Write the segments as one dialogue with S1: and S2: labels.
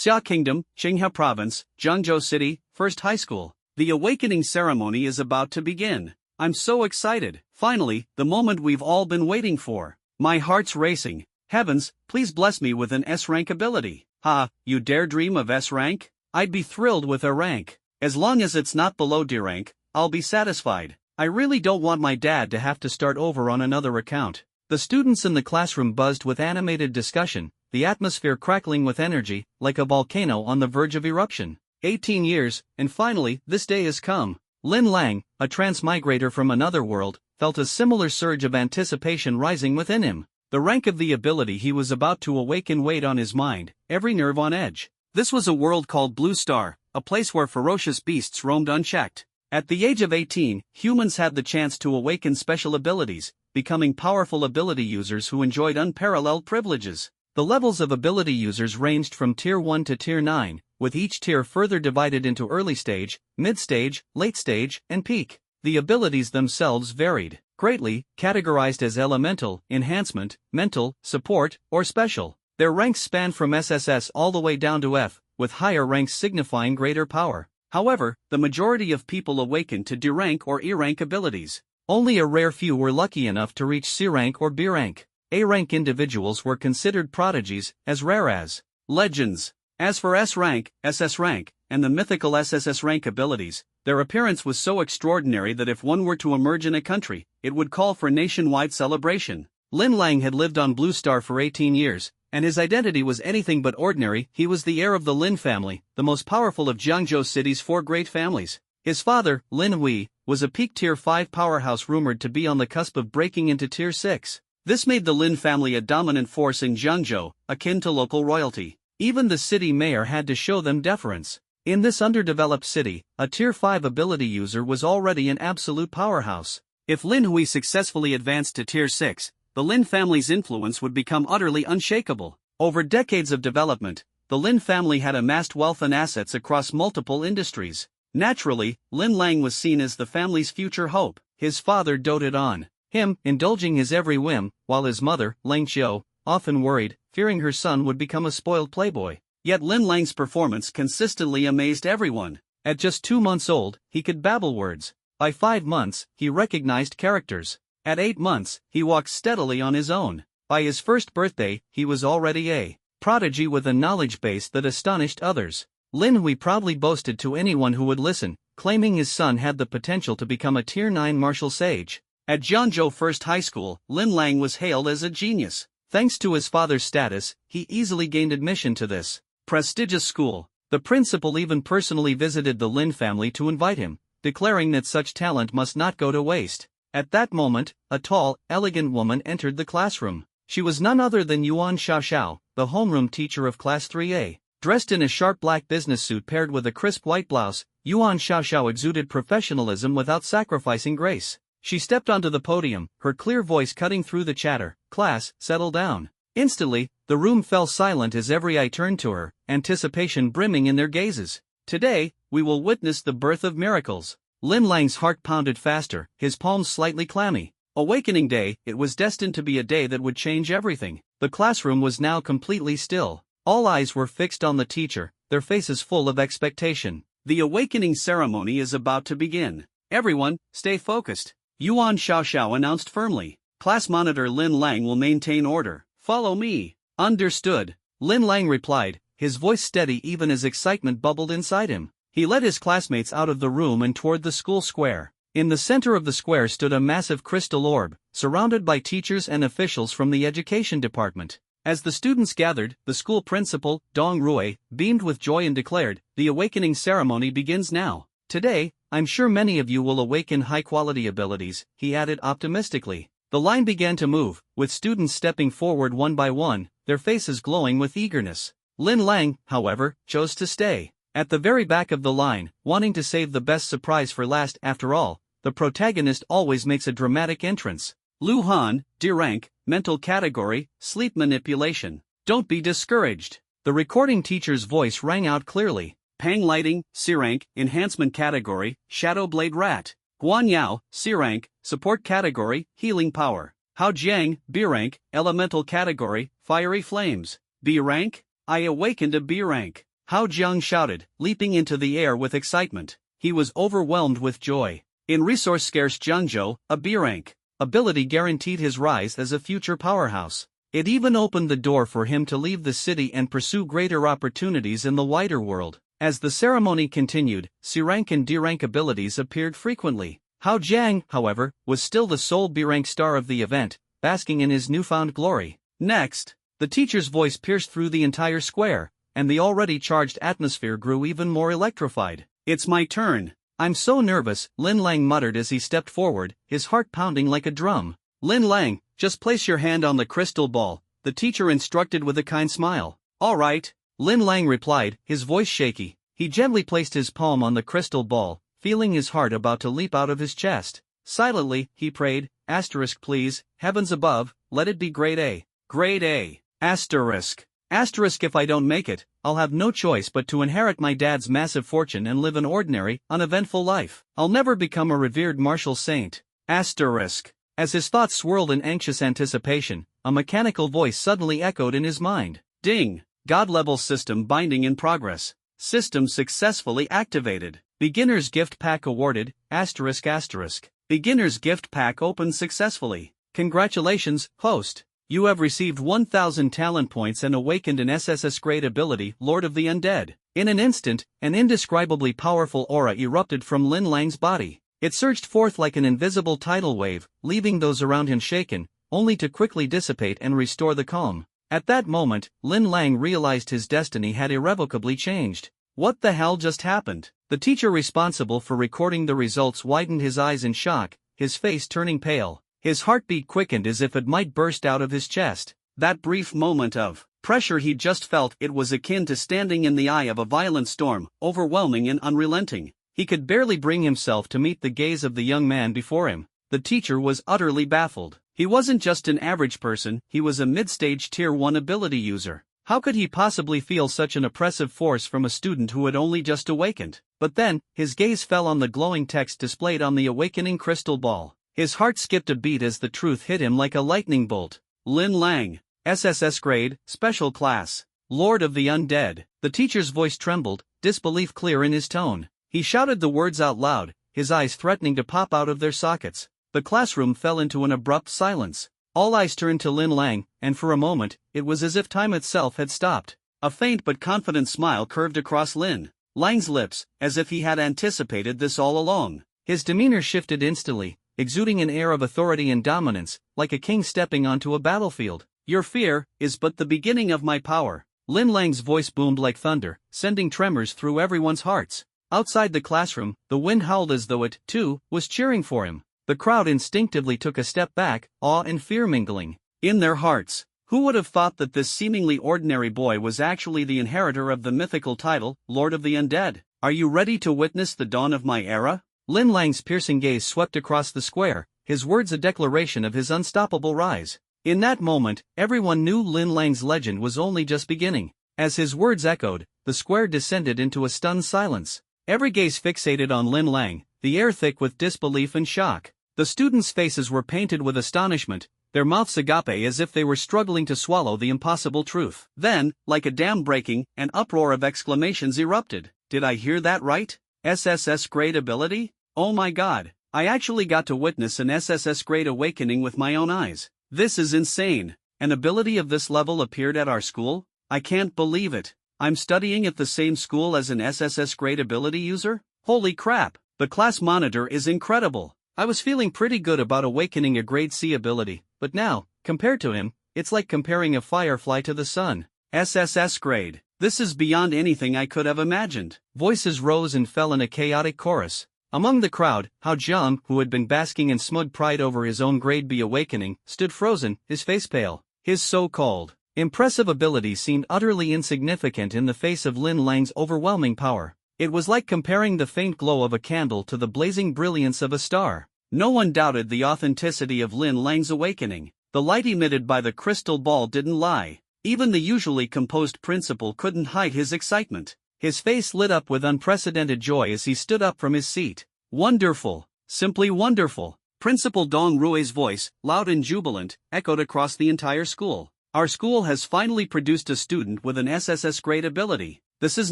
S1: Xia Kingdom, Qinghai Province, Zhengzhou City, First High School. The awakening ceremony is about to begin. I'm so excited. Finally, the moment we've all been waiting for. My heart's racing. Heavens, please bless me with an S-rank ability. Ha, you dare dream of S-rank? I'd be thrilled with a rank. As long as it's not below D rank, I'll be satisfied. I really don't want my dad to have to start over on another account. The students in the classroom buzzed with animated discussion, the atmosphere crackling with energy, like a volcano on the verge of eruption. 18 years, and finally, this day has come. Lin Lang, a transmigrator from another world, felt a similar surge of anticipation rising within him. The rank of the ability he was about to awaken weighed on his mind, every nerve on edge. This was a world called Blue Star, a place where ferocious beasts roamed unchecked. At the age of 18, humans had the chance to awaken special abilities, becoming powerful ability users who enjoyed unparalleled privileges. The levels of ability users ranged from Tier 1 to Tier 9, with each tier further divided into early stage, mid stage, late stage, and peak. The abilities themselves varied greatly, categorized as elemental, enhancement, mental, support, or special. Their ranks spanned from SSS all the way down to F, with higher ranks signifying greater power. However, the majority of people awakened to D rank or E rank abilities. Only a rare few were lucky enough to reach C rank or B rank. A rank individuals were considered prodigies, as rare as legends. As for S rank, SS rank, and the mythical SSS rank abilities, their appearance was so extraordinary that if one were to emerge in a country, it would call for nationwide celebration. Lin Lang had lived on Blue Star for 18 years, and his identity was anything but ordinary. He was the heir of the Lin family, the most powerful of Zhengzhou City's 4 great families. His father, Lin Hui, was a peak Tier 5 powerhouse rumored to be on the cusp of breaking into Tier 6. This made the Lin family a dominant force in Zhengzhou, akin to local royalty. Even the city mayor had to show them deference. In this underdeveloped city, a Tier 5 ability user was already an absolute powerhouse. If Lin Hui successfully advanced to Tier 6, the Lin family's influence would become utterly unshakable. Over decades of development, the Lin family had amassed wealth and assets across multiple industries. Naturally, Lin Lang was seen as the family's future hope. His father doted on him, indulging his every whim, while his mother, Lang Xiao, often worried, fearing her son would become a spoiled playboy. Yet Lin Lang's performance consistently amazed everyone. At just 2 months old, he could babble words. By 5 months, he recognized characters. At 8 months, he walked steadily on his own. By his first birthday, he was already a prodigy with a knowledge base that astonished others. Lin Hui proudly boasted to anyone who would listen, claiming his son had the potential to become a Tier 9 martial sage. At Zhengzhou First High School, Lin Lang was hailed as a genius. Thanks to his father's status, he easily gained admission to this prestigious school. The principal even personally visited the Lin family to invite him, declaring that such talent must not go to waste. At that moment, a tall, elegant woman entered the classroom. She was none other than Yuan Xiaoxiao, the homeroom teacher of Class 3A. Dressed in a sharp black business suit paired with a crisp white blouse, Yuan Xiaoxiao exuded professionalism without sacrificing grace. She stepped onto the podium, her clear voice cutting through the chatter. "Class, settle down." Instantly, the room fell silent as every eye turned to her, anticipation brimming in their gazes. Today, we will witness the birth of miracles. Lin Lang's heart pounded faster, his palms slightly clammy. Awakening Day, it was destined to be a day that would change everything. The classroom was now completely still. All eyes were fixed on the teacher, their faces full of expectation. The awakening ceremony is about to begin. Everyone, stay focused. Yuan Xiaoxiao announced firmly. Class monitor Lin Lang will maintain order. Follow me. Understood. Lin Lang replied, his voice steady even as excitement bubbled inside him. He led his classmates out of the room and toward the school square. In the center of the square stood a massive crystal orb, surrounded by teachers and officials from the education department. As the students gathered, the school principal, Dong Rui, beamed with joy and declared, "The awakening ceremony begins now. Today, I'm sure many of you will awaken high-quality abilities," he added optimistically. The line began to move, with students stepping forward one by one, their faces glowing with eagerness. Lin Lang, however, chose to stay at the very back of the line, wanting to save the best surprise for last. After all, the protagonist always makes a dramatic entrance. Lu Han, D rank, mental category, sleep manipulation. Don't be discouraged. The recording teacher's voice rang out clearly. Pang lighting, C rank, enhancement category, shadow blade rat. Guan Yao, C rank, support category, healing power. Hao Jiang, B rank, elemental category, fiery flames. B rank? I awakened a B rank. Hao Jiang shouted, leaping into the air with excitement. He was overwhelmed with joy. In resource-scarce Jiangzhou, a B rank ability guaranteed his rise as a future powerhouse. It even opened the door for him to leave the city and pursue greater opportunities in the wider world. As the ceremony continued, C rank and D rank abilities appeared frequently. Hao Jiang, however, was still the sole B rank star of the event, basking in his newfound glory. Next, the teacher's voice pierced through the entire square, and the already charged atmosphere grew even more electrified. It's my turn. I'm so nervous, Lin Lang muttered as he stepped forward, his heart pounding like a drum. Lin Lang, just place your hand on the crystal ball, the teacher instructed with a kind smile. All right, Lin Lang replied, his voice shaky. He gently placed his palm on the crystal ball, feeling his heart about to leap out of his chest. Silently, he prayed, asterisk please, heavens above, let it be grade A. Grade A. Asterisk. Asterisk if I don't make it, I'll have no choice but to inherit my dad's massive fortune and live an ordinary, uneventful life. I'll never become a revered martial saint. Asterisk. As his thoughts swirled in anxious anticipation, a mechanical voice suddenly echoed in his mind. Ding! God-level system binding in progress. System successfully activated. Beginner's gift pack awarded, asterisk asterisk. Beginner's gift pack opened successfully. Congratulations, host. You have received 1,000 talent points and awakened an SSS grade ability, Lord of the Undead. In an instant, an indescribably powerful aura erupted from Lin Lang's body. It surged forth like an invisible tidal wave, leaving those around him shaken, only to quickly dissipate and restore the calm. At that moment, Lin Lang realized his destiny had irrevocably changed. What the hell just happened? The teacher responsible for recording the results widened his eyes in shock, his face turning pale. His heartbeat quickened as if it might burst out of his chest. That brief moment of pressure he'd just felt, it was akin to standing in the eye of a violent storm, overwhelming and unrelenting. He could barely bring himself to meet the gaze of the young man before him. The teacher was utterly baffled. He wasn't just an average person, he was a mid-stage Tier 1 ability user. How could he possibly feel such an oppressive force from a student who had only just awakened? But then, his gaze fell on the glowing text displayed on the awakening crystal ball. His heart skipped a beat as the truth hit him like a lightning bolt. Lin Lang, SSS grade, special class, Lord of the Undead. The teacher's voice trembled, disbelief clear in his tone. He shouted the words out loud, his eyes threatening to pop out of their sockets. The classroom fell into an abrupt silence. All eyes turned to Lin Lang, and for a moment, it was as if time itself had stopped. A faint but confident smile curved across Lin Lang's lips, as if he had anticipated this all along. His demeanor shifted instantly, exuding an air of authority and dominance, like a king stepping onto a battlefield. Your fear is but the beginning of my power. Lin Lang's voice boomed like thunder, sending tremors through everyone's hearts. Outside the classroom, the wind howled as though it, too, was cheering for him. The crowd instinctively took a step back, awe and fear mingling in their hearts. Who would have thought that this seemingly ordinary boy was actually the inheritor of the mythical title, Lord of the Undead? Are you ready to witness the dawn of my era? Lin Lang's piercing gaze swept across the square, his words a declaration of his unstoppable rise. In that moment, everyone knew Lin Lang's legend was only just beginning. As his words echoed, the square descended into a stunned silence. Every gaze fixated on Lin Lang, the air thick with disbelief and shock. The students' faces were painted with astonishment, their mouths agape as if they were struggling to swallow the impossible truth. Then, like a dam breaking, an uproar of exclamations erupted. Did I hear that right? SSS grade ability? Oh my god, I actually got to witness an SSS grade awakening with my own eyes. This is insane. An ability of this level appeared at our school? I can't believe it. I'm studying at the same school as an SSS grade ability user? Holy crap, the class monitor is incredible. I was feeling pretty good about awakening a grade C ability, but now, compared to him, it's like comparing a firefly to the sun. SSS grade. This is beyond anything I could have imagined. Voices rose and fell in a chaotic chorus. Among the crowd, Hao Jiang, who had been basking in smug pride over his own grade B awakening, stood frozen, his face pale. His so-called impressive ability seemed utterly insignificant in the face of Lin Lang's overwhelming power. It was like comparing the faint glow of a candle to the blazing brilliance of a star. No one doubted the authenticity of Lin Lang's awakening. The light emitted by the crystal ball didn't lie. Even the usually composed principal couldn't hide his excitement. His face lit up with unprecedented joy as he stood up from his seat. Wonderful! Simply wonderful! Principal Dong Rui's voice, loud and jubilant, echoed across the entire school. Our school has finally produced a student with an SSS grade ability. This is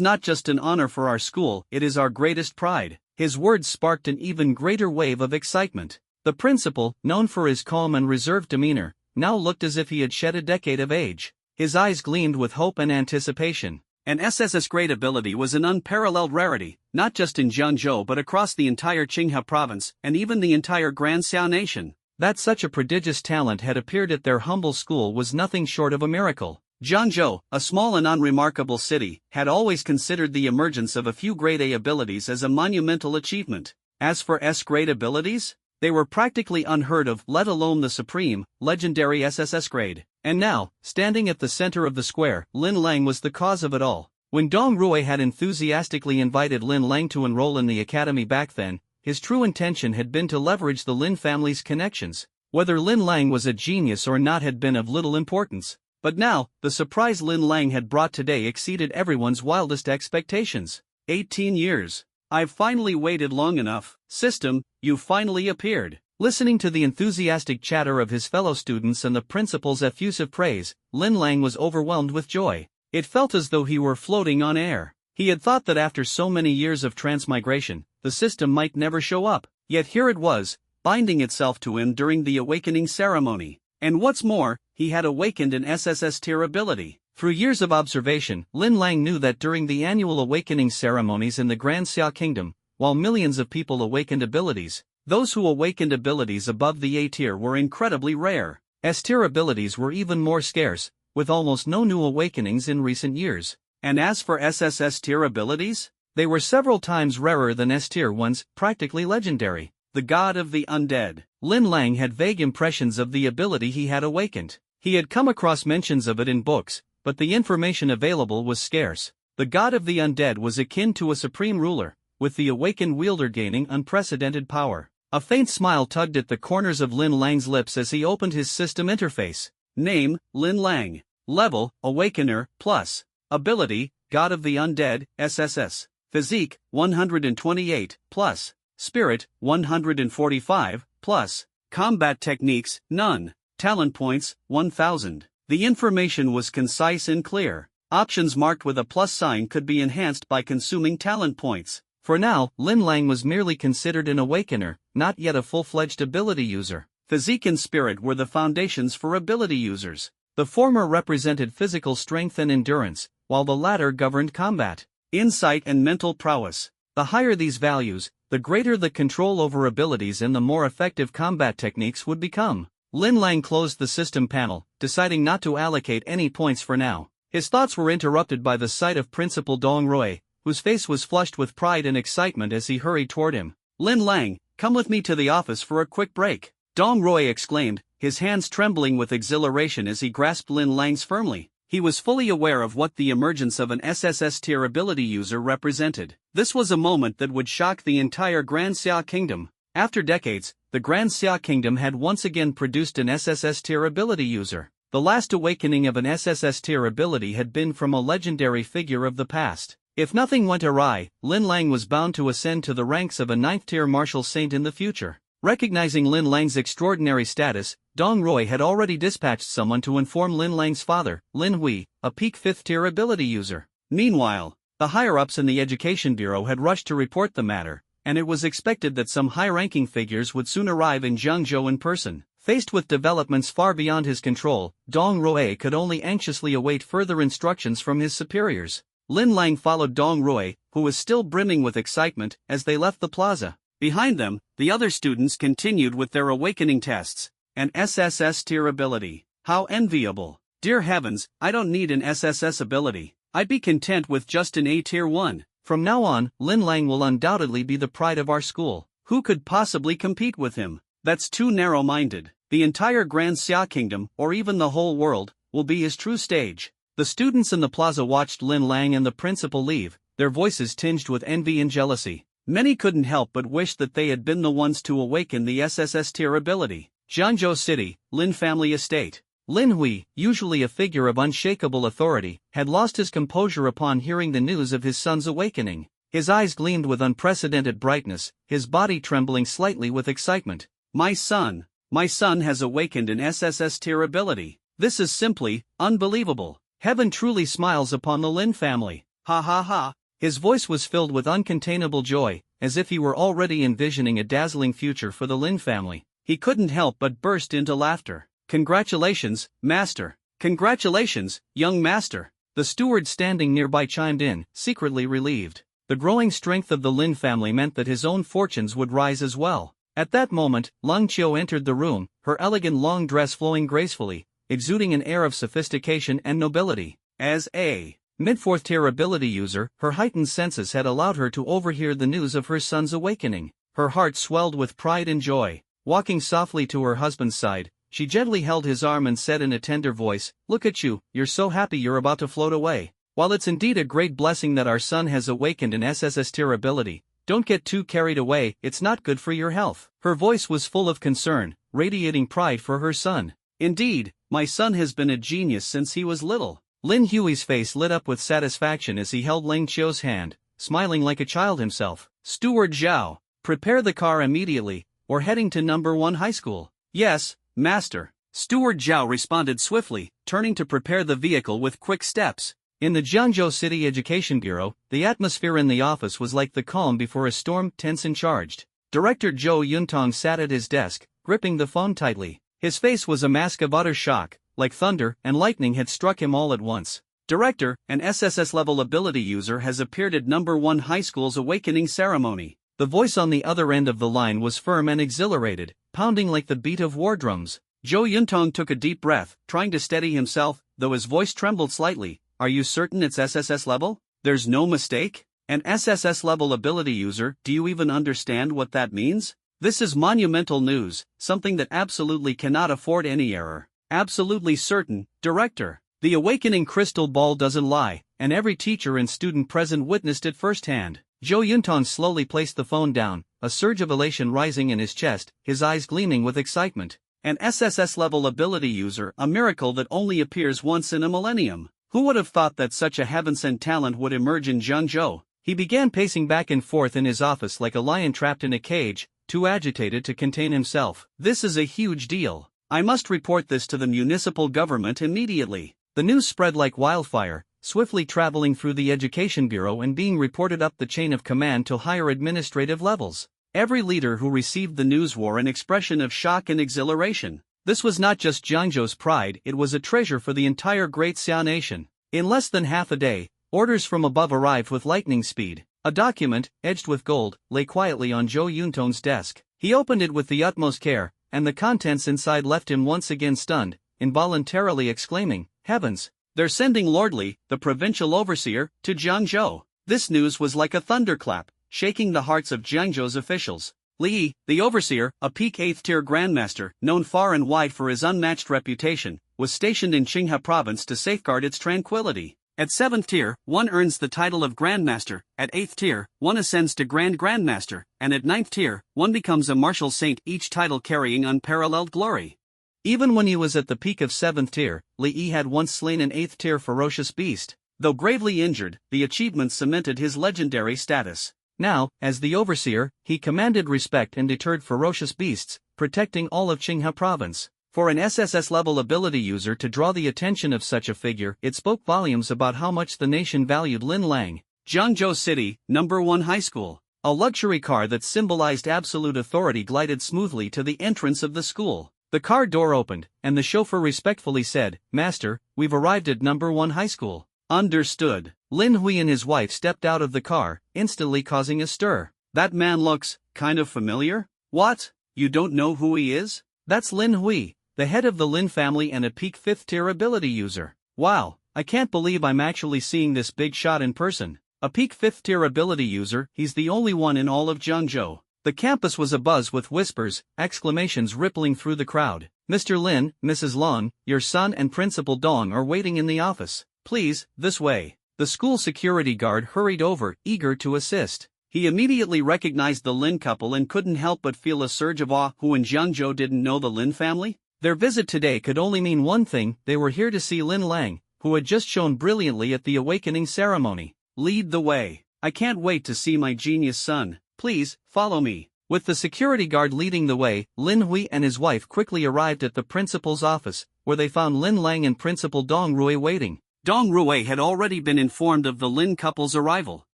S1: not just an honor for our school, it is our greatest pride. His words sparked an even greater wave of excitement. The principal, known for his calm and reserved demeanor, now looked as if he had shed a decade of age. His eyes gleamed with hope and anticipation. An SSS grade ability was an unparalleled rarity, not just in Jiangzhou but across the entire Qinghai province and even the entire Grand Xiao nation. That such a prodigious talent had appeared at their humble school was nothing short of a miracle. Jiangzhou, a small and unremarkable city, had always considered the emergence of a few grade A abilities as a monumental achievement. As for S-grade abilities, they were practically unheard of, let alone the supreme, legendary SSS grade. And now, standing at the center of the square, Lin Lang was the cause of it all. When Dong Rui had enthusiastically invited Lin Lang to enroll in the academy back then, his true intention had been to leverage the Lin family's connections. Whether Lin Lang was a genius or not had been of little importance. But now, the surprise Lin Lang had brought today exceeded everyone's wildest expectations. 18 years. I've finally waited long enough. System, you finally appeared. Listening to the enthusiastic chatter of his fellow students and the principal's effusive praise, Lin Lang was overwhelmed with joy. It felt as though he were floating on air. He had thought that after so many years of transmigration, the system might never show up. Yet here it was, binding itself to him during the awakening ceremony. And what's more, he had awakened an SSS tier ability. Through years of observation, Lin Lang knew that during the annual awakening ceremonies in the Grand Xia Kingdom, while millions of people awakened abilities, those who awakened abilities above the A tier were incredibly rare. S tier abilities were even more scarce, with almost no new awakenings in recent years. And as for SSS tier abilities, they were several times rarer than S tier ones, practically legendary. The God of the Undead. Lin Lang had vague impressions of the ability he had awakened. He had come across mentions of it in books, but the information available was scarce. The God of the Undead was akin to a supreme ruler, with the awakened wielder gaining unprecedented power. A faint smile tugged at the corners of Lin Lang's lips as he opened his system interface. Name, Lin Lang. Level, Awakener, plus. Ability, God of the Undead, SSS. Physique, 128, plus. Spirit, 145, plus. Combat techniques, none. Talent points, 1000. The information was concise and clear. Options marked with a plus sign could be enhanced by consuming talent points. For now, Lin Lang was merely considered an awakener, not yet a full-fledged ability user. Physique and spirit were the foundations for ability users. The former represented physical strength and endurance, while the latter governed combat, insight and mental prowess. The higher these values, the greater the control over abilities and the more effective combat techniques would become. Lin Lang closed the system panel, deciding not to allocate any points for now. His thoughts were interrupted by the sight of Principal Dong Rui, whose face was flushed with pride and excitement as he hurried toward him. Lin Lang, come with me to the office for a quick break. Dong Rui exclaimed, his hands trembling with exhilaration as he grasped Lin Lang's firmly. He was fully aware of what the emergence of an SSS tier ability user represented. This was a moment that would shock the entire Grand Xia Kingdom. After decades, the Grand Xia Kingdom had once again produced an SSS tier ability user. The last awakening of an SSS tier ability had been from a legendary figure of the past. If nothing went awry, Lin Lang was bound to ascend to the ranks of a 9th tier martial saint in the future. Recognizing Lin Lang's extraordinary status, Dong Rui had already dispatched someone to inform Lin Lang's father, Lin Hui, a peak 5th tier ability user. Meanwhile, the higher-ups in the Education Bureau had rushed to report the matter, and it was expected that some high-ranking figures would soon arrive in Jiangzhou in person. Faced with developments far beyond his control, Dong Rui could only anxiously await further instructions from his superiors. Lin Lang followed Dong Rui, who was still brimming with excitement, as they left the plaza. Behind them, the other students continued with their awakening tests. An SSS tier ability. How enviable. Dear heavens, I don't need an SSS ability. I'd be content with just an A tier 1. From now on, Lin Lang will undoubtedly be the pride of our school. Who could possibly compete with him? That's too narrow-minded. The entire Grand Xia Kingdom, or even the whole world, will be his true stage. The students in the plaza watched Lin Lang and the principal leave, their voices tinged with envy and jealousy. Many couldn't help but wish that they had been the ones to awaken the SSS tier ability. Jiangzhou City, Lin Family Estate. Lin Hui, usually a figure of unshakable authority, had lost his composure upon hearing the news of his son's awakening. His eyes gleamed with unprecedented brightness, his body trembling slightly with excitement. My son has awakened an SSS tier ability. This is simply unbelievable. Heaven truly smiles upon the Lin family. Ha ha ha. His voice was filled with uncontainable joy, as if he were already envisioning a dazzling future for the Lin family. He couldn't help but burst into laughter. Congratulations, master. Congratulations, young master. The steward standing nearby chimed in, secretly relieved. The growing strength of the Lin family meant that his own fortunes would rise as well. At that moment, Lung Qiu entered the room, her elegant long dress flowing gracefully, exuding an air of sophistication and nobility. As a mid-fourth tier ability user, her heightened senses had allowed her to overhear the news of her son's awakening. Her heart swelled with pride and joy. Walking softly to her husband's side, she gently held his arm and said in a tender voice, "Look at you, you're so happy you're about to float away. While it's indeed a great blessing that our son has awakened an SSS tier ability, don't get too carried away, it's not good for your health." Her voice was full of concern, radiating pride for her son. "Indeed, my son has been a genius since he was little." Lin Hui's face lit up with satisfaction as he held Ling Qiu's hand, smiling like a child himself. "Steward Zhao, prepare the car immediately, or heading to number 1 high school." "Yes, master." Steward Zhao responded swiftly, turning to prepare the vehicle with quick steps. In the Jiangzhou City Education Bureau, the atmosphere in the office was like the calm before a storm, tense and charged. Director Zhou Yuntong sat at his desk, gripping the phone tightly. His face was a mask of utter shock, like thunder and lightning had struck him all at once. "Director, an SSS-level ability user has appeared at number 1 high school's awakening ceremony." The voice on the other end of the line was firm and exhilarated, pounding like the beat of war drums. Zhou Yuntong took a deep breath, trying to steady himself, though his voice trembled slightly. "Are you certain it's SSS level? There's no mistake? An SSS level ability user, do you even understand what that means? This is monumental news, something that absolutely cannot afford any error." "Absolutely certain, Director. The awakening crystal ball doesn't lie, and every teacher and student present witnessed it firsthand." Zhou Yuntong slowly placed the phone down, a surge of elation rising in his chest, his eyes gleaming with excitement. "An SSS level ability user, a miracle that only appears once in a millennium. Who would have thought that such a heaven-sent talent would emerge in Jiangzhou?" He began pacing back and forth in his office like a lion trapped in a cage, too agitated to contain himself. "This is a huge deal. I must report this to the municipal government immediately." The news spread like wildfire, swiftly traveling through the Education Bureau and being reported up the chain of command to higher administrative levels. Every leader who received the news wore an expression of shock and exhilaration. This was not just Jiangzhou's pride, it was a treasure for the entire Great Xia nation. In less than half a day, orders from above arrived with lightning speed. A document, edged with gold, lay quietly on Zhou Yuntong's desk. He opened it with the utmost care, and the contents inside left him once again stunned, involuntarily exclaiming, "Heavens! They're sending Lord Li, the provincial overseer, to Jiangzhou." This news was like a thunderclap, shaking the hearts of Jiangzhou's officials. Li, the overseer, a peak 8th-tier grandmaster, known far and wide for his unmatched reputation, was stationed in Qinghai province to safeguard its tranquility. At 7th tier, one earns the title of grandmaster, at 8th tier, one ascends to grand grandmaster, and at 9th tier, one becomes a martial saint, each title carrying unparalleled glory. Even when he was at the peak of 7th tier, Li Yi had once slain an 8th tier ferocious beast. Though gravely injured, the achievement cemented his legendary status. Now, as the overseer, he commanded respect and deterred ferocious beasts, protecting all of Qinghai province. For an SSS-level ability user to draw the attention of such a figure, it spoke volumes about how much the nation valued Lin Lang. Jiangzhou City, number 1 high school. A luxury car that symbolized absolute authority glided smoothly to the entrance of the school. The car door opened, and the chauffeur respectfully said, "Master, we've arrived at number 1 high school." "Understood." Lin Hui and his wife stepped out of the car, instantly causing a stir. "That man looks kind of familiar." "What? You don't know who he is?" "That's Lin Hui, the head of the Lin family and a peak 5th-tier ability user." "Wow, I can't believe I'm actually seeing this big shot in person. A peak 5th-tier ability user, he's the only one in all of Jiangzhou." The campus was abuzz with whispers, exclamations rippling through the crowd. "Mr. Lin, Mrs. Long, your son and Principal Dong are waiting in the office. Please, this way." The school security guard hurried over, eager to assist. He immediately recognized the Lin couple and couldn't help but feel a surge of awe. Who in Jiangzhou didn't know the Lin family? Their visit today could only mean one thing: they were here to see Lin Lang, who had just shone brilliantly at the awakening ceremony. "Lead the way. I can't wait to see my genius son. Please, follow me." With the security guard leading the way, Lin Hui and his wife quickly arrived at the principal's office, where they found Lin Lang and Principal Dong Rui waiting. Dong Rui had already been informed of the Lin couple's arrival.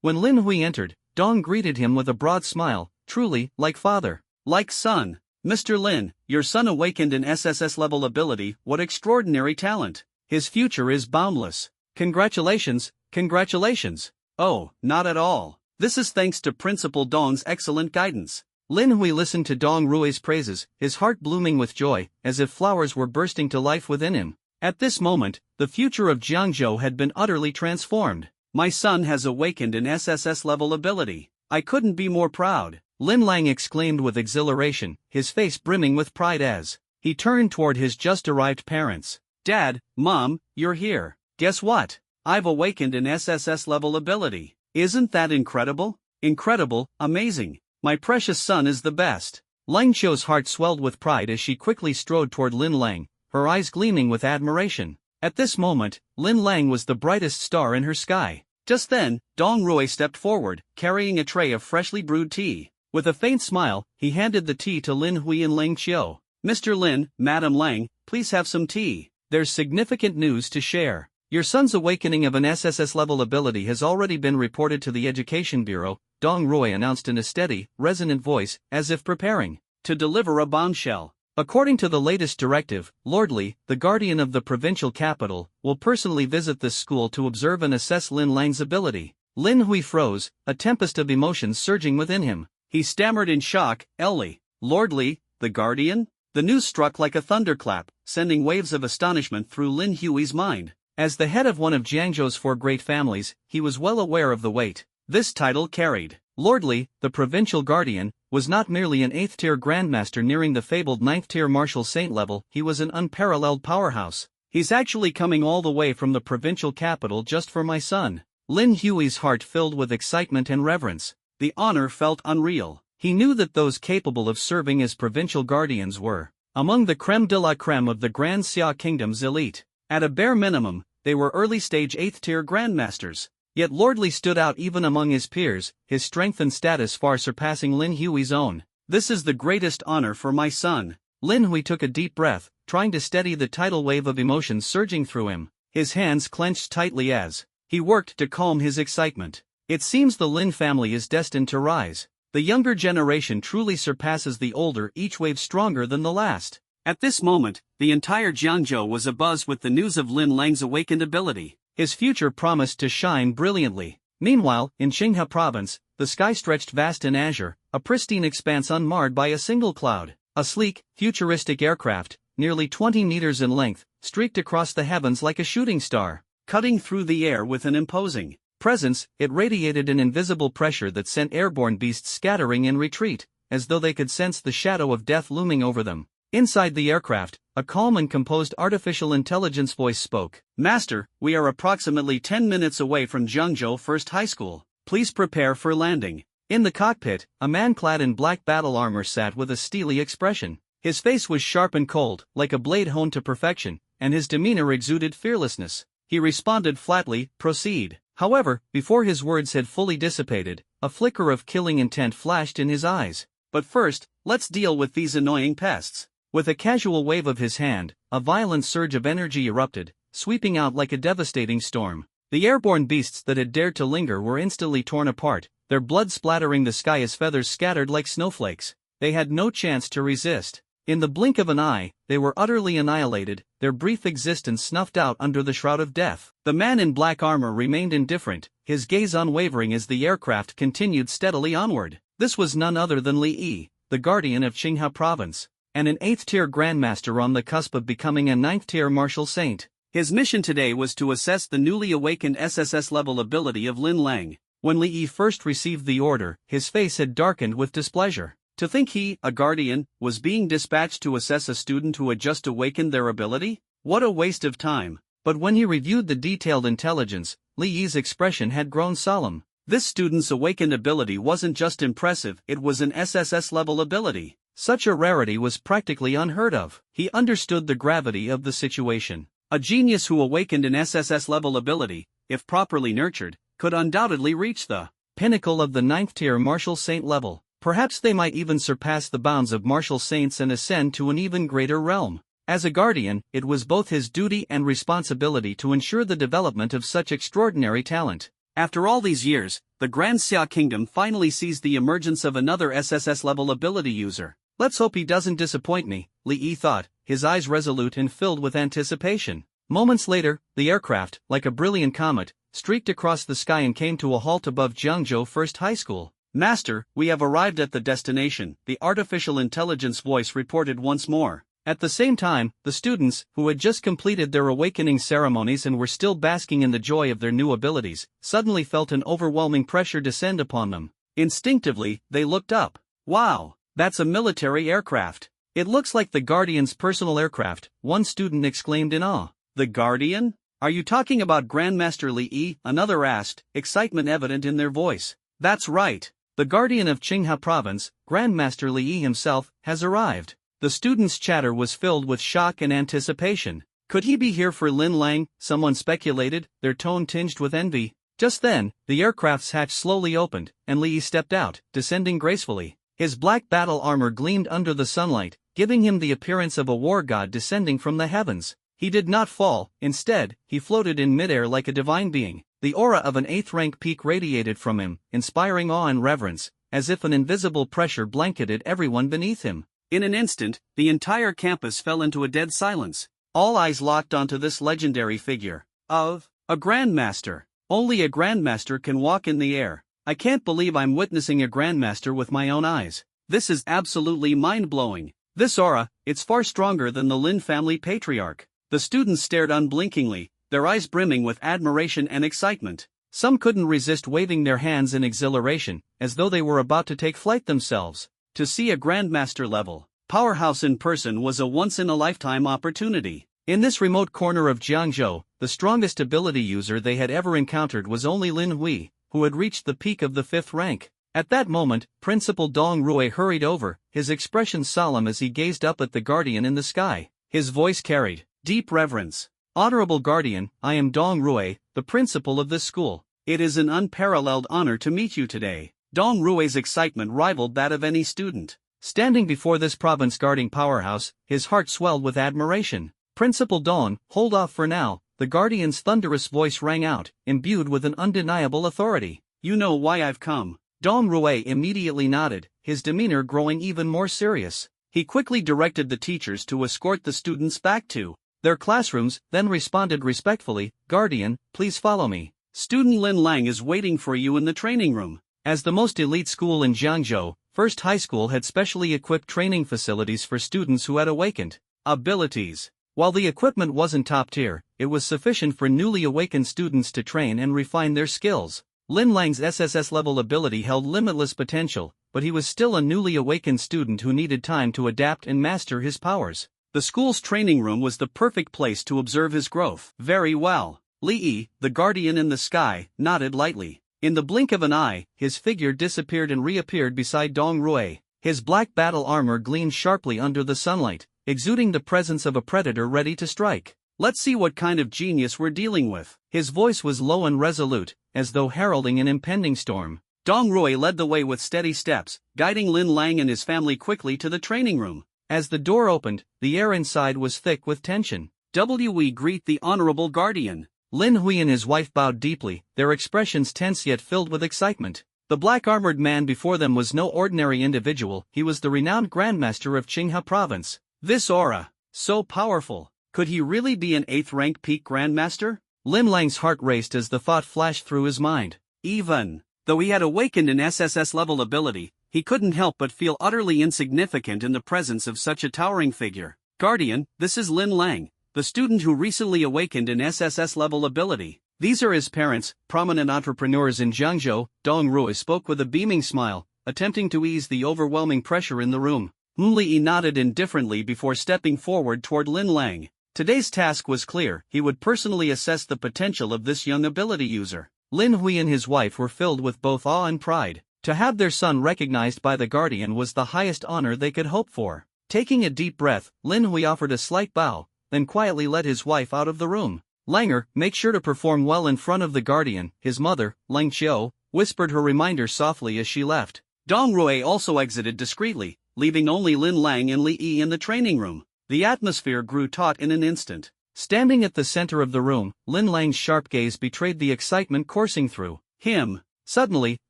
S2: When Lin Hui entered, Dong greeted him with a broad smile, truly, like father.
S1: Like son. Mr. Lin, your son awakened an SSS-level ability, what extraordinary talent. His future is boundless.
S2: Congratulations, congratulations.
S1: Oh, not at all. This is thanks to Principal Dong's excellent guidance.
S2: Lin Hui listened to Dong Rui's praises, his heart blooming with joy, as if flowers were bursting to life within him.
S1: At this moment, the future of Jiangzhou had been utterly transformed. My son has awakened an SSS-level ability. I couldn't be more proud.
S2: Lin Lang exclaimed with exhilaration, his face brimming with pride as he turned toward his just-arrived parents.
S1: Dad, Mom, you're here. Guess what? I've awakened an SSS-level ability. Isn't that incredible? Incredible, amazing. My precious son is the best.
S2: Lang Qiu's heart swelled with pride as she quickly strode toward Lin Lang, her eyes gleaming with admiration. At this moment, Lin Lang was the brightest star in her sky.
S1: Just then, Dong Rui stepped forward, carrying a tray of freshly brewed tea. With a faint smile, he handed the tea to Lin Hui and Lang Qiu. Mr. Lin, Madam Lang, please have some tea.
S2: There's significant news to share. Your son's awakening of an SSS-level ability has already been reported to the Education Bureau, Dong Rui announced in a steady, resonant voice, as if preparing
S1: to deliver a bombshell.
S2: According to the latest directive, Lord Li, the guardian of the provincial capital, will personally visit this school to observe and assess Lin Lang's ability. Lin Hui froze, a tempest of emotions surging within him.
S1: He stammered in shock, Ellie. Lord Li, the guardian? The news struck like a thunderclap, sending waves of astonishment through Lin Hui's mind.
S2: As the head of one of Jiangzhou's 4 great families, he was well aware of the weight
S1: this title carried.
S2: Lord Li, the provincial guardian, was not merely an 8th-tier grandmaster nearing the fabled 9th-tier martial saint level, he was an unparalleled powerhouse.
S1: He's actually coming all the way from the provincial capital just for my son.
S2: Lin Hui's heart filled with excitement and reverence.
S1: The honor felt unreal.
S2: He knew that those capable of serving as provincial guardians were among the creme de la creme of the Grand Xia Kingdom's elite.
S1: At a bare minimum, they were early-stage 8th-tier grandmasters.
S2: Yet Lord Li stood out even among his peers, his strength and status far surpassing Lin Hui's own.
S1: This is the greatest honor for my son.
S2: Lin Hui took a deep breath, trying to steady the tidal wave of emotions surging through him. His hands clenched tightly as he worked to calm his excitement. It seems the Lin family is destined to rise. The younger generation truly surpasses the older, each wave stronger than the last.
S1: At this moment, the entire Jiangzhou was abuzz with the news of Lin Lang's awakened ability.
S2: His future promised to shine brilliantly. Meanwhile, in Qinghai province, the sky stretched vast in azure, a pristine expanse unmarred by a single cloud. A sleek, futuristic aircraft, nearly 20 meters in length, streaked across the heavens like a shooting star.
S1: Cutting through the air with an imposing
S2: presence, it radiated an invisible pressure that sent airborne beasts scattering in retreat, as though they could sense the shadow of death looming over them. Inside the aircraft, a calm and composed artificial intelligence voice spoke.
S1: Master, we are approximately 10 minutes away from Jiangzhou First High School. Please prepare for landing.
S2: In the cockpit, a man clad in black battle armor sat with a steely expression. His face was sharp and cold, like a blade honed to perfection, and his demeanor exuded fearlessness. He responded flatly, proceed. However, before his words had fully dissipated, a flicker of killing intent flashed in his eyes.
S1: But first, let's deal with these annoying pests.
S2: With a casual wave of his hand, a violent surge of energy erupted, sweeping out like a devastating storm. The airborne beasts that had dared to linger were instantly torn apart, their blood splattering the sky as feathers scattered like snowflakes. They had no chance to resist. In the blink of an eye, they were utterly annihilated, their brief existence snuffed out under the shroud of death. The man in black armor remained indifferent, his gaze unwavering as the aircraft continued steadily onward. This was none other than Li Yi, the guardian of Qinghai province, and an 8th-tier grandmaster on the cusp of becoming a 9th-tier martial saint.
S1: His mission today was to assess the newly awakened SSS-level ability of Lin Lang.
S2: When Li Yi first received the order, his face had darkened with displeasure.
S1: To think he, a guardian, was being dispatched to assess a student who had just awakened their ability? What a waste of time.
S2: But when he reviewed the detailed intelligence, Li Yi's expression had grown solemn.
S1: This student's awakened ability wasn't just impressive, it was an SSS-level ability.
S2: Such a rarity was practically unheard of. He understood the gravity of the situation.
S1: A genius who awakened an SSS-level ability, if properly nurtured, could undoubtedly reach the
S2: pinnacle of the 9th-tier martial saint level. Perhaps they might even surpass the bounds of martial saints and ascend to an even greater realm. As a guardian, it was both his duty and responsibility to ensure the development of such extraordinary talent.
S1: After all these years, the Grand Xia Kingdom finally sees the emergence of another SSS-level ability user.
S2: Let's hope he doesn't disappoint me, Li Yi thought, his eyes resolute and filled with anticipation. Moments later, the aircraft, like a brilliant comet, streaked across the sky and came to a halt above Jiangzhou First High School.
S1: "Master, we have arrived at the destination," the artificial intelligence voice reported once more.
S2: At the same time, the students, who had just completed their awakening ceremonies and were still basking in the joy of their new abilities, suddenly felt an overwhelming pressure descend upon them.
S1: Instinctively, they looked up. "Wow, that's a military aircraft.
S2: It looks like the Guardian's personal aircraft," one student exclaimed in awe.
S1: "The Guardian? Are you talking about Grandmaster Li Yi?" another asked, excitement evident in their voice. "That's right.
S2: The Guardian of Qinghai Province, Grandmaster Li Yi himself, has arrived." The students' chatter was filled with shock and anticipation.
S1: Could he be here for Lin Lang? Someone speculated, their tone tinged with envy.
S2: Just then, the aircraft's hatch slowly opened, and Li Yi stepped out, descending gracefully. His black battle armor gleamed under the sunlight, giving him the appearance of a war god descending from the heavens. He did not fall, instead, he floated in midair like a divine being. The aura of an 8th rank peak radiated from him, inspiring awe and reverence, as if an invisible pressure blanketed everyone beneath him.
S1: In an instant, the entire campus fell into a dead silence. All eyes locked onto this legendary figure. A Grandmaster. Only a Grandmaster can walk in the air. I can't believe I'm witnessing a Grandmaster with my own eyes. This is absolutely mind-blowing. This aura, it's far stronger than the Lin family patriarch. The students stared unblinkingly, their eyes brimming with admiration and excitement.
S2: Some couldn't resist waving their hands in exhilaration, as though they were about to take flight themselves.
S1: To see a Grandmaster level powerhouse in person was a once-in-a-lifetime opportunity.
S2: In this remote corner of Jiangzhou, the strongest ability user they had ever encountered was only Lin Hui, who had reached the peak of the 5th rank. At that moment, Principal Dong Rui hurried over, his expression solemn as he gazed up at the Guardian in the sky. His voice carried
S1: deep reverence.
S2: "Honorable Guardian, I am Dong Rui, the principal of this school.
S1: It is an unparalleled honor to meet you today." Dong Rui's excitement rivaled that of any student.
S2: Standing before this province-guarding powerhouse, his heart swelled with admiration. "Principal Dong, hold off for now," the Guardian's thunderous voice rang out, imbued with an undeniable authority.
S1: "You know why I've come."
S2: Dong Rui immediately nodded, his demeanor growing even more serious.
S1: He quickly directed the teachers to escort the students back to
S2: their classrooms, then responded respectfully, "Guardian, please follow me.
S1: Student Lin Lang is waiting for you in the training room."
S2: As the most elite school in Jiangzhou, First High School had specially equipped training facilities for students who had awakened
S1: abilities.
S2: While the equipment wasn't top tier, it was sufficient for newly awakened students to train and refine their skills. Lin Lang's SSS-level ability held limitless potential, but he was still a newly awakened student who needed time to adapt and master his powers.
S1: The school's training room was the perfect place to observe his growth. "Very well." Li Yi, the Guardian in the sky, nodded lightly. In the blink of an eye, his figure disappeared and reappeared beside Dong Rui. His black battle armor gleamed sharply under the sunlight, exuding the presence of a predator ready to strike. "Let's see what kind of genius we're dealing with."
S2: His voice was low and resolute, as though heralding an impending storm.
S1: Dong Rui led the way with steady steps, guiding Lin Lang and his family quickly to the training room.
S2: As the door opened, the air inside was thick with tension.
S1: "We greet the Honorable Guardian."
S2: Lin Hui and his wife bowed deeply, their expressions tense yet filled with excitement. The black-armored man before them was no ordinary individual, he was the renowned Grandmaster of Qinghai Province.
S1: This aura, so powerful, could he really be an 8th rank peak Grandmaster?
S2: Lin Lang's heart raced as the thought flashed through his mind.
S1: Even though he had awakened an SSS-level ability, he couldn't help but feel utterly insignificant in the presence of such a towering figure. "Guardian, this is Lin Lang, the student who recently awakened an SSS-level ability. These are his parents, prominent entrepreneurs in Jiangzhou." Dong Rui spoke with a beaming smile, attempting to ease the overwhelming pressure in the room. Li Yi nodded indifferently before stepping forward toward Lin Lang. Today's task was clear, he would personally assess the potential of this young ability user.
S2: Lin Hui and his wife were filled with both awe and pride. To have their son recognized by the Guardian was the highest honor they could hope for. Taking a deep breath, Lin Hui offered a slight bow, then quietly led his wife out of the room. "Langer, make sure to perform well in front of the Guardian," his mother, Lang Qiu, whispered her reminder softly as she left.
S1: Dong Rui also exited discreetly, leaving only Lin Lang and Li Yi in the training room. The atmosphere grew taut in an instant.
S2: Standing at the center of the room, Lin Lang's sharp gaze betrayed the excitement coursing through
S1: him.
S2: Suddenly,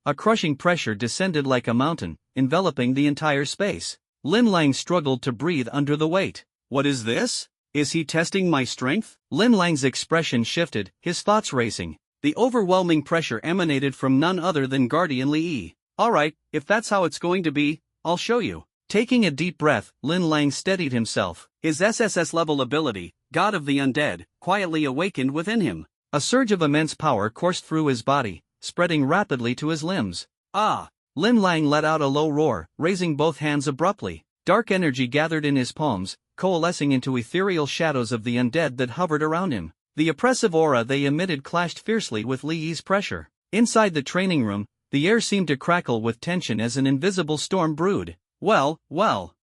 S2: a crushing pressure descended like a mountain, enveloping the entire space. Lin Lang struggled to breathe under the weight.
S1: What is this? Is he testing my strength?
S2: Lin Lang's expression shifted, his thoughts racing.
S1: The overwhelming pressure emanated from none other than Guardian Li. Alright, if that's how it's going to be, I'll show you.
S2: Taking a deep breath, Lin Lang steadied himself.
S1: His SSS-level ability, God of the Undead, quietly awakened within him.
S2: A surge of immense power coursed through his body, spreading rapidly to his limbs.
S1: Ah!
S2: Lin Lang let out a low roar, raising both hands abruptly. Dark energy gathered in his palms, coalescing into ethereal shadows of the undead that hovered around him. The oppressive aura they emitted clashed fiercely with Li Yi's pressure. Inside the training room, the air seemed to crackle with tension as an invisible storm brewed.
S1: Well,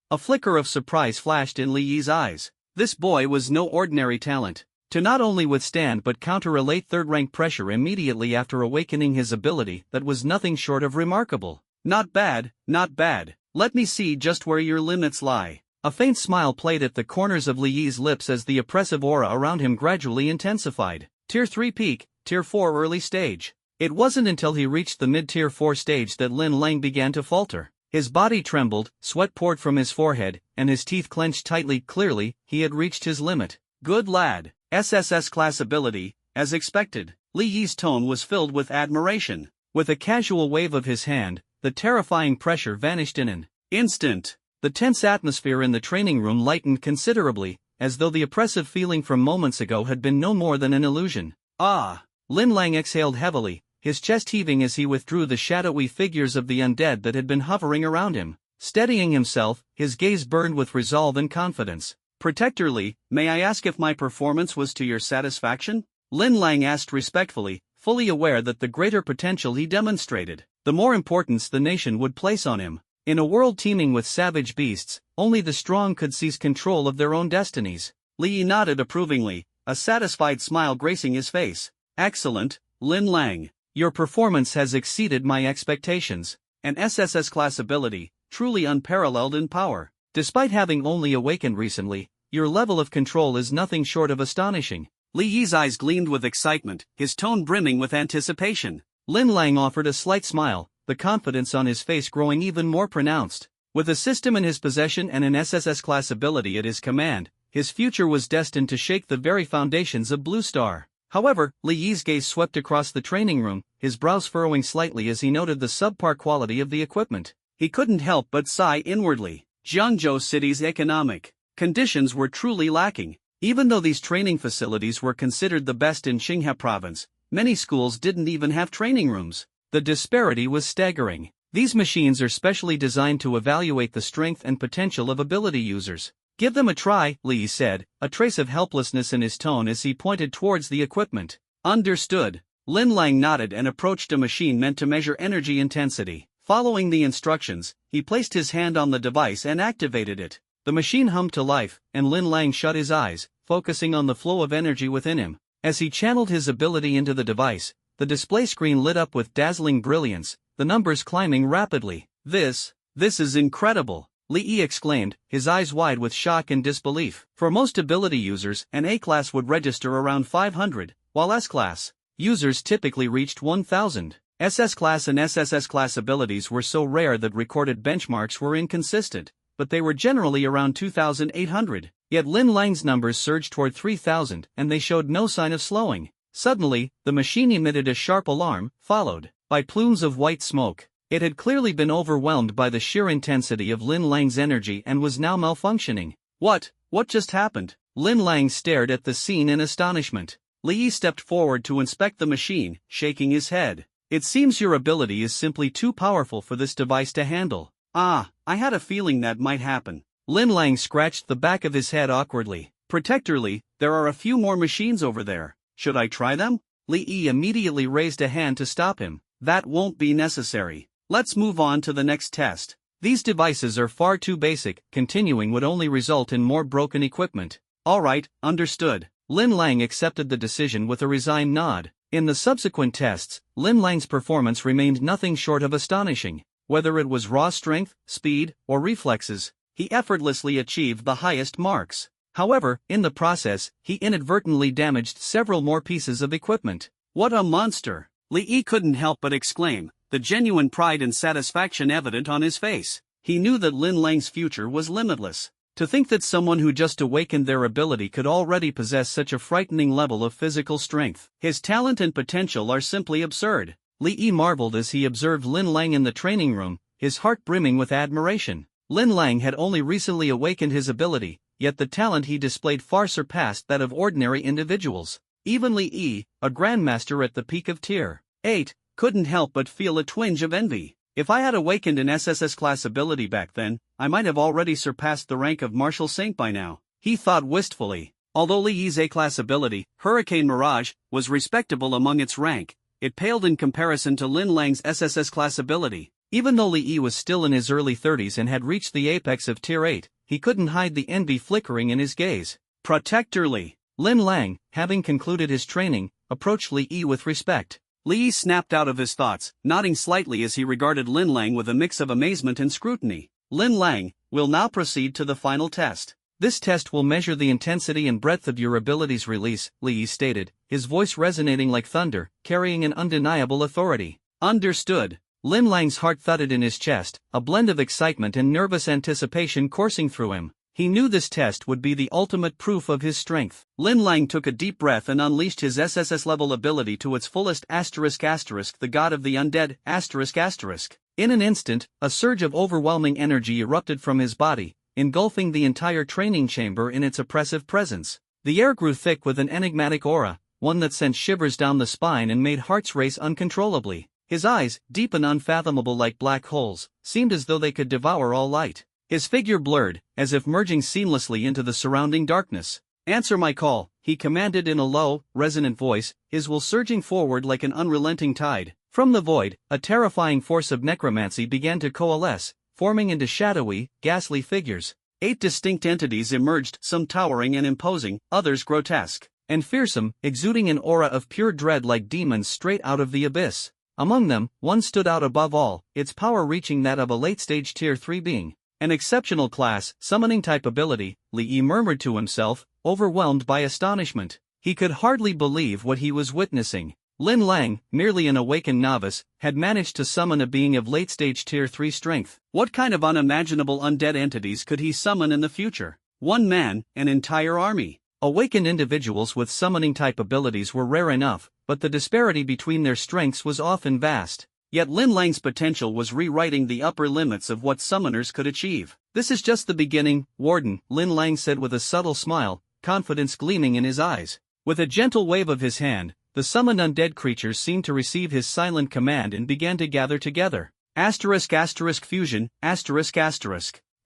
S1: a flicker of surprise flashed in Li Yi's eyes. This boy was no ordinary talent.
S2: To not only withstand but counter a late third-rank pressure immediately after awakening his ability, that was nothing short of remarkable.
S1: Not bad, not bad. Let me see just where your limits lie.
S2: A faint smile played at the corners of Li Yi's lips as the oppressive aura around him gradually intensified.
S1: Tier 3 peak, Tier 4 early stage.
S2: It wasn't until he reached the mid-Tier 4 stage that Lin Lang began to falter. His body trembled, sweat poured from his forehead, and his teeth clenched tightly. Clearly, he had reached his limit.
S1: Good lad. SSS class ability, as expected. Li Yi's tone was filled with admiration.
S2: With a casual wave of his hand, the terrifying pressure vanished in an
S1: instant.
S2: The tense atmosphere in the training room lightened considerably, as though the oppressive feeling from moments ago had been no more than an illusion.
S1: Ah!
S2: Lin Lang exhaled heavily, his chest heaving as he withdrew the shadowy figures of the undead that had been hovering around him. Steadying himself, his gaze burned with resolve and confidence.
S1: Protector Li, may I ask if my performance was to your satisfaction? Lin Lang asked respectfully, fully aware that the greater potential he demonstrated, the more importance the nation would place on him. In a world teeming with savage beasts, only the strong could seize control of their own destinies. Li Yi nodded approvingly, a satisfied smile gracing his face. Excellent, Lin Lang.
S2: Your performance has exceeded my expectations.
S1: An SSS class ability, truly unparalleled in power.
S2: Despite having only awakened recently, your level of control is nothing short of astonishing.
S1: Li Yi's eyes gleamed with excitement, his tone brimming with anticipation.
S2: Lin Lang offered a slight smile, the confidence on his face growing even more pronounced. With a system in his possession and an SSS class ability at his command, his future was destined to shake the very foundations of Blue Star. However, Li Yi's gaze swept across the training room, his brows furrowing slightly as he noted the subpar quality of the equipment.
S1: He couldn't help but sigh inwardly. Jiangzhou City's economic conditions were truly lacking. Even though these training facilities were considered the best in Xinhua province, many schools didn't even have training rooms.
S2: The disparity was staggering. These machines are specially designed to evaluate the strength and potential of ability users. Give them a try, Li said, a trace of helplessness in his tone as he pointed towards the equipment.
S1: Understood. Lin Lang nodded and approached a machine meant to measure energy intensity. Following the instructions, he placed his hand on the device and activated it. The machine hummed to life, and Lin Lang shut his eyes, focusing on the flow of energy within him. As he channeled his ability into the device, the display screen lit up with dazzling brilliance, the numbers climbing rapidly. This is incredible, Li Yi exclaimed, his eyes wide with shock and disbelief. For most ability users, an A-class would register around 500, while S-class users typically reached 1000. SS-class and SSS-class abilities were so rare that recorded benchmarks were inconsistent, but they were generally around 2,800. Yet Lin Lang's numbers surged toward 3,000, and they showed no sign of slowing. Suddenly, the machine emitted a sharp alarm, followed by plumes of white smoke. It had clearly been overwhelmed by the sheer intensity of Lin Lang's energy and was now malfunctioning. What just happened? Lin Lang stared at the scene in astonishment. Li Yi stepped forward to inspect the machine, shaking his head. It seems your ability is simply too powerful for this device to handle. I had a feeling that might happen. Lin Lang scratched the back of his head awkwardly. Protector Li, there are a few more machines over there. Should I try them? Li Yi immediately raised a hand to stop him. That won't be necessary. Let's move on to the next test. These devices are far too basic, continuing would only result in more broken equipment. Alright, understood. Lin Lang accepted the decision with a resigned nod. In the subsequent tests, Lin Lang's performance remained nothing short of astonishing. Whether it was raw strength, speed, or reflexes, he effortlessly achieved the highest marks. However, in the process, he inadvertently damaged several more pieces of equipment. What a monster! Li Yi couldn't help but exclaim, the genuine pride and satisfaction evident on his face. He knew that Lin Lang's future was limitless. To think that someone who just awakened their ability could already possess such a frightening level of physical strength. His talent and potential are simply absurd. Li Yi marveled as he observed Lin Lang in the training room, his heart brimming with admiration. Lin Lang had only recently awakened his ability, yet the talent he displayed far surpassed that of ordinary individuals. Even Li Yi, a grandmaster at the peak of Tier 8, couldn't help but feel a twinge of envy. If I had awakened an SSS class ability back then, I might have already surpassed the rank of Martial Saint by now, he thought wistfully. Although Li Yi's A-class ability, Hurricane Mirage, was respectable among its rank, it paled in comparison to Lin Lang's SSS class ability. Even though Li Yi was still in his early 30s and had reached the apex of Tier 8, he couldn't hide the envy flickering in his gaze. Protector Li. Lin Lang, having concluded his training, approached Li Yi with respect. Li Yi snapped out of his thoughts, nodding slightly as he regarded Lin Lang with a mix of amazement and scrutiny. Lin Lang, will now proceed to the final test. This test will measure the intensity and breadth of your abilities release, Li Yi stated, his voice resonating like thunder, carrying an undeniable authority. Understood. Lin Lang's heart thudded in his chest, a blend of excitement and nervous anticipation coursing through him. He knew this test would be the ultimate proof of his strength. Lin Lang took a deep breath and unleashed his SSS-level ability to its fullest ***, the god of the undead ***. In an instant, a surge of overwhelming energy erupted from his body, engulfing the entire training chamber in its oppressive presence. The air grew thick with an enigmatic aura, one that sent shivers down the spine and made hearts race uncontrollably. His eyes, deep and unfathomable like black holes, seemed as though they could devour all light. His figure blurred, as if merging seamlessly into the surrounding darkness. Answer my call, he commanded in a low, resonant voice, his will surging forward like an unrelenting tide. From the void, a terrifying force of necromancy began to coalesce, forming into shadowy, ghastly figures. 8 distinct entities emerged, some towering and imposing, others grotesque and fearsome, exuding an aura of pure dread like demons straight out of the abyss. Among them, one stood out above all, its power reaching that of a late-stage Tier 3 being. An exceptional class, summoning-type ability, Li Yi murmured to himself, overwhelmed by astonishment. He could hardly believe what he was witnessing. Lin Lang, merely an awakened novice, had managed to summon a being of late-stage Tier 3 strength. What kind of unimaginable undead entities could he summon in the future? One man, an entire army. Awakened individuals with summoning-type abilities were rare enough, but the disparity between their strengths was often vast. Yet Lin Lang's potential was rewriting the upper limits of what summoners could achieve. This is just the beginning, Warden, Lin Lang said with a subtle smile, confidence gleaming in his eyes. With a gentle wave of his hand, the summoned undead creatures seemed to receive his silent command and began to gather together. Fusion,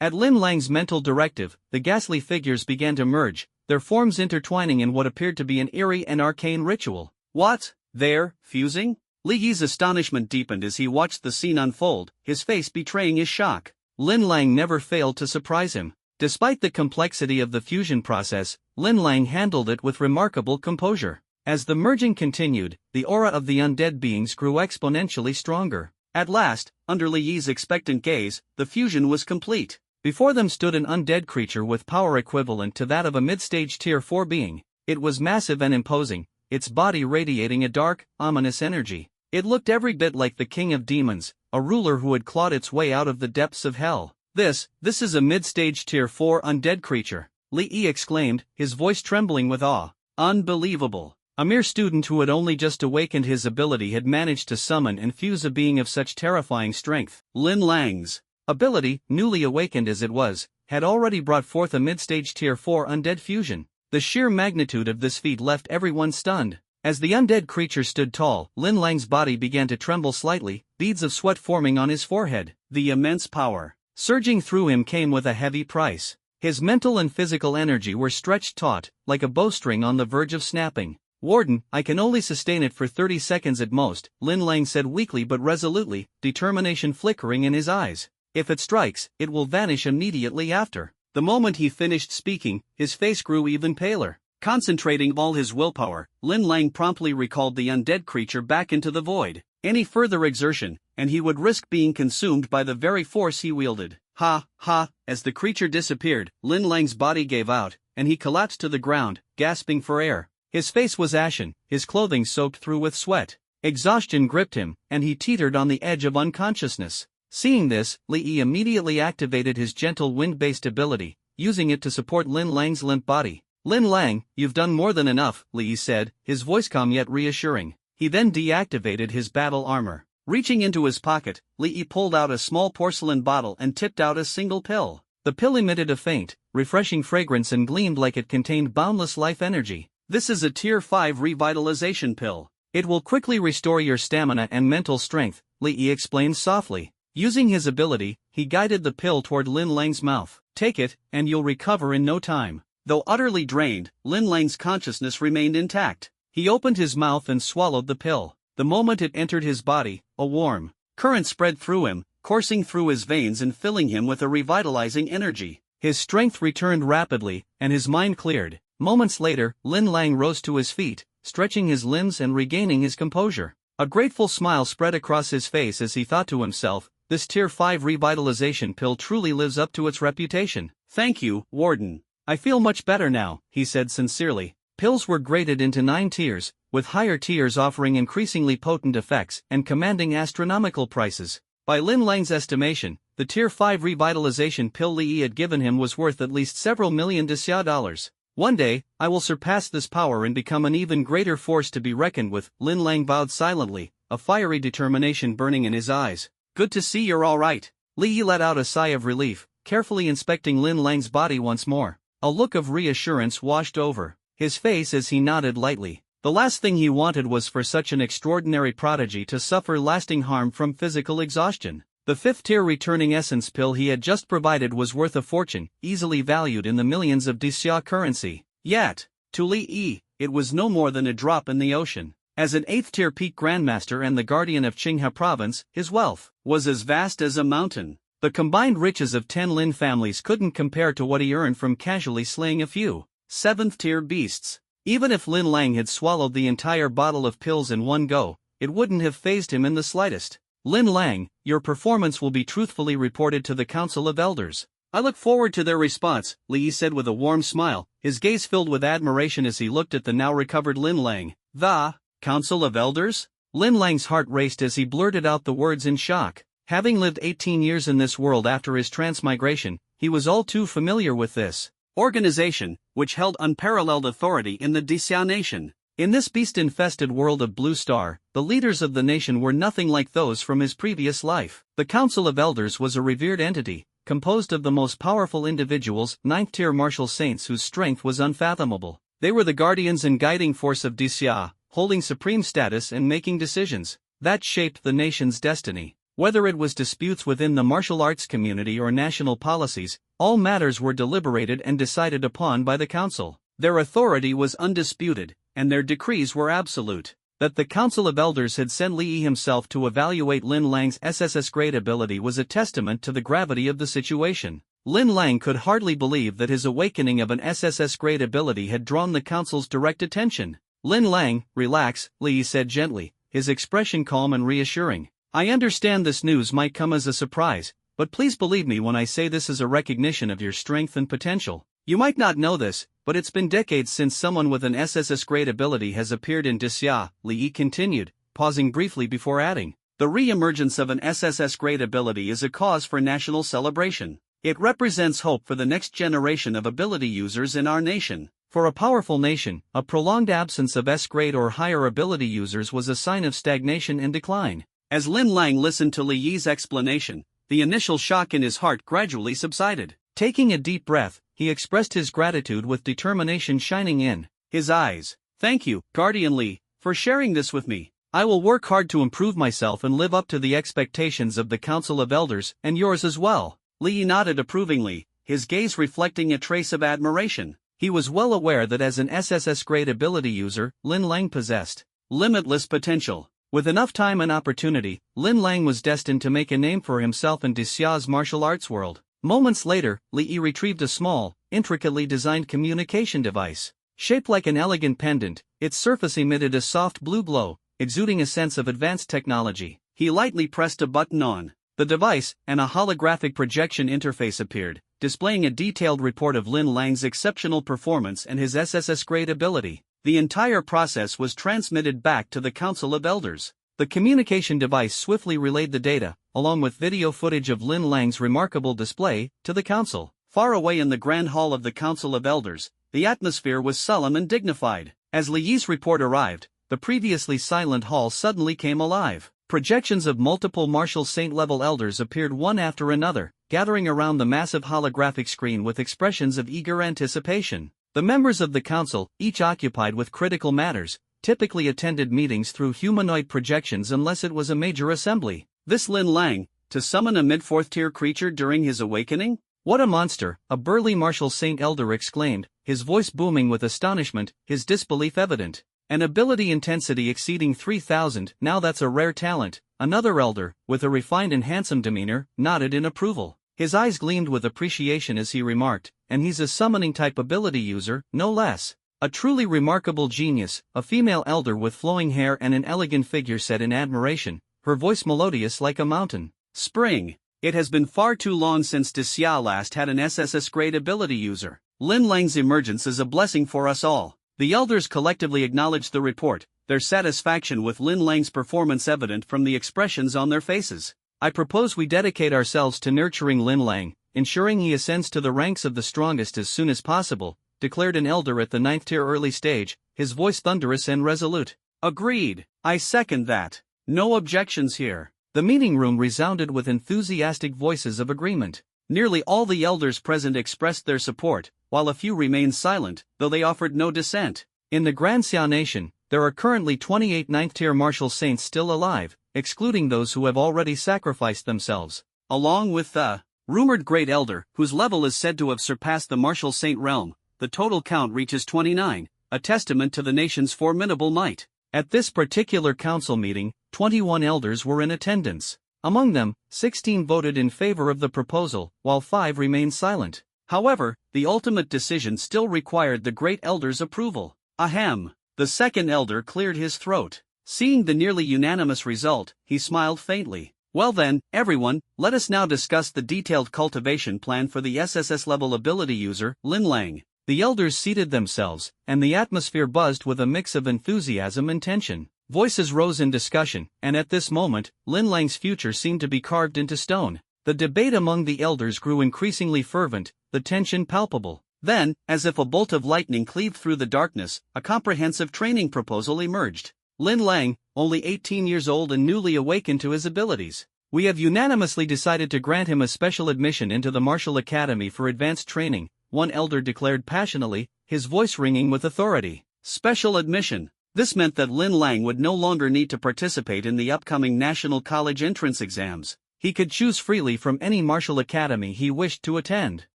S1: At Lin Lang's mental directive, the ghastly figures began to merge, their forms intertwining in what appeared to be an eerie and arcane ritual. What? They're fusing? Li Yi's astonishment deepened as he watched the scene unfold, his face betraying his shock. Lin Lang never failed to surprise him. Despite the complexity of the fusion process, Lin Lang handled it with remarkable composure. As the merging continued, the aura of the undead beings grew exponentially stronger. At last, under Li Yi's expectant gaze, the fusion was complete. Before them stood an undead creature with power equivalent to that of a mid-stage Tier 4 being. It was massive and imposing, its body radiating a dark, ominous energy. It looked every bit like the king of demons, a ruler who had clawed its way out of the depths of hell. This is a mid-stage Tier 4 undead creature, Li Yi exclaimed, his voice trembling with awe. Unbelievable. A mere student who had only just awakened his ability had managed to summon and fuse a being of such terrifying strength. Lin Lang's ability, newly awakened as it was, had already brought forth a mid-stage Tier 4 undead fusion. The sheer magnitude of this feat left everyone stunned. As the undead creature stood tall, Lin Lang's body began to tremble slightly, beads of sweat forming on his forehead. The immense power surging through him came with a heavy price. His mental and physical energy were stretched taut, like a bowstring on the verge of snapping. Warden, I can only sustain it for 30 seconds at most, Lin Lang said weakly but resolutely, determination flickering in his eyes. If it strikes, it will vanish immediately after. The moment he finished speaking, his face grew even paler. Concentrating all his willpower, Lin Lang promptly recalled the undead creature back into the void. Any further exertion, and he would risk being consumed by the very force he wielded. Ha, ha, as the creature disappeared, Lin Lang's body gave out, and he collapsed to the ground, gasping for air. His face was ashen, his clothing soaked through with sweat. Exhaustion gripped him, and he teetered on the edge of unconsciousness. Seeing this, Li Yi immediately activated his gentle wind-based ability, using it to support Lin Lang's limp body. Lin Lang, you've done more than enough, Li Yi said, his voice calm yet reassuring. He then deactivated his battle armor. Reaching into his pocket, Li Yi pulled out a small porcelain bottle and tipped out a single pill. The pill emitted a faint, refreshing fragrance and gleamed like it contained boundless life energy. This is a Tier 5 revitalization pill. It will quickly restore your stamina and mental strength, Li Yi explained softly. Using his ability, he guided the pill toward Lin Lang's mouth. Take it, and you'll recover in no time. Though utterly drained, Lin Lang's consciousness remained intact. He opened his mouth and swallowed the pill. The moment it entered his body, a warm current spread through him, coursing through his veins and filling him with a revitalizing energy. His strength returned rapidly, and his mind cleared. Moments later, Lin Lang rose to his feet, stretching his limbs and regaining his composure. A grateful smile spread across his face as he thought to himself, this Tier 5 revitalization pill truly lives up to its reputation. Thank you, Warden. I feel much better now, he said sincerely. Pills were graded into 9 tiers, with higher tiers offering increasingly potent effects and commanding astronomical prices. By Lin Lang's estimation, the Tier 5 revitalization pill Li Yi had given him was worth at least several million dollars. One day, I will surpass this power and become an even greater force to be reckoned with, Lin Lang bowed silently, a fiery determination burning in his eyes. Good to see you're all right. Li Yi let out a sigh of relief, carefully inspecting Lin Lang's body once more. A look of reassurance washed over his face as he nodded lightly. The last thing he wanted was for such an extraordinary prodigy to suffer lasting harm from physical exhaustion. The 5th-tier returning essence pill he had just provided was worth a fortune, easily valued in the millions of Xia currency. Yet, to Li Yi, it was no more than a drop in the ocean. As an 8th-tier peak grandmaster and the guardian of Qinghe province, his wealth was as vast as a mountain. The combined riches of 10 Lin families couldn't compare to what he earned from casually slaying a few 7th-tier beasts. Even if Lin Lang had swallowed the entire bottle of pills in one go, it wouldn't have fazed him in the slightest. Lin Lang, your performance will be truthfully reported to the Council of Elders. I look forward to their response, Li Yi said with a warm smile, his gaze filled with admiration as he looked at the now recovered Lin Lang. The Council of Elders? Lin Lang's heart raced as he blurted out the words in shock. Having lived 18 years in this world after his transmigration, he was all too familiar with this organization, which held unparalleled authority in the Xia nation. In this beast-infested world of Blue Star, the leaders of the nation were nothing like those from his previous life. The Council of Elders was a revered entity, composed of the most powerful individuals, 9th-tier martial saints whose strength was unfathomable. They were the guardians and guiding force of Xia, holding supreme status and making decisions that shaped the nation's destiny. Whether it was disputes within the martial arts community or national policies, all matters were deliberated and decided upon by the council. Their authority was undisputed, and their decrees were absolute. That the Council of Elders had sent Li Yi himself to evaluate Lin Lang's SSS grade ability was a testament to the gravity of the situation. Lin Lang could hardly believe that his awakening of an SSS grade ability had drawn the council's direct attention. Lin Lang, relax, Li Yi said gently, his expression calm and reassuring. I understand this news might come as a surprise, but please believe me when I say this is a recognition of your strength and potential. You might not know this, but it's been decades since someone with an SSS grade ability has appeared in Xia, Li Yi continued, pausing briefly before adding. The re-emergence of an SSS grade ability is a cause for national celebration. It represents hope for the next generation of ability users in our nation. For a powerful nation, a prolonged absence of S-grade or higher ability users was a sign of stagnation and decline. As Lin Lang listened to Li Yi's explanation, the initial shock in his heart gradually subsided. Taking a deep breath, he expressed his gratitude with determination shining in his eyes. Thank you, Guardian Li, for sharing this with me. I will work hard to improve myself and live up to the expectations of the Council of Elders, and yours as well. Li Yi nodded approvingly, his gaze reflecting a trace of admiration. He was well aware that as an SSS grade ability user, Lin Lang possessed limitless potential. With enough time and opportunity, Lin Lang was destined to make a name for himself in Xia's martial arts world. Moments later, Li Yi retrieved a small, intricately designed communication device. Shaped like an elegant pendant, its surface emitted a soft blue glow, exuding a sense of advanced technology. He lightly pressed a button on The device and a holographic projection interface appeared, displaying a detailed report of Lin Lang's exceptional performance and his SSS grade ability. The entire process was transmitted back to the Council of Elders. The communication device swiftly relayed the data, along with video footage of Lin Lang's remarkable display, to the council. Far away in the Grand Hall of the Council of Elders, the atmosphere was solemn and dignified. As Li Yi's report arrived, the previously silent hall suddenly came alive. Projections of multiple Marshall Saint-level elders appeared one after another, gathering around the massive holographic screen with expressions of eager anticipation. The members of the council, each occupied with critical matters, typically attended meetings through humanoid projections unless it was a major assembly. This Lin Lang, to summon a mid-fourth tier creature during his awakening? What a monster, a burly Marshall Saint elder exclaimed, his voice booming with astonishment, his disbelief evident. An ability intensity exceeding 3,000, now that's a rare talent. Another elder, with a refined and handsome demeanor, nodded in approval. His eyes gleamed with appreciation as he remarked, and he's a summoning-type ability user, no less. A truly remarkable genius, a female elder with flowing hair and an elegant figure said in admiration, her voice melodious like a mountain. Spring. It has been far too long since Xia last had an SSS-grade ability user. Lin Lang's emergence is a blessing for us all. The elders collectively acknowledged the report, their satisfaction with Lin Lang's performance evident from the expressions on their faces. I propose we dedicate ourselves to nurturing Lin Lang, ensuring he ascends to the ranks of the strongest as soon as possible, declared an elder at the 9th tier early stage, his voice thunderous and resolute. Agreed. I second that. No objections here. The meeting room resounded with enthusiastic voices of agreement. Nearly all the elders present expressed their support, while a few remained silent, though they offered no dissent. In the Grand Xia Nation, there are currently 28 9th-tier martial saints still alive, excluding those who have already sacrificed themselves. Along with the rumored Great Elder, whose level is said to have surpassed the martial saint realm, the total count reaches 29, a testament to the nation's formidable might. At this particular council meeting, 21 elders were in attendance. Among them, 16 voted in favor of the proposal, while 5 remained silent. However, the ultimate decision still required the Great Elder's approval. Ahem. The second elder cleared his throat. Seeing the nearly unanimous result, he smiled faintly. Well then, everyone, let us now discuss the detailed cultivation plan for the SSS-level ability user, Lin Lang. The elders seated themselves, and the atmosphere buzzed with a mix of enthusiasm and tension. Voices rose in discussion, and at this moment, Lin Lang's future seemed to be carved into stone. The debate among the elders grew increasingly fervent, the tension palpable. Then, as if a bolt of lightning cleaved through the darkness, a comprehensive training proposal emerged. Lin Lang, only 18 years old and newly awakened to his abilities. We have unanimously decided to grant him a special admission into the Martial Academy for advanced training, one elder declared passionately, his voice ringing with authority. Special admission. This meant that Lin Lang would no longer need to participate in the upcoming National College entrance exams. He could choose freely from any martial academy he wished to attend.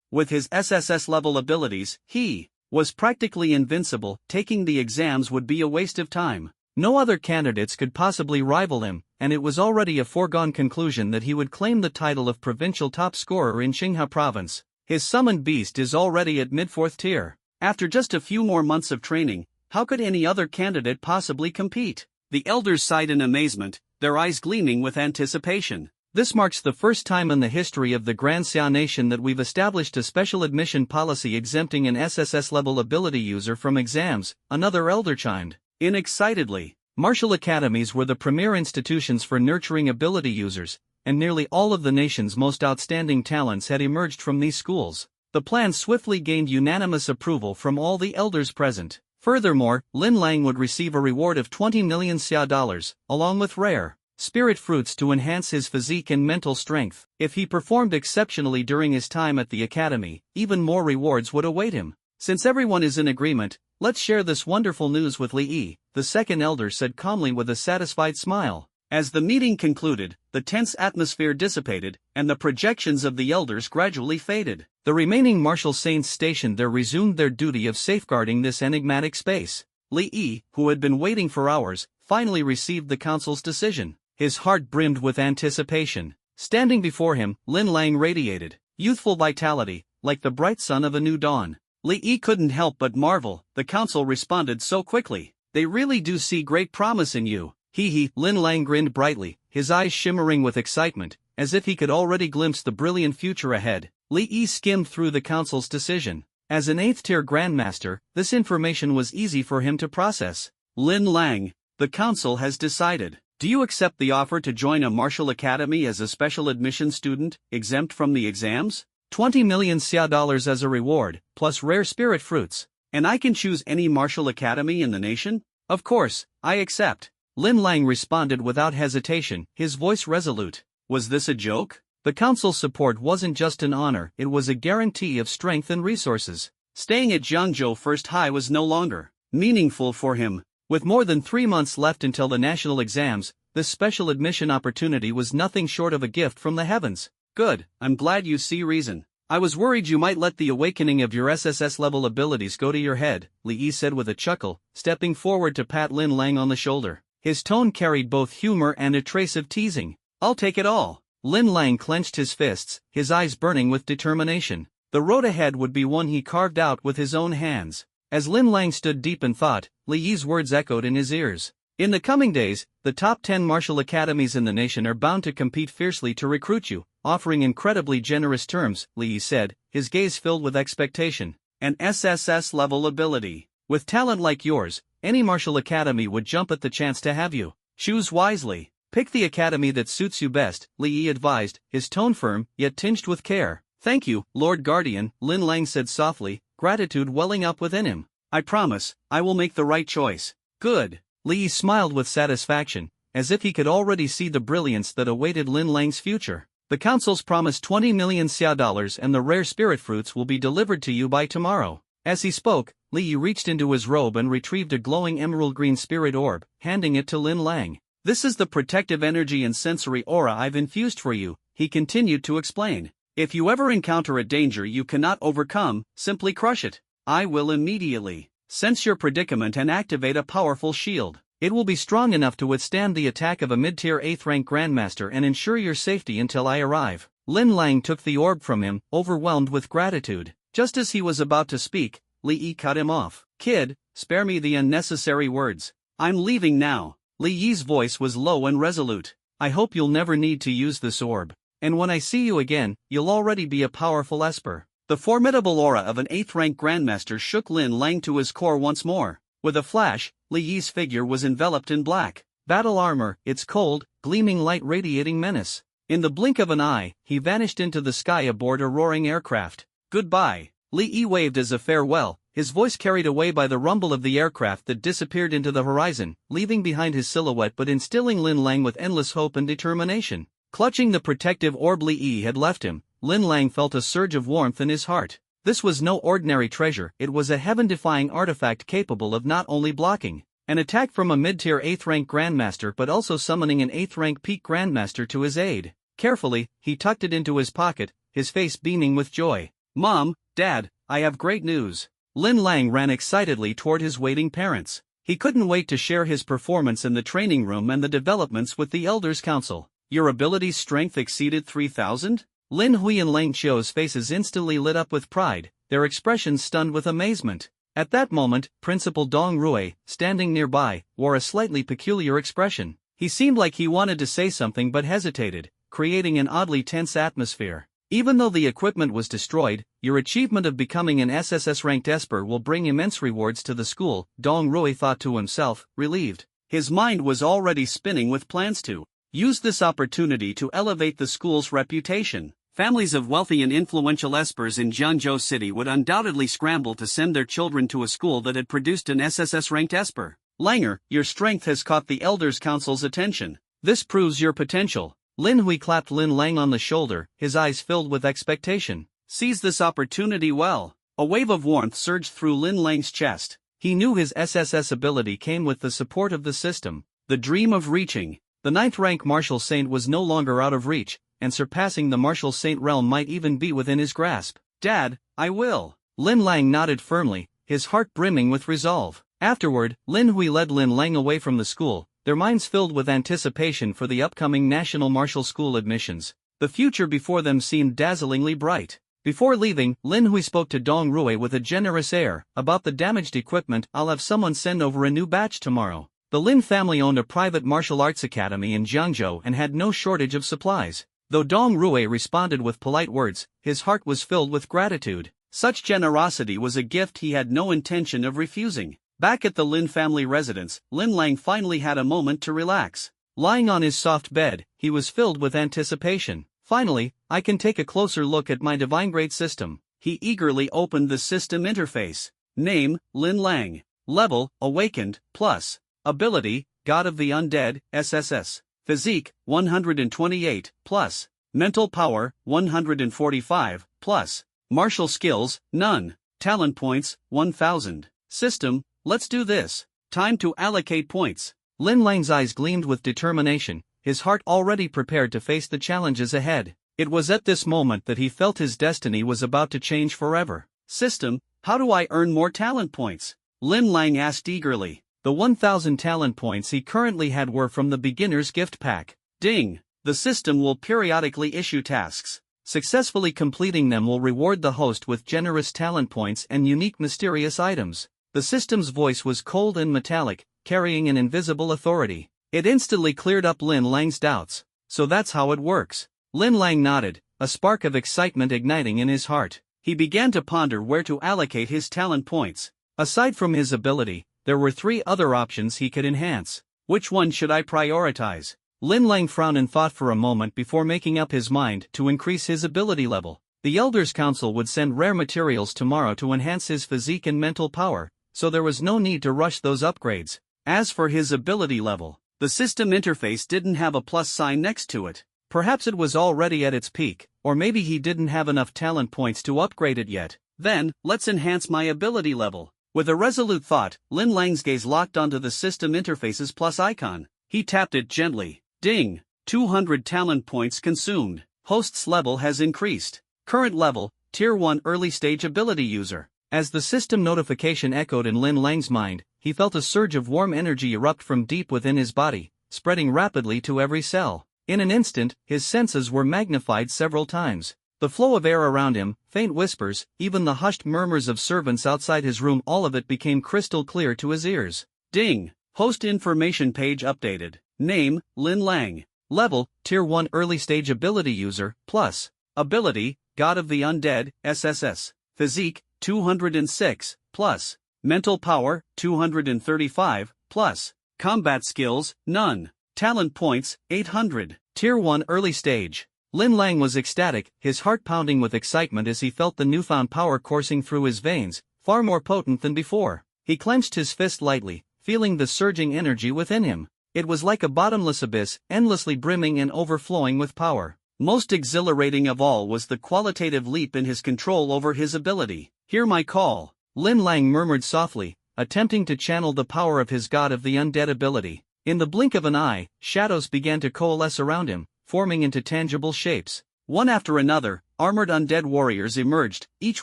S1: With his SSS-level abilities, he was practically invincible. Taking the exams would be a waste of time. No other candidates could possibly rival him, and it was already a foregone conclusion that he would claim the title of provincial top scorer in Xinghua province. His summoned beast is already at mid-4th tier. After just a few more months of training, how could any other candidate possibly compete? The elders sighed in amazement, their eyes gleaming with anticipation. This marks the first time in the history of the Grand Xia Nation that we've established a special admission policy exempting an SSS-level ability user from exams, another elder chimed in excitedly. Martial academies were the premier institutions for nurturing ability users, and nearly all of the nation's most outstanding talents had emerged from these schools. The plan swiftly gained unanimous approval from all the elders present. Furthermore, Lin Lang would receive a reward of 20 million Xia dollars, along with rare spirit fruits to enhance his physique and mental strength. If he performed exceptionally during his time at the academy, even more rewards would await him. Since everyone is in agreement, let's share this wonderful news with Li Yi, the second elder said calmly with a satisfied smile. As the meeting concluded, the tense atmosphere dissipated, and the projections of the elders gradually faded. The remaining martial saints stationed there resumed their duty of safeguarding this enigmatic space. Li Yi, who had been waiting for hours, finally received the council's decision. His heart brimmed with anticipation. Standing before him, Lin Lang radiated youthful vitality, like the bright sun of a new dawn. Li Yi couldn't help but marvel. The council responded so quickly. They really do see great promise in you. He, Lin Lang grinned brightly,
S2: his eyes shimmering with excitement, as if he could already glimpse the brilliant future ahead. Li Yi skimmed through the council's decision. As an 8th-tier grandmaster, this information was easy for him to process.
S1: Lin Lang, the council has decided. Do you accept the offer to join a martial academy as a special admission student, exempt from the exams?
S2: 20 million xia dollars as a reward, plus rare spirit fruits.
S1: And I can choose any martial academy in the nation?
S2: Of course, I accept. Lin Lang responded without hesitation, his voice resolute.
S1: Was this a joke?
S2: The council's support wasn't just an honor, it was a guarantee of strength and resources.
S1: Staying at Jiangzhou First High was no longer meaningful for him.
S2: With more than 3 months left until the national exams, this special admission opportunity was nothing short of a gift from the heavens.
S1: Good, I'm glad you see reason. I was worried you might let the awakening of your SSS-level abilities go to your head, Li Yi said with a chuckle, stepping forward to pat Lin Lang on the shoulder. His tone carried both humor and a trace of teasing. I'll take it all.
S2: Lin Lang clenched his fists, his eyes burning with determination. The road ahead would be one he carved out with his own hands. As Lin Lang stood deep in thought, Li Yi's words echoed in his ears. In the coming days, the top 10 martial academies in the nation are bound to compete fiercely to recruit you, offering incredibly generous terms, Li Yi said, his gaze filled with expectation.
S1: An SSS-level ability.
S2: With talent like yours, any martial academy would jump at the chance to have you.
S1: Choose wisely.
S2: Pick the academy that suits you best, Li Yi advised, his tone firm, yet tinged with care.
S1: Thank you, Lord Guardian, Lin Lang said softly, gratitude welling up within him. I promise, I will make the right choice. Good.
S2: Li Yi smiled with satisfaction, as if he could already see the brilliance that awaited Lin Lang's future. The council's promised 20 million xia dollars and the rare spirit fruits will be delivered to you by tomorrow. As he spoke, Li Yi reached into his robe and retrieved a glowing emerald green spirit orb, handing it to Lin Lang.
S1: This is the protective energy and sensory aura I've infused for you, he continued to explain. If you ever encounter a danger you cannot overcome, simply crush it. I will immediately sense your predicament and activate a powerful shield.
S2: It will be strong enough to withstand the attack of a mid-tier 8th-rank grandmaster and ensure your safety until I arrive. Lin Lang took the orb from him, overwhelmed with gratitude.
S1: Just as he was about to speak, Li Yi cut him off. Kid, spare me the unnecessary words. I'm leaving now.
S2: Li Yi's voice was low and resolute. I hope you'll never need to use this orb. And when I see you again, you'll already be a powerful esper.
S1: The formidable aura of an 8th-rank grandmaster shook Lin Lang to his core once more. With a flash, Li Yi's figure was enveloped in black
S2: battle armor, its cold, gleaming light radiating menace. In the blink of an eye, he vanished into the sky aboard a roaring aircraft.
S1: Goodbye.
S2: Li Yi waved as a farewell, his voice carried away by the rumble of the aircraft that disappeared into the horizon, leaving behind his silhouette but instilling Lin Lang with endless hope and determination. Clutching the protective orb Li Yi had left him, Lin Lang felt a surge of warmth in his heart. This was no ordinary treasure, it was a heaven-defying artifact capable of not only blocking an attack from a mid-tier 8th-rank grandmaster but also summoning an 8th-rank peak grandmaster to his aid. Carefully, he tucked it into his pocket, his face beaming with joy.
S1: Mom, Dad, I have great news.
S2: Lin Lang ran excitedly toward his waiting parents. He couldn't wait to share his performance in the training room and the developments with the Elders' Council.
S1: Your ability's strength exceeded 3,000?
S2: Lin Hui and Lang Qiu's faces instantly lit up with pride, their expressions stunned with amazement. At that moment, Principal Dong Rui, standing nearby, wore a slightly peculiar expression. He seemed like he wanted to say something but hesitated, creating an oddly tense atmosphere. Even though the equipment was destroyed, your achievement of becoming an SSS-ranked Esper will bring immense rewards to the school, Dong Rui thought to himself, relieved.
S1: His mind was already spinning with plans to use this opportunity to elevate the school's reputation. Families of wealthy and influential espers in Jiangzhou City would undoubtedly scramble to send their children to a school that had produced an SSS-ranked esper. Langer, your strength has caught the Elders' Council's attention. This proves your potential.
S2: Lin Hui clapped Lin Lang on the shoulder, his eyes filled with expectation.
S1: Seize this opportunity well. A wave of warmth surged through Lin Lang's chest.
S2: He knew his SSS ability came with the support of the system.
S1: The dream of reaching
S2: the 9th-rank Martial Saint was no longer out of reach, and surpassing the Martial Saint realm might even be within his grasp.
S1: Dad, I will.
S2: Lin Lang nodded firmly, his heart brimming with resolve. Afterward, Lin Hui led Lin Lang away from the school, their minds filled with anticipation for the upcoming National Martial School admissions. The future before them seemed dazzlingly bright. Before leaving, Lin Hui spoke to Dong Rui with a generous air. About the damaged equipment, I'll have someone send over a new batch tomorrow. The Lin family owned a private martial arts academy in Jiangzhou and had no shortage of supplies. Though Dong Rui responded with polite words, his heart was filled with gratitude. Such generosity was a gift he had no intention of refusing. Back at the Lin family residence, Lin Lang finally had a moment to relax. Lying on his soft bed, he was filled with anticipation. Finally, I can take a closer look at my divine grade system. He eagerly opened the system interface. Name, Lin Lang. Level, Awakened, Plus. Ability, God of the Undead, SSS. Physique, 128, Plus. Mental Power, 145, Plus. Martial Skills, None. Talent Points, 1000. System, let's do this. Time to allocate points. Lin Lang's eyes gleamed with determination, his heart already prepared to face the challenges ahead. It was at this moment that he felt his destiny was about to change forever. System, how do I earn more talent points? Lin Lang asked eagerly. The 1000 talent points he currently had were from the beginner's gift pack. Ding! The system will periodically issue tasks. Successfully completing them will reward the host with generous talent points and unique mysterious items. The system's voice was cold and metallic, carrying an invisible authority. It instantly cleared up Lin Lang's doubts. So that's how it works. Lin Lang nodded, a spark of excitement igniting in his heart. He began to ponder where to allocate his talent points. Aside from his ability, there were 3 other options he could enhance. Which one should I prioritize? Lin Lang frowned and thought for a moment before making up his mind to increase his ability level. The Elders' Council would send rare materials tomorrow to enhance his physique and mental power, so there was no need to rush those upgrades. As for his ability level, the system interface didn't have a plus sign next to it. Perhaps it was already at its peak, or maybe he didn't have enough talent points to upgrade it yet. Then, let's enhance my ability level. With a resolute thought, Lin Lang's gaze locked onto the system interface's plus icon. He tapped it gently. Ding! 200 talent points consumed. Host's level has increased. Current level, Tier 1 Early Stage Ability User. As the system notification echoed in Lin Lang's mind, he felt a surge of warm energy erupt from deep within his body, spreading rapidly to every cell. In an instant, his senses were magnified several times. The flow of air around him, faint whispers, even the hushed murmurs of servants outside his room, all of it became crystal clear to his ears. Ding! Host information page updated. Name, Lin Lang. Level, Tier 1 Early Stage Ability User, Plus. Ability, God of the Undead, SSS. Physique, 206, Plus. Mental Power, 235, Plus. Combat Skills, None. Talent Points, 800. Tier 1 Early Stage. Lin Lang was ecstatic, his heart pounding with excitement as he felt the newfound power coursing through his veins, far more potent than before. He clenched his fist lightly, feeling the surging energy within him. It was like a bottomless abyss, endlessly brimming and overflowing with power. Most exhilarating of all was the qualitative leap in his control over his ability. Hear my call, Lin Lang murmured softly, attempting to channel the power of his God of the Undead ability. In the blink of an eye, shadows began to coalesce around him, forming into tangible shapes. One after another, armored undead warriors emerged, each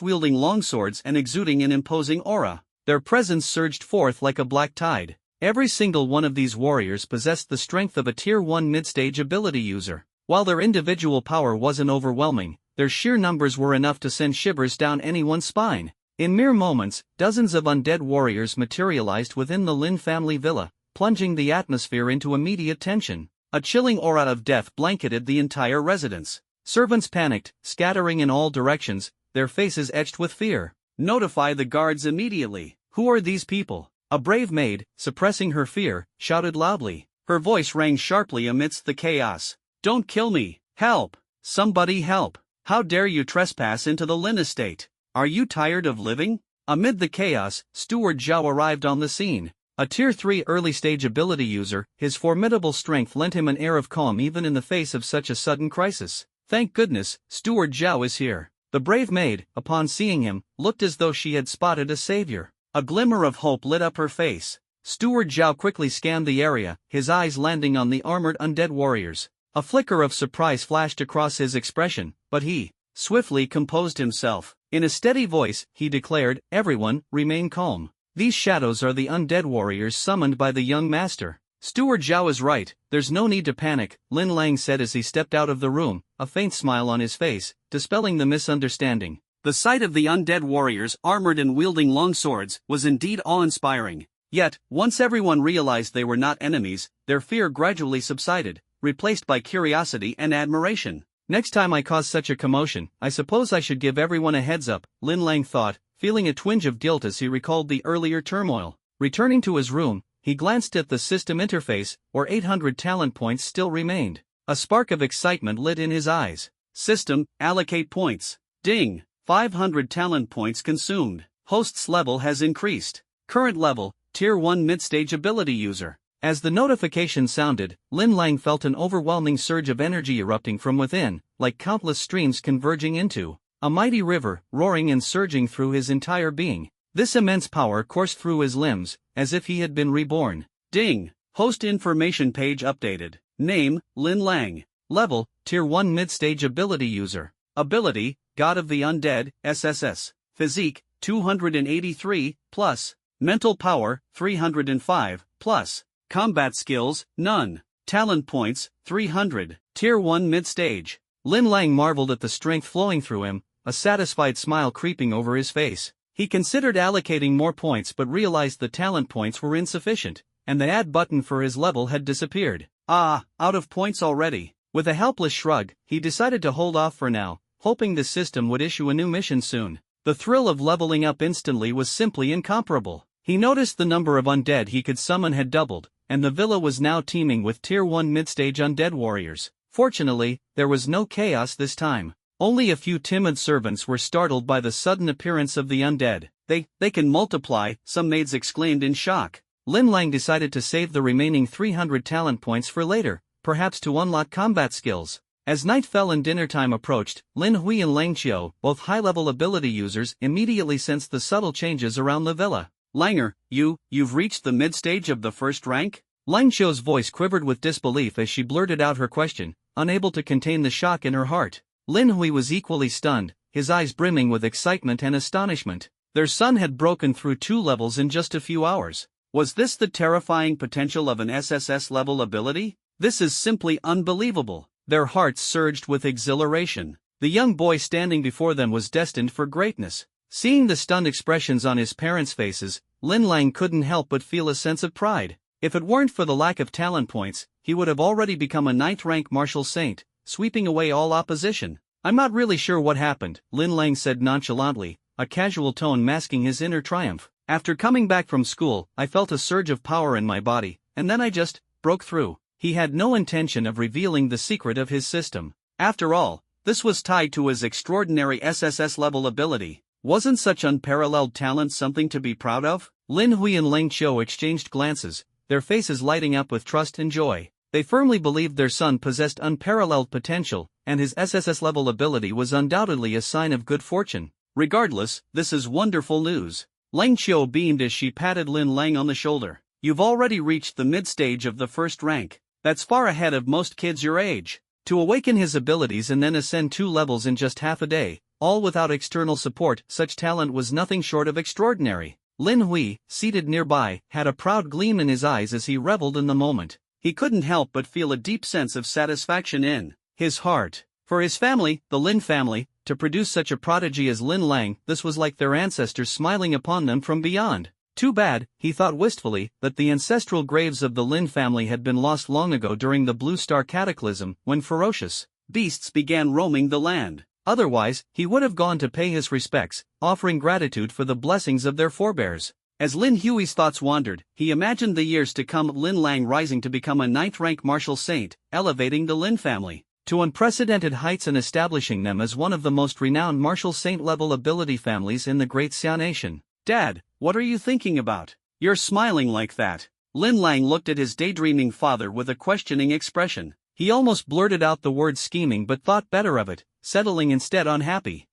S2: wielding longswords and exuding an imposing aura. Their presence surged forth like a black tide. Every single one of these warriors possessed the strength of a Tier 1 mid-stage ability user. While their individual power wasn't overwhelming, their sheer numbers were enough to send shivers down anyone's spine. In mere moments, dozens of undead warriors materialized within the Lin family villa, plunging the atmosphere into immediate tension. A chilling aura of death blanketed the entire residence. Servants panicked, scattering in all directions, their faces etched with fear. Notify the guards immediately. Who are these people? A brave maid, suppressing her fear, shouted loudly. Her voice rang sharply amidst the chaos. Don't kill me! Help! Somebody help! How dare you trespass into the Lin estate? Are you tired of living? Amid the chaos, Steward Zhao arrived on the scene. A Tier 3 early stage ability user, his formidable strength lent him an air of calm even in the face of such a sudden crisis. Thank goodness, Steward Zhao is here. The brave maid, upon seeing him, looked as though she had spotted a savior. A glimmer of hope lit up her face. Steward Zhao quickly scanned the area, his eyes landing on the armored undead warriors. A flicker of surprise flashed across his expression, but he swiftly composed himself. In a steady voice, he declared, "Everyone, remain calm. These shadows are the undead warriors summoned by the young master." Steward Zhao is right, there's no need to panic, Lin Lang said as he stepped out of the room, a faint smile on his face, dispelling the misunderstanding. The sight of the undead warriors armored and wielding long swords was indeed awe-inspiring.
S1: Yet, once everyone realized they were not enemies, their fear gradually subsided, replaced by curiosity and admiration.
S2: Next time I cause such a commotion, I suppose I should give everyone a heads up, Lin Lang thought, feeling a twinge of guilt as he recalled the earlier turmoil. Returning to his room, he glanced at the system interface, where 800 talent points still remained. A spark of excitement lit in his eyes.
S1: System, allocate points. Ding, 500 talent points consumed. Host's level has increased. Current level, Tier 1 mid-stage ability user.
S2: As the notification sounded, Lin Lang felt an overwhelming surge of energy erupting from within, like countless streams converging into a mighty river, roaring and surging through his entire being. This immense power coursed through his limbs, as if he had been reborn.
S1: Ding, host information page updated. Name, Lin Lang.
S2: Level, Tier 1 mid-stage ability user.
S1: Ability, God of the Undead, SSS. Physique, 283, plus. Mental power, 305, plus. Combat skills, none. Talent points, 300. Tier 1 mid-stage.
S2: Lin Lang marveled at the strength flowing through him, a satisfied smile creeping over his face. He considered allocating more points but realized the talent points were insufficient, and the add button for his level had disappeared.
S1: Out of points already.
S2: With a helpless shrug, he decided to hold off for now, hoping the system would issue a new mission soon. The thrill of leveling up instantly was simply incomparable. He noticed the number of undead he could summon had doubled, and the villa was now teeming with Tier 1 mid-stage undead warriors. Fortunately, there was no chaos this time. Only a few timid servants were startled by the sudden appearance of the undead.
S1: They can multiply, some maids exclaimed in shock.
S2: Lin Lang decided to save the remaining 300 talent points for later, perhaps to unlock combat skills. As night fell and dinner time approached, Lin Hui and Lang Qiu, both high-level ability users, immediately sensed the subtle changes around the villa.
S1: Langer, you've reached the mid-stage of the first rank?
S2: Lang Qiu's voice quivered with disbelief as she blurted out her question, unable to contain the shock in her heart. Lin Hui was equally stunned, his eyes brimming with excitement and astonishment. Their son had broken through 2 levels in just a few hours. Was this the terrifying potential of an SSS-level ability? This is simply unbelievable. Their hearts surged with exhilaration. The young boy standing before them was destined for greatness. Seeing the stunned expressions on his parents' faces, Lin Lang couldn't help but feel a sense of pride. If it weren't for the lack of talent points, he would have already become a 9th-rank martial saint, sweeping away all opposition. I'm not really sure what happened, Lin Lang said nonchalantly, a casual tone masking his inner triumph. After coming back from school, I felt a surge of power in my body, and then I just broke through. He had no intention of revealing the secret of his system. After all, this was tied to his extraordinary SSS-level ability. Wasn't such unparalleled talent something to be proud of? Lin Hui and Lang Qiu exchanged glances, their faces lighting up with trust and joy. They firmly believed their son possessed unparalleled potential, and his SSS-level ability was undoubtedly a sign of good fortune. Regardless, this is wonderful news. Lang Qiu beamed as she patted Lin Lang on the shoulder. You've already reached the mid-stage of the first rank. That's far ahead of most kids your age. To awaken his abilities and then ascend 2 levels in just half a day, all without external support, such talent was nothing short of extraordinary. Lin Hui, seated nearby, had a proud gleam in his eyes as he reveled in the moment. He couldn't help but feel a deep sense of satisfaction in his heart. For his family, the Lin family, to produce such a prodigy as Lin Lang, this was like their ancestors smiling upon them from beyond. Too bad, he thought wistfully, that the ancestral graves of the Lin family had been lost long ago during the Blue Star Cataclysm, when ferocious beasts began roaming the land. Otherwise, he would have gone to pay his respects, offering gratitude for the blessings of their forebears. As Lin Hui's thoughts wandered, he imagined the years to come, Lin Lang rising to become a 9th-rank martial saint, elevating the Lin family to unprecedented heights and establishing them as one of the most renowned martial saint-level ability families in the Great Xia Nation. Dad, what are you thinking about? You're smiling like that. Lin Lang looked at his daydreaming father with a questioning expression. He almost blurted out the word scheming but thought better of it, settling instead on happy.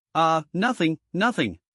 S2: Nothing.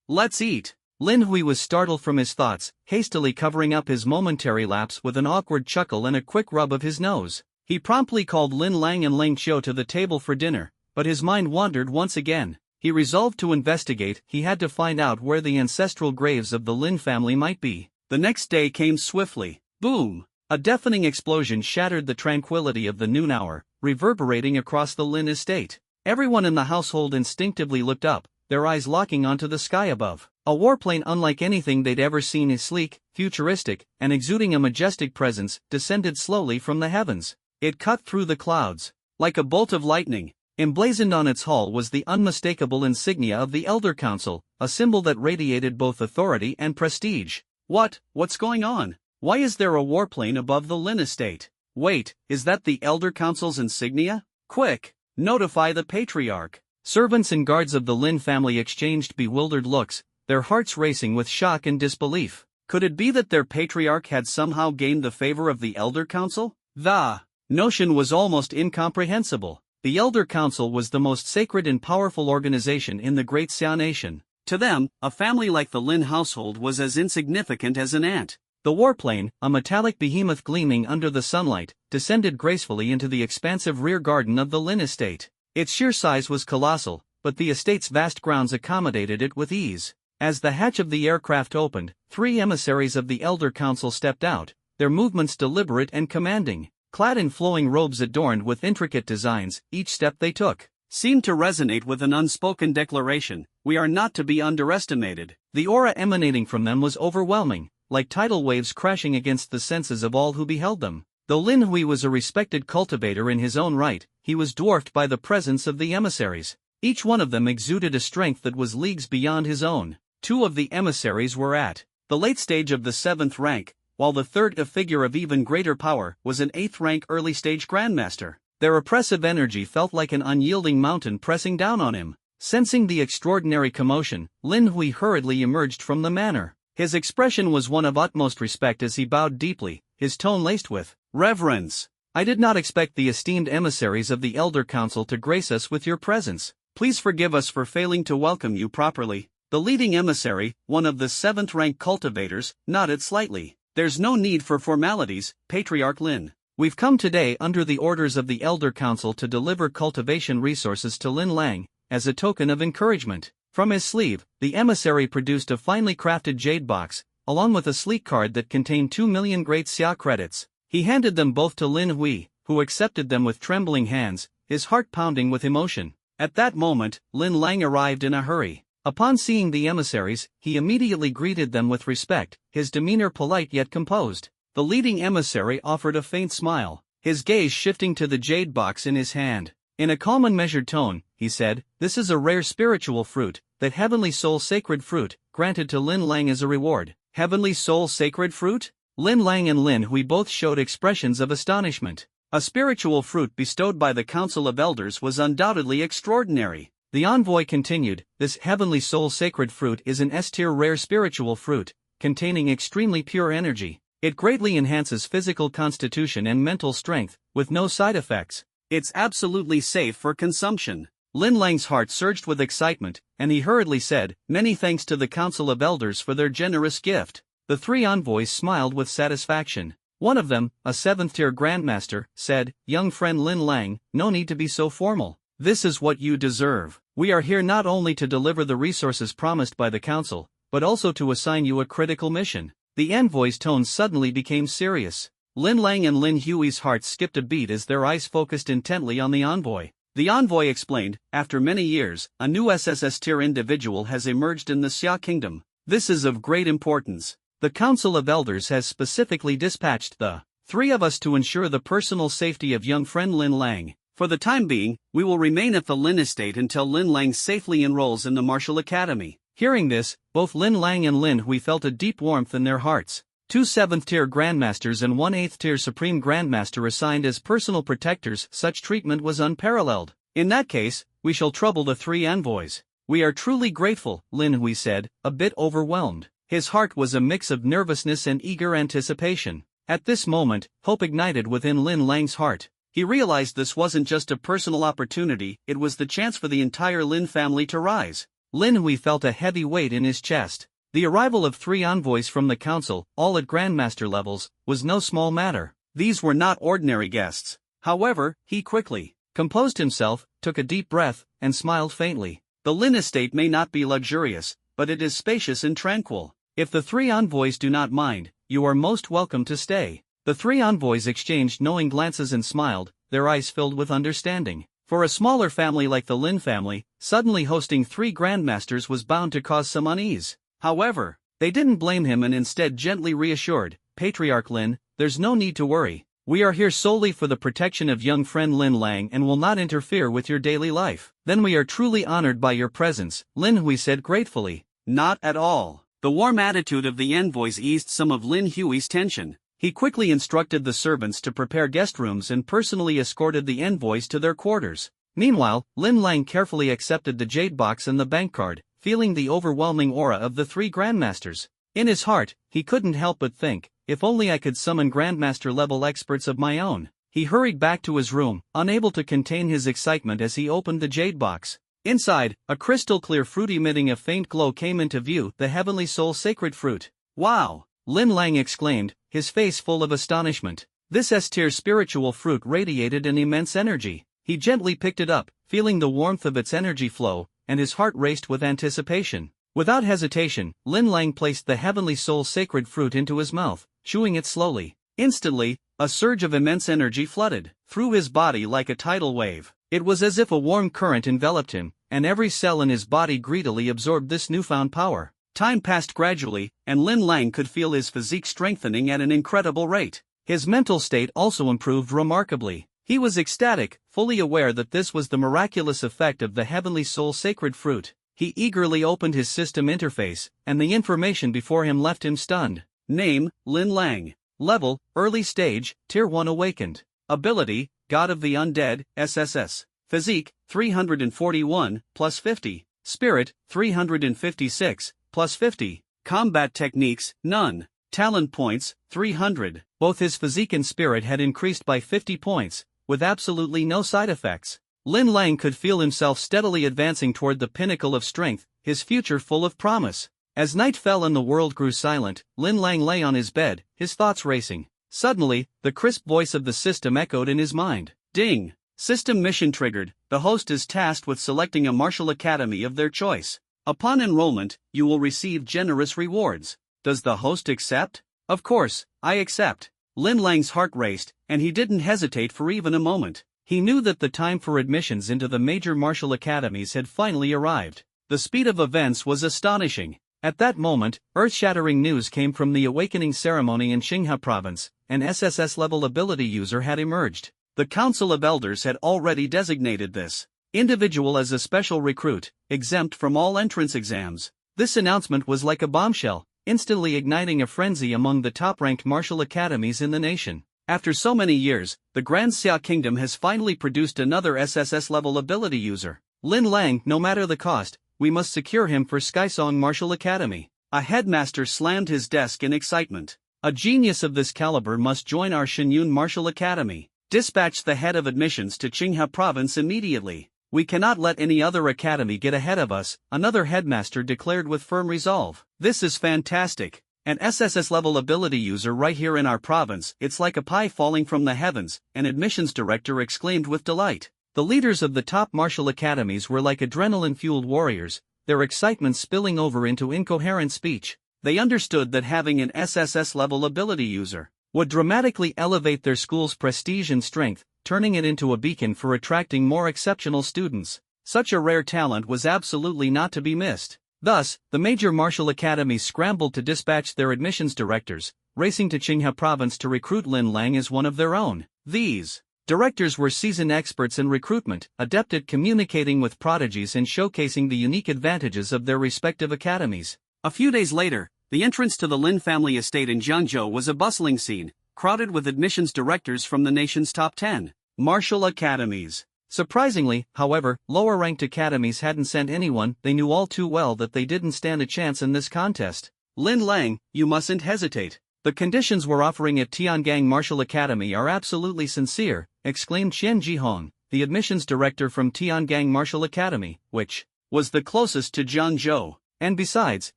S2: Let's eat. Lin Hui was startled from his thoughts, hastily covering up his momentary lapse with an awkward chuckle and a quick rub of his nose. He promptly called Lin Lang and Lang Qiu to the table for dinner, but his mind wandered once again. He resolved to investigate. He had to find out where the ancestral graves of the Lin family might be. The next day came swiftly. Boom! A deafening explosion shattered the tranquility of the noon hour, reverberating across the Lin estate. Everyone in the household instinctively looked up, their eyes locking onto the sky above. A warplane unlike anything they'd ever seen, is sleek, futuristic, and exuding a majestic presence, descended slowly from the heavens. It cut through the clouds like a bolt of lightning. Emblazoned on its hull was the unmistakable insignia of the Elder Council, a symbol that radiated both authority and prestige.
S1: What's going on? Why is there a warplane above the Lynn estate? Wait, is that the Elder Council's insignia? Quick, notify the Patriarch.
S2: Servants and guards of the Lynn family exchanged bewildered looks, their hearts racing with shock and disbelief.
S1: Could it be that their Patriarch had somehow gained the favor of the Elder Council? The notion was almost incomprehensible. The Elder Council was the most sacred and powerful organization in the Great Xia Nation. To them, a family like the Lin household was as insignificant as an ant.
S2: The warplane, a metallic behemoth gleaming under the sunlight, descended gracefully into the expansive rear garden of the Lin estate. Its sheer size was colossal, but the estate's vast grounds accommodated it with ease. As the hatch of the aircraft opened, 3 emissaries of the Elder Council stepped out, their movements deliberate and commanding. Clad in flowing robes adorned with intricate designs, each step they took
S1: seemed to resonate with an unspoken declaration: we are not to be underestimated.
S2: The aura emanating from them was overwhelming, like tidal waves crashing against the senses of all who beheld them. Though Lin Hui was a respected cultivator in his own right, he was dwarfed by the presence of the emissaries. Each one of them exuded a strength that was leagues beyond his own. 2 of the emissaries were at the late stage of the 7th rank, while the third, a figure of even greater power, was an 8th-rank early-stage grandmaster. Their oppressive energy felt like an unyielding mountain pressing down on him. Sensing the extraordinary commotion, Lin Hui hurriedly emerged from the manor. His expression was one of utmost respect as he bowed deeply, his tone laced with reverence. I did not expect the esteemed emissaries of the Elder Council to grace us with your presence.
S1: Please forgive us for failing to welcome you properly. The leading emissary, one of the 7th-rank cultivators, nodded slightly. There's no need for formalities, Patriarch Lin.
S2: We've come today under the orders of the Elder Council to deliver cultivation resources to Lin Lang, as a token of encouragement. From his sleeve, the emissary produced a finely crafted jade box, along with a sleek card that contained 2 million Great Xia credits. He handed them both to Lin Hui, who accepted them with trembling hands, his heart pounding with emotion. At that moment, Lin Lang arrived in a hurry. Upon seeing the emissaries, he immediately greeted them with respect, his demeanor polite yet composed. The leading emissary offered a faint smile, his gaze shifting to the jade box in his hand. In a calm and measured tone, he said, "This is a rare spiritual fruit, that heavenly soul sacred fruit, granted to Lin Lang as a reward."
S1: Heavenly soul sacred fruit?
S2: Lin Lang and Lin Hui both showed expressions of astonishment.
S1: A spiritual fruit bestowed by the Council of Elders was undoubtedly extraordinary.
S2: The envoy continued, "This heavenly soul sacred fruit is an S-tier rare spiritual fruit, containing extremely pure energy. It greatly enhances physical constitution and mental strength, with no side effects.
S1: It's absolutely safe for consumption."
S2: Lin Lang's heart surged with excitement, and he hurriedly said, "Many thanks to the Council of Elders for their generous gift." The 3 envoys smiled with satisfaction. One of them, a 7th-tier grandmaster, said, "Young friend Lin Lang, no need to be so formal. This is what you deserve. We are here not only to deliver the resources promised by the Council, but also to assign you a critical mission." The envoy's tone suddenly became serious. Lin Lang and Lin Hui's hearts skipped a beat as their eyes focused intently on the envoy.
S1: The envoy explained, "After many years, a new SSS-tier individual has emerged in the Xia Kingdom. This is of great importance.
S2: The Council of Elders has specifically dispatched the 3 of us to ensure the personal safety of young friend Lin Lang.
S1: For the time being, we will remain at the Lin estate until Lin Lang safely enrolls in the Martial Academy."
S2: Hearing this, both Lin Lang and Lin Hui felt a deep warmth in their hearts. 2 7th-tier grandmasters and 1 8th-tier supreme grandmaster assigned as personal protectors, such treatment was unparalleled.
S1: "In that case, we shall trouble the 3 envoys."
S2: "We are truly grateful," Lin Hui said, a bit overwhelmed. His heart was a mix of nervousness and eager anticipation. At this moment, hope ignited within Lin Lang's heart.
S1: He realized this wasn't just a personal opportunity, it was the chance for the entire Lin family to rise.
S2: Lin Hui felt a heavy weight in his chest. The arrival of 3 envoys from the council, all at grandmaster levels, was no small matter.
S1: These were not ordinary guests. However, he quickly
S2: composed himself, took a deep breath, and smiled faintly.
S1: The Lin estate may not be luxurious, but it is spacious and tranquil.
S2: If the 3 envoys do not mind, you are most welcome to stay." The 3 envoys exchanged knowing glances and smiled, their eyes filled with understanding. For a smaller family like the Lin family, suddenly hosting 3 grandmasters was bound to cause some unease. However, they didn't blame him and instead gently reassured, "Patriarch Lin, there's no need to worry. We are here solely for the protection of young friend Lin Lang and will not interfere with your daily life." "Then we are truly honored by your presence," Lin Hui said gratefully.
S1: Not at all. The warm attitude of the envoys eased some of Lin Hui's tension. He quickly instructed the servants to prepare guest rooms and personally escorted the envoys to their quarters. Meanwhile, Lin Lang carefully accepted the jade box and the bank card, feeling the overwhelming aura of the 3 grandmasters. In his heart, he couldn't help but think, if only I could summon grandmaster-level experts of my own. He hurried back to his room, unable to contain his excitement as he opened the jade box. Inside, a crystal-clear fruit emitting a faint glow came into view, the heavenly soul sacred fruit. "Wow!" Lin Lang exclaimed, his face full of astonishment. This S-tier spiritual fruit radiated an immense energy. He gently picked it up, feeling the warmth of its energy flow, and his heart raced with anticipation. Without hesitation, Lin Lang placed the heavenly soul sacred fruit into his mouth, chewing it slowly. Instantly, a surge of immense energy flooded through his body like a tidal wave. It was as if a warm current enveloped him, and every cell in his body greedily absorbed this newfound power. Time passed gradually, and Lin Lang could feel his physique strengthening at an incredible rate. His mental state also improved remarkably. He was ecstatic, fully aware that this was the miraculous effect of the heavenly soul sacred fruit. He eagerly opened his system interface, and the information before him left him stunned. Name, Lin Lang. Level, Early Stage, Tier 1 Awakened. Ability, God of the Undead, SSS. Physique, 341, plus 50. Spirit, 356, plus 50. Combat techniques, none. Talent points, 300. Both his physique and spirit had increased by 50 points, with absolutely no side effects. Lin Lang could feel himself steadily advancing toward the pinnacle of strength, his future full of promise. As night fell and the world grew silent, Lin Lang lay on his bed, his thoughts racing. Suddenly, the crisp voice of the system echoed in his mind. Ding! System mission triggered. The host is tasked with selecting a martial academy of their choice. Upon enrollment, you will receive generous rewards. Does the host accept? Of course, I accept. Lin Lang's heart raced, and he didn't hesitate for even a moment. He knew that the time for admissions into the major martial academies had finally arrived. The speed of events was astonishing. At that moment, earth-shattering news came from the awakening ceremony in Xinghe province. An SSS-level ability user had emerged. The Council of Elders had already designated this individual as a special recruit, exempt from all entrance exams. This announcement was like a bombshell, instantly igniting a frenzy among the top-ranked martial academies in the nation. After so many years, the Grand Xia Kingdom has finally produced another SSS-level ability user. Lin Lang, no matter the cost, we must secure him for Skysong Martial Academy. A headmaster slammed his desk in excitement. A genius of this caliber must join our Shinyun Martial Academy. Dispatch the head of admissions to Qinghe province immediately. We cannot let any other academy get ahead of us, another headmaster declared with firm resolve. This is fantastic. An SSS-level ability user right here in our province, it's like a pie falling from the heavens, an admissions director exclaimed with delight. The leaders of the top martial academies were like adrenaline-fueled warriors, their excitement spilling over into incoherent speech. They understood that having an SSS-level ability user would dramatically elevate their school's prestige and strength, turning it into a beacon for attracting more exceptional students. Such a rare talent was absolutely not to be missed. Thus, the major martial academies scrambled to dispatch their admissions directors, racing to Qinghe province to recruit Lin Lang as one of their own. These directors were seasoned experts in recruitment, adept at communicating with prodigies and showcasing the unique advantages of their respective academies. A few days later, the entrance to the Lin family estate in Jiangzhou was a bustling scene, crowded with admissions directors from the nation's top 10 martial academies. Surprisingly, however, lower-ranked academies hadn't sent anyone. They knew all too well that they didn't stand a chance in this contest. Lin Lang, you mustn't hesitate. The conditions we're offering at Tiangang Martial Academy are absolutely sincere, exclaimed Qian Jihong, the admissions director from Tiangang Martial Academy, which was the closest to Jiangzhou. And besides,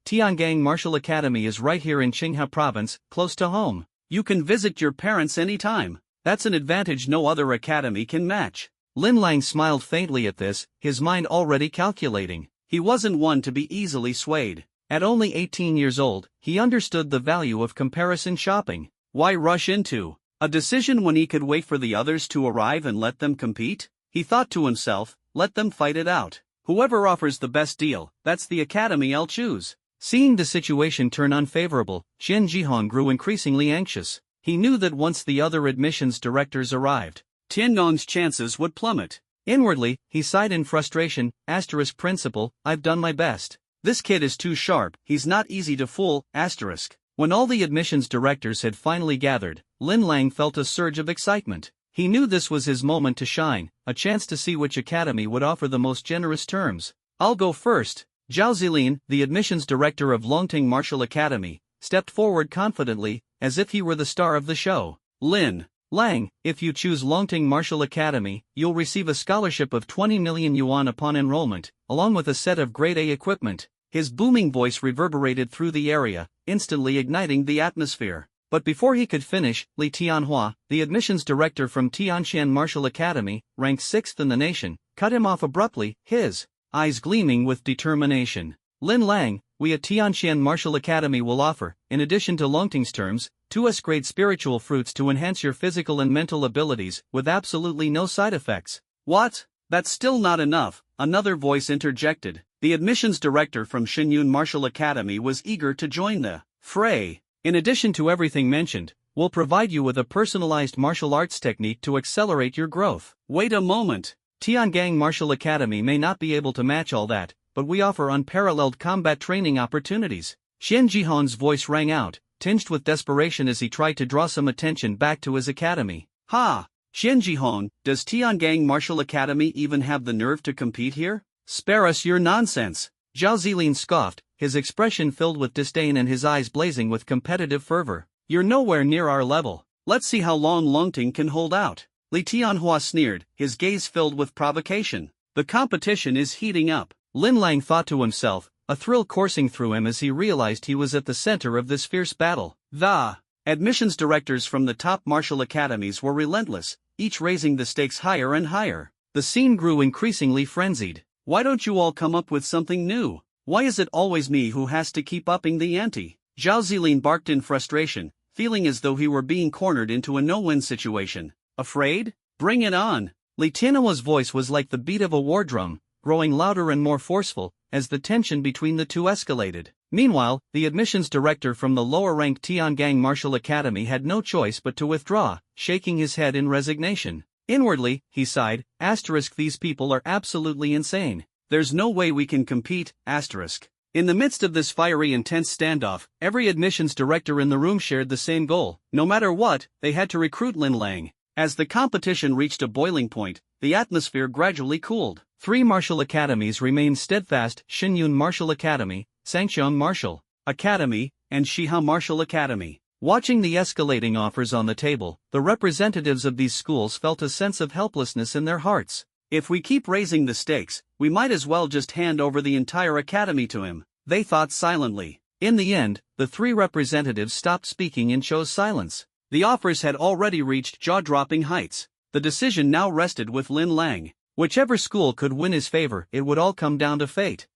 S1: Tiangang Martial Academy is right here in Qinghe province, close to home. You can visit your parents anytime. That's an advantage no other academy can match. Lin Lang smiled faintly at this, his mind already calculating. He wasn't one to be easily swayed. At only 18 years old, he understood the value of comparison shopping. Why rush into a decision when he could wait for the others to arrive and let them compete? He thought to himself, let them fight it out. Whoever offers the best deal, that's the academy I'll choose.
S2: Seeing the situation turn unfavorable, Xian Jihong grew increasingly anxious. He knew that once the other admissions directors arrived,
S1: Tiannong's chances would plummet.
S2: Inwardly, he sighed in frustration, ** principal, I've done my best.
S1: This kid is too sharp, he's not easy to fool, **.
S2: When all the admissions directors had finally gathered, Lin Lang felt a surge of excitement. He knew this was his moment to shine, a chance to see which academy would offer the most generous terms.
S1: I'll go first.
S2: Zhao Zilin, the admissions director of Longting Martial Academy, stepped forward confidently, as if he were the star of the show.
S1: Lin
S2: Lang, if you choose Longting Martial Academy, you'll receive a scholarship of 20 million yuan upon enrollment, along with a set of grade A equipment.
S1: His booming voice reverberated through the area, instantly igniting the atmosphere.
S2: But before he could finish, Li Tianhua, the admissions director from Tianshan Martial Academy, ranked 6th in the nation, cut him off abruptly, his eyes gleaming with determination. Lin Lang, we at Tianshan Martial Academy will offer, in addition to Longting's terms, 2 S-grade spiritual fruits to enhance your physical and mental abilities, with absolutely no side effects.
S1: What? That's still not enough, another voice interjected. The admissions director from Xinyun Martial Academy was eager to join the fray.
S2: In addition to everything mentioned, we'll provide you with a personalized martial arts technique to accelerate your growth.
S1: Wait a moment.
S2: Tiangang Martial Academy may not be able to match all that, but we offer unparalleled combat training opportunities. Xian Jihong's voice rang out, tinged with desperation as he tried to draw some attention back to his academy.
S1: Ha! Xian Jihong, does Tiangang Martial Academy even have the nerve to compete here? Spare us your nonsense.
S2: Zhao Zilin scoffed, his expression filled with disdain and his eyes blazing with competitive fervor.
S1: You're nowhere near our level. Let's see how long Longting can hold out. Li Tianhua sneered, his gaze filled with provocation. The competition is heating up.
S2: Lin Lang thought to himself, a thrill coursing through him as he realized he was at the center of this fierce battle.
S1: The admissions directors from the top martial academies were relentless, each raising the stakes higher and higher.
S2: The scene grew increasingly frenzied.
S1: Why don't you all come up with something new? Why is it always me who has to keep upping the ante? Zhao Zilin barked in frustration, feeling as though he were being cornered into a no-win situation. Afraid? Bring it on.
S2: Li Tianhua's voice was like the beat of a war drum, growing louder and more forceful, as the tension between the two escalated. Meanwhile, the admissions director from the lower-ranked Tiangang Martial Academy had no choice but to withdraw, shaking his head in resignation. Inwardly, he sighed, * these people are absolutely insane.
S1: There's no way we can compete, *. In the midst of this fiery intense standoff, every admissions director in the room shared the same goal. No matter what, they had to recruit Lin Lang. As the competition reached a boiling point, the atmosphere gradually cooled.
S2: 3 martial academies remained steadfast: Xinyun Martial Academy, Sangxiang Martial Academy,
S1: and Shiha Martial Academy.
S2: Watching the escalating offers on the table, the representatives of these schools felt a sense of helplessness in their hearts.
S1: If we keep raising the stakes, we might as well just hand over the entire academy to him, they thought silently.
S2: In the end, the 3 representatives stopped speaking and chose silence.
S1: The offers had already reached jaw-dropping heights. The decision now rested with Lin Lang.
S2: Whichever school could win his favor, it would all come down to fate.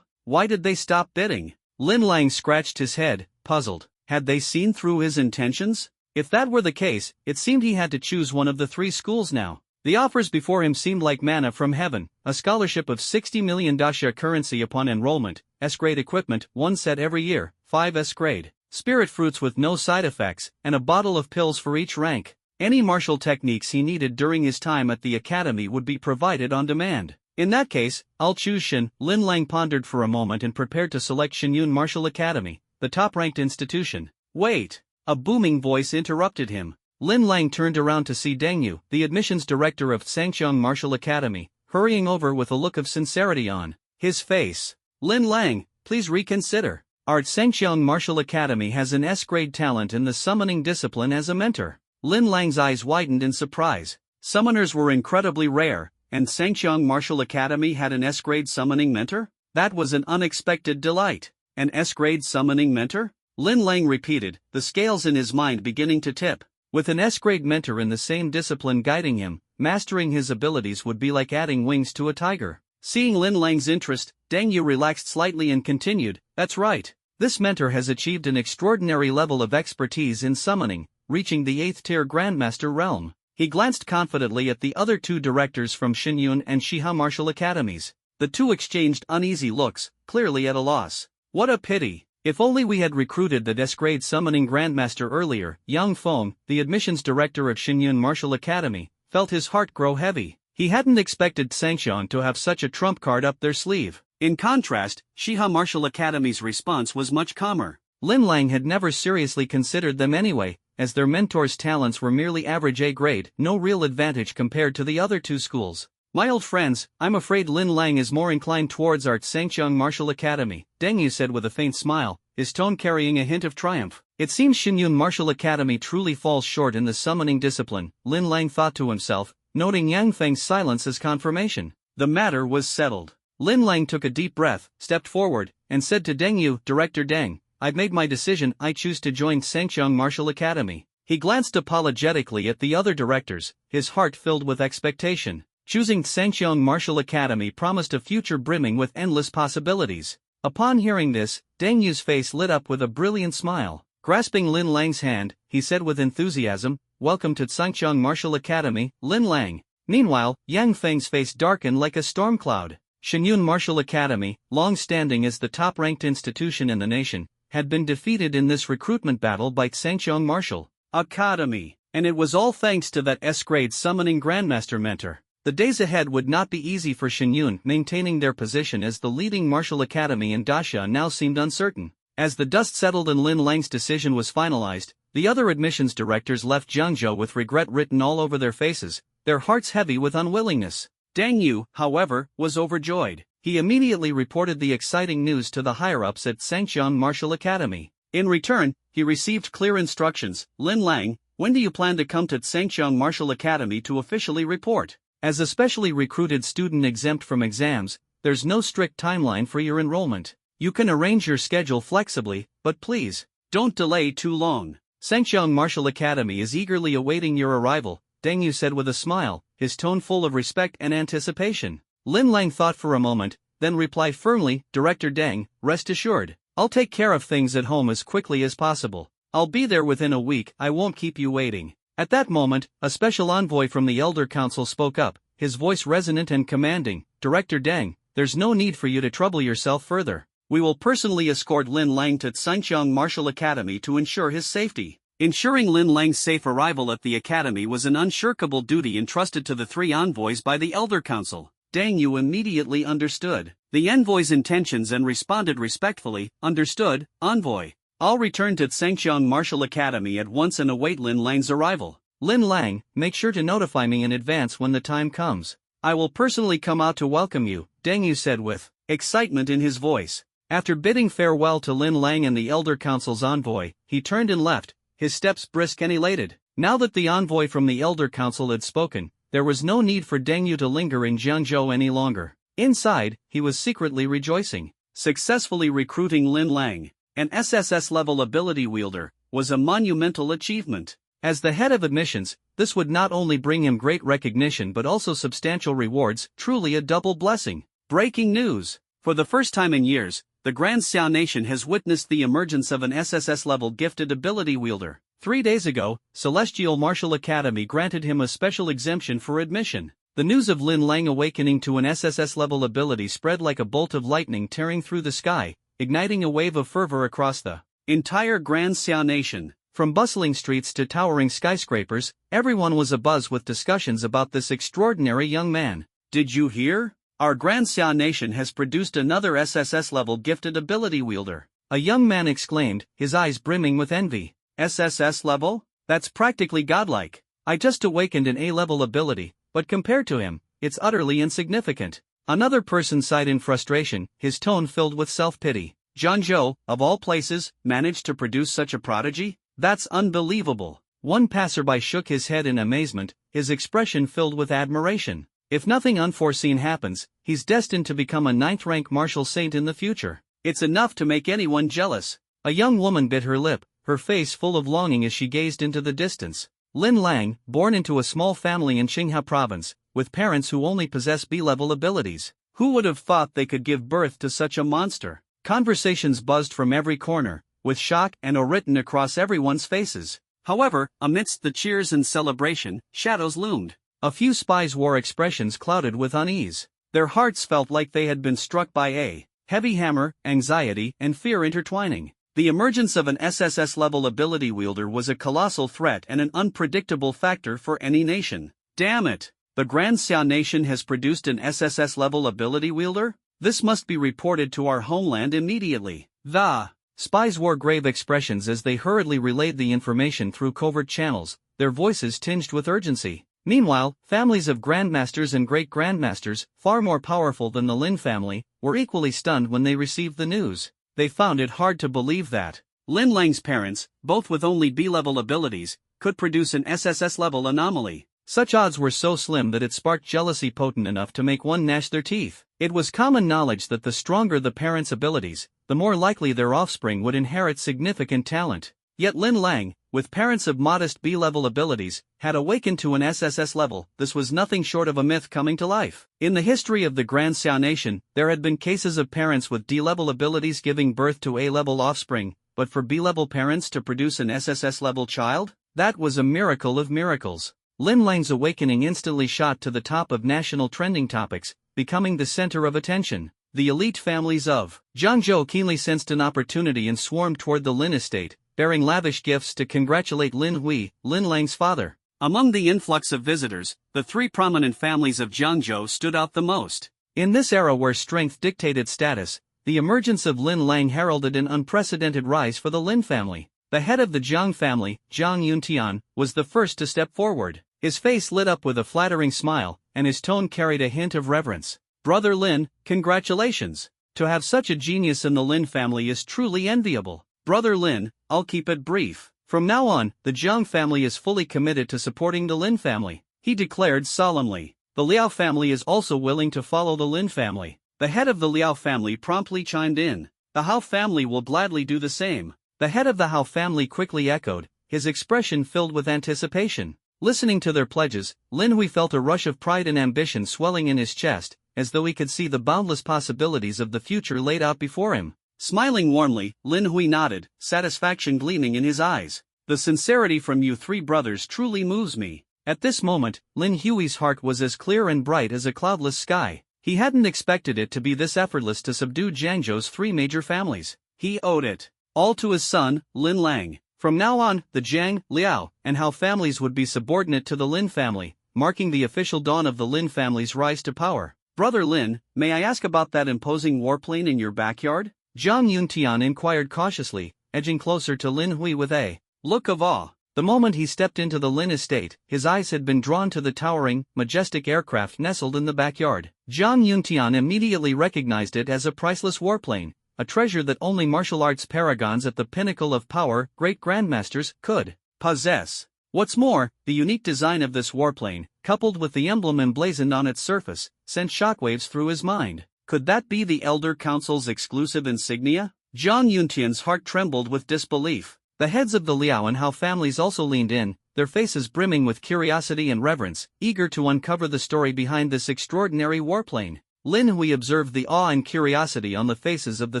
S1: Why did they stop bidding?
S2: Lin Lang scratched his head, puzzled.
S1: Had they seen through his intentions?
S2: If that were the case, it seemed he had to choose one of the 3 schools now. The offers before him seemed like manna from heaven: a scholarship of 60 million dasha currency upon enrollment, S-grade equipment, 1 set every year, 5 S-grade, spirit fruits with no side effects, and a bottle of pills for each rank. Any martial techniques he needed during his time at the academy would be provided on demand. In that case, I'll choose Shin. Lin Lang pondered for a moment and prepared to select Xinyun Martial Academy, the top-ranked institution.
S1: Wait! A booming voice interrupted him.
S2: Lin Lang turned around to see Deng Yu, the admissions director of Sangxiang Martial Academy, hurrying over with a look of sincerity on his face.
S1: Lin Lang, please reconsider.
S2: Our Sangxiang Martial Academy has an S-grade talent in the summoning discipline as a mentor.
S1: Lin Lang's eyes widened in surprise. Summoners were incredibly rare, and Sangxiang Martial Academy had an S-grade summoning mentor? That was an unexpected delight. An S-grade summoning mentor? Lin Lang repeated, the scales in his mind beginning to tip.
S2: With an S-grade mentor in the same discipline guiding him, mastering his abilities would be like adding wings to a tiger.
S1: Seeing Lin Lang's interest, Deng Yu relaxed slightly and continued, that's right.
S2: This mentor has achieved an extraordinary level of expertise in summoning, reaching the 8th-tier Grandmaster realm. He glanced confidently at the other two directors from Shinyun and Shiha Martial Academies. The two exchanged uneasy looks, clearly at a loss. What a pity. If only we had recruited the S-grade summoning grandmaster earlier. Yang Feng, the admissions director at Shinyun Martial Academy, felt his heart grow heavy. He hadn't expected Sangxiang to have such a trump card up their sleeve.
S1: In contrast, Shiha Martial Academy's response was much calmer.
S2: Lin Lang had never seriously considered them anyway, as their mentor's talents were merely average A grade, no real advantage compared to the other two schools.
S1: My old friends, I'm afraid Lin Lang is more inclined towards our Sangxiang Martial Academy, Deng Yu said with a faint smile, his tone carrying a hint of triumph. It seems Shinyun Martial Academy truly falls short in the summoning discipline, Lin Lang thought to himself, noting Yang Feng's silence as confirmation. The matter was settled.
S2: Lin Lang took a deep breath, stepped forward, and said to Deng Yu, Director Deng, I've made my decision, I choose to join Sangxiang Martial Academy. He glanced apologetically at the other directors, his heart filled with expectation. Choosing Sangxiang Martial Academy promised a future brimming with endless possibilities. Upon hearing this, Deng Yu's face lit up with a brilliant smile. Grasping Lin Lang's hand, he said with enthusiasm, Welcome to Sangxiang Martial Academy, Lin Lang. Meanwhile, Yang Feng's face darkened like a storm cloud. Shinyun Martial Academy, long-standing as the top-ranked institution in the nation, had been defeated in this recruitment battle by Sangxiang Martial
S1: Academy, and it was all thanks to that S-grade summoning grandmaster mentor.
S2: The days ahead would not be easy for Shinyun. Maintaining their position as the leading martial academy in Daxia now seemed uncertain. As the dust settled and Lin Lang's decision was finalized, the other admissions directors left Jiangzhou with regret written all over their faces, their hearts heavy with unwillingness.
S1: Deng Yu, however, was overjoyed.
S2: He immediately reported the exciting news to the higher-ups at Sangxiang Martial Academy.
S1: In return, he received clear instructions. Lin Lang, when do you plan to come to Sangxiang Martial Academy to officially report?
S2: As a specially recruited student exempt from exams, there's no strict timeline for your enrollment. You can arrange your schedule flexibly, but please,
S1: don't delay too long.
S2: Sangxiang Martial Academy is eagerly awaiting your arrival, Deng Yu said with a smile, his tone full of respect and anticipation. Lin Lang thought for a moment, then replied firmly, Director Deng, rest assured, I'll take care of things at home as quickly as possible. I'll be there within a week, I won't keep you waiting. At that moment, a special envoy from the Elder Council spoke up, his voice resonant and commanding, Director Deng, there's no need for you to trouble yourself further.
S1: We will personally escort Lin Lang to Sangxiang Martial Academy to ensure his safety. Ensuring Lin Lang's safe arrival at the academy was an unshirkable duty entrusted to the three envoys by the Elder Council. Deng Yu immediately understood the envoy's intentions and responded respectfully, Understood, envoy. I'll return to Sangxiang Martial Academy at once and await Lin Lang's arrival.
S2: Lin Lang, make sure to notify me in advance when the time comes.
S1: I will personally come out to welcome you, Deng Yu said with excitement in his voice.
S2: After bidding farewell to Lin Lang and the Elder Council's envoy, he turned and left, his steps brisk and elated. Now that the envoy from the Elder Council had spoken, there was no need for Deng Yu to linger in Jiangzhou any longer. Inside, he was secretly rejoicing.
S1: Successfully recruiting Lin Lang, an SSS-level ability wielder, was a monumental achievement.
S2: As the head of admissions, this would not only bring him great recognition but also substantial rewards, truly a double blessing.
S1: Breaking news! For the first time in years, the Grand Xiao Nation has witnessed the emergence of an SSS-level gifted ability wielder.
S2: 3 days ago, Celestial Martial Academy granted him a special exemption for admission. The news of Lin Lang awakening to an SSS-level ability spread like a bolt of lightning tearing through the sky, igniting a wave of fervor across the
S1: entire Grand Xiao Nation.
S2: From bustling streets to towering skyscrapers, everyone was abuzz with discussions about this extraordinary young man.
S1: Did you hear? Our Grand Xiao Nation has produced another SSS-level gifted ability wielder.
S2: A young man exclaimed, his eyes brimming with envy.
S1: SSS-level? That's practically godlike.
S2: I just awakened an A-level ability, but compared to him, it's utterly insignificant. Another person sighed in frustration, his tone filled with self-pity.
S1: Jiangzhou, of all places, managed to produce such a prodigy? That's unbelievable.
S2: One passerby shook his head in amazement, his expression filled with admiration. If nothing unforeseen happens, he's destined to become a 9th-rank martial saint in the future.
S1: It's enough to make anyone jealous.
S2: A young woman bit her lip, her face full of longing as she gazed into the distance. Lin Lang, born into a small family in Qinghai province, with parents who only possess B-level abilities.
S1: Who would have thought they could give birth to such a monster?
S2: Conversations buzzed from every corner, with shock and awe written across everyone's faces.
S1: However, amidst the cheers and celebration, shadows loomed.
S2: A few spies wore expressions clouded with unease.
S1: Their hearts felt like they had been struck by a heavy hammer, anxiety and fear intertwining. The emergence of an SSS-level ability wielder was a colossal threat and an unpredictable factor for any nation. Damn it! The Grand Xia nation has produced an SSS-level ability wielder? This must be reported to our homeland immediately.
S2: The spies wore grave expressions as they hurriedly relayed the information through covert channels, their voices tinged with urgency. Meanwhile, families of grandmasters and great-grandmasters, far more powerful than the Lin family, were equally stunned when they received the news. They found it hard to believe that
S1: Lin Lang's parents, both with only B-level abilities, could produce an SSS-level anomaly.
S2: Such odds were so slim that it sparked jealousy potent enough to make one gnash their teeth. It was common knowledge that the stronger the parents' abilities, the more likely their offspring would inherit significant talent. Yet Lin Lang, with parents of modest B-level abilities, had awakened to an SSS level. This was nothing short of a myth coming to life. In the history of the Grand Xia nation, there had been cases of parents with D-level abilities giving birth to A-level offspring, but for B-level parents to produce an SSS-level child? That was a miracle of miracles. Lin Lang's awakening instantly shot to the top of national trending topics, becoming the center of attention. The elite families of Zhangzhou keenly sensed an opportunity and swarmed toward the Lin estate, bearing lavish gifts to congratulate Lin Hui, Lin Lang's father.
S1: Among the influx of visitors, the three prominent families of Zhangzhou stood out the most.
S2: In this era where strength dictated status, the emergence of Lin Lang heralded an unprecedented rise for the Lin family. The head of the Jiang family, Jiang Yuntian, was the first to step forward. His face lit up with a flattering smile, and his tone carried a hint of reverence.
S1: Brother Lin, congratulations. To have such a genius in the Lin family is truly enviable. Brother Lin, I'll keep it brief.
S2: From now on, the Jiang family is fully committed to supporting the Lin family,
S1: he declared solemnly.
S2: The Liao family is also willing to follow the Lin family.
S1: The head of the Liao family promptly chimed in. The Hao family will gladly do the same.
S2: The head of the Hao family quickly echoed, his expression filled with anticipation. Listening to their pledges, Lin Hui felt a rush of pride and ambition swelling in his chest, as though he could see the boundless possibilities of the future laid out before him.
S1: Smiling warmly, Lin Hui nodded, satisfaction gleaming in his eyes. The sincerity from you three brothers truly moves me.
S2: At this moment, Lin Hui's heart was as clear and bright as a cloudless sky. He hadn't expected it to be this effortless to subdue Zhangzhou's three major families.
S1: He owed it all to his son, Lin Lang.
S2: From now on, the Jiang, Liao, and Hao families would be subordinate to the Lin family, marking the official dawn of the Lin family's rise to power.
S1: Brother Lin, may I ask about that imposing warplane in your backyard?
S2: Jiang Yuntian inquired cautiously, edging closer to Lin Hui with a
S1: look of awe.
S2: The moment he stepped into the Lin estate, his eyes had been drawn to the towering, majestic aircraft nestled in the backyard. Jiang Yuntian immediately recognized it as a priceless warplane, a treasure that only martial arts paragons at the pinnacle of power, great grandmasters, could
S1: possess. What's more, the unique design of this warplane, coupled with the emblem emblazoned on its surface, sent shockwaves through his mind. Could that be the Elder Council's exclusive insignia? Jiang Yuntian's heart trembled with disbelief.
S2: The heads of the Liao and Hao families also leaned in, their faces brimming with curiosity and reverence, eager to uncover the story behind this extraordinary warplane. Lin Hui observed the awe and curiosity on the faces of the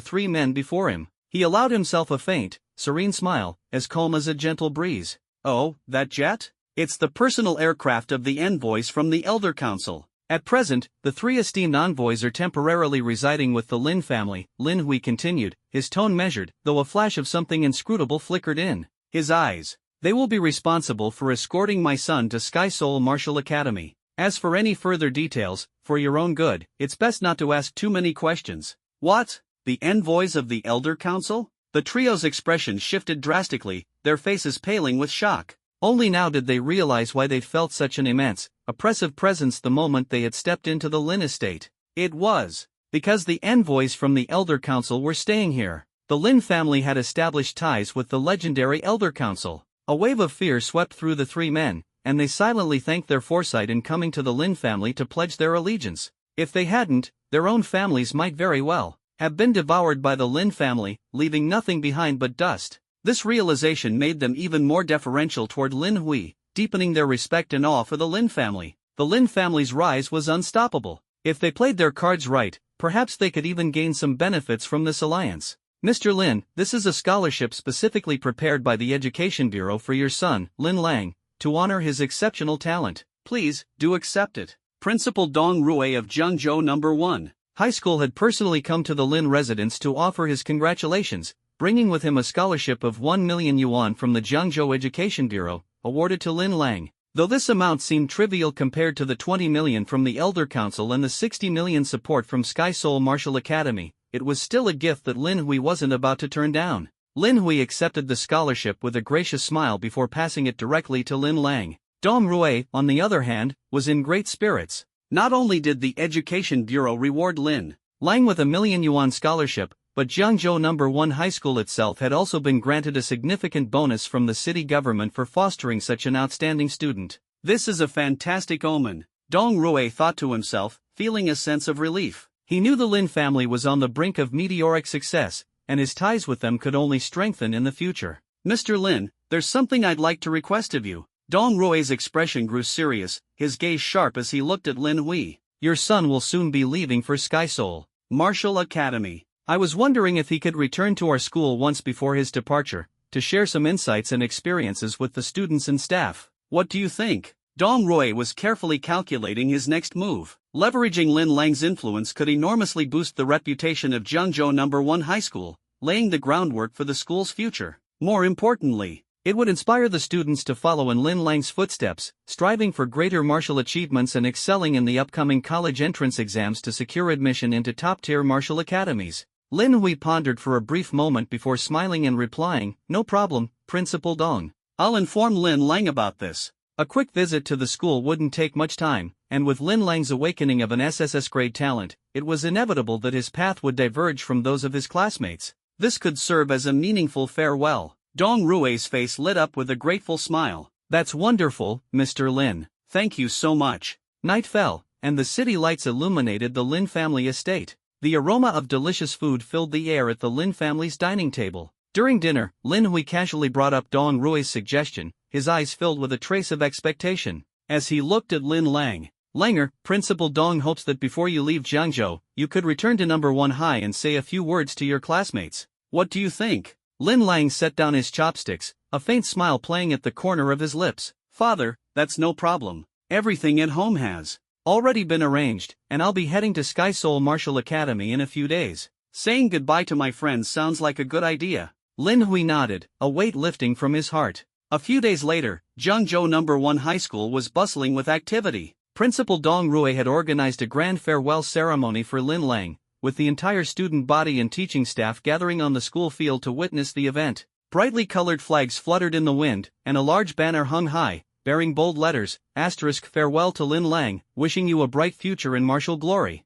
S2: three men before him. He allowed himself a faint, serene smile, as calm as a gentle breeze.
S1: Oh, that jet? It's the personal aircraft of the envoys from the Elder Council.
S2: At present, the three esteemed envoys are temporarily residing with the Lin family, Lin Hui continued, his tone measured, though a flash of something inscrutable flickered in
S1: his eyes. They will be responsible for escorting my son to Sky Soul Martial Academy. As for any further details, for your own good, it's best not to ask too many questions. What? The envoys of the Elder Council? The trio's expression shifted drastically, their faces paling with shock.
S2: Only now did they realize why they felt such an immense, oppressive presence the moment they had stepped into the Lin estate. It was because the envoys from the Elder Council were staying here. The Lin family had established ties with the legendary Elder Council. A wave of fear swept through the three men, and they silently thanked their foresight in coming to the Lin family to pledge their allegiance. If they hadn't, their own families might very well have been devoured by the Lin family, leaving nothing behind but dust. This realization made them even more deferential toward Lin Hui, deepening their respect and awe for the Lin family. The Lin family's rise was unstoppable. If they played their cards right, perhaps they could even gain some benefits from this alliance. Mr. Lin, this is a scholarship specifically prepared by the Education Bureau for your son, Lin Lang, to honor his exceptional talent.
S1: Please, do accept it. Principal Dong Rui of Zhengzhou No. 1
S2: High School had personally come to the Lin residence to offer his congratulations, bringing with him a scholarship of 1 million yuan from the Zhengzhou Education Bureau, awarded to Lin Lang. Though this amount seemed trivial compared to the 20 million from the Elder Council and the 60 million support from Sky Seoul Martial Academy, it was still a gift that Lin Hui wasn't about to turn down. Lin Hui accepted the scholarship with a gracious smile before passing it directly to Lin Lang. Dong Rui, on the other hand, was in great spirits.
S1: Not only did the Education Bureau reward Lin
S2: Lang with a 1 million yuan scholarship, but Zhengzhou No. 1 High School itself had also been granted a significant bonus from the city government for fostering such an outstanding student.
S1: This is a fantastic omen, Dong Rui thought to himself, feeling a sense of relief.
S2: He knew the Lin family was on the brink of meteoric success, and his ties with them could only strengthen in the future.
S1: Mr. Lin, there's something I'd like to request of you. Dong Rui's expression grew serious, his gaze sharp as he looked at Lin Hui.
S2: Your son will soon be leaving for Sky Seoul
S1: Martial Academy.
S2: I was wondering if he could return to our school once before his departure, to share some insights and experiences with the students and staff.
S1: What do you think? Dong Rui was carefully calculating his next move. Leveraging Lin Lang's influence could enormously boost the reputation of Zhengzhou No. 1 High School, laying the groundwork for the school's future. More importantly,
S2: it would inspire the students to follow in Lin Lang's footsteps, striving for greater martial achievements and excelling in the upcoming college entrance exams to secure admission into top-tier martial academies. Lin Hui pondered for a brief moment before smiling and replying, "No problem, Principal Dong.
S1: I'll inform Lin Lang about this."
S2: A quick visit to the school wouldn't take much time, and with Lin Lang's awakening of an SSS-grade talent, it was inevitable that his path would diverge from those of his classmates.
S1: This could serve as a meaningful farewell. Dong Rui's face lit up with a grateful smile.
S2: That's wonderful, Mr. Lin.
S1: Thank you so much.
S2: Night fell, and the city lights illuminated the Lin family estate. The aroma of delicious food filled the air at the Lin family's dining table. During dinner, Lin Hui casually brought up Dong Rui's suggestion, his eyes filled with a trace of expectation. As he looked at Lin Lang, "Langer, Principal Dong hopes that before you leave Zhengzhou, you could return to No. 1 High and say a few words to your classmates.
S1: What do you think?"
S2: Lin Lang set down his chopsticks, a faint smile playing at the corner of his lips.
S1: "Father, that's no problem. Everything at home has
S2: already been arranged, and I'll be heading to Sky Seoul Martial Academy in a few days.
S1: Saying goodbye to my friends sounds like a good idea."
S2: Lin Hui nodded, a weight lifting from his heart.
S1: A few days later, Zhengzhou No. 1 High School was bustling with activity.
S2: Principal Dong Rui had organized a grand farewell ceremony for Lin Lang, with the entire student body and teaching staff gathering on the school field to witness the event. Brightly colored flags fluttered in the wind, and a large banner hung high, bearing bold letters, "Farewell to Lin Lang, wishing you a bright future in martial glory."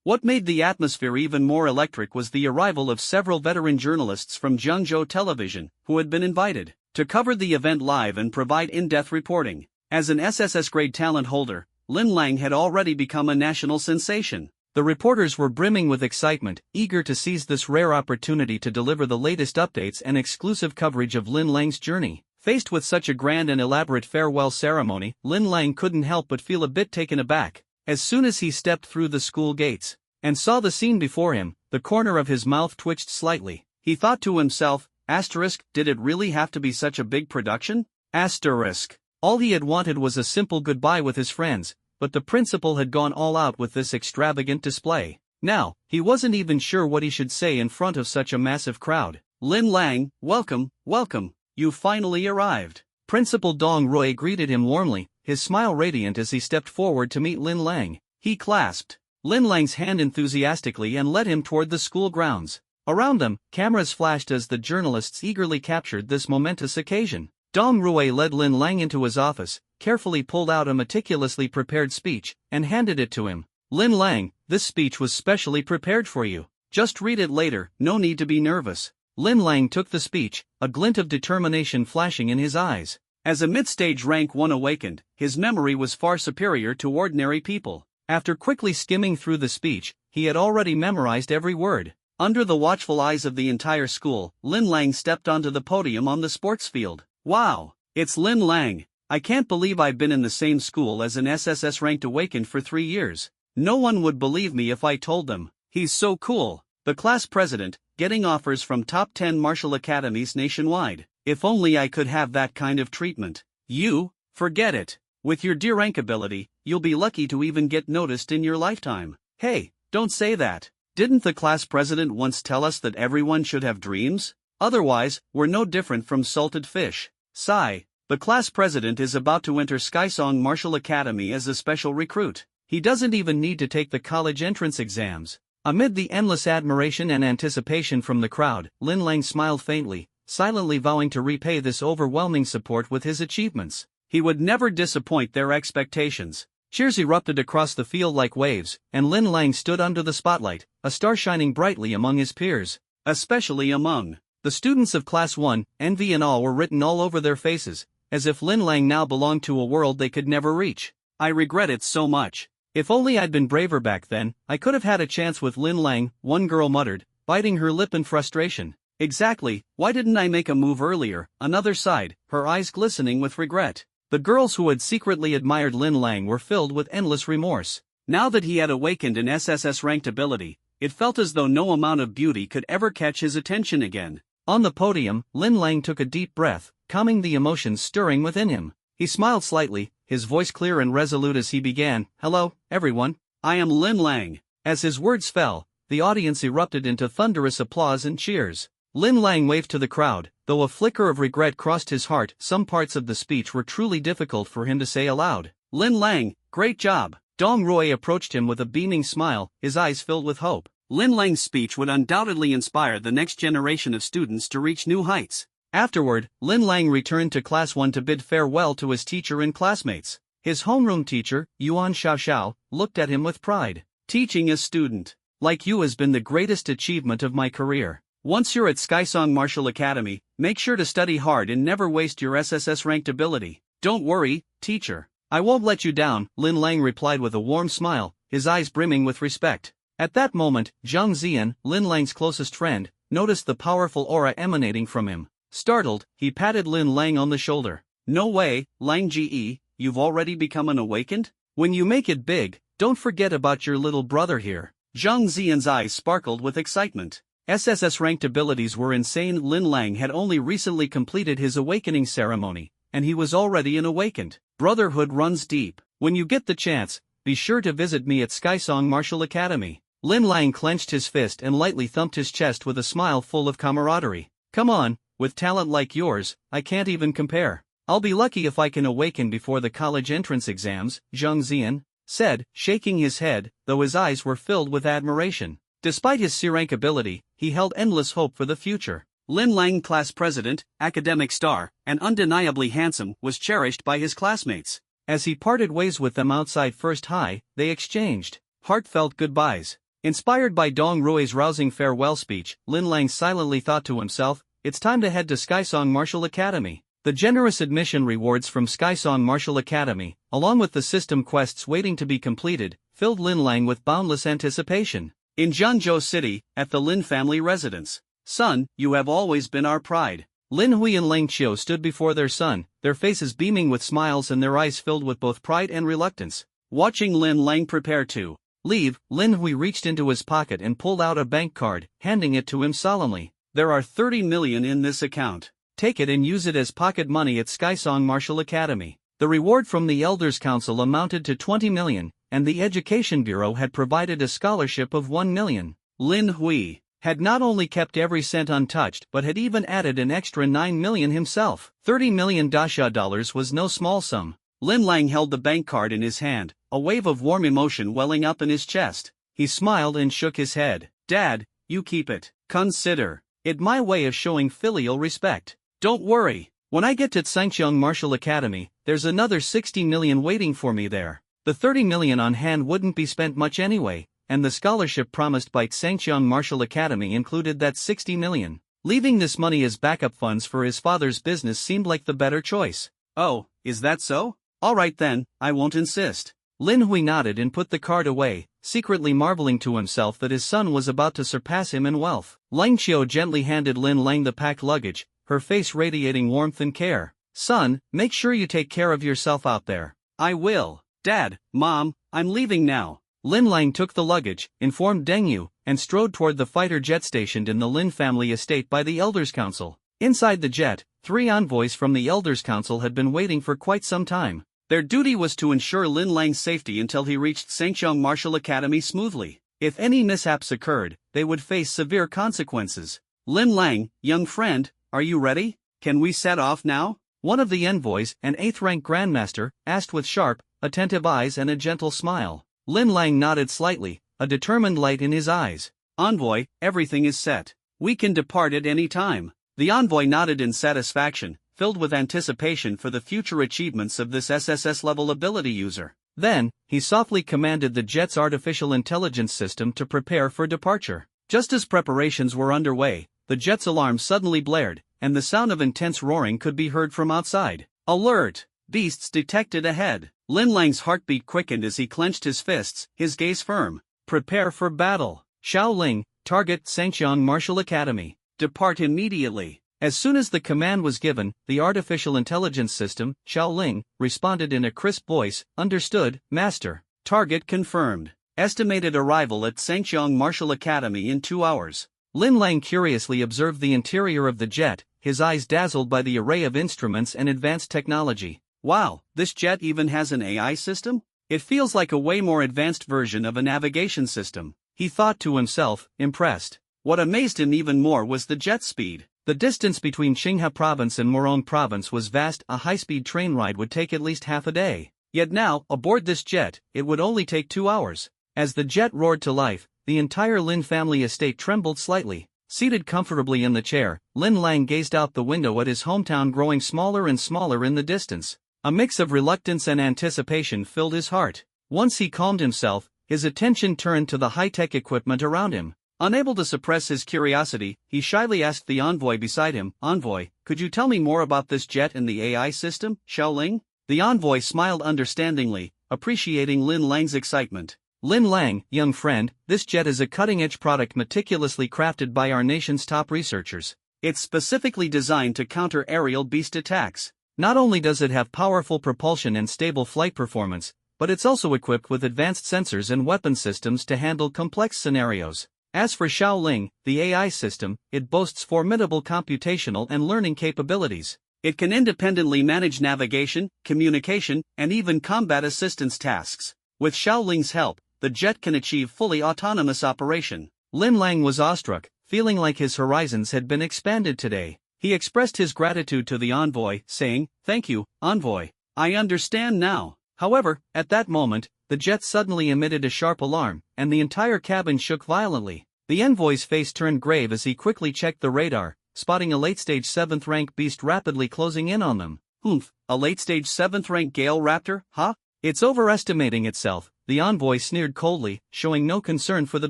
S1: What made the atmosphere even more electric was the arrival of several veteran journalists from Zhengzhou Television, who had been invited to cover the event live and provide in-depth reporting. As an SSS-grade talent holder, Lin Lang had already become a national sensation.
S2: The reporters were brimming with excitement, eager to seize this rare opportunity to deliver the latest updates and exclusive coverage of Lin Lang's journey. Faced with such a grand and elaborate farewell ceremony, Lin Lang couldn't help but feel a bit taken aback. As soon as he stepped through the school gates and saw the scene before him, the corner of his mouth twitched slightly. He thought to himself, did it really have to be such a big production? All he had wanted was a simple goodbye with his friends, but the principal had gone all out with this extravagant display. Now, he wasn't even sure what he should say in front of such a massive crowd.
S1: "Lin Lang, welcome, welcome. You finally arrived."
S2: Principal Dong Rui greeted him warmly, his smile radiant as he stepped forward to meet Lin Lang. He clasped Lin Lang's hand enthusiastically and led him toward the school grounds. Around them, cameras flashed as the journalists eagerly captured this momentous occasion. Dong Rui led Lin Lang into his office, carefully pulled out a meticulously prepared speech, and handed it to him. "Lin Lang, this speech was specially prepared for you.
S1: Just read it later, no need to be nervous."
S2: Lin Lang took the speech, a glint of determination flashing in his eyes.
S1: As a mid-stage rank 1 awakened, his memory was far superior to ordinary people.
S2: After quickly skimming through the speech, he had already memorized every word.
S1: Under the watchful eyes of the entire school, Lin Lang stepped onto the podium on the sports field. "Wow, it's Lin Lang. I can't believe I've been in the same school as an SSS ranked awakened for 3 years. No one would believe me if I told them. He's so cool." the class president, getting offers from top 10 martial academies nationwide. If only I could have that kind of treatment. You, forget it. With your D-rank ability, you'll be lucky to even get noticed in your lifetime. Hey, don't say that. Didn't the class president once tell us that everyone should have dreams? Otherwise, we're no different from salted fish. Sigh. The class president is about to enter Skysong Martial Academy as a special recruit. He doesn't even need to take the college entrance exams. Amid the endless admiration and anticipation from the crowd, Lin Lang smiled faintly, silently vowing to repay this overwhelming support with his achievements. He would never disappoint their expectations. Cheers erupted across the field like waves, and Lin Lang stood under the spotlight, a star shining brightly among his peers. Especially among the students of Class 1, envy and awe were written all over their faces, as if Lin Lang now belonged to a world they could never reach. I regret it so much. If only I'd been braver back then, I could have had a chance with Lin Lang, one girl muttered, biting her lip in frustration. Exactly, why didn't I make a move earlier? Another sighed, her eyes glistening with regret. The girls who had secretly admired Lin Lang were filled with endless remorse. Now that he had awakened an SSS-ranked ability, it felt as though no amount of beauty could ever catch his attention again. On the podium, Lin Lang took a deep breath, calming the emotions stirring within him. He smiled slightly, his voice clear and resolute as he began, "Hello, everyone. I am Lin Lang." As his words fell, the audience erupted into thunderous applause and cheers. Lin Lang waved to the crowd, though a flicker of regret crossed his heart. Some parts of the speech were truly difficult for him to say aloud. "Lin Lang, great job." Dong Roy approached him with a beaming smile, his eyes filled with hope. Lin Lang's speech would undoubtedly inspire the next generation of students to reach new heights. Afterward, Lin Lang returned to Class 1 to bid farewell to his teacher and classmates. His homeroom teacher, Yuan Xiaoxiao, looked at him with pride. "Teaching a student like you has been the greatest achievement of my career. Once you're at Skysong Martial Academy, make sure to study hard and never waste your SSS-ranked ability." "Don't worry, teacher. I won't let you down," Lin Lang replied with a warm smile, his eyes brimming with respect. At that moment, Zhang Zian, Lin Lang's closest friend, noticed the powerful aura emanating from him. Startled, he patted Lin Lang on the shoulder. "No way, Lang Ge, you've already become an awakened? When you make it big, don't forget about your little brother here." Zhang Zian's eyes sparkled with excitement. SSS-ranked abilities were insane. Lin Lang had only recently completed his awakening ceremony, and he was already an awakened. Brotherhood runs deep. When you get the chance, be sure to visit me at Skysong Martial Academy. Lin Lang clenched his fist and lightly thumped his chest with a smile full of camaraderie. "Come on, with talent like yours, I can't even compare. I'll be lucky if I can awaken before the college entrance exams," Zhang Zian said, shaking his head, though his eyes were filled with admiration. Despite his C-rank ability, he held endless hope for the future. Lin Lang, class president, academic star, and undeniably handsome, was cherished by his classmates. As he parted ways with them outside First High, they exchanged heartfelt goodbyes. Inspired by Dong Rui's rousing farewell speech, Lin Lang silently thought to himself, "It's time to head to Skysong Martial Academy." The generous admission rewards from Skysong Martial Academy, along with the system quests waiting to be completed, filled Lin Lang with boundless anticipation. In Zhangzhou City, at the Lin family residence. "Son, you have always been our pride." Lin Hui and Lang Qiu stood before their son, their faces beaming with smiles and their eyes filled with both pride and reluctance. Watching Lin Lang prepare to leave, Lin Hui reached into his pocket and pulled out a bank card, handing it to him solemnly. "There are 30 million in this account. Take it and use it as pocket money at Skysong Martial Academy." The reward from the Elders Council amounted to 20 million, and the Education Bureau had provided a scholarship of 1 million. Lin Hui had not only kept every cent untouched but had even added an extra 9 million himself. $30 million was no small sum. Lin Lang held the bank card in his hand, a wave of warm emotion welling up in his chest. He smiled and shook his head. "Dad, you keep it. Consider it my way of showing filial respect. Don't worry, when I get to Sangqiang Martial Academy, there's another 60 million waiting for me there." The 30 million on hand wouldn't be spent much anyway, and the scholarship promised by Sangqiang Martial Academy included that 60 million. Leaving this money as backup funds for his father's business seemed like the better choice. "Oh, is that so? All right then, I won't insist." Lin Hui nodded and put the card away, secretly marveling to himself that his son was about to surpass him in wealth. Lang Qiu gently handed Lin Lang the packed luggage, her face radiating warmth and care. "Son, make sure you take care of yourself out there." "I will. Dad, Mom, I'm leaving now.
S2: Lin Lang took the luggage, informed Deng Yu, and strode toward the fighter jet stationed in the Lin family estate by the Elders' Council. Inside the jet, 3 envoys from the Elders' Council had been waiting for quite some time.
S1: Their duty was to ensure Lin Lang's safety until he reached Sengqiang Martial Academy smoothly. If any mishaps occurred, they would face severe consequences. Lin Lang, young friend, are you ready? Can we set off now?
S2: One of the envoys, an 8th-rank grandmaster, asked with sharp, attentive eyes and a gentle smile. Lin Lang nodded slightly, a determined light in his eyes.
S1: Envoy, everything is set. We can depart at any time. The envoy nodded in satisfaction, filled with anticipation for the future achievements of this SSS-level ability user.
S2: Then, he softly commanded the jet's artificial intelligence system to prepare for departure.
S1: Just as preparations were underway, the jet's alarm suddenly blared, and the sound of intense roaring could be heard from outside. Alert! Beasts detected ahead. Lin Lang's heartbeat quickened as he clenched his fists, his gaze firm. Prepare for battle.
S2: Xiao Ling, target Sengqiang Martial Academy.
S1: Depart immediately.
S2: As soon as the command was given, the artificial intelligence system, Xiao Ling, responded in a crisp voice, "Understood, Master."
S1: Target confirmed. Estimated arrival at Sengqiang Martial Academy in 2 hours.
S2: Lin Lang curiously observed the interior of the jet, his eyes dazzled by the array of instruments and advanced technology.
S1: Wow, this jet even has an AI system? It feels like a way more advanced version of a navigation system,
S2: he thought to himself, impressed.
S1: What amazed him even more was the jet speed.
S2: The distance between Qinghe Province and Morong Province was vast. A high-speed train ride would take at least half a day.
S1: Yet now, aboard this jet, it would only take 2 hours.
S2: As the jet roared to life, the entire Lin family estate trembled slightly. Seated comfortably in the chair, Lin Lang gazed out the window at his hometown growing smaller and smaller in the distance. A mix of reluctance and anticipation filled his heart. Once he calmed himself, his attention turned to the high-tech equipment around him.
S1: Unable to suppress his curiosity, he shyly asked the envoy beside him, "Envoy, could you tell me more about this jet and the AI system, Xiao Ling?" The envoy smiled understandingly, appreciating Lin Lang's excitement.
S2: Lin Lang, young friend, this jet is a cutting-edge product meticulously crafted by our nation's top researchers.
S1: It's specifically designed to counter aerial beast attacks.
S2: Not only does it have powerful propulsion and stable flight performance, but it's also equipped with advanced sensors and weapon systems to handle complex scenarios. As for Xiao Ling, the AI system, it boasts formidable computational and learning capabilities.
S1: It can independently manage navigation, communication, and even combat assistance tasks. With Xiao Ling's help, the jet can achieve fully autonomous operation.
S2: Lin Lang was awestruck, feeling like his horizons had been expanded today.
S1: He expressed his gratitude to the envoy, saying, "Thank you, envoy. I understand now." However, at that moment, the jet suddenly emitted a sharp alarm, and the entire cabin shook violently.
S2: The envoy's face turned grave as he quickly checked the radar, spotting a late-stage 7th-rank beast rapidly closing in on them.
S1: "Humph, a late-stage 7th-rank Gale Raptor, huh?
S2: It's overestimating itself," the envoy sneered coldly, showing no concern for the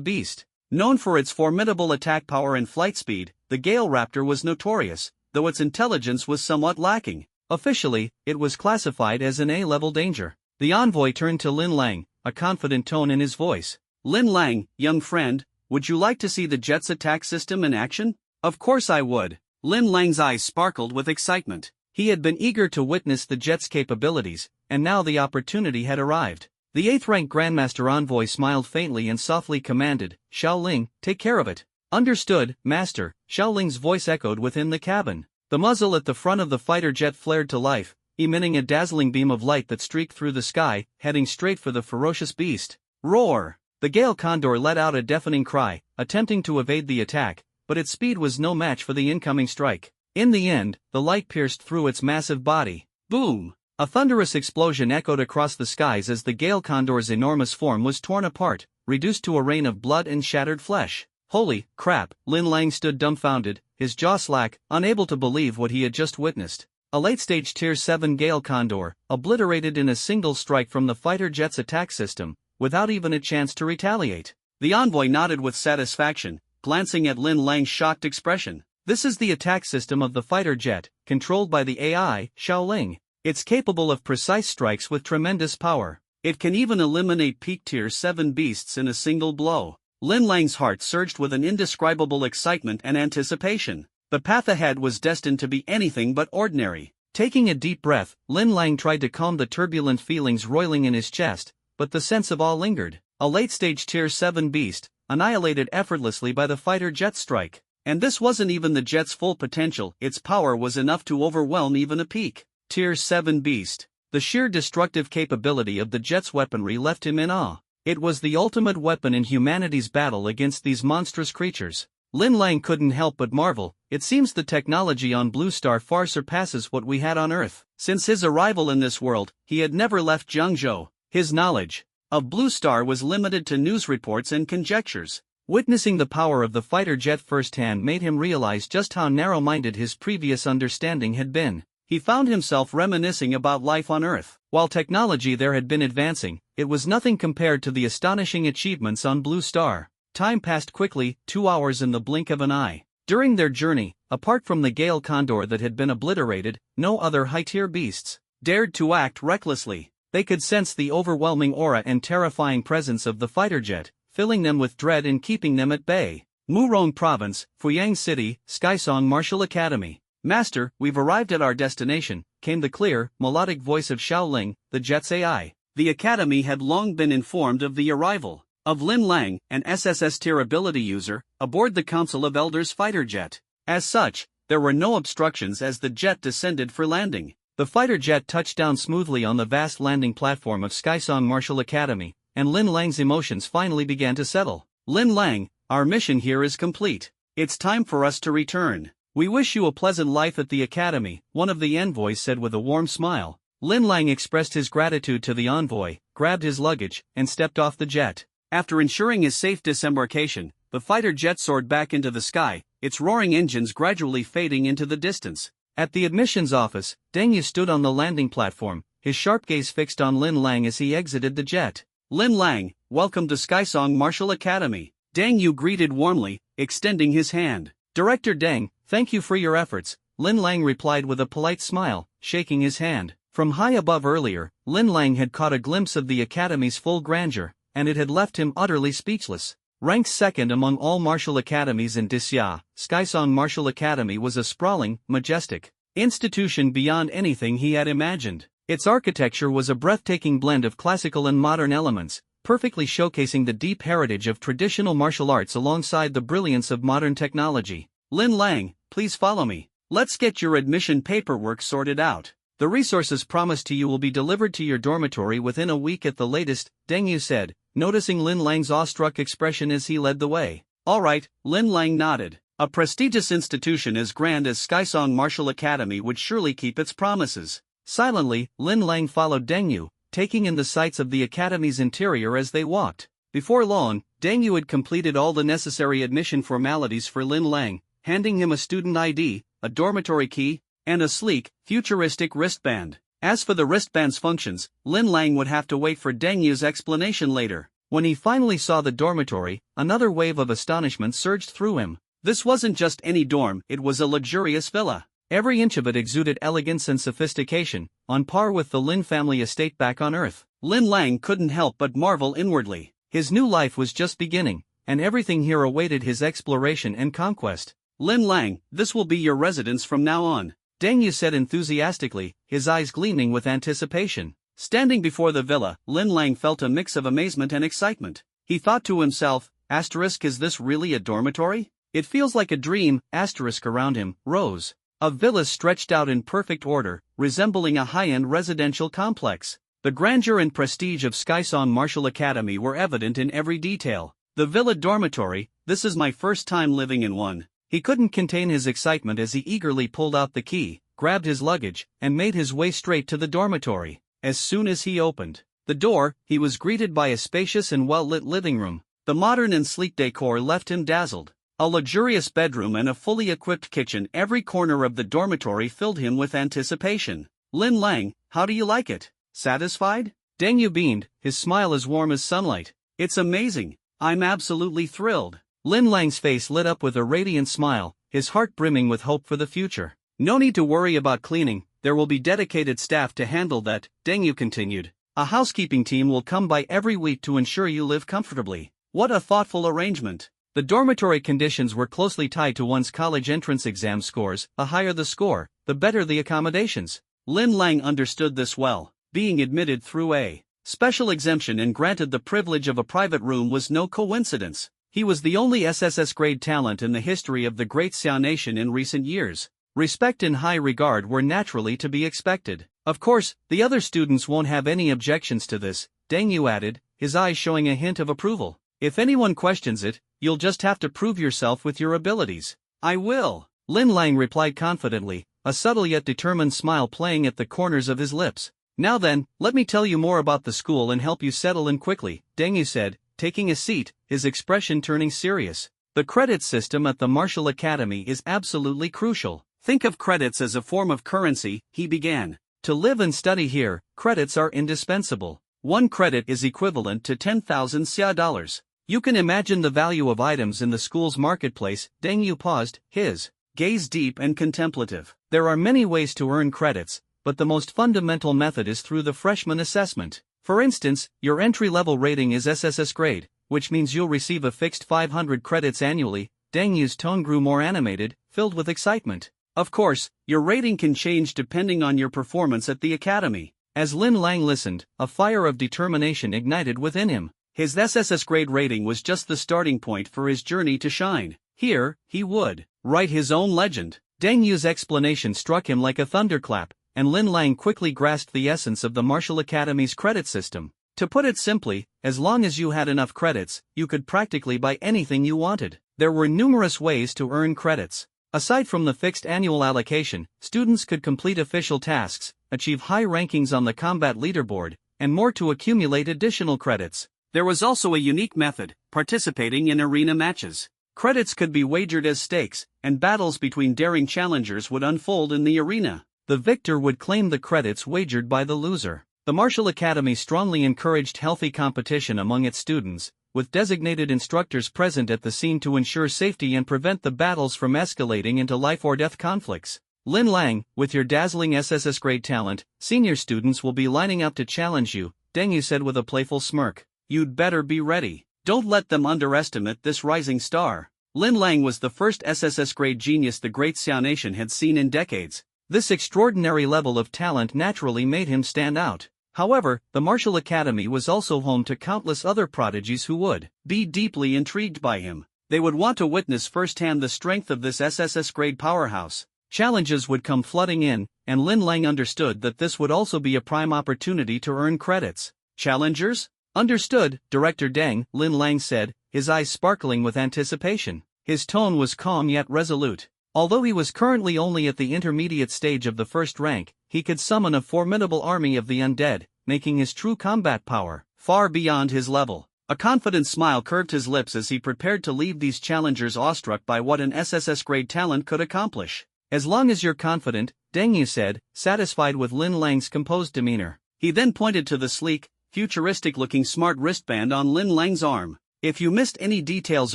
S2: beast.
S1: Known for its formidable attack power and flight speed, the Gale Raptor was notorious, though its intelligence was somewhat lacking.
S2: Officially, it was classified as an A-level danger. The envoy turned to Lin Lang, a confident tone in his voice.
S1: "Lin Lang, young friend, would you like to see the jet's attack system in action?" "Of course I would." Lin Lang's eyes sparkled with excitement.
S2: He had been eager to witness the jet's capabilities, and now the opportunity had arrived. The 8th-rank Grandmaster envoy smiled faintly and softly commanded, "Xiao Ling, take care of it." "Understood, Master," Xiao Ling's voice echoed within the cabin. The muzzle at the front of the fighter jet flared to life, emitting a dazzling beam of light that streaked through the sky, heading straight for the ferocious beast. Roar! The Gale Condor let out a deafening cry, attempting to evade the attack, but its speed was no match for the incoming strike. In the end, the light pierced through its massive body. Boom! A thunderous explosion echoed across the skies as the Gale Condor's enormous form was torn apart, reduced to a rain of blood and shattered flesh. Holy crap! Lin Lang stood dumbfounded, his jaw slack, unable to believe what he had just witnessed. A late-stage Tier 7 Gale Condor, obliterated in a single strike from the fighter jet's attack system, without even a chance to retaliate. The envoy nodded with satisfaction, glancing at Lin Lang's shocked expression. This is the attack system of the fighter jet, controlled by the AI, Xiao Ling. It's capable of precise strikes with tremendous power. It can even eliminate peak Tier 7 beasts in a single blow. Lin Lang's heart surged with an indescribable excitement and anticipation. The path ahead was destined to be anything but ordinary. Taking a deep breath, Lin Lang tried to calm the turbulent feelings roiling in his chest, but the sense of awe lingered. a late-stage Tier 7 beast, annihilated effortlessly by the fighter jet strike.
S1: And this wasn't even the jet's full potential, its power was enough to overwhelm even a peak Tier 7 beast.
S2: The sheer destructive capability of the jet's weaponry left him in awe. It was the ultimate weapon in humanity's battle against these monstrous creatures. Lin Lang couldn't help but marvel. It seems the technology on Blue Star far surpasses what we had on Earth.
S1: Since his arrival in this world, he had never left Jiangzhou. His knowledge of Blue Star was limited to news reports and conjectures.
S2: Witnessing the power of the fighter jet firsthand made him realize just how narrow-minded his previous understanding had been.
S1: He found himself reminiscing about life on Earth.
S2: While technology there had been advancing, it was nothing compared to the astonishing achievements on Blue Star. Time passed quickly, 2 hours in the blink of an eye. During their journey, apart from the Gale Condor that had been obliterated, no other high-tier beasts
S1: dared to act recklessly.
S2: They could sense the overwhelming aura and terrifying presence of the fighter jet, filling them with dread and keeping them at bay.
S1: Murong Province, Fuyang City, Skysong Martial Academy.
S2: Master, we've arrived at our destination, came the clear, melodic voice of Xiao Ling, the jet's AI.
S1: The Academy had long been informed of the arrival of Lin Lang, an SSS tier ability user, aboard the Council of Elders fighter jet. As such, there were no obstructions as the jet descended for landing.
S2: The fighter jet touched down smoothly on the vast landing platform of Skysong Martial Academy, and Lin Lang's emotions finally began to settle.
S1: Lin Lang, our mission here is complete. It's time for us to return.
S2: We wish you a pleasant life at the Academy, one of the envoys said with a warm smile. Lin Lang expressed his gratitude to the envoy, grabbed his luggage, and stepped off the jet.
S1: After ensuring his safe disembarkation, the fighter jet soared back into the sky, its roaring engines gradually fading into the distance.
S2: At the admissions office, Deng Yu stood on the landing platform, his sharp gaze fixed on Lin Lang as he exited the jet.
S1: Lin Lang, welcome to Skysong Martial Academy. Deng Yu greeted warmly, extending his hand.
S2: Director Deng, thank you for your efforts, Lin Lang replied with a polite smile, shaking his hand. From high above earlier, Lin Lang had caught a glimpse of the Academy's full grandeur, and it had left him utterly speechless. Ranked second among all martial academies in Disya, Skysong Martial Academy was a sprawling, majestic institution beyond anything he had imagined. Its architecture was a breathtaking blend of classical and modern elements, perfectly showcasing the deep heritage of traditional martial arts alongside the brilliance of modern technology.
S1: Lin Lang, please follow me. Let's get your admission paperwork sorted out.
S2: The resources promised to you will be delivered to your dormitory within a week at the latest, Deng Yu said, noticing Lin Lang's awestruck expression as he led the way.
S1: All right, Lin Lang nodded. A prestigious institution as grand as Skysong Martial Academy would surely keep its promises.
S2: Silently, Lin Lang followed Deng Yu, taking in the sights of the Academy's interior as they walked. Before long, Deng Yu had completed all the necessary admission formalities for Lin Lang, handing him a student ID, a dormitory key, and a sleek, futuristic wristband. As for the wristband's functions, Lin Lang would have to wait for Deng Yu's explanation later. When he finally saw the dormitory, another wave of astonishment surged through him.
S1: This wasn't just any dorm, it was a luxurious villa.
S2: Every inch of it exuded elegance and sophistication, on par with the Lin family estate back on Earth.
S1: Lin Lang couldn't help but marvel inwardly.
S2: His new life was just beginning, and everything here awaited his exploration and conquest.
S1: Lin Lang, this will be your residence from now on,
S2: Deng Yu said enthusiastically, his eyes gleaming with anticipation.
S1: Standing before the villa, Lin Lang felt a mix of amazement and excitement. He thought to himself, is this really a dormitory? It feels like a dream. Around him, rows of villas stretched out in perfect order, resembling a high-end residential complex. The grandeur and prestige of Skysong Martial Academy were evident in every detail. The villa dormitory, this is my first time living in one.
S2: He couldn't contain his excitement as he eagerly pulled out the key, grabbed his luggage, and made his way straight to the dormitory. As soon as he opened the door, he was greeted by a spacious and well-lit living room. The modern and sleek decor left him dazzled. A luxurious bedroom and a fully equipped kitchen, every corner of the dormitory filled him with anticipation. Lin Lang, how do you like it? Satisfied? Deng Yu beamed, his smile as warm as sunlight.
S1: It's amazing. I'm absolutely thrilled.
S2: Lin Lang's face lit up with a radiant smile, his heart brimming with hope for the future.
S1: No need to worry about cleaning, there will be dedicated staff to handle that, Deng Yu continued. A housekeeping team will come by every week to ensure you live comfortably. What a thoughtful arrangement.
S2: The dormitory conditions were closely tied to one's college entrance exam scores. The higher the score, the better the accommodations.
S1: Lin Lang understood this well. Being admitted through a special exemption and granted the privilege of a private room was no coincidence. He was the only SSS grade talent in the history of the Great Xiao Nation in recent years. Respect and high regard were naturally to be expected. Of course, the other students won't have any objections to this, Deng Yu added, his eyes showing a hint of approval. If anyone questions it, you'll just have to prove yourself with your abilities. I will, Lin Lang replied confidently, a subtle yet determined smile playing at the corners of his lips. Now then, let me tell you more about the school and help you settle in quickly, Deng Yu said, taking a seat, his expression turning serious. The credit system at the Martial Academy is absolutely crucial. Think of credits as a form of currency, he began. To live and study here, credits are indispensable. 1 credit is equivalent to 10,000 Xia dollars. You can imagine the value of items in the school's marketplace. Deng Yu paused, his gaze deep and contemplative. There are many ways to earn credits, but the most fundamental method is through the freshman assessment. For instance, your entry-level rating is SSS grade, which means you'll receive a fixed 500 credits annually. Deng Yu's tone grew more animated, filled with excitement. Of course, your rating can change depending on your performance at the academy. As Lin Lang listened, a fire of determination ignited within him. His SSS grade rating was just the starting point for his journey to shine. Here, he would write his own legend. Deng Yu's explanation struck him like a thunderclap, and Lin Lang quickly grasped the essence of the Martial Academy's credit system. To put it simply, as long as you had enough credits, you could practically buy anything you wanted. There were numerous ways to earn credits. Aside from the fixed annual allocation, students could complete official tasks, achieve high rankings on the combat leaderboard, and more to accumulate additional credits. There was also a unique method, participating in arena matches. Credits could be wagered as stakes, and battles between daring challengers would unfold in the arena. The victor would claim the credits wagered by the loser. The Martial Academy strongly encouraged healthy competition among its students, with designated instructors present at the scene to ensure safety and prevent the battles from escalating into life-or-death conflicts. Lin Lang, with your dazzling SSS grade talent, senior students will be lining up to challenge you, Deng Yu said with a playful smirk. You'd better be ready. Don't let them underestimate this rising star. Lin Lang was the first SSS grade genius the Great Xiao Nation had seen in decades. This extraordinary level of talent naturally made him stand out. However, the Martial Academy was also home to countless other prodigies who would be deeply intrigued by him. They would want to witness firsthand the strength of this SSS grade powerhouse. Challenges would come flooding in, and Lin Lang understood that this would also be a prime opportunity to earn credits. Challengers? Understood, Director Deng, Lin Lang said, his eyes sparkling with anticipation. His tone was calm yet resolute. Although he was currently only at the intermediate stage of the first rank, he could summon a formidable army of the undead, making his true combat power far beyond his level. A confident smile curved his lips as he prepared to leave these challengers awestruck by what an SSS grade talent could accomplish. As long as you're confident, Deng Yu said, satisfied with Lin Lang's composed demeanor. He then pointed to the sleek, futuristic-looking smart wristband on Lin Lang's arm. If you missed any details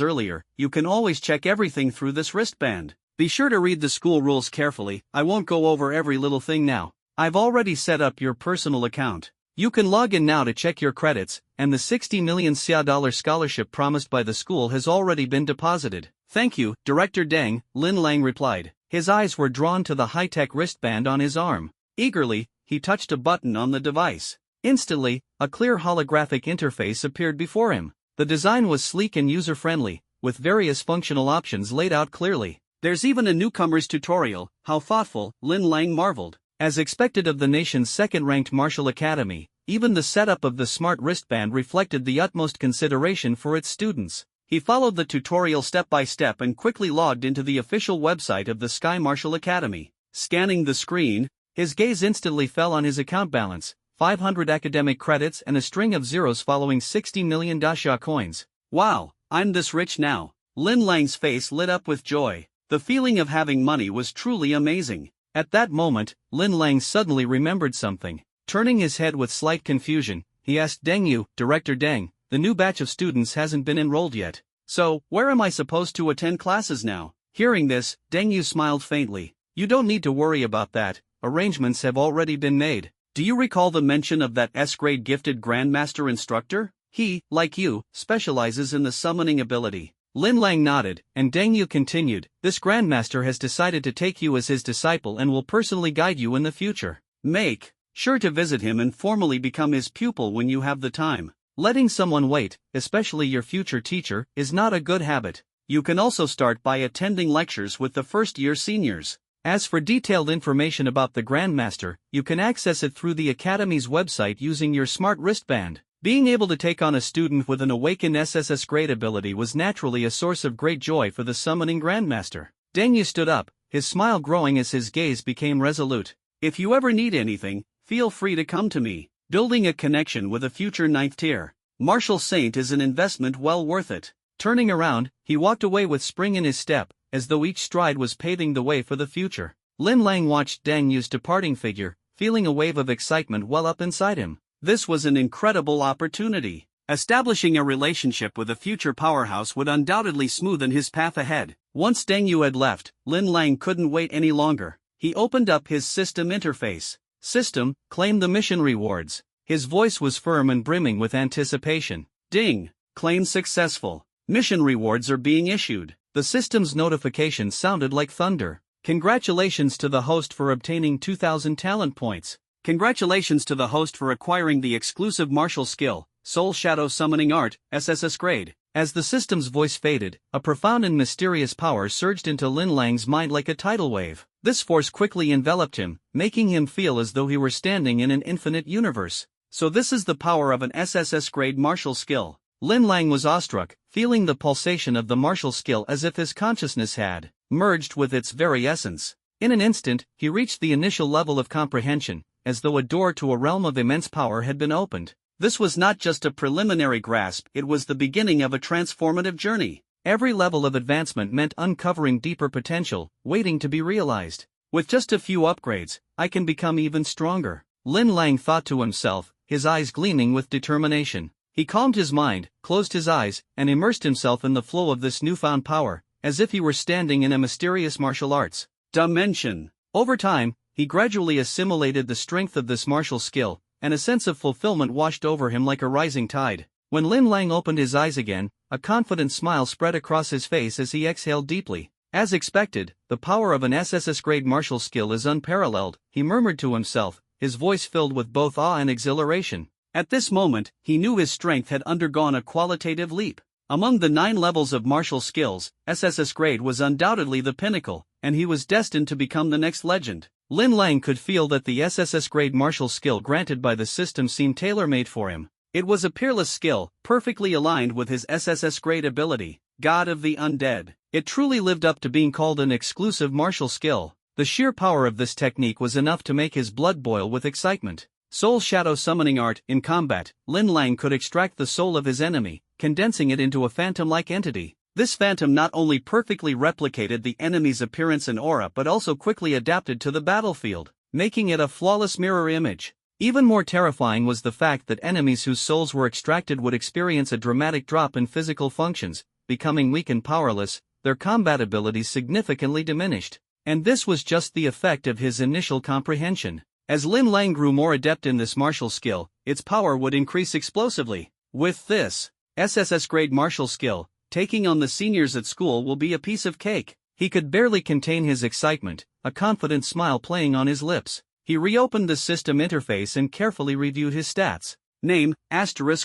S1: earlier, you can always check everything through this wristband. Be sure to read the school rules carefully. I won't go over every little thing now. I've already set up your personal account. You can log in now to check your credits, and the 60 million Xia dollar scholarship promised by the school has already been deposited. Thank you, Director Deng, Lin Lang replied. His eyes were drawn to the high-tech wristband on his arm. Eagerly, he touched a button on the device. Instantly, a clear holographic interface appeared before him. The design was sleek and user-friendly, with various functional options laid out clearly. There's even a newcomer's tutorial. How thoughtful, Lin Lang marveled. As expected of the nation's second-ranked Martial Academy, even the setup of the smart wristband reflected the utmost consideration for its students. He followed the tutorial step by step and quickly logged into the official website of the Sky Martial Academy. Scanning the screen, his gaze instantly fell on his account balance, 500 academic credits and a string of zeros following 60 million Daxia coins. Wow, I'm this rich now. Lin Lang's face lit up with joy. The feeling of having money was truly amazing. At that moment, Lin Lang suddenly remembered something. Turning his head with slight confusion, he asked Deng Yu, Director Deng, the new batch of students hasn't been enrolled yet. So, where am I supposed to attend classes now? Hearing this, Deng Yu smiled faintly. You don't need to worry about that, arrangements have already been made. Do you recall the mention of that S-grade gifted Grandmaster instructor? He, like you, specializes in the summoning ability. Lin Lang nodded, and Deng Yu continued, this Grandmaster has decided to take you as his disciple and will personally guide you in the future. Make Sure to visit him and formally become his pupil when you have the time.
S2: Letting someone wait, especially your future teacher, is not a good habit.
S1: You can also start by attending lectures with the first-year seniors.
S2: As for detailed information about the Grandmaster, you can access it through the Academy's website using your smart wristband. Being able to take on a student with an awakened SSS grade ability was naturally a source of great joy for the summoning Grandmaster. Denyu stood up, his smile growing as his gaze became resolute.
S1: If you ever need anything, feel free to come to me. Building a connection with a future 9th tier martial saint is an investment well worth it.
S2: Turning around, he walked away with spring in his step, as though each stride was paving the way for the future. Lin Lang watched Deng Yu's departing figure, feeling a wave of excitement well up inside him.
S1: This was an incredible opportunity. Establishing a relationship with a future powerhouse would undoubtedly smoothen his path ahead. Once Deng Yu had left, Lin Lang couldn't wait any longer. He opened up his system interface.
S2: System, claim the mission rewards. His voice was firm and brimming with anticipation.
S1: Ding, claim successful. Mission rewards are being issued.
S2: The system's notification sounded like thunder. Congratulations to the host for obtaining 2,000 talent points.
S1: Congratulations to the host for acquiring the exclusive martial skill, Soul Shadow Summoning Art, SSS grade.
S2: As the system's voice faded, a profound and mysterious power surged into Lin Lang's mind like a tidal wave. This force quickly enveloped him, making him feel as though he were standing in an infinite universe.
S1: So this is the power of an SSS grade martial skill.
S2: Lin Lang was awestruck, feeling the pulsation of the martial skill as if his consciousness had merged with its very essence. In an instant, he reached the initial level of comprehension, as though a door to a realm of immense power had been opened.
S1: This was not just a preliminary grasp, it was the beginning of a transformative journey.
S2: Every level of advancement meant uncovering deeper potential, waiting to be realized.
S1: With just a few upgrades, I can become even stronger.
S2: Lin Lang thought to himself, his eyes gleaming with determination. He calmed his mind, closed his eyes, and immersed himself in the flow of this newfound power, as if he were standing in a mysterious martial arts
S1: dimension.
S2: Over time, he gradually assimilated the strength of this martial skill, and a sense of fulfillment washed over him like a rising tide. When Lin Lang opened his eyes again, a confident smile spread across his face as he exhaled deeply. As expected, the power of an SSS grade martial skill is unparalleled, he murmured to himself, his voice filled with both awe and exhilaration.
S1: At this moment, he knew his strength had undergone a qualitative leap. Among the 9 levels of martial skills, SSS grade was undoubtedly the pinnacle, and he was destined to become the next legend.
S2: Lin Lang could feel that the SSS grade martial skill granted by the system seemed tailor-made for him.
S1: It was a peerless skill, perfectly aligned with his SSS grade ability, God of the Undead.
S2: It truly lived up to being called an exclusive martial skill. The sheer power of this technique was enough to make his blood boil with excitement. Soul Shadow Summoning Art. In combat, Lin Lang could extract the soul of his enemy, condensing it into a phantom-like entity.
S1: This phantom not only perfectly replicated the enemy's appearance and aura but also quickly adapted to the battlefield, making it a flawless mirror image.
S2: Even more terrifying was the fact that enemies whose souls were extracted would experience a dramatic drop in physical functions, becoming weak and powerless, their combat abilities significantly diminished. And this was just the effect of his initial comprehension. As Lin Lang grew more adept in this martial skill, its power would increase explosively. With this SSS grade martial skill, taking on the seniors at school will be a piece of cake. He could barely contain his excitement, a confident smile playing on his lips. He reopened the system interface and carefully reviewed his stats.
S1: Name,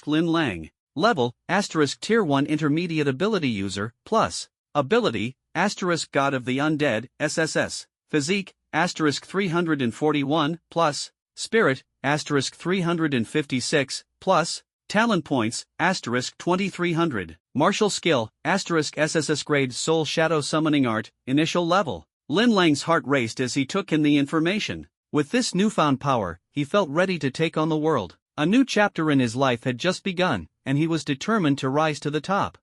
S1: Lin Lang.
S2: Level, Tier 1 Intermediate Ability User, Plus. Ability,
S1: God of the Undead, SSS. Physique, 341, Plus.
S2: Spirit, 356, Plus.
S1: Talent points, 2300. Martial skill, SSS grade Soul Shadow Summoning Art, Initial level. Lin Lang's heart raced as he took in the information.
S2: With this newfound power, he felt ready to take on the world. A new chapter in his life had just begun, and he was determined to rise to the top.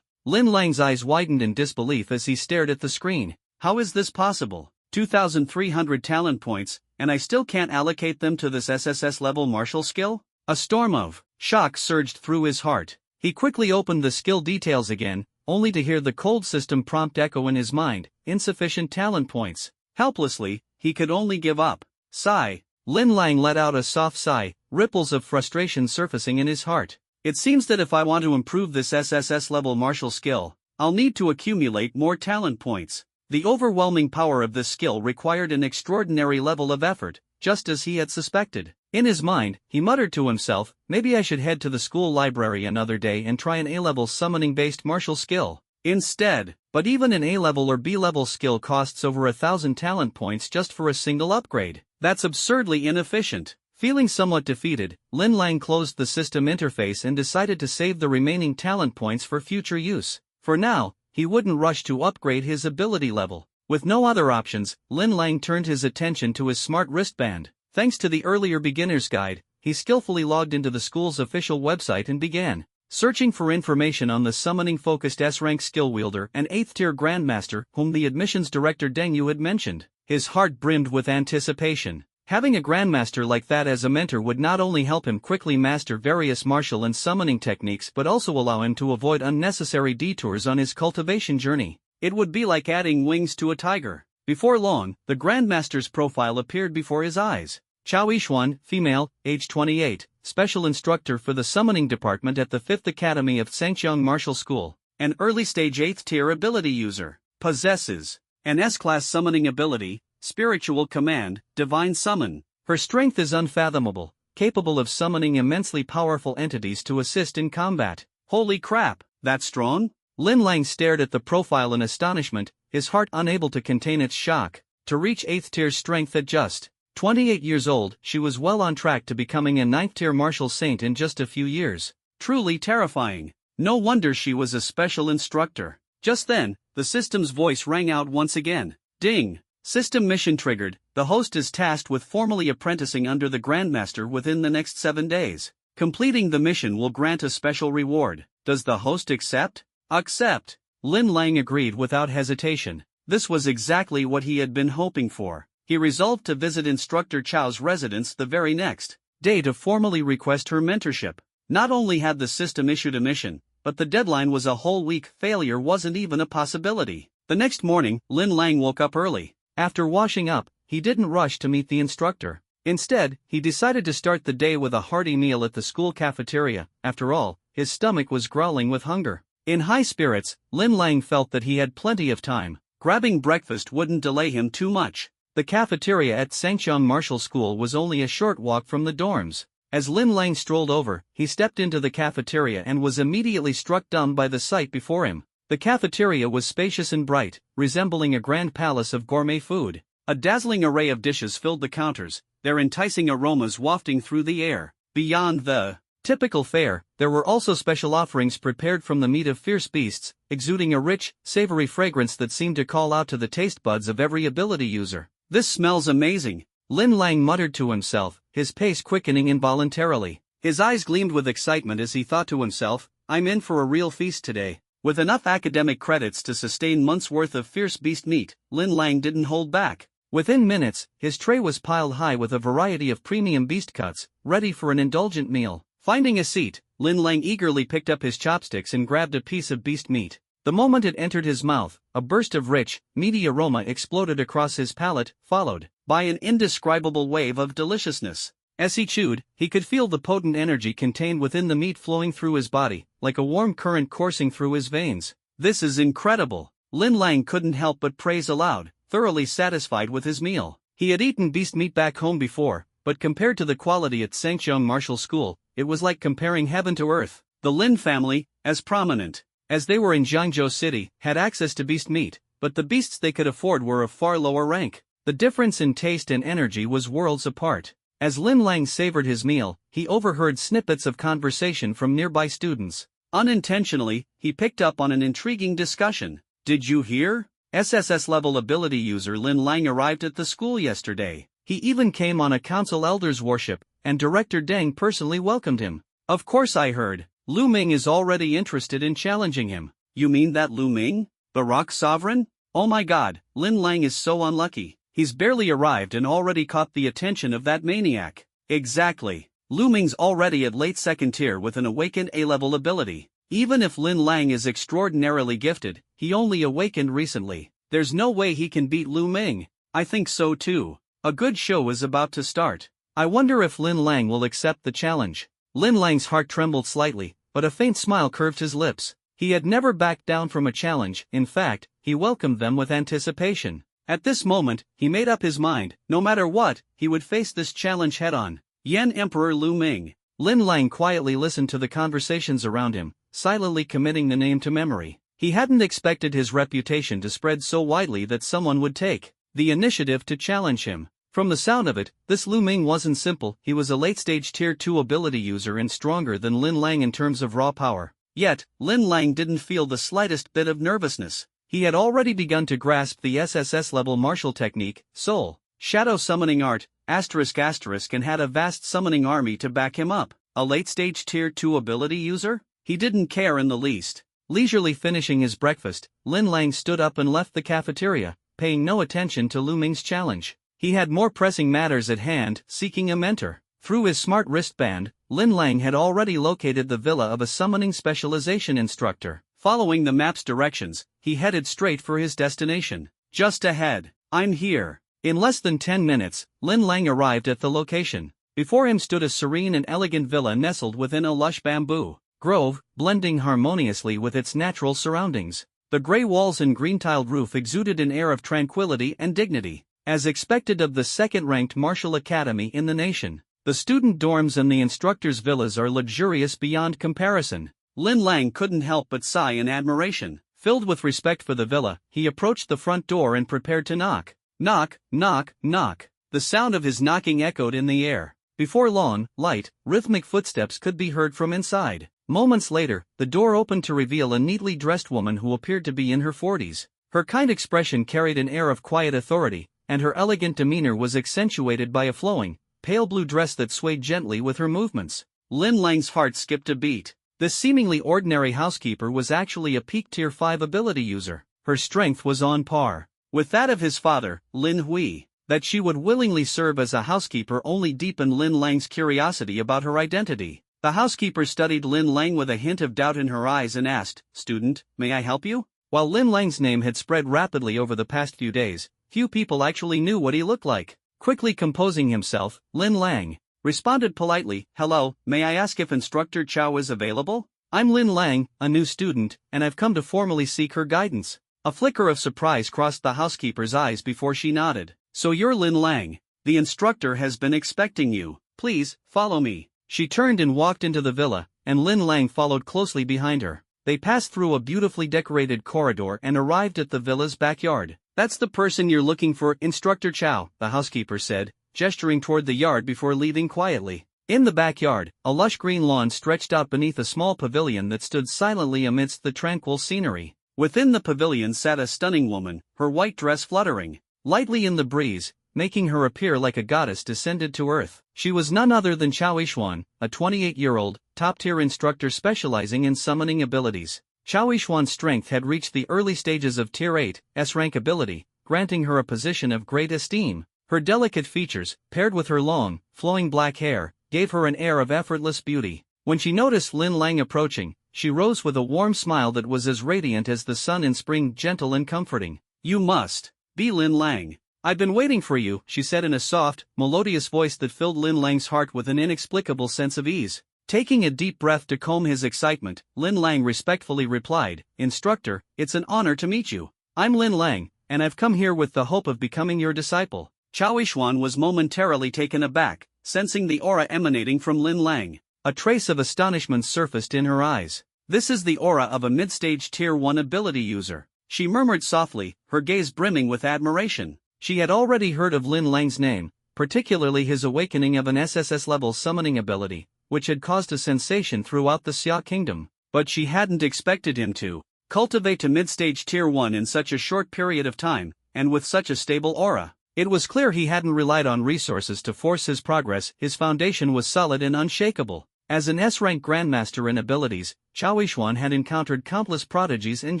S2: Lin Lang's eyes widened in disbelief as he stared at the screen.
S1: How is this possible? 2,300 talent points, and I still can't allocate them to this SSS level martial skill?
S2: A storm of shock surged through his heart. He quickly opened the skill details again, only to hear the cold system prompt echo in his mind, insufficient talent points.
S1: Helplessly, he could only give up. Sigh.
S2: Lin Lang let out a soft sigh, ripples of frustration surfacing in his heart.
S1: It seems that if I want to improve this SSS level martial skill, I'll need to accumulate more talent points. The overwhelming power of this skill required an extraordinary level of effort,
S2: just as he had suspected. In his mind, he muttered to himself, maybe I should head to the school library another day and try an A-level summoning-based martial skill. Instead, but even an A-level or B-level skill costs over 1,000 talent points just for a single upgrade. That's absurdly inefficient. Feeling somewhat defeated, Lin Lang closed the system interface and decided to save the remaining talent points for future use. For now, he wouldn't rush to upgrade his ability level. With no other options, Lin Lang turned his attention to his smart wristband. Thanks to the earlier beginner's guide, he skillfully logged into the school's official website and began searching for information on the summoning-focused S-rank skill wielder and 8th-tier grandmaster whom the admissions director Deng Yu had mentioned. His heart brimmed with anticipation. Having a grandmaster like that as a mentor would not only help him quickly master various martial and summoning techniques but also allow him to avoid unnecessary detours on his cultivation journey. It would be like adding wings to a tiger. Before long, the grandmaster's profile appeared before his eyes. Chao Yixuan, female, age 28, special instructor for the summoning department at the 5th Academy of Sangqiang Martial School, an early-stage 8th-tier ability user, possesses an S-class summoning ability, Spiritual Command, Divine Summon. Her strength is unfathomable, capable of summoning immensely powerful entities to assist in combat. Holy crap, that's strong? Lin Lang stared at the profile in astonishment, his heart unable to contain its shock. To reach 8th-tier strength at just 28 years old, she was well on track to becoming a 9th-tier martial saint in just a few years. Truly terrifying. No wonder she was a special instructor. Just then, the system's voice rang out once again. Ding! System mission triggered. The host is tasked with formally apprenticing under the Grandmaster within the next 7 days. Completing the mission will grant a special reward. Does the host accept? Accept. Lin Lang agreed without hesitation. This was exactly what he had been hoping for. He resolved to visit Instructor Chao's residence the very next day to formally request her mentorship. Not only had the system issued a mission, but the deadline was a whole week. Failure wasn't even a possibility. The next morning, Lin Lang woke up early. After washing up, he didn't rush to meet the instructor. Instead, he decided to start the day with a hearty meal at the school cafeteria. After all, his stomach was growling with hunger. In high spirits, Lin Lang felt that he had plenty of time. Grabbing breakfast wouldn't delay him too much. The cafeteria at Sangqiang Martial School was only a short walk from the dorms. As Lin Lang strolled over, he stepped into the cafeteria and was immediately struck dumb by the sight before him. The cafeteria was spacious and bright, resembling a grand palace of gourmet food. A dazzling array of dishes filled the counters, their enticing aromas wafting through the air. Beyond the typical fare, there were also special offerings prepared from the meat of fierce beasts, exuding a rich, savory fragrance that seemed to call out to the taste buds of every ability user. This smells amazing, Lin Lang muttered to himself, his pace quickening involuntarily. His eyes gleamed with excitement as he thought to himself, I'm in for a real feast today. With enough academic credits to sustain months' worth of fierce beast meat, Lin Lang didn't hold back. Within minutes, his tray was piled high with a variety of premium beast cuts, ready for an indulgent meal. Finding a seat, Lin Lang eagerly picked up his chopsticks and grabbed a piece of beast meat. The moment it entered his mouth, a burst of rich, meaty aroma exploded across his palate, followed by an indescribable wave of deliciousness. As he chewed, he could feel the potent energy contained within the meat flowing through his body, like a warm current coursing through his veins. This is incredible. Lin Lang couldn't help but praise aloud, thoroughly satisfied with his meal. He had eaten beast meat back home before, but compared to the quality at Sangqiang Martial School, it was like comparing heaven to earth. The Lin family, as prominent as they were in Zhangzhou City, had access to beast meat, but the beasts they could afford were of far lower rank. The difference in taste and energy was worlds apart. As Lin Lang savored his meal, he overheard snippets of conversation from nearby students. Unintentionally, he picked up on an intriguing discussion. Did you hear? SSS-level ability user Lin Lang arrived at the school yesterday. He even came on a council elder's worship, and Director Deng personally welcomed him. Of course I heard. Lu Ming is already interested in challenging him. You mean that Lu Ming? The rock sovereign? Oh my god, Lin Lang is so unlucky. He's barely arrived and already caught the attention of that maniac. Exactly. Lu Ming's already at late second tier with an awakened A-level ability. Even if Lin Lang is extraordinarily gifted, he only awakened recently. There's no way he can beat Lu Ming. I think so too. A good show is about to start. I wonder if Lin Lang will accept the challenge. Lin Lang's heart trembled slightly, but a faint smile curved his lips. He had never backed down from a challenge. In fact, he welcomed them with anticipation.
S1: At this moment, he made up his mind, no matter what, he would face this challenge head-on. Yan Emperor Lu Ming.
S2: Lin Lang quietly listened to the conversations around him, silently committing the name to memory. He hadn't expected his reputation to spread so widely that someone would take the initiative to challenge him. From the sound of it, this Lu Ming wasn't simple. He was a late-stage Tier 2 ability user and stronger than Lin Lang in terms of raw power.
S1: Yet, Lin Lang didn't feel the slightest bit of nervousness.
S2: He had already begun to grasp the SSS-level martial technique, Soul
S1: Shadow Summoning Art, and had a vast summoning army to back him up. A late-stage Tier 2 ability user? He didn't care in the least.
S2: Leisurely finishing his breakfast, Lin Lang stood up and left the cafeteria, paying no attention to Lu Ming's challenge. He had more pressing matters at hand, seeking a mentor. Through his smart wristband, Lin Lang had already located the villa of a summoning specialization instructor.
S1: Following the map's directions, he headed straight for his destination. Just ahead. I'm here.
S2: In less than 10 minutes, Lin Lang arrived at the location. Before him stood a serene and elegant villa nestled within a lush bamboo grove, blending harmoniously with its natural surroundings. The gray walls and green-tiled roof exuded an air of tranquility and dignity, as expected of the second-ranked martial academy in the nation. The student dorms and the instructors' villas are luxurious beyond comparison.
S1: Lin Lang couldn't help but sigh in admiration.
S2: Filled with respect for the villa, he approached the front door and prepared to knock.
S1: Knock, knock, knock. The sound of his knocking echoed in the air.
S2: Before long, light, rhythmic footsteps could be heard from inside. Moments later, the door opened to reveal a neatly dressed woman who appeared to be in her 40s. Her kind expression carried an air of quiet authority, and her elegant demeanor was accentuated by a flowing, pale blue dress that swayed gently with her movements.
S1: Lin Lang's heart skipped a beat.
S2: This seemingly ordinary housekeeper was actually a peak Tier 5 ability user. Her strength was on par
S1: with that of his father, Lin Hui.
S2: That she would willingly serve as a housekeeper only deepened Lin Lang's curiosity about her identity.
S1: The housekeeper studied Lin Lang with a hint of doubt in her eyes and asked, "Student, may I help you?"
S2: While Lin Lang's name had spread rapidly over the past few days, few people actually knew what he looked like. Quickly composing himself, Lin Lang responded politely, "Hello, may I ask if Instructor Chow is available? I'm Lin Lang, a new student, and I've come to formally seek her guidance."
S1: A flicker of surprise crossed the housekeeper's eyes before she nodded. "So you're Lin Lang. The instructor has been expecting you. Please, follow me."
S2: She turned and walked into the villa, and Lin Lang followed closely behind her. They passed through a beautifully decorated corridor and arrived at the villa's backyard.
S1: "That's the person you're looking for, Instructor Chow," the housekeeper said, gesturing toward the yard before leaving quietly.
S2: In the backyard, a lush green lawn stretched out beneath a small pavilion that stood silently amidst the tranquil scenery.
S1: Within the pavilion sat a stunning woman, her white dress fluttering
S2: lightly in the breeze, making her appear like a goddess descended to earth. She was none other than Chao Yixuan, a 28-year-old, top-tier instructor specializing in summoning abilities. Chao Yixuan's strength had reached the early stages of Tier 8 S-rank ability, granting her a position of great esteem. Her delicate features, paired with her long, flowing black hair, gave her an air of effortless beauty. When she noticed Lin Lang approaching, she rose with a warm smile that was as radiant as the sun in spring, gentle and comforting.
S1: "You must be Lin Lang. I've been waiting for you," she said in a soft, melodious voice that filled Lin Lang's heart with an inexplicable sense of ease. Taking a deep breath to calm his excitement, Lin Lang respectfully replied, "Instructor, it's an honor to meet you. I'm Lin Lang, and I've come here with the hope of becoming your disciple." Chao Yixuan was momentarily taken aback, sensing the aura emanating from Lin Lang.
S2: A trace of astonishment surfaced in her eyes.
S1: "This is the aura of a mid-stage Tier 1 ability user," she murmured softly, her gaze brimming with admiration.
S2: She had already heard of Lin Lang's name, particularly his awakening of an SSS-level summoning ability, which had caused a sensation throughout the Xia Kingdom.
S1: But she hadn't expected him to cultivate a mid-stage Tier 1 in such a short period of time, and with such a stable aura.
S2: It was clear he hadn't relied on resources to force his progress. His foundation was solid and unshakable. As an S-rank grandmaster in abilities, Chao Yixuan had encountered countless prodigies and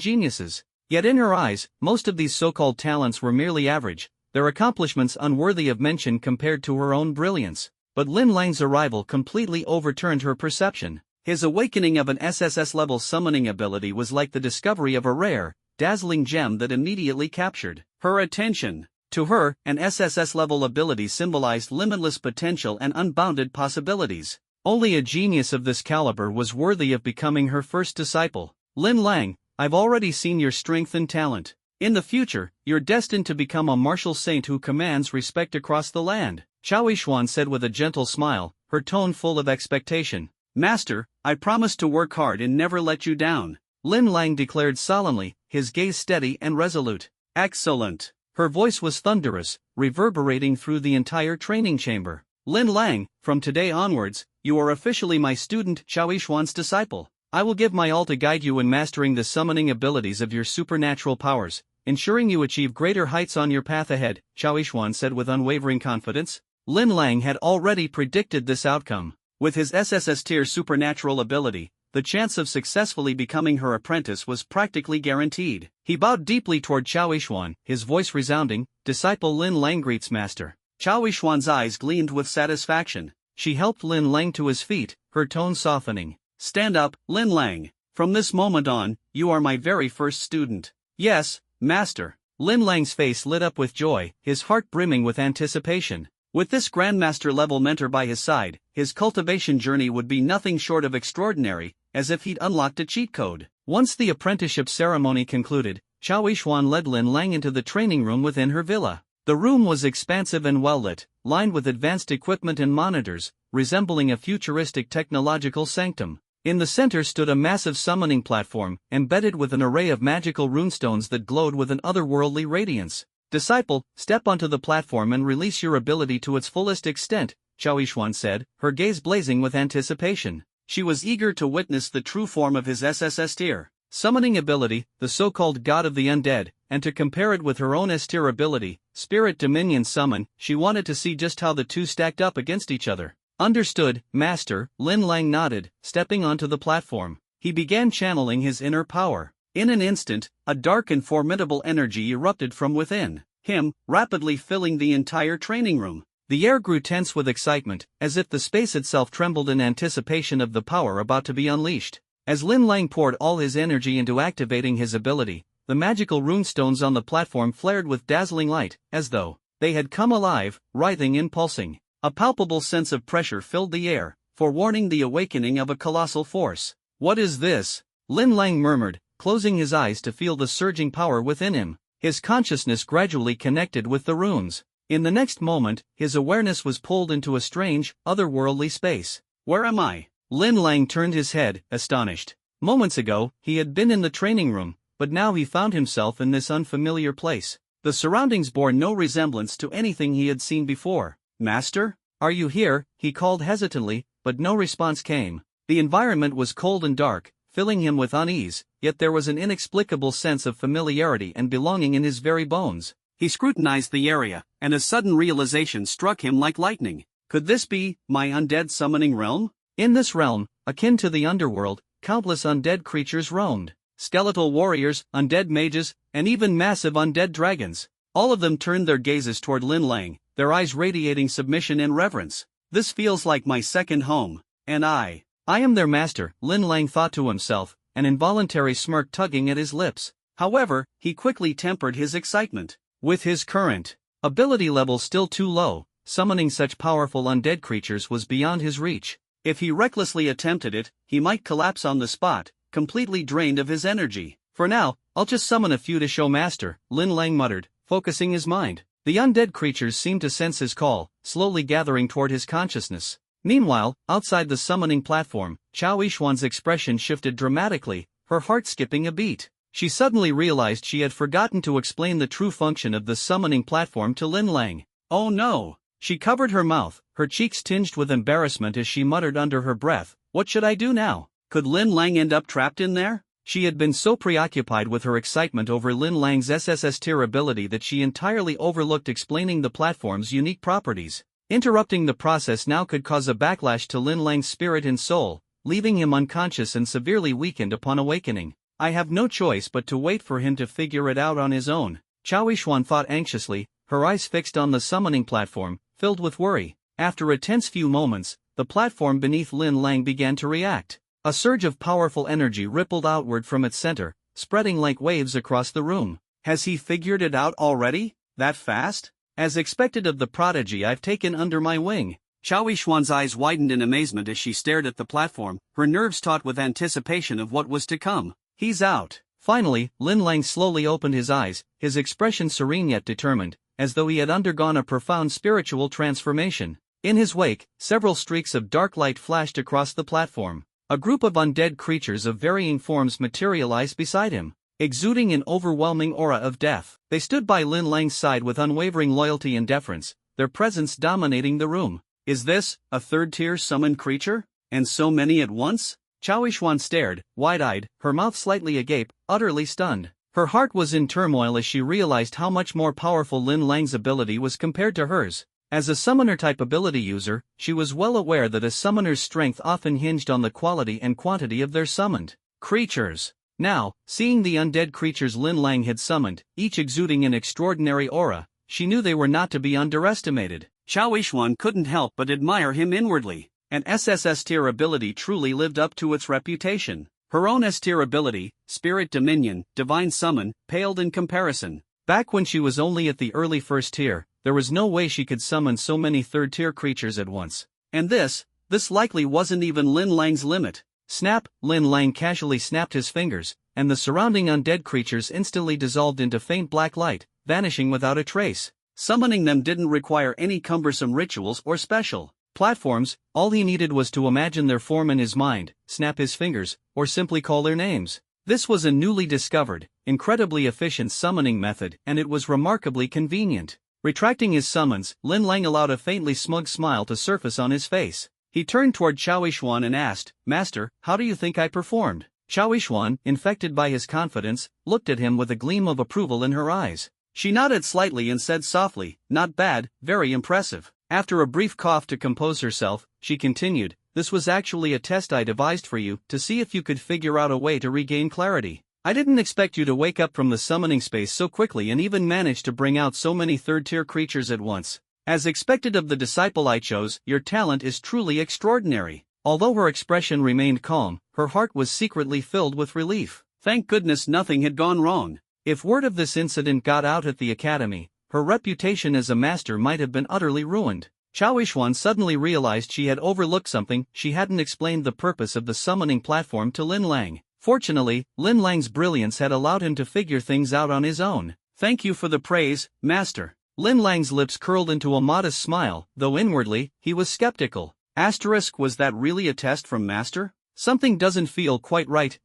S2: geniuses. Yet in her eyes, most of these so-called talents were merely average, their accomplishments unworthy of mention compared to her own brilliance. But Lin Lang's arrival completely overturned her perception.
S1: His awakening of an SSS-level summoning ability was like the discovery of a rare, dazzling gem that immediately captured her attention. To her, an SSS-level ability symbolized limitless potential and unbounded possibilities.
S2: Only a genius of this caliber was worthy of becoming her first disciple. "Lin Lang, I've already seen your strength and talent. In the future, you're destined to become a martial saint who commands respect across the land, Qiao Yishuan said with a gentle smile, her tone full of expectation.
S1: Master, I promise to work hard and never let you down,
S2: Lin Lang declared solemnly, his gaze steady and resolute.
S1: Excellent.
S2: Her voice was thunderous, reverberating through the entire training chamber. Lin Lang, from today onwards, you are officially my student, Qiao Yishuan's disciple. I will give my all to guide you in mastering the summoning abilities of your supernatural powers, ensuring you achieve greater heights on your path ahead, Qiao Yishuan said with unwavering confidence. Lin Lang had already predicted this outcome.
S1: With his SSS tier supernatural ability, the chance of successfully becoming her apprentice was practically guaranteed.
S2: He bowed deeply toward Qiao Yishuan, his voice resounding, "Disciple Lin Lang greets master."
S1: Qiao Yishuan's eyes gleamed with satisfaction.
S2: She helped Lin Lang to his feet, her tone softening.
S1: Stand up, Lin Lang. From this moment on, you are my very first student.
S2: Yes, master. Lin Lang's face lit up with joy, his heart brimming with anticipation.
S1: With this Grandmaster-level mentor by his side, his cultivation journey would be nothing short of extraordinary, as if he'd unlocked a cheat code.
S2: Once the apprenticeship ceremony concluded, Qiao Yishuan led Lin Lang into the training room within her villa. The room was expansive and well-lit, lined with advanced equipment and monitors, resembling a futuristic technological sanctum. In the center stood a massive summoning platform, embedded with an array of magical runestones that glowed with an otherworldly radiance. Disciple, step onto the platform and release your ability to its fullest extent, Qiao Yishuan said, her gaze blazing with anticipation.
S1: She was eager to witness the true form of his SSS tier
S2: summoning ability, the so-called God of the Undead, and to compare it with her own S-tier ability, Spirit Dominion Summon. She wanted to see just how the two stacked up against each other. Understood, Master, Lin Lang nodded, stepping onto the platform. He began channeling his inner power. In an instant, a dark and formidable energy erupted from within him, rapidly filling the entire training room. The air grew tense with excitement, as if the space itself trembled in anticipation of the power about to be unleashed. As Lin Lang poured all his energy into activating his ability, the magical runestones on the platform flared with dazzling light, as though they had come alive, writhing and pulsing. A palpable sense of pressure filled the air, forewarning the awakening of a colossal force. What is this? Lin Lang murmured, closing his eyes to feel the surging power within him. His consciousness gradually connected with the runes. In the next moment, his awareness was pulled into a strange, otherworldly space.
S1: Where am I?
S2: Lin Lang turned his head, astonished. Moments ago, he had been in the training room, but now he found himself in this unfamiliar place. The surroundings bore no resemblance to anything he had seen before.
S1: Master?
S2: Are you here? He called hesitantly, but no response came. The environment was cold and dark, filling him with unease, yet there was an inexplicable sense of familiarity and belonging in his very bones.
S1: He scrutinized the area, and a sudden realization struck him like lightning. Could this be my undead summoning realm?
S2: In this realm, akin to the underworld, countless undead creatures roamed. Skeletal warriors, undead mages, and even massive undead dragons. All of them turned their gazes toward Lin Lang, their eyes radiating submission and reverence. This feels like my second home, and I am their master, Lin Lang thought to himself, an involuntary smirk tugging at his lips. However, he quickly tempered his excitement. With his current ability level still too low, summoning such powerful undead creatures was beyond his reach. If he recklessly attempted it, he might collapse on the spot, completely drained of his energy. For now, I'll just summon a few to show master, Lin Lang muttered, focusing his mind. The undead creatures seemed to sense his call, slowly gathering toward his consciousness. Meanwhile, outside the summoning platform, Qiao Yishuan's expression shifted dramatically, her heart skipping a beat. She suddenly realized she had forgotten to explain the true function of the summoning platform to Lin Lang.
S1: Oh no!
S2: She covered her mouth, her cheeks tinged with embarrassment as she muttered under her breath, "What should I do now?"
S1: Could Lin Lang end up trapped in there?
S2: She had been so preoccupied with her excitement over Lin Lang's SSS tier ability that she entirely overlooked explaining the platform's unique properties. Interrupting the process now could cause a backlash to Lin Lang's spirit and soul, leaving him unconscious and severely weakened upon awakening. I have no choice but to wait for him to figure it out on his own, Qiao Yishuan thought anxiously, her eyes fixed on the summoning platform, filled with worry. After a tense few moments, the platform beneath Lin Lang began to react. A surge of powerful energy rippled outward from its center, spreading like waves across the room.
S1: Has he figured it out already? That fast?
S2: As expected of the prodigy I've taken under my wing.
S1: Qiao Yishuan's eyes widened in amazement as she stared at the platform, her nerves taut with anticipation of what was to come. He's out.
S2: Finally, Lin Lang slowly opened his eyes, his expression serene yet determined, as though he had undergone a profound spiritual transformation. In his wake, several streaks of dark light flashed across the platform. A group of undead creatures of varying forms materialized beside him, exuding an overwhelming aura of death. They stood by Lin Lang's side with unwavering loyalty and deference, their presence dominating the room.
S1: Is this a third-tier summoned creature? And so many at once?
S2: Chao Yishuan stared, wide-eyed, her mouth slightly agape, utterly stunned. Her heart was in turmoil as she realized how much more powerful Lin Lang's ability was compared to hers. As a summoner-type ability user, she was well aware that a summoner's strength often hinged on the quality and quantity of their summoned creatures. Now, seeing the undead creatures Lin Lang had summoned, each exuding an extraordinary aura, she knew they were not to be underestimated.
S1: Chao Yishuan couldn't help but admire him inwardly. An SSS-tier ability truly lived up to its reputation. Her own S-tier ability, Spirit Dominion, Divine Summon, paled in comparison.
S2: Back when she was only at the early first tier, there was no way she could summon so many third-tier creatures at once.
S1: And this likely wasn't even Lin Lang's limit.
S2: Snap! Lin Lang casually snapped his fingers, and the surrounding undead creatures instantly dissolved into faint black light, vanishing without a trace.
S1: Summoning them didn't require any cumbersome rituals or special
S2: platforms. All he needed was to imagine their form in his mind, snap his fingers, or simply call their names. This was a newly discovered, incredibly efficient summoning method, and it was remarkably convenient. Retracting his summons, Lin Lang allowed a faintly smug smile to surface on his face.
S1: He turned toward Chao Yishuan and asked, "Master, how do you think I performed?"
S2: Chao Yishuan, infected by his confidence, looked at him with a gleam of approval in her eyes.
S1: She nodded slightly and said softly, "Not bad, very impressive."
S2: After a brief cough to compose herself, she continued, "This was actually a test I devised for you, to see if you could figure out a way to regain clarity. I didn't expect you to wake up from the summoning space so quickly and even manage to bring out so many third-tier creatures at once.
S1: As expected of the disciple I chose, your talent is truly extraordinary."
S2: Although her expression remained calm, her heart was secretly filled with relief.
S1: Thank goodness nothing had gone wrong.
S2: If word of this incident got out at the academy, her reputation as a master might have been utterly ruined. Chao Yishuan suddenly realized she had overlooked something. She hadn't explained the purpose of the summoning platform to Lin Lang. Fortunately, Lin Lang's brilliance had allowed him to figure things out on his own.
S1: "Thank you for the praise, Master."
S2: Lin Lang's lips curled into a modest smile, though inwardly, he was skeptical.
S1: Was that really a test from Master?
S2: Something doesn't feel quite right,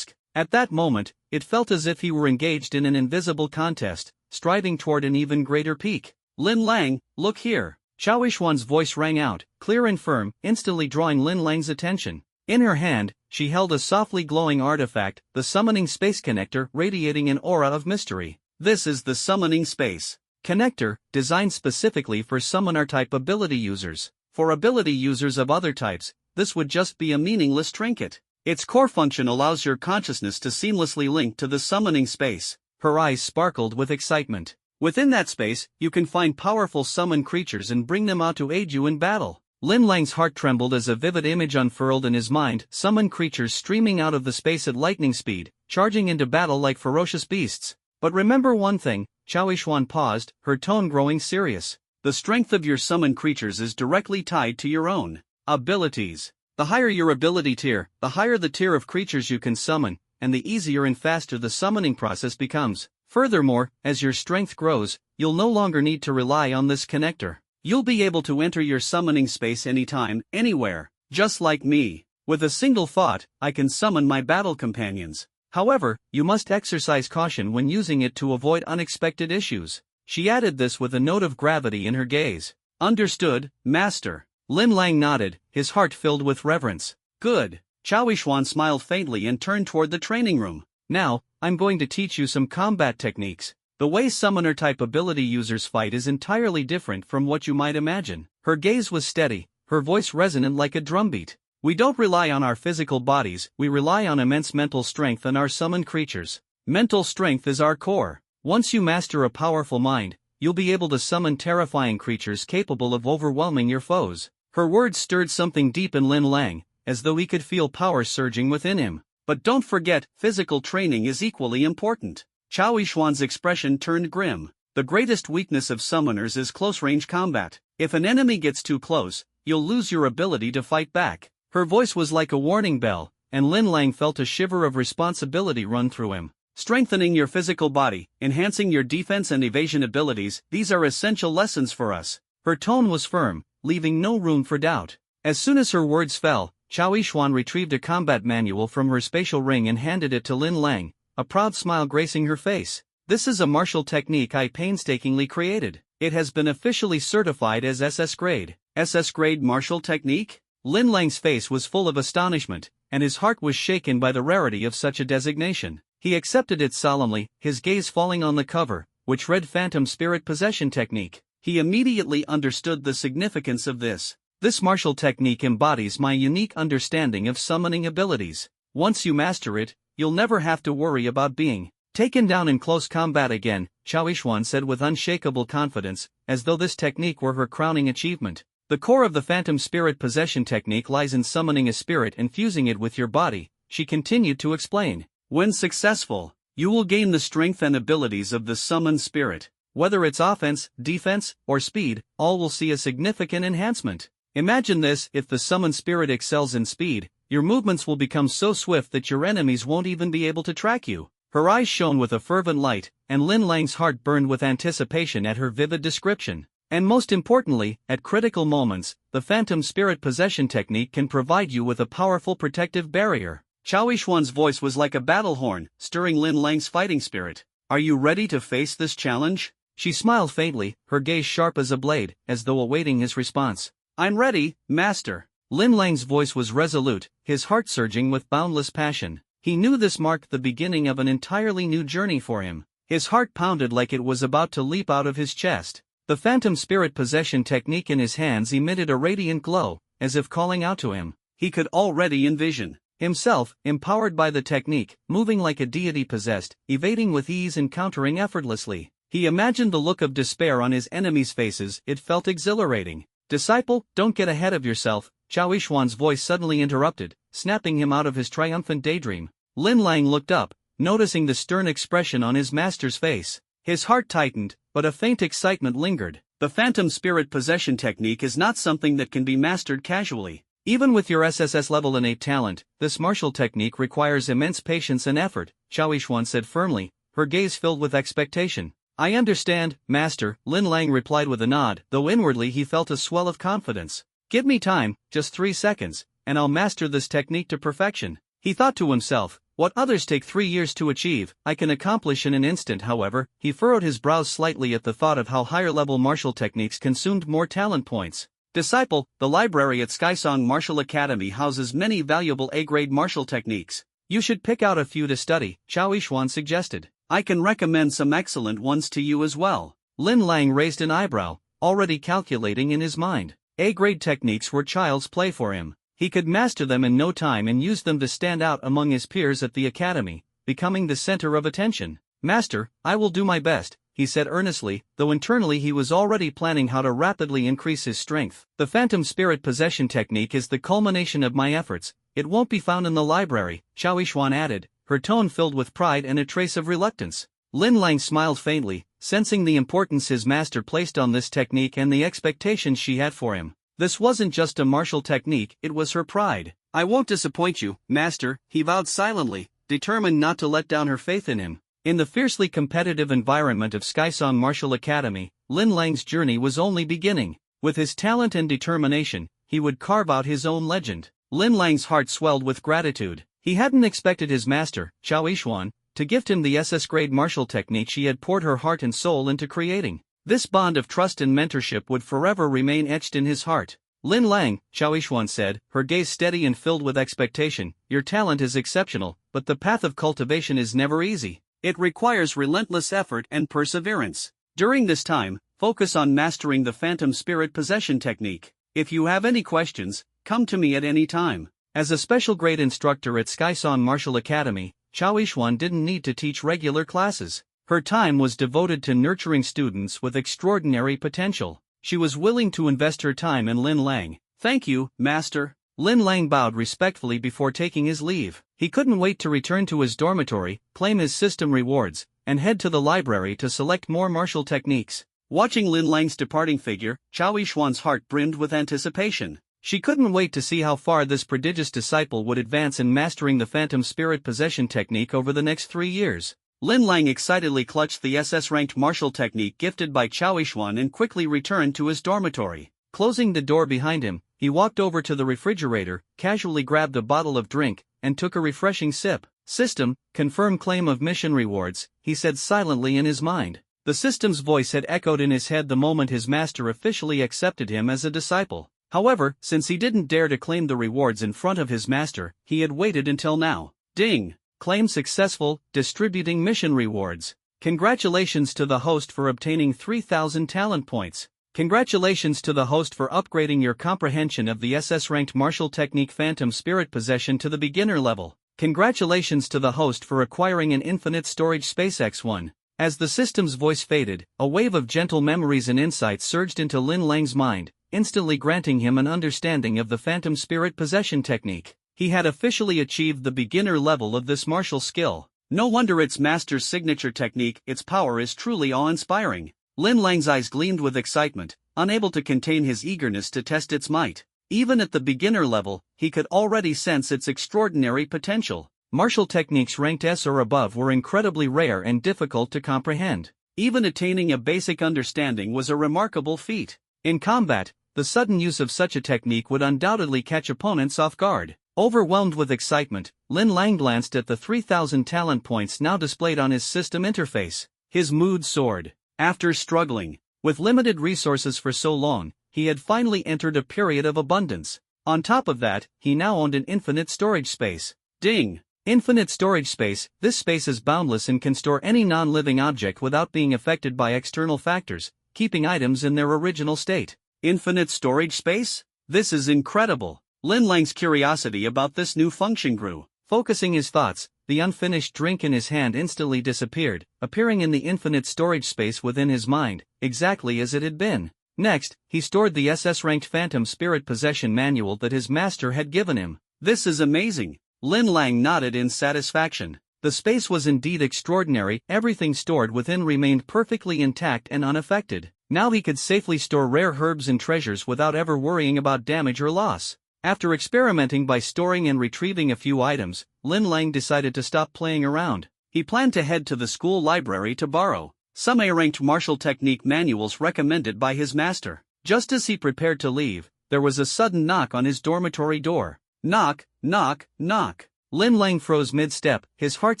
S2: At that moment, it felt as if he were engaged in an invisible contest, striving toward an even greater peak.
S1: "Lin Lang, look here."
S2: Chao Yishuan's voice rang out, clear and firm, instantly drawing Lin Lang's attention. In her hand, she held a softly glowing artifact, the summoning space connector, radiating an aura of mystery.
S1: "This is the summoning space
S2: connector, designed specifically for summoner-type ability users. For ability users of other types, this would just be a meaningless trinket.
S1: Its core function allows your consciousness to seamlessly link to the summoning space."
S2: Her eyes sparkled with excitement.
S1: "Within that space, you can find powerful summoned creatures and bring them out to aid you in battle."
S2: Lin Lang's heart trembled as a vivid image unfurled in his mind, summoned creatures streaming out of the space at lightning speed, charging into battle like ferocious beasts. "But remember one thing," Chao Yishuan paused, her tone growing serious.
S1: "The strength of your summoned creatures is directly tied to your own abilities. The higher your ability tier, the higher the tier of creatures you can summon, and the easier and faster the summoning process becomes. Furthermore, as your strength grows, you'll no longer need to rely on this connector. You'll be able to enter your summoning space anytime, anywhere, just like me. With a single thought, I can summon my battle companions.
S2: However, you must exercise caution when using it to avoid unexpected issues." She added this with a note of gravity in her gaze.
S1: "Understood, Master."
S2: Lin Lang nodded, his heart filled with reverence.
S1: "Good." Chao Yishuan smiled faintly and turned toward the training room.
S2: "Now, I'm going to teach you some combat techniques. The way summoner-type ability users fight is entirely different from what you might imagine." Her gaze was steady, her voice resonant like a drumbeat. "We don't rely on our physical bodies, we rely on immense mental strength and our summoned creatures. Mental strength is our core. Once you master a powerful mind, you'll be able to summon terrifying creatures capable of overwhelming your foes." Her words stirred something deep in Lin Lang, as though he could feel power surging within him.
S1: "But don't forget, physical training is equally important." Chao Yishuan's expression turned grim. "The greatest weakness of summoners is close-range combat. If an enemy gets too close, you'll lose your ability to fight back."
S2: Her voice was like a warning bell, and Lin Lang felt a shiver of responsibility run through him.
S1: Strengthening your physical body, enhancing your defense and evasion abilities, these are essential lessons for us.
S2: Her tone was firm, leaving no room for doubt. As soon as her words fell, Chao Yixuan retrieved a combat manual from her spatial ring and handed it to Lin Lang, a proud smile gracing her face. This is a martial technique I painstakingly created. It has been officially certified as SS grade.
S1: SS grade martial technique?
S2: Lin Lang's face was full of astonishment, and his heart was shaken by the rarity of such a designation. He accepted it solemnly, his gaze falling on the cover, which read Phantom Spirit Possession Technique.
S1: He immediately understood the significance of this.
S2: This martial technique embodies my unique understanding of summoning abilities. Once you master it, you'll never have to worry about being taken down in close combat again, Chao Yixuan said with unshakable confidence, as though this technique were her crowning achievement. The core of the Phantom Spirit Possession Technique lies in summoning a spirit and fusing it with your body, she continued to explain.
S1: When successful, you will gain the strength and abilities of the summoned spirit.
S2: Whether it's offense, defense, or speed, all will see a significant enhancement. Imagine this: if the summoned spirit excels in speed, your movements will become so swift that your enemies won't even be able to track you. Her eyes shone with a fervent light, and Lin Lang's heart burned with anticipation at her vivid description. And most importantly, at critical moments, the Phantom Spirit Possession Technique can provide you with a powerful protective barrier.
S1: Chao Yixuan's voice was like a battle horn, stirring Lin Lang's fighting spirit. Are you ready to face this challenge?
S2: She smiled faintly, her gaze sharp as a blade, as though awaiting his response.
S1: I'm ready, master.
S2: Lin Lang's voice was resolute, his heart surging with boundless passion. He knew this marked the beginning of an entirely new journey for him. His heart pounded like it was about to leap out of his chest. The Phantom Spirit Possession Technique in his hands emitted a radiant glow, as if calling out to him.
S1: He could already envision
S2: himself, empowered by the technique, moving like a deity possessed, evading with ease and countering effortlessly. He imagined the look of despair on his enemies' faces. It felt exhilarating. Disciple, don't get ahead of yourself, Chao Yixuan's voice suddenly interrupted, snapping him out of his triumphant daydream. Lin Lang looked up, noticing the stern expression on his master's face. His heart tightened, but a faint excitement lingered.
S1: The Phantom Spirit Possession Technique is not something that can be mastered casually.
S2: Even with your SSS-level innate talent, this martial technique requires immense patience and effort, Chao Yixuan said firmly, her gaze filled with expectation. I understand, master, Lin Lang replied with a nod, though inwardly he felt a swell of confidence. Give me time, just 3 seconds, and I'll master this technique to perfection. He thought to himself, what others take 3 years to achieve, I can accomplish in an instant. However, he furrowed his brows slightly at the thought of how higher-level martial techniques consumed more talent points. Disciple, the library at Skysong Martial Academy houses many valuable A-grade martial techniques. You should pick out a few to study, Chao Yixuan suggested.
S1: I can recommend some excellent ones to you as well.
S2: Lin Lang raised an eyebrow, already calculating in his mind. A-grade techniques were child's play for him. He could master them in no time and use them to stand out among his peers at the academy, becoming the center of attention. Master, I will do my best, he said earnestly, though internally he was already planning how to rapidly increase his strength. The Phantom Spirit Possession Technique is the culmination of my efforts. It won't be found in the library, Chao Yixuan added, her tone filled with pride and a trace of reluctance. Lin Lang smiled faintly, sensing the importance his master placed on this technique and the expectations she had for him. This wasn't just a martial technique, it was her pride.
S1: I won't disappoint you, master, he vowed silently, determined not to let down her faith in him.
S2: In the fiercely competitive environment of Skysong Martial Academy, Lin Lang's journey was only beginning. With his talent and determination, he would carve out his own legend. Lin Lang's heart swelled with gratitude. He hadn't expected his master, Chao Yixuan, to gift him the SS-grade martial technique she had poured her heart and soul into creating. This bond of trust and mentorship would forever remain etched in his heart. Lin Lang, Chao Yixuan said, her gaze steady and filled with expectation, your talent is exceptional, but the path of cultivation is never easy.
S1: It requires relentless effort and perseverance. During this time, focus on mastering the Phantom Spirit Possession Technique. If you have any questions, come to me at any time.
S2: As a special grade instructor at Skysong Martial Academy, Chao Yixuan didn't need to teach regular classes. Her time was devoted to nurturing students with extraordinary potential. She was willing to invest her time in Lin Lang.
S1: Thank you, master.
S2: Lin Lang bowed respectfully before taking his leave. He couldn't wait to return to his dormitory, claim his system rewards, and head to the library to select more martial techniques.
S1: Watching Lin Lang's departing figure, Chao Yixuan's heart brimmed with anticipation.
S2: She couldn't wait to see how far this prodigious disciple would advance in mastering the phantom spirit possession technique over the next 3 years.
S1: Lin Lang excitedly clutched the SS-ranked martial technique gifted by Chao Yishuan and quickly returned to his dormitory.
S2: Closing the door behind him, he walked over to the refrigerator, casually grabbed a bottle of drink, and took a refreshing sip. System, confirm claim of mission rewards, he said silently in his mind. The system's voice had echoed in his head the moment his master officially accepted him as a disciple. However, since he didn't dare to claim the rewards in front of his master, he had waited until now. Ding! Claim successful, distributing mission rewards. Congratulations to the host for obtaining 3,000 talent points. Congratulations to the host for upgrading your comprehension of the SS-ranked martial technique Phantom Spirit Possession to the beginner level. Congratulations to the host for acquiring an infinite storage space X1. As the system's voice faded, a wave of gentle memories and insights surged into Lin Lang's mind, instantly granting him an understanding of the Phantom Spirit Possession technique. He had officially achieved the beginner level of this martial skill.
S1: No wonder its master's signature technique, its power is truly awe-inspiring. Lin Lang's eyes gleamed with excitement, unable to contain his eagerness to test its might. Even at the beginner level, he could already sense its extraordinary potential.
S2: Martial techniques ranked S or above were incredibly rare and difficult to comprehend.
S1: Even attaining a basic understanding was a remarkable feat.
S2: In combat, the sudden use of such a technique would undoubtedly catch opponents off guard. Overwhelmed with excitement, Lin Lang glanced at the 3,000 talent points now displayed on his system interface. His mood soared.
S1: After struggling
S2: with limited resources for so long, he had finally entered a period of abundance. On top of that, he now owned an infinite storage space.
S1: Ding!
S2: Infinite storage space. This space is boundless and can store any non-living object without being affected by external factors, keeping items in their original state.
S1: Infinite storage space? This is incredible. Lin Lang's curiosity about this new function grew.
S2: Focusing his thoughts, the unfinished drink in his hand instantly disappeared, appearing in the infinite storage space within his mind, exactly as it had been. Next, he stored the SS-ranked Phantom Spirit Possession manual that his master had given him.
S1: This is amazing. Lin Lang nodded in satisfaction.
S2: The space was indeed extraordinary. Everything stored within remained perfectly intact and unaffected. Now he could safely store rare herbs and treasures without ever worrying about damage or loss. After experimenting by storing and retrieving a few items, Lin Lang decided to stop playing around.
S1: He planned to head to the school library to borrow some A-ranked martial technique manuals recommended by his master. Just as he prepared to leave, there was a sudden knock on his dormitory door. Knock, knock, knock.
S2: Lin Lang froze mid-step, his heart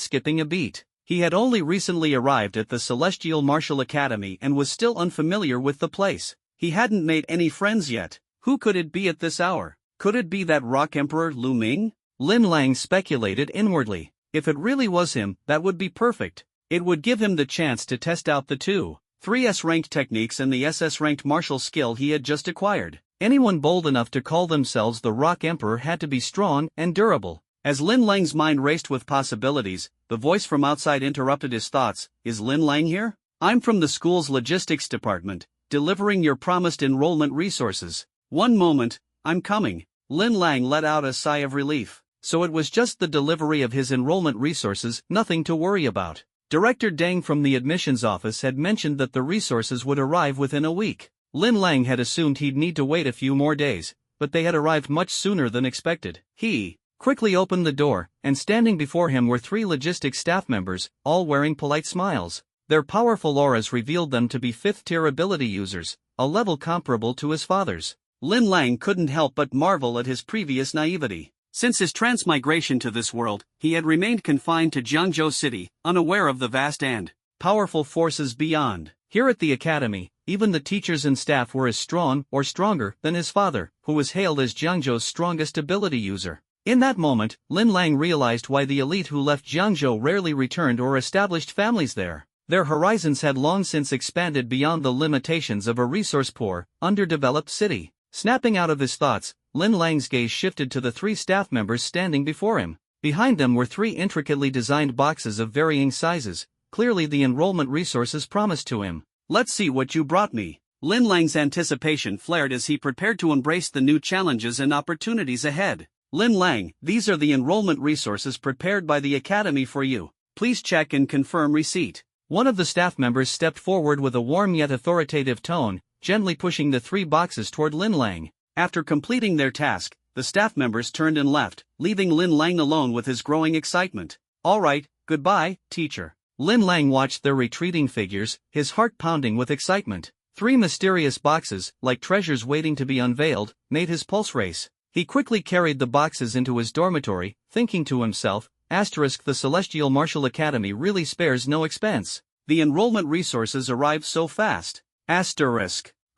S2: skipping a beat. He had only recently arrived at the Celestial Martial Academy and was still unfamiliar with the place. He hadn't made any friends yet. Who could it be at this hour? Could it be that Rock Emperor Lu Ming? Lin Lang speculated inwardly. If it really was him, that would be perfect. It would give him the chance to test out the 3S ranked techniques and the SS ranked martial skill he had just acquired. Anyone bold enough to call themselves the Rock Emperor had to be strong and durable. As Lin Lang's mind raced with possibilities, the voice from outside interrupted his thoughts. Is Lin Lang here? I'm from the school's logistics department, delivering your promised enrollment resources. One moment, I'm coming. Lin Lang let out a sigh of relief. So it was just the delivery of his enrollment resources, nothing to worry about. Director Deng from the admissions office had mentioned that the resources would arrive within a week. Lin Lang had assumed he'd need to wait a few more days, but they had arrived much sooner than expected. He quickly opened the door, and standing before him were 3 logistics staff members, all wearing polite smiles. Their powerful auras revealed them to be 5th-tier ability users, a level comparable to his father's. Lin Lang couldn't help but marvel at his previous naivety. Since his transmigration to this world, he had remained confined to Jiangzhou City, unaware of the vast and powerful forces beyond. Here at the academy, even the teachers and staff were as strong or stronger than his father, who was hailed as Jiangzhou's strongest ability user. In that moment, Lin Lang realized why the elite who left Jiangzhou rarely returned or established families there. Their horizons had long since expanded beyond the limitations of a resource-poor, underdeveloped city. Snapping out of his thoughts, Lin Lang's gaze shifted to the 3 staff members standing before him. Behind them were 3 intricately designed boxes of varying sizes, clearly the enrollment resources promised to him. Let's see what you brought me. Lin Lang's anticipation flared as he prepared to embrace the new challenges and opportunities ahead. Lin Lang, these are the enrollment resources prepared by the Academy for you. Please check and confirm receipt. One of the staff members stepped forward with a warm yet authoritative tone, gently pushing the 3 boxes toward Lin Lang.
S1: After completing their task, the staff members turned and left, leaving Lin Lang alone with his growing excitement. Alright, goodbye, teacher.
S2: Lin Lang watched their retreating figures, his heart pounding with excitement. 3 mysterious boxes, like treasures waiting to be unveiled, made his pulse race. He quickly carried the boxes into his dormitory, thinking to himself, the Celestial Martial Academy really spares no expense.
S1: The enrollment resources arrived so fast.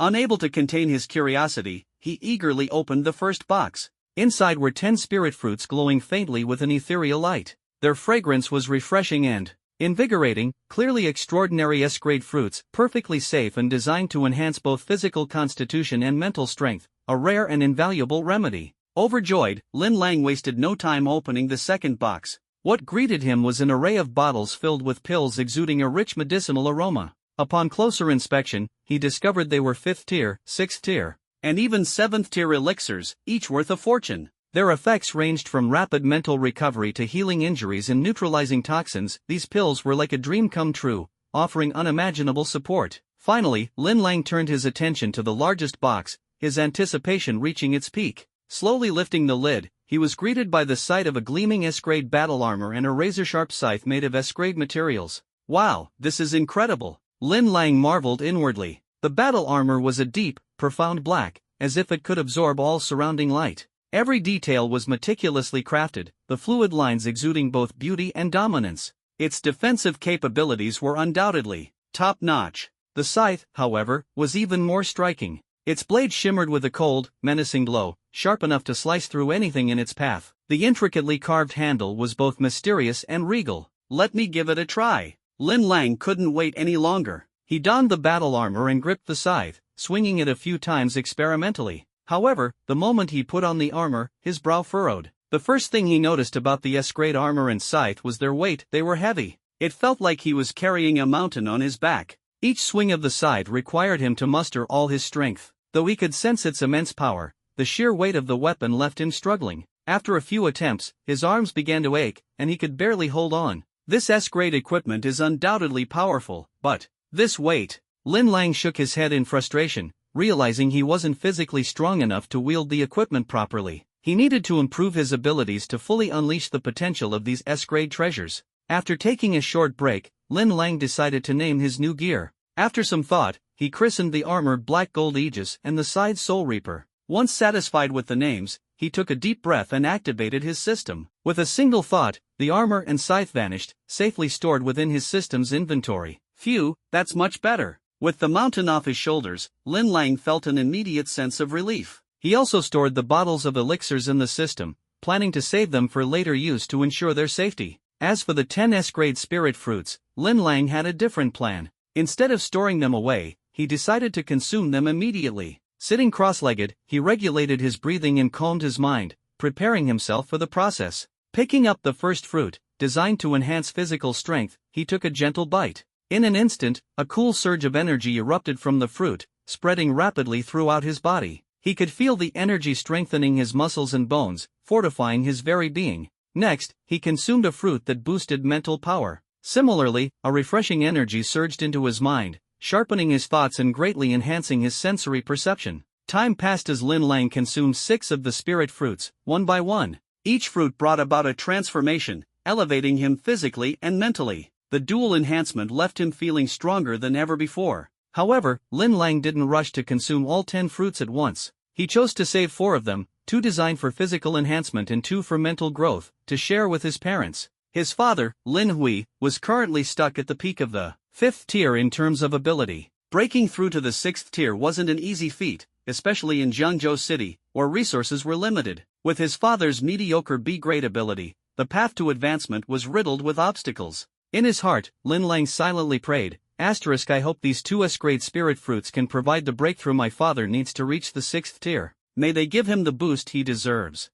S1: Unable to contain his curiosity, he eagerly opened the first box.
S2: Inside were 10 spirit fruits glowing faintly with an ethereal light. Their fragrance was refreshing and invigorating, clearly extraordinary S-grade fruits, perfectly safe and designed to enhance both physical constitution and mental strength, a rare and invaluable remedy. Overjoyed, Lin Lang wasted no time opening the second box. What greeted him was an array of bottles filled with pills exuding a rich medicinal aroma. Upon closer inspection, he discovered they were 5th tier, 6th tier,
S1: and even 7th tier elixirs, each worth a fortune.
S2: Their effects ranged from rapid mental recovery to healing injuries and neutralizing toxins. These pills were like a dream come true, offering unimaginable support. Finally, Lin Lang turned his attention to the largest box, his anticipation reaching its peak. Slowly lifting the lid, he was greeted by the sight of a gleaming S-grade battle armor and a razor-sharp scythe made of S-grade materials. Wow, this is incredible! Lin Lang marveled inwardly. The battle armor was a deep, profound black, as if it could absorb all surrounding light. Every detail was meticulously crafted, the fluid lines exuding both beauty and dominance.
S1: Its defensive capabilities were undoubtedly top-notch.
S2: The scythe, however, was even more striking. Its blade shimmered with a cold, menacing glow, sharp enough to slice through anything in its path. The intricately carved handle was both mysterious and regal.
S1: Let me give it a try. Lin Lang couldn't wait any longer.
S2: He donned the battle armor and gripped the scythe, swinging it a few times experimentally. However, the moment he put on the armor, his brow furrowed. The first thing he noticed about the S-grade armor and scythe was their weight. They were heavy.
S1: It felt like he was carrying a mountain on his back.
S2: Each swing of the scythe required him to muster all his strength. Though he could sense its immense power, the sheer weight of the weapon left him struggling. After a few attempts, his arms began to ache, and he could barely hold on.
S1: This S-grade equipment is undoubtedly powerful, but this weight...
S2: Lin Lang shook his head in frustration, realizing he wasn't physically strong enough to wield the equipment properly. He needed to improve his abilities to fully unleash the potential of these S-grade treasures. After taking a short break, Lin Lang decided to name his new gear. After some thought, he christened the armor Black Gold Aegis and the scythe Soul Reaper.
S1: Once satisfied with the names, he took a deep breath and activated his system.
S2: With a single thought, the armor and scythe vanished, safely stored within his system's inventory.
S1: Phew, that's much better. With the mountain off his shoulders, Lin Lang felt an immediate sense of relief.
S2: He also stored the bottles of elixirs in the system, planning to save them for later use to ensure their safety. As for the 10 S-grade spirit fruits, Lin Lang had a different plan. Instead of storing them away, he decided to consume them immediately. Sitting cross-legged, he regulated his breathing and calmed his mind, preparing himself for the process. Picking up the first fruit, designed to enhance physical strength, he took a gentle bite. In an instant, a cool surge of energy erupted from the fruit, spreading rapidly throughout his body. He could feel the energy strengthening his muscles and bones, fortifying his very being. Next, he consumed a fruit that boosted mental power. Similarly, a refreshing energy surged into his mind, sharpening his thoughts and greatly enhancing his sensory perception. Time passed as Lin Lang consumed 6 of the spirit fruits, one by one.
S1: Each fruit brought about a transformation, elevating him physically and mentally. The dual enhancement left him feeling stronger than ever before.
S2: However, Lin Lang didn't rush to consume all 10 fruits at once. He chose to save 4 of them, 2 designed for physical enhancement and 2 for mental growth, to share with his parents. His father, Lin Hui, was currently stuck at the peak of the 5th tier in terms of ability. Breaking through to the 6th tier wasn't an easy feat, especially in Zhengzhou City, where resources were limited. With his father's mediocre B-grade ability, the path to advancement was riddled with obstacles. In his heart, Lin Lang silently prayed, I hope these 2 S-grade spirit fruits can provide the breakthrough my father needs to reach the 6th tier.
S1: May they give him the boost he deserves.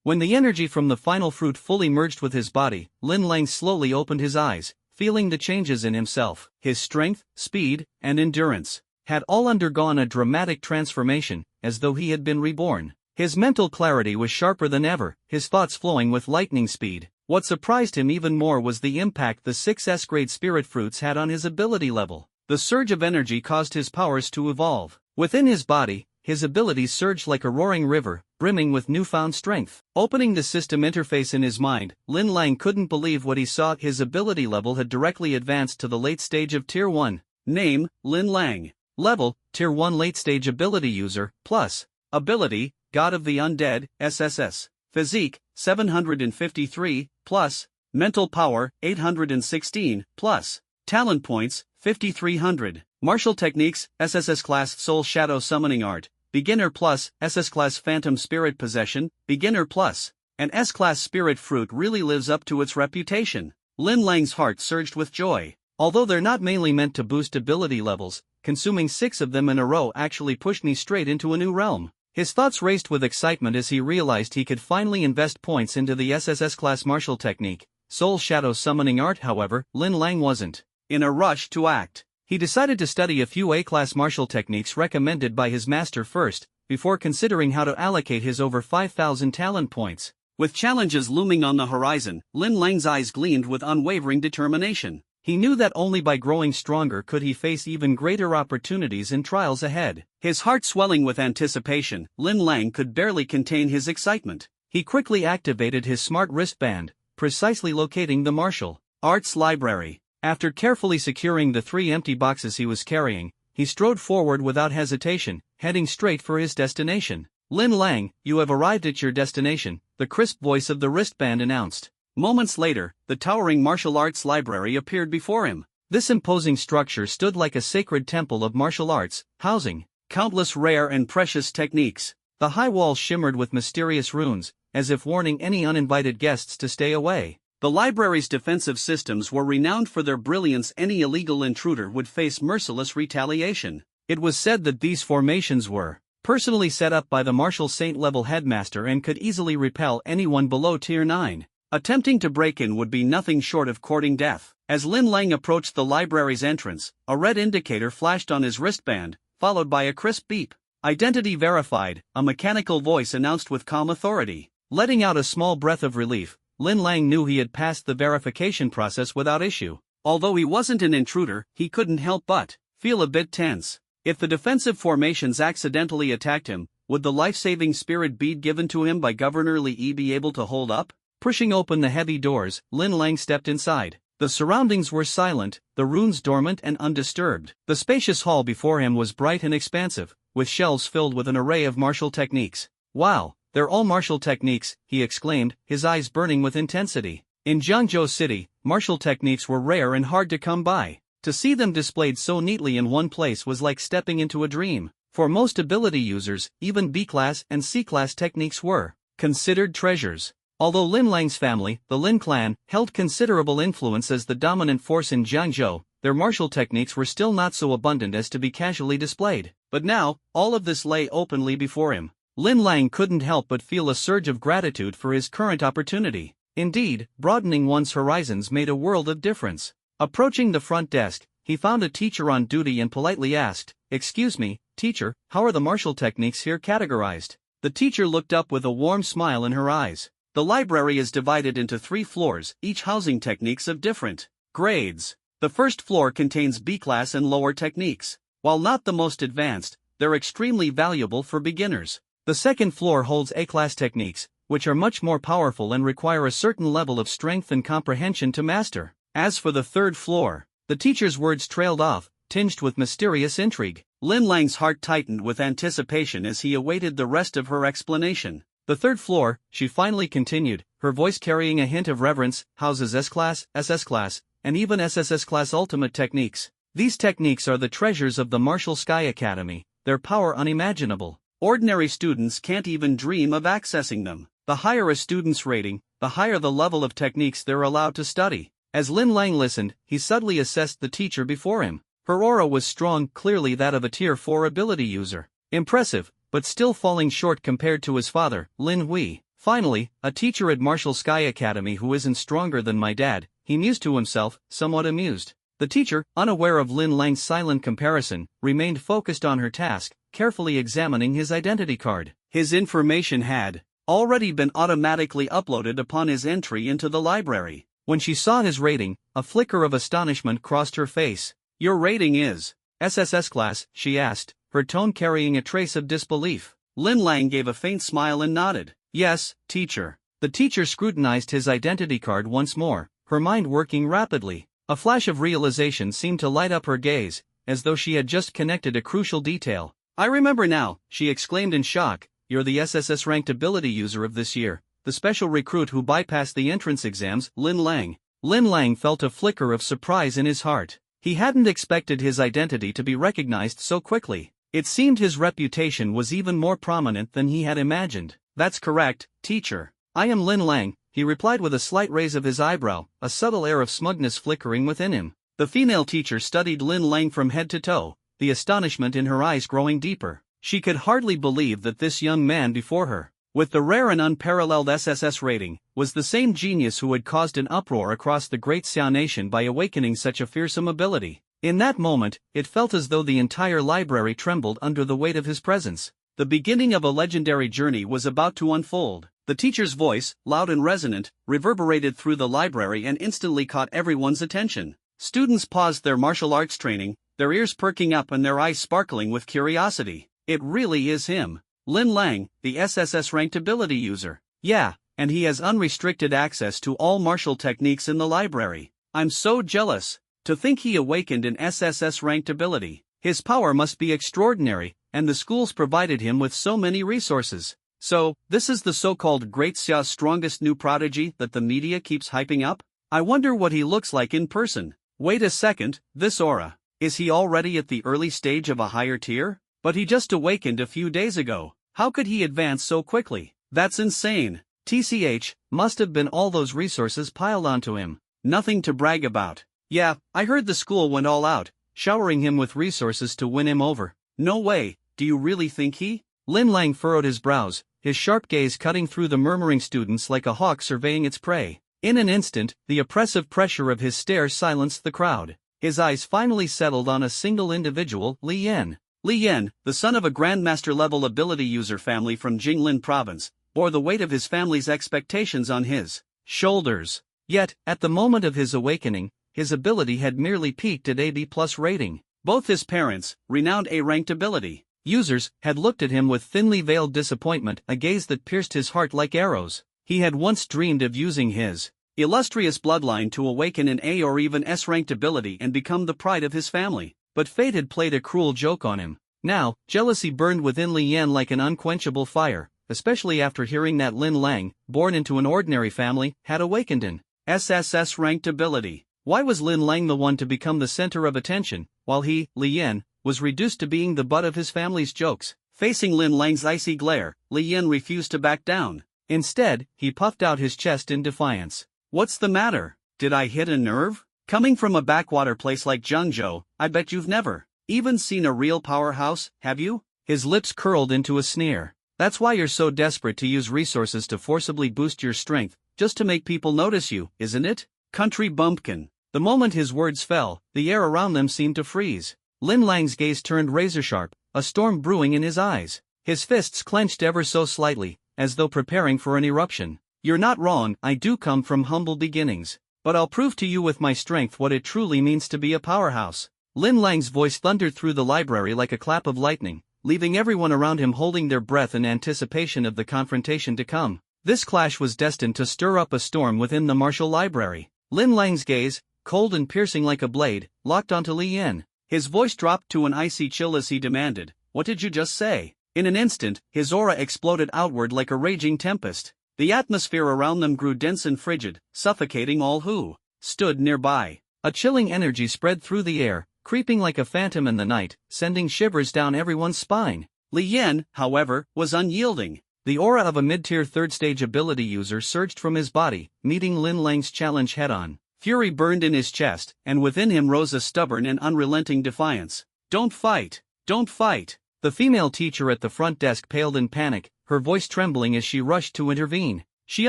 S2: When the energy from the final fruit fully merged with his body, Lin Lang slowly opened his eyes, feeling the changes in himself. His strength, speed, and endurance had all undergone a dramatic transformation, as though he had been reborn. His mental clarity was sharper than ever, his thoughts flowing with lightning speed. What surprised him even more was the impact the 6 S-grade spirit fruits had on his ability level. The surge of energy caused his powers to evolve. Within his body, his abilities surged like a roaring river, brimming with newfound strength. Opening the system interface in his mind, Lin Lang couldn't believe what he saw. His ability level had directly advanced to the late stage of Tier 1.
S1: Name, Lin Lang.
S2: Level, Tier 1 late stage ability user, plus.
S1: Ability, God of the Undead, SSS. Physique, 753, plus. Mental power, 816, plus. Talent points, 5300. Martial techniques, SSS class Soul Shadow Summoning Art, Beginner plus, SS class Phantom Spirit Possession, Beginner plus. And S class Spirit Fruit really lives up to its reputation. Lin Lang's heart surged with joy. Although they're not mainly meant to boost ability levels, consuming 6 of them in a row actually pushed me straight into a new realm. His thoughts raced with excitement as he realized he could finally invest points into the SSS class martial technique, Soul Shadow Summoning Art. However, Lin Lang wasn't in a rush to act.
S2: He decided to study a few A-class martial techniques recommended by his master first, before considering how to allocate his over 5,000 talent points.
S1: With challenges looming on the horizon, Lin Lang's eyes gleamed with unwavering determination.
S2: He knew that only by growing stronger could he face even greater opportunities and trials ahead.
S1: His heart swelling with anticipation, Lin Lang could barely contain his excitement.
S2: He quickly activated his smart wristband, precisely locating the martial
S1: arts library.
S2: After carefully securing the 3 empty boxes he was carrying, he strode forward without hesitation, heading straight for his destination. Lin Lang, you have arrived at your destination, the crisp voice of the wristband announced.
S1: Moments later, the towering martial arts library appeared before him.
S2: This imposing structure stood like a sacred temple of martial arts, housing
S1: countless rare and precious techniques.
S2: The high walls shimmered with mysterious runes, as if warning any uninvited guests to stay away.
S1: The library's defensive systems were renowned for their brilliance. Any illegal intruder would face merciless retaliation.
S2: It was said that these formations were personally set up by the martial saint-level headmaster and could easily repel anyone below Tier 9.
S1: Attempting to break in would be nothing short of courting death. As Lin Lang approached the library's entrance, a red indicator flashed on his wristband, followed by a crisp beep. Identity verified, a mechanical voice announced with calm authority.
S2: Letting out a small breath of relief, Lin Lang knew he had passed the verification process without issue.
S1: Although he wasn't an intruder, he couldn't help but feel a bit tense. If the defensive formations accidentally attacked him, would the life-saving spirit bead given to him by Governor Li be able to hold up?
S2: Pushing open the heavy doors, Lin Lang stepped inside. The surroundings were silent, the runes dormant and undisturbed. The spacious hall before him was bright and expansive, with shelves filled with an array of martial techniques. Wow! They're all martial techniques, he exclaimed, his eyes burning with intensity. In Jiangzhou City, martial techniques were rare and hard to come by. To see them displayed so neatly in one place was like stepping into a dream. For most ability users, even B-class and C-class techniques were considered treasures. Although Lin Lang's family, the Lin clan, held considerable influence as the dominant force in Jiangzhou, their martial techniques were still not so abundant as to be casually displayed. But now, all of this lay openly before him. Lin Lang couldn't help but feel a surge of gratitude for his current opportunity. Indeed, broadening one's horizons made a world of difference. Approaching the front desk, he found a teacher on duty and politely asked, "Excuse me, teacher, how are the martial techniques here categorized?" The teacher looked up with a warm smile in her eyes. The library is divided into 3 floors, each housing techniques of different grades. The first floor contains B-class and lower techniques. While not the most advanced, they're extremely valuable for beginners. The second floor holds A-class techniques, which are much more powerful and require a certain level of strength and comprehension to master. As for the third floor, the teacher's words trailed off, tinged with mysterious intrigue.
S1: Lin Lang's heart tightened with anticipation as he awaited the rest of her explanation.
S2: The third floor, she finally continued, her voice carrying a hint of reverence, houses S-class, SS-class, and even SSS-class ultimate techniques. These techniques are the treasures of the Martial Sky Academy, their power unimaginable.
S1: Ordinary students can't even dream of accessing them. The higher a student's rating, the higher the level of techniques they're allowed to study. As Lin Lang listened, he subtly assessed the teacher before him. Her aura was strong, clearly that of a Tier 4 ability user. Impressive, but still falling short compared to his father, Lin Hui. Finally, a teacher at Martial Sky Academy who isn't stronger than my dad, he mused to himself, somewhat amused. The teacher, unaware of Lin Lang's silent comparison, remained focused on her task, carefully examining his identity card. His information had already been automatically uploaded upon his entry into the library.
S2: When she saw his rating, a flicker of astonishment crossed her face.
S1: "Your rating is
S2: SSS class," she asked, her tone carrying a trace of disbelief.
S1: Lin Lang gave a faint smile and nodded.
S2: Yes, teacher. The teacher scrutinized his identity card once more, her mind working rapidly. A flash of realization seemed to light up her gaze, as though she had just connected a crucial detail.
S1: I remember now, she exclaimed in shock. You're the SSS ranked ability user of this year, the special recruit who bypassed the entrance exams, Lin Lang.
S2: Lin Lang felt a flicker of surprise in his heart. He hadn't expected his identity to be recognized so quickly. It seemed his reputation was even more prominent than he had imagined.
S1: That's correct, teacher.
S2: I am Lin Lang, he replied with a slight raise of his eyebrow, a subtle air of smugness flickering within him.
S1: The female teacher studied Lin Lang from head to toe, the astonishment in her eyes growing deeper. She could hardly believe that this young man before her, with the rare and unparalleled SSS rating, was the same genius who had caused an uproar across the great Xiao nation by awakening such a fearsome ability. In that moment, it felt as though the entire library trembled under the weight of his presence. The beginning of a legendary journey was about to unfold. The teacher's voice, loud and resonant, reverberated through the library and instantly caught everyone's attention. Students paused their martial arts training, their ears perking up and their eyes sparkling with curiosity. It really is him, Lin Lang, the SSS-ranked ability user.
S2: Yeah,
S1: and he has unrestricted access to all martial techniques in the library. I'm so jealous. To think he awakened an SSS-ranked ability. His power must be extraordinary, and the schools provided him with so many resources. So, this is the so-called Great Xiao's strongest new prodigy that the media keeps hyping up? I wonder what he looks like in person. Wait a second, this aura. Is he already at the early stage of a higher tier? But he just awakened a few days ago. How could he advance so quickly? That's insane.
S2: TCH, must have been all those resources piled onto him.
S1: Nothing to brag about. Yeah, I heard the school went all out, showering him with resources to win him over. No way, do you really think he?
S2: Lin Lang furrowed his brows, his sharp gaze cutting through the murmuring students like a hawk surveying its prey. In an instant, the oppressive pressure of his stare silenced the crowd. His eyes finally settled on a single individual, Li Yan.
S1: Li Yan, the son of a Grandmaster-level ability user family from Jinglin province, bore the weight of his family's expectations on his shoulders.
S2: Yet, at the moment of his awakening, his ability had merely peaked at AB+ rating.
S1: Both his parents, renowned A-ranked ability
S2: users, had looked at him with thinly veiled disappointment, a gaze that pierced his heart like arrows. He had once dreamed of using his illustrious bloodline to awaken an A or even S-ranked ability and become the pride of his family. But fate had played a cruel joke on him. Now, jealousy burned within Li Yan like an unquenchable fire, especially after hearing that Lin Lang, born into an ordinary family, had awakened an SSS-ranked ability. Why was Lin Lang the one to become the center of attention, while he, Li Yan, was reduced to being the butt of his family's jokes? Facing Lin Lang's icy glare, Li Yan refused to back down. Instead, he puffed out his chest in defiance. What's the matter? Did I hit a nerve? Coming from a backwater place like Zhengzhou, I bet you've never even seen a real powerhouse, have you? His lips curled into a sneer. That's why you're so desperate to use resources to forcibly boost your strength, just to make people notice you, isn't it? Country bumpkin. The moment his words fell, the air around them seemed to freeze. Lin Lang's gaze turned razor-sharp, a storm brewing in his eyes. His fists clenched ever so slightly, as though preparing for an eruption. You're not wrong, I do come from humble beginnings. But I'll prove to you with my strength what it truly means to be a powerhouse. Lin Lang's voice thundered through the library like a clap of lightning, leaving everyone around him holding their breath in anticipation of the confrontation to come. This clash was destined to stir up a storm within the martial library. Lin Lang's gaze, cold and piercing like a blade, locked onto Li Yan. His voice dropped to an icy chill as he demanded, "What did you just say?" In an instant, his aura exploded outward like a raging tempest. The atmosphere around them grew dense and frigid, suffocating all who stood nearby. A chilling energy spread through the air, creeping like a phantom in the night, sending shivers down everyone's spine. Li Yan, however, was unyielding. The aura of a mid-tier third-stage ability user surged from his body, meeting Lin Lang's challenge head-on. Fury burned in his chest, and within him rose a stubborn and unrelenting defiance. "Don't fight! Don't fight!" The female teacher at the front desk paled in panic, her voice trembling as she rushed to intervene. She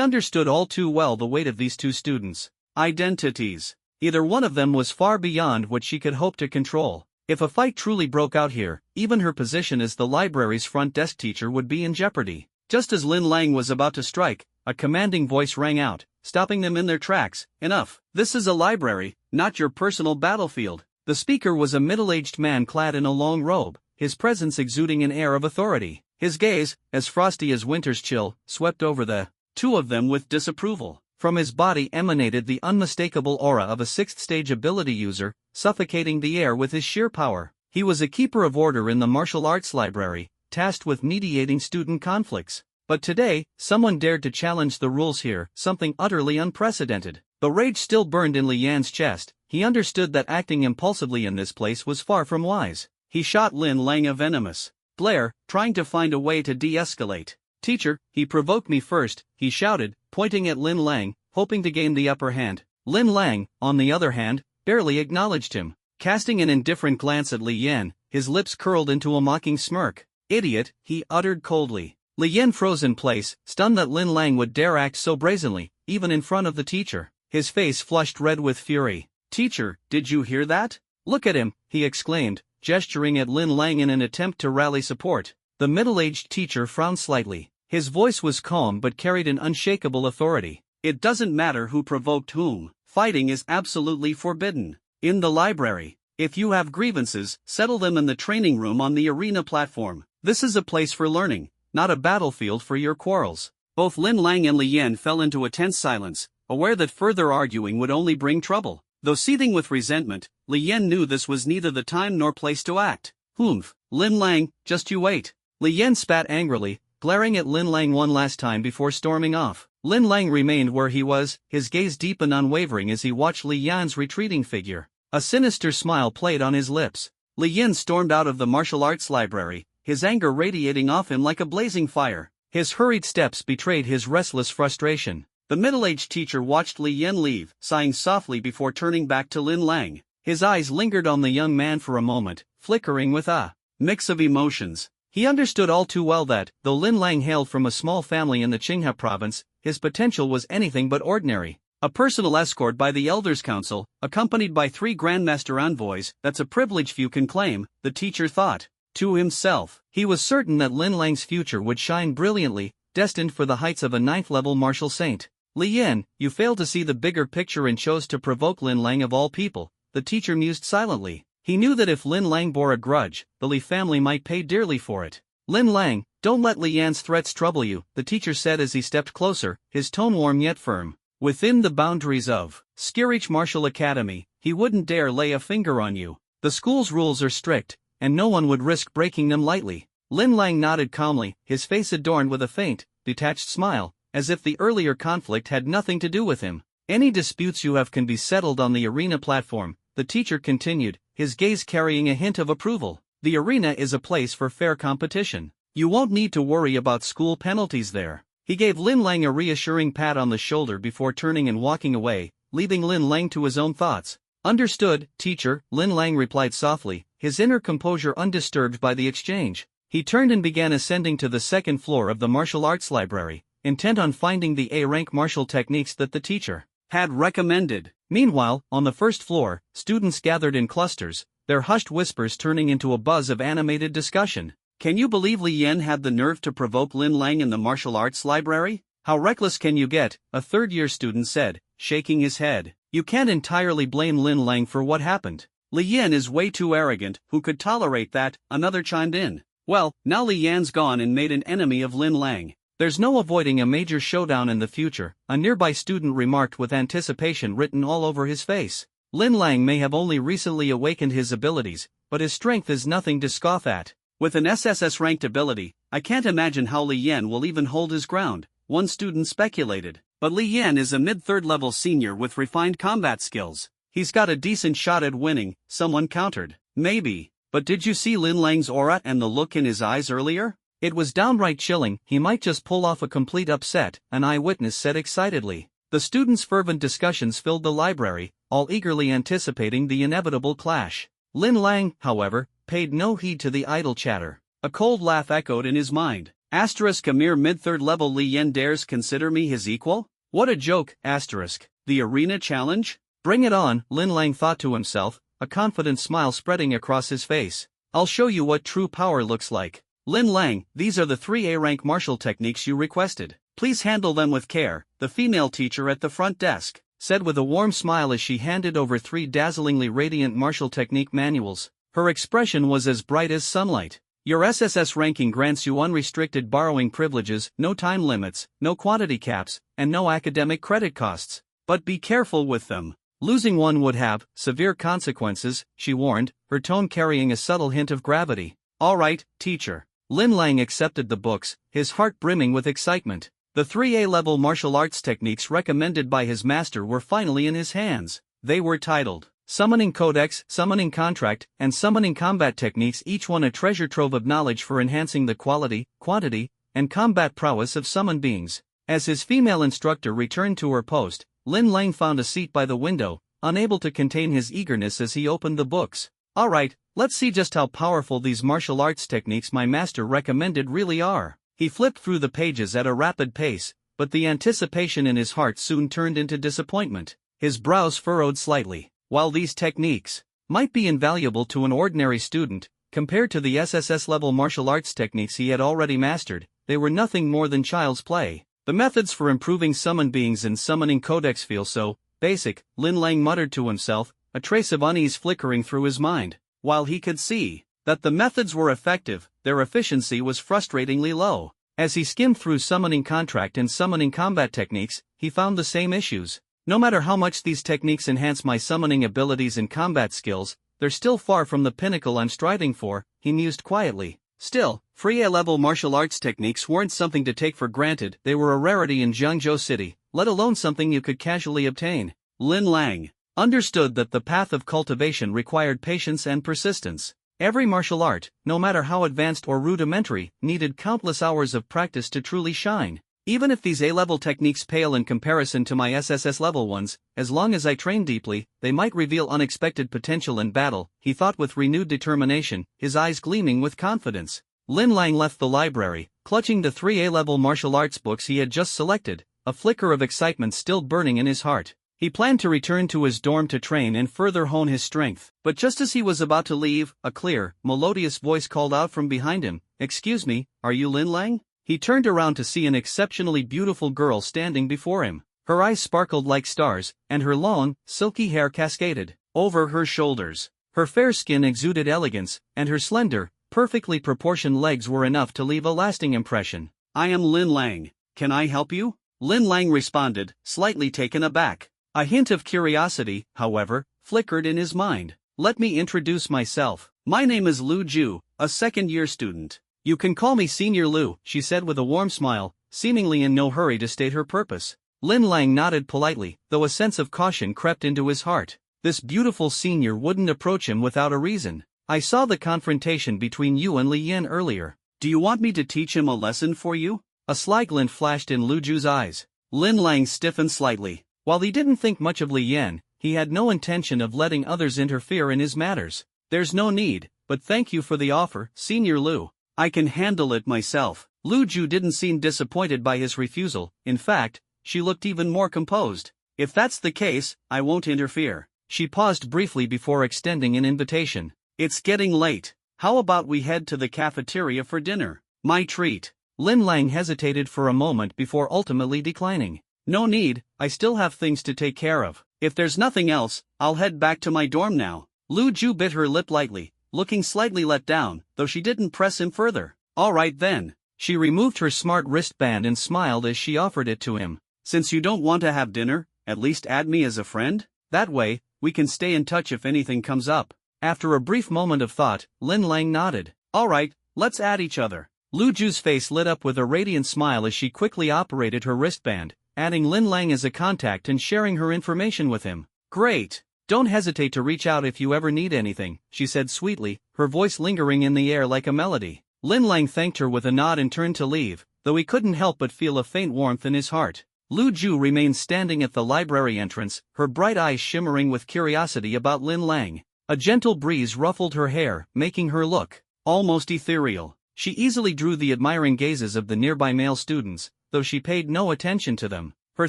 S2: understood all too well the weight of these two students' identities. Either one of them was far beyond what she could hope to control. If a fight truly broke out here, even her position as the library's front desk teacher would be in jeopardy. Just as Lin Lang was about to strike, a commanding voice rang out, stopping them in their tracks. "Enough! This is a library, not your personal battlefield." The speaker was a middle-aged man clad in a long robe, his presence exuding an air of authority. His gaze, as frosty as winter's chill, swept over the
S1: two of them with disapproval.
S2: From his body emanated the unmistakable aura of a 6th stage ability user, suffocating the air with his sheer power. He was a keeper of order in the martial arts library, tasked with mediating student conflicts. But today, someone dared to challenge the rules here, something utterly unprecedented. The rage still burned in Li Yan's chest. He understood that acting impulsively in this place was far from wise.
S1: He shot Lin Lang a venomous glare, trying to find a way to de-escalate. "Teacher, he provoked me first," he shouted, pointing at Lin Lang, hoping to gain the upper hand.
S2: Lin Lang, on the other hand, barely acknowledged him. Casting an indifferent glance at Li Yan, his lips curled into a mocking smirk.
S1: "Idiot," he uttered coldly.
S2: Li Yan froze in place, stunned that Lin Lang would dare act so brazenly, even in front of the teacher. His face flushed red with fury.
S1: "Teacher, did you hear that?
S2: Look at him," he exclaimed, gesturing at Lin Lang in an attempt to rally support. The middle-aged teacher frowned slightly. His voice was calm but carried an unshakable authority.
S1: "It doesn't matter who provoked whom. Fighting is absolutely forbidden. In the library, if you have grievances, settle them in the training room on the arena platform. This is a place for learning, not a battlefield for your quarrels." Both Lin Lang and Li Yan fell into a tense silence, aware that further arguing would only bring trouble. Though seething with resentment, Li Yan knew this was neither the time nor place to act.
S2: "Humph,
S1: Lin Lang, just you wait."
S2: Li Yan spat angrily, glaring at Lin Lang one last time before storming off. Lin Lang remained where he was, his gaze deep and unwavering as he watched Li Yan's retreating figure. A sinister smile played on his lips.
S1: Li Yan stormed out of the martial arts library, his anger radiating off him like a blazing fire.
S2: His hurried steps betrayed his restless frustration.
S1: The middle-aged teacher watched Li Yan leave, sighing softly before turning back to Lin Lang.
S2: His eyes lingered on the young man for a moment, flickering with a
S1: mix of emotions.
S2: He understood all too well that, though Lin Lang hailed from a small family in the Qinghe province, his potential was anything but ordinary.
S1: A personal escort by the Elders' Council, accompanied by 3 Grandmaster envoys, that's a privilege few can claim, the teacher thought. To himself,
S2: he was certain that Lin Lang's future would shine brilliantly, destined for the heights of a 9th-level martial saint. "Li Yan, you failed to see the bigger picture and chose to provoke Lin Lang of all people," the teacher mused silently. He knew that if Lin Lang bore a grudge, the Li family might pay dearly for it. "Lin Lang, don't let Li Yan's threats trouble you," the teacher said as he stepped closer, his tone warm yet firm.
S1: "Within the boundaries of Skirich Martial Academy, he wouldn't dare lay a finger on you.
S2: The school's rules are strict, and no one would risk breaking them lightly." Lin Lang nodded calmly, his face adorned with a faint, detached smile, as if the earlier conflict had nothing to do with him. "Any disputes you have can be settled on the arena platform," the teacher continued, his gaze carrying a hint of approval. "The arena is a place for fair competition. You won't need to worry about school penalties there." He gave Lin Lang a reassuring pat on the shoulder before turning and walking away, leaving Lin Lang to his own thoughts. "Understood, teacher," Lin Lang replied softly, his inner composure undisturbed by the exchange. He turned and began ascending to the 2nd floor of the martial arts library, intent on finding the A-rank martial techniques that the teacher
S1: had recommended.
S2: Meanwhile, on the 1st floor, students gathered in clusters, their hushed whispers turning into a buzz of animated discussion.
S1: "Can you believe Li Yan had the nerve to provoke Lin Lang in the martial arts library?
S2: How reckless can you get?" a 3rd-year student said, shaking his head. "You can't entirely blame Lin Lang for what happened."
S1: "Li Yan is way too arrogant, who could tolerate that?" another chimed in. "Well, now Li Yan's gone and made an enemy of Lin Lang.
S2: There's no avoiding a major showdown in the future," a nearby student remarked with anticipation written all over his face. "Lin Lang may have only recently awakened his abilities, but his strength is nothing to scoff at.
S1: With an SSS-ranked ability, I can't imagine how Li Yan will even hold his ground," one student speculated. "But Li Yan is a mid-3rd level senior with refined combat skills. He's got a decent shot at winning," someone countered.
S2: "Maybe,
S1: but did you see Lin Lang's aura and the look in his eyes earlier?
S2: It was downright chilling. He might just pull off a complete upset," an eyewitness said excitedly. The students' fervent discussions filled the library, all eagerly anticipating the inevitable clash. Lin Lang, however, paid no heed to the idle chatter.
S1: A cold laugh echoed in his mind. A mere mid-3rd level Li Yan dares consider me his equal? What a joke! The arena challenge?
S2: Bring it on, Lin Lang thought to himself, a confident smile spreading across his face. I'll show you what true power looks like.
S1: Lin Lang, these are the 3 A-rank martial techniques you requested. Please handle them with care, the female teacher at the front desk
S2: said with a warm smile as she handed over 3 dazzlingly radiant martial technique manuals. Her expression was as bright as sunlight. Your SSS ranking grants you unrestricted borrowing privileges, no time limits, no quantity caps, and no academic credit costs. But be careful with them. Losing one would have severe consequences, she warned, her tone carrying a subtle hint of gravity. All right, teacher. Lin Lang accepted the books, his heart brimming with excitement. The 3A level martial arts techniques recommended by his master were finally in his hands. They were titled Summoning Codex, Summoning Contract, and Summoning Combat Techniques, each one a treasure trove of knowledge for enhancing the quality, quantity, and combat prowess of summoned beings. As his female instructor returned to her post, Lin Lang found a seat by the window, unable to contain his eagerness as he opened the books. All right, let's see just how powerful these martial arts techniques my master recommended really are. He flipped through the pages at a rapid pace, but the anticipation in his heart soon turned into disappointment. His brows furrowed slightly. While these techniques might be invaluable to an ordinary student, compared to the SSS-level martial arts techniques he had already mastered, they were nothing more than child's play. The methods for improving summoned beings in Summoning Codex feel so basic, Lin Lang muttered to himself, a trace of unease flickering through his mind. While he could see that the methods were effective, their efficiency was frustratingly low. As he skimmed through Summoning Contract and Summoning Combat Techniques, he found the same issues. No matter how much these techniques enhance my summoning abilities and combat skills, they're still far from the pinnacle I'm striving for, he mused quietly. Still, 3A-level martial arts techniques weren't something to take for granted. They were a rarity in Zhengzhou City, let alone something you could casually obtain. Lin Lang understood that the path of cultivation required patience and persistence. Every martial art, no matter how advanced or rudimentary, needed countless hours of practice to truly shine. Even if these A-level techniques pale in comparison to my SSS-level ones, as long as I train deeply, they might reveal unexpected potential in battle, he thought with renewed determination, his eyes gleaming with confidence. Lin Lang left the library, clutching the 3A-level martial arts books he had just selected, a flicker of excitement still burning in his heart. He planned to return to his dorm to train and further hone his strength. But just as he was about to leave, a clear, melodious voice called out from behind him, "Excuse me, are you Lin Lang?" He turned around to see an exceptionally beautiful girl standing before him. Her eyes sparkled like stars, and her long, silky hair cascaded over her shoulders. Her fair skin exuded elegance, and her slender, perfectly proportioned legs were enough to leave a lasting impression. "I am Lin Lang. Can I help you?" Lin Lang responded, slightly taken aback. A hint of curiosity, however, flickered in his mind. "Let me introduce myself. My name is Lu Ju, a second-year student. You can call me Senior Lu," she said with a warm smile, seemingly in no hurry to state her purpose. Lin Lang nodded politely, though a sense of caution crept into his heart. This beautiful senior wouldn't approach him without a reason. "I saw the confrontation between you and Li Yan earlier. Do you want me to teach him a lesson for you?" A sly glint flashed in Lu Ju's eyes. Lin Lang stiffened slightly. While he didn't think much of Li Yan, he had no intention of letting others interfere in his matters. "There's no need, but thank you for the offer, Senior Lu. I can handle it myself." Lu Ju didn't seem disappointed by his refusal. In fact, she looked even more composed. "If that's the case, I won't interfere." She paused briefly before extending an invitation. "It's getting late. How about we head to the cafeteria for dinner? My treat." Lin Lang hesitated for a moment before ultimately declining. "No need, I still have things to take care of. If there's nothing else, I'll head back to my dorm now." Lu Ju bit her lip lightly, looking slightly let down, though she didn't press him further. "All right then." She removed her smart wristband and smiled as she offered it to him. "Since you don't want to have dinner, at least add me as a friend? That way, we can stay in touch if anything comes up." After a brief moment of thought, Lin Lang nodded. "All right, let's add each other." Lu Ju's face lit up with a radiant smile as she quickly operated her wristband, adding Lin Lang as a contact and sharing her information with him. "Great. Don't hesitate to reach out if you ever need anything," she said sweetly, her voice lingering in the air like a melody. Lin Lang thanked her with a nod and turned to leave, though he couldn't help but feel a faint warmth in his heart. Lu Ju remained standing at the library entrance, her bright eyes shimmering with curiosity about Lin Lang. A gentle breeze ruffled her hair, making her look almost ethereal. She easily drew the admiring gazes of the nearby male students, though she paid no attention to them. Her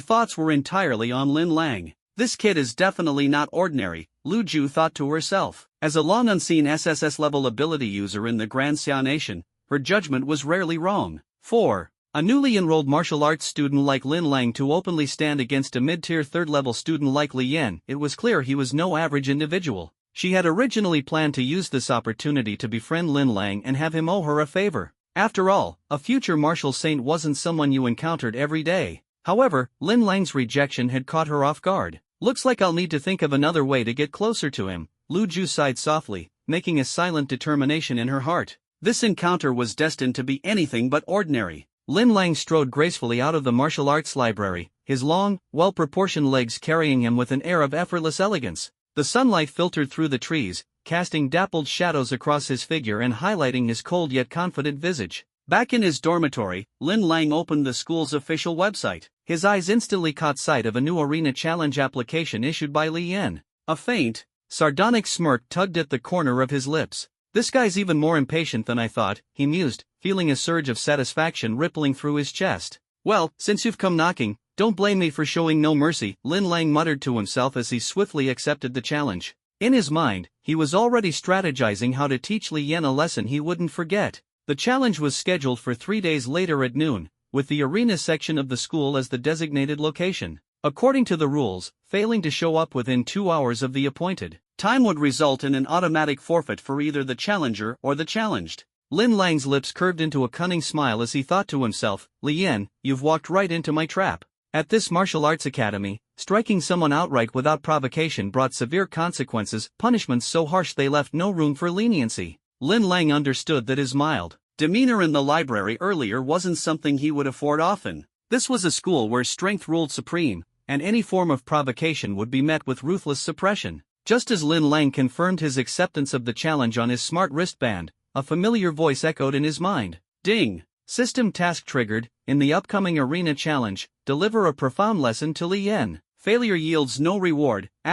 S2: thoughts were entirely on Lin Lang. "This kid is definitely not ordinary," Lu Ju thought to herself. As a long-unseen SSS-level ability user in the Grand Xia Nation, her judgment was rarely wrong. 4. A newly enrolled martial arts student like Lin Lang to openly stand against a mid-tier third-level student like Li Yan, it was clear he was no average individual. She had originally planned to use this opportunity to befriend Lin Lang and have him owe her a favor. After all, a future martial saint wasn't someone you encountered every day. However, Lin Lang's rejection had caught her off guard. Looks like I'll need to think of another way to get closer to him, Lu Ju sighed softly, making a silent determination in her heart.
S1: This encounter was destined to be anything but ordinary.
S2: Lin Lang strode gracefully out of the martial arts library, his long, well-proportioned legs carrying him with an air of effortless elegance. The sunlight filtered through the trees, casting dappled shadows across his figure and highlighting his cold yet confident visage.
S1: Back in his dormitory, Lin Lang opened the school's official website.
S2: His eyes instantly caught sight of a new arena challenge application issued by Li Yan.
S1: A faint,
S2: sardonic smirk tugged at the corner of his lips. This guy's even more impatient than I thought, he mused, feeling a surge of satisfaction rippling through his chest.
S1: Well, since you've come knocking,
S2: don't blame me for showing no mercy, Lin Lang muttered to himself as he swiftly accepted the challenge. In his mind, he was already strategizing how to teach Li Yan a lesson he wouldn't forget. The challenge was scheduled for 3 days later at noon, with the arena section of the school as the designated location. According to the rules, failing to show up within 2 hours of the appointed
S1: time would result in an automatic forfeit for either the challenger or the challenged.
S2: Lin Lang's lips curved into a cunning smile as he thought to himself, Li Yan, you've walked right into my trap. At this martial arts academy, striking someone outright without provocation brought severe consequences, punishments so harsh they left no room for leniency. Lin Lang understood that his mild
S1: demeanor in the library earlier wasn't something he would afford often. This was a school where strength ruled supreme,
S2: and any form of provocation would be met with ruthless suppression. Just as Lin Lang confirmed his acceptance of the challenge on his smart wristband, a familiar voice echoed in his mind.
S1: Ding!
S2: System task triggered. In the upcoming arena challenge, deliver a profound lesson to Li Yan.
S1: Failure yields no reward, ***.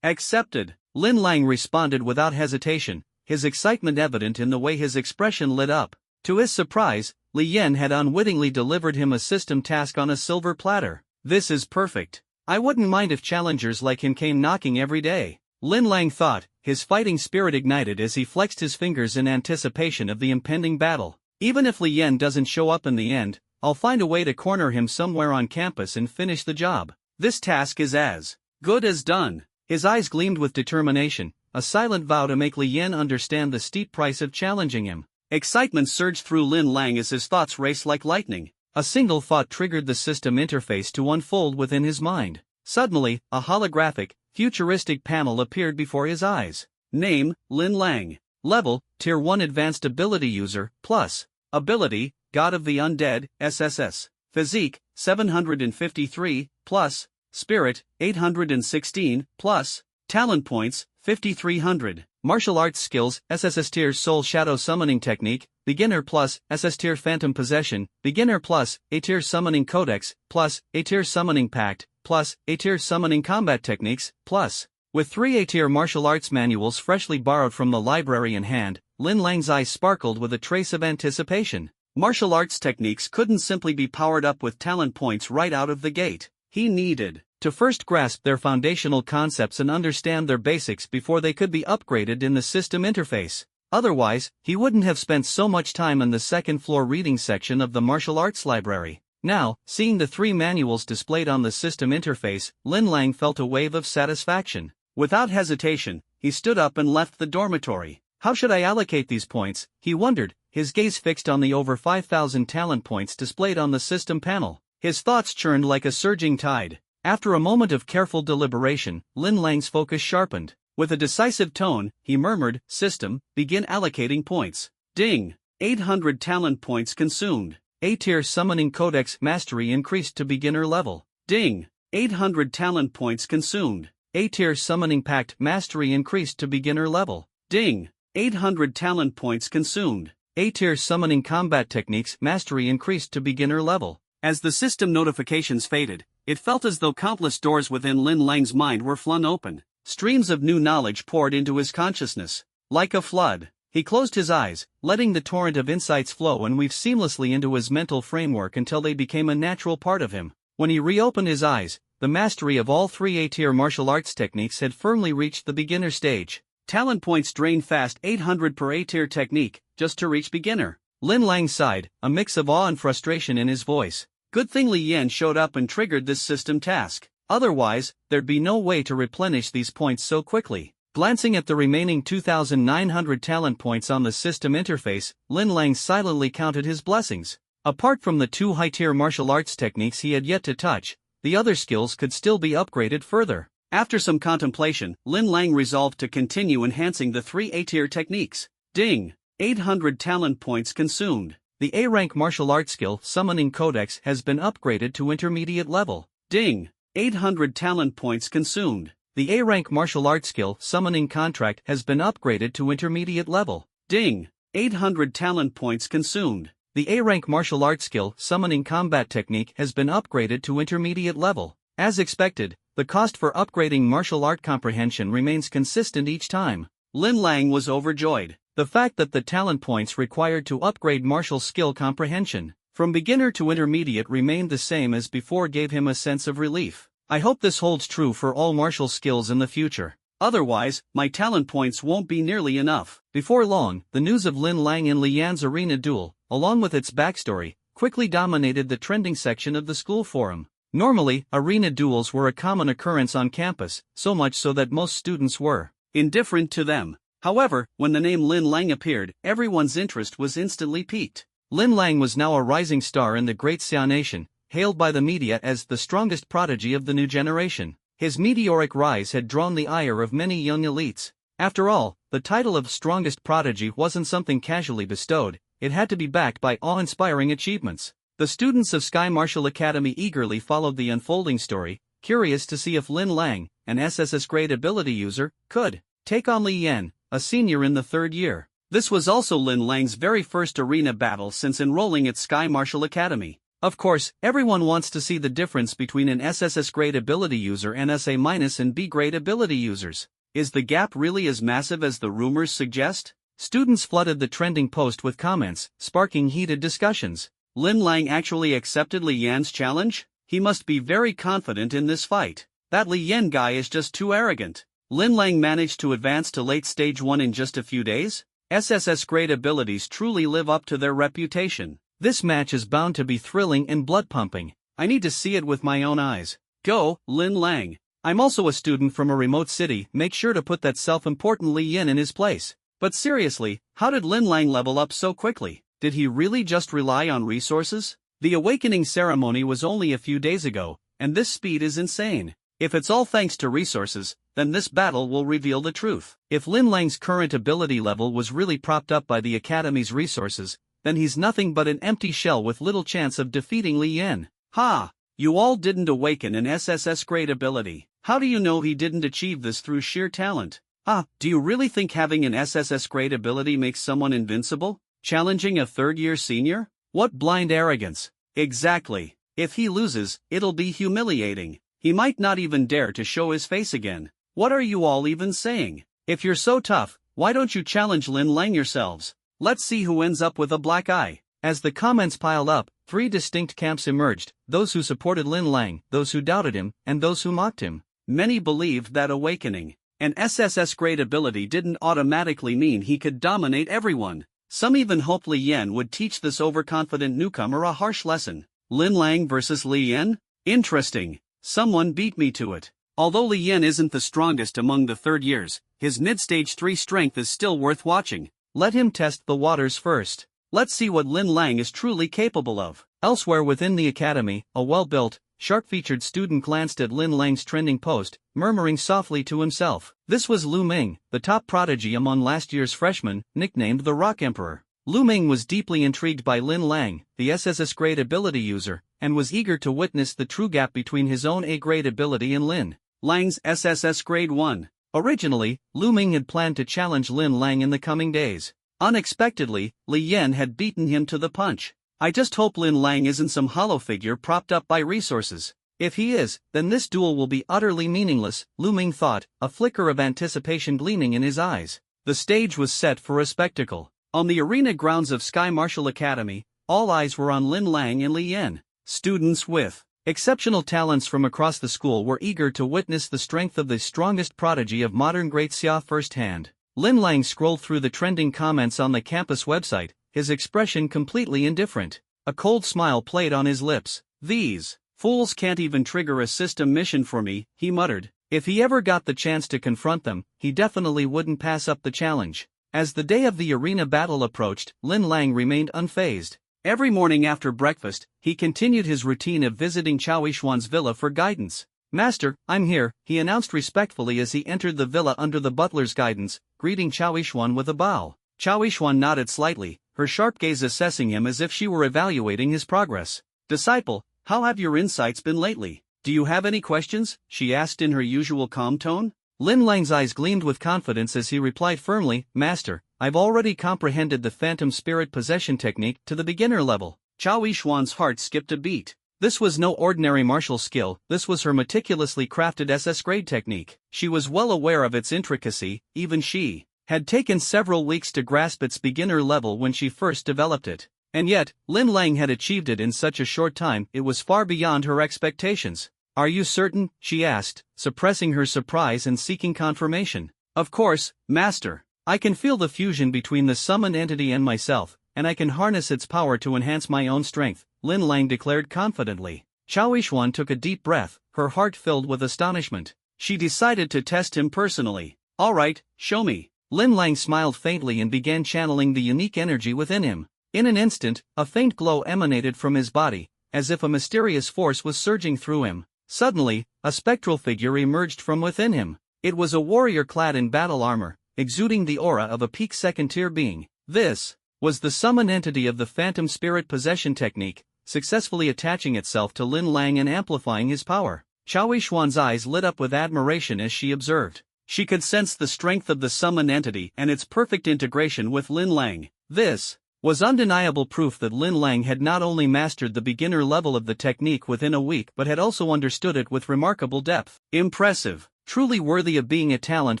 S1: Accepted.
S2: Lin Lang responded without hesitation, his excitement evident in the way his expression lit up. To his surprise, Li Yan had unwittingly delivered him a system task on a silver platter.
S1: This is perfect.
S2: I wouldn't mind if challengers like him came knocking every day, Lin Lang thought, his fighting spirit ignited as he flexed his fingers in anticipation of the impending battle. Even if Li Yan doesn't show up in the end, I'll find a way to corner him somewhere on campus and finish the job.
S1: This task is as good as done.
S2: His eyes gleamed with determination, a silent vow to make Li Yan understand the steep price of challenging him.
S1: Excitement surged through Lin Lang as his thoughts raced like lightning.
S2: A single thought triggered the system interface to unfold within his mind. Suddenly, a holographic, futuristic panel appeared before his eyes.
S1: Name, Lin Lang.
S2: Level, Tier 1 Advanced Ability User, Plus.
S1: Ability, God of the Undead, SSS. Physique, 753, Plus. Spirit, 816, Plus. Talent points, 5300.
S2: Martial arts skills, SSS Tier Soul Shadow Summoning Technique, Beginner Plus, SS Tier Phantom Possession, Beginner Plus, A Tier Summoning Codex, Plus, A Tier Summoning Pact, Plus, A Tier Summoning Combat Techniques, Plus. With 3 A-tier martial arts manuals freshly borrowed from the library in hand, Lin Lang's eyes sparkled with a trace of anticipation.
S1: Martial arts techniques couldn't simply be powered up with talent points right out of the gate. He needed
S2: to first grasp their foundational concepts and understand their basics before they could be upgraded in the system interface. Otherwise, he wouldn't have spent so much time in the second-floor reading section of the martial arts library. Now, seeing the 3 manuals displayed on the system interface, Lin Lang felt a wave of satisfaction.
S1: Without hesitation, he stood up and left the dormitory.
S2: How should I allocate these points, he wondered, his gaze fixed on the over 5,000 talent points displayed on the system panel. His thoughts churned like a surging tide. After a moment of careful deliberation, Lin Lang's focus sharpened. With a decisive tone, he murmured, System, begin allocating points.
S1: Ding! 800 talent points consumed.
S2: A-tier Summoning Codex Mastery increased to beginner level.
S1: Ding! 800 talent points consumed.
S2: A-tier Summoning Pact Mastery increased to beginner level.
S1: Ding! 800 talent points consumed.
S2: A-tier Summoning Combat Techniques Mastery increased to beginner level.
S1: As the system notifications faded, it felt as though countless doors within Lin Lang's mind were flung open. Streams of new knowledge poured into his consciousness. Like a flood, he closed his eyes, letting the torrent of insights flow and weave seamlessly into his mental framework until they became a natural part of him. When he reopened his eyes, the mastery of all 3 A-tier martial arts techniques had firmly reached the beginner stage. Talent points drain fast, 800 per A-tier technique, just to reach beginner.
S2: Lin Lang sighed, a mix of awe and frustration in his voice.
S1: Good thing Li Yan showed up and triggered this system task. Otherwise, there'd be no way to replenish these points so quickly.
S2: Glancing at the remaining 2,900 talent points on the system interface, Lin Lang silently counted his blessings. Apart from the 2 high-tier martial arts techniques he had yet to touch, the other skills could still be upgraded further.
S1: After some contemplation, Lin Lang resolved to continue enhancing the 3 A-tier techniques. Ding! 800 talent points consumed.
S2: The A-rank martial art skill Summoning Codex has been upgraded to intermediate level.
S1: Ding! 800 talent points consumed.
S2: The A-rank martial art skill Summoning Contract has been upgraded to intermediate level.
S1: Ding! 800 talent points consumed.
S2: The A-rank martial art skill Summoning Combat Technique has been upgraded to intermediate level. As expected, the cost for upgrading martial art comprehension remains consistent each time.
S1: Lin Lang was overjoyed.
S2: The fact that the talent points required to upgrade martial skill comprehension from beginner to intermediate remained the same as before gave him a sense of relief. I hope this holds true for all martial skills in the future.
S1: Otherwise, my talent points won't be nearly enough.
S2: Before long, the news of Lin Lang and Li Yan's arena duel, along with its backstory, quickly dominated the trending section of the school forum. Normally, arena duels were a common occurrence on campus, so much so that most students were
S1: indifferent to them. However, when the name Lin Lang appeared, everyone's interest was instantly piqued.
S2: Lin Lang was now a rising star in the Great Xia Nation, hailed by the media as the strongest prodigy of the new generation. His meteoric rise had drawn the ire of many young elites. After all, the title of strongest prodigy wasn't something casually bestowed, it had to be backed by awe-inspiring achievements. The students of Sky Martial Academy eagerly followed the unfolding story, curious to see if Lin Lang, an SSS grade ability user, could take on Li Yan, a senior in the 3rd year. This was also Lin Lang's very first arena battle since enrolling at Sky Martial Academy. Of course, everyone wants to see the difference between an SSS grade ability user and SA- and B grade ability users. Is the gap really as massive as the rumors suggest? Students flooded the trending post with comments, sparking heated discussions.
S1: Lin Lang actually accepted Li Yan's challenge? He must be very confident in this fight. That Li Yan guy is just too arrogant. Lin Lang managed to advance to late stage 1 in just a few days? SSS grade abilities truly live up to their reputation.
S2: This match is bound to be thrilling and blood-pumping.
S1: I need to see it with my own eyes. Go, Lin Lang. I'm also a student from a remote city, make sure to put that self-important Li Yan in his place. But seriously, how did Lin Lang level up so quickly? Did he really just rely on resources? The awakening ceremony was only a few days ago, and this speed is insane. If it's all thanks to resources, then this battle will reveal the truth. If Lin Lang's current ability level was really propped up by the Academy's resources, then he's nothing but an empty shell with little chance of defeating Li Yan. Ha! You all didn't awaken an SSS grade ability. How do you know he didn't achieve this through sheer talent? Do you really think having an SSS grade ability makes someone invincible? Challenging a 3rd-year senior? What blind arrogance. Exactly. If he loses, it'll be humiliating. He might not even dare to show his face again. What are you all even saying? If you're so tough, why don't you challenge Lin Lang yourselves? Let's see who ends up with a black eye. As the comments piled up, 3 distinct camps emerged, those who supported Lin Lang, those who doubted him, and those who mocked him. Many believed that awakening an SSS grade ability didn't automatically mean he could dominate everyone. Some even hoped Li Yan would teach this overconfident newcomer a harsh lesson. Lin Lang versus Li Yan? Interesting. Someone beat me to it. Although Li Yan isn't the strongest among the 3rd years, his mid-stage 3 strength is still worth watching. Let him test the waters first. Let's see what Lin Lang is truly capable of. Elsewhere within the academy, a well-built, sharp-featured student glanced at Lin Lang's trending post, murmuring softly to himself. This was Lu Ming, the top prodigy among last year's freshmen, nicknamed the Rock Emperor. Lu Ming was deeply intrigued by Lin Lang, the SSS grade ability user, and was eager to witness the true gap between his own A-grade ability and Lin Lang's SSS grade 1. Originally, Lu Ming had planned to challenge Lin Lang in the coming days. Unexpectedly, Li Yan had beaten him to the punch. I just hope Lin Lang isn't some hollow figure propped up by resources. If he is, then this duel will be utterly meaningless, Lu Ming thought, a flicker of anticipation gleaming in his eyes. The stage was set for a spectacle. On the arena grounds of Sky Martial Academy, all eyes were on Lin Lang and Li Yan. Students with exceptional talents from across the school were eager to witness the strength of the strongest prodigy of modern Great Xia firsthand. Lin Lang scrolled through the trending comments on the campus website, his expression completely indifferent. A cold smile played on his lips. These fools can't even trigger a system mission for me, he muttered.
S2: If he ever got the chance to confront them, he definitely wouldn't pass up the challenge. As the day of the arena battle approached, Lin Lang remained unfazed.
S1: Every morning after breakfast, he continued his routine of visiting Chao Yishuan's villa for guidance.
S2: "Master, I'm here," he announced respectfully as he entered the villa under the butler's guidance, greeting Chao Yishuan with a bow.
S1: Chao Yishuan nodded slightly, her sharp gaze assessing him as if she were evaluating his progress. "Disciple, how have your insights been lately? Do you have any questions?" she asked in her usual calm tone.
S2: Lin Lang's eyes gleamed with confidence as he replied firmly, "Master, I've already comprehended the phantom spirit possession technique to the beginner level."
S1: Chao Yishuan's heart skipped a beat.
S2: This was no ordinary martial skill, this was her meticulously crafted SS grade technique.
S1: She was well aware of its intricacy, even she
S2: had taken several weeks to grasp its beginner level when she first developed it. And yet, Lin Lang had achieved it in such a short time, it was far beyond her expectations. "Are you certain?" she asked, suppressing her surprise and seeking confirmation.
S1: "Of course, Master.
S2: I can feel the fusion between the summoned entity and myself, and I can harness its power to enhance my own strength," Lin Lang declared confidently. Chao Yishuan took a deep breath, her heart filled with astonishment.
S1: She decided to test him personally. "All right, show me."
S2: Lin Lang smiled faintly and began channeling the unique energy within him. In an instant, a faint glow emanated from his body, as if a mysterious force was surging through him. Suddenly, a spectral figure emerged from within him. It was a warrior clad in battle armor, exuding the aura of a peak second-tier being. This was the summoned entity of the phantom spirit possession technique, successfully attaching itself to Lin Lang and amplifying his power. Chao Yishuan's eyes lit up with admiration as she observed.
S1: She could sense the strength of the summoned entity and its perfect integration with Lin Lang.
S2: This was undeniable proof that Lin Lang had not only mastered the beginner level of the technique within a week but had also understood it with remarkable depth.
S1: "Impressive.
S2: Truly worthy of being a talent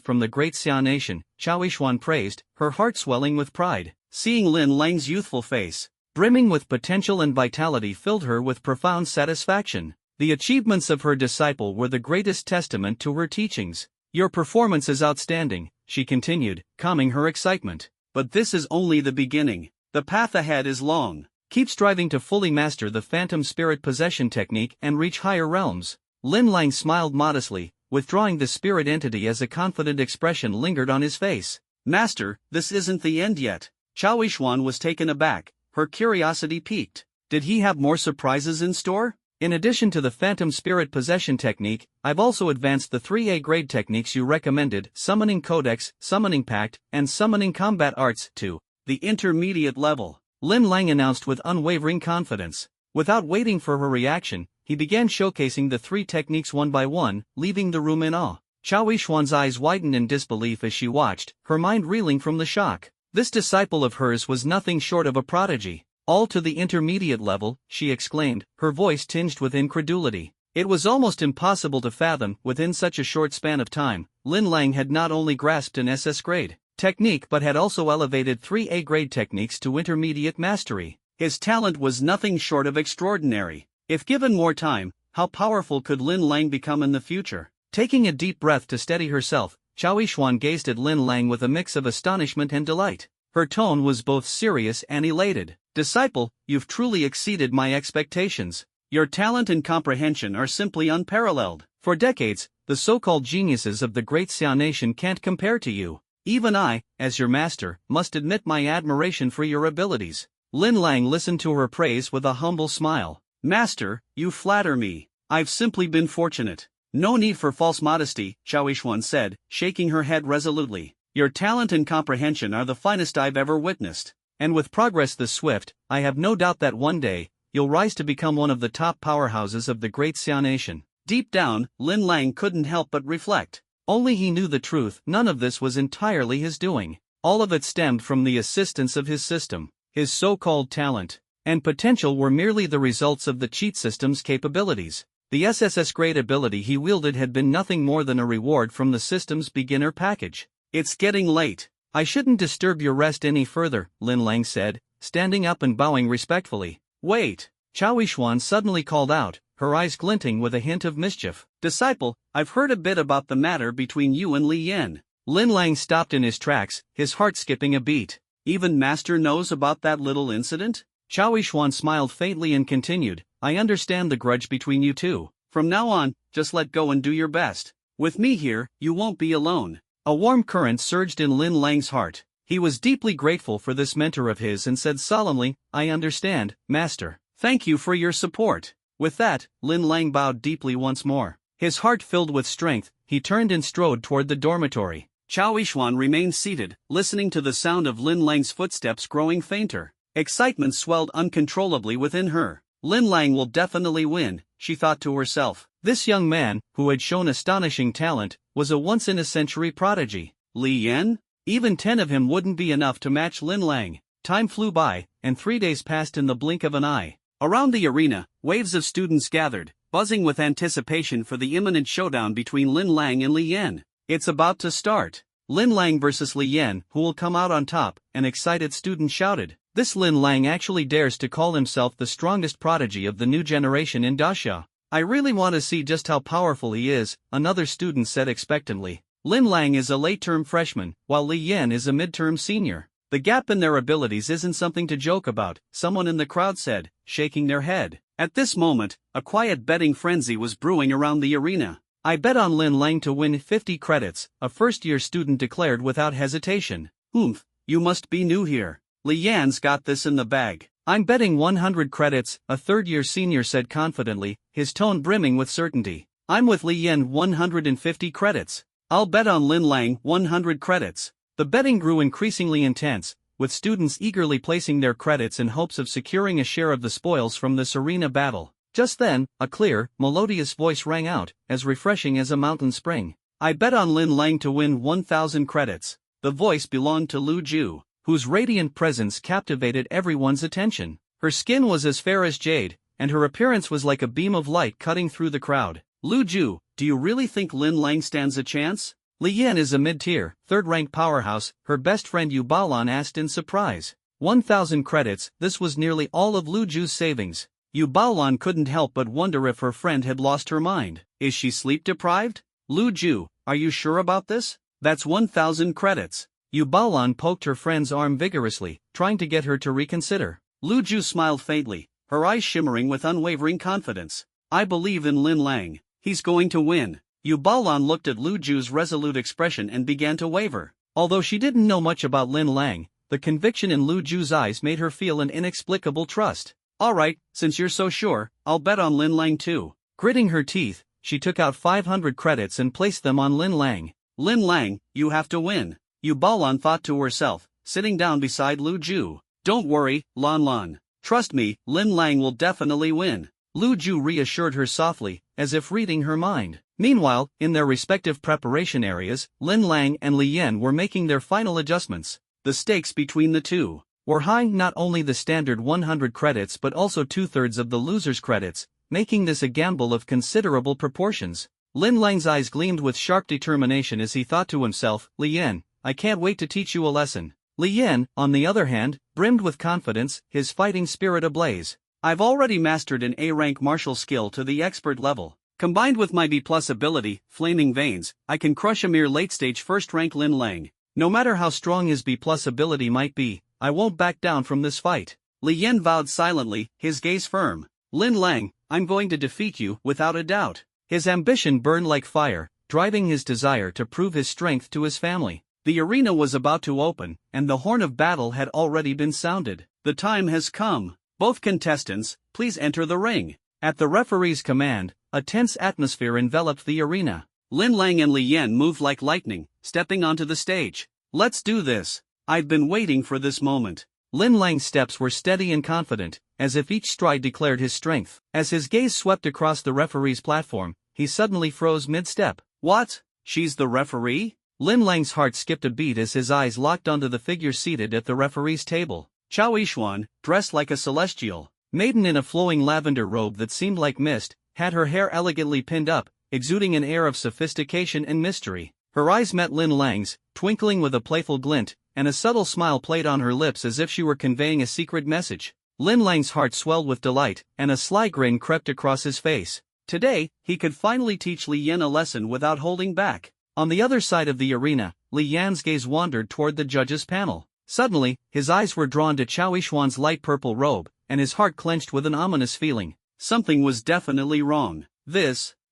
S2: from the great Xia nation," Chao Yishuan praised, her heart swelling with pride.
S1: Seeing Lin Lang's youthful face,
S2: brimming with potential and vitality, filled her with profound satisfaction. The achievements of her disciple were the greatest testament to her teachings. "Your performance is outstanding," she continued, calming her excitement.
S1: "But this is only the beginning. The path ahead is long.
S2: Keep striving to fully master the phantom spirit possession technique and reach higher realms." Lin Lang smiled modestly, withdrawing the spirit entity as a confident expression lingered on his face.
S1: "Master, this isn't the end yet." Chao Yishuan was taken aback, her curiosity piqued. Did he have more surprises in store?
S2: "In addition to the phantom spirit possession technique, I've also advanced the 3A grade techniques you recommended, Summoning Codex, Summoning Pact, and Summoning Combat Arts, to
S1: the intermediate level,"
S2: Lin Lang announced with unwavering confidence. Without waiting for her reaction, he began showcasing the 3 techniques one by one, leaving the room in awe. Chao Yishuan's eyes widened in disbelief as she watched, her mind reeling from the shock. This disciple of hers was nothing short of a prodigy. "All to the intermediate level," she exclaimed, her voice tinged with incredulity. It was almost impossible to fathom, within such a short span of time, Lin Lang had not only grasped an SS grade technique but had also elevated 3A grade techniques to intermediate mastery.
S1: His talent was nothing short of extraordinary. If given more time, how powerful could Lin Lang become in the future?
S2: Taking a deep breath to steady herself, Chao Yishuan gazed at Lin Lang with a mix of astonishment and delight. Her tone was both serious and elated.
S1: "Disciple, you've truly exceeded my expectations. Your talent and comprehension are simply unparalleled.
S2: For decades, the so-called geniuses of the great Xia nation can't compare to you. Even I, as your master, must admit my admiration for your abilities." Lin Lang listened to her praise with a humble smile.
S1: "Master, you flatter me. I've simply been fortunate." "No need for false modesty," Chao Yishuan said, shaking her head resolutely. "Your talent and comprehension are the finest I've ever witnessed.
S2: And with progress this swift, I have no doubt that one day, you'll rise to become one of the top powerhouses of the great Xia nation."
S1: Deep down, Lin Lang couldn't help but reflect.
S2: Only he knew the truth, none of this was entirely his doing. All of it stemmed from the assistance of his system. His so-called talent and potential were merely the results of the cheat system's capabilities. The SSS grade ability he wielded had been nothing more than a reward from the system's beginner package.
S1: "It's getting late.
S2: I shouldn't disturb your rest any further," Lin Lang said, standing up and bowing respectfully.
S1: "Wait,"
S2: Chao Yishuan suddenly called out, her eyes glinting with a hint of mischief.
S1: "Disciple, I've heard a bit about the matter between you and Li Yan."
S2: Lin Lang stopped in his tracks, his heart skipping a beat.
S1: "Even Master knows about that little incident?"
S2: Chao Yishuan smiled faintly and continued, "I understand the grudge between you two.
S1: From now on, just let go and do your best. With me here, you won't be alone.
S2: A warm current surged in Lin Lang's heart. He was deeply grateful for this mentor of his and said solemnly, "I understand, master."
S1: Thank you for your support.
S2: With that, Lin Lang bowed deeply once more. His heart filled with strength, he turned and strode toward the dormitory.
S1: Chao Yishuan remained seated, listening to the sound of Lin Lang's footsteps growing fainter. Excitement swelled uncontrollably within her. Lin Lang will definitely win, she thought to herself.
S2: This young man, who had shown astonishing talent, was a once-in-a-century prodigy.
S1: Li Yan?
S2: Even 10 of him wouldn't be enough to match Lin Lang. Time flew by, and 3 days passed in the blink of an eye.
S1: Around the arena, waves of students gathered, buzzing with anticipation for the imminent showdown between Lin Lang and Li Yan. It's about to start.
S2: Lin Lang versus Li Yan, who will come out on top, an excited student shouted. This Lin Lang actually dares to call himself the strongest prodigy of the new generation in Daxia. I really want to see just how powerful he is, another student said expectantly. Lin Lang is a late-term freshman, while Li Yan is a mid-term senior. The gap in their abilities isn't something to joke about, someone in the crowd said, shaking their head. At this moment, a quiet betting frenzy was brewing around the arena. I bet on Lin Lang to win 50 credits, a first-year student declared without hesitation.
S1: Oomph, you must be new here. Li Yan's got this in the bag.
S2: I'm betting 100 credits, a third-year senior said confidently, his tone brimming with certainty. I'm with Li Yan 150 credits.
S1: I'll bet on Lin Lang 100 credits.
S2: The betting grew increasingly intense, with students eagerly placing their credits in hopes of securing a share of the spoils from this arena battle. Just then, a clear, melodious voice rang out, as refreshing as a mountain spring. I bet on Lin Lang to win 1,000 credits. The voice belonged to Lu Ju, whose radiant presence captivated everyone's attention. Her skin was as fair as jade, and her appearance was like a beam of light cutting through the crowd.
S1: Lu Ju, do you really think Lin Lang stands a chance?
S2: Li Yan is a mid-tier, third-ranked powerhouse, her best friend Yu Baolan asked in surprise. 1,000 credits, this was nearly all of Lu Ju's savings.
S1: Yu Baolan couldn't help but wonder if her friend had lost her mind. Is she sleep-deprived? Lu Ju, are you sure about this? That's 1,000 credits.
S2: Yu Baolan poked her friend's arm vigorously, trying to get her to reconsider.
S1: Lu Ju smiled faintly, her eyes shimmering with unwavering confidence. I believe in Lin Lang. He's going to win. Yu Baolan looked at Lu Ju's resolute expression and began to waver.
S2: Although she didn't know much about Lin Lang, the conviction in Lu Ju's eyes made her feel an inexplicable trust.
S1: All right, since you're so sure, I'll bet on Lin Lang too.
S2: Gritting her teeth, she took out 500 credits and placed them on Lin Lang.
S1: Lin Lang, you have to win. Yu Baolan thought to herself, sitting down beside Lu Ju. Don't worry, Lan Lan. Trust me, Lin Lang will definitely win.
S2: Lu Ju reassured her softly, as if reading her mind. Meanwhile, in their respective preparation areas, Lin Lang and Li Yan were making their final adjustments.
S1: The stakes between the two
S2: were high, not only the standard 100 credits but also 2/3 of the loser's credits, making this a gamble of considerable proportions. Lin Lang's eyes gleamed with sharp determination as he thought to himself, Li Yan, I can't wait to teach you a lesson. Li Yan, on the other hand, brimmed with confidence, his fighting spirit ablaze.
S1: I've already mastered an A-rank martial skill to the expert level. Combined with my B+ ability, Flaming Veins, I can crush a mere late-stage first-rank Lin Lang.
S2: No matter how strong his B+ ability might be, I won't back down from this fight.
S1: Li Yan vowed silently, his gaze firm. Lin Lang, I'm going to defeat you, without a doubt.
S2: His ambition burned like fire, driving his desire to prove his strength to his family.
S1: The arena was about to open, and the horn of battle had already been sounded. The time has come. Both contestants, please enter the ring.
S2: At the referee's command, a tense atmosphere enveloped the arena.
S1: Lin Lang and Li Yan moved like lightning, stepping onto the stage. Let's do this. I've been waiting for this moment.
S2: Lin Lang's steps were steady and confident, as if each stride declared his strength. As his gaze swept across the referee's platform, he suddenly froze mid-step.
S1: What? She's the referee?
S2: Lin Lang's heart skipped a beat as his eyes locked onto the figure seated at the referee's table.
S1: Chao Yishuan, dressed like a celestial
S2: maiden in a flowing lavender robe that seemed like mist, had her hair elegantly pinned up, exuding an air of sophistication and mystery. Her eyes met Lin Lang's, twinkling with a playful glint, and a subtle smile played on her lips as if she were conveying a secret message. Lin Lang's heart swelled with delight, and a sly grin crept across his face.
S1: Today, he could finally teach Li Yan a lesson without holding back.
S2: On the other side of the arena, Li Yan's gaze wandered toward the judges' panel. Suddenly, his eyes were drawn to Chao Yishuan's light purple robe, and his heart clenched with an ominous feeling.
S1: Something was definitely wrong.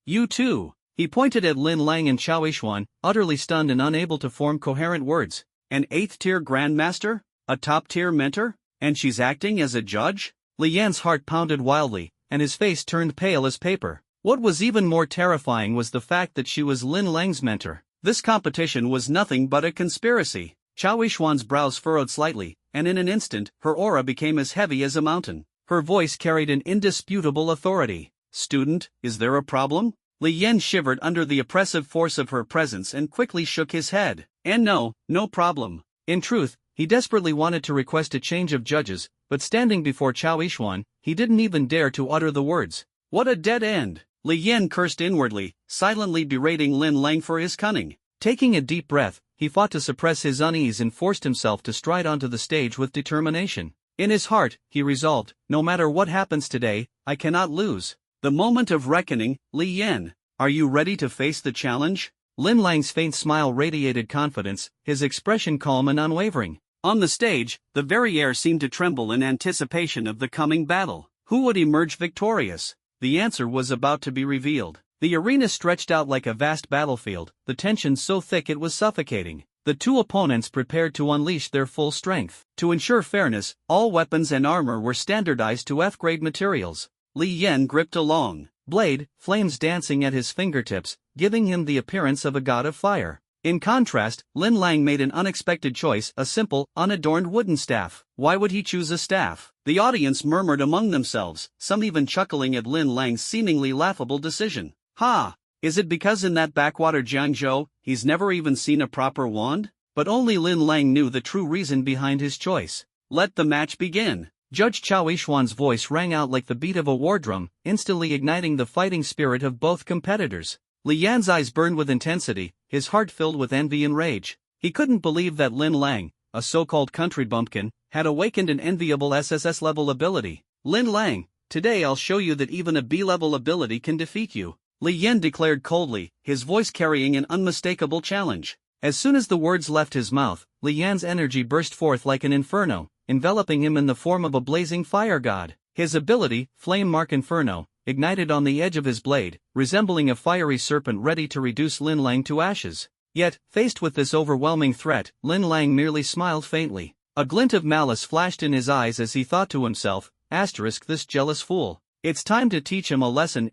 S1: You too.
S2: He pointed at Lin Lang and Chao Yishuan, utterly stunned and unable to form coherent words.
S1: An 8th-tier grandmaster? A top-tier mentor? And she's acting as a judge?
S2: Li Yan's heart pounded wildly, and his face turned pale as paper. What was even more terrifying was the fact that she was Lin Lang's mentor.
S1: This competition was nothing but a conspiracy. Chao Yishuan's brows furrowed slightly, and in an instant, her aura became as heavy as a mountain.
S2: Her voice carried an indisputable authority.
S1: Student, is there a problem? Li Yan shivered under the oppressive force of her presence and quickly shook his head. And no problem.
S2: In truth, he desperately wanted to request a change of judges, but standing before Chao Yishuan, he didn't even dare to utter the words.
S1: What a dead end! Li Yan cursed inwardly, silently berating Lin Lang for his cunning.
S2: Taking a deep breath, he fought to suppress his unease and forced himself to stride onto the stage with determination. In his heart, he resolved, no matter what happens today, I cannot lose.
S1: The moment of reckoning. Li Yan, are you ready to face the challenge?
S2: Lin Lang's faint smile radiated confidence, his expression calm and unwavering.
S1: On the stage, the very air seemed to tremble in anticipation of the coming battle. Who would emerge victorious? The answer was about to be revealed. The arena stretched out like a vast battlefield, the tension so thick it was suffocating. The two opponents prepared to unleash their full strength. To ensure fairness, all weapons and armor were standardized to F-grade materials. Li Yan gripped a long blade, flames dancing at his fingertips, giving him the appearance of a god of fire. In contrast, Lin Lang made an unexpected choice, a simple, unadorned wooden staff. Why would he choose a staff? The audience murmured among themselves, some even chuckling at Lin Lang's seemingly laughable decision. Is it because in that backwater Jiangzhou, he's never even seen a proper wand? But only Lin Lang knew the true reason behind his choice. Let the match begin. Judge Chao Yishuan's voice rang out like the beat of a war drum, instantly igniting the fighting spirit of both competitors. Li Yan's eyes burned with intensity, his heart filled with envy and rage. He couldn't believe that Lin Lang, a so-called country bumpkin, had awakened an enviable SSS-level ability. Lin Lang, today I'll show you that even a B-level ability can defeat you, Li Yan declared coldly, his voice carrying an unmistakable challenge. As soon as the words left his mouth, Li Yan's energy burst forth like an inferno, enveloping him in the form of a blazing fire god. His ability, Flame Mark Inferno, ignited on the edge of his blade, resembling a fiery serpent ready to reduce Lin Lang to ashes. Yet, faced with this overwhelming threat, Lin Lang merely smiled faintly. A glint of malice flashed in his eyes as he thought to himself, this jealous fool. It's time to teach him a lesson,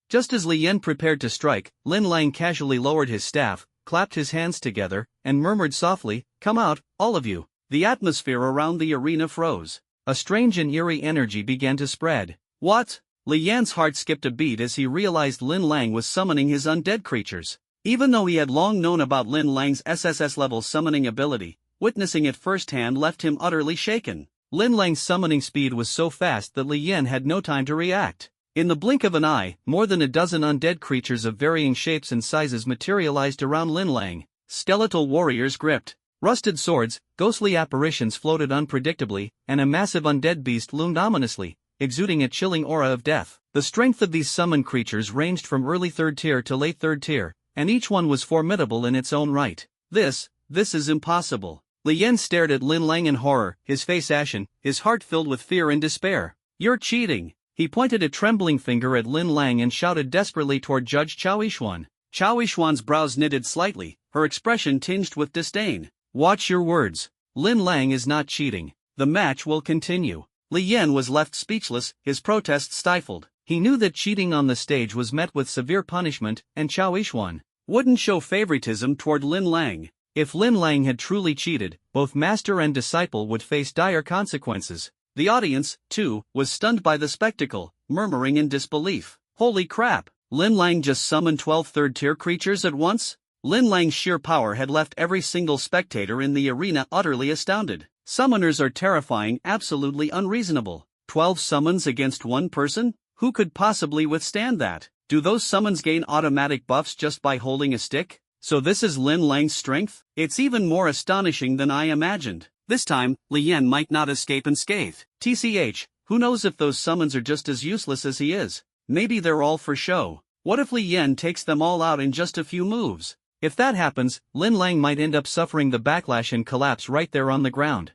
S1: Just as Li Yan prepared to strike, Lin Lang casually lowered his staff, clapped his hands together, and murmured softly, "Come out, all of you." The atmosphere around the arena froze. A strange and eerie energy began to spread. What? Li Yan's heart skipped a beat as he realized Lin Lang was summoning his undead creatures. Even though he had long known about Lin Lang's SSS-level summoning ability, witnessing it firsthand left him utterly shaken. Lin Lang's summoning speed was so fast that Li Yan had no time to react. In the blink of an eye, more than a dozen undead creatures of varying shapes and sizes materialized around Lin Lang. Skeletal warriors gripped rusted swords, ghostly apparitions floated unpredictably, and a massive undead beast loomed ominously, exuding a chilling aura of death. The strength of these summoned creatures ranged from early 3rd tier to late 3rd tier, and each one was formidable in its own right. This is impossible. Li Yan stared at Lin Lang in horror, his face ashen, his heart filled with fear and despair. You're cheating! He pointed a trembling finger at Lin Lang and shouted desperately toward Judge Chao Yishuan. Chao Yishuan's brows knitted slightly, her expression tinged with disdain. Watch your words. Lin Lang is not cheating. The match will continue. Li Yan was left speechless, his protest stifled. He knew that cheating on the stage was met with severe punishment, and Chao Yishuan wouldn't show favoritism toward Lin Lang. If Lin Lang had truly cheated, both master and disciple would face dire consequences. The audience, too, was stunned by the spectacle, murmuring in disbelief. Holy crap! Lin Lang just summoned 12 3rd-tier creatures at once? Lin Lang's sheer power had left every single spectator in the arena utterly astounded. Summoners are terrifying, absolutely unreasonable. 12 summons against one person? Who could possibly withstand that? Do those summons gain automatic buffs just by holding a stick? So this is Lin Lang's strength? It's even more astonishing than I imagined. This time, Li Yan might not escape unscathed. TCH, who knows if those summons are just as useless as he is? Maybe they're all for show. What if Li Yan takes them all out in just a few moves? If that happens, Lin Lang might end up suffering the backlash and collapse right there on the ground.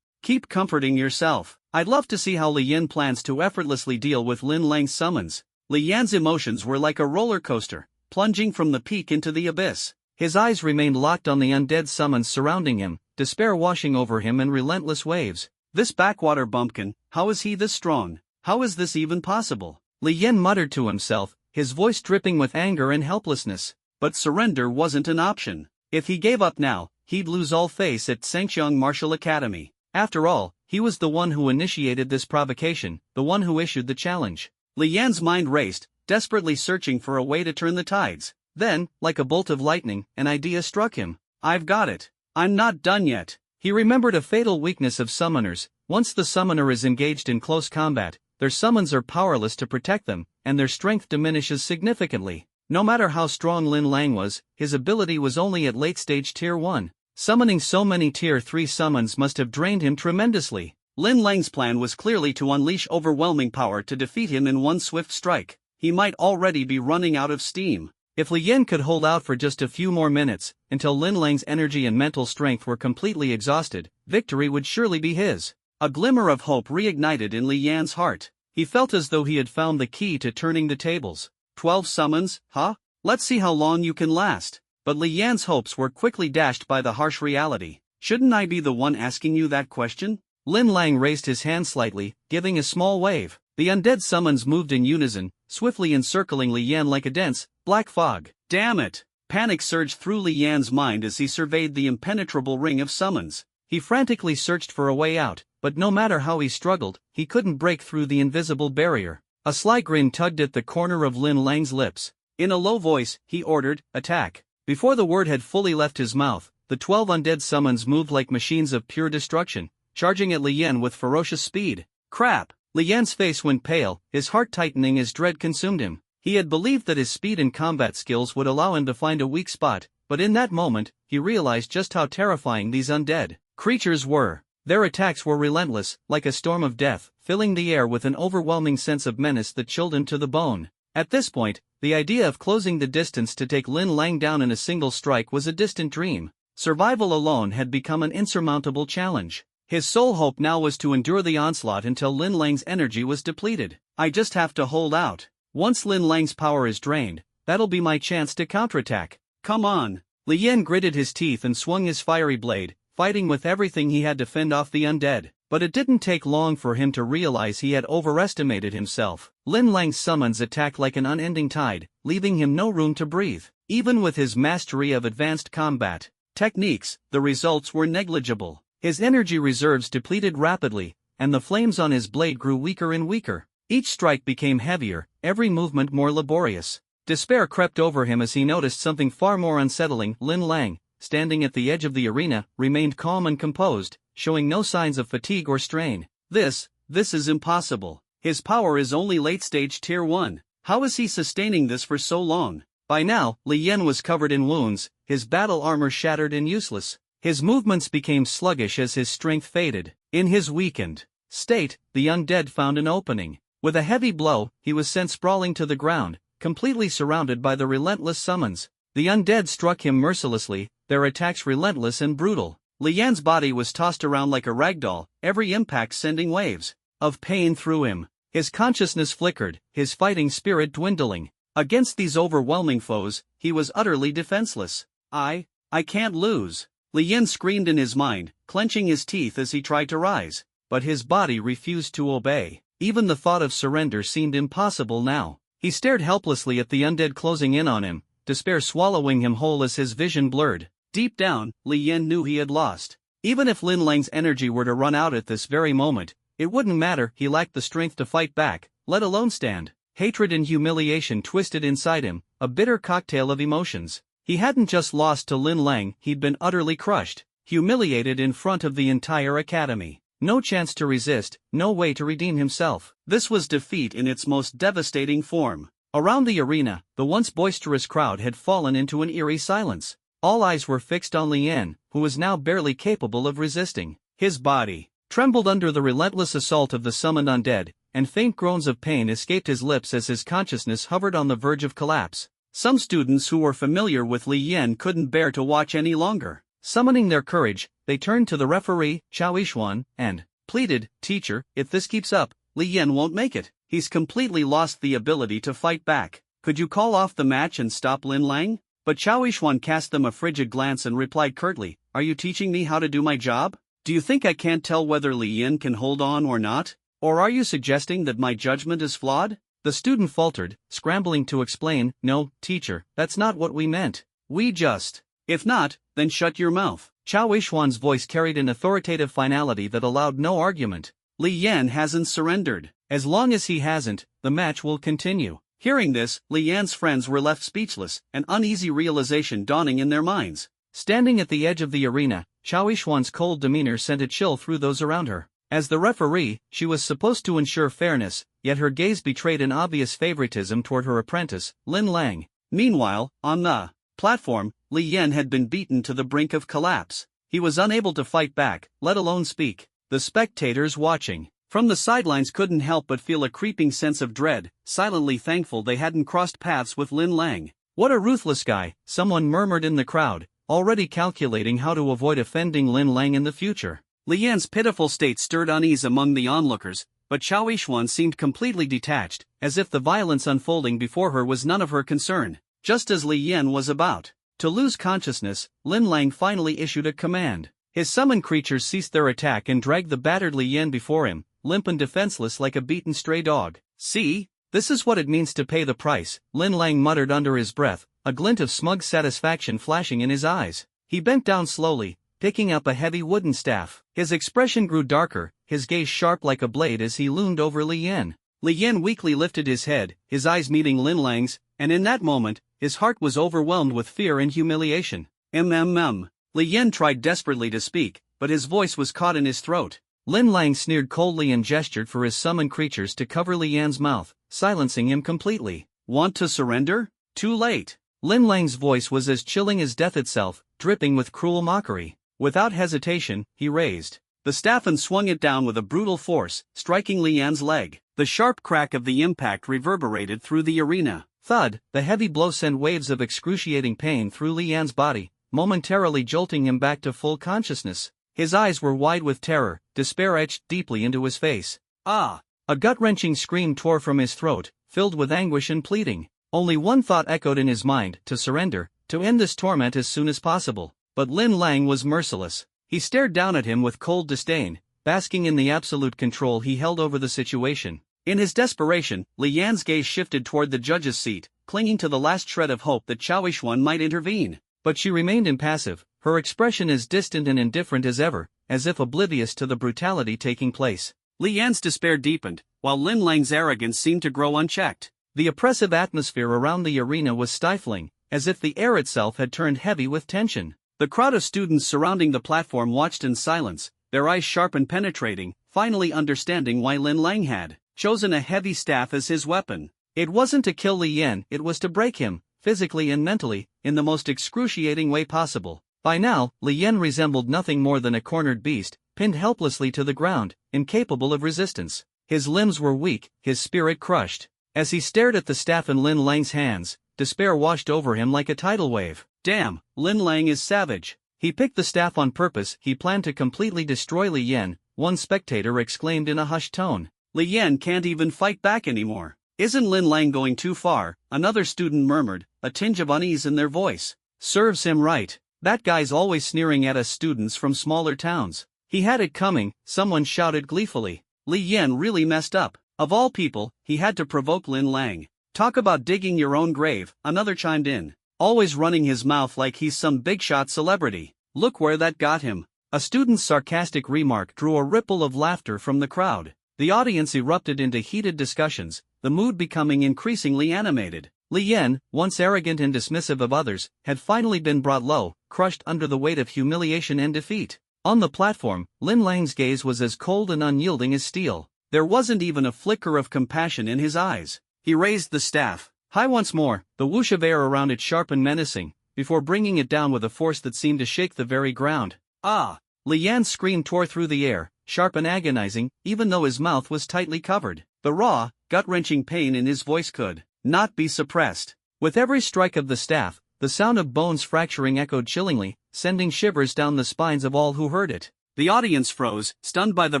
S1: Keep comforting yourself. I'd love to see how Li Yan plans to effortlessly deal with Lin Lang's summons. Li Yan's emotions were like a roller coaster. plunging from the peak into the abyss.
S2: His eyes remained locked on the undead summons surrounding him, despair washing over him in relentless waves.
S1: This backwater bumpkin, how is he this strong? How is this even possible?
S2: Li Yan muttered to himself, his voice dripping with anger and helplessness.
S1: But surrender wasn't an option. If he gave up now, he'd lose all face at Sengxiang Martial Academy.
S2: After all, he was the one who initiated this provocation, the one who issued the challenge.
S1: Li Yan's mind raced, desperately searching for a way to turn the tides.
S2: Then, like a bolt of lightning, an idea struck him.
S1: I've got it. I'm not done yet.
S2: He remembered a fatal weakness of summoners. Once the summoner is engaged in close combat, their summons are powerless to protect them, and their strength diminishes significantly. No matter how strong Lin Lang was, his ability was only at late-stage Tier 1. Summoning so many Tier 3 summons must have drained him tremendously.
S1: Lin Lang's plan was clearly to unleash overwhelming power to defeat him in one swift strike. He might already be running out of steam.
S2: If Li Yan could hold out for just a few more minutes, until Lin Lang's energy and mental strength were completely exhausted, victory would surely be his.
S1: A glimmer of hope reignited in Li Yan's heart.
S2: He felt as though he had found the key to turning the tables.
S1: 12 summons, huh? Let's see how long you can last. But Li Yan's hopes were quickly dashed by the harsh reality. Shouldn't I be the one asking you that question?
S2: Lin Lang raised his hand slightly, giving a small wave. The undead summons moved in unison, swiftly encircling Li Yan like a dense, black fog.
S1: Damn it! Panic surged through Li Yan's mind as he surveyed the impenetrable ring of summons.
S2: He frantically searched for a way out, but no matter how he struggled, he couldn't break through the invisible barrier. A sly grin tugged at the corner of Lin Lang's lips.
S1: In a low voice, he ordered, "Attack."
S2: Before the word had fully left his mouth, the 12 undead summons moved like machines of pure destruction, charging at Li Yan with ferocious speed.
S1: Crap!
S2: Li Yan's face went pale, his heart tightening as dread consumed him. He had believed that his speed and combat skills would allow him to find a weak spot, but in that moment, he realized just how terrifying these undead creatures were. Their attacks were relentless, like a storm of death, filling the air with an overwhelming sense of menace that chilled him to the bone. At this point, the idea of closing the distance to take Lin Lang down in a single strike was a distant dream. Survival alone had become an insurmountable challenge. His sole hope now was to endure the onslaught until Lin Lang's energy was depleted. I just have to hold out. Once Lin Lang's power is drained, that'll be my chance to counterattack.
S1: Come on.
S2: Li Yan gritted his teeth and swung his fiery blade, fighting with everything he had to fend off the undead. But it didn't take long for him to realize he had overestimated himself. Lin Lang's summons attacked like an unending tide, leaving him no room to breathe. Even with his mastery of advanced combat
S1: techniques, the results were negligible.
S2: His energy reserves depleted rapidly, and the flames on his blade grew weaker and weaker. Each strike became heavier, every movement more laborious. Despair crept over him as he noticed something far more unsettling. Lin Lang, standing at the edge of the arena, remained calm and composed, showing no signs of fatigue or strain.
S1: This is impossible. His power is only late-stage Tier 1. How is he sustaining this for so long?
S2: By now, Li Yan was covered in wounds, his battle armor shattered and useless. His movements became sluggish as his strength faded. In his weakened state, the undead found an opening. With a heavy blow, he was sent sprawling to the ground, completely surrounded by the relentless summons. The undead struck him mercilessly, their attacks relentless and brutal.
S1: Li Yan's body was tossed around like a ragdoll, every impact sending waves
S2: of pain through him. His consciousness flickered, his fighting spirit dwindling.
S1: Against these overwhelming foes, he was utterly defenseless. I can't lose. Li Yan screamed in his mind, clenching his teeth as he tried to rise.
S2: But his body refused to obey. Even the thought of surrender seemed impossible now. He stared helplessly at the undead closing in on him, despair swallowing him whole as his vision blurred.
S1: Deep down, Li Yan knew he had lost. Even if Lin Lang's energy were to run out at this very moment, it wouldn't matter. He lacked the strength to fight back, let alone stand. Hatred and humiliation twisted inside him, a bitter cocktail of emotions. He hadn't just lost to Lin Lang, he'd been utterly crushed, humiliated in front of the entire academy. No chance to resist, no way to redeem himself. This was defeat in its most devastating form.
S2: Around the arena, the once boisterous crowd had fallen into an eerie silence. All eyes were fixed on Li Yan, who was now barely capable of resisting. His body trembled under the relentless assault of the summoned undead, and faint groans of pain escaped his lips as his consciousness hovered on the verge of collapse.
S1: Some students who were familiar with Li Yan couldn't bear to watch any longer.
S2: Summoning their courage, they turned to the referee, Chao Yishuan, and pleaded, "Teacher, if this keeps up,
S1: Li Yan won't make it. He's completely lost the ability to fight back." Could you call off the match and stop Lin Lang? But Chao Yixuan cast them a frigid glance and replied curtly, "Are you teaching me how to do my job? Do you think I can't tell whether Li Yin can hold on or not? Or are you suggesting that my judgment is flawed?"
S2: The student faltered, scrambling to explain, "No, teacher, that's not what we meant. We just..."
S1: "If not, then shut your mouth."
S2: Chao Yixuan's voice carried an authoritative finality that allowed no argument.
S1: "Li Yan hasn't surrendered.
S2: As long as he hasn't, the match will continue."
S1: Hearing this, Li Yan's friends were left speechless, an uneasy realization dawning in their minds.
S2: Standing at the edge of the arena, Chao Yixuan's cold demeanor sent a chill through those around her. As the referee, she was supposed to ensure fairness, yet her gaze betrayed an obvious favoritism toward her apprentice, Lin Lang.
S1: Meanwhile, on the platform, Li Yan had been beaten to the brink of collapse. He was unable to fight back, let alone speak. The spectators watching from the sidelines couldn't help but feel a creeping sense of dread, silently thankful they hadn't crossed paths with Lin Lang.
S2: "What a ruthless guy," someone murmured in the crowd, already calculating how to avoid offending Lin Lang in the future.
S1: Li Yan's pitiful state stirred unease among the onlookers, but Chao Yixuan seemed completely detached, as if the violence unfolding before her was none of her concern. Just as Li Yan was about to lose consciousness, Lin Lang finally issued a command. His summoned creatures ceased their attack and dragged the battered Li Yan before him, limp and defenseless like a beaten stray dog. "See?
S2: This is what it means to pay the price," Lin Lang muttered under his breath, a glint of smug satisfaction flashing in his eyes. He bent down slowly, picking up a heavy wooden staff. His expression grew darker, his gaze sharp like a blade as he loomed over Li Yan.
S1: Li Yan weakly lifted his head, his eyes meeting Lin Lang's, and in that moment, his heart was overwhelmed with fear and humiliation. Li Yan tried desperately to speak, but his voice was caught in his throat.
S2: Lin Lang sneered coldly and gestured for his summoned creatures to cover Li Yan's mouth, silencing him completely.
S1: "Want to surrender? Too late."
S2: Lin Lang's voice was as chilling as death itself, dripping with cruel mockery. Without hesitation, he raised
S1: the staff and swung it down with a brutal force, striking Li Yan's leg. The sharp crack of the impact reverberated through the arena.
S2: Thud, the heavy blow sent waves of excruciating pain through Li Yan's body, momentarily jolting him back to full consciousness. His eyes were wide with terror, despair etched deeply into his face.
S1: "Ah!"
S2: A gut-wrenching scream tore from his throat, filled with anguish and pleading. Only one thought echoed in his mind: to surrender, to end this torment as soon as possible. But Lin Lang was merciless. He stared down at him with cold disdain, basking in the absolute control he held over the situation. In his desperation, Li Yan's gaze shifted toward the judge's seat, clinging to the last shred of hope that Chao Yixuan might intervene. But she remained impassive, her expression as distant and indifferent as ever, as if oblivious to the brutality taking place.
S1: Li Yan's despair deepened, while Lin Lang's arrogance seemed to grow unchecked.
S2: The oppressive atmosphere around the arena was stifling, as if the air itself had turned heavy with tension.
S1: The crowd of students surrounding the platform watched in silence, their eyes sharp and penetrating, finally understanding why Lin Lang had chosen a heavy staff as his weapon. It wasn't to kill Li Yan, it was to break him, physically and mentally, in the most excruciating way possible. By now, Li Yan resembled nothing more than a cornered beast, pinned helplessly to the ground, incapable of resistance. His limbs were weak, his spirit crushed. As he stared at the staff in Lin Lang's hands, despair washed over him like a tidal wave. "Damn, Lin Lang is savage."
S2: He picked the staff on purpose, he planned to completely destroy Li Yan, one spectator exclaimed in a hushed tone.
S1: "Li Yan can't even fight back anymore. Isn't Lin Lang going too far?" another student murmured, a tinge of unease in their voice.
S2: "Serves him right. That guy's always sneering at us students from smaller towns."
S1: "He had it coming," someone shouted gleefully. Li Yan really messed up. Of all people, he had to provoke Lin Lang. "Talk about digging your own grave," another chimed in. "Always running his mouth like he's some big-shot celebrity. Look where that got him." A student's sarcastic remark drew a ripple of laughter from the crowd. The audience erupted into heated discussions, the mood becoming increasingly animated. Li Yan, once arrogant and dismissive of others, had finally been brought low, crushed under the weight of humiliation and defeat. On the platform, Lin Lang's gaze was as cold and unyielding as steel. There wasn't even a flicker of compassion in his eyes. He raised the staff high once more, the whoosh of air around it sharp and menacing, before bringing it down with a force that seemed to shake the very ground. "Ah!" Li Yan's scream tore through the air, sharp and agonizing, even though his mouth was tightly covered. The raw, gut-wrenching pain in his voice could not be suppressed. With every strike of the staff, the sound of bones fracturing echoed chillingly, sending shivers down the spines of all who heard it. The audience froze, stunned by the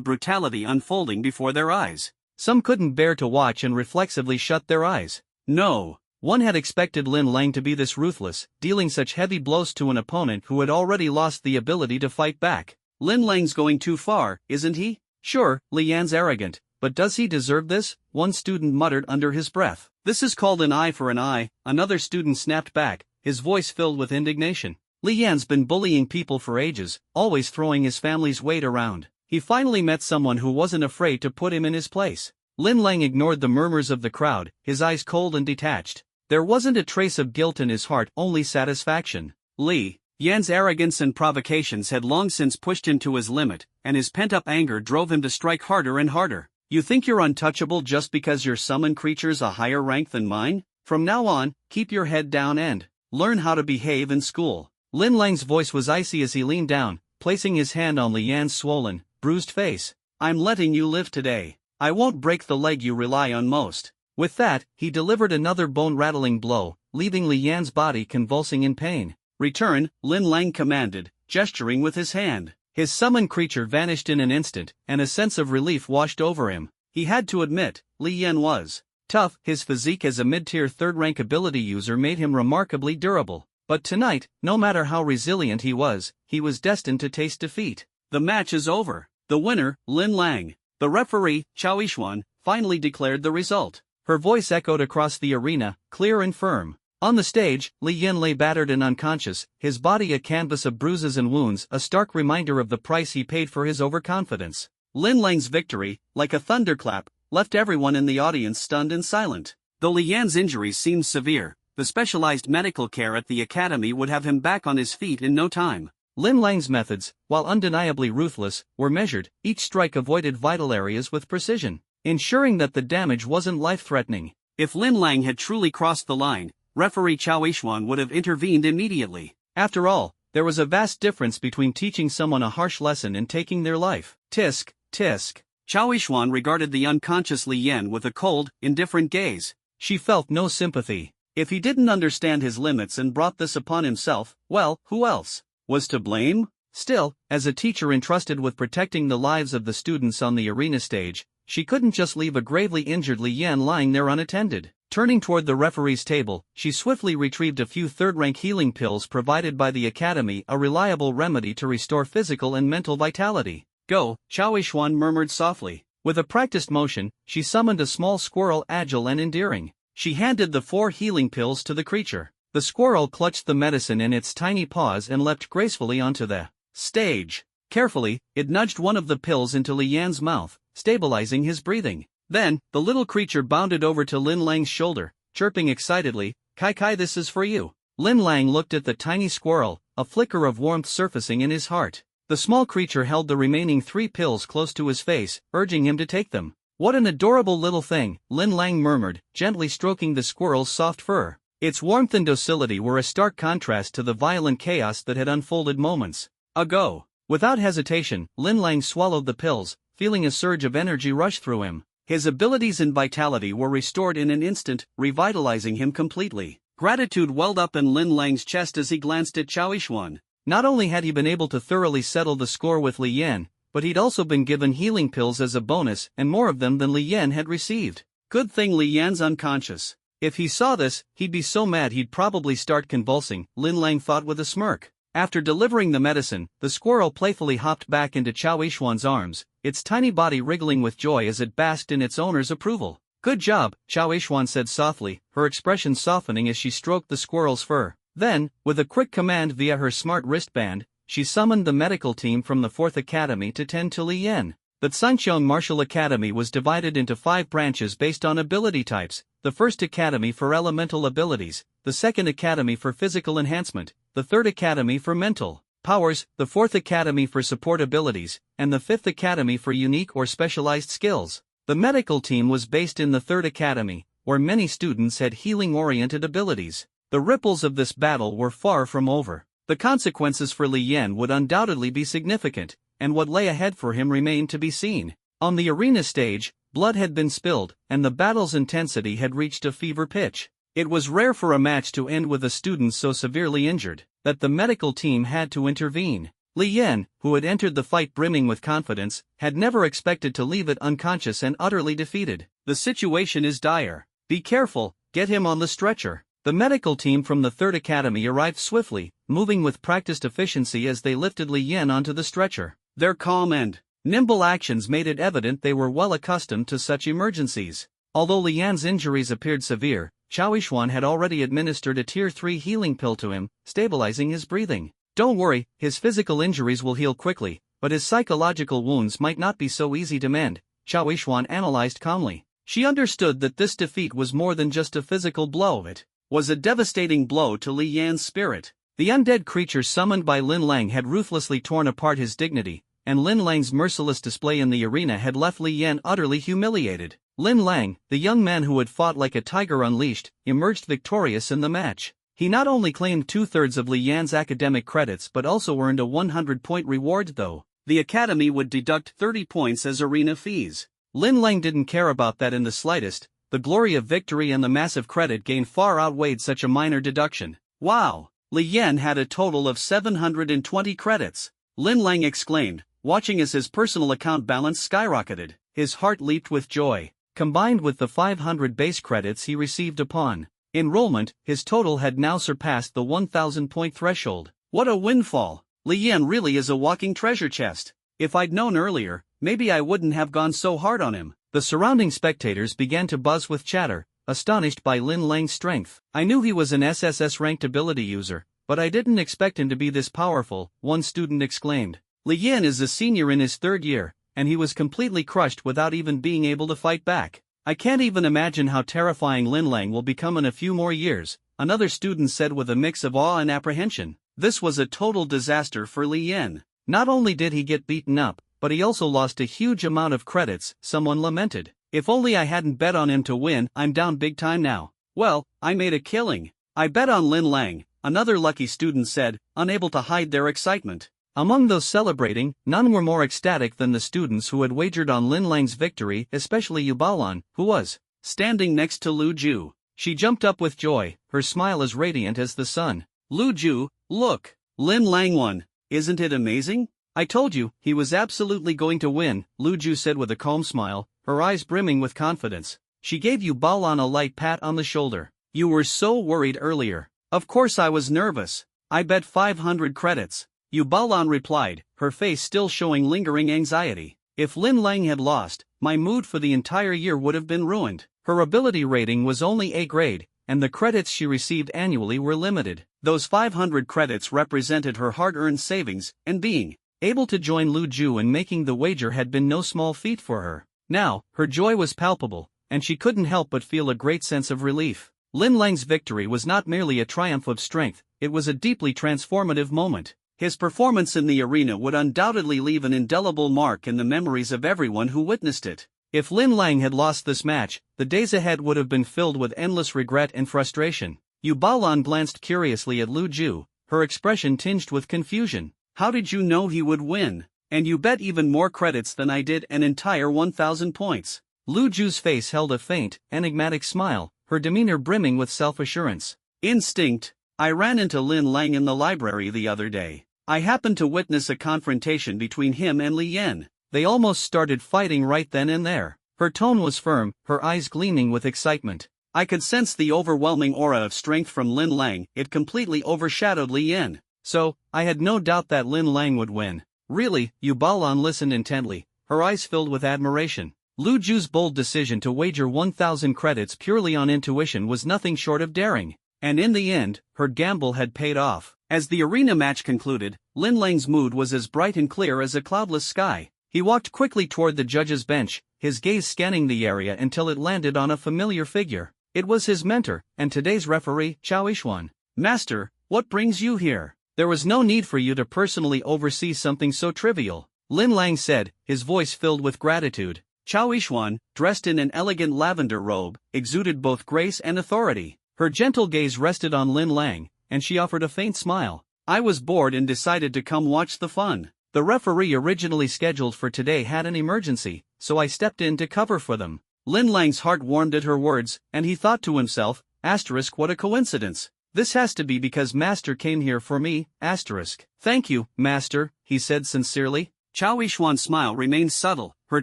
S1: brutality unfolding before their eyes. Some couldn't bear to watch and reflexively shut their eyes. No,
S2: One had expected Lin Lang to be this ruthless, dealing such heavy blows to an opponent who had already lost the ability to fight back.
S1: Lin Lang's going too far, isn't he?
S2: Sure, Li Yan's arrogant, but does he deserve this? One student muttered under his breath.
S1: This is called an eye for an eye, another student snapped back, his voice filled with indignation.
S2: Li Yan's been bullying people for ages, always throwing his family's weight around. He finally met someone who wasn't afraid to put him in his place. Lin Lang ignored the murmurs of the crowd, his eyes cold and detached. There wasn't a trace of guilt in his heart, only satisfaction.
S1: Li Yan's arrogance and provocations had long since pushed him to his limit, and his pent-up anger drove him to strike harder and harder. You think you're untouchable just because your summon creature's a higher rank than mine? From now on, keep your head down and learn how to behave in school.
S2: Lin Lang's voice was icy as he leaned down, placing his hand on Li Yan's swollen, bruised face.
S1: I'm letting you live today. I won't break the leg you rely on most.
S2: With that, he delivered another bone-rattling blow, leaving Li Yan's body convulsing in pain.
S1: Return, Lin Lang commanded, gesturing with his hand.
S2: His summoned creature vanished in an instant, and a sense of relief washed over him.
S1: He had to admit, Li Yan was
S2: tough. His physique as a mid-tier third-rank ability user made him remarkably durable. But tonight, no matter how resilient he was destined to taste defeat.
S1: The match is over. The winner, Lin Lang. The referee, Chao Yishuan, finally declared the result.
S2: Her voice echoed across the arena, clear and firm. On the stage, Li Yan lay battered and unconscious, his body a canvas of bruises and wounds, a stark reminder of the price he paid for his overconfidence.
S1: Lin Lang's victory, like a thunderclap, left everyone in the audience stunned and silent. Though Li Yan's injuries seemed severe, the specialized medical care at the academy would have him back on his feet in no time.
S2: Lin Lang's methods, while undeniably ruthless, were measured. Each strike avoided vital areas with precision, ensuring that the damage wasn't life-threatening.
S1: If Lin Lang had truly crossed the line, referee Chao Yishuan would have intervened immediately.
S2: After all, there was a vast difference between teaching someone a harsh lesson and taking their life.
S1: Tisk, tisk. Chao Yishuan regarded the unconscious Li Yan with a cold, indifferent gaze.
S2: She felt no sympathy.
S1: If he didn't understand his limits and brought this upon himself, well, who else was to blame?
S2: Still, as a teacher entrusted with protecting the lives of the students on the arena stage, she couldn't just leave a gravely injured Li Yan lying there unattended. Turning toward the referee's table, she swiftly retrieved a few third-rank healing pills provided by the academy, a reliable remedy to restore physical and mental vitality.
S1: Go, Chao Yishuan murmured softly.
S2: With a practiced motion, she summoned a small squirrel agile and endearing. She handed the 4 healing pills to the creature. The squirrel clutched the medicine in its tiny paws and leapt gracefully onto the stage. Carefully, it nudged one of the pills into Li Yan's mouth, stabilizing his breathing. Then, the little creature bounded over to Lin Lang's shoulder, chirping excitedly, "Kai Kai, this is for you." Lin Lang looked at the tiny squirrel, a flicker of warmth surfacing in his heart. The small creature held the remaining 3 pills close to his face, urging him to take them. "What an adorable little thing," Lin Lang murmured, gently stroking the squirrel's soft fur. Its warmth and docility were a stark contrast to the violent chaos that had unfolded moments ago. Without hesitation, Lin Lang swallowed the pills, feeling a surge of energy rush through him.
S1: His abilities and vitality were restored in an instant, revitalizing him completely. Gratitude welled up in Lin Lang's chest as he glanced at Chao Yishuan.
S2: Not only had he been able to thoroughly settle the score with Li Yan, but he'd also been given healing pills as a bonus, and more of them than Li Yan had received.
S1: Good thing Li Yan's unconscious. If he saw this, he'd be so mad he'd probably start convulsing, Lin Lang thought with a smirk. After delivering the medicine, the squirrel playfully hopped back into Chao Yishuan's arms, its tiny body wriggling with joy as it basked in its owner's approval. "Good job," Chao Yishuan said softly, her expression softening as she stroked the squirrel's fur. Then, with a quick command via her smart wristband, she summoned the medical team from the 4th Academy to tend to Li Yan. The Sanqiang Martial Academy was divided into 5 branches based on ability types: the 1st Academy for elemental abilities, the 2nd Academy for physical enhancement, the 3rd Academy for mental powers, the 4th Academy for support abilities, and the 5th Academy for unique or specialized skills. The medical team was based in the 3rd Academy, where many students had healing-oriented abilities. The ripples of this battle were far from over. The consequences for Li Yan would undoubtedly be significant, and what lay ahead for him remained to be seen. On the arena stage, blood had been spilled, and the battle's intensity had reached a fever pitch. It was rare for a match to end with a student so severely injured that the medical team had to intervene. Li Yan, who had entered the fight brimming with confidence, had never expected to leave it unconscious and utterly defeated. "The situation is dire. Be careful,"
S2: get him on the stretcher. The medical team from the 3rd Academy arrived swiftly, moving with practiced efficiency as they lifted Li Yan onto the stretcher.
S1: Their calm and nimble actions made it evident they were well accustomed to such emergencies.
S2: Although Li Yan's injuries appeared severe, Chao Yishuan had already administered a Tier 3 healing pill to him, stabilizing his breathing. Don't worry, his physical injuries will heal quickly, but his psychological wounds might not be so easy to mend, Chao Yishuan analyzed calmly. She understood that this defeat was more than just a physical blow. It
S1: was a devastating blow to Li Yan's spirit.
S2: The undead creature summoned by Lin Lang had ruthlessly torn apart his dignity, and Lin Lang's merciless display in the arena had left Li Yan utterly humiliated. Lin Lang, the young man who had fought like a tiger unleashed, emerged victorious in the match. He not only claimed 2/3 of Li Yan's academic credits but also earned a 100-point reward though.
S1: The academy would deduct 30 points as arena fees.
S2: Lin Lang didn't care about that in the slightest. The glory of victory and the massive credit gain far outweighed such a minor deduction.
S1: Wow! Li Yan had a total of 720 credits. Lin Lang exclaimed, watching as his personal account balance skyrocketed. His heart leaped with joy. Combined with the 500 base credits he received upon enrollment, his total had now surpassed the 1,000-point threshold. What a windfall! Li Yan really is a walking treasure chest. If I'd known earlier, maybe I wouldn't have gone so hard on him.
S2: The surrounding spectators began to buzz with chatter, astonished by Lin Lang's strength. I knew he was an SSS-ranked ability user, but I didn't expect him to be this powerful, one student exclaimed.
S1: Li Yan is a senior in his 3rd year, and he was completely crushed without even being able to fight back. I can't even imagine how terrifying Lin Lang will become in a few more years, another student said with a mix of awe and apprehension. This was a total disaster for Li Yan.
S2: Not only did he get beaten up, but he also lost a huge amount of credits, someone lamented.
S1: If only I hadn't bet on him to win, I'm down big time now. Well, I made a killing. I bet on Lin Lang, another lucky student said, unable to hide their excitement.
S2: Among those celebrating, none were more ecstatic than the students who had wagered on Lin Lang's victory, especially Yu Baolan, who was
S1: standing next to Lu Ju.
S2: She jumped up with joy, her smile as radiant as the sun.
S1: Lu Ju, look, Lin Lang won. Isn't it amazing?
S2: I told you, he was absolutely going to win, Lu Ju said with a calm smile, her eyes brimming with confidence. She gave Yu Baolan a light pat on the shoulder.
S1: You were so worried earlier. Of course I was nervous. I bet 500 credits. Yu Baolan replied, her face still showing lingering anxiety. If Lin Lang had lost, my mood for the entire year would have been ruined. Her ability rating was only A grade, and the credits she received annually were limited. Those 500 credits represented her hard-earned savings, and being able to join Lu Ju in making the wager had been no small feat for her. Now, her joy was palpable, and she couldn't help but feel a great sense of relief. Lin Lang's victory was not merely a triumph of strength, it was a deeply transformative moment. His performance in the arena would undoubtedly leave an indelible mark in the memories of everyone who witnessed it. If Lin Lang had lost this match, the days ahead would have been filled with endless regret and frustration. Yu Baolan glanced curiously at Lu Ju, her expression tinged with confusion. How did you know he would win? And you bet even more credits than I did, an entire 1,000 points.
S2: Lu Ju's face held a faint, enigmatic smile, her demeanor brimming with self-assurance.
S1: Instinct. I ran into Lin Lang in the library the other day. I happened to witness a confrontation between him and Li Yan.
S2: They almost started fighting right then and there. Her tone was firm, her eyes gleaming with excitement.
S1: I could sense the overwhelming aura of strength from Lin Lang, it completely overshadowed Li Yan.
S2: So, I had no doubt that Lin Lang would win.
S1: Really? Yu Baolan listened intently, her eyes filled with admiration.
S2: Lu Ju's bold decision to wager 1,000 credits purely on intuition was nothing short of daring.
S1: And in the end, her gamble had paid off. As the arena match concluded, Lin Lang's mood was as bright and clear as a cloudless sky. He walked quickly toward the judge's bench, his gaze scanning the area until it landed on a familiar figure. It was his mentor, and today's referee, Chao Yishuan.
S2: Master, what brings you here? There was no need for you to personally oversee something so trivial, Lin Lang said, his voice filled with gratitude.
S1: Chao Yishuan, dressed in an elegant lavender robe, exuded both grace and authority.
S2: Her gentle gaze rested on Lin Lang, and she offered a faint smile.
S1: I was bored and decided to come watch the fun.
S2: The referee originally scheduled for today had an emergency, so I stepped in to cover for them.
S1: Lin Lang's heart warmed at her words, and he thought to himself, what a coincidence. This has to be because Master came here for me,
S2: Thank you, Master, he said sincerely.
S1: Chao Yishuan's smile remained subtle, her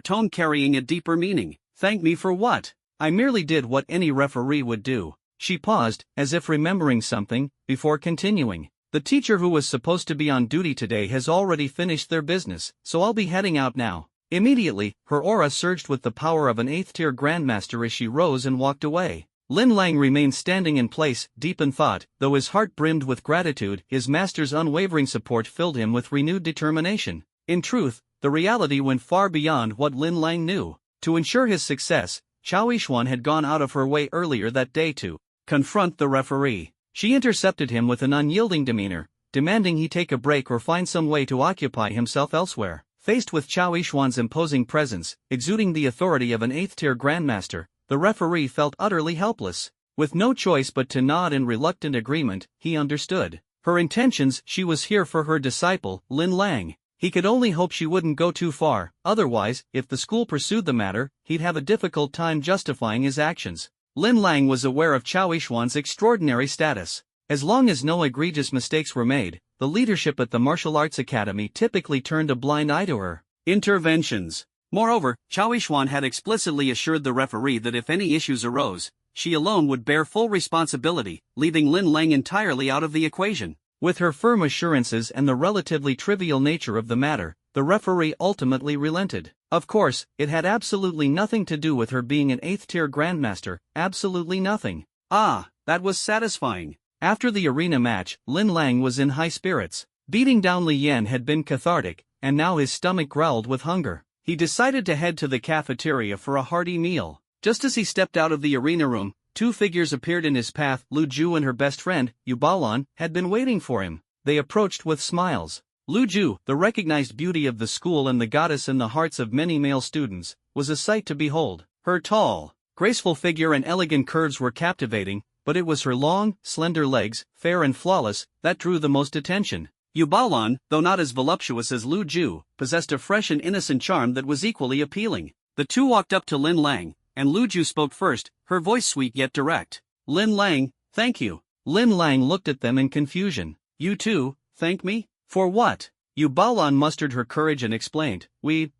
S1: tone carrying a deeper meaning. Thank me for what?
S2: I merely did what any referee would do. She paused, as if remembering something, before continuing. The teacher who was supposed to be on duty today has already finished their business, so I'll be heading out now. Immediately, her aura surged with the power of an 8th-tier grandmaster as she rose and walked away. Lin Lang remained standing in place, deep in thought. Though his heart brimmed with gratitude, his master's unwavering support filled him with renewed determination. In truth, the reality went far beyond what Lin Lang knew. To ensure his success, Chao Yixuan had gone out of her way earlier that day to confront the referee. She intercepted him with an unyielding demeanor, demanding he take a break or find some way to occupy himself elsewhere. Faced with Chao Yixuan's imposing presence, exuding the authority of an 8th-tier grandmaster, the referee felt utterly helpless. With no choice but to nod in reluctant agreement, he understood her intentions. She was here for her disciple, Lin Lang. He could only hope she wouldn't go too far, otherwise, if the school pursued the matter, he'd have a difficult time justifying his actions. Lin Lang was aware of Chao Yixuan's extraordinary status. As long as no egregious mistakes were made, the leadership at the martial arts academy typically turned a blind eye to her
S1: interventions. Moreover, Chao Yixuan had explicitly assured the referee that if any issues arose, she alone would bear full responsibility, leaving Lin Lang entirely out of the equation.
S2: With her firm assurances and the relatively trivial nature of the matter, the referee ultimately relented. Of course, it had absolutely nothing to do with her being an 8th-tier grandmaster, absolutely nothing.
S1: Ah, that was satisfying.
S2: After the arena match, Lin Lang was in high spirits. Beating down Li Yan had been cathartic, and now his stomach growled with hunger. He decided to head to the cafeteria for a hearty meal. Just as he stepped out of the arena room, two figures appeared in his path. Lu Ju and her best friend, Yu Baolan, had been waiting for him. They approached with smiles. Lu Ju, the recognized beauty of the school and the goddess in the hearts of many male students, was a sight to behold. Her tall, graceful figure and elegant curves were captivating, but it was her long, slender legs, fair and flawless, that drew the most attention. Yu Baolan, though not as voluptuous as Lu Ju, possessed a fresh and innocent charm that was equally appealing. The two walked up to Lin Lang, and Lu Ju spoke first, her voice sweet yet direct. "Lin Lang, thank you." Lin Lang looked at them in confusion.
S1: "You too, thank me?
S2: For what?" Yu Baolan mustered her courage and explained. We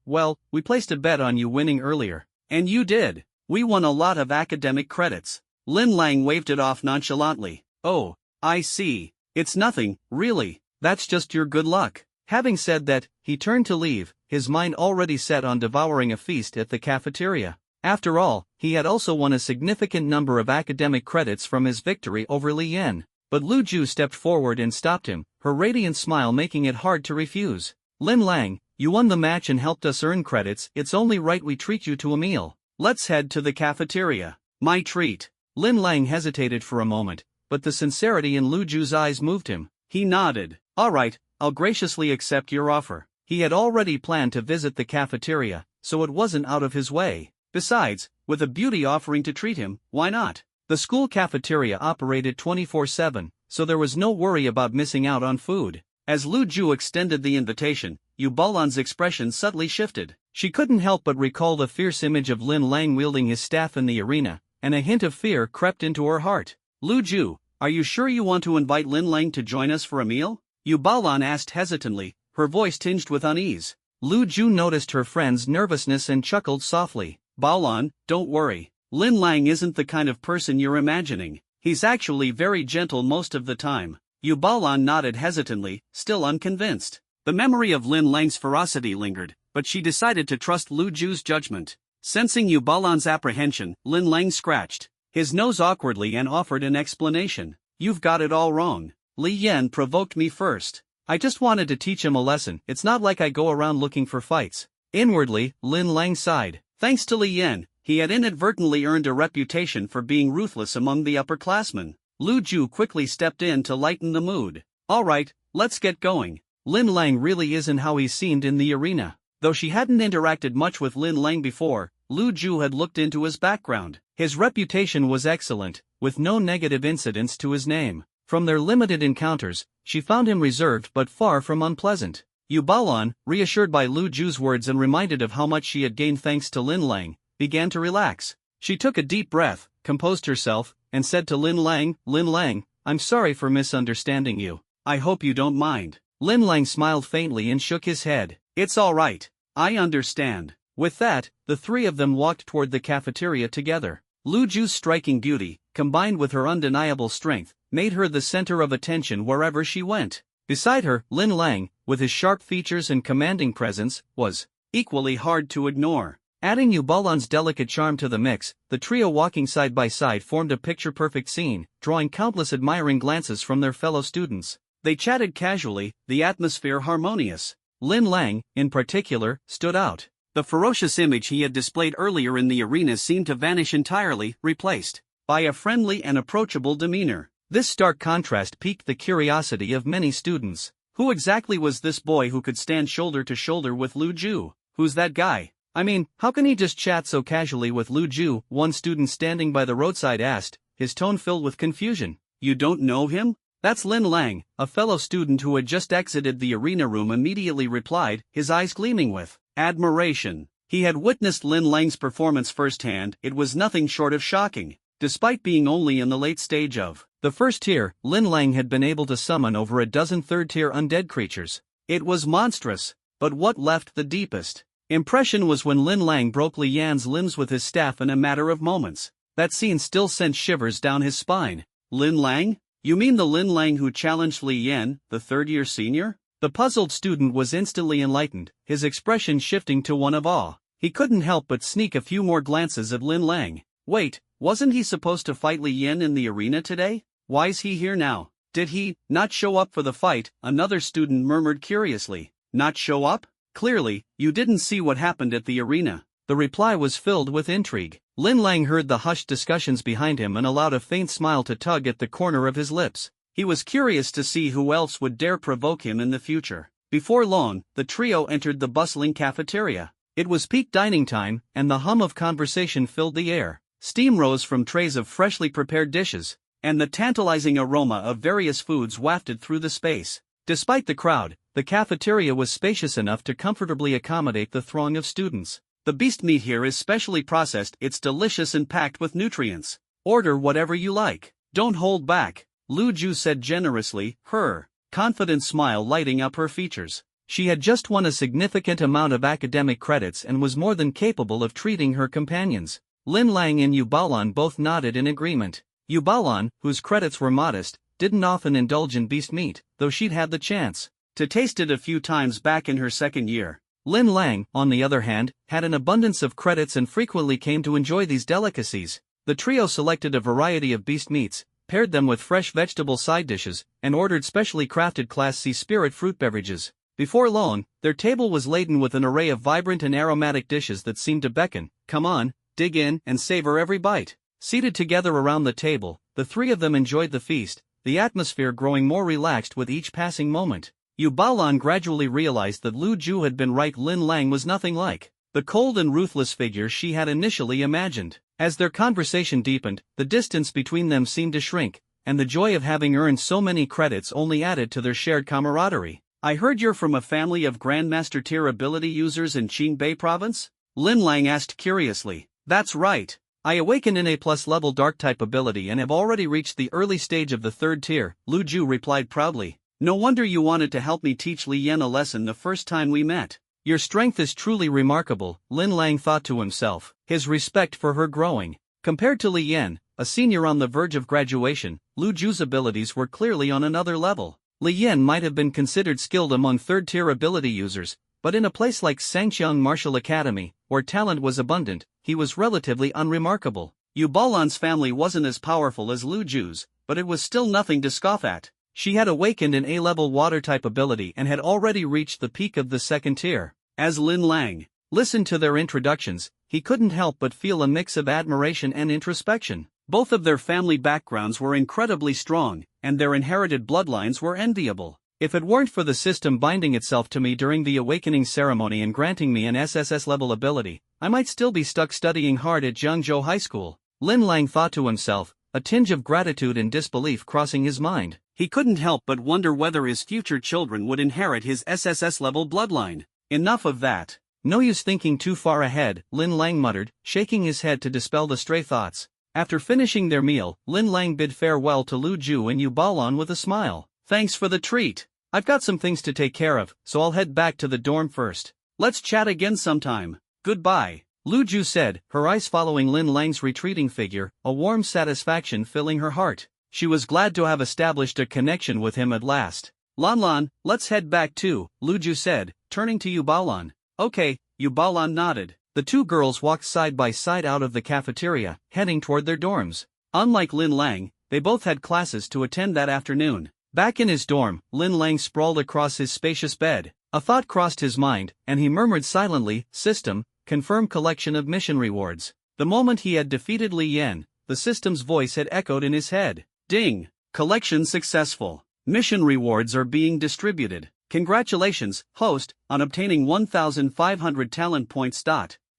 S2: placed a bet on you winning earlier.
S1: "And you did. We won a lot of academic credits." Lin Lang waved it off nonchalantly. "Oh, I see. It's nothing, really.
S2: That's just your good luck." Having said that, he turned to leave, his mind already set on devouring a feast at the cafeteria. After all, he had also won a significant number of academic credits from his victory over Li Yan. But Lu Ju stepped forward and stopped him, her radiant smile making it hard to refuse. "Lin Lang, you won the match and helped us earn credits. It's only right we treat you to a meal.
S1: Let's head to the cafeteria. My treat."
S2: Lin Lang hesitated for a moment, but the sincerity in Lu Ju's eyes moved him.
S1: He nodded. "All right, I'll graciously accept your offer." He had already planned to visit the cafeteria, so it wasn't out of his way. Besides, with a beauty offering to treat him, why not? The school cafeteria operated 24/7, so there was no worry about missing out on food. As Lu Ju extended the invitation, Yu Baolan's expression subtly shifted. She couldn't help but recall the fierce image of Lin Lang wielding his staff in the arena, and a hint of fear crept into her heart. "Lu Ju, are you sure you want to invite Lin Lang to join us for a meal?" Yu Baolan asked hesitantly, her voice tinged with unease.
S2: Lu Ju noticed her friend's nervousness and chuckled softly.
S1: "Baolan, don't worry. Lin Lang isn't the kind of person you're imagining. He's actually very gentle most of the time." Yu Baolan nodded hesitantly, still unconvinced. The memory of Lin Lang's ferocity lingered, but she decided to trust Lu Ju's judgment. Sensing Yu Baolan's apprehension, Lin Lang scratched his nose awkwardly and offered an explanation. "You've got it all wrong. Li Yan provoked me first. I just wanted to teach him a lesson. It's not like I go around looking for fights." Inwardly, Lin Lang sighed. Thanks to Li Yan, he had inadvertently earned a reputation for being ruthless among the upperclassmen. Lu Ju quickly stepped in to lighten the mood. "All right, let's get going." Lin Lang really isn't how he seemed in the arena. Though she hadn't interacted much with Lin Lang before, Lu Ju had looked into his background. His reputation was excellent, with no negative incidents to his name. From their limited encounters, she found him reserved but far from unpleasant. Yu Baolan, reassured by Lu Ju's words and reminded of how much she had gained thanks to Lin Lang, began to relax. She took a deep breath, composed herself, and said to Lin Lang, "I'm sorry for misunderstanding you. I hope you don't mind." Lin Lang smiled faintly and shook his head. "It's all right. I understand." With that, the three of them walked toward the cafeteria together.
S2: Lu Ju's striking beauty, combined with her undeniable strength, made her the center of attention wherever she went. Beside her, Lin Lang, with his sharp features and commanding presence, was
S1: equally hard to ignore.
S2: Adding Yu Balan's delicate charm to the mix, the trio walking side by side formed a picture-perfect scene, drawing countless admiring glances from their fellow students.
S1: They chatted casually, the atmosphere harmonious.
S2: Lin Lang, in particular, stood out.
S1: The ferocious image he had displayed earlier in the arena seemed to vanish entirely, replaced by a friendly and approachable demeanor.
S2: This stark contrast piqued the curiosity of many students.
S1: Who exactly was this boy who could stand shoulder to shoulder with Lu Ju? Who's that guy?
S2: I mean, how can he just chat so casually with Lu Ju? One student standing by the roadside asked, his tone filled with confusion.
S1: You don't know him?
S2: That's Lin Lang, a fellow student who had just exited the arena room immediately replied, his eyes gleaming with
S1: admiration. He had witnessed Lin Lang's performance firsthand. It was nothing short of shocking. Despite being only in the late stage of
S2: the first tier, Lin Lang had been able to summon over a dozen third-tier undead creatures.
S1: It was monstrous, but what left the deepest
S2: impression was when Lin Lang broke Li Yan's limbs with his staff in a matter of moments. That scene still sent shivers down his spine.
S1: Lin Lang? You mean the Lin Lang who challenged Li Yan, the third-year senior?
S2: The puzzled student was instantly enlightened, his expression shifting to one of awe. He couldn't help but sneak a few more glances at Lin Lang.
S1: Wait, wasn't he supposed to fight Li Yan in the arena today? Why's he here now? Did he not show up for the fight? Another student murmured curiously. Not show up? Clearly, you didn't see what happened at the arena.
S2: The reply was filled with intrigue. Lin Lang heard the hushed discussions behind him and allowed a faint smile to tug at the corner of his lips.
S1: He was curious to see who else would dare provoke him in the future. Before long, the trio entered the bustling cafeteria.
S2: It was peak dining time, and the hum of conversation filled the air. Steam rose from trays of freshly prepared dishes,
S1: and the tantalizing aroma of various foods wafted through the space.
S2: Despite the crowd, the cafeteria was spacious enough to comfortably accommodate the throng of students.
S1: The beast meat here is specially processed. It's delicious and packed with nutrients.
S2: Order whatever you like.
S1: Don't hold back, Lu Ju said generously, her confident smile lighting up her features.
S2: She had just won a significant amount of academic credits and was more than capable of treating her companions. Lin Lang and Yu Balan both nodded in agreement. Yu Balan, whose credits were modest, didn't often indulge in beast meat, though she'd had the chance
S1: to taste it a few times back in her second year.
S2: Lin Lang, on the other hand, had an abundance of credits and frequently came to enjoy these delicacies. The trio selected a variety of beast meats, paired them with fresh vegetable side dishes, and ordered specially crafted Class C spirit fruit beverages. Before long, their table was laden with an array of vibrant and aromatic dishes that seemed to beckon, come on, dig in, and savor every bite. Seated together around the table, the three of them enjoyed the feast, the atmosphere growing more relaxed with each passing moment. Yu Balan gradually realized that Lu Ju had been right. Lin Lang was nothing like the cold and ruthless figure she had initially imagined. As their conversation deepened, the distance between them seemed to shrink, and the joy of having earned so many credits only added to their shared camaraderie.
S1: I heard you're from a family of Grandmaster tier ability users in Qingbei province? Lin Lang asked curiously. That's right.
S2: I awakened in A+ level dark-type ability and have already reached the early stage of the third tier, Lu Ju replied proudly.
S1: No wonder you wanted to help me teach Li Yan a lesson the first time we met.
S2: Your strength is truly remarkable, Lin Lang thought to himself, his respect for her growing. Compared to Li Yan, a senior on the verge of graduation, Lu Ju's abilities were clearly on another level. Li Yan might have been considered skilled among third-tier ability users, but in a place like Sangqiang Martial Academy, where talent was abundant, he was relatively unremarkable.
S1: Yu Balan's family wasn't as powerful as Lu Ju's, but it was still nothing to scoff at.
S2: She had awakened an A-level water-type ability and had already reached the peak of the second tier.
S1: As Lin Lang
S2: listened to their introductions, he couldn't help but feel a mix of admiration and introspection.
S1: Both of their family backgrounds were incredibly strong, and their inherited bloodlines were enviable.
S2: If it weren't for the system binding itself to me during the awakening ceremony and granting me an SSS-level ability, I might still be stuck studying hard at Jiangzhou High School, Lin Lang thought to himself, a tinge of gratitude and disbelief crossing his mind.
S1: He couldn't help but wonder whether his future children would inherit his SSS-level bloodline. Enough of that.
S2: No use thinking too far ahead, Lin Lang muttered, shaking his head to dispel the stray thoughts. After finishing their meal, Lin Lang bid farewell to Lu Ju and Yu Balan with a smile.
S1: Thanks for the treat.
S2: I've got some things to take care of, so I'll head back to the dorm first.
S1: Let's chat again sometime. Goodbye.
S2: Lu Ju said, her eyes following Lin Lang's retreating figure, a warm satisfaction filling her heart. She was glad to have established a connection with him at last.
S1: Lan Lan, let's head back too, Lu Ju said, turning to Yu Baolan. Okay, Yu Baolan nodded.
S2: The two girls walked side by side out of the cafeteria, heading toward their dorms.
S1: Unlike Lin Lang, they both had classes to attend that afternoon.
S2: Back in his dorm, Lin Lang sprawled across his spacious bed. A thought crossed his mind, and he murmured silently, "System, confirm collection of mission rewards." The moment he had defeated Li Yan, the system's voice had echoed in his head.
S1: Ding! Collection successful. Mission rewards are being distributed. Congratulations, host, on obtaining 1,500 talent points.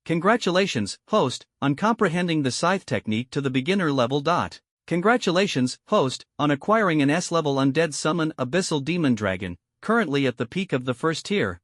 S2: Congratulations, host, on comprehending the scythe technique to the beginner level. Congratulations, host, on acquiring an S-level undead summon abyssal demon dragon, currently at the peak of the first tier.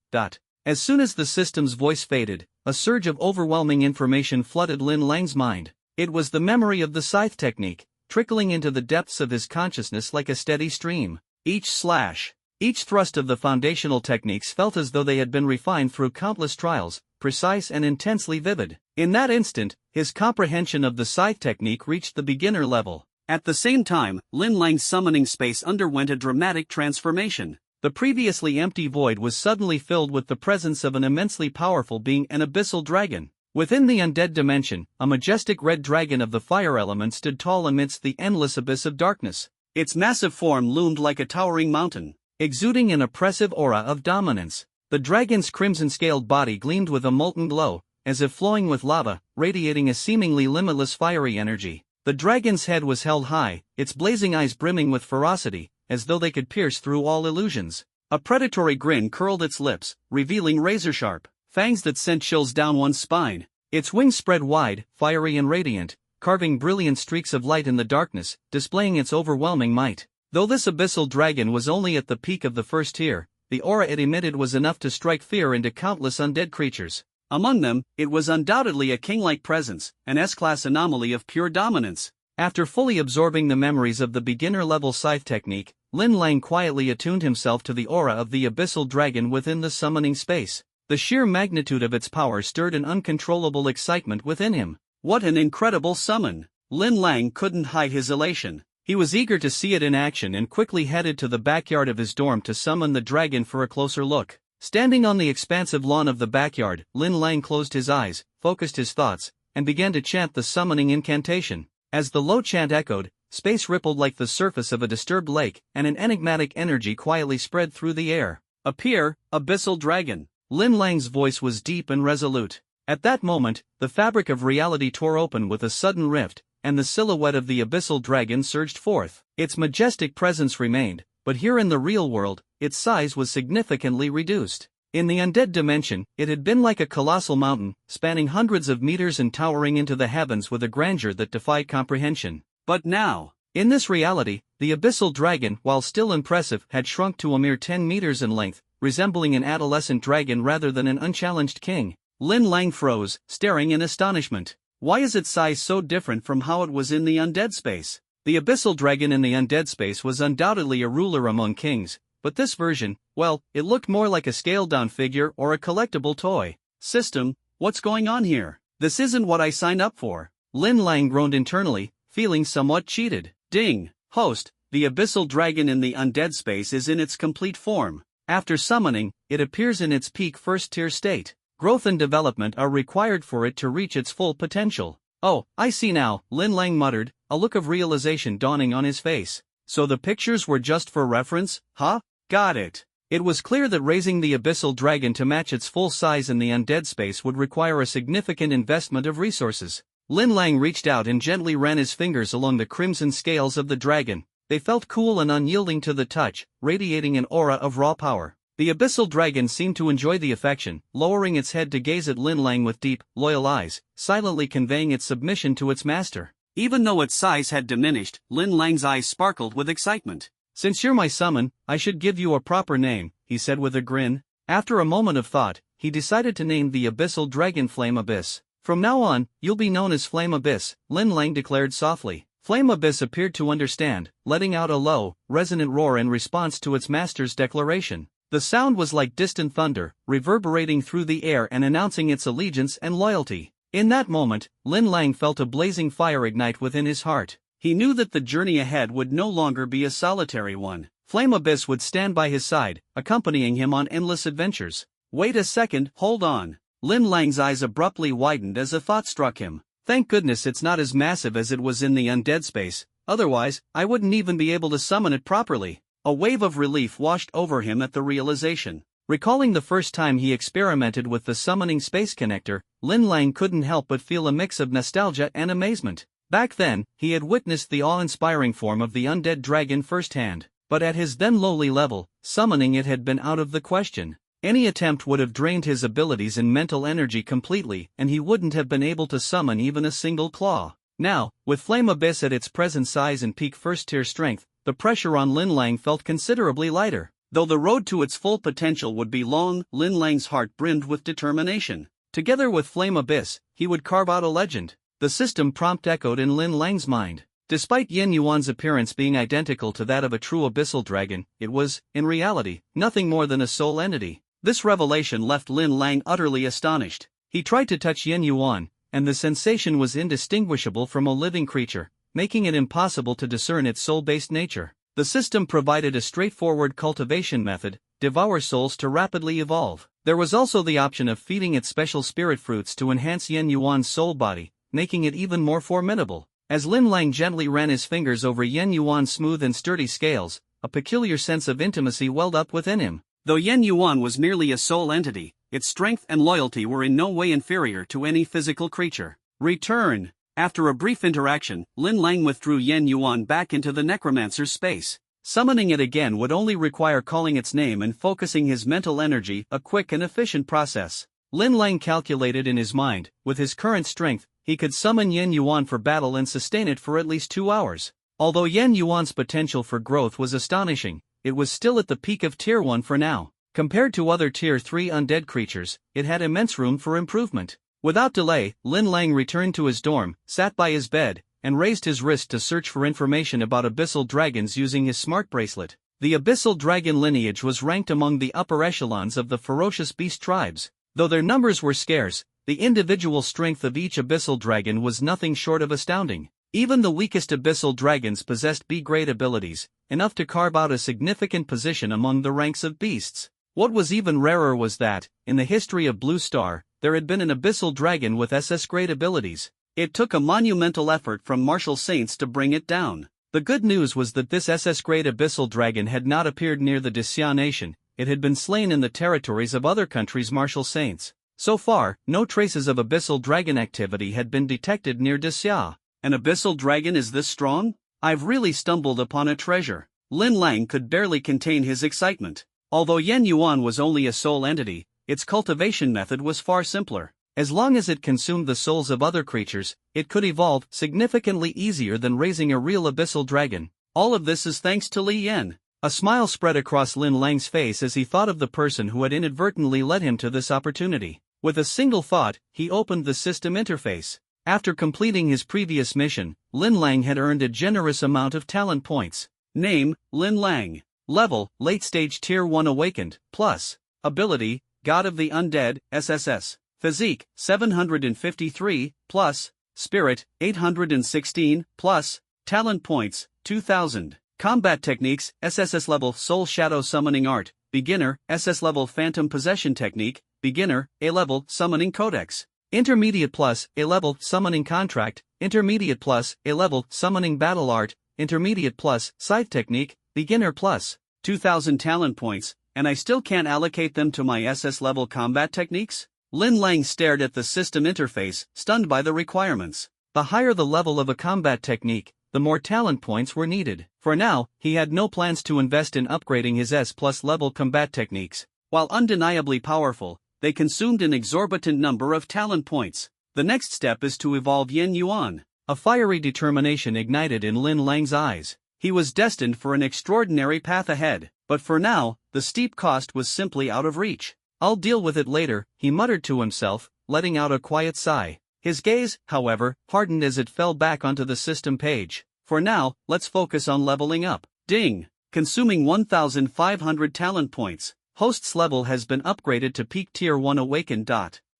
S2: As soon as the system's voice faded, a surge of overwhelming information flooded Lin Lang's mind. It was the memory of the scythe technique, trickling into the depths of his consciousness like a steady stream. Each thrust of the foundational techniques felt as though they had been refined through countless trials, precise and intensely vivid. In that instant, his comprehension of the scythe technique reached the beginner level.
S1: At the same time, Lin Lang's summoning space underwent a dramatic transformation.
S2: The previously empty void was suddenly filled with the presence of an immensely powerful being, an abyssal dragon. Within the undead dimension, a majestic red dragon of the fire element stood tall amidst the endless abyss of darkness.
S1: Its massive form loomed like a towering mountain,
S2: exuding an oppressive aura of dominance. The dragon's crimson-scaled body gleamed with a molten glow, as if flowing with lava, radiating a seemingly limitless fiery energy. The dragon's head was held high, its blazing eyes brimming with ferocity, as though they could pierce through all illusions.
S1: A predatory grin curled its lips, revealing razor-sharp fangs that sent chills down one's spine.
S2: Its wings spread wide, fiery and radiant, carving brilliant streaks of light in the darkness, displaying its overwhelming might. Though this abyssal dragon was only at the peak of the first tier, the aura it emitted was enough to strike fear into countless undead creatures.
S1: Among them, it was undoubtedly a king-like presence, an S-class anomaly of pure dominance.
S2: After fully absorbing the memories of the beginner-level scythe technique, Lin Lang quietly attuned himself to the aura of the abyssal dragon within the summoning space. The sheer magnitude of its power stirred an uncontrollable excitement within him.
S1: What an incredible summon! Lin Lang couldn't hide his elation.
S2: He was eager to see it in action and quickly headed to the backyard of his dorm to summon the dragon for a closer look. Standing on the expansive lawn of the backyard, Lin Lang closed his eyes, focused his thoughts, and began to chant the summoning incantation. As the low chant echoed, space rippled like the surface of a disturbed lake, and an enigmatic energy quietly spread through the air.
S1: Appear, abyssal dragon.
S2: Lin Lang's voice was deep and resolute. At that moment, the fabric of reality tore open with a sudden rift, and the silhouette of the abyssal dragon surged forth. Its majestic presence remained, but here in the real world, its size was significantly reduced. In the undead dimension, it had been like a colossal mountain, spanning hundreds of meters and towering into the heavens with a grandeur that defied comprehension.
S1: But now,
S2: in this reality, the abyssal dragon, while still impressive, had shrunk to a mere 10 meters in length, resembling an adolescent dragon rather than an unchallenged king.
S1: Lin Lang froze, staring in astonishment. Why is its size so different from how it was in the undead space? The abyssal dragon in the undead space was undoubtedly a ruler among kings, but this version, well, it looked more like a scaled-down figure or a collectible toy.
S2: System, what's going on here? This isn't what I signed up for. Lin Lang groaned internally, feeling somewhat cheated.
S1: Ding, host, the abyssal dragon in the undead space is in its complete form.
S2: After summoning, it appears in its peak first-tier state. Growth and development are required for it to reach its full potential. Oh, I see now, Lin Lang muttered, a look of realization dawning on his face.
S1: So the pictures were just for reference, huh? Got it.
S2: It was clear that raising the abyssal dragon to match its full size in the undead space would require a significant investment of resources. Lin Lang reached out and gently ran his fingers along the crimson scales of the dragon. They felt cool and unyielding to the touch, radiating an aura of raw power. The abyssal dragon seemed to enjoy the affection, lowering its head to gaze at Lin Lang with deep, loyal eyes, silently conveying its submission to its master.
S1: Even though its size had diminished, Lin Lang's eyes sparkled with excitement.
S2: "Since you're my summon, I should give you a proper name," he said with a grin. After a moment of thought, he decided to name the abyssal dragon Flame Abyss. "From now on, you'll be known as Flame Abyss," Lin Lang declared softly. Flame Abyss appeared to understand, letting out a low, resonant roar in response to its master's declaration. The sound was like distant thunder, reverberating through the air and announcing its allegiance and loyalty. In that moment, Lin Lang felt a blazing fire ignite within his heart.
S1: He knew that the journey ahead would no longer be a solitary one.
S2: Flame Abyss would stand by his side, accompanying him on endless adventures.
S1: Wait a second, hold on. Lin Lang's eyes abruptly widened as a thought struck him.
S2: Thank goodness it's not as massive as it was in the undead space, otherwise, I wouldn't even be able to summon it properly.
S1: A wave of relief washed over him at the realization.
S2: Recalling the first time he experimented with the summoning space connector, Lin Lang couldn't help but feel a mix of nostalgia and amazement. Back then, he had witnessed the awe-inspiring form of the undead dragon firsthand, but at his then lowly level, summoning it had been out of the question. Any attempt would have drained his abilities and mental energy completely, and he wouldn't have been able to summon even a single claw. Now, with Flame Abyss at its present size and peak first-tier strength, the pressure on Lin Lang felt considerably lighter.
S1: Though the road to its full potential would be long, Lin Lang's heart brimmed with determination.
S2: Together with Flame Abyss, he would carve out a legend. The system prompt echoed in Lin Lang's mind. Despite Yin Yuan's appearance being identical to that of a true abyssal dragon, it was, in reality, nothing more than a soul entity.
S1: This revelation left Lin Lang utterly astonished.
S2: He tried to touch Yin Yuan, and the sensation was indistinguishable from a living creature, making it impossible to discern its soul-based nature. The system provided a straightforward cultivation method: devour souls to rapidly evolve. There was also the option of feeding it special spirit fruits to enhance Yin Yuan's soul body, making it even more formidable. As Lin Lang gently ran his fingers over Yin Yuan's smooth and sturdy scales, a peculiar sense of intimacy welled up within him.
S1: Though Yin Yuan was merely a soul entity, its strength and loyalty were in no way inferior to any physical creature. Return. After a brief interaction, Lin Lang withdrew Yin Yuan back into the necromancer's space. Summoning it again would only require calling its name and focusing his mental energy, a quick and efficient process.
S2: Lin Lang calculated in his mind, with his current strength, he could summon Yin Yuan for battle and sustain it for at least 2 hours. Although Yin Yuan's potential for growth was astonishing, it was still at the peak of Tier 1 for now. Compared to other Tier 3 undead creatures, it had immense room for improvement. Without delay, Lin Lang returned to his dorm, sat by his bed, and raised his wrist to search for information about abyssal dragons using his smart bracelet. The abyssal dragon lineage was ranked among the upper echelons of the ferocious beast tribes. Though their numbers were scarce, the individual strength of each abyssal dragon was nothing short of astounding. Even the weakest abyssal dragons possessed B-grade abilities, enough to carve out a significant position among the ranks of beasts. What was even rarer was that, in the history of Blue Star, there had been an abyssal dragon with SS-grade abilities.
S1: It took a monumental effort from martial saints to bring it down.
S2: The good news was that this SS-grade abyssal dragon had not appeared near the Disya nation, it had been slain in the territories of other countries' martial saints. So far, no traces of abyssal dragon activity had been detected near Disya.
S1: An abyssal dragon is this strong? I've really stumbled upon a treasure. Lin Lang could barely contain his excitement. Although Yin Yuan was only a soul entity, its cultivation method was far simpler. As long as it consumed the souls of other creatures, it could evolve significantly easier than raising a real abyssal dragon. All of this is thanks to Li Yan.
S2: A smile spread across Lin Lang's face as he thought of the person who had inadvertently led him to this opportunity. With a single thought, he opened the system interface. After completing his previous mission, Lin Lang had earned a generous amount of talent points.
S1: Name: Lin Lang. Level: Late Stage Tier 1 Awakened, Plus. Ability: God of the Undead, SSS. Physique: 753, Plus. Spirit: 816, Plus. Talent points: 2000. Combat Techniques: SSS-Level Soul Shadow Summoning Art, Beginner. SS-Level Phantom Possession Technique, Beginner. A-Level Summoning Codex.
S2: Intermediate Plus, A-Level Summoning Contract. Intermediate Plus, A-Level Summoning Battle Art. Intermediate Plus, Scythe Technique, Beginner Plus.
S1: 2000 talent points, and I still can't allocate them to my SS-Level combat techniques? Lin Lang stared at the system interface, stunned by the requirements.
S2: The higher the level of a combat technique, the more talent points were needed. For now, he had no plans to invest in upgrading his S+ level combat techniques.
S1: While undeniably powerful, they consumed an exorbitant number of talent points. The next step is to evolve Yin Yuan.
S2: A fiery determination ignited in Lin Lang's eyes.
S1: He was destined for an extraordinary path ahead, but for now, the steep cost was simply out of reach.
S2: I'll deal with it later, he muttered to himself, letting out a quiet sigh. His gaze, however, hardened as it fell back onto the system page.
S1: For now, let's focus on leveling up. Ding! Consuming 1,500 talent points. Host's level has been upgraded to peak Tier 1 Awakened.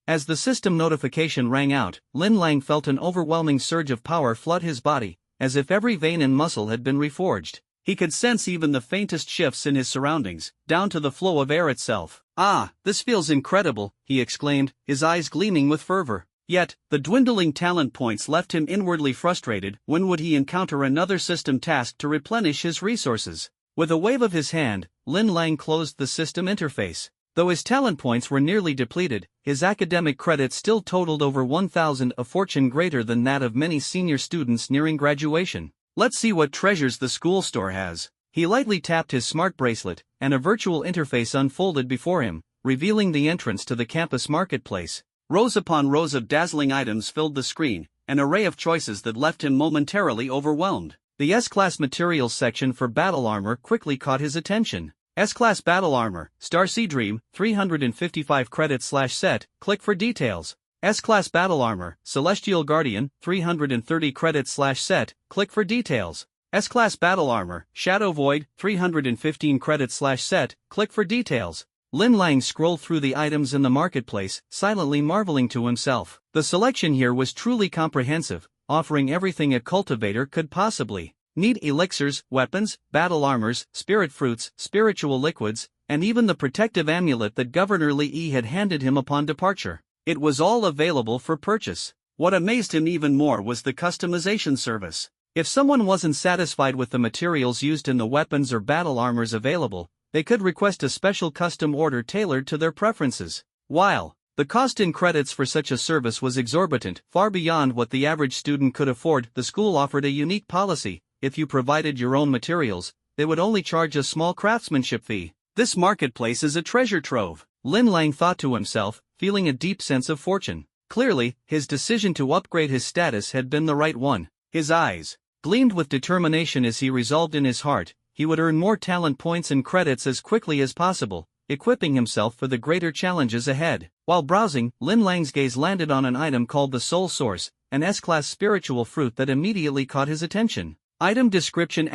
S2: As the system notification rang out, Lin Lang felt an overwhelming surge of power flood his body, as if every vein and muscle had been reforged.
S1: He could sense even the faintest shifts in his surroundings, down to the flow of air itself. "Ah, this feels incredible," he exclaimed, his eyes gleaming with fervor. Yet, the dwindling talent points left him inwardly frustrated. When would he encounter another system tasked to replenish his resources? With a wave of his hand, Lin Lang closed the system interface. Though his talent points were nearly depleted, his academic credits still totaled over 1,000, a fortune greater than that of many senior students nearing graduation. Let's see what treasures the school store has. He lightly tapped his smart bracelet, and a virtual interface unfolded before him, revealing the entrance to the campus marketplace. Rows upon rows of dazzling items filled the screen, an array of choices that left him momentarily overwhelmed. The S-Class materials section for battle armor quickly caught his attention. S-Class Battle Armor, Star Sea Dream, 355 credits/set, click for details. S-Class Battle Armor, Celestial Guardian, 330 credits/set, click for details. S-Class Battle Armor, Shadow Void, 315 credits/set, click for details. Lin Lang scrolled through the items in the marketplace, silently marveling to himself. The selection here was truly comprehensive, offering everything a cultivator could possibly need: elixirs, weapons, battle armors, spirit fruits, spiritual liquids, and even the protective amulet that Governor Lee had handed him upon departure. It was all available for purchase. What amazed him even more was the customization service. If someone wasn't satisfied with the materials used in the weapons or battle armors available, they could request a special custom order tailored to their preferences. While the cost in credits for such a service was exorbitant, far beyond what the average student could afford, the school offered a unique policy: if you provided your own materials, they would only charge a small craftsmanship fee. This marketplace is a treasure trove, Lin Lang thought to himself, feeling a deep sense of fortune. Clearly, his decision to upgrade his status had been the right one. His eyes gleamed with determination as he resolved in his heart he would earn more talent points and credits as quickly as possible, equipping himself for the greater challenges ahead. While browsing, Lin Lang's gaze landed on an item called the Soul Source, an S-Class spiritual fruit that immediately caught his attention. Item description: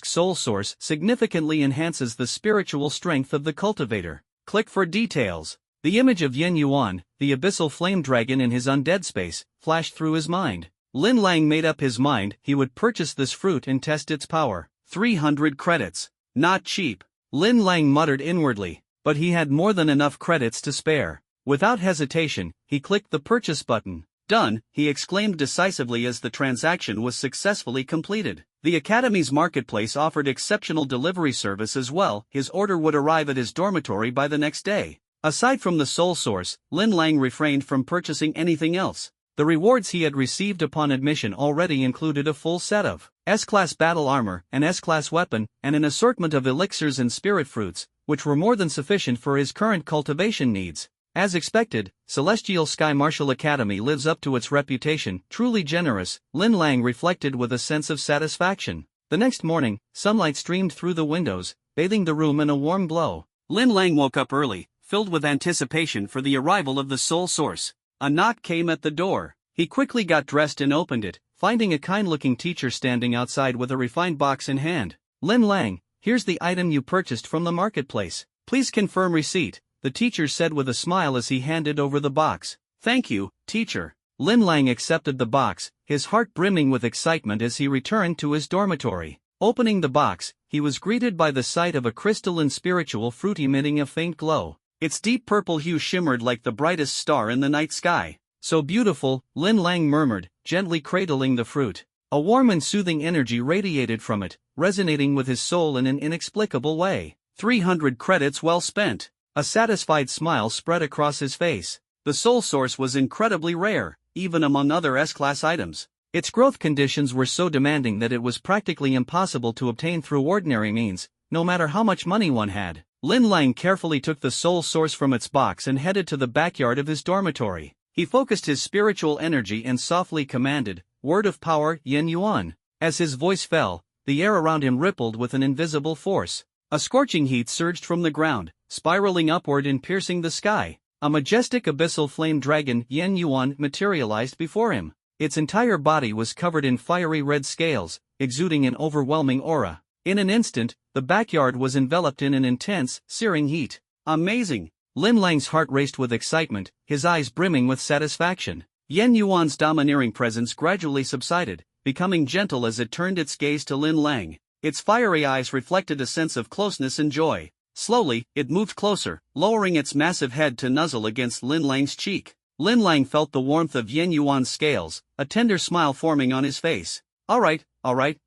S1: Soul Source significantly enhances the spiritual strength of the cultivator. Click for details. The image of Yin Yuan, the abyssal flame dragon in his undead space, flashed through his mind. Lin Lang made up his mind he would purchase this fruit and test its power. 300 credits. Not cheap, Lin Lang muttered inwardly, but he had more than enough credits to spare. Without hesitation, he clicked the purchase button. "Done," he exclaimed decisively as the transaction was successfully completed. The Academy's marketplace offered exceptional delivery service as well. His order would arrive at his dormitory by the next day. Aside from the Soul Source, Lin Lang refrained from purchasing anything else. The rewards he had received upon admission already included a full set of S-Class battle armor, an S-Class weapon, and an assortment of elixirs and spirit fruits, which were more than sufficient for his current cultivation needs. As expected, Celestial Sky Martial Academy lives up to its reputation. Truly generous, Lin Lang reflected with a sense of satisfaction. The next morning, sunlight streamed through the windows, bathing the room in a warm glow. Lin Lang woke up early, filled with anticipation for the arrival of the Soul Source. A knock came at the door. He quickly got dressed and opened it, finding a kind-looking teacher standing outside with a refined box in hand. "Lin Lang, here's the item you purchased from the marketplace. Please confirm receipt," the teacher said with a smile as he handed over the box. "Thank you, teacher." Lin Lang accepted the box, his heart brimming with excitement as he returned to his dormitory. Opening the box, he was greeted by the sight of a crystalline spiritual fruit emitting a faint glow. Its deep purple hue shimmered like the brightest star in the night sky. "So beautiful," Lin Lang murmured, gently cradling the fruit. A warm and soothing energy radiated from it, resonating with his soul in an inexplicable way. 300 credits well spent. A satisfied smile spread across his face. The Soul Source was incredibly rare, even among other S-Class items. Its growth conditions were so demanding that it was practically impossible to obtain through ordinary means, no matter how much money one had. Lin Lang carefully took the Soul Source from its box and headed to the backyard of his dormitory. He focused his spiritual energy and softly commanded, "Word of power, Yin Yuan." As his voice fell, the air around him rippled with an invisible force. A scorching heat surged from the ground, spiraling upward and piercing the sky. A majestic abyssal flame dragon, Yin Yuan, materialized before him. Its entire body was covered in fiery red scales, exuding an overwhelming aura. In an instant, the backyard was enveloped in an intense, searing heat. "Amazing!"
S2: Lin Lang's heart raced with excitement, his eyes brimming with satisfaction. Yan Yuan's domineering presence gradually subsided, becoming gentle as it turned its gaze to Lin Lang. Its fiery eyes reflected a sense of closeness and joy. Slowly, it moved closer, lowering its massive head to nuzzle against Lin Lang's cheek. Lin Lang felt the warmth of Yan Yuan's scales, a tender smile forming on his face. All right,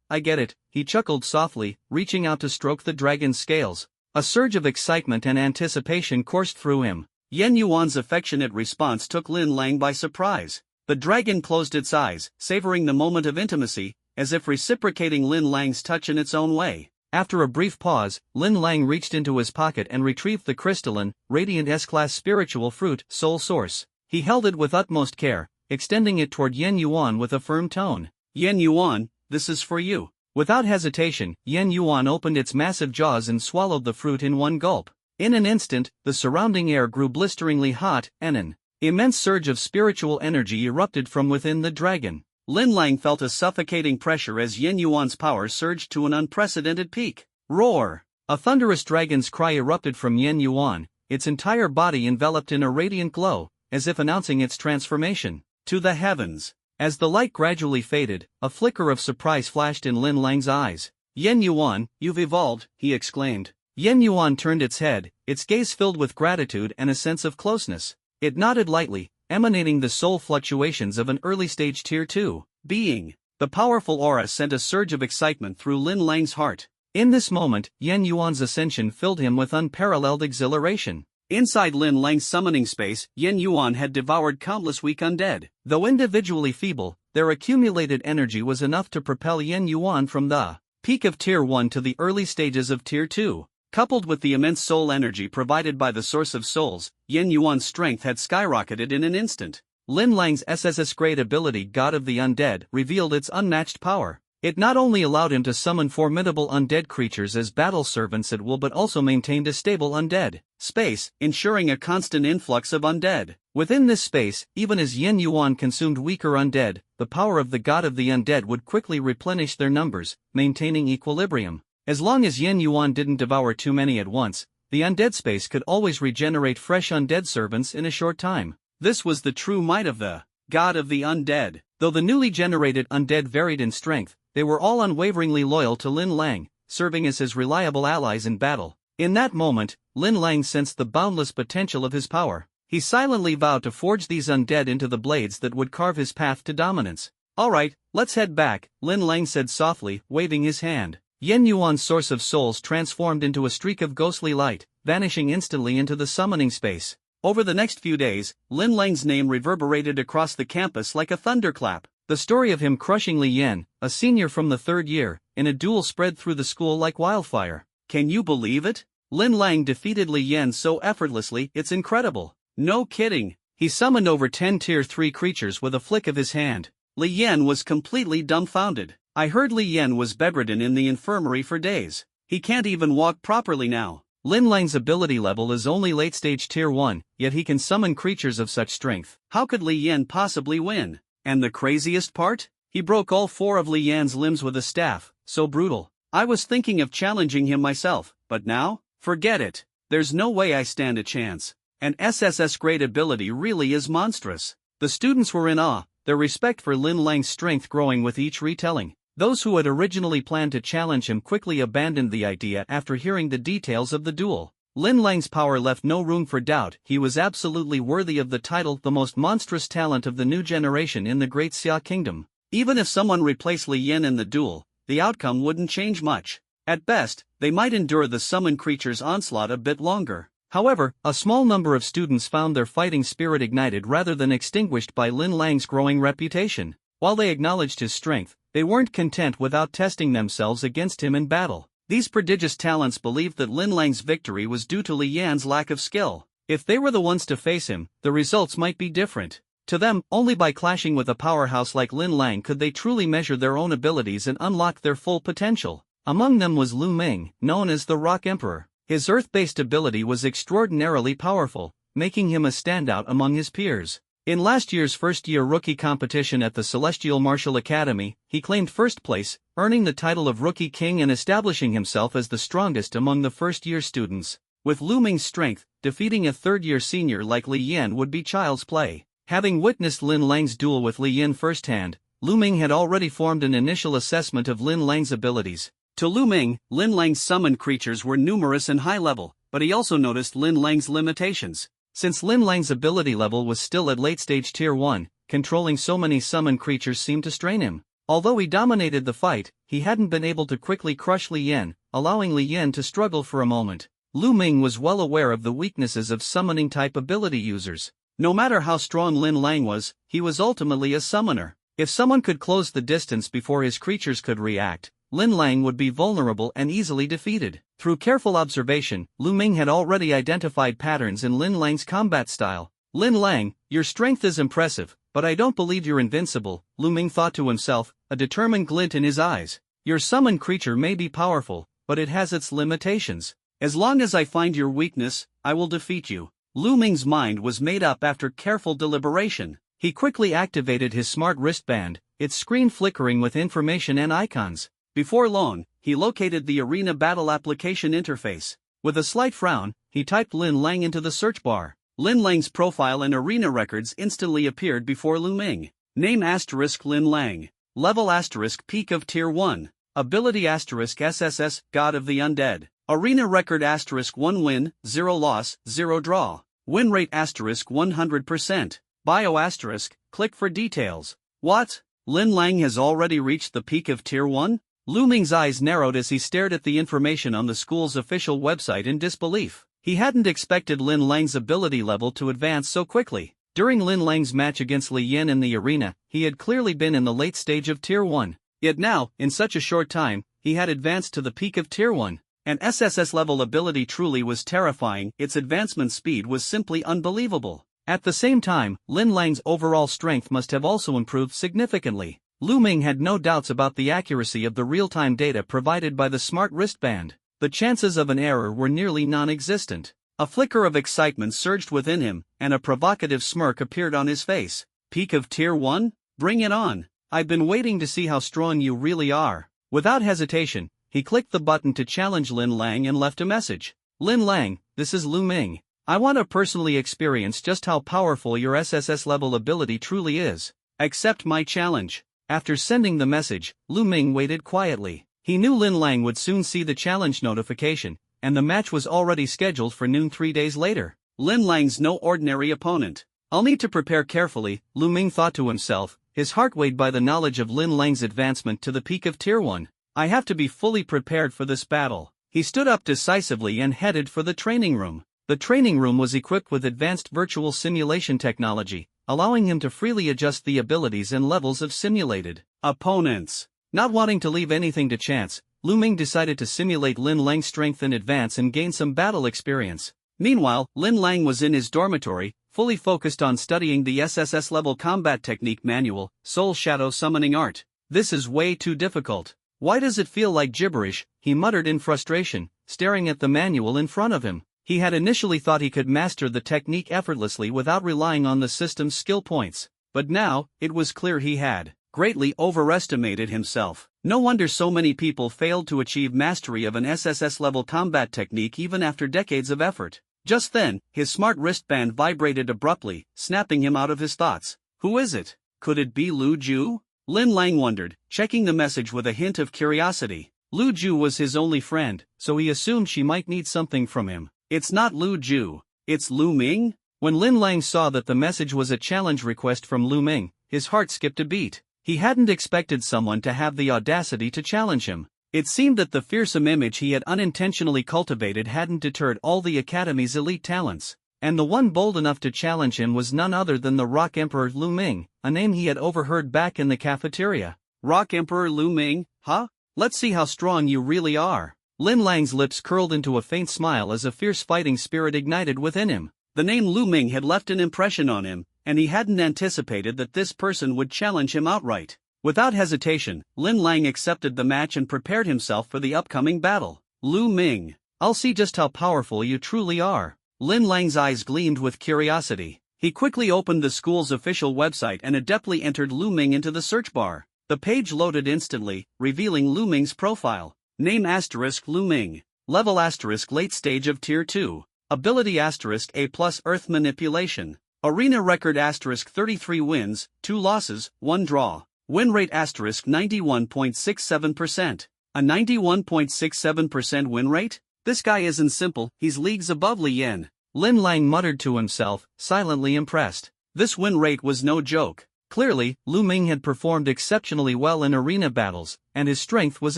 S2: I get it, he chuckled softly, reaching out to stroke the dragon's scales. A surge of excitement and anticipation coursed through him. Yan Yuan's affectionate response took Lin Lang by surprise. The dragon closed its eyes, savoring the moment of intimacy, as if reciprocating Lin Lang's touch in its own way. After a brief pause, Lin Lang reached into his pocket and retrieved the crystalline, radiant S-class spiritual fruit, Soul Source. He held it with utmost care, extending it toward Yan Yuan with a firm tone. Yan Yuan, this is for you. Without hesitation, Yan Yuan opened its massive jaws and swallowed the fruit in one gulp. In an instant, the surrounding air grew blisteringly hot, and an immense surge of spiritual energy erupted from within the dragon. Lin Lang felt a suffocating pressure as Yan Yuan's power surged to an unprecedented peak. Roar! A thunderous dragon's cry erupted from Yan Yuan, its entire body enveloped in a radiant glow, as if announcing its transformation. To the heavens! As the light gradually faded, a flicker of surprise flashed in Lin Lang's eyes. Yan Yuan, you've evolved, he exclaimed. Yan Yuan turned its head, its gaze filled with gratitude and a sense of closeness. It nodded lightly, emanating the soul fluctuations of an early-stage Tier 2 being. The powerful aura sent a surge of excitement through Lin Lang's heart. In this moment, Yan Yuan's ascension filled him with unparalleled exhilaration. Inside Lin Lang's summoning space, Yan Yuan had devoured countless weak undead. Though individually feeble, their accumulated energy was enough to propel Yan Yuan from the peak of Tier 1 to the early stages of Tier 2. Coupled with the immense soul energy provided by the Source of Souls, Yan Yuan's strength had skyrocketed in an instant. Lin Lang's SSS-grade ability God of the Undead revealed its unmatched power. It not only allowed him to summon formidable undead creatures as battle servants at will but also maintained a stable undead space, ensuring a constant influx of undead. Within this space, even as Yan Yuan consumed weaker undead, the power of the God of the Undead would quickly replenish their numbers, maintaining equilibrium. As long as Yan Yuan didn't devour too many at once, the undead space could always regenerate fresh undead servants in a short time. This was the true might of the God of the Undead. Though the newly generated undead varied in strength, they were all unwaveringly loyal to Lin Lang, serving as his reliable allies in battle. In that moment, Lin Lang sensed the boundless potential of his power. He silently vowed to forge these undead into the blades that would carve his path to dominance. All right, let's head back, Lin Lang said softly, waving his hand. Yan Yuan's Source of Souls transformed into a streak of ghostly light, vanishing instantly into the summoning space. Over the next few days, Lin Lang's name reverberated across the campus like a thunderclap. The story of him crushing Li Yan, a senior from the third year, in a duel spread through the school like wildfire. Can you believe it? Lin Lang defeated Li Yan so effortlessly, it's incredible. No kidding. He summoned over 10 Tier 3 creatures with a flick of his hand. Li Yan was completely dumbfounded. I heard Li Yan was bedridden in the infirmary for days. He can't even walk properly now. Lin Lang's ability level is only late-stage Tier 1, yet he can summon creatures of such strength. How could Li Yan possibly win? And the craziest part? He broke all 4 of Li Yan's limbs with a staff, so brutal. I was thinking of challenging him myself, but now? Forget it. There's no way I stand a chance. An SSS-grade ability really is monstrous. The students were in awe, their respect for Lin Lang's strength growing with each retelling. Those who had originally planned to challenge him quickly abandoned the idea after hearing the details of the duel. Lin Lang's power left no room for doubt. He was absolutely worthy of the title the most monstrous talent of the new generation in the Great Xia Kingdom. Even if someone replaced Li Yan in the duel, the outcome wouldn't change much. At best, they might endure the summoned creature's onslaught a bit longer. However, a small number of students found their fighting spirit ignited rather than extinguished by Lin Lang's growing reputation. While they acknowledged his strength, they weren't content without testing themselves against him in battle. These prodigious talents believed that Lin Lang's victory was due to Li Yan's lack of skill. If they were the ones to face him, the results might be different. To them, only by clashing with a powerhouse like Lin Lang could they truly measure their own abilities and unlock their full potential. Among them was Lu Ming, known as the Rock Emperor. His earth-based ability was extraordinarily powerful, making him a standout among his peers. In last year's first-year rookie competition at the Celestial Martial Academy, he claimed first place, earning the title of Rookie King and establishing himself as the strongest among the first-year students. With Lu Ming's strength, defeating a third-year senior like Li Yan would be child's play. Having witnessed Lin Lang's duel with Li Yan firsthand, Lu Ming had already formed an initial assessment of Lin Lang's abilities.
S1: To Lu Ming, Lin Lang's summoned creatures were numerous and high level, but he also noticed Lin Lang's limitations.
S2: Since Lin Lang's ability level was still at late-stage Tier 1, controlling so many summoned creatures seemed to strain him. Although he dominated the fight, he hadn't been able to quickly crush Li Yan, allowing Li Yan to struggle for a moment. Lu Ming was well aware of the weaknesses of summoning-type ability users.
S1: No matter how strong Lin Lang was, he was ultimately a summoner.
S2: If someone could close the distance before his creatures could react, Lin Lang would be vulnerable and easily defeated. Through careful observation, Lu Ming had already identified patterns in Lin Lang's combat style. Lin Lang, your strength is impressive, but I don't believe you're invincible, Lu Ming thought to himself, a determined glint in his eyes. Your summoned creature may be powerful, but it has its limitations.
S1: As long as I find your weakness, I will defeat you. Lu Ming's mind was made up after careful deliberation.
S2: He quickly activated his smart wristband, its screen flickering with information and icons.
S1: Before long, he located the Arena Battle application interface.
S2: With a slight frown, he typed Lin Lang into the search bar.
S1: Lin Lang's profile and arena records instantly appeared before Lu Ming. Name * Lin Lang. Level * Peak of Tier 1. Ability * SSS, God of the Undead. Arena record * 1 win, 0 loss, 0 draw. Win rate * 100%. Bio *, click for details. What? Lin Lang has already reached the peak of Tier 1?
S2: Lu Ming's eyes narrowed as he stared at the information on the school's official website in disbelief. He hadn't expected Lin Lang's ability level to advance so quickly. During Lin Lang's match against Li Yan in the arena, he had clearly been in the late stage of Tier 1. Yet now, in such a short time, he had advanced to the peak of Tier 1.
S1: An SSS-level ability truly was terrifying, its advancement speed was simply unbelievable.
S2: At the same time, Lin Lang's overall strength must have also improved significantly. Lu Ming had no doubts about the accuracy of the real-time data provided by the smart wristband. The chances of an error were nearly non-existent.
S1: A flicker of excitement surged within him, and a provocative smirk appeared on his face. Peak of Tier 1? Bring it on. I've been waiting to see how strong you really are.
S2: Without hesitation, he clicked the button to challenge Lin Lang and left a message. Lin Lang, this is Lu Ming. I want to personally experience just how powerful your SSS-level ability truly is.
S1: Accept my challenge.
S2: After sending the message, Lu Ming waited quietly. He knew Lin Lang would soon see the challenge notification, and the match was already scheduled for noon 3 days later.
S1: Lin Lang's no ordinary opponent.
S2: I'll need to prepare carefully, Lu Ming thought to himself, his heart weighed by the knowledge of Lin Lang's advancement to the peak of Tier 1. I have to be fully prepared for this battle. He stood up decisively and headed for the training room. The training room was equipped with advanced virtual simulation technology, allowing him to freely adjust the abilities and levels of simulated
S1: opponents.
S2: Not wanting to leave anything to chance, Lu Ming decided to simulate Lin Lang's strength in advance and gain some battle experience.
S1: Meanwhile, Lin Lang was in his dormitory, fully focused on studying the SSS-level combat technique manual, Soul Shadow Summoning Art.
S2: This is way too difficult. Why does it feel like gibberish? He muttered in frustration, staring at the manual in front of him. He had initially thought he could master the technique effortlessly without relying on the system's skill points, but now, it was clear he had
S1: greatly overestimated himself. No wonder so many people failed to achieve mastery of an SSS-level combat technique even after decades of effort. Just then, his smart wristband vibrated abruptly, snapping him out of his thoughts. Who is it? Could it be Lu Ju? Lin Lang wondered, checking the message with a hint of curiosity.
S2: Lu Ju was his only friend, so he assumed she might need something from him.
S1: It's not Lu Ju, it's Lu Ming?
S2: When Lin Lang saw that the message was a challenge request from Lu Ming, his heart skipped a beat. He hadn't expected someone to have the audacity to challenge him. It seemed that the fearsome image he had unintentionally cultivated hadn't deterred all the Academy's elite talents, and the one bold enough to challenge him was none other than the Rock Emperor Lu Ming, a name he had overheard back in the cafeteria.
S1: Rock Emperor Lu Ming, huh?
S2: Let's see how strong you really are. Lin Lang's lips curled into a faint smile as a fierce fighting spirit ignited within him.
S1: The name Lu Ming had left an impression on him, and he hadn't anticipated that this person would challenge him outright. Without hesitation, Lin Lang accepted the match and prepared himself for the upcoming battle.
S2: Lu Ming, I'll see just how powerful you truly are.
S1: Lin Lang's eyes gleamed with curiosity. He quickly opened the school's official website and adeptly entered Lu Ming into the search bar. The page loaded instantly, revealing Lu Ming's profile. Name * Lu Ming. Level asterisk late stage of Tier 2. Ability asterisk A plus Earth manipulation. Arena record asterisk 33 wins, 2 losses, 1 draw. Win rate asterisk 91.67%. A 91.67% win rate? This guy isn't simple, he's leagues above Li Yan.
S2: Lin Lang muttered to himself, silently impressed.
S1: This win rate was no joke.
S2: Clearly, Lu Ming had performed exceptionally well in arena battles, and his strength was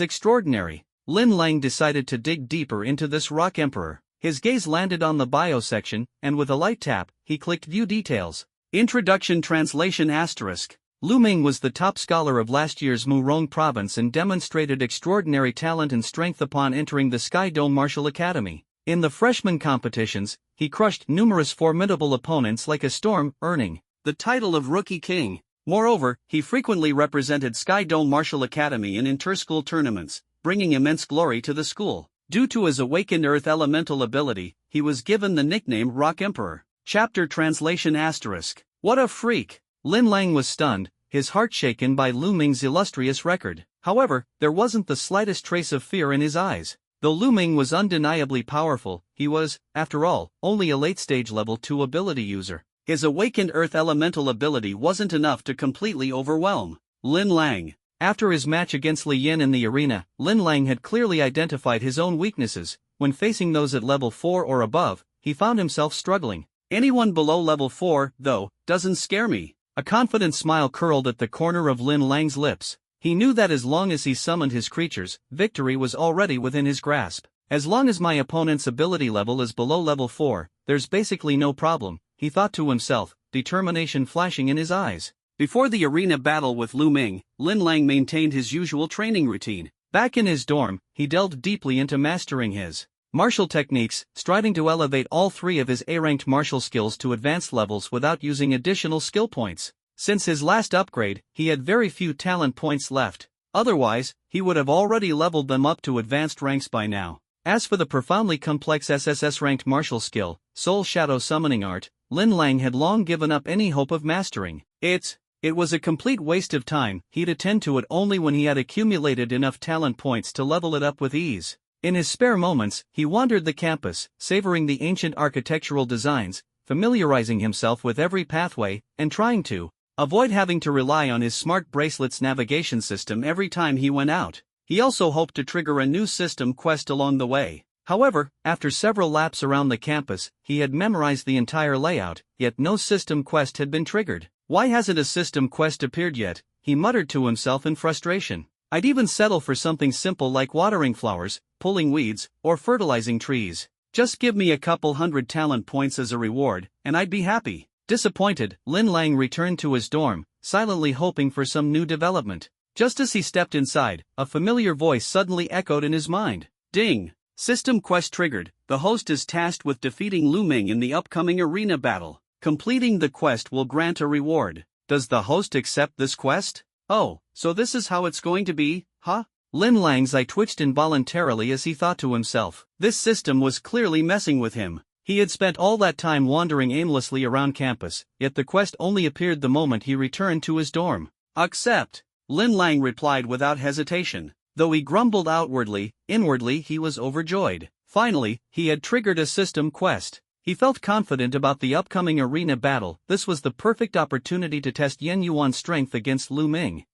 S2: extraordinary. Lin Lang decided to dig deeper into this Rock Emperor. His gaze landed on the bio section, and with a light tap, he clicked View Details.
S1: Introduction Translation asterisk.
S2: Lu Ming was the top scholar of last year's Murong province and demonstrated extraordinary talent and strength upon entering the Sky Dome Martial Academy. In the freshman competitions, he crushed numerous formidable opponents like a storm, earning
S1: the title of Rookie King. Moreover, he frequently represented Sky Dome Martial Academy in inter-school tournaments, bringing immense glory to the school. Due to his awakened Earth Elemental ability, he was given the nickname Rock Emperor. Chapter Translation asterisk. What a freak!
S2: Lin Lang was stunned, his heart shaken by Lu Ming's illustrious record. However, there wasn't the slightest trace of fear in his eyes. Though Lu Ming was undeniably powerful, he was, after all, only a late-stage level 2 ability user.
S1: His awakened Earth Elemental ability wasn't enough to completely overwhelm Lin Lang.
S2: After his match against Li Yan in the arena, Lin Lang had clearly identified his own weaknesses. When facing those at level 4 or above, he found himself struggling.
S1: Anyone below level 4, though, doesn't scare me.
S2: A confident smile curled at the corner of Lin Lang's lips. He knew that as long as he summoned his creatures, victory was already within his grasp. As long as my opponent's ability level is below level 4, there's basically no problem, he thought to himself, determination flashing in his eyes.
S1: Before the arena battle with Lu Ming, Lin Lang maintained his usual training routine.
S2: Back in his dorm, he delved deeply into mastering his martial techniques, striving to elevate all 3 of his A-ranked martial skills to advanced levels without using additional skill points. Since his last upgrade, he had very few talent points left. Otherwise, he would have already leveled them up to advanced ranks by now. As for the profoundly complex SSS-ranked martial skill, Soul Shadow Summoning Art, Lin Lang had long given up any hope of mastering it. It was a complete waste of time. He'd attend to it only when he had accumulated enough talent points to level it up with ease. In his spare moments, he wandered the campus, savoring the ancient architectural designs, familiarizing himself with every pathway, and trying to avoid having to rely on his smart bracelet's navigation system every time he went out. He also hoped to trigger a new system quest along the way. However, after several laps around the campus, he had memorized the entire layout, yet no system quest had been triggered. Why hasn't a system quest appeared yet? He muttered to himself in frustration. I'd even settle for something simple like watering flowers, pulling weeds, or fertilizing trees. Just give me a couple hundred talent points as a reward, and I'd be happy. Disappointed, Lin Lang returned to his dorm, silently hoping for some new development. Just as he stepped inside, a familiar voice suddenly echoed in his mind. Ding! System quest triggered. The host is tasked with defeating Lu Ming in the upcoming arena battle. Completing the quest will grant a reward. Does the host accept this quest? Oh, so this is how it's going to be, huh? Lin Lang's eye twitched involuntarily as he thought to himself. This system was clearly messing with him. He had spent all that time wandering aimlessly around campus, yet the quest only appeared the moment he returned to his dorm. Accept, Lin Lang replied without hesitation. Though he grumbled outwardly, inwardly he was overjoyed. Finally, he had triggered a system quest. He felt confident about the upcoming arena battle. This was the perfect opportunity to test Yen Yuan's strength against Lu Ming.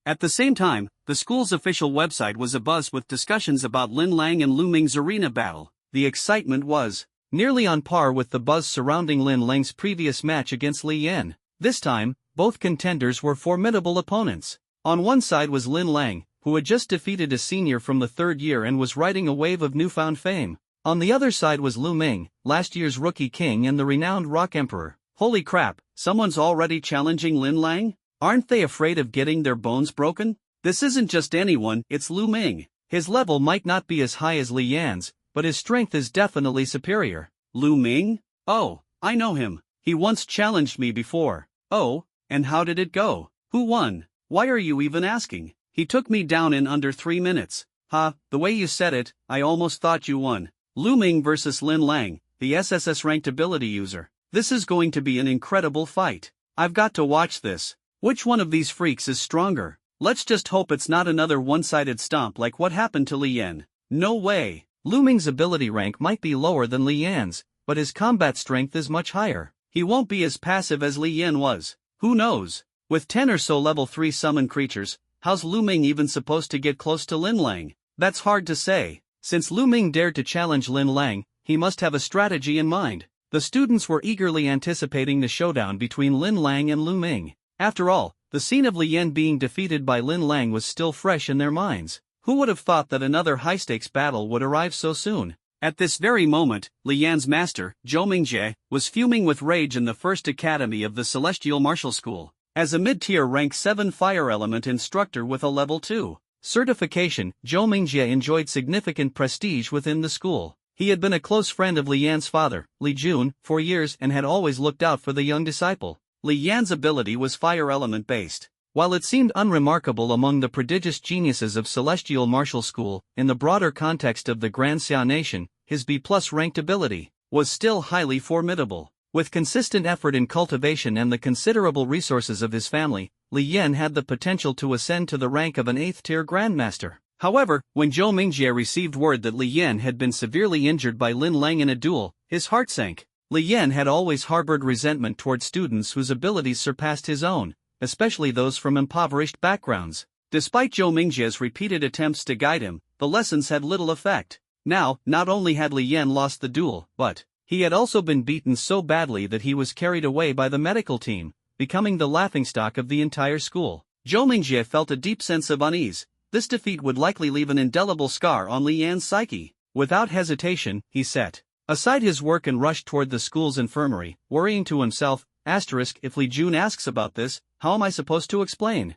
S2: At the same time, the school's official website was abuzz with discussions about Lin Lang and Lu Ming's arena battle. The excitement was nearly on par with the buzz surrounding Lin Lang's previous match against Li Yan. This time, both contenders were formidable opponents. On one side was Lin Lang, who had just defeated a senior from the 3rd year and was riding a wave of newfound fame. On the other side was Lu Ming, last year's Rookie King and the renowned Rock Emperor. Holy crap, someone's already challenging Lin Lang? Aren't they afraid of getting their bones broken? This isn't just anyone, it's Lu Ming. His level might not be as high as Li Yan's, but his strength is definitely superior. Lu Ming? Oh, I know him. He once challenged me before. Oh, and how did it go? Who won? Why are you even asking? He took me down in under 3 minutes. Ha, the way you said it, I almost thought you won. Lu Ming versus Lin Lang, the SSS ranked ability user. This is going to be an incredible fight. I've got to watch this. Which one of these freaks is stronger? Let's just hope it's not another one-sided stomp like what happened to Li Yan. No way. Lu Ming's ability rank might be lower than Li Yan's, but his combat strength is much higher.
S1: He won't be as passive as Li Yan was. Who knows? With 10 or so level 3 summon creatures, how's Lu Ming even supposed to get close to Lin Lang? That's hard to say. Since Lu Ming dared to challenge Lin Lang, he must have a strategy in mind. The students were eagerly anticipating the showdown between Lin Lang and Lu Ming. After all, the scene of Li Yan being defeated by Lin Lang was still fresh in their minds. Who would have thought that another high-stakes battle would arrive so soon? At this very moment, Li Yan's master, Zhou Mingjie, was fuming with rage in the first academy of the Celestial Martial School. As a mid-tier rank 7 fire element instructor with a level 2 certification, Zhou Mingjie enjoyed significant prestige within the school. He had been a close friend of Li Yan's father, Li Jun, for years and had always looked out for the young disciple. Li Yan's ability was fire element based. While it seemed unremarkable among the prodigious geniuses of Celestial Martial School, in the broader context of the Grand Xia Nation, his B+ ranked ability was still highly formidable. With consistent effort in cultivation and the considerable resources of his family, Li Yan had the potential to ascend to the rank of an 8th-tier Grandmaster. However, when Zhou Mingjie received word that Li Yan had been severely injured by Lin Lang in a duel, his heart sank. Li Yan had always harbored resentment toward students whose abilities surpassed his own, especially those from impoverished backgrounds. Despite Zhou Mingjie's repeated attempts to guide him, the lessons had little effect. Now, not only had Li Yan lost the duel, but he had also been beaten so badly that he was carried away by the medical team, becoming the laughingstock of the entire school. Zhou Mingjie felt a deep sense of unease. This defeat would likely leave an indelible scar on Li Yan's psyche. Without hesitation, he set aside his work and rushed toward the school's infirmary, worrying to himself, if Li Jun asks about this, how am I supposed to explain?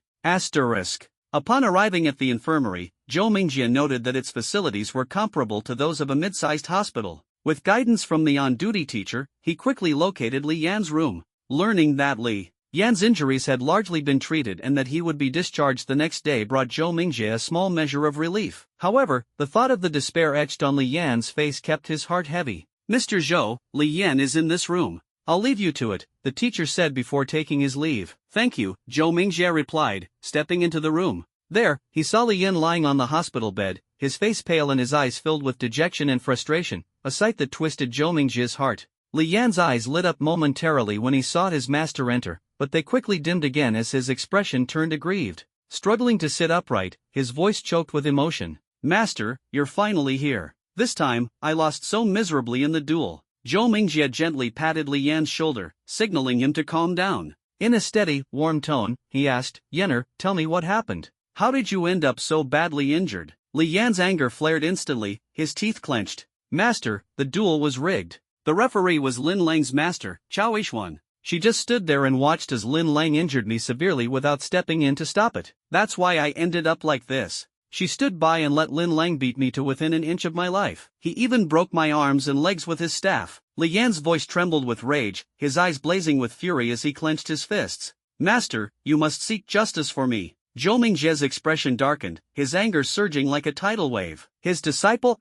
S1: Upon arriving at the infirmary, Zhou Mingjie noted that its facilities were comparable to those of a mid-sized hospital. With guidance from the on-duty teacher, he quickly located Li Yan's room. Learning that Li Yan's injuries had largely been treated and that he would be discharged the next day brought Zhou Mingjie a small measure of relief. However, the thought of the despair etched on Li Yan's face kept his heart heavy. Mr. Zhou, Li Yan is in this room. I'll leave you to it, the teacher said before taking his leave. Thank you, Zhou Mingjie replied, stepping into the room. There, he saw Li Yan lying on the hospital bed, his face pale and his eyes filled with dejection and frustration, a sight that twisted Zhou Mingjie's heart. Li Yan's eyes lit up momentarily when he saw his master enter, but they quickly dimmed again as his expression turned aggrieved. Struggling to sit upright, his voice choked with emotion. Master, you're finally here. This time, I lost so miserably in the duel. Zhou Mingjie gently patted Li Yan's shoulder, signaling him to calm down. In a steady, warm tone, he asked, Yenner, tell me what happened. How did you end up so badly injured? Li Yan's anger flared instantly, his teeth clenched. Master, the duel was rigged. The referee was Lin Lang's master, Chao Yixuan. She just stood there and watched as Lin Lang injured me severely without stepping in to stop it. That's why I ended up like this. She stood by and let Lin Lang beat me to within an inch of my life. He even broke my arms and legs with his staff. Li Yan's voice trembled with rage, his eyes blazing with fury as he clenched his fists. Master, you must seek justice for me. Zhou Mingjie's expression darkened, his anger surging like a tidal wave. His disciple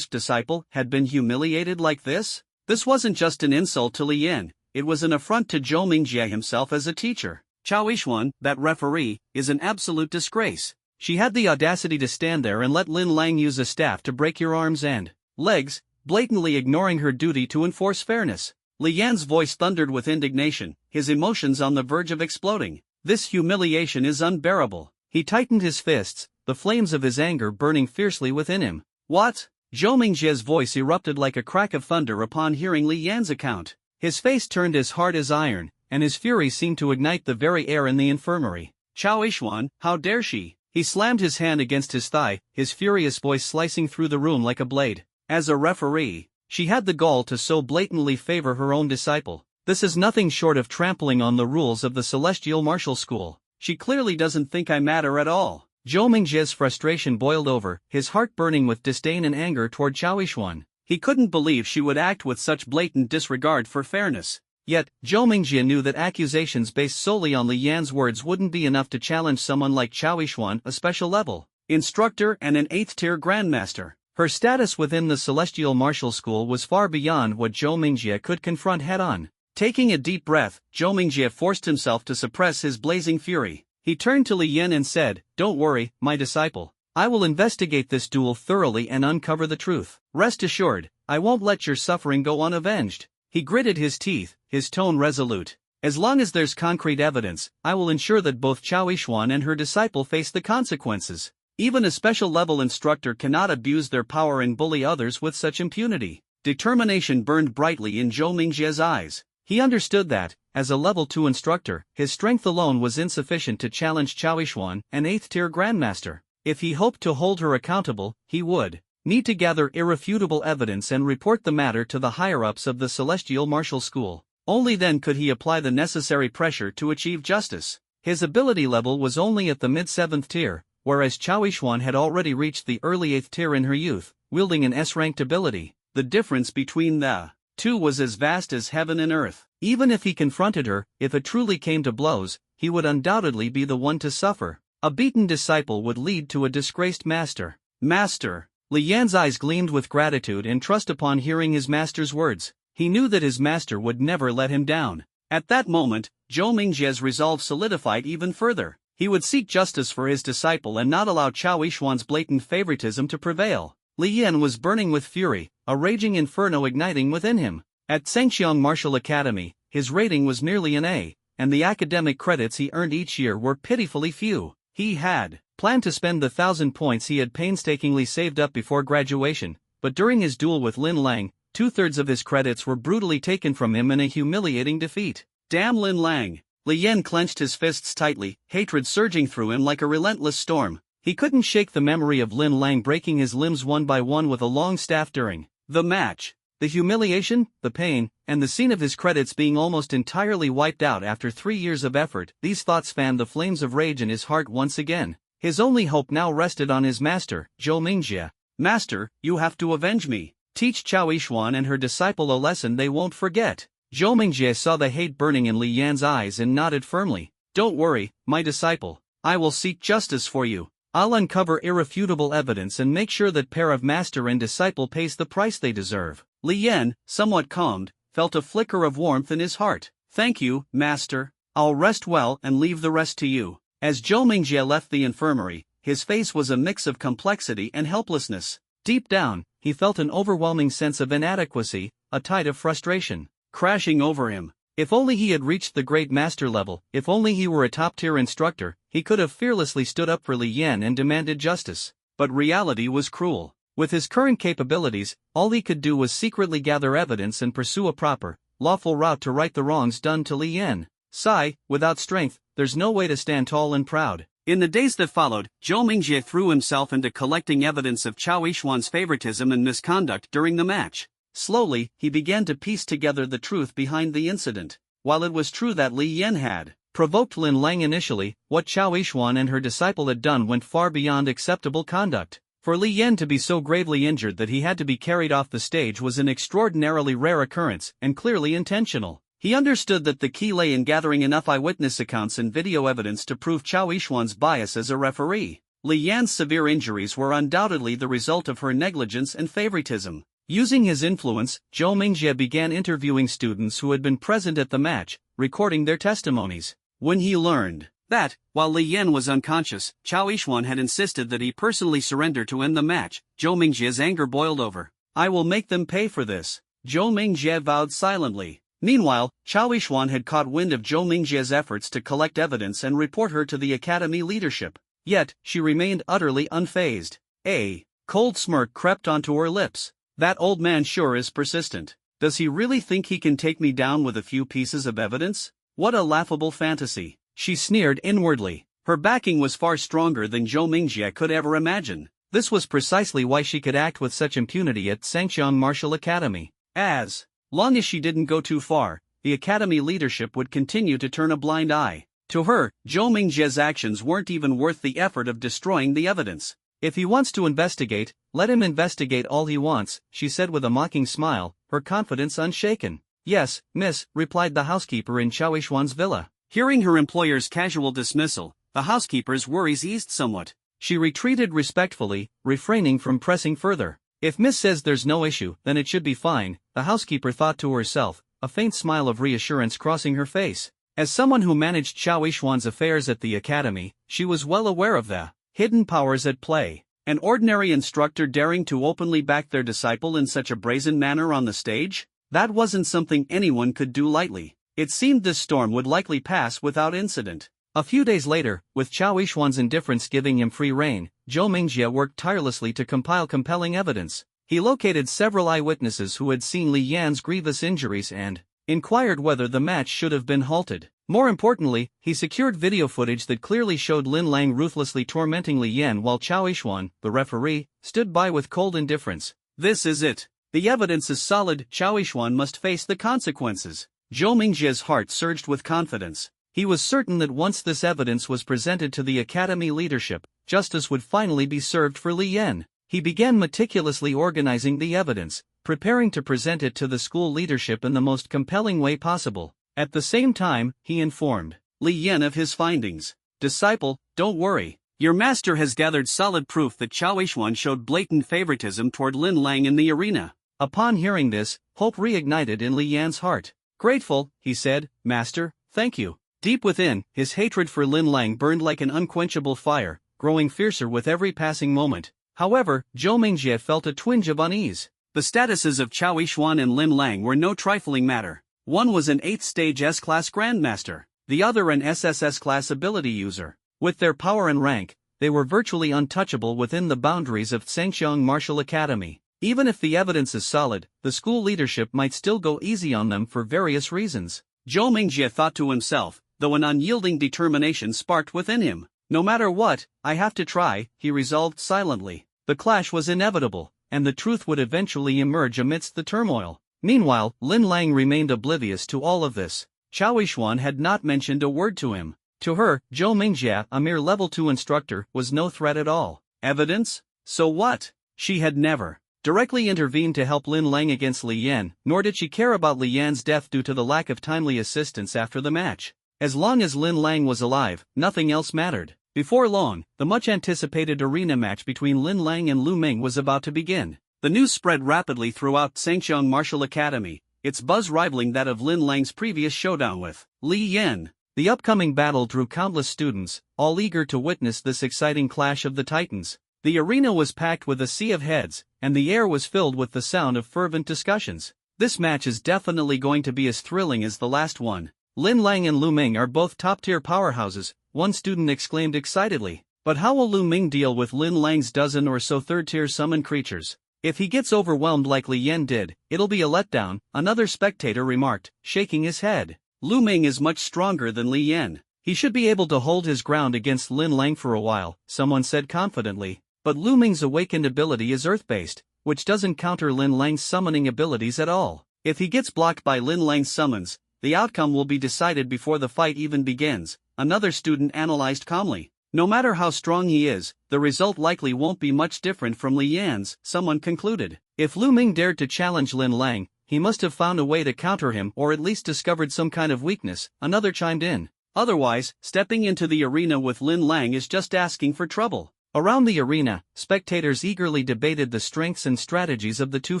S1: disciple had been humiliated like this? This wasn't just an insult to Li Yan, it was an affront to Zhou Mingjie himself as a teacher. Chao Yixuan, that referee, is an absolute disgrace. She had the audacity to stand there and let Lin Lang use a staff to break your arms and legs, blatantly ignoring her duty to enforce fairness. Li Yan's voice thundered with indignation, his emotions on the verge of exploding. This humiliation is unbearable. He tightened his fists, the flames of his anger burning fiercely within him. What? Zhou Mingjie's voice erupted like a crack of thunder upon hearing Li Yan's account. His face turned as hard as iron, and his fury seemed to ignite the very air in the infirmary. Chao Yixuan, how dare she? He slammed his hand against his thigh, his furious voice slicing through the room like a blade. As a referee, she had the gall to so blatantly favor her own disciple. This is nothing short of trampling on the rules of the Celestial Martial School. She clearly doesn't think I matter at all. Zhou Mingjie's frustration boiled over, his heart burning with disdain and anger toward Chao Yixuan. He couldn't believe she would act with such blatant disregard for fairness. Yet, Zhou Mingjie knew that accusations based solely on Li Yan's words wouldn't be enough to challenge someone like Chao Yixuan, a special level instructor and an 8th-tier grandmaster. Her status within the Celestial Martial School was far beyond what Zhou Mingjie could confront head-on. Taking a deep breath, Zhou Mingjie forced himself to suppress his blazing fury. He turned to Li Yan and said, Don't worry, my disciple.
S2: I will investigate this duel thoroughly and uncover the truth. Rest assured, I won't let your suffering go unavenged. He gritted his teeth, his tone resolute. As long as there's concrete evidence, I will ensure that both Chao Yishuan and her disciple face the consequences. Even a special level instructor cannot abuse their power and bully others with such impunity. Determination burned brightly in Zhou Mingjie's eyes. He understood that, as a level 2 instructor, his strength alone was insufficient to challenge Chao Yishuan, an 8th-tier grandmaster. If he hoped to hold her accountable, he would need to gather irrefutable evidence and report the matter to the higher-ups of the Celestial Martial School. Only then could he apply the necessary pressure to achieve justice. His ability level was only at the mid-7th tier, whereas Chao Yishuan had already reached the early 8th tier in her youth, wielding an S-ranked ability. The difference between the two was as vast as heaven and earth. Even if he confronted her, if it truly came to blows, he would undoubtedly be the one to suffer. A beaten disciple would lead to a disgraced master. Master! Li Yan's eyes gleamed with gratitude and trust upon hearing his master's words. He knew that his master would never let him down. At that moment, Zhou Mingjie's resolve solidified even further. He would seek justice for his disciple and not allow Chao Yishuan's blatant favoritism to prevail. Li Yan was burning with fury, a raging inferno igniting within him. At Sengxiang Martial Academy, his rating was merely an A, and the academic credits he earned each year were pitifully few. He had planned to spend the 1,000 points he had painstakingly saved up before graduation, but during his duel with Lin Lang, 2/3 of his credits were brutally taken from him in a humiliating defeat. Damn Lin Lang! Li Yan clenched his fists tightly, hatred surging through him like a relentless storm. He couldn't shake the memory of Lin Lang breaking his limbs one by one with a long staff during the match. The humiliation, the pain, and the scene of his credits being almost entirely wiped out after 3 years of effort, these thoughts fanned the flames of rage in his heart once again. His only hope now rested on his master, Zhou Mingjie. Master, you have to avenge me. Teach Chao Yishuan and her disciple a lesson they won't forget. Zhou Mingjie saw the hate burning in Li Yan's eyes and nodded firmly. Don't worry, my disciple. I will seek justice for you. I'll uncover irrefutable evidence and make sure that pair of master and disciple pays the price they deserve. Li Yan, somewhat calmed, felt a flicker of warmth in his heart. Thank you, master. I'll rest well and leave the rest to you. As Zhou Mingjie left the infirmary, his face was a mix of complexity and helplessness. Deep down, he felt an overwhelming sense of inadequacy, a tide of frustration crashing over him. If only he had reached the great master level, if only he were a top-tier instructor, he could have fearlessly stood up for Li Yan and demanded justice. But reality was cruel. With his current capabilities, all he could do was secretly gather evidence and pursue a proper, lawful route to right the wrongs done to Li Yan. Sigh, without strength, there's no way to stand tall and proud. In the days that followed, Zhou Mingjie threw himself into collecting evidence of Chao Yishuan's favoritism and misconduct during the match. Slowly, he began to piece together the truth behind the incident. While it was true that Li Yan had provoked Lin Lang initially, what Chao Yishuan and her disciple had done went far beyond acceptable conduct. For Li Yan to be so gravely injured that he had to be carried off the stage was an extraordinarily rare occurrence, and clearly intentional. He understood that the key lay in gathering enough eyewitness accounts and video evidence to prove Chao Yishuan's bias as a referee. Li Yan's severe injuries were undoubtedly the result of her negligence and favoritism. Using his influence, Zhou Mingjie began interviewing students who had been present at the match, recording their testimonies. When he learned that, while Li Yan was unconscious, Chao Yishuan had insisted that he personally surrender to end the match, Zhou Mingjie's anger boiled over. I will make them pay for this, Zhou Mingjie vowed silently. Meanwhile, Chao Yishuan had caught wind of Zhou Mingjie's efforts to collect evidence and report her to the academy leadership. Yet, she remained utterly unfazed. A cold smirk crept onto her lips. That old man sure is persistent. Does he really think he can take me down with a few pieces of evidence? What a laughable fantasy. She sneered inwardly. Her backing was far stronger than Zhou Mingjie could ever imagine. This was precisely why she could act with such impunity at Sengxiang Martial Academy. As long as she didn't go too far, the academy leadership would continue to turn a blind eye. To her, Zhou Mingjie's actions weren't even worth the effort of destroying the evidence. If he wants to investigate, let him investigate all he wants, she said with a mocking smile, her confidence unshaken. Yes, miss, replied the housekeeper in Chao Yishuan's villa. Hearing her employer's casual dismissal, the housekeeper's worries eased somewhat. She retreated respectfully, refraining from pressing further. If miss says there's no issue, then it should be fine, the housekeeper thought to herself, a faint smile of reassurance crossing her face. As someone who managed Chao Yishuan's affairs at the academy, she was well aware of the hidden powers at play.
S1: An ordinary instructor daring to openly back their disciple in such a brazen manner on the stage? That wasn't something anyone could do lightly. It seemed this storm would likely pass without incident. A few days later, with Chao Yishuan's indifference giving him free rein, Zhou Mingjie worked tirelessly to compile compelling evidence. He located several eyewitnesses who had seen Li Yan's grievous injuries and inquired whether the match should have been halted. More importantly, he secured video footage that clearly showed Lin Lang ruthlessly tormenting Li Yan while Chao Yishuan, the referee, stood by with cold indifference. This is it. The evidence is solid. Chao Yishuan must face the consequences. Zhou Mingjie's heart surged with confidence. He was certain that once this evidence was presented to the academy leadership, justice would finally be served for Li Yan. He began meticulously organizing the evidence, preparing to present it to the school leadership in the most compelling way possible. At the same time, he informed Li Yan of his findings. Disciple, don't worry. Your master has gathered solid proof that Chao Yishuan showed blatant favoritism toward Lin Lang in the arena. Upon hearing this, hope reignited in Li Yan's heart. Grateful, he said, Master, thank you. Deep within, his hatred for Lin Lang burned like an unquenchable fire, growing fiercer with every passing moment. However, Zhou Mingjie felt a twinge of unease. The statuses of Chao Yishuan and Lin Lang were no trifling matter. One was an 8th stage S-class grandmaster, the other an SSS class ability user. With their power and rank, they were virtually untouchable within the boundaries of Zhengxiang Martial Academy. Even if the evidence is solid, the school leadership might still go easy on them for various reasons. Zhou Mingjie thought to himself, though an unyielding determination sparked within him. No matter what, I have to try, he resolved silently. The clash was inevitable, and the truth would eventually emerge amidst the turmoil. Meanwhile, Lin Lang remained oblivious to all of this. Chao Yishuan had not mentioned a word to him. To her, Zhou Mingjie, a mere level 2 instructor, was no threat at all. Evidence? So what? She had never directly intervened to help Lin Lang against Li Yan, nor did she care about Li Yan's death due to the lack of timely assistance after the match. As long as Lin Lang was alive, nothing else mattered. Before long, the much-anticipated arena match between Lin Lang and Lu Ming was about to begin. The news spread rapidly throughout Zhengxiang Martial Academy, its buzz rivaling that of Lin Lang's previous showdown with Li Yan. The upcoming battle drew countless students, all eager to witness this exciting clash of the titans. The arena was packed with a sea of heads, and the air was filled with the sound of fervent discussions. This match is definitely going to be as thrilling as the last one. Lin Lang and Lu Ming are both top-tier powerhouses, one student exclaimed excitedly. But how will Lu Ming deal with Lin Lang's dozen or so third-tier summoned creatures? If he gets overwhelmed like Li Yan did, it'll be a letdown, another spectator remarked, shaking his head. Lu Ming is much stronger than Li Yan. He should be able to hold his ground against Lin Lang for a while, someone said confidently. But Lu Ming's awakened ability is earth-based, which doesn't counter Lin Lang's summoning abilities at all. If he gets blocked by Lin Lang's summons, the outcome will be decided before the fight even begins, another student analyzed calmly. No matter how strong he is, the result likely won't be much different from Li Yan's, someone concluded. If Lu Ming dared to challenge Lin Lang, he must have found a way to counter him or at least discovered some kind of weakness, another chimed in. Otherwise, stepping into the arena with Lin Lang is just asking for trouble. Around the arena, spectators eagerly debated the strengths and strategies of the two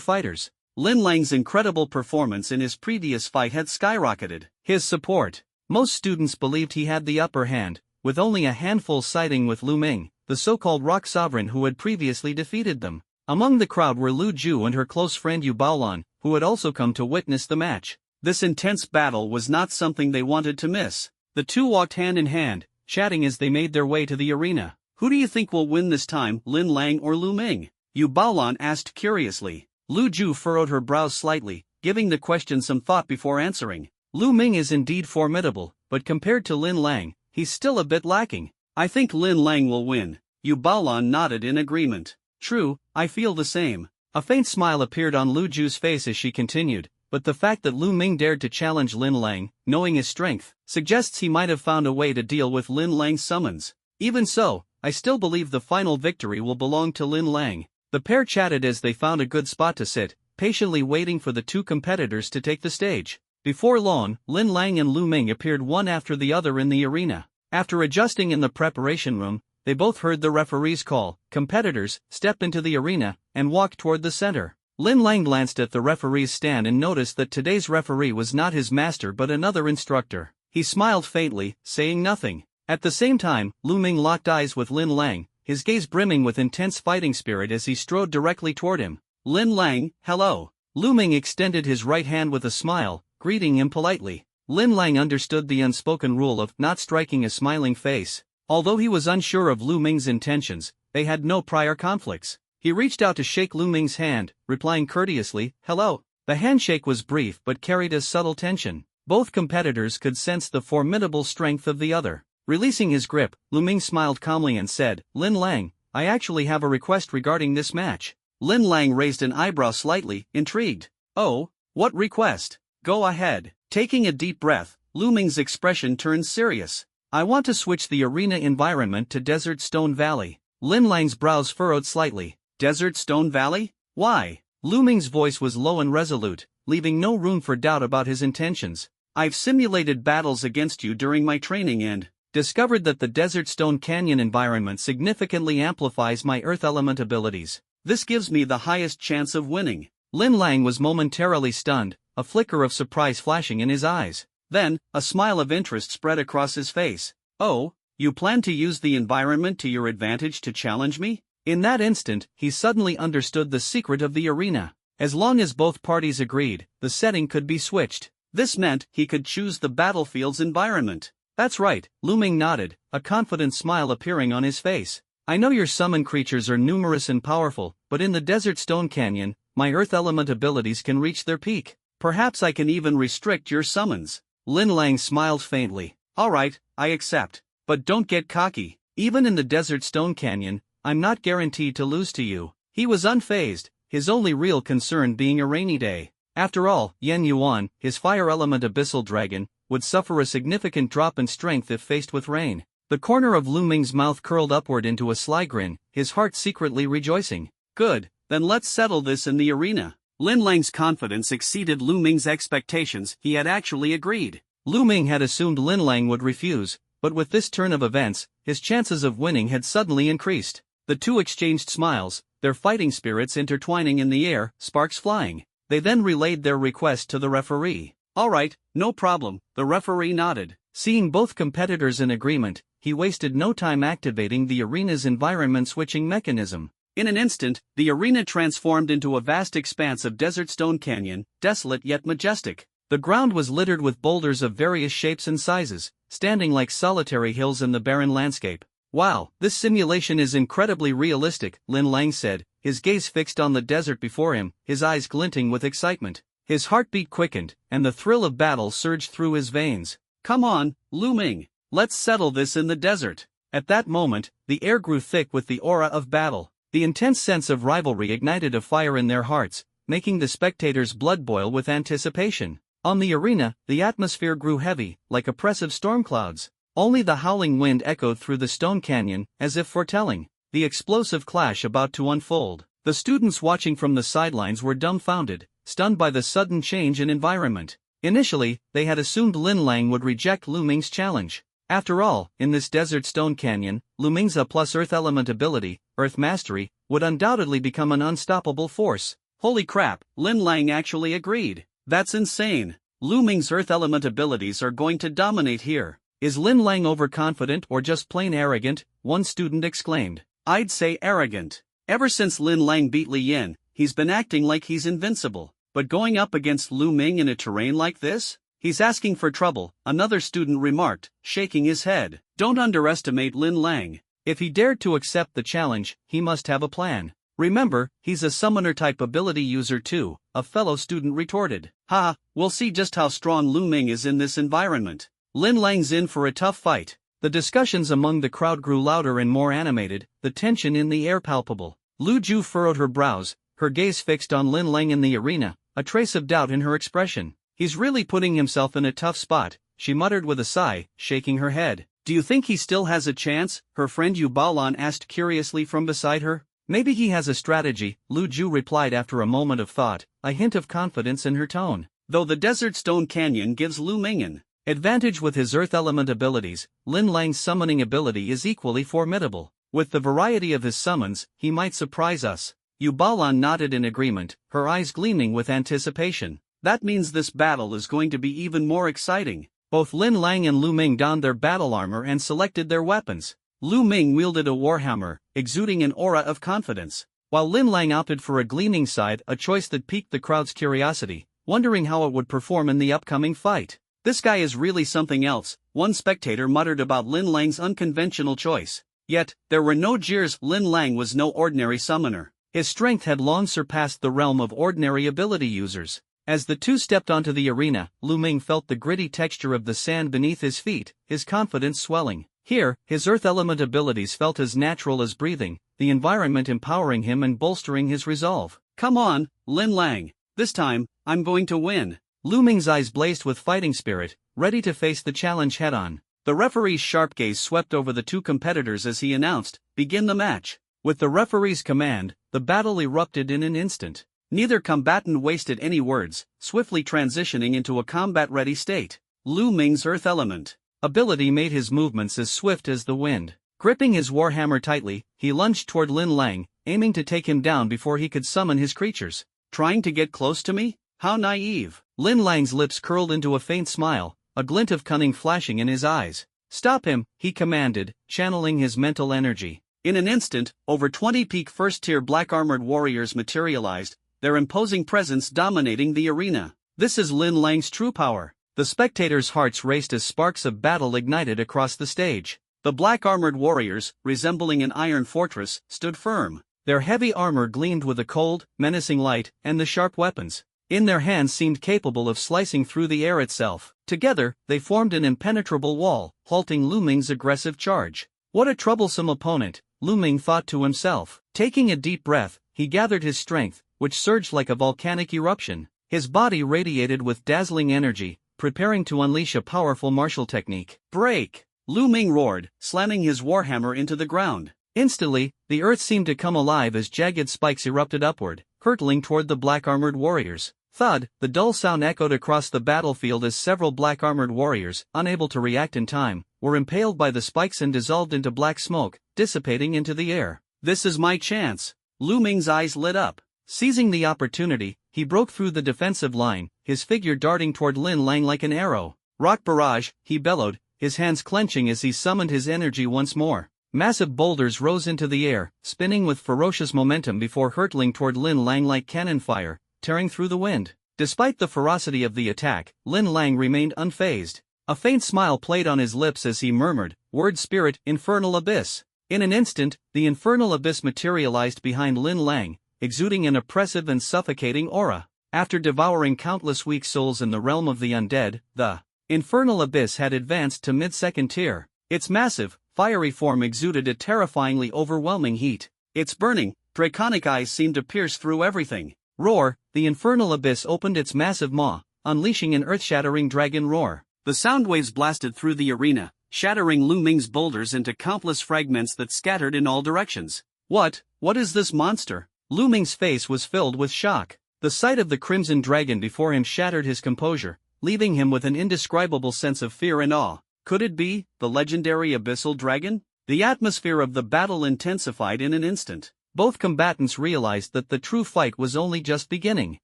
S1: fighters. Lin Lang's incredible performance in his previous fight had skyrocketed his support. Most students believed he had the upper hand, with only a handful siding with Lu Ming, the so-called rock sovereign who had previously defeated them. Among the crowd were Lu Ju and her close friend Yu Baolan, who had also come to witness the match. This intense battle was not something they wanted to miss. The two walked hand in hand, chatting as they made their way to the arena. Who do you think will win this time, Lin Lang or Lu Ming? Yu Baolan asked curiously. Lu Ju furrowed her brows slightly, giving the question some thought before answering. Lu Ming is indeed formidable, but compared to Lin Lang, he's still a bit lacking. I think Lin Lang will win. Yu Baolan nodded in agreement. True, I feel the same. A faint smile appeared on Lu Ju's face as she continued, but the fact that Lu Ming dared to challenge Lin Lang, knowing his strength, suggests he might have found a way to deal with Lin Lang's summons. Even so, I still believe the final victory will belong to Lin Lang. The pair chatted as they found a good spot to sit, patiently waiting for the two competitors to take the stage. Before long, Lin Lang and Lu Ming appeared one after the other in the arena. After adjusting in the preparation room, they both heard the referee's call. Competitors, step into the arena, and walk toward the center. Lin Lang glanced at the referee's stand and noticed that today's referee was not his master but another instructor. He smiled faintly, saying nothing. At the same time, Lu Ming locked eyes with Lin Lang,
S2: his gaze brimming with intense fighting spirit as he strode directly toward him. "Lin Lang, hello." Lu Ming extended his right hand with a smile, greeting him politely. Lin Lang understood the unspoken rule of not striking a smiling face. Although he was unsure of Lu Ming's intentions, they had no prior conflicts. He reached out to shake Lu Ming's hand, replying courteously, "Hello." The handshake was brief but carried a subtle tension. Both competitors could sense the formidable strength of the other. Releasing his grip, Lu Ming smiled calmly and said, "Lin Lang, I actually have a request regarding this match." Lin Lang raised an eyebrow slightly, intrigued. "Oh, what request? Go ahead." Taking a deep breath, Lu Ming's expression turned serious. "I want to switch the arena environment to Desert Stone Valley." Lin Lang's brows furrowed slightly. "Desert Stone Valley? Why?" Lu Ming's voice was low and resolute, leaving no room for doubt about his intentions. "I've simulated battles against you during my training and discovered that the Desert Stone Canyon environment significantly amplifies my earth element abilities. This gives me the highest chance of winning." Lin Lang was momentarily stunned, a flicker of surprise flashing in his eyes. Then, a smile of interest spread across his face. "Oh, you plan to use the environment to your advantage to challenge me?" In that instant, he suddenly understood the secret of the arena. As long as both parties agreed, the setting could be switched. This meant he could choose the battlefield's environment. "That's right," Lu Ming nodded, a confident smile appearing on his face. "I know your summon creatures are numerous and powerful, but in the Desert Stone Canyon, my earth element abilities can reach their peak. Perhaps I can even restrict your summons." Lin Lang smiled faintly. "All right, I accept. But don't get cocky. Even in the Desert Stone Canyon, I'm not guaranteed to lose to you." He was unfazed, his only real concern being a rainy day. After all, Yen Yuan, his fire element abyssal dragon, would suffer a significant drop in strength if faced with rain. The corner of Lu Ming's mouth curled upward into a sly grin, his heart secretly rejoicing. "Good, then let's settle this in the arena." Lin Lang's confidence exceeded Lu Ming's expectations. He had actually agreed. Lu Ming had assumed Lin Lang would refuse, but with this turn of events, his chances of winning had suddenly increased. The two exchanged smiles, their fighting spirits intertwining in the air, sparks flying. They then relayed their request to the referee. "All right, no problem," the referee nodded. Seeing both competitors in agreement, he wasted no time activating the arena's environment switching mechanism. In an instant, the arena transformed into a vast expanse of Desert Stone Canyon, desolate yet majestic. The ground was littered with boulders of various shapes and sizes, standing like solitary hills in the barren landscape. "Wow, this simulation is incredibly realistic," Lin Lang said, his gaze fixed on the desert before him, his eyes glinting with excitement. His heartbeat quickened, and the thrill of battle surged through his veins. "Come on, Lu Ming, let's settle this in the desert." At that moment, the air grew thick with the aura of battle. The intense sense of rivalry ignited a fire in their hearts, making the spectators' blood boil with anticipation. On the arena, the atmosphere grew heavy, like oppressive storm clouds. Only the howling wind echoed through the stone canyon, as if foretelling the explosive clash about to unfold. The students watching from the sidelines were dumbfounded, stunned by the sudden change in environment. Initially, they had assumed Lin Lang would reject Lu Ming's challenge. After all, in this Desert Stone Canyon, Lu Ming's A+ Earth Element ability, Earth Mastery, would undoubtedly become an unstoppable force. Holy crap, Lin Lang actually agreed. That's insane. Lu Ming's Earth Element abilities are going to dominate here. Is Lin Lang overconfident or just plain arrogant? One student exclaimed. "I'd say arrogant. Ever since Lin Lang beat Li Yin, he's been acting like he's invincible. But going up against Lu Ming in a terrain like this? He's asking for trouble," another student remarked, shaking his head. "Don't underestimate Lin Lang. If he dared to accept the challenge, he must have a plan. Remember, he's a summoner-type ability user too," a fellow student retorted. "Ha, we'll see just how strong Lu Ming is in this environment. Lin Lang's in for a tough fight." The discussions among the crowd grew louder and more animated, the tension in the air palpable. Lu Ju furrowed her brows, her gaze fixed on Lin Lang in the arena, a trace of doubt in her expression. "He's really putting himself in a tough spot," she muttered with a sigh, shaking her head. "Do you think he still has a chance?" her friend Yu Baolan asked curiously from beside her. "Maybe he has a strategy," Lu Ju replied after a moment of thought, a hint of confidence in her tone. "Though the Desert Stone Canyon gives Lu Ming an advantage with his Earth Element abilities, Lin Lang's summoning ability is equally formidable. With the variety of his summons, he might surprise us." Yu Baolan nodded in agreement, her eyes gleaming with anticipation. "That means this battle is going to be even more exciting." Both Lin Lang and Lu Ming donned their battle armor and selected their weapons. Lu Ming wielded a warhammer,
S1: exuding an aura of confidence.
S2: While Lin Lang opted for a gleaming scythe, a choice that piqued the crowd's curiosity, wondering how it would perform in the upcoming fight.
S1: This guy is really something else, one spectator muttered about Lin Lang's unconventional choice. Yet, there were no jeers. Lin Lang was no ordinary summoner.
S2: His strength had long surpassed the realm of ordinary ability users. As the two stepped onto the arena, Lu Ming felt the gritty texture of the sand beneath his feet, his confidence swelling. Here, his earth element abilities felt as natural as breathing, the environment empowering him and bolstering his resolve.
S1: Come on, Lin Lang. This time, I'm going to win.
S2: Lu Ming's eyes blazed with fighting spirit, ready to face the challenge head-on.
S1: The referee's sharp gaze swept over the two competitors as he announced, "Begin the match."
S2: With the referee's command, the battle erupted in an instant.
S1: Neither combatant wasted any words, swiftly transitioning into a combat-ready state. Lu Ming's earth element
S2: ability made his movements as swift as the wind. Gripping his warhammer tightly, he lunged toward Lin Lang, aiming to take him down before he could summon his creatures.
S1: Trying to get close to me? How naive.
S2: Lin Lang's lips curled into a faint smile, a glint of cunning flashing in his eyes. Stop him, he commanded, channeling his mental energy.
S1: In an instant, over 20 peak first-tier black-armored warriors materialized, their imposing presence dominating the arena. This is Lin Lang's true power.
S2: The spectators' hearts raced as sparks of battle ignited across the stage.
S1: The black-armored warriors, resembling an iron fortress, stood firm.
S2: Their heavy armor gleamed with a cold, menacing light, and the sharp weapons in their hands seemed capable of slicing through the air itself. Together, they formed an impenetrable wall, halting Lu Ming's aggressive charge. What a troublesome opponent, Lu Ming thought to himself. Taking a deep breath, he gathered his strength, which surged like a volcanic eruption. His body radiated with dazzling energy, preparing to unleash a powerful martial technique.
S1: Break! Lu Ming roared, slamming his warhammer into the ground.
S2: Instantly, the earth seemed to come alive as jagged spikes erupted upward, hurtling toward the black-armored warriors. Thud, the dull sound echoed across the battlefield as several black-armored warriors, unable to react in time, were impaled by the spikes and dissolved into black smoke, dissipating into the air.
S1: This is my chance. Lu Ming's eyes lit up.
S2: Seizing the opportunity, he broke through the defensive line, his figure darting toward Lin Lang like an arrow.
S1: Rock barrage,
S2: he bellowed, his hands clenching as he summoned his energy once more. Massive boulders rose into the air, spinning with ferocious momentum before hurtling toward Lin Lang like cannon fire, tearing through the wind. Despite the ferocity of the attack, Lin Lang remained unfazed. A faint smile played on his lips as he murmured, "Word spirit, infernal abyss." In an instant, the infernal abyss materialized behind Lin Lang, exuding an oppressive and suffocating aura. After devouring countless weak souls in the realm of the undead, the infernal abyss had advanced to mid-second tier. Its massive, fiery form exuded a terrifyingly overwhelming heat. Its burning, draconic eyes seemed to pierce through everything. Roar! The infernal abyss opened its massive maw, unleashing an earth-shattering dragon roar.
S1: The sound waves blasted through the arena, shattering Lu Ming's boulders into countless fragments that scattered in all directions. What is this monster?
S2: Lu Ming's face was filled with shock. The sight of the crimson dragon before him shattered his composure, leaving him with an indescribable sense of fear and awe. Could it be the legendary abyssal dragon? The atmosphere of the battle intensified in an instant. Both combatants realized that the true fight was only just beginning.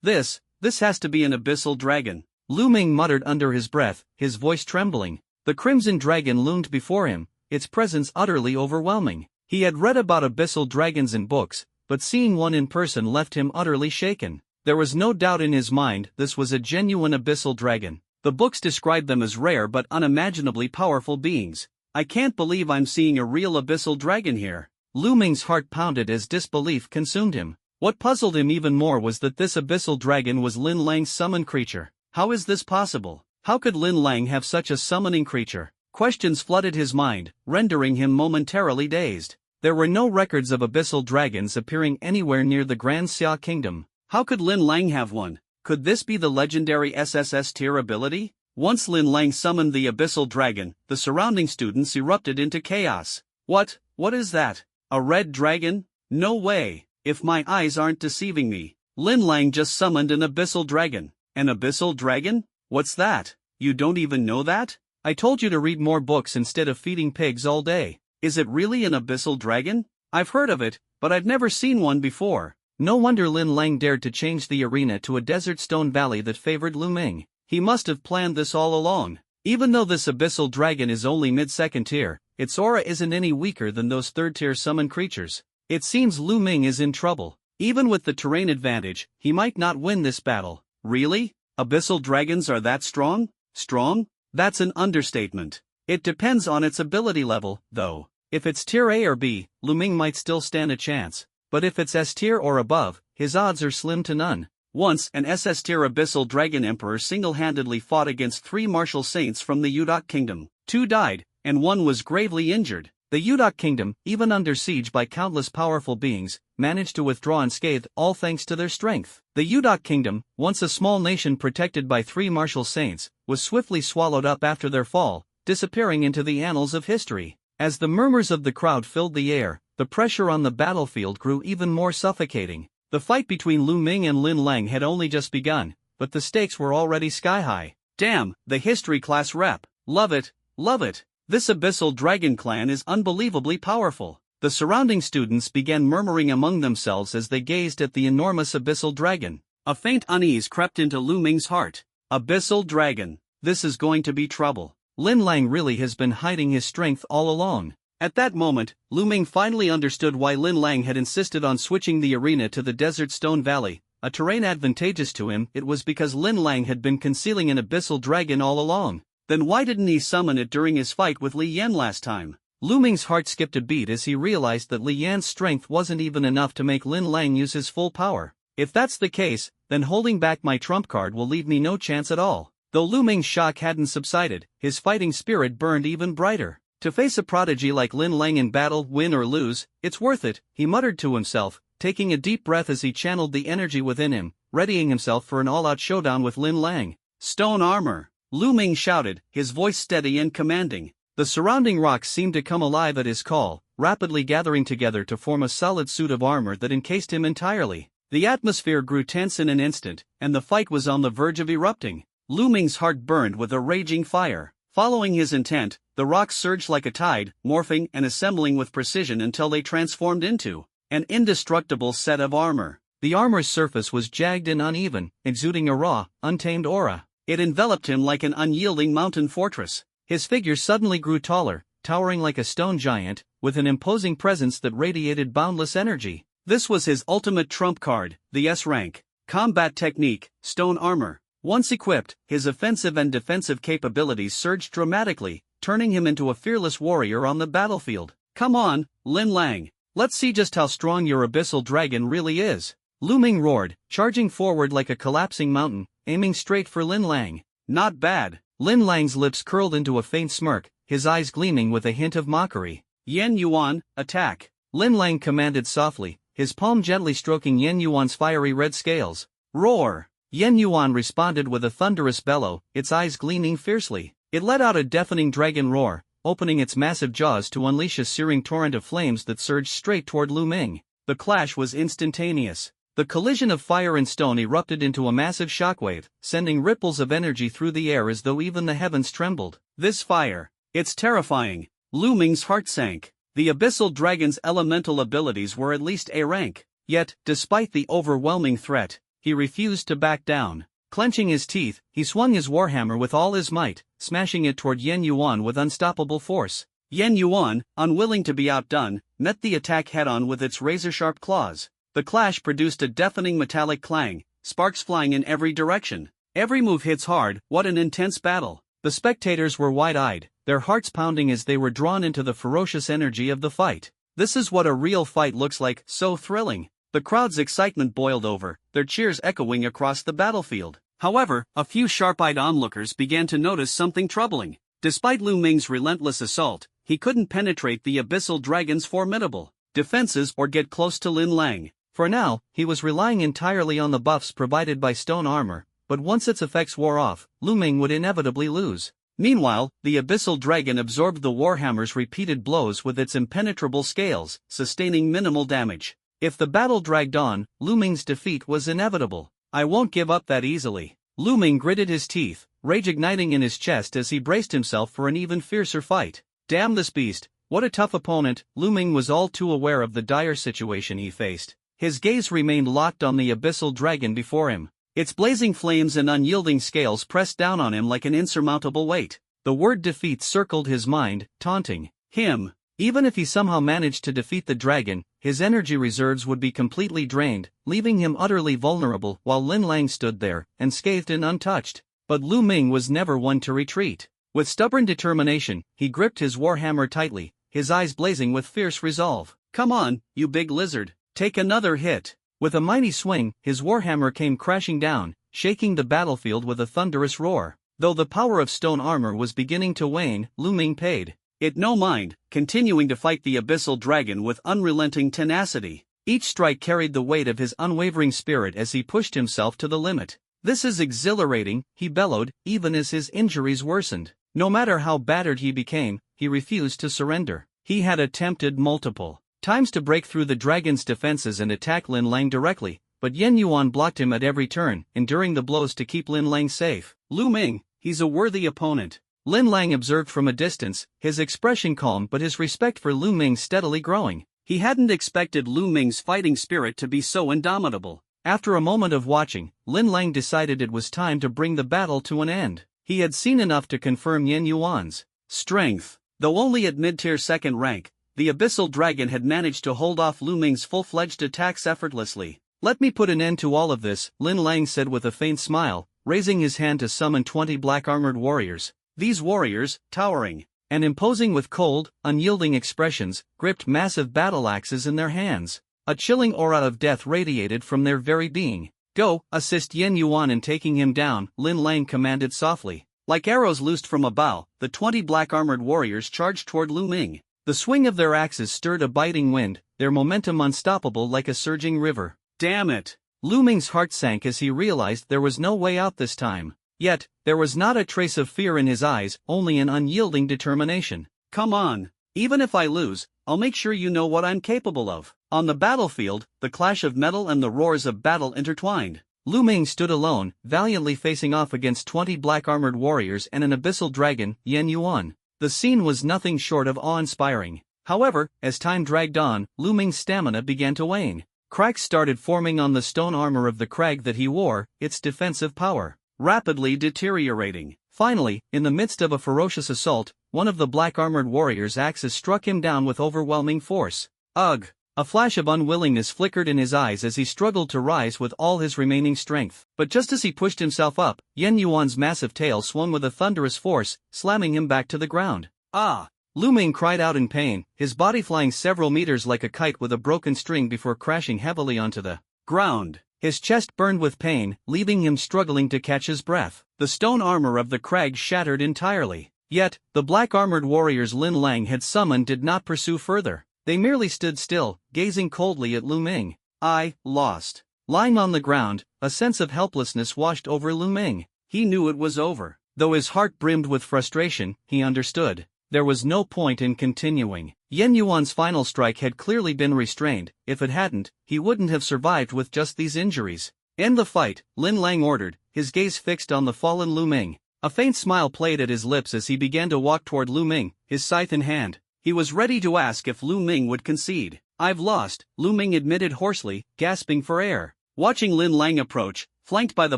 S2: This has to be an abyssal dragon. Lu Ming muttered under his breath, his voice trembling. The crimson dragon loomed before him, its presence utterly overwhelming. He had read about abyssal dragons in books, but seeing one in person left him utterly shaken. There was no doubt in his mind this was a genuine abyssal dragon. The books described them as rare but unimaginably powerful beings. I can't believe I'm seeing a real abyssal dragon here. Lu Ming's heart pounded as disbelief consumed him. What puzzled him even more was that this abyssal dragon was Lin Lang's summoned creature. How is this possible? How could Lin Lang have such a summoning creature? Questions flooded his mind, rendering him momentarily dazed. There were no records of abyssal dragons appearing anywhere near the Grand Xia Kingdom. How could Lin Lang have one? Could this be the legendary SSS tier ability? Once Lin Lang summoned the abyssal dragon, the surrounding students erupted into chaos. What is that? A red dragon? No way. If my eyes aren't deceiving me. Lin Lang just summoned an abyssal dragon. An abyssal dragon? What's that? You don't even know that? I told you to read more books instead of feeding pigs all day. Is it really an abyssal dragon? I've heard of it, but I've never seen one before. No wonder Lin Lang dared to change the arena to a desert stone valley that favored Lu Ming. He must have planned this all along. Even though this abyssal dragon is only mid-second tier, its aura isn't any weaker than those third-tier summon creatures. It seems Lu Ming is in trouble. Even with the terrain advantage, he might not win this battle. Really? Abyssal dragons are that strong? Strong? That's an understatement. It depends on its ability level, though. If it's tier A or B, Lu Ming might still stand a chance. But if it's S tier or above, his odds are slim to none. Once, an SS tier Abyssal Dragon Emperor single-handedly fought against 3 martial saints from the Udok Kingdom. 2 died, and 1 was gravely injured. The Udok Kingdom, even under siege by countless powerful beings, managed to withdraw unscathed, all thanks to their strength. The Udok Kingdom, once a small nation protected by 3 martial saints, was swiftly swallowed up after their fall, disappearing into the annals of history. As the murmurs of the crowd filled the air, the pressure on the battlefield grew even more suffocating. The fight between Lu Ming and Lin Lang had only just begun, but the stakes were already sky-high. Damn, the history class rep. Love it, love it. This Abyssal Dragon clan is unbelievably powerful. The surrounding students began murmuring among themselves as they gazed at the enormous Abyssal Dragon. A faint unease crept into Lu Ming's heart. Abyssal Dragon. This is going to be trouble. Lin Lang really has been hiding his strength all along. At that moment, Lu Ming finally understood why Lin Lang had insisted on switching the arena to the Desert Stone Valley, a terrain advantageous to him. It was because Lin Lang had been concealing an Abyssal Dragon all along. Then why didn't he summon it during his fight with Li Yan last time? Lu Ming's heart skipped a beat as he realized that Li Yan's strength wasn't even enough to make Lin Lang use his full power. If that's the case, then holding back my trump card will leave me no chance at all. Though Lu Ming's shock hadn't subsided, his fighting spirit burned even brighter. To face a prodigy like Lin Lang in battle, win or lose, it's worth it, he muttered to himself, taking a deep breath as he channeled the energy within him, readying himself for an all-out showdown with Lin Lang. Stone armor! Lu Ming shouted, his voice steady and commanding. The surrounding rocks seemed to come alive at his call, rapidly gathering together to form a solid suit of armor that encased him entirely. The atmosphere grew tense in an instant, and the fight was on the verge of erupting. Lu Ming's heart burned with a raging fire. Following his intent, the rocks surged like a tide, morphing and assembling with precision until they transformed into an indestructible set of armor. The armor's surface was jagged and uneven, exuding a raw, untamed aura. It enveloped him like an unyielding mountain fortress. His figure suddenly grew taller, towering like a stone giant, with an imposing presence that radiated boundless energy. This was his ultimate trump card, the S rank. Combat technique, stone armor. Once equipped, his offensive and defensive capabilities surged dramatically, turning him into a fearless warrior on the battlefield. Come on, Lin Lang. Let's see just how strong your Abyssal Dragon really is. Lu Ming roared, charging forward like a collapsing mountain, aiming straight for Lin Lang. Not bad. Lin Lang's lips curled into a faint smirk, his eyes gleaming with a hint of mockery. Yan Yuan, attack. Lin Lang commanded softly, his palm gently stroking Yan Yuan's fiery red scales. Roar! Yan Yuan responded with a thunderous bellow, its eyes gleaming fiercely. It let out a deafening dragon roar, opening its massive jaws to unleash a searing torrent of flames that surged straight toward Lu Ming. The clash was instantaneous. The collision of fire and stone erupted into a massive shockwave, sending ripples of energy through the air as though even the heavens trembled. This fire, it's terrifying. Lu Ming's heart sank. The Abyssal Dragon's elemental abilities were at least A rank. Yet, despite the overwhelming threat, he refused to back down. Clenching his teeth, he swung his warhammer with all his might, smashing it toward Yan Yuan with unstoppable force. Yan Yuan, unwilling to be outdone, met the attack head-on with its razor-sharp claws. The clash produced a deafening metallic clang, sparks flying in every direction. Every move hits hard. What an intense battle. The spectators were wide-eyed, their hearts pounding as they were drawn into the ferocious energy of the fight. This is what a real fight looks like, so thrilling. The crowd's excitement boiled over, their cheers echoing across the battlefield. However, a few sharp-eyed onlookers began to notice something troubling. Despite Lu Ming's relentless assault, he couldn't penetrate the Abyssal Dragon's formidable defenses or get close to Lin Lang. For now, he was relying entirely on the buffs provided by stone armor, but once its effects wore off, Lu Ming would inevitably lose. Meanwhile, the Abyssal Dragon absorbed the Warhammer's repeated blows with its impenetrable scales, sustaining minimal damage. If the battle dragged on, Lu Ming's defeat was inevitable. I won't give up that easily. Lu Ming gritted his teeth, rage igniting in his chest as he braced himself for an even fiercer fight. Damn this beast, what a tough opponent. Lu Ming was all too aware of the dire situation he faced. His gaze remained locked on the Abyssal Dragon before him. Its blazing flames and unyielding scales pressed down on him like an insurmountable weight. The word defeat circled his mind, taunting.
S1: him.
S2: Even if he somehow managed to defeat the dragon, his energy reserves would be completely drained, leaving him utterly vulnerable while Lin Lang stood there, unscathed and untouched. But Lu Ming was never one to retreat. With stubborn determination, he gripped his warhammer tightly, his eyes blazing with fierce resolve.
S1: Come on, you big lizard, take another hit.
S2: With a mighty swing, his warhammer came crashing down, shaking the battlefield with a thunderous roar. Though the power of stone armor was beginning to wane, Lu Ming paid
S1: it no mind, continuing to fight the abyssal dragon with unrelenting tenacity.
S2: Each strike carried the weight of his unwavering spirit as he pushed himself to the limit. "This is exhilarating," he bellowed, even as his injuries worsened. No matter how battered he became, he refused to surrender. He had attempted multiple times to break through the dragon's defenses and attack Lin Lang directly, but Yen Yuan blocked him at every turn, enduring the blows to keep Lin Lang safe.
S1: Lu Ming, he's a worthy opponent.
S2: Lin Lang observed from a distance, his expression calm but his respect for Lu Ming steadily growing.
S1: He hadn't expected Lu Ming's fighting spirit to be so indomitable.
S2: After a moment of watching, Lin Lang decided it was time to bring the battle to an end. He had seen enough to confirm Yen Yuan's
S1: strength. Though only at mid-tier second rank, the abyssal dragon had managed to hold off Lu Ming's full-fledged attacks effortlessly.
S2: "Let me put an end to all of this," Lin Lang said with a faint smile, raising his hand to summon 20 black-armored warriors.
S1: These warriors, towering
S2: and imposing with cold, unyielding expressions, gripped massive battle axes in their hands. A chilling aura of death radiated from their very being. "Go, assist Yen Yuan in taking him down," Lin Lang commanded softly.
S1: Like arrows loosed from a bow, the 20 black-armored warriors charged toward Lu Ming.
S2: The swing of their axes stirred a biting wind, their momentum unstoppable like a surging river.
S1: Damn it!
S2: Lu Ming's heart sank as he realized there was no way out this time. Yet, there was not a trace of fear in his eyes, only an unyielding determination.
S1: Come on. Even if I lose, I'll make sure you know what I'm capable of. On the battlefield, the clash of metal and the roars of battle intertwined.
S2: Lu Ming stood alone, valiantly facing off against 20 black-armored warriors and an abyssal dragon, Yen Yuan. The scene was nothing short of awe-inspiring. However, as time dragged on, Lu Ming's stamina began to wane. Cracks started forming on the stone armor of the crag that he wore, its defensive power
S1: rapidly deteriorating.
S2: Finally, in the midst of a ferocious assault, one of the black-armored warriors' axes struck him down with overwhelming force.
S1: Ugh!
S2: A flash of unwillingness flickered in his eyes as he struggled to rise with all his remaining strength. But just as he pushed himself up, Yen Yuan's massive tail swung with a thunderous force, slamming him back to the ground.
S1: Ah!
S2: Lu Ming cried out in pain, his body flying several meters like a kite with a broken string before crashing heavily onto the
S1: ground.
S2: His chest burned with pain, leaving him struggling to catch his breath.
S1: The stone armor of the crag shattered entirely.
S2: Yet, the black-armored warriors Lin Lang had summoned did not pursue further. They merely stood still, gazing coldly at Lu Ming.
S1: I lost.
S2: Lying on the ground, a sense of helplessness washed over Lu Ming.
S1: He knew it was over.
S2: Though his heart brimmed with frustration, he understood. There was no point in continuing. Yen Yuan's final strike had clearly been restrained. If it hadn't, he wouldn't have survived with just these injuries. "End the fight," Lin Lang ordered, his gaze fixed on the fallen Lu Ming. A faint smile played at his lips as he began to walk toward Lu Ming, his scythe in hand. He was ready to ask if Lu Ming would concede. "I've lost," Lu Ming admitted hoarsely, gasping for air. Watching Lin Lang approach, flanked by the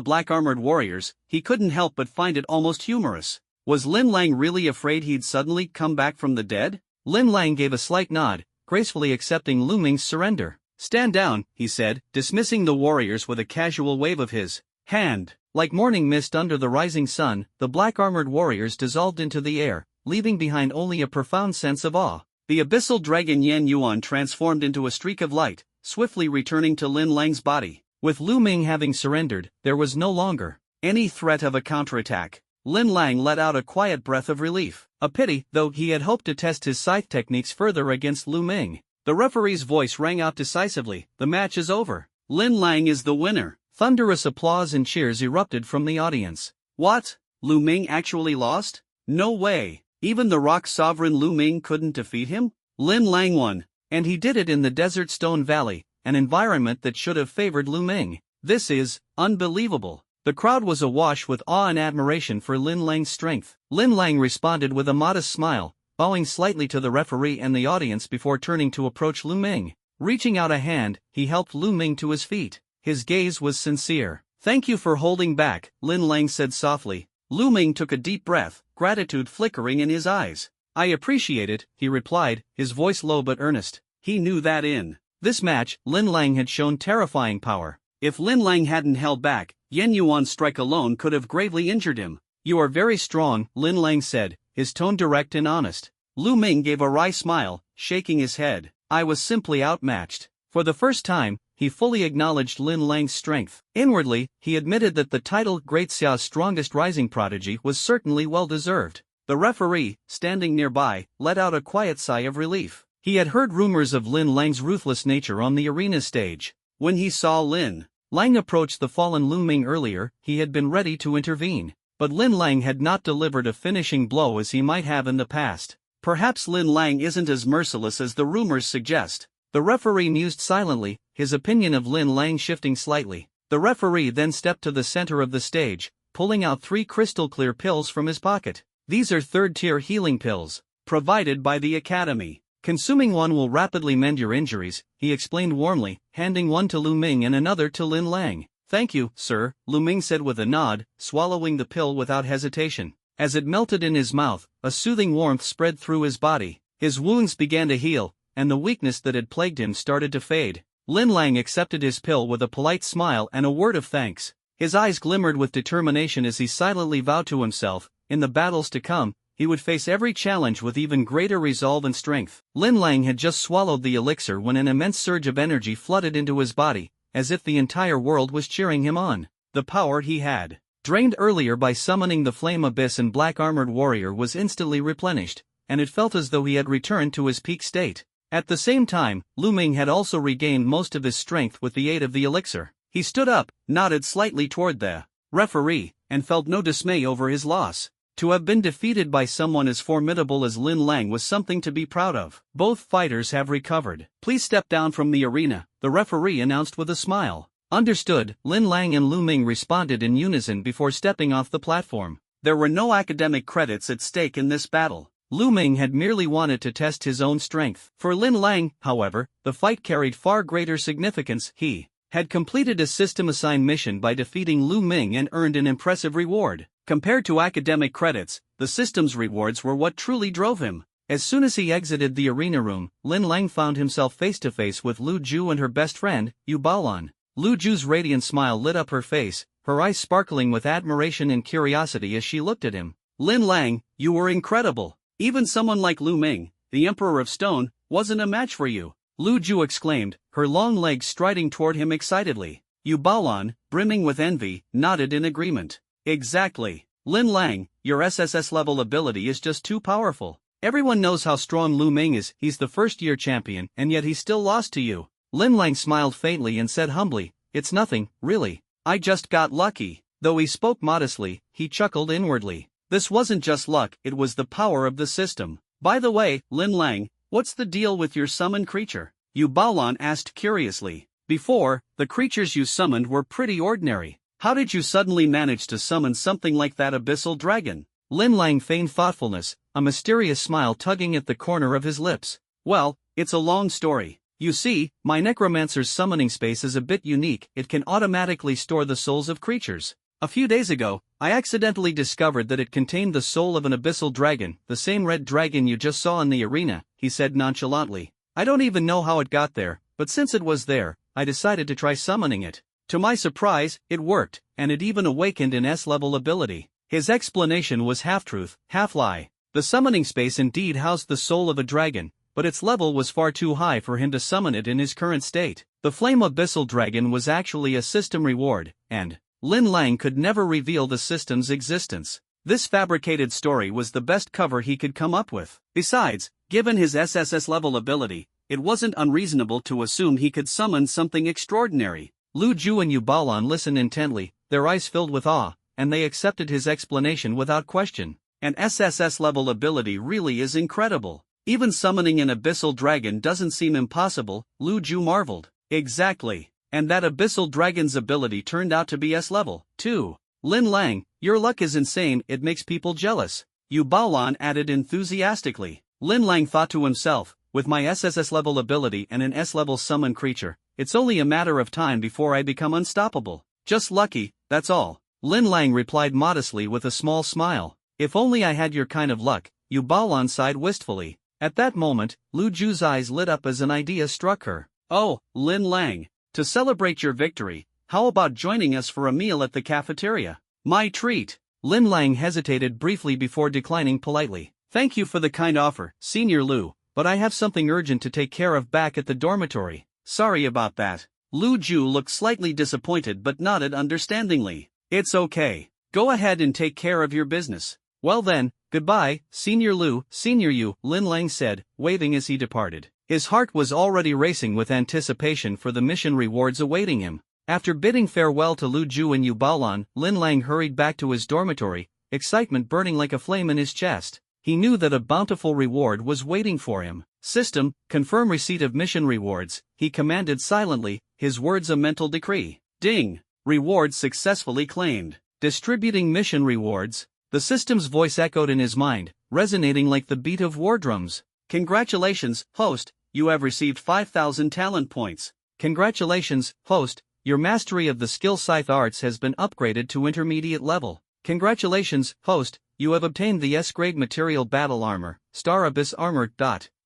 S2: black-armored warriors, he couldn't help but find it almost humorous. Was Lin Lang really afraid he'd suddenly come back from the dead? Lin Lang gave a slight nod, gracefully accepting Lu Ming's surrender.
S1: "Stand down," he said, dismissing the warriors with a casual wave of his hand.
S2: Like morning mist under the rising sun, the black-armored warriors dissolved into the air, leaving behind only a profound sense of awe.
S1: The abyssal dragon Yen Yuan transformed into a streak of light, swiftly returning to Lin Lang's body.
S2: With Lu Ming having surrendered, there was no longer
S1: any threat of a counterattack. Lin Lang let out a quiet breath of relief. A pity, though he had hoped to test his scythe techniques further against Lu Ming. The referee's voice rang out decisively, "The match is over. Lin Lang is the winner."
S2: Thunderous applause and cheers erupted from the audience.
S1: What? Lu Ming actually lost? No way. Even the rock sovereign Lu Ming couldn't defeat him? Lin Lang won.
S2: And he did it in the desert stone valley, an environment that should have favored Lu Ming.
S1: This is unbelievable.
S2: The crowd was awash with awe and admiration for Lin Lang's strength. Lin Lang responded with a modest smile, bowing slightly to the referee and the audience before turning to approach Lu Ming. Reaching out a hand, he helped Lu Ming to his feet. His gaze was sincere.
S1: "Thank you for holding back," Lin Lang said softly. Lu Ming took a deep breath, gratitude flickering in his eyes. I appreciate it, he replied, his voice low but earnest. He knew that in this match, Lin Lang had shown terrifying power. If Lin Lang hadn't held back, Yen Yuan's strike alone could have gravely injured him. You are very strong, Lin Lang said, his tone direct and honest. Lu Ming gave a wry smile, shaking his head. I was simply outmatched. For the first time, he fully acknowledged Lin Lang's strength. Inwardly, he admitted that the title Great Xiao's strongest rising prodigy was certainly well-deserved. The referee, standing nearby, let out a quiet sigh of relief. He had heard rumors of Lin Lang's ruthless nature on the arena stage. When he saw Lin Lang approach the fallen Lu Ming earlier, he had been ready to intervene. But Lin Lang had not delivered a finishing blow as he might have in the past. Perhaps Lin Lang isn't as merciless as the rumors suggest. The referee mused silently, his opinion of Lin Lang shifting slightly. The referee then stepped to the center of the stage, pulling out 3 crystal-clear pills from his pocket. These are third-tier healing pills, provided by the Academy. Consuming one will rapidly mend your injuries, he explained warmly, handing one to Lu Ming and another to Lin Lang. Thank you, sir, Lu Ming said with a nod, swallowing the pill without hesitation. As it melted in his mouth, a soothing warmth spread through his body. His wounds began to heal, and the weakness that had plagued him started to fade. Lin Lang accepted his pill with a polite smile and a word of thanks. His eyes glimmered with determination as he silently vowed to himself, in the battles to come, he would face every challenge with even greater resolve and strength. Lin Lang had just swallowed the elixir when an immense surge of energy flooded into his body, as if the entire world was cheering him on. The power he had drained earlier by summoning the Flame Abyss and Black Armored Warrior was instantly replenished, and it felt as though he had returned to his peak state. At the same time, Lu Ming had also regained most of his strength with the aid of the elixir. He stood up, nodded slightly toward the referee, and felt no dismay over his loss. To have been defeated by someone as formidable as Lin Lang was something to be proud of. Both fighters have recovered. Please step down from the arena, the referee announced with a smile. Understood, Lin Lang and Lu Ming responded in unison before stepping off the platform. There were no academic credits at stake in this battle. Lu Ming had merely wanted to test his own strength. For Lin Lang, however, the fight carried far greater significance. He had completed a system-assigned mission by defeating Lu Ming and earned an impressive reward. Compared to academic credits, the system's rewards were what truly drove him. As soon as he exited the arena room, Lin Lang found himself face-to-face with Lu Ju and her best friend, Yu Baolan. Lu Ju's radiant smile lit up her face, her eyes sparkling with admiration and curiosity as she looked at him. Lin Lang, you were incredible. Even someone like Lu Ming, the Emperor of Stone, wasn't a match for you, Lu Ju exclaimed, her long legs striding toward him excitedly. Yu Baolan, brimming with envy, nodded in agreement. Exactly. Lin Lang, your SSS-level ability is just too powerful. Everyone knows how strong Lu Ming is, he's the first-year champion, and yet he still lost to you. Lin Lang smiled faintly and said humbly, it's nothing, really. I just got lucky. Though he spoke modestly, he chuckled inwardly. This wasn't just luck, it was the power of the system. By the way, Lin Lang, what's the deal with your summoned creature? Yu Baolan asked curiously. Before, the creatures you summoned were pretty ordinary. How did you suddenly manage to summon something like that abyssal dragon? Lin Lang feigned thoughtfulness, a mysterious smile tugging at the corner of his lips. Well, it's a long story. You see, my necromancer's summoning space is a bit unique, it can automatically store the souls of creatures. A few days ago, I accidentally discovered that it contained the soul of an abyssal dragon, the same red dragon you just saw in the arena, he said nonchalantly. I don't even know how it got there, but since it was there, I decided to try summoning it. To my surprise, it worked, and it even awakened an S-level ability. His explanation was half-truth, half-lie. The summoning space indeed housed the soul of a dragon, but its level was far too high for him to summon it in his current state. The Flame Abyssal Dragon was actually a system reward, and Lin Lang could never reveal the system's existence. This fabricated story was the best cover he could come up with. Besides, given his SSS-level ability, it wasn't unreasonable to assume he could summon something extraordinary. Lu Ju and Yu Baolan listened intently, their eyes filled with awe, and they accepted his explanation without question. An SSS-level ability really is incredible. Even summoning an abyssal dragon doesn't seem impossible, Lu Ju marveled. Exactly. And that abyssal dragon's ability turned out to be S-level, too. Lin Lang, your luck is insane, it makes people jealous. Yu Baolan added enthusiastically. Lin Lang thought to himself, with my SSS-level ability and an S-level summon creature, it's only a matter of time before I become unstoppable. Just lucky, that's all. Lin Lang replied modestly with a small smile. If only I had your kind of luck,
S2: Yu Baolan sighed wistfully. At that moment, Lu Ju's eyes lit up as an idea struck her.
S1: Oh, Lin Lang. To celebrate your victory, how about joining us for a meal at the cafeteria? My treat.
S2: Lin Lang hesitated briefly before declining politely.
S1: Thank you for the kind offer, Senior Lu,
S2: but I have something urgent to take care of back at the dormitory.
S1: Sorry about that. Lu Ju looked slightly disappointed but nodded understandingly. It's okay. Go ahead and take care of your business.
S2: Well then, goodbye, Senior Lu, Senior Yu, Lin Lang said, waving as he departed. His heart was already racing with anticipation for the mission rewards awaiting him. After bidding farewell to Lu Ju and Yu Baolan, Lin Lang hurried back to his dormitory, excitement burning like a flame in his chest. He knew that a bountiful reward was waiting for him. System, confirm receipt of mission rewards, he commanded silently, his words a mental decree.
S1: Ding! Rewards successfully claimed.
S2: Distributing mission rewards. The system's voice echoed in his mind, resonating like the beat of war drums.
S1: Congratulations, host, you have received 5,000 talent points.
S2: Congratulations, host, your mastery of the skill scythe arts has been upgraded to intermediate level. Congratulations, host, you have obtained the S-grade material battle armor, Star Abyss armor.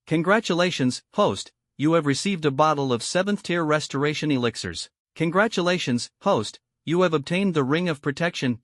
S2: Congratulations, host, you have received a bottle of 7th tier restoration elixirs. Congratulations, host, you have obtained the ring of protection.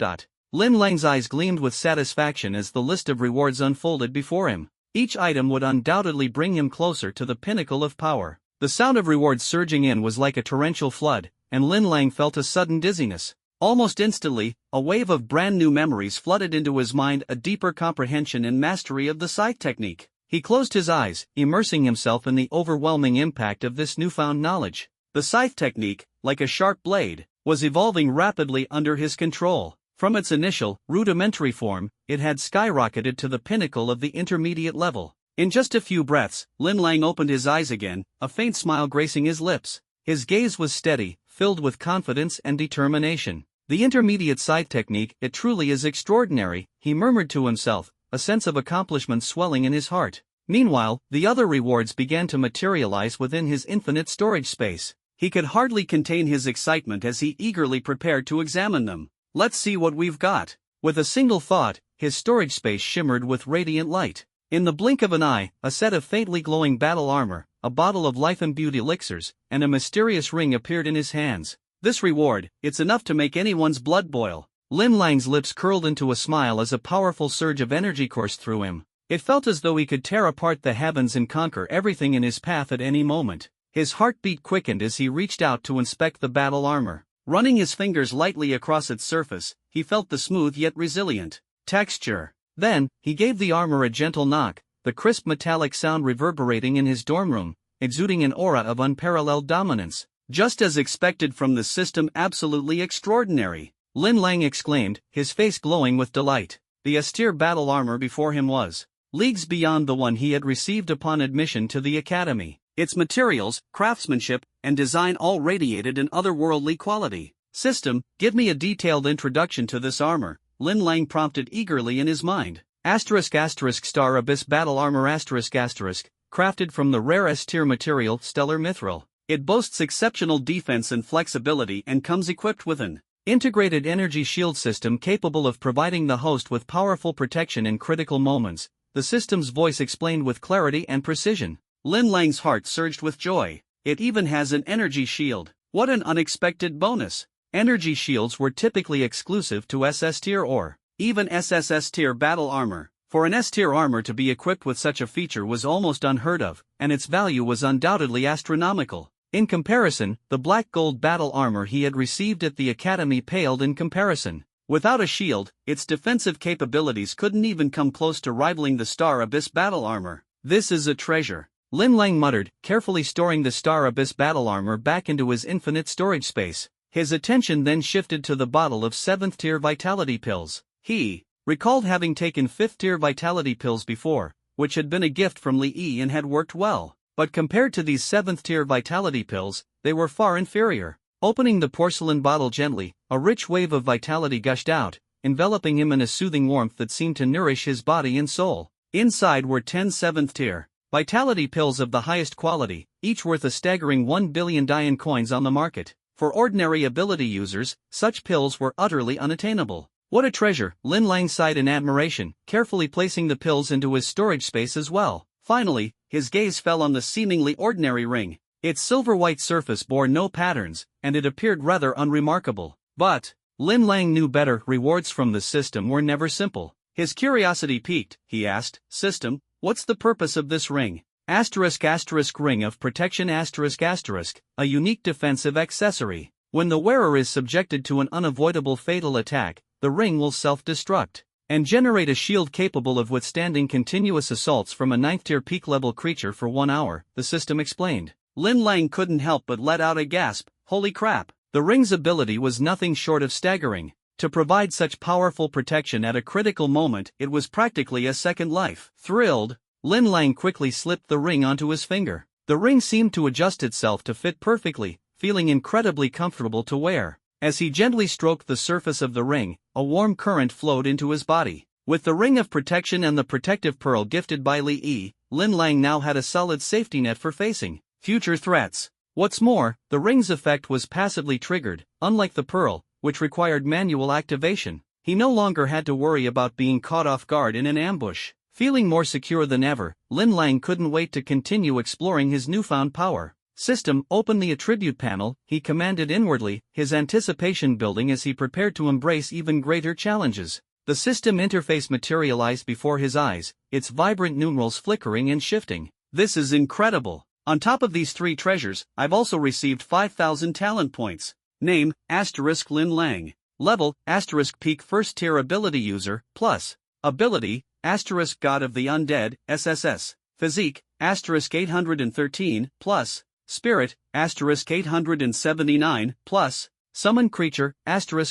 S2: Lin Lang's eyes gleamed with satisfaction as the list of rewards unfolded before him. Each item would undoubtedly bring him closer to the pinnacle of power. The sound of rewards surging in was like a torrential flood, and Lin Lang felt a sudden dizziness. Almost instantly, a wave of brand new memories flooded into his mind, a deeper comprehension and mastery of the scythe technique. He closed his eyes, immersing himself in the overwhelming impact of this newfound knowledge. The scythe technique, like a sharp blade, was evolving rapidly under his control. From its initial, rudimentary form, it had skyrocketed to the pinnacle of the intermediate level. In just a few breaths, Lin Lang opened his eyes again, a faint smile gracing his lips. His gaze was steady, filled with confidence and determination. The intermediate scythe technique, it truly is extraordinary, he murmured to himself, a sense of accomplishment swelling in his heart. Meanwhile, the other rewards began to materialize within his infinite storage space. He could hardly contain his excitement as he eagerly prepared to examine them. Let's see what we've got. With a single thought, his storage space shimmered with radiant light. In the blink of an eye, a set of faintly glowing battle armor, a bottle of life-imbued elixirs, and a mysterious ring appeared in his hands. This reward, it's enough to make anyone's blood boil. Lin Lang's lips curled into a smile as a powerful surge of energy coursed through him. It felt as though he could tear apart the heavens and conquer everything in his path at any moment. His heartbeat quickened as he reached out to inspect the battle armor. Running his fingers lightly across its surface, he felt the smooth yet resilient texture. Then, he gave the armor a gentle knock, the crisp metallic sound reverberating in his dorm room, exuding an aura of unparalleled dominance. Just as expected from the system, absolutely extraordinary, Lin Lang exclaimed, his face glowing with delight. The S-tier battle armor before him was leagues beyond the one he had received upon admission to the academy. Its materials, craftsmanship, and design all radiated an otherworldly quality. System, give me a detailed introduction to this armor, Lin Lang prompted eagerly in his mind. Star Abyss Battle Armor ***, crafted from the rare S-tier material Stellar Mithril. It boasts exceptional defense and flexibility and comes equipped with an integrated energy shield system capable of providing the host with powerful protection in critical moments, the system's voice explained with clarity and precision. Lin Lang's heart surged with joy. It even has an energy shield. What an unexpected bonus! Energy shields were typically exclusive to SS tier or even SSS tier battle armor. For an S tier armor to be equipped with such a feature was almost unheard of, and its value was undoubtedly astronomical. In comparison, the black gold battle armor he had received at the academy paled in comparison. Without a shield, its defensive capabilities couldn't even come close to rivaling the Star Abyss battle armor. This is a treasure, Lin Lang muttered, carefully storing the Star Abyss battle armor back into his infinite storage space. His attention then shifted to the bottle of 7th tier vitality pills. He recalled having taken 5th tier vitality pills before, which had been a gift from Li Yi and had worked well. But compared to these 7th tier vitality pills, they were far inferior. Opening the porcelain bottle gently, a rich wave of vitality gushed out, enveloping him in a soothing warmth that seemed to nourish his body and soul. Inside were 10 7th tier vitality pills of the highest quality, each worth a staggering 1 billion Dian coins on the market. For ordinary ability users, such pills were utterly unattainable. What a treasure, Lin Lang sighed in admiration, carefully placing the pills into his storage space as well.
S1: Finally, his gaze fell on the seemingly ordinary ring. Its silver-white surface bore no patterns, and it appeared rather unremarkable. But
S2: Lin Lang knew better. Rewards from the system were never simple.
S1: His curiosity piqued. He asked, "System, what's the purpose of this ring?"
S2: Ring of protection a unique defensive accessory. When the wearer is subjected to an unavoidable fatal attack, the ring will self-destruct and generate a shield capable of withstanding continuous assaults from a 9th-tier peak-level creature for 1 hour, the system explained.
S1: Lin Lang couldn't help but let out a gasp. Holy crap!
S2: The ring's ability was nothing short of staggering. To provide such powerful protection at a critical moment, it was practically a second life. Thrilled, Lin Lang quickly slipped the ring onto his finger. The ring seemed to adjust itself to fit perfectly, feeling incredibly comfortable to wear. As he gently stroked the surface of the ring, a warm current flowed into his body. With the ring of protection and the protective pearl gifted by Li Yi, Lin Lang now had a solid safety net for facing future threats. What's more, the ring's effect was passively triggered, unlike the pearl, which required manual activation. He no longer had to worry about being caught off guard in an ambush. Feeling more secure than ever, Lin Lang couldn't wait to continue exploring his newfound power. System, open the attribute panel, he commanded inwardly, his anticipation building as he prepared to embrace even greater challenges. The system interface materialized before his eyes, its vibrant numerals flickering and shifting.
S1: This is incredible. On top of these 3 treasures, I've also received 5,000 talent points. Name, Lin Lang. Level, Peak First Tier Ability User, Plus. Ability, God of the Undead, SSS. Physique, 813, Plus. Spirit, 879, Plus.
S2: Summon Creature,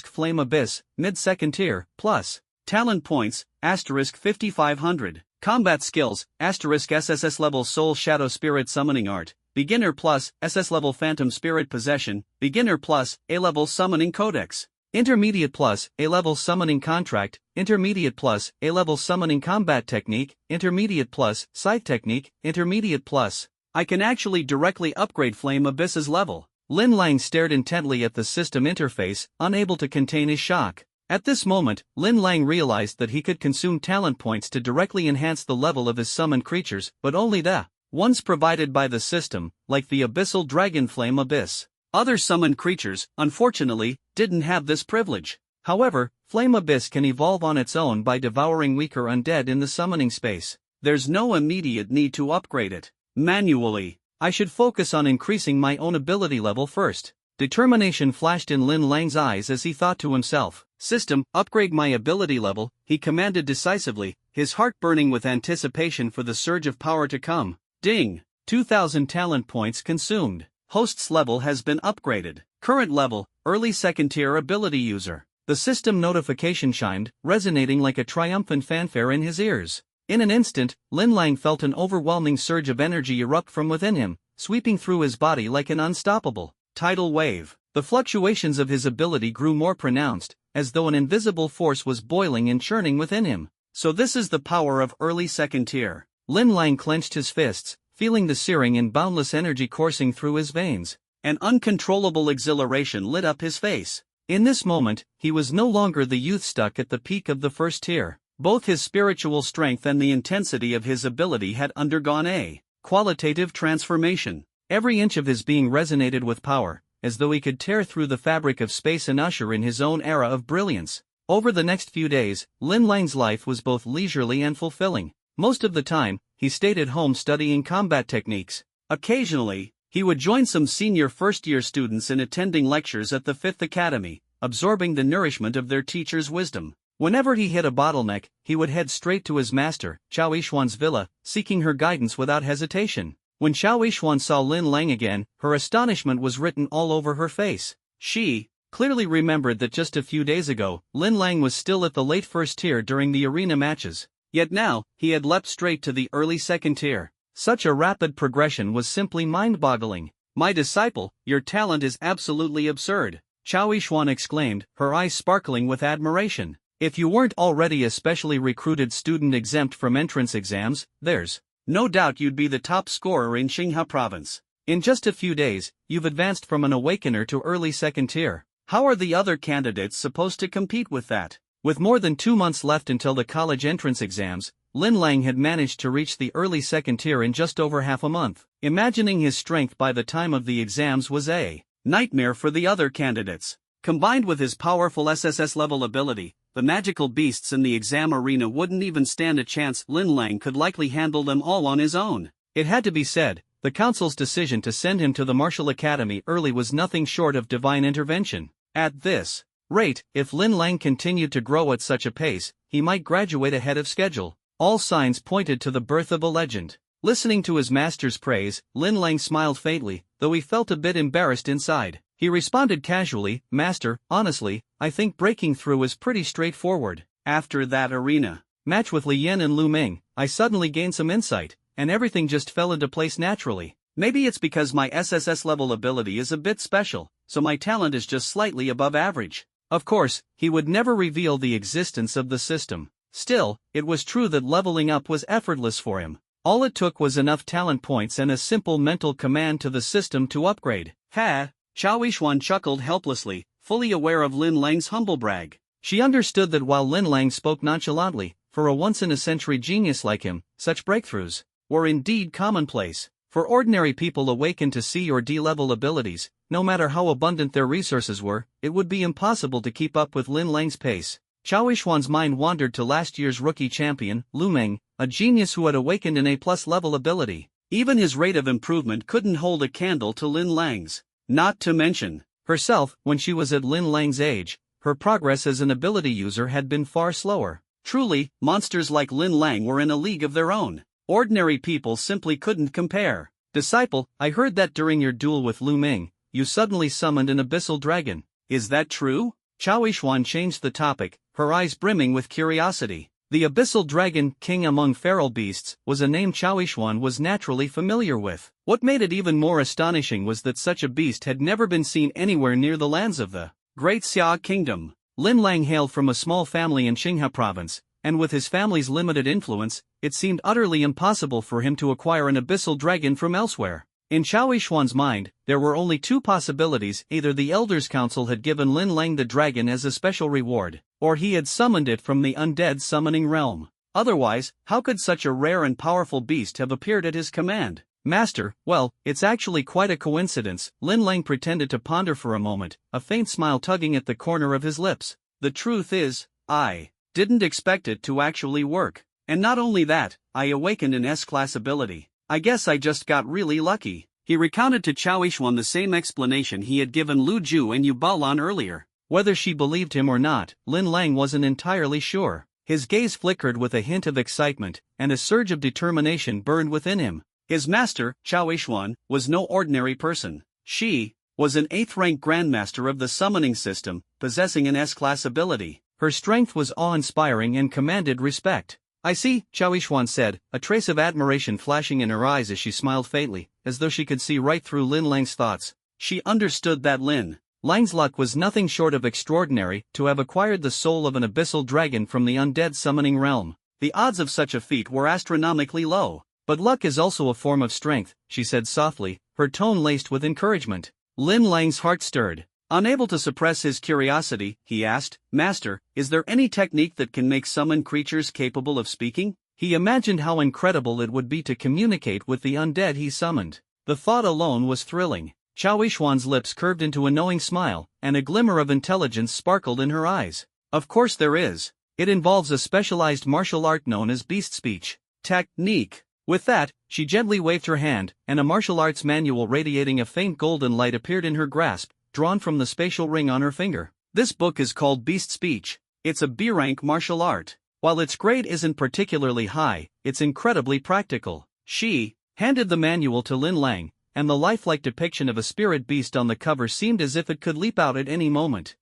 S2: Flame Abyss, Mid-Second Tier, Plus.
S1: Talent Points, 5,500. Combat Skills, SSS-Level Soul Shadow Spirit Summoning Art, Beginner Plus, SS-Level Phantom Spirit Possession, Beginner Plus, A-Level Summoning Codex.
S2: Intermediate Plus, A-Level Summoning Contract, Intermediate Plus, A-Level Summoning Combat Technique, Intermediate Plus, Scythe Technique, Intermediate Plus.
S1: I can actually directly upgrade Flame Abyss's level.
S2: Lin Lang stared intently at the system interface, unable to contain his shock. At this moment, Lin Lang realized that he could consume talent points to directly enhance the level of his summoned creatures, but only the ones provided by the system, like the Abyssal Dragon Flame Abyss.
S1: Other summoned creatures, unfortunately, didn't have this privilege.
S2: However, Flame Abyss can evolve on its own by devouring weaker undead in the summoning space.
S1: There's no immediate need to upgrade it manually.
S2: I should focus on increasing my own ability level first. Determination flashed in Lin Lang's eyes as he thought to himself.
S1: System, upgrade my ability level, he commanded decisively, his heart burning with anticipation for the surge of power to come. Ding!
S2: 2,000 talent points consumed.
S1: Host's level has been upgraded. Current level, early second tier ability user.
S2: The system notification chimed, resonating like a triumphant fanfare in his ears. In an instant, Lin Lang felt an overwhelming surge of energy erupt from within him, sweeping through his body like an unstoppable
S1: tidal wave.
S2: The fluctuations of his ability grew more pronounced, as though an invisible force was boiling and churning within him.
S1: So this is the power of early second tier.
S2: Lin Lang clenched his fists, feeling the searing and boundless energy coursing through his veins.
S1: An uncontrollable exhilaration lit up his face.
S2: In this moment, he was no longer the youth stuck at the peak of the first tier.
S1: Both his spiritual strength and the intensity of his ability had undergone a qualitative transformation.
S2: Every inch of his being resonated with power, as though he could tear through the fabric of space and usher in his own era of brilliance. Over the next few days, Lin Lang's life was both leisurely and fulfilling. Most of the time, he stayed at home studying combat techniques.
S1: Occasionally, he would join some senior first-year students in attending lectures at the Fifth Academy, absorbing the nourishment of their teachers' wisdom. Whenever he hit a bottleneck, he would head straight to his master, Xiao Yixuan's villa, seeking her guidance without hesitation. When Xiao Yixuan saw Lin Lang again, her astonishment was written all over her face. She clearly remembered that just a few days ago, Lin Lang was still at the late first tier during the arena matches. Yet now, he had leapt straight to the early second tier. Such a rapid progression was simply mind-boggling. "My disciple, your talent is absolutely absurd,"
S2: Xiao Yixuan exclaimed, her eyes sparkling with admiration. "If you weren't already a specially recruited student exempt from entrance exams, there's
S1: no doubt you'd be the top scorer in Xinhua province.
S2: In just a few days, you've advanced from an awakener to early second tier.
S1: How are the other candidates supposed to compete with that?"
S2: With more than 2 months left until the college entrance exams, Lin Lang had managed to reach the early second tier in just over half a month. Imagining his strength by the time of the exams was a
S1: nightmare for the other candidates. Combined with his powerful SSS-level ability, the magical beasts in the exam arena wouldn't even stand a chance. Lin Lang could likely handle them all on his own.
S2: It had to be said, the council's decision to send him to the martial academy early was nothing short of divine intervention. At this rate, if Lin Lang continued to grow at such a pace, he might graduate ahead of schedule. All signs pointed to the birth of a legend. Listening to his master's praise, Lin Lang smiled faintly, though he felt a bit embarrassed inside. He responded casually, "Master, honestly, I think breaking through is pretty straightforward."
S1: After that arena
S2: match with Li Yan and Lu Ming, I suddenly gained some insight, and everything just fell into place naturally.
S1: Maybe it's because my SSS level ability is a bit special, so my talent is just slightly above average.
S2: Of course, he would never reveal the existence of the system. Still, it was true that leveling up was effortless for him. All it took was enough talent points and a simple mental command to the system to upgrade.
S1: Ha! Qiao Yixuan chuckled helplessly, fully aware of Lin Lang's humble brag.
S2: She understood that while Lin Lang spoke nonchalantly, for a once-in-a-century genius like him, such breakthroughs were indeed commonplace. For ordinary people awakened to C or D level abilities, no matter how abundant their resources were, it would be impossible to keep up with Lin Lang's pace. Qiao Yixuan's mind wandered to last year's rookie champion, Lu Ming, a genius who had awakened an A+ level ability.
S1: Even his rate of improvement couldn't hold a candle to Lin Lang's. Not to mention
S2: herself, when she was at Lin Lang's age, her progress as an ability user had been far slower.
S1: Truly, monsters like Lin Lang were in a league of their own. Ordinary people simply couldn't compare.
S2: Disciple, I heard that during your duel with Lu Ming, you suddenly summoned an abyssal dragon.
S1: Is that true?
S2: Qiao Yixuan changed the topic, her eyes brimming with curiosity. The abyssal dragon, king among feral beasts, was a name Qiao Yixuan was naturally familiar with. What made it even more astonishing was that such a beast had never been seen anywhere near the lands of the
S1: Great Xia Kingdom.
S2: Lin Lang hailed from a small family in Qinghai province, and with his family's limited influence, it seemed utterly impossible for him to acquire an abyssal dragon from elsewhere. In Qiao Yixuan's mind, there were only two possibilities: either the Elders' Council had given Lin Lang the dragon as a special reward, or he had summoned it from the undead summoning realm. Otherwise, how could such a rare and powerful beast have appeared at his command? Master, well, it's actually quite a coincidence. Lin Lang pretended to ponder for a moment, a faint smile tugging at the corner of his lips.
S1: The truth is, I didn't expect it to actually work. And not only that, I awakened an S-class ability. I guess I just got really lucky. He recounted to Qiao Yixuan the same explanation he had given Lu Ju and Yu Baolan earlier.
S2: Whether she believed him or not, Lin Lang wasn't entirely sure. His gaze flickered with a hint of excitement, and a surge of determination burned within him.
S1: His master, Qiao Yixuan, was no ordinary person. She was an 8th-rank grandmaster of the summoning system, possessing an S-class ability.
S2: Her strength was awe-inspiring and commanded respect. I see, Qiao Yixuan said, a trace of admiration flashing in her eyes as she smiled faintly, as though she could see right through Lin Lang's thoughts.
S1: She understood that Lin
S2: Lang's luck was nothing short of extraordinary. To have acquired the soul of an abyssal dragon from the undead summoning realm,
S1: the odds of such a feat were astronomically low.
S2: But luck is also a form of strength, she said softly, her tone laced with encouragement. Lin Lang's heart stirred.
S1: Unable to suppress his curiosity, he asked, "Master, is there any technique that can make summoned creatures capable of speaking?"
S2: He imagined how incredible it would be to communicate with the undead he summoned. The thought alone was thrilling. Qiao Yixuan's lips curved into a knowing smile, and a glimmer of intelligence sparkled in her eyes.
S1: Of course there is.
S2: It involves a specialized martial art known as beast speech
S1: technique.
S2: With that, she gently waved her hand, and a martial arts manual radiating a faint golden light appeared in her grasp, drawn from the spatial ring on her finger.
S1: This book is called Beast Speech. It's a B-rank martial art. While its grade isn't particularly high, it's incredibly practical. She handed the manual to Lin Lang, and the lifelike depiction of a spirit beast on the cover seemed as if it could leap out at any moment.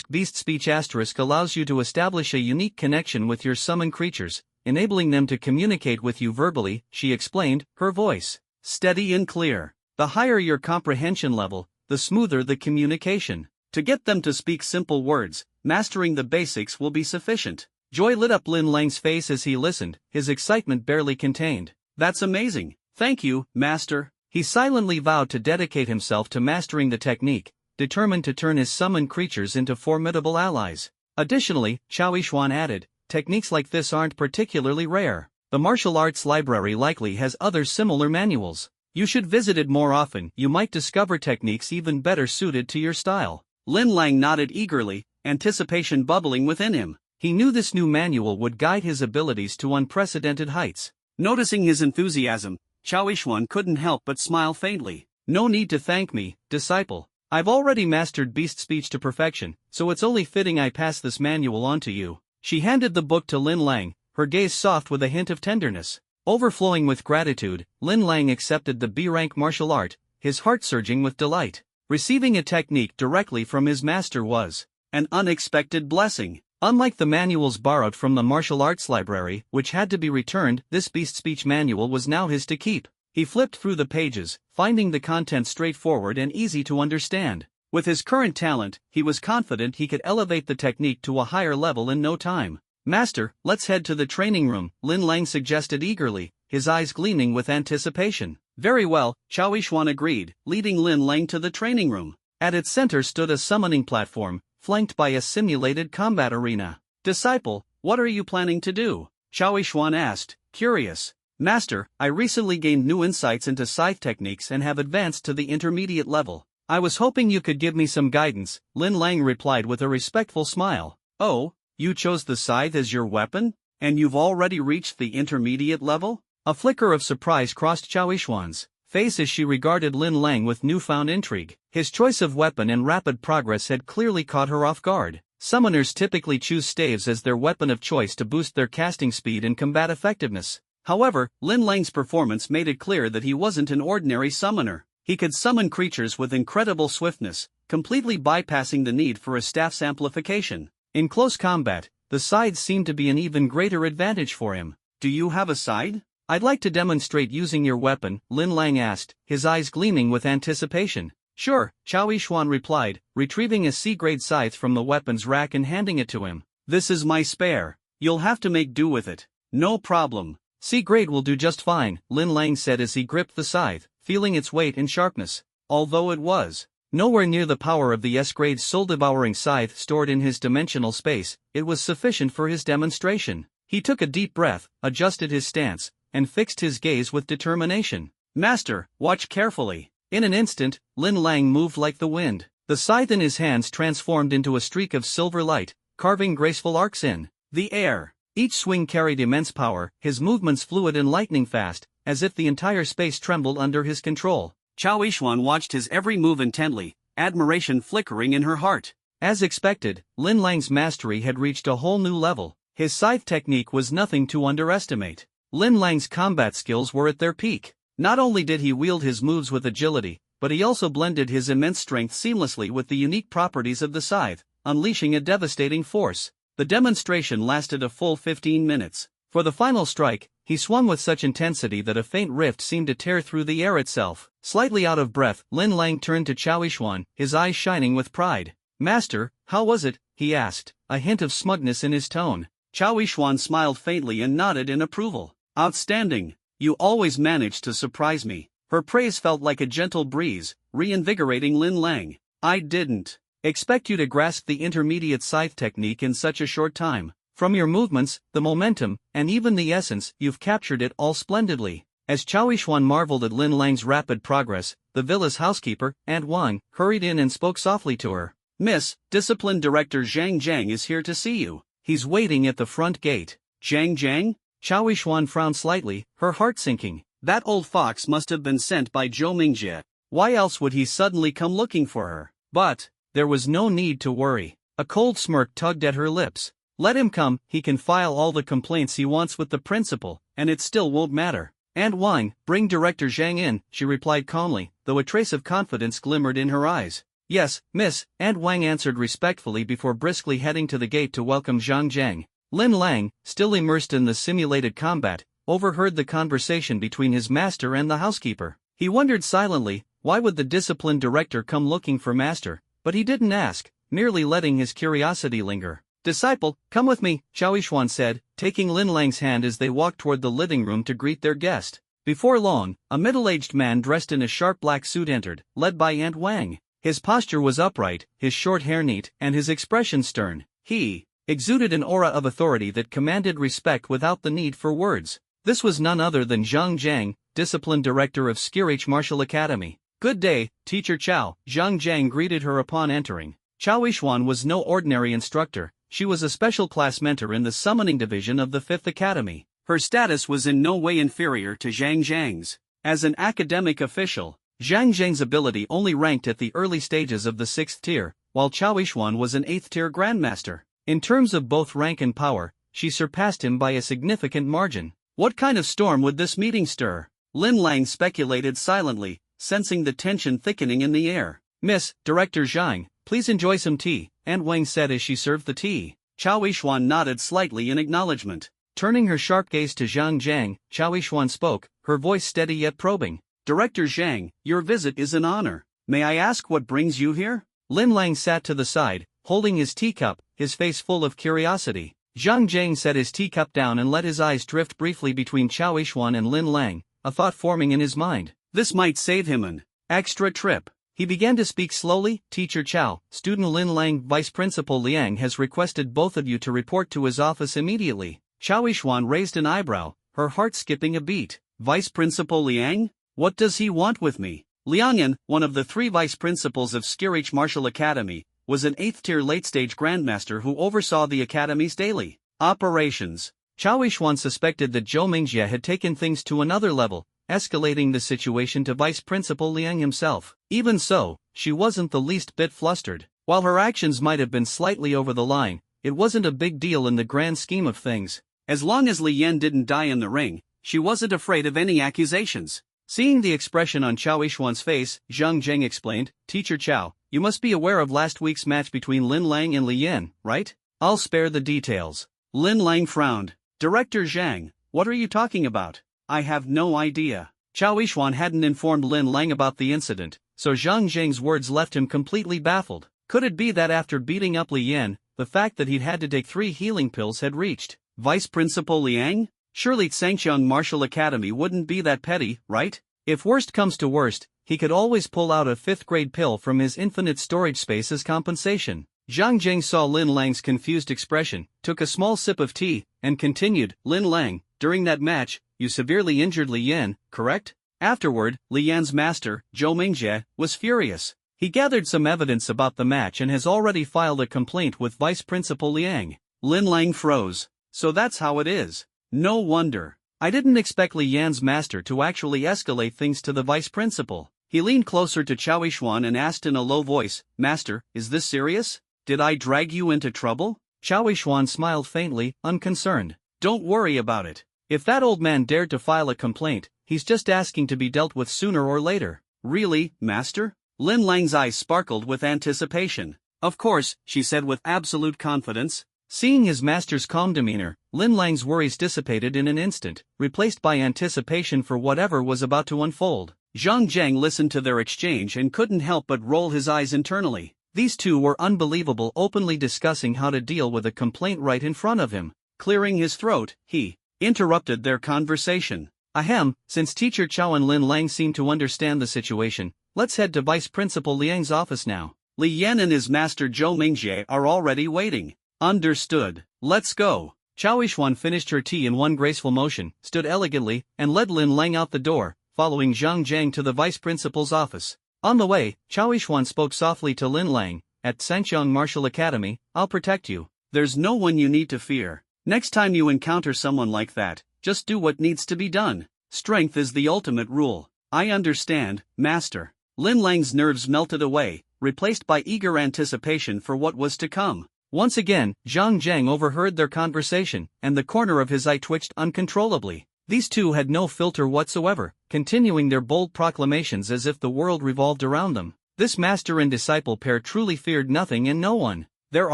S2: Beast speech allows you to establish a unique connection with your summoned creatures, enabling them to communicate with you verbally, she explained, her voice
S1: steady and clear. The higher your comprehension level, the smoother the communication. To get them to speak simple words, mastering the basics will be sufficient. Joy lit up Lin Lang's face as he listened, his excitement barely contained. That's amazing. Thank you, Master.
S2: He silently vowed to dedicate himself to mastering the technique, determined to turn his summoned creatures into formidable allies. Additionally, Chao Yishuan added, techniques like this aren't particularly rare. The martial arts library likely has other similar manuals. You should visit it more often. You might discover techniques even better suited to your style.
S1: Lin Lang nodded eagerly, anticipation bubbling within him.
S2: He knew this new manual would guide his abilities to unprecedented heights.
S1: Noticing his enthusiasm, Chao Yishuan couldn't help but smile faintly.
S2: No need to thank me, disciple. I've already mastered beast speech to perfection, so it's only fitting I pass this manual on to you. She handed the book to Lin Lang, her gaze soft with a hint of tenderness. Overflowing with gratitude, Lin Lang accepted the B-rank martial art, his heart surging with delight. Receiving a technique directly from his master was
S1: an unexpected blessing.
S2: Unlike the manuals borrowed from the martial arts library, which had to be returned, this beast speech manual was now his to keep. He flipped through the pages, finding the content straightforward and easy to understand. With his current talent, he was confident he could elevate the technique to a higher level in no time. Master, let's head to the training room, Lin Lang suggested eagerly, his eyes gleaming with anticipation.
S1: Very well, Chao Yishuan agreed, leading Lin Lang to the training room.
S2: At its center stood a summoning platform, flanked by a simulated combat arena.
S1: Disciple, what are you planning to do? Chao Yishuan asked, curious.
S2: Master, I recently gained new insights into scythe techniques and have advanced to the intermediate level. I was hoping you could give me some guidance, Lin Lang replied with a respectful smile.
S1: Oh, you chose the scythe as your weapon? And you've already reached the intermediate level?
S2: A flicker of surprise crossed Chao Yishuan's face as she regarded Lin Lang with newfound intrigue. His choice of weapon and rapid progress had clearly caught her off guard. Summoners typically choose staves as their weapon of choice to boost their casting speed and combat effectiveness.
S1: However, Lin Lang's performance made it clear that he wasn't an ordinary summoner. He could summon creatures with incredible swiftness, completely bypassing the need for a staff's amplification.
S2: In close combat, the scythe seemed to be an even greater advantage for him.
S1: Do you have a scythe?
S2: I'd like to demonstrate using your weapon, Lin Lang asked, his eyes gleaming with anticipation. Sure, Chao Yishuan replied, retrieving a C-grade scythe from the weapons rack and handing it to him.
S1: This is my spare. You'll have to make do with it. No problem.
S2: C-grade will do just fine, Lin Lang said as he gripped the scythe, feeling its weight and sharpness.
S1: Although it was
S2: nowhere near the power of the S-grade soul-devouring scythe stored in his dimensional space, it was sufficient for his demonstration. He took a deep breath, adjusted his stance, and fixed his gaze with determination.
S1: Master, watch carefully.
S2: In an instant, Lin Lang moved like the wind. The scythe in his hands transformed into a streak of silver light, carving graceful arcs in
S1: the air.
S2: Each swing carried immense power, his movements fluid and lightning fast, as if the entire space trembled under his control.
S1: Chao Yishuan watched his every move intently, admiration flickering in her heart.
S2: As expected, Lin Lang's mastery had reached a whole new level. His scythe technique was nothing to underestimate. Lin Lang's combat skills were at their peak. Not only did he wield his moves with agility, but he also blended his immense strength seamlessly with the unique properties of the scythe, unleashing a devastating force. The demonstration lasted a full 15 minutes. For the final strike, he swung with such intensity that a faint rift seemed to tear through the air itself. Slightly out of breath, Lin Lang turned to Chao Yishuan, his eyes shining with pride. Master, how was it? He asked, a hint of smugness in his tone.
S1: Chao Yishuan smiled faintly and nodded in approval. Outstanding. You always manage to surprise me. Her praise felt like a gentle breeze, reinvigorating Lin Lang. I didn't expect you to grasp the intermediate scythe technique in such a short time. From your movements, the momentum, and even the essence, you've captured it all splendidly. As Chao Yishuan marveled at Lin Lang's rapid progress, the villa's housekeeper, Aunt Wang, hurried in and spoke softly to her. Miss, Discipline Director Zhang Zhang is here to see you.
S2: He's waiting at the front gate.
S1: Zhang Zhang?
S2: Chao Yishuan frowned slightly, her heart sinking.
S1: That old fox must have been sent by Zhou Mingjie. Why else would he suddenly come looking for her?
S2: But there was no need to worry. A cold smirk tugged at her lips. Let him come, he can file all the complaints he wants with the principal, and it still won't matter. Aunt Wang, bring Director Zhang in, she replied calmly, though a trace of confidence glimmered in her eyes. Yes, miss, Aunt Wang answered respectfully before briskly heading to the gate to welcome Zhang Zhang. Lin Lang, still immersed in the simulated combat, overheard the conversation between his master and the housekeeper. He wondered silently, why would the discipline director come looking for master, but he didn't ask, merely letting his curiosity linger. Disciple, come with me, Chao Yishuan said, taking Lin Lang's hand as they walked toward the living room to greet their guest. Before long, a middle-aged man dressed in a sharp black suit entered, led by Aunt Wang. His posture was upright, his short hair neat, and his expression stern. He exuded an aura of authority that commanded respect without the need for words. This was none other than Zhang Jiang, Discipline Director of SSS Martial Academy. "Good day, Teacher Chow," Zhang Jiang greeted her upon entering. Chow Yixuan was no ordinary instructor, she was a special class mentor in the summoning division of the 5th Academy.
S1: Her status was in no way inferior to Zhang Zhang's. As an academic official, Zhang Zhang's ability only ranked at the early stages of the 6th tier, while Chow Yixuan was an 8th tier grandmaster. In terms of both rank and power, she surpassed him by a significant margin. What kind of storm would this meeting stir? Lin Lang speculated silently, sensing the tension thickening in the air.
S2: "Miss, Director Zhang, please enjoy some tea," Aunt Wang said as she served the tea.
S1: Chow Yixuan nodded slightly in acknowledgement.
S2: Turning her sharp gaze to Zhang Jiang, Chow Yixuan spoke, her voice steady yet probing.
S1: "Director Zhang, your visit is an honor. May I ask what brings you here?"
S2: Lin Lang sat to the side, holding his teacup, his face full of curiosity. Zhang Jiang set his teacup down and let his eyes drift briefly between Chow Yixuan and Lin Lang, a thought forming in his mind.
S1: This might save him an extra trip.
S2: He began to speak slowly. "Teacher Chow, student Lin Lang, Vice Principal Liang has requested both of you to report to his office immediately."
S1: Chow Yixuan raised an eyebrow, her heart skipping a beat. "Vice Principal Liang? What does he want with me?" Liangyan, one of the 3 vice principals of SSS Martial Academy, was an 8th tier late-stage grandmaster who oversaw the academy's daily operations.
S2: Chow Yixuan suspected that Zhou Mingjie had taken things to another level, escalating the situation to Vice Principal Liang himself. Even so, she wasn't the least bit flustered. While her actions might have been slightly over the line, it wasn't a big deal in the grand scheme of things.
S1: As long as Li Yan didn't die in the ring, she wasn't afraid of any accusations.
S2: Seeing the expression on Chow Yixuan's face, Zhang Jiang explained, "Teacher Chow, you must be aware of last week's match between Lin Lang and Li Yan, right? I'll spare the details."
S1: Lin Lang frowned. "Director Zhang, what are you talking about? I have no idea."
S2: Chow Yixuan hadn't informed Lin Lang about the incident, so Zhang Jiang's words left him completely baffled. Could it be that after beating up Li Yan, the fact that he'd had to take 3 healing pills had reached
S1: Vice Principal Liang? Surely Sangqiang Martial Academy wouldn't be that petty, right?
S2: If worst comes to worst, he could always pull out a 5th grade pill from his infinite storage space as compensation. Zhang Jiang saw Lin Lang's confused expression, took a small sip of tea, and continued, "Lin Lang, during that match, you severely injured Li Yan, correct?" Afterward, Li Yan's master, Zhou Mingjie, was furious. He gathered some evidence about the match and has already filed a complaint with Vice Principal Liang.
S1: Lin Lang froze. "So that's how it is. No wonder.
S2: I didn't expect Li Yan's master to actually escalate things to the vice principal."
S1: He leaned closer to Chow Yixuan and asked in a low voice, "Master, is this serious? Did I drag you into trouble?"
S2: Chow Yixuan smiled faintly, unconcerned.
S1: "Don't worry about it.
S2: If that old man dared to file a complaint, he's just asking to be dealt with sooner or later."
S1: "Really, Master?" Lin Lang's eyes sparkled with anticipation. "Of course," she said with absolute confidence.
S2: Seeing his master's calm demeanor, Lin Lang's worries dissipated in an instant, replaced by anticipation for whatever was about to unfold.
S1: Zhang Jiang listened to their exchange and couldn't help but roll his eyes internally.
S2: These two were unbelievable, openly discussing how to deal with a complaint right in front of him.
S1: Clearing his throat, he interrupted their conversation.
S2: "Ahem, since Teacher Chow and Lin Lang seem to understand the situation, let's head to Vice Principal Liang's office now.
S1: Li Yan and his master Zhou Mingjie are already waiting." "Understood. Let's go."
S2: Chow Yixuan finished her tea in one graceful motion, stood elegantly, and led Lin Lang out the door, following Zhang Jiang to the vice principal's office. On the way, Chow Yixuan spoke softly to Lin Lang, "At Sangqiang Martial Academy, I'll protect you.
S1: There's no one you need to fear. Next time you encounter someone like that, just do what needs to be done. Strength is the ultimate rule." "I understand, Master." Lin Lang's nerves melted away, replaced by eager anticipation for what was to come.
S2: Once again, Zhang Jiang overheard their conversation, and the corner of his eye twitched uncontrollably. These two had no filter whatsoever, continuing their bold proclamations as if the world revolved around them. This master and disciple pair truly feared nothing and no one.
S1: Their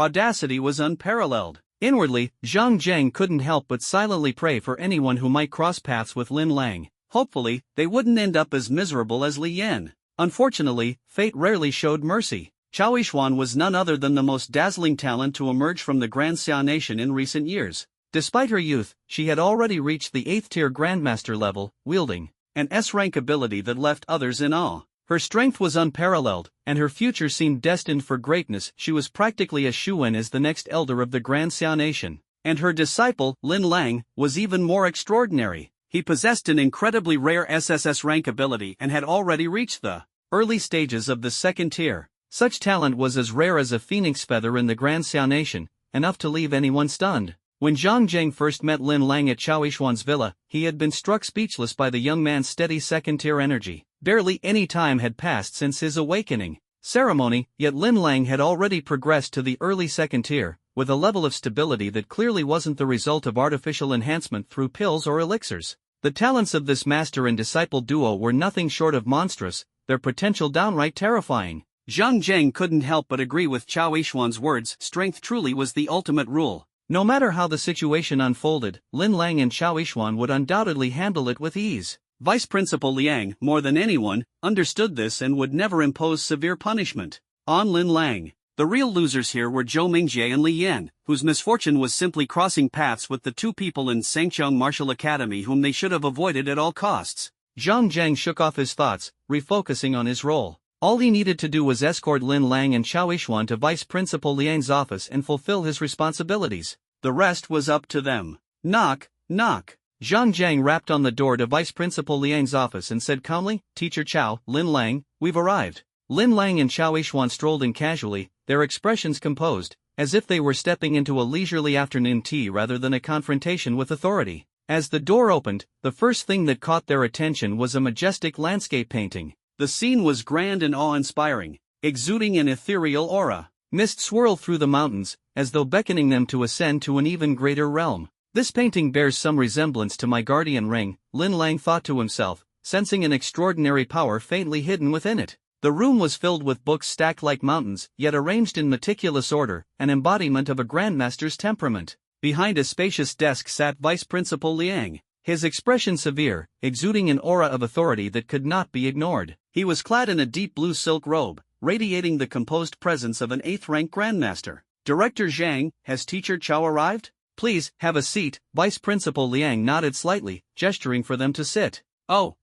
S1: audacity was unparalleled.
S2: Inwardly, Zhang Jiang couldn't help but silently pray for anyone who might cross paths with Lin Lang.
S1: Hopefully, they wouldn't end up as miserable as Li Yan. Unfortunately, fate rarely showed mercy. Chow Yixuan was none other than the most dazzling talent to emerge from the Grand Xia Nation in recent years.
S2: Despite her youth, she had already reached the 8th tier Grandmaster level, wielding
S1: an S-rank ability that left others in awe.
S2: Her strength was unparalleled, and her future seemed destined for greatness. She was practically a shoo-in as the next elder of the Grand Xia nation. And her disciple, Lin Lang, was even more extraordinary. He possessed an incredibly rare SSS rank ability and had already reached the early stages of the second tier. Such talent was as rare as a phoenix feather in the Grand Xia nation, enough to leave anyone stunned. When Zhang Zheng first met Lin Lang at Qiao Yishuan's villa, he had been struck speechless by the young man's steady second-tier energy. Barely any time had passed since his awakening ceremony, yet Lin Lang had already progressed to the early second tier, with a level of stability that clearly wasn't the result of artificial enhancement through pills or elixirs. The talents of this master and disciple duo were nothing short of monstrous, their potential downright terrifying.
S1: Zhang Zheng couldn't help but agree with Qiao Yishuan's words. Strength truly was the ultimate rule.
S2: No matter how the situation unfolded, Lin Lang and Qiao Yishuan would undoubtedly handle it with ease.
S1: Vice Principal Liang, more than anyone, understood this and would never impose severe punishment on Lin Lang. The real losers here were Zhou Mingjie and Li Yan, whose misfortune was simply crossing paths with the two people in Sangcheng Martial Academy whom they should have avoided at all costs.
S2: Zhang Zheng shook off his thoughts, refocusing on his role. All he needed to do was escort Lin Lang and Qiao Yishuan to Vice Principal Liang's office and fulfill his responsibilities.
S1: The rest was up to them. Knock, knock.
S2: Zhang Zheng rapped on the door to Vice Principal Liang's office and said calmly, "Teacher Qiao, Lin Lang, we've arrived." Lin Lang and Qiao Yishuan strolled in casually, their expressions composed, as if they were stepping into a leisurely afternoon tea rather than a confrontation with authority. As the door opened, the first thing that caught their attention was a majestic landscape painting.
S1: The scene was grand and awe-inspiring, exuding an ethereal aura.
S2: Mist swirled through the mountains, as though beckoning them to ascend to an even greater realm. This painting bears some resemblance to my guardian ring, Lin Lang thought to himself, sensing an extraordinary power faintly hidden within it. The room was filled with books stacked like mountains, yet arranged in meticulous order, an embodiment of a grandmaster's temperament. Behind a spacious desk sat Vice Principal Liang, his expression severe, exuding an aura of authority that could not be ignored. He was clad in a deep blue silk robe, radiating the composed presence of an 8th-rank grandmaster. "Director Zhang, has Teacher Qiao arrived? Please, have a seat." Vice Principal Liang nodded slightly, gesturing for them to sit.
S1: Oh,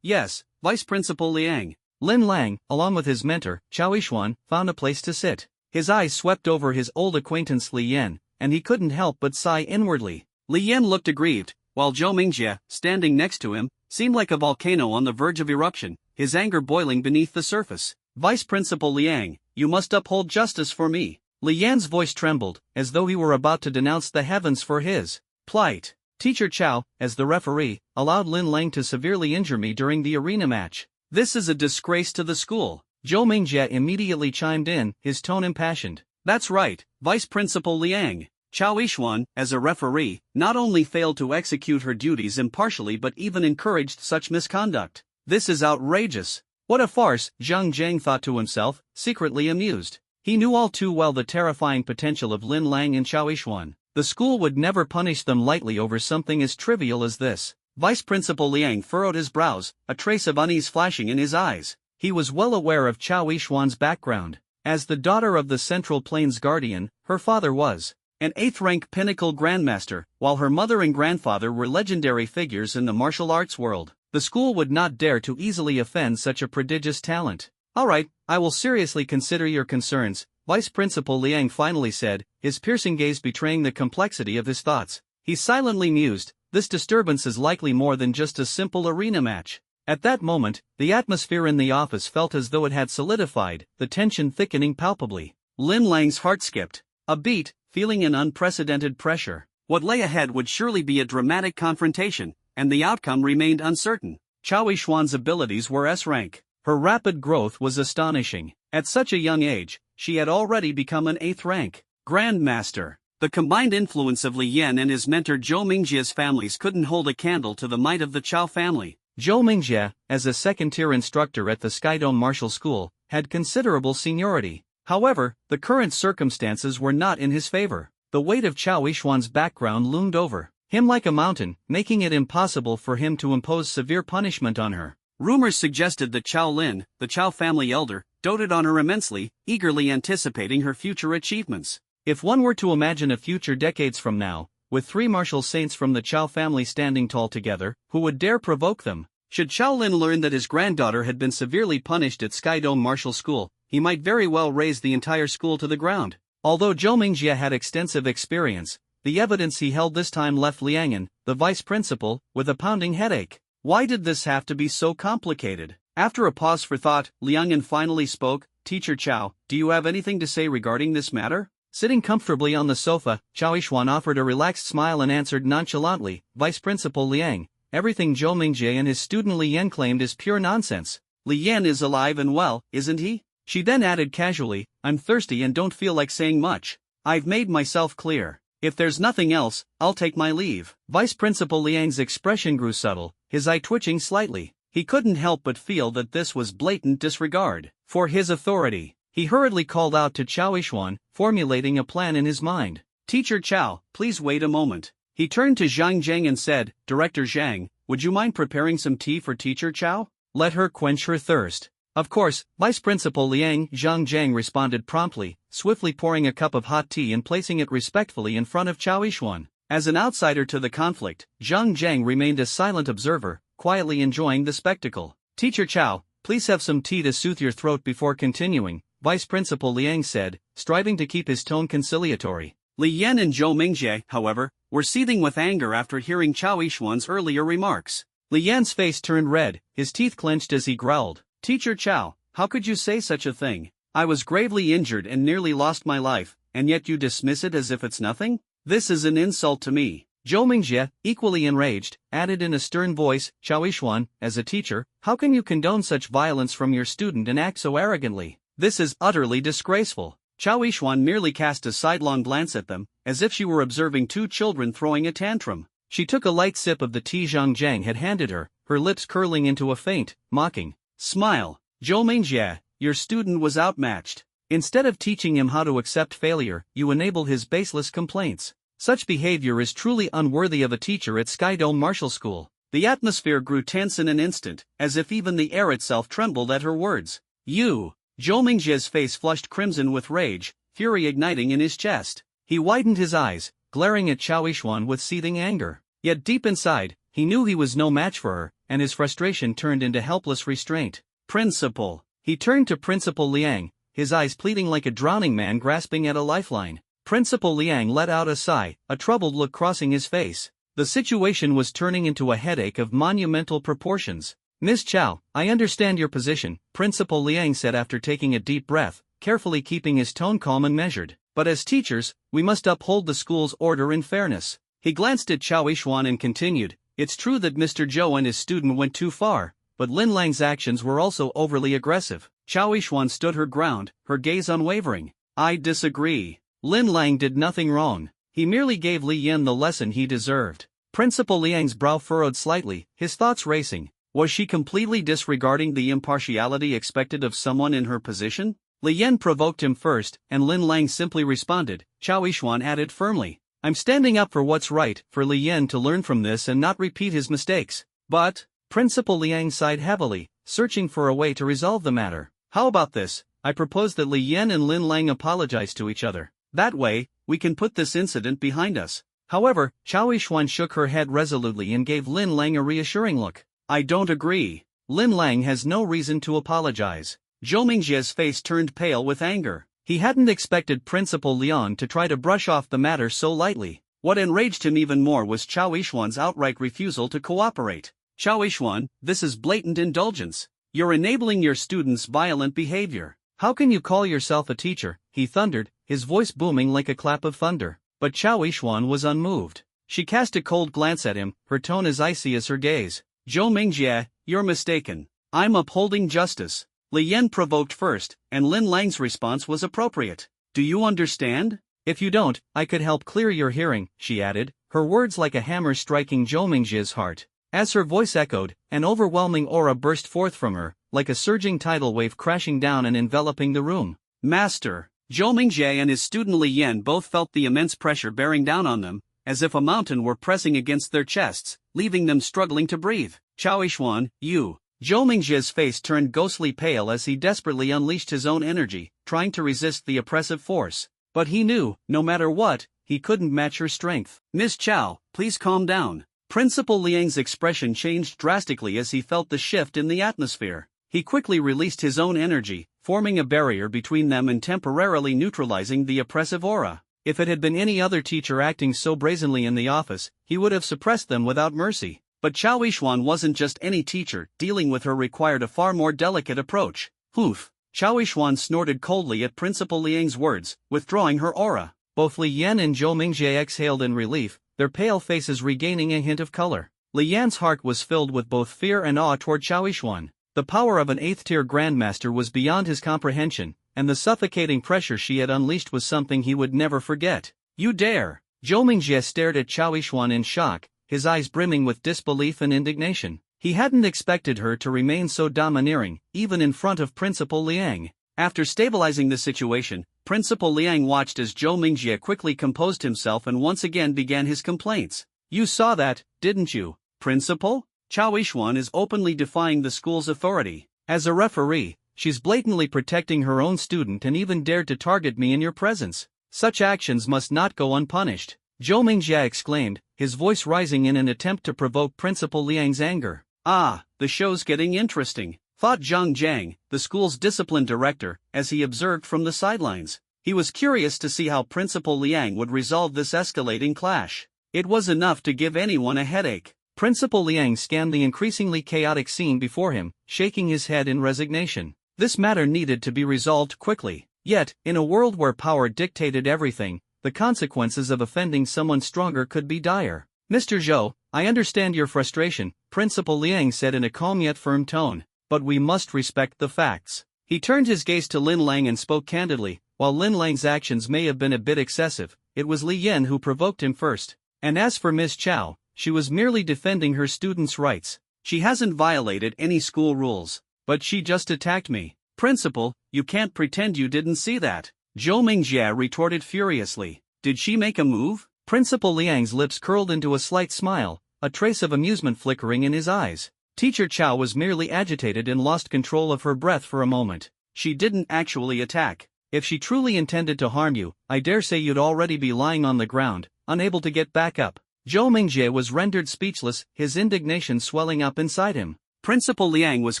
S1: yes, Vice Principal Liang."
S2: Lin Lang, along with his mentor, Qiao Yishuan, found a place to sit. His eyes swept over his old acquaintance Li Yan, and he couldn't help but sigh inwardly.
S1: Li Yan looked aggrieved, while Zhou Mingjie, standing next to him, seemed like a volcano on the verge of eruption, his anger boiling beneath the surface. "Vice Principal Liang, you must uphold justice for me."
S2: Li Yan's voice trembled, as though he were about to denounce the heavens for his plight. "Teacher Qiao, as the referee, allowed Lin Lang to severely injure me during the arena match.
S1: This is a disgrace to the school."
S2: Zhou Mingjie immediately chimed in, his tone impassioned.
S1: "That's right, Vice Principal Liang. Qiao Yishuan, as a referee, not only failed to execute her duties impartially but even encouraged such misconduct. This is outrageous."
S2: What a farce, Zhang Zheng thought to himself, secretly amused. He knew all too well the terrifying potential of Lin Lang and Qiao Yishuan. The school would never punish them lightly over something as trivial as this.
S1: Vice Principal Liang furrowed his brows, a trace of unease flashing in his eyes.
S2: He was well aware of Qiao Yishuan's background. As the daughter of the Central Plains Guardian, her father was
S1: an 8th-rank pinnacle grandmaster, while her mother and grandfather were legendary figures in the martial arts world.
S2: The school would not dare to easily offend such a prodigious talent. "All right, I will seriously consider your concerns," Vice Principal Liang finally said, his piercing gaze betraying the complexity of his thoughts. He silently mused, this disturbance is likely more than just a simple arena match. At that moment, the atmosphere in the office felt as though it had solidified, the tension thickening palpably.
S1: Lin Lang's heart skipped a beat, feeling an unprecedented pressure. What lay ahead would surely be a dramatic confrontation, and the outcome remained uncertain. Qiao Yishuan's abilities were S-rank.
S2: Her rapid growth was astonishing. At such a young age, she had already become an 8th-rank
S1: grandmaster. The combined influence of Li Yan and his mentor Zhou Mingjie's families couldn't hold a candle to the might of the Qiao family.
S2: Zhou Mingjie, as a second-tier instructor at the Skydome Martial School, had considerable seniority. However, the current circumstances were not in his favor. The weight of Qiao Yishuan's background loomed over him like a mountain, making it impossible for him to impose severe punishment on her.
S1: Rumors suggested that Qiao Lin, the Qiao family elder, doted on her immensely, eagerly anticipating her future achievements.
S2: If one were to imagine a future decades from now, with 3 martial saints from the Qiao family standing tall together, who would dare provoke them?
S1: Should Shaolin learn that his granddaughter had been severely punished at Skydome Martial School, he might very well raze the entire school to the ground. Although Zhou Mingjie had extensive experience, the evidence he held this time left Liang'an, the vice principal, with a pounding headache. Why did this have to be so complicated? After a pause for thought, Liang'an finally spoke. Teacher Chao, do you have anything to say regarding this matter? Sitting comfortably on the sofa, Chao Yishuan offered a relaxed smile and answered nonchalantly, Vice Principal Liang, everything Zhou Mingjie and his student Li Yan claimed is pure nonsense. Li Yan is alive and well, isn't he? She then added casually, I'm thirsty and don't feel like saying much. I've made myself clear. If there's nothing else, I'll take my leave. Vice Principal Liang's expression grew subtle, his eye twitching slightly. He couldn't help but feel that this was blatant disregard for his authority. He hurriedly called out to Chao Yishuan, formulating a plan in his mind. Teacher Chao, please wait a moment. He turned to Zhang Zhang and said, Director Zhang, would you mind preparing some tea for Teacher Chao? Let her quench her thirst. Of course, Vice Principal Liang. Zhang Zhang responded promptly, swiftly pouring a cup of hot tea and placing it respectfully in front of Chao Yishuan. As an outsider to the conflict, Zhang Zhang remained a silent observer, quietly enjoying the spectacle. Teacher Chao, please have some tea to soothe your throat before continuing, Vice Principal Liang said, striving to keep his tone conciliatory. Li Yan and Zhou Mingjie, however, were seething with anger after hearing Chao Yishuan's earlier remarks. Li Yan's face turned red, his teeth clenched as he growled, Teacher Chao, how could you say such a thing? I was gravely injured and nearly lost my life, and yet you dismiss it as if it's nothing? This is an insult to me. Zhou Mingjie, equally enraged, added in a stern voice, Chao Yishuan, as a teacher, how can you condone such violence from your student and act so arrogantly? This is utterly disgraceful. Chao Yishuan merely cast a sidelong glance at them, as if she were observing two children throwing a tantrum. She took a light sip of the tea Zhang Zhang had handed her, her lips curling into a faint, mocking smile. Zhou Mingjie, your student was outmatched. Instead of teaching him how to accept failure, you enabled his baseless complaints. Such behavior is truly unworthy of a teacher at Skydome Martial School. The atmosphere grew tense in an instant, as if even the air itself trembled at her words. You! Zhou Mingjie's face flushed crimson with rage, fury igniting in his chest. He widened his eyes, glaring at Chao Yishuan with seething anger. Yet deep inside, he knew he was no match for her, and his frustration turned into helpless restraint. Principal! He turned to Principal Liang, his eyes pleading like a drowning man grasping at a lifeline. Principal Liang let out a sigh, a troubled look crossing his face. The situation was turning into a headache of monumental proportions. Miss Chao, I understand your position, Principal Liang said after taking a deep breath, carefully keeping his tone calm and measured. But as teachers, we must uphold the school's order and fairness. He glanced at Chao Yishuan and continued, it's true that Mr. Zhou and his student went too far, but Lin Lang's actions were also overly aggressive. Chao Yishuan stood her ground, her gaze unwavering. I disagree. Lin Lang did nothing wrong. He merely gave Li Yan the lesson he deserved. Principal Liang's brow furrowed slightly, his thoughts racing. Was she completely disregarding the impartiality expected of someone in her position? Li Yan provoked him first, and Lin Lang simply responded. Chao Yishuan added firmly, I'm standing up for what's right, for Li Yan to learn from this and not repeat his mistakes. But, Principal Liang sighed heavily, searching for a way to resolve the matter. How about this? I propose that Li Yan and Lin Lang apologize to each other. That way, we can put this incident behind us. However, Chao Yishuan shook her head resolutely and gave Lin Lang a reassuring look. I don't agree. Lin Lang has no reason to apologize. Zhou Mingjie's face turned pale with anger. He hadn't expected Principal Liang to try to brush off the matter so lightly. What enraged him even more was Chao Yishuan's outright refusal to cooperate. Chao Yishuan, this is blatant indulgence. You're enabling your students' violent behavior. How can you call yourself a teacher? He thundered, his voice booming like a clap of thunder. But Chao Yishuan was unmoved. She cast a cold glance at him, her tone as icy as her gaze. Zhou Mingjie, you're mistaken. I'm upholding justice. Li Yan provoked first, and Lin Lang's response was appropriate. Do you understand? If you don't, I could help clear your hearing, she added, her words like a hammer striking Zhou Mingjie's heart. As her voice echoed, an overwhelming aura burst forth from her, like a surging tidal wave crashing down and enveloping the room. Master! Zhou Mingjie and his student Li Yan both felt the immense pressure bearing down on them, as if a mountain were pressing against their chests, leaving them struggling to breathe. Chao Yishuan, you! Zhou Mingjie's face turned ghostly pale as he desperately unleashed his own energy, trying to resist the oppressive force. But he knew, no matter what, he couldn't match her strength. Miss Chao, please calm down. Principal Liang's expression changed drastically as he felt the shift in the atmosphere. He quickly released his own energy, forming a barrier between them and temporarily neutralizing the oppressive aura. If it had been any other teacher acting so brazenly in the office, he would have suppressed them without mercy. But Chao Yixuan wasn't just any teacher, dealing with her required a far more delicate approach. Hoof! Chao Yixuan snorted coldly at Principal Liang's words, withdrawing her aura.
S2: Both Li Yan and Zhou Mingjie exhaled in relief, their pale faces regaining a hint of color. Li Yan's heart was filled with both fear and awe toward Chao Yixuan. The power of an 8th-tier grandmaster was beyond his comprehension, and the suffocating pressure she had unleashed was something he would never forget. You dare! Zhou Mingjie stared at Chao Yixuan in shock, his eyes brimming with disbelief and indignation. He hadn't expected her to remain so domineering, even in front of Principal Liang. After stabilizing the situation, Principal Liang watched as Zhou Mingjie quickly composed himself and once again began his complaints. You saw that, didn't you, Principal? Chao Yixuan is openly defying the school's authority. As a referee, she's blatantly protecting her own student and even dared to target me in your presence. Such actions must not go unpunished. Zhou Mingjie exclaimed, his voice rising in an attempt to provoke Principal Liang's anger. Ah, the show's getting interesting, thought Zhang Jiang, the school's discipline director, as he observed from the sidelines. He was curious to see how Principal Liang would resolve this escalating clash. It was enough to give anyone a headache. Principal Liang scanned the increasingly chaotic scene before him, shaking his head in resignation. This matter needed to be resolved quickly. Yet, in a world where power dictated everything, the consequences of offending someone stronger could be dire. Mr. Zhou, I understand your frustration, Principal Liang said in a calm yet firm tone, but we must respect the facts. He turned his gaze to Lin Lang and spoke candidly. While Lin Lang's actions may have been a bit excessive, it was Li Yan who provoked him first. And as for Ms. Chao, she was merely defending her students' rights. She hasn't violated any school rules, but she just attacked me. Principal, you can't pretend you didn't see that. Zhou Mingjie retorted furiously. Did she make a move? Principal Liang's lips curled into a slight smile, a trace of amusement flickering in his eyes. Teacher Chao was merely agitated and lost control of her breath for a moment. She didn't actually attack. If she truly intended to harm you, I dare say you'd already be lying on the ground, unable to get back up. Zhou Mingjie was rendered speechless, his indignation swelling up inside him. Principal Liang was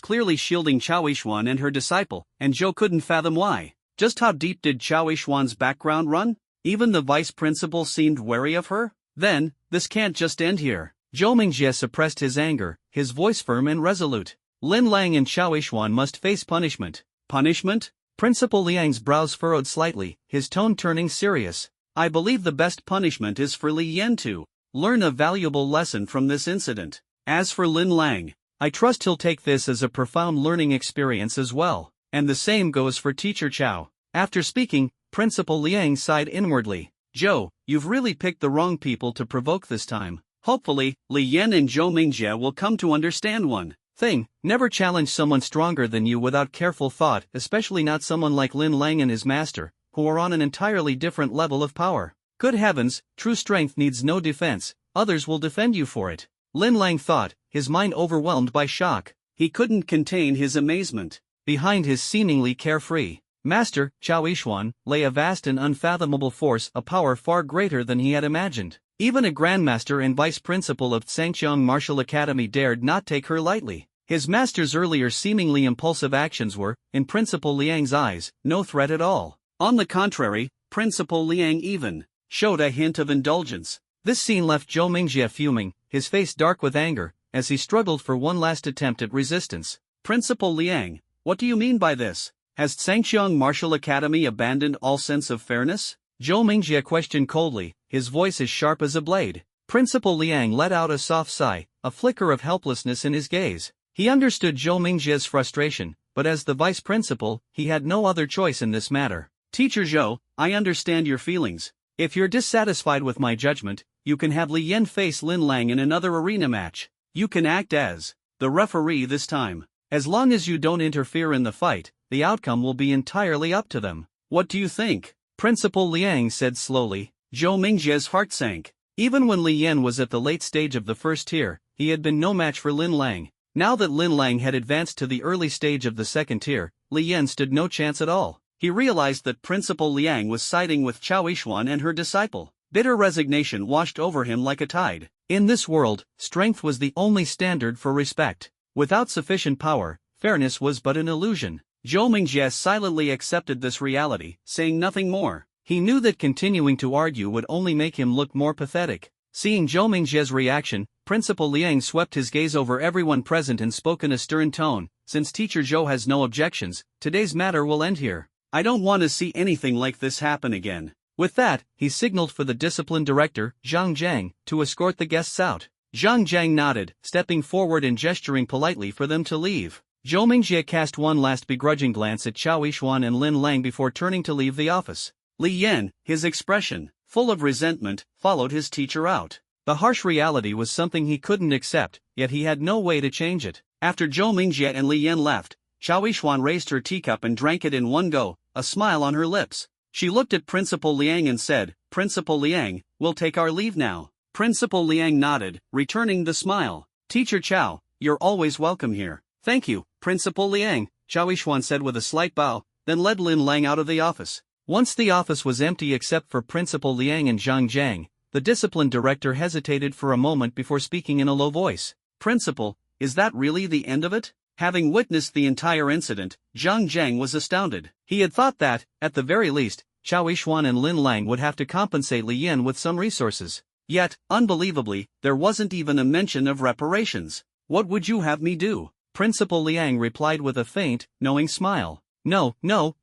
S2: clearly shielding Chao Yixuan and her disciple, and Zhou couldn't fathom why. Just how deep did Chao Yixuan's background run? Even the vice principal seemed wary of her? Then, this can't just end here. Zhou Mingjie suppressed his anger, his voice firm and resolute. Lin Lang and Chao Yixuan must face punishment. Punishment? Principal Liang's brows furrowed slightly, his tone turning serious. I believe the best punishment is for Li Yan to learn a valuable lesson from this incident. As for Lin Lang, I trust he'll take this as a profound learning experience as well. And the same goes for Teacher Chao. After speaking, Principal Liang sighed inwardly. Zhou, you've really picked the wrong people to provoke this time. Hopefully, Li Yan and Zhou Mingjie will come to understand one thing. Never challenge someone stronger than you without careful thought, especially not someone like Lin Lang and his master, who are on an entirely different level of power. Good heavens, true strength needs no defense, others will defend you for it. Lin Lang thought, his mind overwhelmed by shock. He couldn't contain his amazement. Behind his seemingly carefree master, Chao Yixuan, lay a vast and unfathomable force, a power far greater than he had imagined. Even a grandmaster and vice principal of Sangqiang Martial Academy dared not take her lightly. His master's earlier seemingly impulsive actions were, in Principal Liang's eyes, no threat at all. On the contrary, Principal Liang even showed a hint of indulgence. This scene left Zhou Mingjie fuming, his face dark with anger, as he struggled for one last attempt at resistance. Principal Liang, what do you mean by this? Has Sangqiang Martial Academy abandoned all sense of fairness? Zhou Mingjie questioned coldly, his voice as sharp as a blade. Principal Liang let out a soft sigh, a flicker of helplessness in his gaze. He understood Zhou Mingjie's frustration, but as the vice principal, he had no other choice in this matter. Teacher Zhou, I understand your feelings. If you're dissatisfied with my judgment, you can have Li Yan face Lin Lang in another arena match. You can act as the referee this time. As long as you don't interfere in the fight, the outcome will be entirely up to them. What do you think? Principal Liang said slowly. Zhou Mingjie's heart sank. Even when Li Yan was at the late stage of the first tier, he had been no match for Lin Lang. Now that Lin Lang had advanced to the early stage of the second tier, Li Yan stood no chance at all. He realized that Principal Liang was siding with Chao Yixuan and her disciple.
S1: Bitter resignation washed over him like a tide.
S2: In this world, strength was the only standard for respect. Without sufficient power, fairness was but an illusion.
S1: Zhou Mingjie silently accepted this reality, saying nothing more.
S2: He knew that continuing to argue would only make him look more pathetic. Seeing Zhou Mingjie's reaction, Principal Liang swept his gaze over everyone present and spoke in a stern tone. Since Teacher Zhou has no objections, today's matter will end here.
S1: I don't want to see anything like this happen again.
S2: With that, he signaled for the discipline director, Zhang Jiang, to escort the guests out. Zhang Jiang nodded, stepping forward and gesturing politely for them to leave. Zhou Mingjie cast one last begrudging glance at Qiao Yixuan and Lin Lang before turning to leave the office.
S1: Li Yan, his expression, full of resentment, followed his teacher out.
S2: The harsh reality was something he couldn't accept, yet he had no way to change it.
S1: After Zhou Mingjie and Li Yan left, Qiao Yixuan raised her teacup and drank it in one go, a smile on her lips. She looked at Principal Liang and said, "Principal Liang, we'll take our leave now." Principal Liang nodded, returning the smile. "Teacher Qiao, you're always welcome here." "Thank you, Principal Liang," Qiao Yixuan said with a slight bow, then led Lin Lang out of the office.
S2: Once the office was empty except for Principal Liang and Zhang Jiang, the discipline director hesitated for a moment before speaking in a low voice.
S1: "Principal, is that really the end of it?" Having witnessed the entire incident, Zhang Jiang was astounded. He had thought that, at the very least, Qiao Yixuan and Lin Lang would have to compensate Li Yan with some resources. Yet, unbelievably, there wasn't even a mention of reparations. "What would you have me do?"
S2: Principal Liang replied with a faint, knowing smile. No,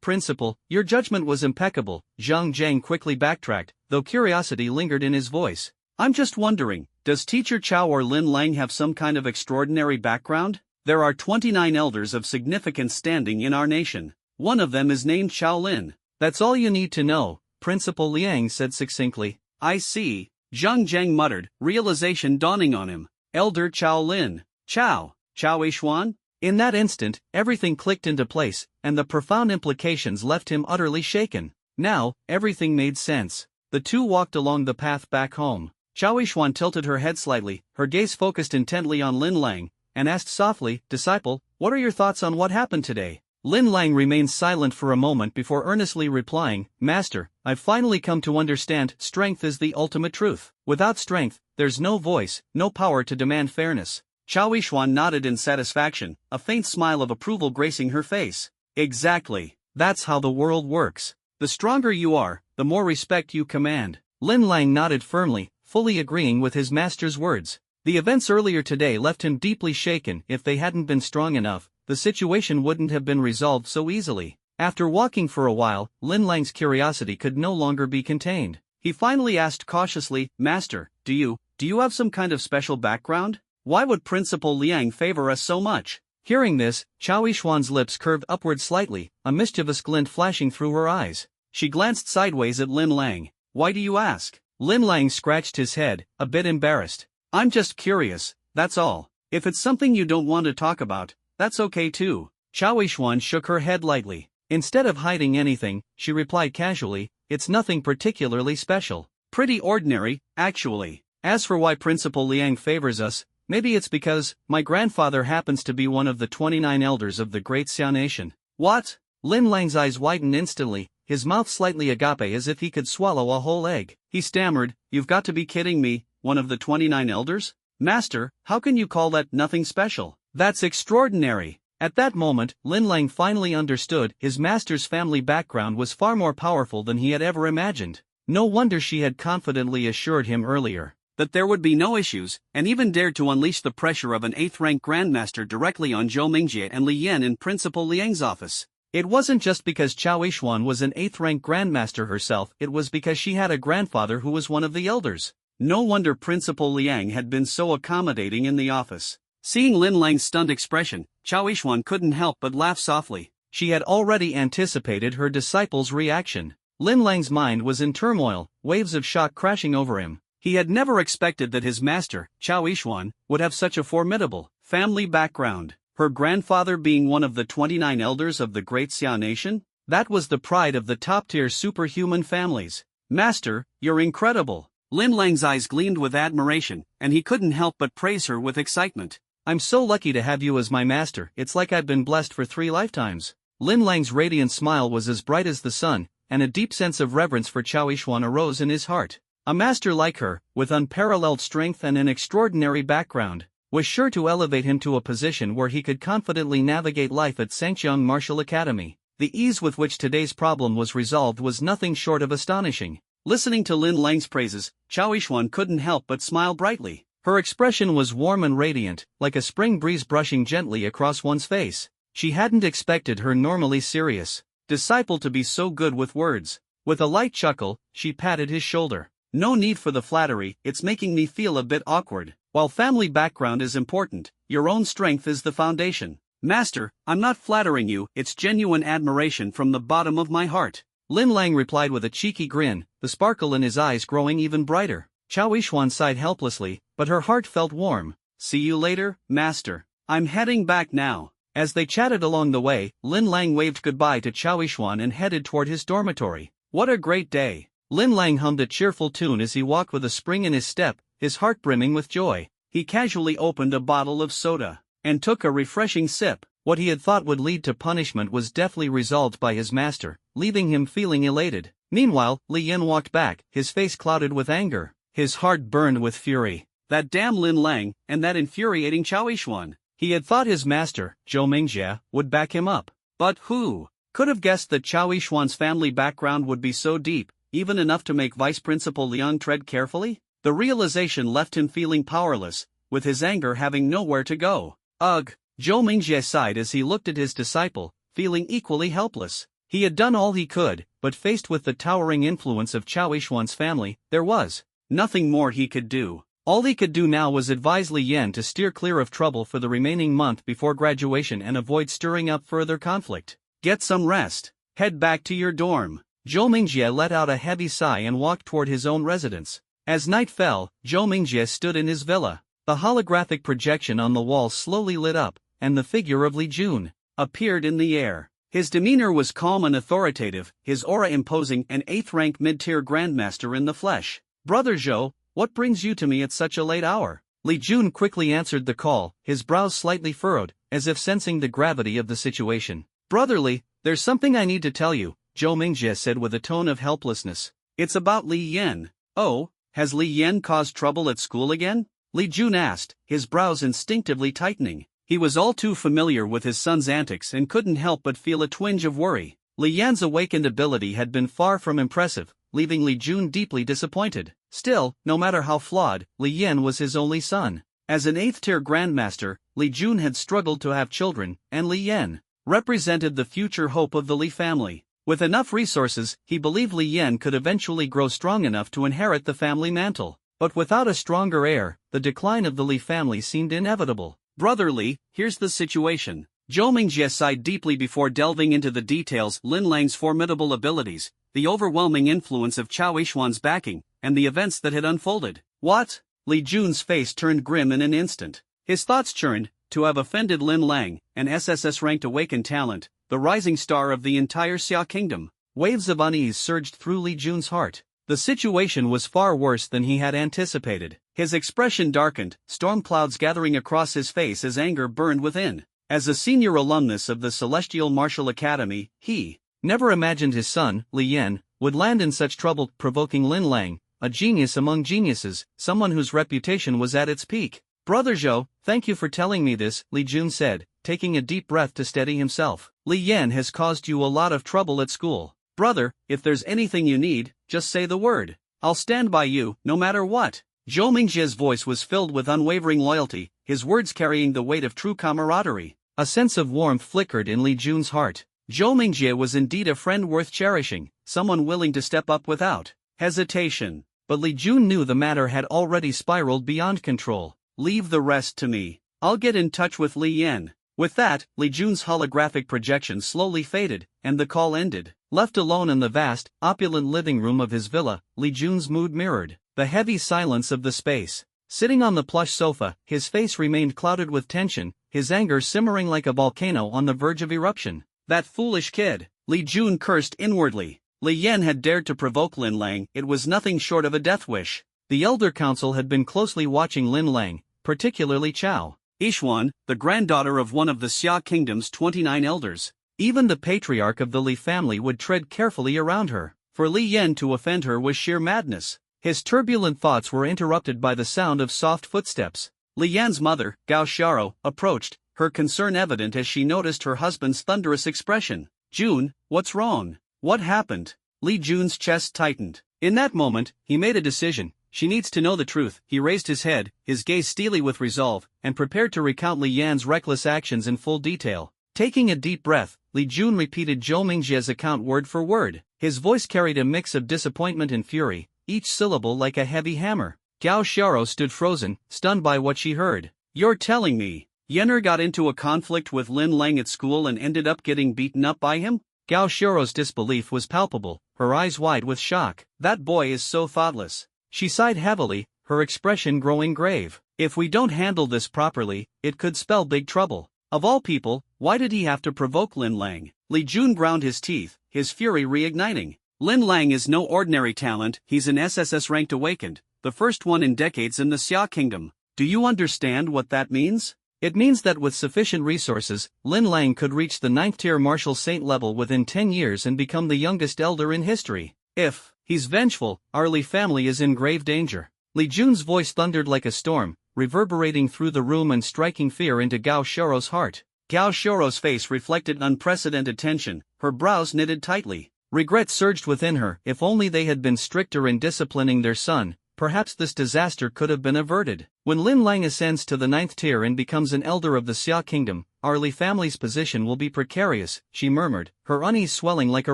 S2: Principal, your judgment was impeccable." Zhang Jiang quickly backtracked, though curiosity lingered in his voice.
S1: "I'm just wondering, does Teacher Qiao or Lin Lang have some kind of extraordinary background? There are 29 elders of significant standing in our nation. One of them is named Qiao Lin."
S2: "That's all you need to know," Principal Liang said succinctly.
S1: "I see," Zhang Jiang muttered, realization dawning on him. "Elder Qiao Lin. Qiao Yixuan?"
S2: In that instant, everything clicked into place, and the profound implications left him utterly shaken. Now, everything made sense. The two walked along the path back home.
S1: Qiao Yixuan tilted her head slightly, her gaze focused intently on Lin Lang, and asked softly, "Disciple, what are your thoughts on what happened today?"
S2: Lin Lang remained silent for a moment before earnestly replying, "Master, I've finally come to understand strength is the ultimate truth. Without strength, there's no voice, no power to demand fairness."
S1: Qiao Yixuan nodded in satisfaction, a faint smile of approval gracing her face. "Exactly.
S2: That's how the world works.
S1: The stronger you are, the more respect you command."
S2: Lin Lang nodded firmly, fully agreeing with his master's words. The events earlier today left him deeply shaken. If they hadn't been strong enough, the situation wouldn't have been resolved so easily. After walking for a while, Lin Lang's curiosity could no longer be contained.
S1: He finally asked cautiously, "Master, do you have some kind of special background? Why would Principal Liang favor us so much?"
S2: Hearing this, Qiao Yixuan's lips curved upward slightly, a mischievous glint flashing through her eyes.
S1: She glanced sideways at Lin Lang. "Why do you ask?"
S2: Lin Lang scratched his head, a bit embarrassed.
S1: "I'm just curious, that's all. If it's something you don't want to talk about, that's okay too."
S2: Qiao Yixuan shook her head lightly. Instead of hiding anything, she replied casually, "It's nothing particularly special.
S1: Pretty ordinary, actually. As for why Principal Liang favors us, maybe it's because my grandfather happens to be one of the 29 elders of the Great Xia Nation." "What?"
S2: Lin Lang's eyes widened instantly, his mouth slightly agape as if he could swallow a whole egg.
S1: He stammered, "You've got to be kidding me, one of the 29 elders? Master, how can you call that nothing special? That's extraordinary."
S2: At that moment, Lin Lang finally understood his master's family background was far more powerful than he had ever imagined. No wonder she had confidently assured him earlier
S1: that there would be no issues, and even dared to unleash the pressure of an 8th-rank grandmaster directly on Zhou Mingjie and Li Yan in Principal Liang's office.
S2: It wasn't just because Qiao Yixuan was an 8th-rank grandmaster herself, it was because she had a grandfather who was one of the elders.
S1: No wonder Principal Liang had been so accommodating in the office. Seeing Lin Lang's stunned expression, Qiao Yixuan couldn't help but laugh softly.
S2: She had already anticipated her disciple's reaction. Lin Lang's mind was in turmoil, waves of shock crashing over him.
S1: He had never expected that his master, Qiao Yixuan, would have such a formidable family background. Her grandfather being one of the 29 elders of the Great Xia Nation? That was the pride of the top-tier superhuman families. "Master, you're incredible." Lin Lang's eyes gleamed with admiration, and he couldn't help but praise her with excitement.
S2: "I'm so lucky to have you as my master, it's like I've been blessed for 3 lifetimes. Lin Lang's radiant smile was as bright as the sun, and a deep sense of reverence for Qiao Yixuan arose in his heart. A master like her, with unparalleled strength and an extraordinary background, was sure to elevate him to a position where he could confidently navigate life at Sangcheong Martial Academy. The ease with which today's problem was resolved was nothing short of astonishing.
S1: Listening to Lin Lang's praises, Chao Yishuan couldn't help but smile brightly.
S2: Her expression was warm and radiant, like a spring breeze brushing gently across one's face. She hadn't expected her normally serious
S1: disciple to be so good with words.
S2: With a light chuckle, she patted his shoulder.
S1: No need for the flattery, it's making me feel a bit awkward. While family background is important, your own strength is the foundation. Master, I'm not flattering you, it's genuine admiration from the bottom of my heart.
S2: Lin Lang replied with a cheeky grin, the sparkle in his eyes growing even brighter. Chao Yishuan sighed helplessly, but her heart felt warm.
S1: See you later, Master. I'm heading back now.
S2: As they chatted along the way, Lin Lang waved goodbye to Chao Yishuan and headed toward his dormitory.
S1: What a great day.
S2: Lin Lang hummed a cheerful tune as he walked with a spring in his step, his heart brimming with joy.
S1: He casually opened a bottle of soda and took a refreshing sip.
S2: What he had thought would lead to punishment was deftly resolved by his master, leaving him feeling elated. Meanwhile, Li Yin walked back, his face clouded with anger. His heart burned with fury.
S1: That damn Lin Lang, and that infuriating Chao Yishuan.
S2: He had thought his master, Zhou Mingjie, would back him up.
S1: But who could have guessed that Chao Yishuan's family background would be so deep, even enough to make Vice Principal Liang tread carefully? The realization left him feeling powerless, with his anger having nowhere to go. Ugh! Zhou Mingjie sighed as he looked at his disciple, feeling equally helpless. He had done all he could, but faced with the towering influence of Chao Yishuan's family, there was nothing more he could do.
S2: All he could do now was advise Li Yan to steer clear of trouble for the remaining month before graduation and avoid stirring up further conflict.
S1: Get some rest. Head back to your dorm.
S2: Zhou Mingjie let out a heavy sigh and walked toward his own residence. As night fell, Zhou Mingjie stood in his villa. The holographic projection on the wall slowly lit up, and the figure of Li Jun
S1: appeared in the air. His demeanor was calm and authoritative, his aura imposing, an 8th-rank mid-tier grandmaster in the flesh.
S2: Brother Zhou, what brings you to me at such a late hour? Li Jun quickly answered the call, his brows slightly furrowed, as if sensing the gravity of the situation. Brotherly, there's something I need to tell you, Zhou Mingjie said with a tone of helplessness.
S1: It's about Li Yan. Oh, has Li Yan caused trouble at school again?
S2: Li Jun asked, his brows instinctively tightening.
S1: He was all too familiar with his son's antics and couldn't help but feel a twinge of worry.
S2: Li Yan's awakened ability had been far from impressive, leaving Li Jun deeply disappointed. Still, no matter how flawed, Li Yan was his only son. As an 8th-tier grandmaster, Li Jun had struggled to have children, and Li Yan represented the future hope of the Li family. With enough resources, he believed Li Yan could eventually grow strong enough to inherit the family mantle. But without a stronger heir, the decline of the Li family seemed inevitable.
S1: Brother Li, here's the situation. Zhou Mingjie sighed deeply before delving into the details. Lin Lang's formidable abilities, the overwhelming influence of Chao Yishuan's backing, and the events that had unfolded.
S2: What?
S1: Li Jun's face turned grim in an instant. His thoughts churned. To have offended Lin Lang, an SSS-ranked awakened talent, the rising star of the entire Xia kingdom.
S2: Waves of unease surged through Li Jun's heart. The situation was far worse than he had anticipated.
S1: His expression darkened, storm clouds gathering across his face as anger burned within. As a senior alumnus of the Celestial Martial Academy, he
S2: never imagined his son, Li Yan, would land in such trouble, provoking Lin Lang, a genius among geniuses, someone whose reputation was at its peak. Brother Zhou, thank you for telling me this, Li Jun said, taking a deep breath to steady himself. Li Yan has caused you a lot of trouble at school.
S1: Brother, if there's anything you need, just say the word. I'll stand by you, no matter what. Zhou Mingjie's voice was filled with unwavering loyalty, his words carrying the weight of true camaraderie.
S2: A sense of warmth flickered in Li Jun's heart.
S1: Zhou Mingjie was indeed a friend worth cherishing, someone willing to step up without hesitation.
S2: But Li Jun knew the matter had already spiraled beyond control.
S1: Leave the rest to me. I'll get in touch with Li Yan. With that, Li Jun's holographic projection slowly faded, and the call ended.
S2: Left alone in the vast, opulent living room of his villa, Li Jun's mood mirrored the heavy silence of the space. Sitting on the plush sofa, his face remained clouded with tension, his anger simmering like a volcano on the verge of eruption.
S1: That foolish kid, Li Jun cursed inwardly. Li Yan had dared to provoke Lin Lang, it was nothing short of a death wish.
S2: The Elder Council had been closely watching Lin Lang, particularly Chao
S1: Yishuan, the granddaughter of one of the Xia Kingdom's 29 elders.
S2: Even the patriarch of the Li family would tread carefully around her. For Li Yan to offend her was sheer madness. His turbulent thoughts were interrupted by the sound of soft footsteps.
S1: Li Yan's mother, Gao Xiao, approached, her concern evident as she noticed her husband's thunderous expression. June, what's wrong? What happened? Li Jun's chest tightened. In that moment, he made a decision. She needs to know the truth. He raised his head, his gaze steely with resolve, and prepared to recount Li Yan's reckless actions in full detail. Taking a deep breath, Li Jun repeated Zhou Mingjie's account word for word. His voice carried a mix of disappointment and fury, each syllable like a heavy hammer. Gao Xiao stood frozen, stunned by what she heard. You're telling me Yenner got into a conflict with Lin Lang at school and ended up getting beaten up by him?
S2: Gao Xiao's disbelief was palpable, her eyes wide with shock.
S1: That boy is so thoughtless.
S2: She sighed heavily, her expression growing grave.
S1: If we don't handle this properly, it could spell big trouble. Of all people, why did he have to provoke Lin Lang? Li Jun ground his teeth, his fury reigniting. Lin Lang is no ordinary talent, he's an SSS ranked awakened, the first one in decades in the Xia Kingdom. Do you understand what that means?
S2: It means that with sufficient resources, Lin Lang could reach the 9th tier martial saint level within 10 years and become the youngest elder in history.
S1: If
S2: he's vengeful, our Li family is in grave danger. Li Jun's voice thundered like a storm, reverberating through the room and striking fear into Gao Xiao's heart.
S1: Gao Xiao's face reflected unprecedented tension, her brows knitted tightly.
S2: Regret surged within her. If only they had been stricter in disciplining their son, perhaps this disaster could have been averted. When Lin Lang ascends to the 9th tier and becomes an elder of the Xia Kingdom, our Li family's position will be precarious, she murmured, her unease swelling like a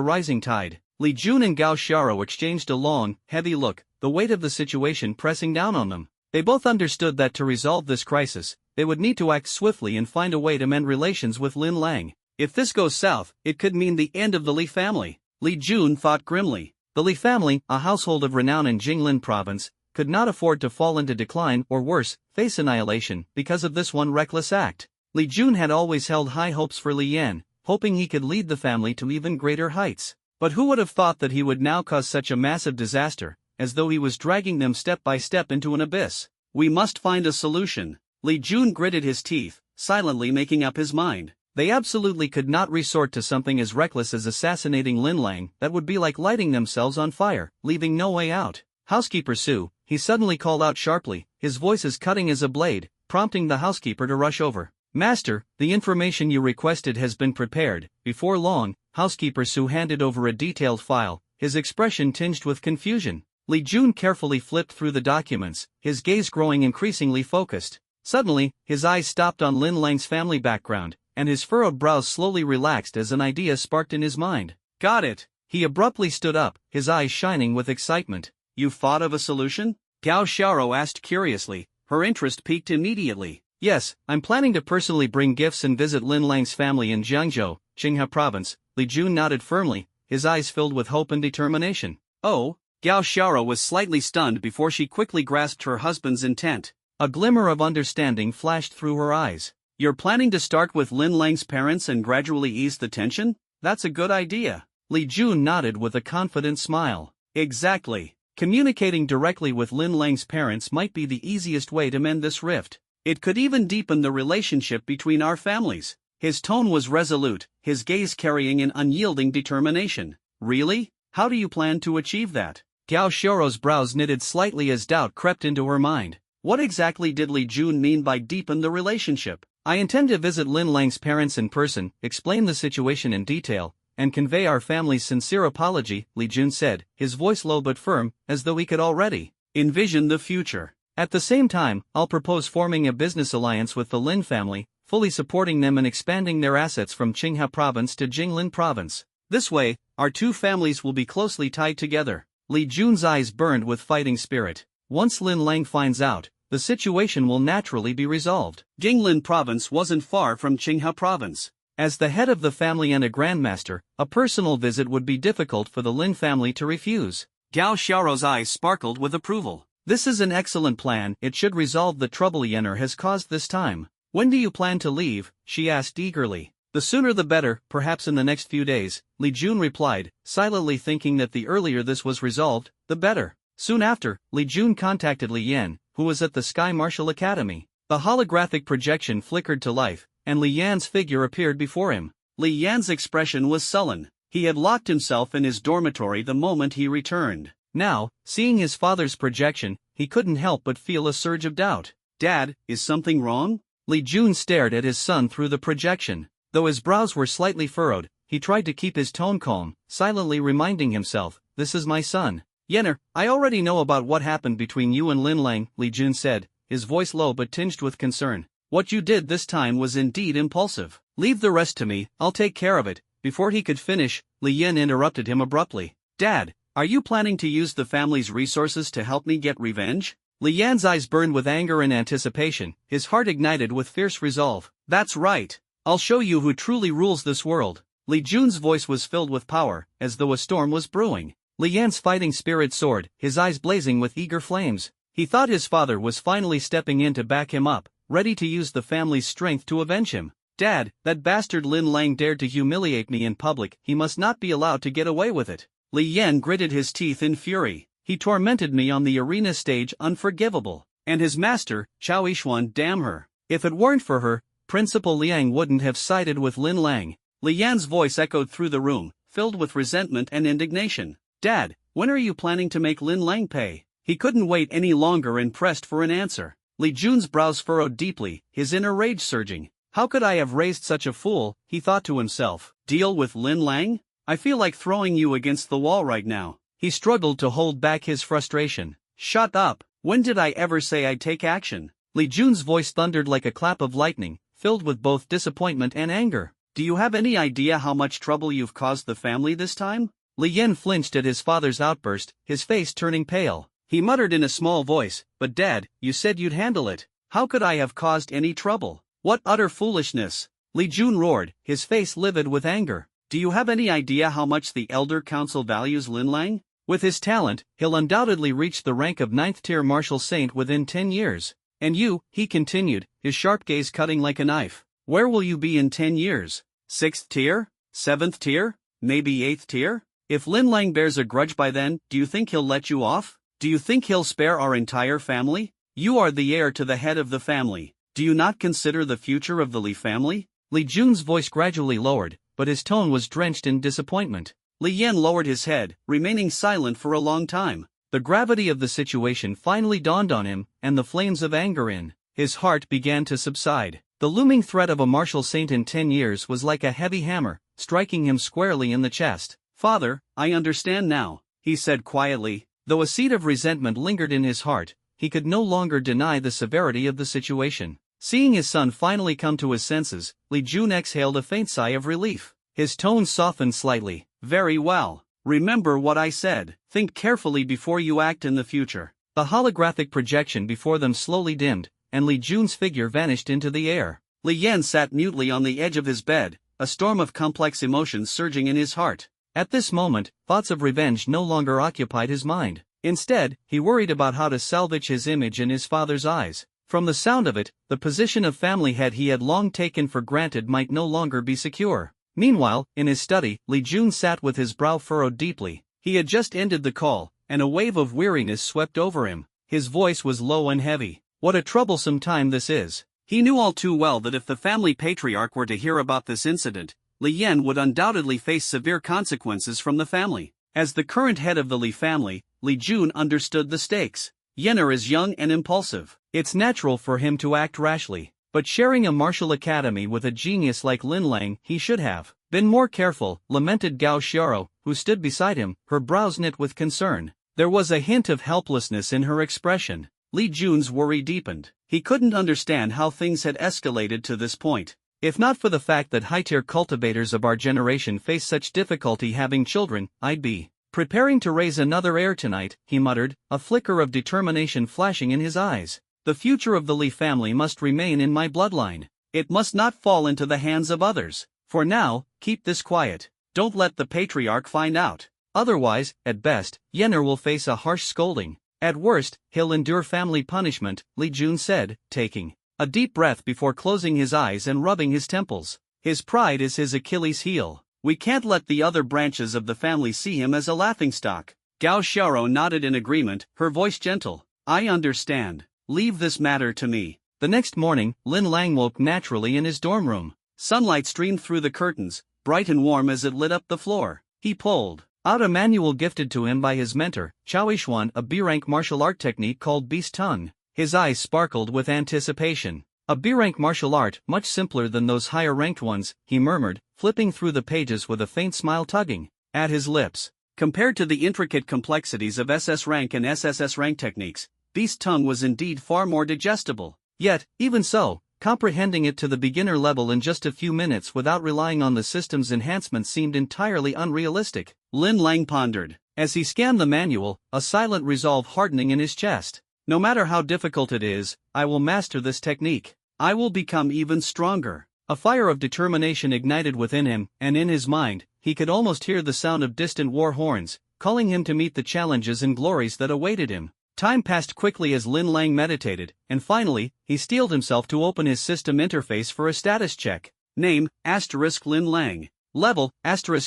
S2: rising tide. Li Jun and Gao Xiao exchanged a long, heavy look, the weight of the situation pressing down on them. They both understood that to resolve this crisis, they would need to act swiftly and find a way to mend relations with Lin Lang.
S1: If this goes south, it could mean the end of the Li family. Li Jun thought grimly.
S2: The Li family, a household of renown in Jinglin province, could not afford to fall into decline or worse, face annihilation because of this one reckless act. Li Jun had always held high hopes for Li Yan, hoping he could lead the family to even greater heights. But who would have thought that he would now cause such a massive disaster, as though he was dragging them step by step into an abyss?
S1: We must find a solution. Li Jun gritted his teeth, silently making up his mind.
S2: They absolutely could not resort to something as reckless as assassinating Lin Lang. That would be like lighting themselves on fire, leaving no way out. Housekeeper Su, he suddenly called out sharply, his voice as cutting as a blade, prompting the housekeeper to rush over. Master, the information you requested has been prepared. Before long, Housekeeper Su handed over a detailed file, his expression tinged with confusion. Li Jun carefully flipped through the documents, his gaze growing increasingly focused. Suddenly, his eyes stopped on Lin Lang's family background, and his furrowed brows slowly relaxed as an idea sparked in his mind.
S1: Got it!
S2: He abruptly stood up, his eyes shining with excitement.
S1: You've thought of a solution? Gao Xiao asked curiously, her interest piqued immediately.
S2: Yes, I'm planning to personally bring gifts and visit Lin Lang's family in Jiangzhou, Qinghai province. Li Jun nodded firmly, his eyes filled with hope and determination.
S1: Oh, Gao Xiao was slightly stunned before she quickly grasped her husband's intent.
S2: A glimmer of understanding flashed through her eyes.
S1: You're planning to start with Lin Lang's parents and gradually ease the tension? That's a good idea.
S2: Li Jun nodded with a confident smile.
S1: Exactly.
S2: Communicating directly with Lin Lang's parents might be the easiest way to mend this rift.
S1: It could even deepen the relationship between our families. His tone was resolute, his gaze carrying an unyielding determination. Really? How do you plan to achieve that?
S2: Gao Xiao's brows knitted slightly as doubt crept into her mind.
S1: What exactly did Li Jun mean by deepen the relationship?
S2: I intend to visit Lin Lang's parents in person, explain the situation in detail, and convey our family's sincere apology, Li Jun said, his voice low but firm, as though he could already
S1: envision the future.
S2: At the same time, I'll propose forming a business alliance with the Lin family, fully supporting them and expanding their assets from Qinghai province to Jinglin province.
S1: This way, our two families will be closely tied together.
S2: Li Jun's eyes burned with fighting spirit. Once Lin Lang finds out, the situation will naturally be resolved.
S1: Jinglin province wasn't far from Qinghai province.
S2: As the head of the family and a grandmaster, a personal visit would be difficult for the Lin family to refuse.
S1: Gao Xiao's eyes sparkled with approval.
S2: This is an excellent plan, it should resolve the trouble Yenner has caused this time. When do you plan to leave? She asked eagerly. The sooner the better, perhaps in the next few days, Li Jun replied, silently thinking that the earlier this was resolved, the better. Soon after, Li Jun contacted Li Yan, who was at the Sky Martial Academy. The holographic projection flickered to life, and Li Yan's figure appeared before him.
S1: Li Yan's expression was sullen. He had locked himself in his dormitory the moment he returned.
S2: Now, seeing his father's projection, he couldn't help but feel a surge of doubt.
S1: Dad, is something wrong?
S2: Li Jun stared at his son through the projection. Though his brows were slightly furrowed, he tried to keep his tone calm, silently reminding himself, "This is my son." "Yenner, I already know about what happened between you and Lin Lang," Li Jun said, his voice low but tinged with concern. "What you did this time was indeed impulsive. Leave the rest to me, I'll take care of it." Before he could finish, Li Yin interrupted him abruptly. "Dad, are you planning to use the family's resources to help me get revenge?" Li Yan's eyes burned with anger and anticipation, his heart ignited with fierce resolve. "That's right. I'll show you who truly rules this world." Li Jun's voice was filled with power, as though a storm was brewing. Li Yan's fighting spirit soared, his eyes blazing with eager flames. He thought his father was finally stepping in to back him up, ready to use the family's strength to avenge him. "Dad, that bastard Lin Lang dared to humiliate me in public. He must not be allowed to get away with it." Li Yan gritted his teeth in fury. "He tormented me on the arena stage, unforgivable. And his master, Chao Yishuan, damn her. If it weren't for her, Principal Liang wouldn't have sided with Lin Lang." Li Yan's voice echoed through the room, filled with resentment and indignation. "Dad, when are you planning to make Lin Lang pay?" He couldn't wait any longer and pressed for an answer. Li Jun's brows furrowed deeply, his inner rage surging. "How could I have raised such a fool?" he thought to himself. "Deal with Lin Lang? I feel like throwing you against the wall right now." He struggled to hold back his frustration. "Shut up, when did I ever say I'd take action?" Li Jun's voice thundered like a clap of lightning, filled with both disappointment and anger. "Do you have any idea how much trouble you've caused the family this time?" Li Yan flinched at his father's outburst, his face turning pale. He muttered in a small voice, "But Dad, you said you'd handle it. How could I have caused any trouble? What utter foolishness!" Li Jun roared, his face livid with anger. "Do you have any idea how much the Elder Council values Lin Lang? With his talent, he'll undoubtedly reach the rank of 9th-tier martial saint within 10 years. And you," he continued, his sharp gaze cutting like a knife, "where will you be in 10 years? 6th tier? 7th tier? Maybe 8th tier? If Lin Lang bears a grudge by then, do you think he'll let you off? Do you think he'll spare our entire family? You are the heir to the head of the family. Do you not consider the future of the Li family?" Li Jun's voice gradually lowered, but his tone was drenched in disappointment. Li Yan lowered his head, remaining silent for a long time. The gravity of the situation finally dawned on him, and the flames of anger in his heart began to subside. The looming threat of a martial saint in 10 years was like a heavy hammer, striking him squarely in the chest. "Father, I understand now," he said quietly. Though a seed of resentment lingered in his heart, he could no longer deny the severity of the situation. Seeing his son finally come to his senses, Li Jun exhaled a faint sigh of relief. His tone softened slightly. "Very well. Remember what I said. Think carefully before you act in the future." The holographic projection before them slowly dimmed, and Li Jun's figure vanished into the air. Li Yan sat mutely on the edge of his bed, a storm of complex emotions surging in his heart. At this moment, thoughts of revenge no longer occupied his mind. Instead, he worried about how to salvage his image in his father's eyes. From the sound of it, the position of family head he had long taken for granted might no longer be secure. Meanwhile, in his study, Li Jun sat with his brow furrowed deeply. He had just ended the call, and a wave of weariness swept over him. His voice was low and heavy. "What a troublesome time this is." He knew all too well that if the family patriarch were to hear about this incident, Li Yan would undoubtedly face severe consequences from the family. As the current head of the Li family, Li Jun understood the stakes. Yenner is young and impulsive. It's natural for him to act rashly. But sharing a martial academy with a genius like Lin Lang, he should have been more careful, lamented Gao Xiao, who stood beside him, her brows knit with concern. There was a hint of helplessness in her expression. Li Jun's worry deepened. He couldn't understand how things had escalated to this point. "If not for the fact that high-tier cultivators of our generation face such difficulty having children, I'd be preparing to raise another heir tonight," he muttered, a flicker of determination flashing in his eyes. "The future of the Li family must remain in my bloodline. It must not fall into the hands of others. For now, keep this quiet. Don't let the patriarch find out. Otherwise, at best, Yenner will face a harsh scolding. At worst, he'll endure family punishment," Li Jun said, taking a deep breath before closing his eyes and rubbing his temples. "His pride is his Achilles' heel. We can't let the other branches of the family see him as a laughingstock." Gao Xiao nodded in agreement, her voice gentle. "I understand. Leave this matter to me." The next morning, Lin Lang woke naturally in his dorm room. Sunlight streamed through the curtains, bright and warm as it lit up the floor. He pulled out a manual gifted to him by his mentor, Chowishuan, a B-rank martial art technique called Beast Tongue. His eyes sparkled with anticipation. A B-rank martial art, much simpler than those higher-ranked ones, he murmured, flipping through the pages with a faint smile tugging at his lips.
S1: Compared to the intricate complexities of SS rank and SSS rank techniques, Beast Tongue was indeed far more digestible.
S2: Yet, even so, comprehending it to the beginner level in just a few minutes without relying on the system's enhancements seemed entirely unrealistic.
S1: Lin Lang pondered.
S2: As he scanned the manual, a silent resolve hardening in his chest.
S1: No matter how difficult it is, I will master this technique. I will become even stronger.
S2: A fire of determination ignited within him, and in his mind, he could almost hear the sound of distant war horns, calling him to meet the challenges and glories that awaited him. Time passed quickly as Lin Lang meditated, and finally, he steeled himself to open his system interface for a status check.
S1: Name, *Lin Lang.
S2: Level,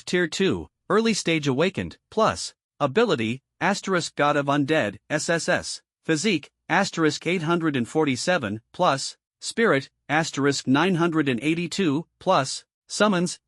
S2: Tier 2, Early Stage Awakened, Plus. Ability,
S1: God of Undead, SSS. Physique, 847, plus. Spirit, 982, plus.
S2: Summons,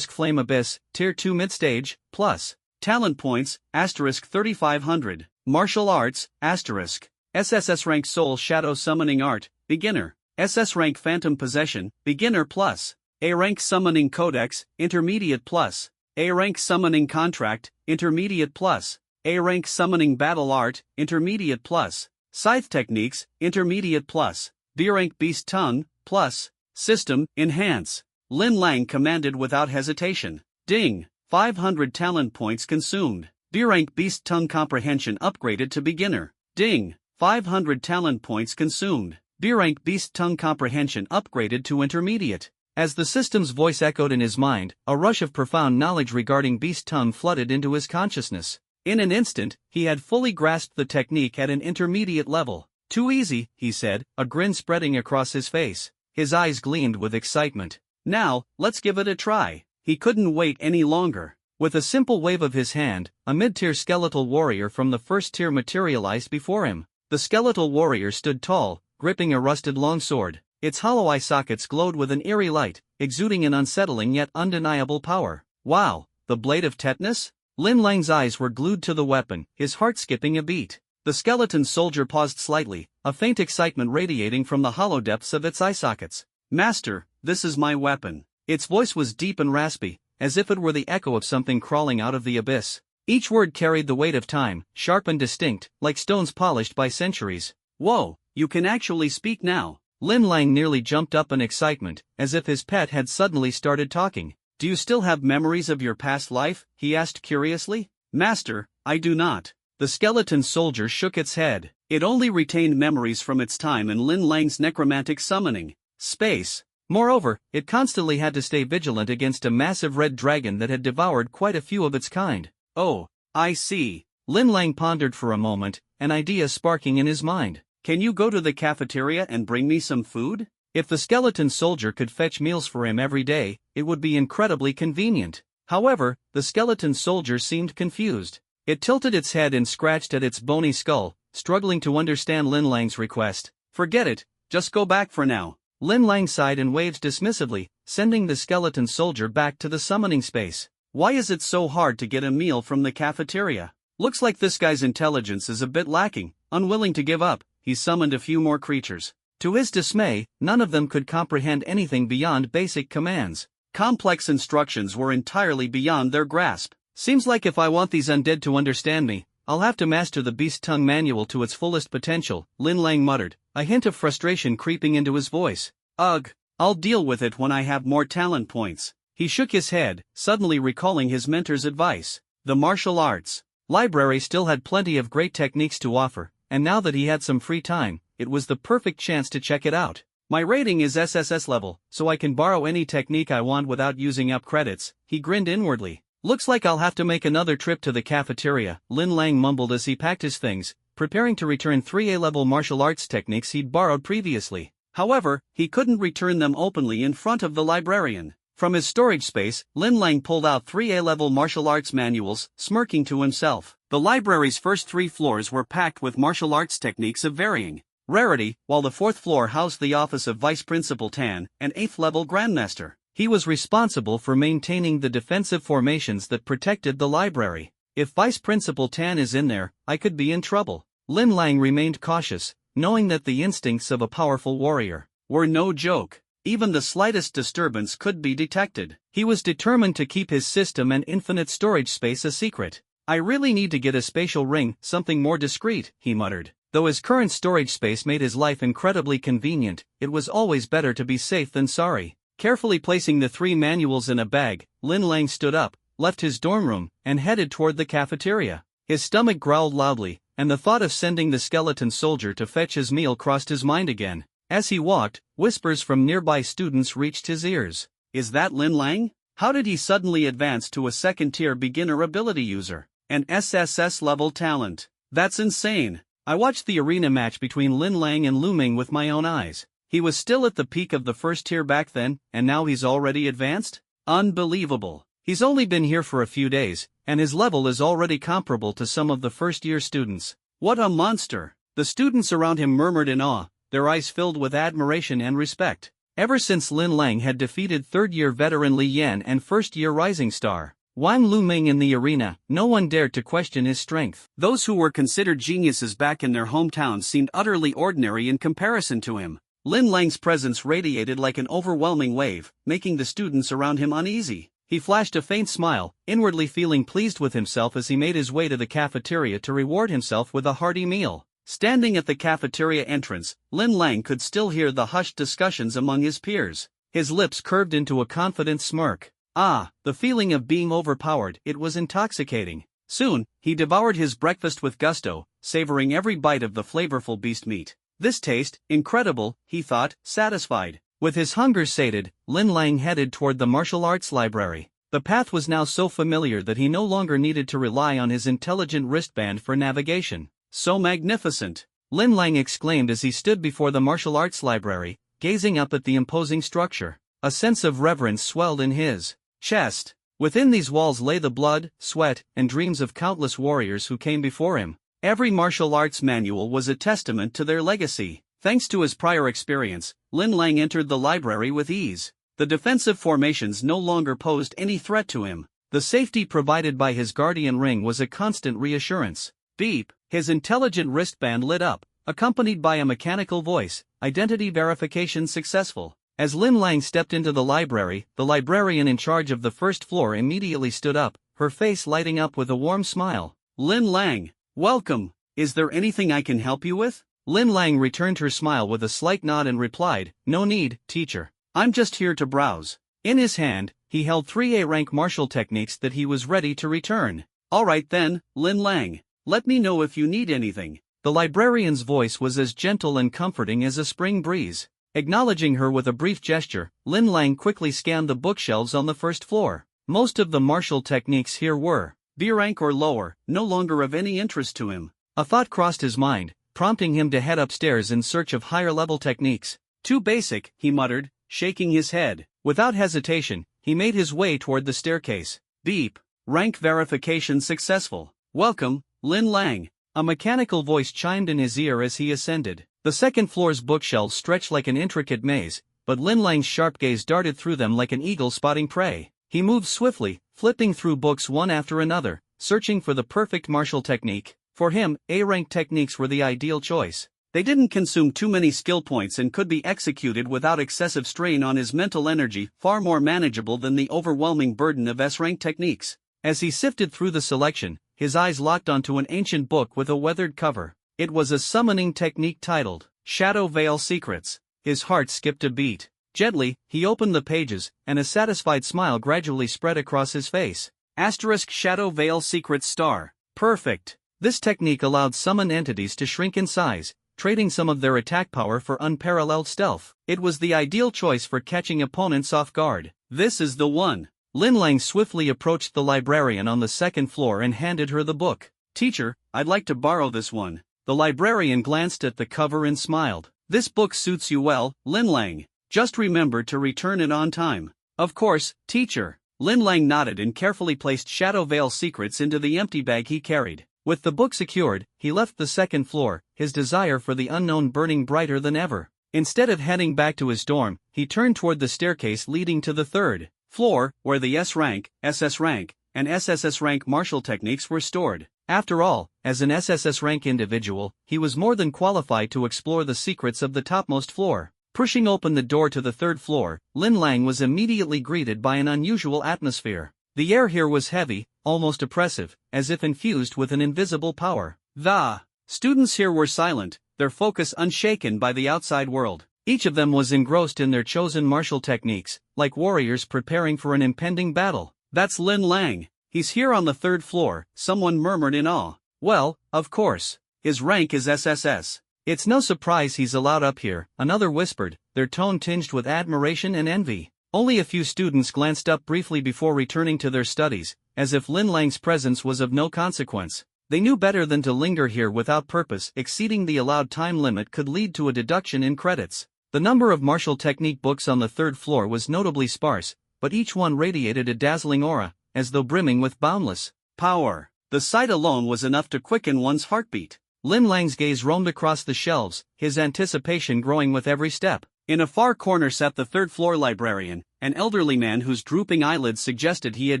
S2: Flame Abyss, Tier 2 Midstage, plus.
S1: Talent points, 3500. Martial Arts, SSS rank Soul Shadow Summoning Art, Beginner. SS rank Phantom Possession, Beginner plus. A rank Summoning Codex, Intermediate plus. A rank Summoning Contract, Intermediate plus. A rank Summoning Battle Art, Intermediate plus. Scythe Techniques, Intermediate plus. B rank Beast Tongue, plus. System, Enhance. Lin Lang commanded without hesitation. Ding, 500 talent points consumed. B rank Beast Tongue Comprehension upgraded to Beginner. Ding, 500 talent points consumed. B rank Beast Tongue Comprehension upgraded to Intermediate. As the system's voice echoed in his mind, a rush of profound knowledge regarding Beast Tongue flooded into his consciousness. In an instant, he had fully grasped the technique at an intermediate level. Too easy, he said, a grin spreading across his face. His eyes gleamed with excitement. Now, let's give it a try. He couldn't wait any longer.
S2: With a simple wave of his hand, a mid-tier skeletal warrior from the first tier materialized before him. The skeletal warrior stood tall, gripping a rusted longsword. Its hollow eye sockets glowed with an eerie light, exuding an unsettling yet undeniable power. Wow, the Blade of Tetanus? Lin Lang's eyes were glued to the weapon, his heart skipping a beat. The skeleton soldier paused slightly, a faint excitement radiating from the hollow depths of its eye sockets.
S1: Master, this is my weapon.
S2: Its voice was deep and raspy, as if it were the echo of something crawling out of the abyss. Each word carried the weight of time, sharp and distinct, like stones polished by centuries.
S1: Whoa, you can actually speak now.
S2: Lin Lang nearly jumped up in excitement, as if his pet had suddenly started talking.
S1: Do you still have memories of your past life? He asked curiously. Master, I do not.
S2: The skeleton soldier shook its head.
S1: It only retained memories from its time in Lin Lang's necromantic summoning space.
S2: Moreover, it constantly had to stay vigilant against a massive red dragon that had devoured quite a few of its kind.
S1: Oh, I see.
S2: Lin Lang pondered for a moment, an idea sparking in his mind.
S1: Can you go to the cafeteria and bring me some food?
S2: If the skeleton soldier could fetch meals for him every day, it would be incredibly convenient. However, the skeleton soldier seemed confused. It tilted its head and scratched at its bony skull, struggling to understand Lin Lang's request.
S1: Forget it, just go back for now.
S2: Lin Lang sighed and waved dismissively, sending the skeleton soldier back to the summoning space.
S1: Why is it so hard to get a meal from the cafeteria? Looks like this guy's intelligence is a bit lacking. Unwilling to give up, he summoned a few more creatures.
S2: To his dismay, none of them could comprehend anything beyond basic commands.
S1: Complex instructions were entirely beyond their grasp.
S2: Seems like if I want these undead to understand me, I'll have to master the Beast Tongue manual to its fullest potential, Lin Lang muttered, a hint of frustration creeping into his voice.
S1: Ugh, I'll deal with it when I have more talent points.
S2: He shook his head, suddenly recalling his mentor's advice. The martial arts library still had plenty of great techniques to offer, and now that he had some free time, it was the perfect chance to check it out.
S1: My rating is SSS level, so I can borrow any technique I want without using up credits, he grinned inwardly.
S2: Looks like I'll have to make another trip to the cafeteria, Lin Lang mumbled as he packed his things, preparing to return 3A level martial arts techniques he'd borrowed previously.
S1: However, he couldn't return them openly in front of the librarian. From his storage space, Lin Lang pulled out 3A level martial arts manuals, smirking to himself. The library's first 3 floors were packed with martial arts techniques of varying rarity, while the 4th floor housed the office of Vice Principal Tan, an 8th level Grandmaster.
S2: He was responsible for maintaining the defensive formations that protected the library. If Vice Principal Tan is in there, I could be in trouble. Lin Lang remained cautious, knowing that the instincts of a powerful warrior
S1: were no joke. Even the slightest disturbance could be detected.
S2: He was determined to keep his system and infinite storage space a secret.
S1: I really need to get a spatial ring, something more discreet, he muttered.
S2: Though his current storage space made his life incredibly convenient, it was always better to be safe than sorry.
S1: Carefully placing the 3 manuals in a bag, Lin Lang stood up, left his dorm room, and headed toward the cafeteria.
S2: His stomach growled loudly, and the thought of sending the skeleton soldier to fetch his meal crossed his mind again. As he walked, whispers from nearby students reached his ears.
S1: Is that Lin Lang? How did he suddenly advance to a second-tier beginner ability user? An SSS-level talent. That's insane.
S2: I watched the arena match between Lin Lang and Lu Ming with my own eyes.
S1: He was still at the peak of the first tier back then, and now he's already advanced? Unbelievable.
S2: He's only been here for a few days, and his level is already comparable to some of the first-year students.
S1: What a monster! The students around him murmured in awe, their eyes filled with admiration and respect.
S2: Ever since Lin Lang had defeated third-year veteran Li Yan and first-year rising star Wang Lu Ming in the arena, no one dared to question his strength.
S1: Those who were considered geniuses back in their hometowns seemed utterly ordinary in comparison to him. Lin Lang's presence radiated like an overwhelming wave, making the students around him uneasy.
S2: He flashed a faint smile, inwardly feeling pleased with himself as he made his way to the cafeteria to reward himself with a hearty meal.
S1: Standing at the cafeteria entrance, Lin Lang could still hear the hushed discussions among his peers.
S2: His lips curved into a confident smirk.
S1: Ah, the feeling of being overpowered, it was intoxicating. Soon, he devoured his breakfast with gusto, savoring every bite of the flavorful beast meat. This taste, incredible, he thought, satisfied.
S2: With his hunger sated, Lin Lang headed toward the martial arts library. The path was now so familiar that he no longer needed to rely on his intelligent wristband for navigation.
S1: So magnificent!
S2: Lin Lang exclaimed as he stood before the martial arts library, gazing up at the imposing structure. A sense of reverence swelled in his chest. Within these walls lay the blood, sweat, and dreams of countless warriors who came before him.
S1: Every martial arts manual was a testament to their legacy. Thanks to his prior experience, Lin Lang entered the library with ease. The defensive formations no longer posed any threat to him.
S2: The safety provided by his guardian ring was a constant reassurance.
S1: Beep!
S2: His intelligent wristband lit up, accompanied by a mechanical voice, identity verification successful. As Lin Lang stepped into the librarian in charge of the first floor immediately stood up, her face lighting up with a warm smile.
S1: Lin Lang, welcome. Is there anything I can help you with?
S2: Lin Lang returned her smile with a slight nod and replied, "No need, teacher.
S1: I'm just here to browse."
S2: In his hand, he held 3 A-rank martial techniques that he was ready to return.
S1: Alright then, Lin Lang. Let me know if you need anything.
S2: The librarian's voice was as gentle and comforting as a spring breeze. Acknowledging her with a brief gesture, Lin Lang quickly scanned the bookshelves on the first floor. Most of the martial techniques here were
S1: B rank or lower, no longer of any interest to him.
S2: A thought crossed his mind, prompting him to head upstairs in search of higher-level techniques.
S1: Too basic, he muttered, shaking his head.
S2: Without hesitation, he made his way toward the staircase.
S1: Beep. Rank verification successful. Welcome, Lin Lang.
S2: A mechanical voice chimed in his ear as he ascended. The second floor's bookshelves stretched like an intricate maze, but Lin Lang's sharp gaze darted through them like an eagle spotting prey. He moved swiftly, flipping through books one after another, searching for the perfect martial technique. For him, A-rank techniques were the ideal choice.
S1: They didn't consume too many skill points and could be executed without excessive strain on his mental energy, far more manageable than the overwhelming burden of S-rank techniques.
S2: As he sifted through the selection, his eyes locked onto an ancient book with a weathered cover. It was a summoning technique titled Shadow Veil Secrets. His heart skipped a beat. Gently, he opened the pages, and a satisfied smile gradually spread across his face.
S1: Shadow Veil Secrets star. Perfect.
S2: This technique allowed summoned entities to shrink in size, trading some of their attack power for unparalleled stealth. It was the ideal choice for catching opponents off guard.
S1: This is the one.
S2: Lin Lang swiftly approached the librarian on the second floor and handed her the book.
S1: Teacher, I'd like to borrow this one.
S2: The librarian glanced at the cover and smiled.
S1: This book suits you well, Lin Lang. Just remember to return it on time.
S2: Of course, teacher.
S1: Lin Lang nodded and carefully placed Shadow Veil Secrets into the empty bag he carried.
S2: With the book secured, he left the second floor, his desire for the unknown burning brighter than ever. Instead of heading back to his dorm, he turned toward the staircase leading to the third floor, where the S-rank, SS rank,
S1: and SSS rank martial techniques were stored.
S2: After all, as an SSS rank individual, he was more than qualified to explore the secrets of the topmost floor. Pushing open the door to the third floor, Lin Lang was immediately greeted by an unusual atmosphere. The air here was heavy, almost oppressive, as if infused with an invisible power.
S1: The students here were silent, their focus unshaken by the outside world.
S2: Each of them was engrossed in their chosen martial techniques, like warriors preparing for an impending battle.
S1: That's Lin Lang. He's here on the third floor, someone murmured in awe.
S2: Well, of course.
S1: His rank is SSS.
S2: It's no surprise he's allowed up here, another whispered, their tone tinged with admiration and envy. Only a few students glanced up briefly before returning to their studies, as if Lin Lang's presence was of no consequence. They knew better than to linger here without purpose. Exceeding the allowed time limit could lead to a deduction in credits. The number of martial technique books on the third floor was notably sparse, but each one radiated a dazzling aura, as though brimming with boundless
S1: power. The sight alone was enough to quicken one's heartbeat.
S2: Lin Lang's gaze roamed across the shelves, his anticipation growing with every step.
S1: In a far corner sat the third-floor librarian, an elderly man whose drooping eyelids suggested he had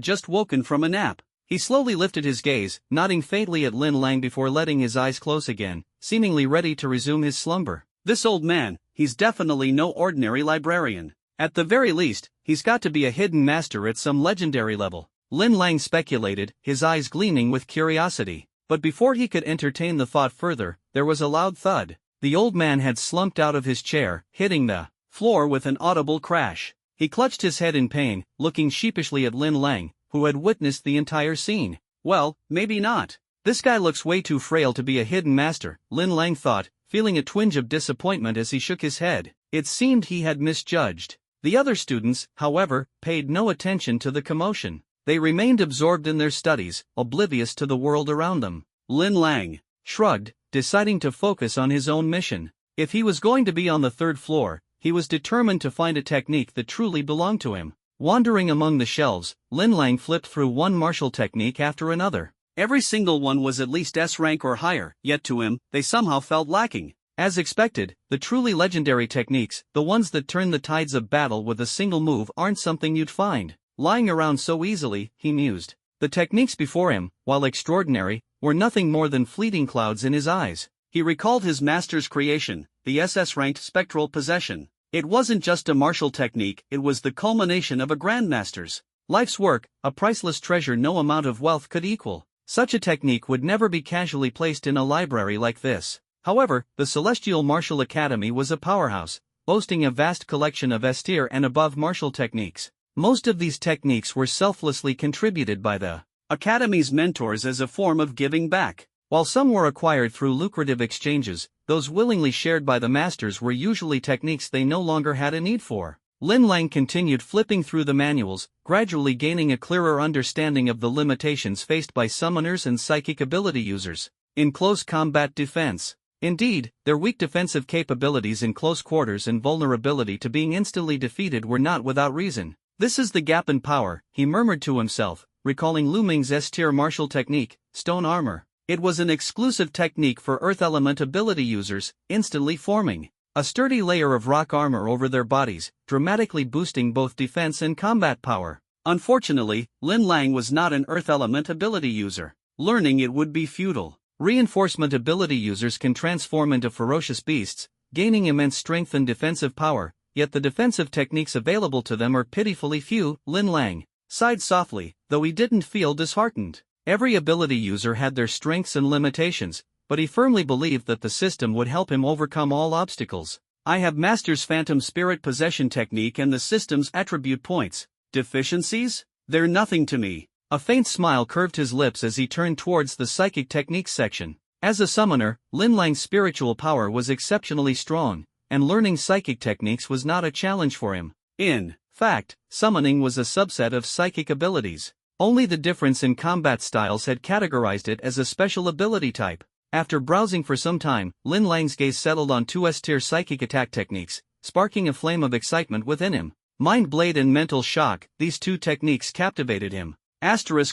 S1: just woken from a nap. He slowly lifted his gaze, nodding faintly at Lin Lang before letting his eyes close again, seemingly ready to resume his slumber. This old man, he's definitely no ordinary librarian. At the very least, he's got to be a hidden master at some legendary level.
S2: Lin Lang speculated, his eyes gleaming with curiosity. But before he could entertain the thought further, there was a loud thud. The old man had slumped out of his chair, hitting the
S1: floor with an audible crash.
S2: He clutched his head in pain, looking sheepishly at Lin Lang, who had witnessed the entire scene.
S1: Well, maybe not.
S2: This guy looks way too frail to be a hidden master, Lin Lang thought, feeling a twinge of disappointment as he shook his head. It seemed he had misjudged. The other students, however, paid no attention to the commotion. They remained absorbed in their studies, oblivious to the world around them.
S1: Lin Lang
S2: shrugged, deciding to focus on his own mission. If he was going to be on the third floor, he was determined to find a technique that truly belonged to him. Wandering among the shelves, Lin Lang flipped through one martial technique after another.
S1: Every single one was at least S rank or higher, yet to him, they somehow felt lacking.
S2: As expected, the truly legendary techniques, the ones that turn the tides of battle with a single move, aren't something you'd find lying around so easily, he mused. The techniques before him, while extraordinary, were nothing more than fleeting clouds in his eyes.
S1: He recalled his master's creation, the SS-ranked spectral possession. It wasn't just a martial technique, it was the culmination of a grandmaster's life's work, a priceless treasure no amount of wealth could equal. Such a technique would never be casually placed in a library like this. However, the Celestial Martial Academy was a powerhouse, boasting a vast collection of S-tier and above martial techniques. Most of these techniques were selflessly contributed by the Academy's mentors as a form of giving back. While some were acquired through lucrative exchanges, those willingly shared by the masters were usually techniques they no longer had a need for. Lin Lang continued flipping through the manuals, gradually gaining a clearer understanding of the limitations faced by summoners and psychic ability users in close combat defense. Indeed, their weak defensive capabilities in close quarters and vulnerability to being instantly defeated were not without reason. This is the gap in power, he murmured to himself, recalling Lu Ming's S-tier martial technique, Stone Armor. It was an exclusive technique for Earth Element ability users, instantly forming a sturdy layer of rock armor over their bodies, dramatically boosting both defense and combat power. Unfortunately, Lin Lang was not an Earth Element ability user. Learning it would be futile. Reinforcement ability users can transform into ferocious beasts, gaining immense strength and defensive power. Yet the defensive techniques available to them are pitifully few. Lin Lang sighed softly, though he didn't feel disheartened. Every ability user had their strengths and limitations, but he firmly believed that the system would help him overcome all obstacles. I have Master's Phantom Spirit Possession technique and the system's attribute points. Deficiencies? They're nothing to me. A faint smile curved his lips as he turned towards the psychic techniques section. As a summoner, Lin Lang's spiritual power was exceptionally strong, and learning psychic techniques was not a challenge for him. In fact, summoning was a subset of psychic abilities. Only the difference in combat styles had categorized it as a special ability type. After browsing for some time, Lin Lang's gaze settled on two S-tier psychic attack techniques, sparking a flame of excitement within him. Mind Blade and Mental Shock, these two techniques captivated him.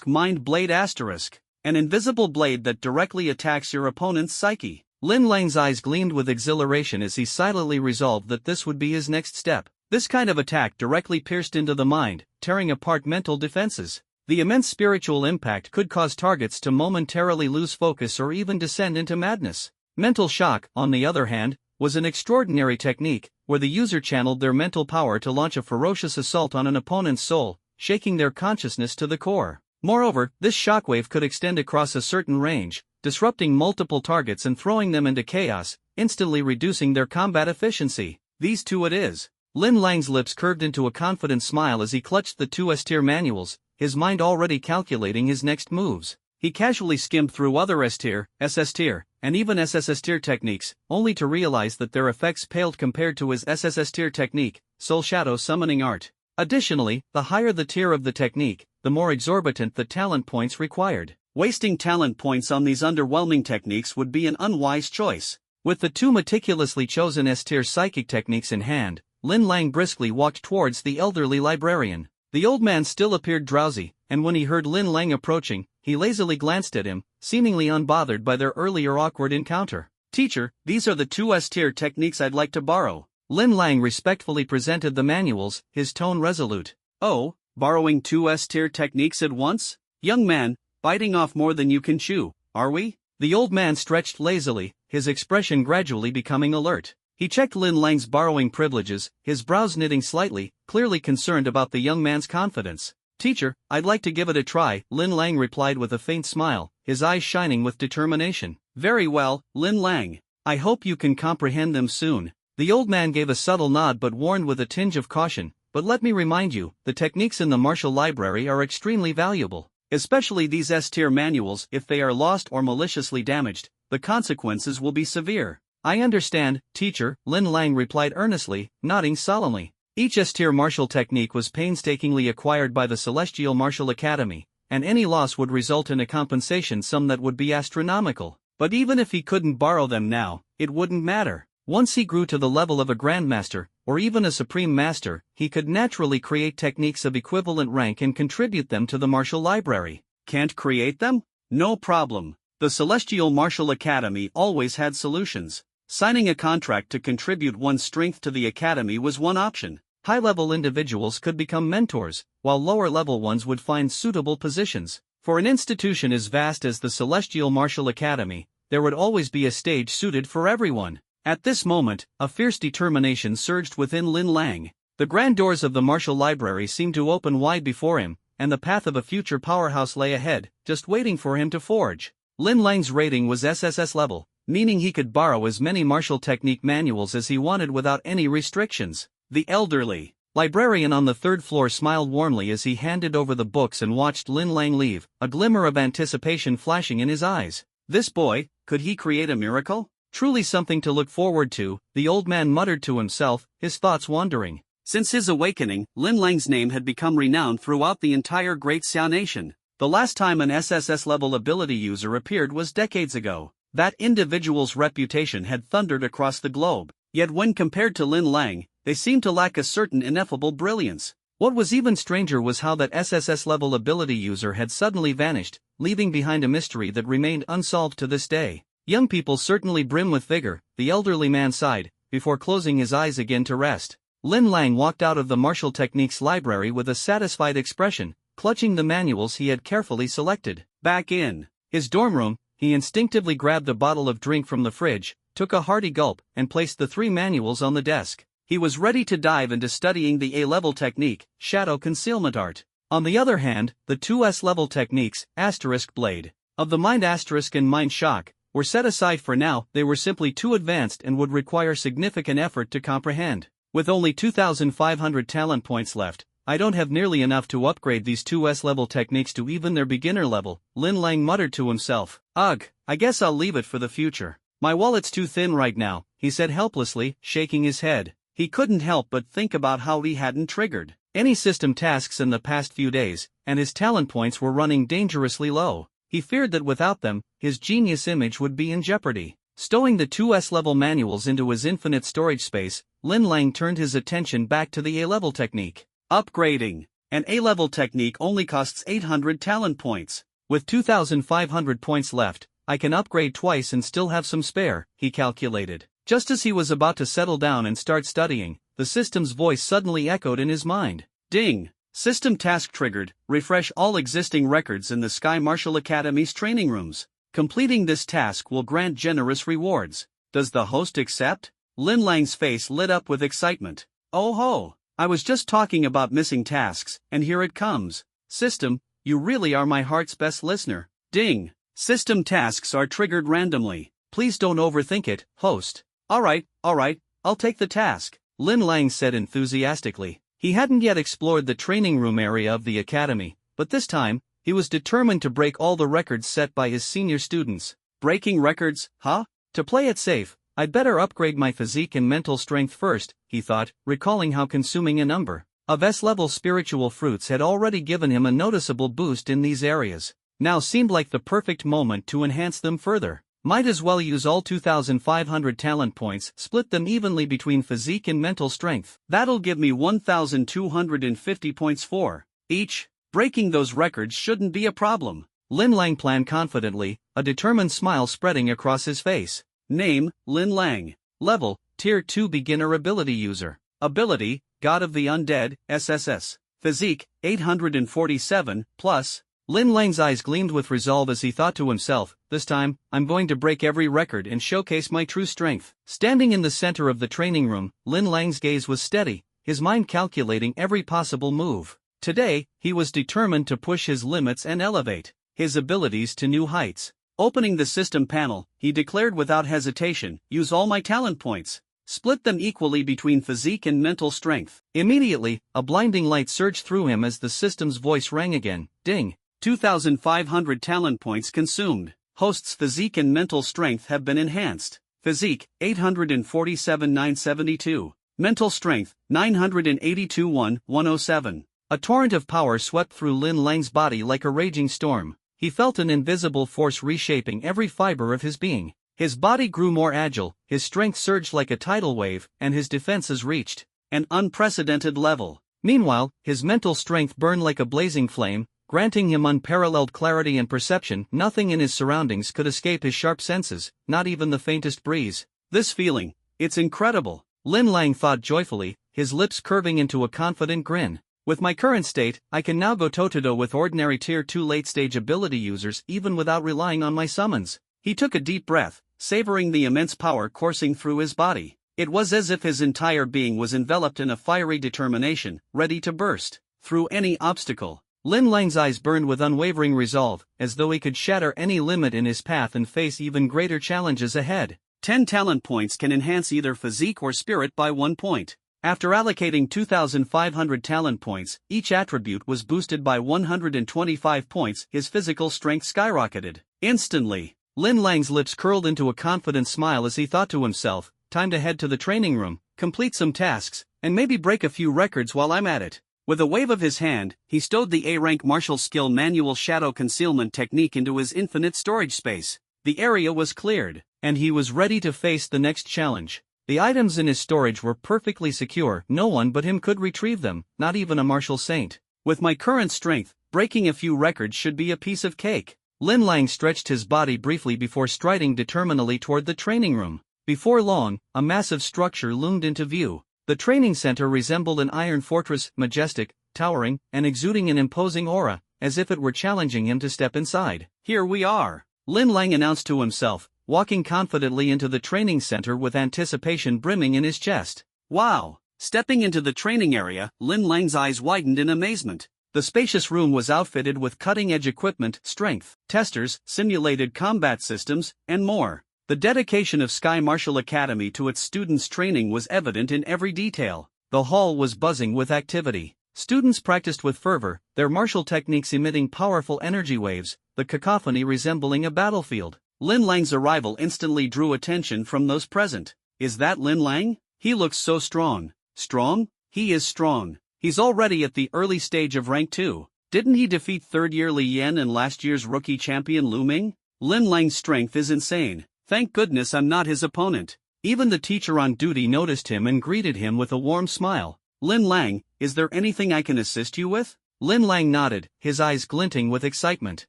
S1: Mind Blade *, an invisible blade that directly attacks your opponent's psyche. Lin Lang's eyes gleamed with exhilaration as he silently resolved that this would be his next step. This kind of attack directly pierced into the mind, tearing apart mental defenses.
S2: The immense spiritual impact could cause targets to momentarily lose focus or even descend into madness. Mental shock, on the other hand, was an extraordinary technique, where the user channeled their mental power to launch a ferocious assault on an opponent's soul, shaking their consciousness to the core. Moreover, this shockwave could extend across a certain range, disrupting multiple targets and throwing them into chaos, instantly reducing their combat efficiency. These two it is. Lin Lang's lips curved into a confident smile as he clutched the two S-tier manuals, his mind already calculating his next moves. He casually skimmed through other S-tier, SS-tier, and even SSS-tier techniques, only to realize that their effects paled compared to his SSS-tier technique, Soul Shadow Summoning Art. Additionally, the higher the tier of the technique, the more exorbitant the talent points required. Wasting talent points on these underwhelming techniques would be an unwise choice. With the two meticulously chosen S-tier psychic techniques in hand, Lin Lang briskly walked towards the elderly librarian. The old man still appeared drowsy, and when he heard Lin Lang approaching, he lazily glanced at him, seemingly unbothered by their earlier awkward encounter. "Teacher, these are the two S-tier techniques I'd like to borrow." Lin Lang respectfully presented the manuals, his tone resolute. "Oh, borrowing two S-tier techniques at once? Young man, biting off more than you can chew, are we?" The old man stretched lazily, his expression gradually becoming alert. He checked Lin Lang's borrowing privileges, his brows knitting slightly, clearly concerned about the young man's confidence. "Teacher, I'd like to give it a try," Lin Lang replied with a faint smile, his eyes shining with determination. "Very well, Lin Lang. I hope you can comprehend them soon." The old man gave a subtle nod but warned with a tinge of caution, "But let me remind you, the techniques in the martial library are extremely valuable. Especially these S-tier manuals. If they are lost or maliciously damaged, the consequences will be severe." "I understand, teacher," Lin Lang replied earnestly, nodding solemnly. Each S-tier martial technique was painstakingly acquired by the Celestial Martial Academy, and any loss would result in a compensation sum that would be astronomical. But even if he couldn't borrow them now, it wouldn't matter. Once he grew to the level of a Grandmaster, or even a Supreme Master, he could naturally create techniques of equivalent rank and contribute them to the martial library. Can't create them? No problem. The Celestial Martial Academy always had solutions. Signing a contract to contribute one's strength to the academy was one option. High-level individuals could become mentors, while lower-level ones would find suitable positions. For an institution as vast as the Celestial Martial Academy, there would always be a stage suited for everyone. At this moment, a fierce determination surged within Lin Lang. The grand doors of the martial library seemed to open wide before him, and the path of a future powerhouse lay ahead, just waiting for him to forge. Lin Lang's rating was SSS-Level, meaning he could borrow as many martial technique manuals as he wanted without any restrictions. The elderly librarian on the third floor smiled warmly as he handed over the books and watched Lin Lang leave, a glimmer of anticipation flashing in his eyes. This boy, could he create a miracle? Truly something to look forward to, the old man muttered to himself, his thoughts wandering. Since his awakening, Lin Lang's name had become renowned throughout the entire Great Xiao Nation. The last time an SSS-level ability user appeared was decades ago. That individual's reputation had thundered across the globe. Yet when compared to Lin Lang, they seemed to lack a certain ineffable brilliance. What was even stranger was how that SSS-level ability user had suddenly vanished, leaving behind a mystery that remained unsolved to this day. "Young people certainly brim with vigor," the elderly man sighed, before closing his eyes again to rest. Lin Lang walked out of the martial techniques library with a satisfied expression, clutching the manuals he had carefully selected. Back in his dorm room, he instinctively grabbed a bottle of drink from the fridge, took a hearty gulp, and placed the 3 manuals on the desk. He was ready to dive into studying the A-level technique, Shadow Concealment Art. On the other hand, the 2 S-level techniques, Asterisk Blade of the Mind Asterisk and Mind Shock, were set aside for now. They were simply too advanced and would require significant effort to comprehend. With only 2,500 talent points left, I don't have nearly enough to upgrade these 2 S-level techniques to even their beginner level, Lin Lang muttered to himself. Ugh, I guess I'll leave it for the future. My wallet's too thin right now, he said helplessly, shaking his head. He couldn't help but think about how he hadn't triggered any system tasks in the past few days, and his talent points were running dangerously low. He feared that without them, his genius image would be in jeopardy. Stowing the 2 S-level manuals into his infinite storage space, Lin Lang turned his attention back to the A-level technique. Upgrading. An A-level technique only costs 800 talent points. With 2,500 points left, I can upgrade twice and still have some spare, he calculated. Just as he was about to settle down and start studying, the system's voice suddenly echoed in his mind. Ding!
S1: System task triggered, refresh all existing records in the Sky Martial Academy's training rooms. Completing this task will grant generous rewards. Does the host accept? Lin Lang's face lit up with excitement. Oh ho! I was just talking about missing tasks, and here it comes. System, you really are my heart's best listener. Ding! System tasks are triggered randomly. Please don't overthink it, host. Alright, I'll take the task, Lin Lang said enthusiastically. He hadn't yet explored the training room area of the academy, but this time, he was determined to break all the records set by his senior students. Breaking records, huh? To play it safe, I'd better upgrade my physique and mental strength first, he thought, recalling how consuming a number of S-level spiritual fruits had already given him a noticeable boost in these areas. Now seemed like the perfect moment to enhance them further. Might as well use all 2,500 talent points, split them evenly between physique and mental strength. That'll give me 1,250 points for each. Breaking those records shouldn't be a problem. Lin Lang planned confidently, a determined smile spreading across his face. Name, Lin Lang. Level, Tier 2 Beginner Ability User. Ability, God of the Undead, SSS. Physique, 847, plus. Lin Lang's eyes gleamed with resolve as he thought to himself, this time, I'm going to break every record and showcase my true strength. Standing in the center of the training room, Lin Lang's gaze was steady, his mind calculating every possible move. Today, he was determined to push his limits and elevate his abilities to new heights. Opening the system panel, he declared without hesitation, use all my talent points. Split them equally between physique and mental strength. Immediately, a blinding light surged through him as the system's voice rang again. Ding! 2,500 talent points consumed. Host's physique and mental strength have been enhanced. Physique, 847,972. Mental strength, 982,107. A torrent of power swept through Lin Lang's body like a raging storm. He felt an invisible force reshaping every fiber of his being. His body grew more agile, his strength surged like a tidal wave, and his defenses reached an unprecedented level. Meanwhile, his mental strength burned like a blazing flame, granting him unparalleled clarity and perception. Nothing in his surroundings could escape his sharp senses, not even the faintest breeze. This feeling, it's incredible, Lin Lang thought joyfully, his lips curving into a confident grin. With my current state, I can now go toe-to-toe with ordinary Tier 2 late-stage ability users even without relying on my summons. He took a deep breath, savoring the immense power coursing through his body. It was as if his entire being was enveloped in a fiery determination, ready to burst through any obstacle. Lin Lang's eyes burned with unwavering resolve, as though he could shatter any limit in his path and face even greater challenges ahead. 10 talent points can enhance either physique or spirit by 1 point. After allocating 2,500 talent points, each attribute was boosted by 125 points. His physical strength skyrocketed. Instantly, Lin Lang's lips curled into a confident smile as he thought to himself, time to head to the training room, complete some tasks, and maybe break a few records while I'm at it. With a wave of his hand, he stowed the A-rank martial skill manual shadow concealment technique into his infinite storage space. The area was cleared, and he was ready to face the next challenge. The items in his storage were perfectly secure, no one but him could retrieve them, not even a martial saint. With my current strength, breaking a few records should be a piece of cake. Lin Lang stretched his body briefly before striding determinedly toward the training room. Before long, a massive structure loomed into view. The training center resembled an iron fortress, majestic, towering, and exuding an imposing aura, as if it were challenging him to step inside. Here we are, Lin Lang announced to himself, walking confidently into the training center with anticipation brimming in his chest. Wow! Stepping into the training area, Lin Lang's eyes widened in amazement. The spacious room was outfitted with cutting-edge equipment, strength testers, simulated combat systems, and more. The dedication of Sky Martial Academy to its students' training was evident in every detail. The hall was buzzing with activity. Students practiced with fervor, their martial techniques emitting powerful energy waves, the cacophony resembling a battlefield. Lin Lang's arrival instantly drew attention from those present. Is that Lin Lang? He looks so strong. Strong? He is strong. He's already at the early stage of rank 2. Didn't he defeat third-year Li Yan and last year's rookie champion Lu Ming? Lin Lang's strength is insane. Thank goodness I'm not his opponent. Even the teacher on duty noticed him and greeted him with a warm smile. Lin Lang, is there anything I can assist you with? Lin Lang nodded, his eyes glinting with excitement.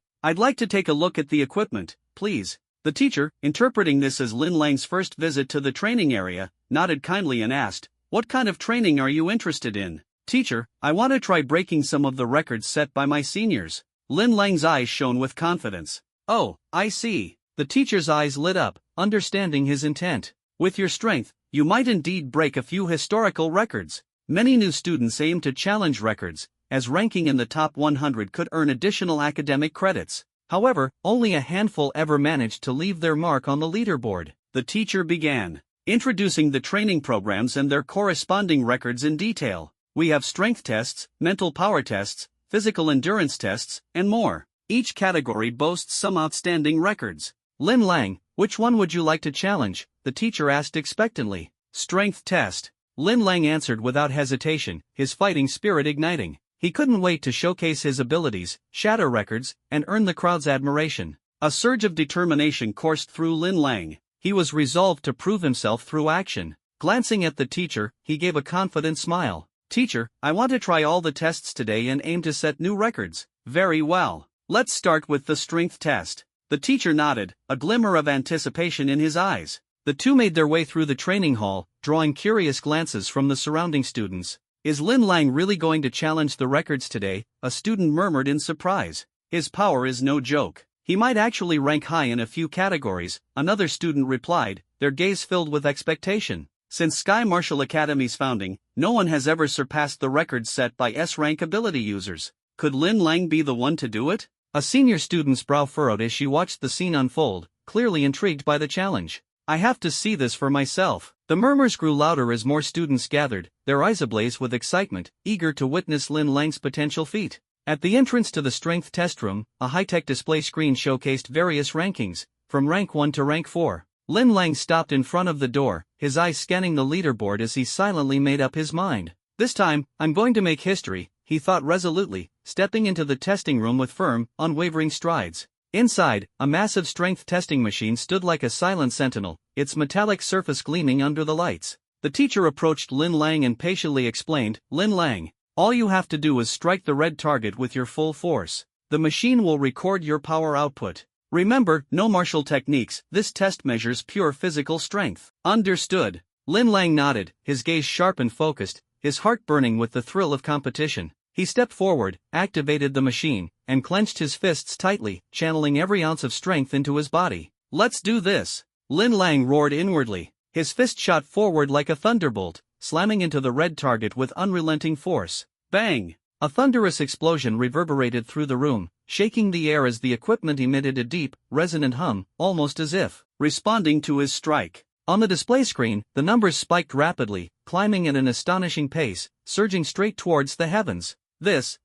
S1: I'd like to take a look at the equipment, please. The teacher, interpreting this as Lin Lang's first visit to the training area, nodded kindly and asked, what kind of training are you interested in? Teacher, I want to try breaking some of the records set by my seniors. Lin Lang's eyes shone with confidence. Oh, I see. The teacher's eyes lit up, understanding his intent. With your strength, you might indeed break a few historical records. Many new students aim to challenge records, as ranking in the top 100 could earn additional academic credits. However, only a handful ever managed to leave their mark on the leaderboard. The teacher began, introducing the training programs and their corresponding records in detail. We have strength tests, mental power tests, physical endurance tests, and more. Each category boasts some outstanding records. Lin Lang, which one would you like to challenge? The teacher asked expectantly. Strength test. Lin Lang answered without hesitation, his fighting spirit igniting. He couldn't wait to showcase his abilities, shatter records, and earn the crowd's admiration. A surge of determination coursed through Lin Lang. He was resolved to prove himself through action. Glancing at the teacher, he gave a confident smile. Teacher, I want to try all the tests today and aim to set new records. Very well. Let's start with the strength test. The teacher nodded, a glimmer of anticipation in his eyes. The two made their way through the training hall, drawing curious glances from the surrounding students. Is Lin Lang really going to challenge the records today? A student murmured in surprise. His power is no joke. He might actually rank high in a few categories, another student replied, their gaze filled with expectation. Since Sky Martial Academy's founding, no one has ever surpassed the records set by S-rank ability users. Could Lin Lang be the one to do it? A senior student's brow furrowed as she watched the scene unfold, clearly intrigued by the challenge. I have to see this for myself. The murmurs grew louder as more students gathered, their eyes ablaze with excitement, eager to witness Lin Lang's potential feat. At the entrance to the strength test room, a high-tech display screen showcased various rankings, from rank 1 to rank 4. Lin Lang stopped in front of the door, his eyes scanning the leaderboard as he silently made up his mind. This time, I'm going to make history, he thought resolutely, stepping into the testing room with firm, unwavering strides. Inside, a massive strength testing machine stood like a silent sentinel, its metallic surface gleaming under the lights. The teacher approached Lin Lang and patiently explained, Lin Lang, all you have to do is strike the red target with your full force. The machine will record your power output. Remember, no martial techniques, this test measures pure physical strength. Understood. Lin Lang nodded, his gaze sharp and focused, his heart burning with the thrill of competition. He stepped forward, activated the machine, and clenched his fists tightly, channeling every ounce of strength into his body. Let's do this. Lin Lang roared inwardly. His fist shot forward like a thunderbolt, slamming into the red target with unrelenting force. Bang! A thunderous explosion reverberated through the room, shaking the air as the equipment emitted a deep, resonant hum, almost as if responding to his strike. On the display screen, the numbers spiked rapidly, climbing at an astonishing pace, surging straight towards the heavens.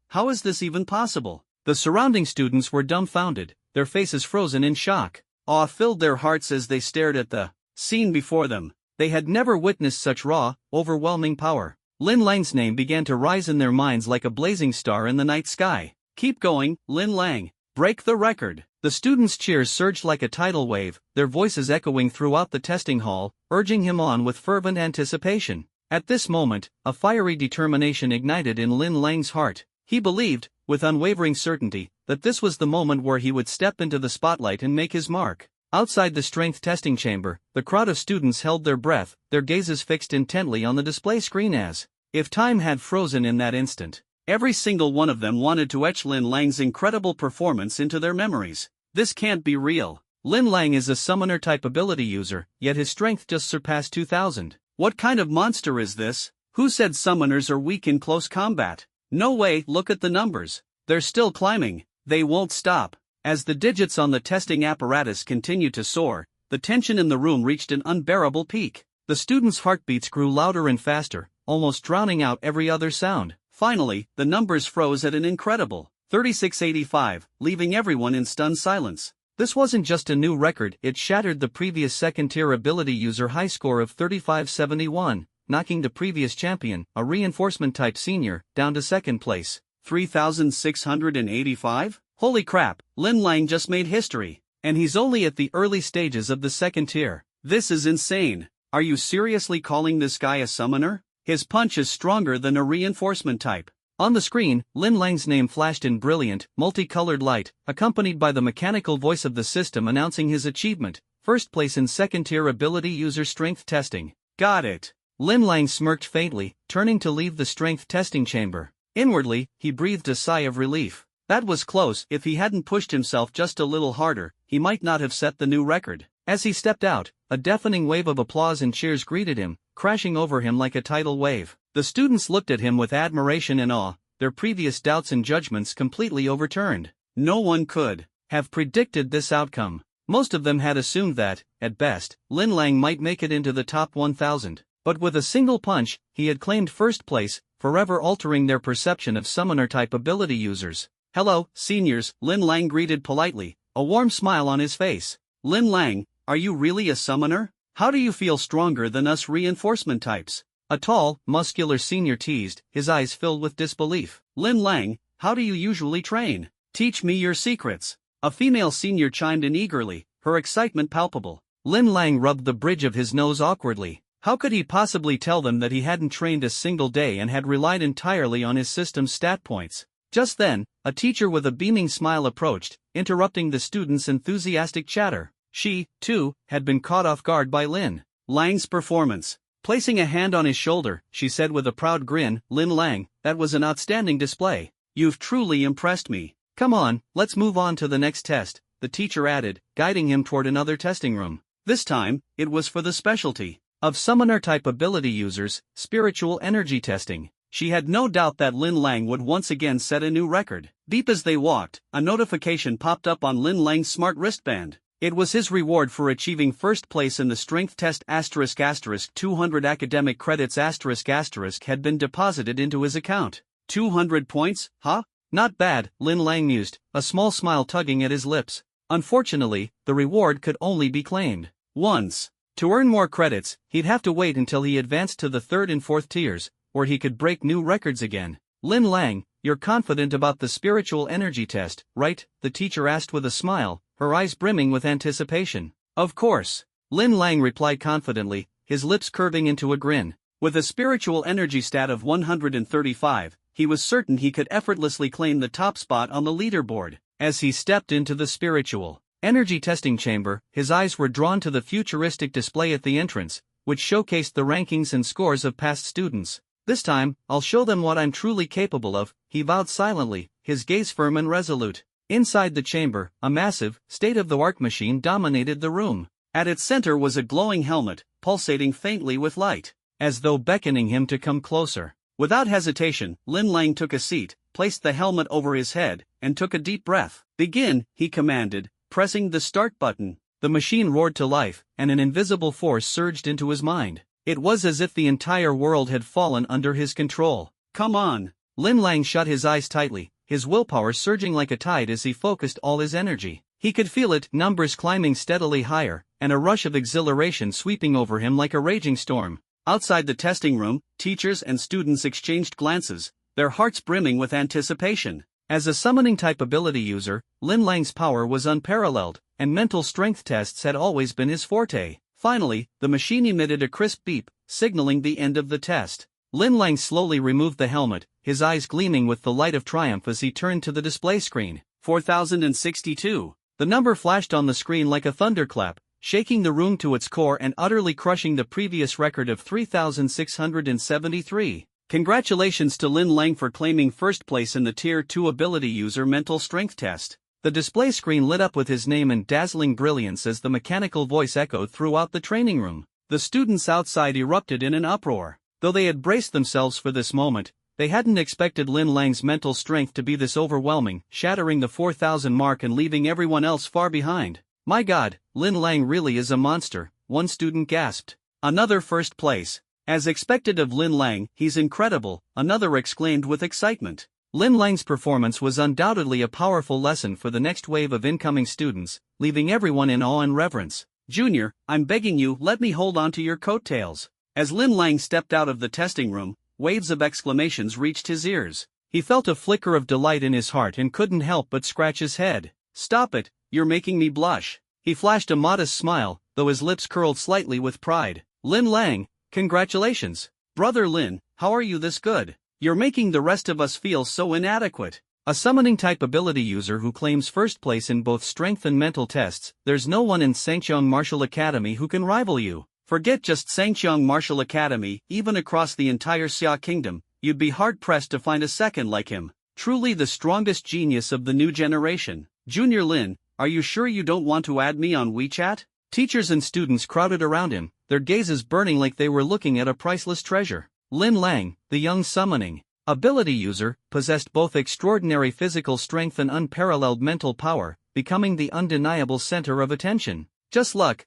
S1: How is this even possible? The surrounding students were dumbfounded, their faces frozen in shock. Awe filled their hearts as they stared at the scene before them. They had never witnessed such raw, overwhelming power. Lin Lang's name began to rise in their minds like a blazing star in the night sky. Keep going, Lin Lang. Break the record. The students' cheers surged like a tidal wave, their voices echoing throughout the testing hall, urging him on with fervent anticipation. At this moment, a fiery determination ignited in Lin Lang's heart. He believed, with unwavering certainty, that this was the moment where he would step into the spotlight and make his mark. Outside the strength testing chamber, the crowd of students held their breath, their gazes fixed intently on the display screen as if time had frozen in that instant. Every single one of them wanted to etch Lin Lang's incredible performance into their memories. This can't be real. Lin Lang is a summoner-type ability user, yet his strength just surpassed 2,000. What kind of monster is this? Who said summoners are weak in close combat? No way, look at the numbers. They're still climbing. They won't stop. As the digits on the testing apparatus continued to soar, the tension in the room reached an unbearable peak. The students' heartbeats grew louder and faster, almost drowning out every other sound. Finally, the numbers froze at an incredible 3685, leaving everyone in stunned silence. This wasn't just a new record, it shattered the previous second-tier ability user high score of 3571, knocking the previous champion, a reinforcement-type senior, down to second place. 3685? Holy crap, Lin Lang just made history. And he's only at the early stages of the second tier. This is insane. Are you seriously calling this guy a summoner? His punch is stronger than a reinforcement type. On the screen, Lin Lang's name flashed in brilliant, multicolored light, accompanied by the mechanical voice of the system announcing his achievement, first place in second-tier ability user strength testing. Got it.
S2: Lin Lang smirked faintly, turning to leave the strength testing chamber. Inwardly, he breathed a sigh of relief. That was close. If he hadn't pushed himself just a little harder, he might not have set the new record. As he stepped out, a deafening wave of applause and cheers greeted him, crashing over him like a tidal wave. The students looked at him with admiration and awe, their previous doubts and judgments completely overturned. No one could have predicted this outcome. Most of them had assumed that, at best, Lin Lang might make it into the top 1,000. But with a single punch, he had claimed first place, forever altering their perception of summoner-type ability users. "Hello, seniors," Lin Lang greeted politely, a warm smile on his face. "Lin Lang, are you really a summoner? How do you feel stronger than us reinforcement types?" A tall, muscular senior teased, his eyes filled with disbelief. "Lin Lang, how do you usually train? Teach me your secrets." A female senior chimed in eagerly, her excitement palpable. Lin Lang rubbed the bridge of his nose awkwardly. How could he possibly tell them that he hadn't trained a single day and had relied entirely on his system's stat points? Just then, a teacher with a beaming smile approached, interrupting the students' enthusiastic chatter. She, too, had been caught off guard by Lin Lang's performance. Placing a hand on his shoulder, she said with a proud grin, "Lin Lang, that was an outstanding display. You've truly impressed me. Come on, let's move on to the next test," the teacher added, guiding him toward another testing room. This time, it was for the specialty of summoner-type ability users, spiritual energy testing. She had no doubt that Lin Lang would once again set a new record. Deep as they walked, a notification popped up on Lin Lang's smart wristband. It was his reward for achieving first place in the strength test ***, 200 academic credits *** had been deposited into his account. 200 points, huh? Not bad, Lin Lang mused, a small smile tugging at his lips. Unfortunately, the reward could only be claimed once. To earn more credits, he'd have to wait until he advanced to the 3rd and 4th tiers, where he could break new records again. "Lin Lang, you're confident about the spiritual energy test, right?" the teacher asked with a smile, her eyes brimming with anticipation. "Of course," Lin Lang replied confidently, his lips curving into a grin. With a spiritual energy stat of 135, he was certain he could effortlessly claim the top spot on the leaderboard. As he stepped into the spiritual energy testing chamber, his eyes were drawn to the futuristic display at the entrance, which showcased the rankings and scores of past students. "This time, I'll show them what I'm truly capable of," he vowed silently, his gaze firm and resolute. Inside the chamber, a massive, state-of-the-art machine dominated the room. At its center was a glowing helmet, pulsating faintly with light, as though beckoning him to come closer. Without hesitation, Lin Lang took a seat, placed the helmet over his head, and took a deep breath. "Begin," he commanded, pressing the start button. The machine roared to life, and an invisible force surged into his mind. It was as if the entire world had fallen under his control. "Come on." Lin Lang shut his eyes tightly, his willpower surging like a tide as he focused all his energy. He could feel it, numbers climbing steadily higher, and a rush of exhilaration sweeping over him like a raging storm. Outside the testing room, teachers and students exchanged glances, their hearts brimming with anticipation. As a summoning-type ability user, Lin Lang's power was unparalleled, and mental strength tests had always been his forte. Finally, the machine emitted a crisp beep, signaling the end of the test. Lin Lang slowly removed the helmet, his eyes gleaming with the light of triumph as he turned to the display screen. 4062. The number flashed on the screen like a thunderclap, shaking the room to its core and utterly crushing the previous record of 3673. Congratulations to Lin Lang for claiming first place in the Tier 2 ability user mental strength test. The display screen lit up with his name in dazzling brilliance as the mechanical voice echoed throughout the training room. The students outside erupted in an uproar. Though they had braced themselves for this moment, they hadn't expected Lin Lang's mental strength to be this overwhelming, shattering the 4,000 mark and leaving everyone else far behind. "My God, Lin Lang really is a monster," one student gasped. "Another first place. As expected of Lin Lang, he's incredible," another exclaimed with excitement. Lin Lang's performance was undoubtedly a powerful lesson for the next wave of incoming students, leaving everyone in awe and reverence. "Junior, I'm begging you, let me hold on to your coattails." As Lin Lang stepped out of the testing room, waves of exclamations reached his ears. He felt a flicker of delight in his heart and couldn't help but scratch his head. "Stop it, you're making me blush." He flashed a modest smile, though his lips curled slightly with pride. "Lin Lang, congratulations. Brother Lin, how are you this good? You're making the rest of us feel so inadequate." A summoning-type ability user who claims first place in both strength and mental tests, there's no one in Sangcheong Martial Academy who can rival you.
S1: Forget just Sangcheong Martial Academy, even across the entire Xia Kingdom, you'd be hard-pressed to find a second like him. Truly the strongest genius of the new generation. Junior Lin, are you sure you don't want to add me on WeChat? Teachers and students crowded around him, their gazes burning like they were looking at a priceless treasure. Lin Lang, the young summoning ability user, possessed both extraordinary physical strength and unparalleled mental power, becoming the undeniable center of attention. Just luck,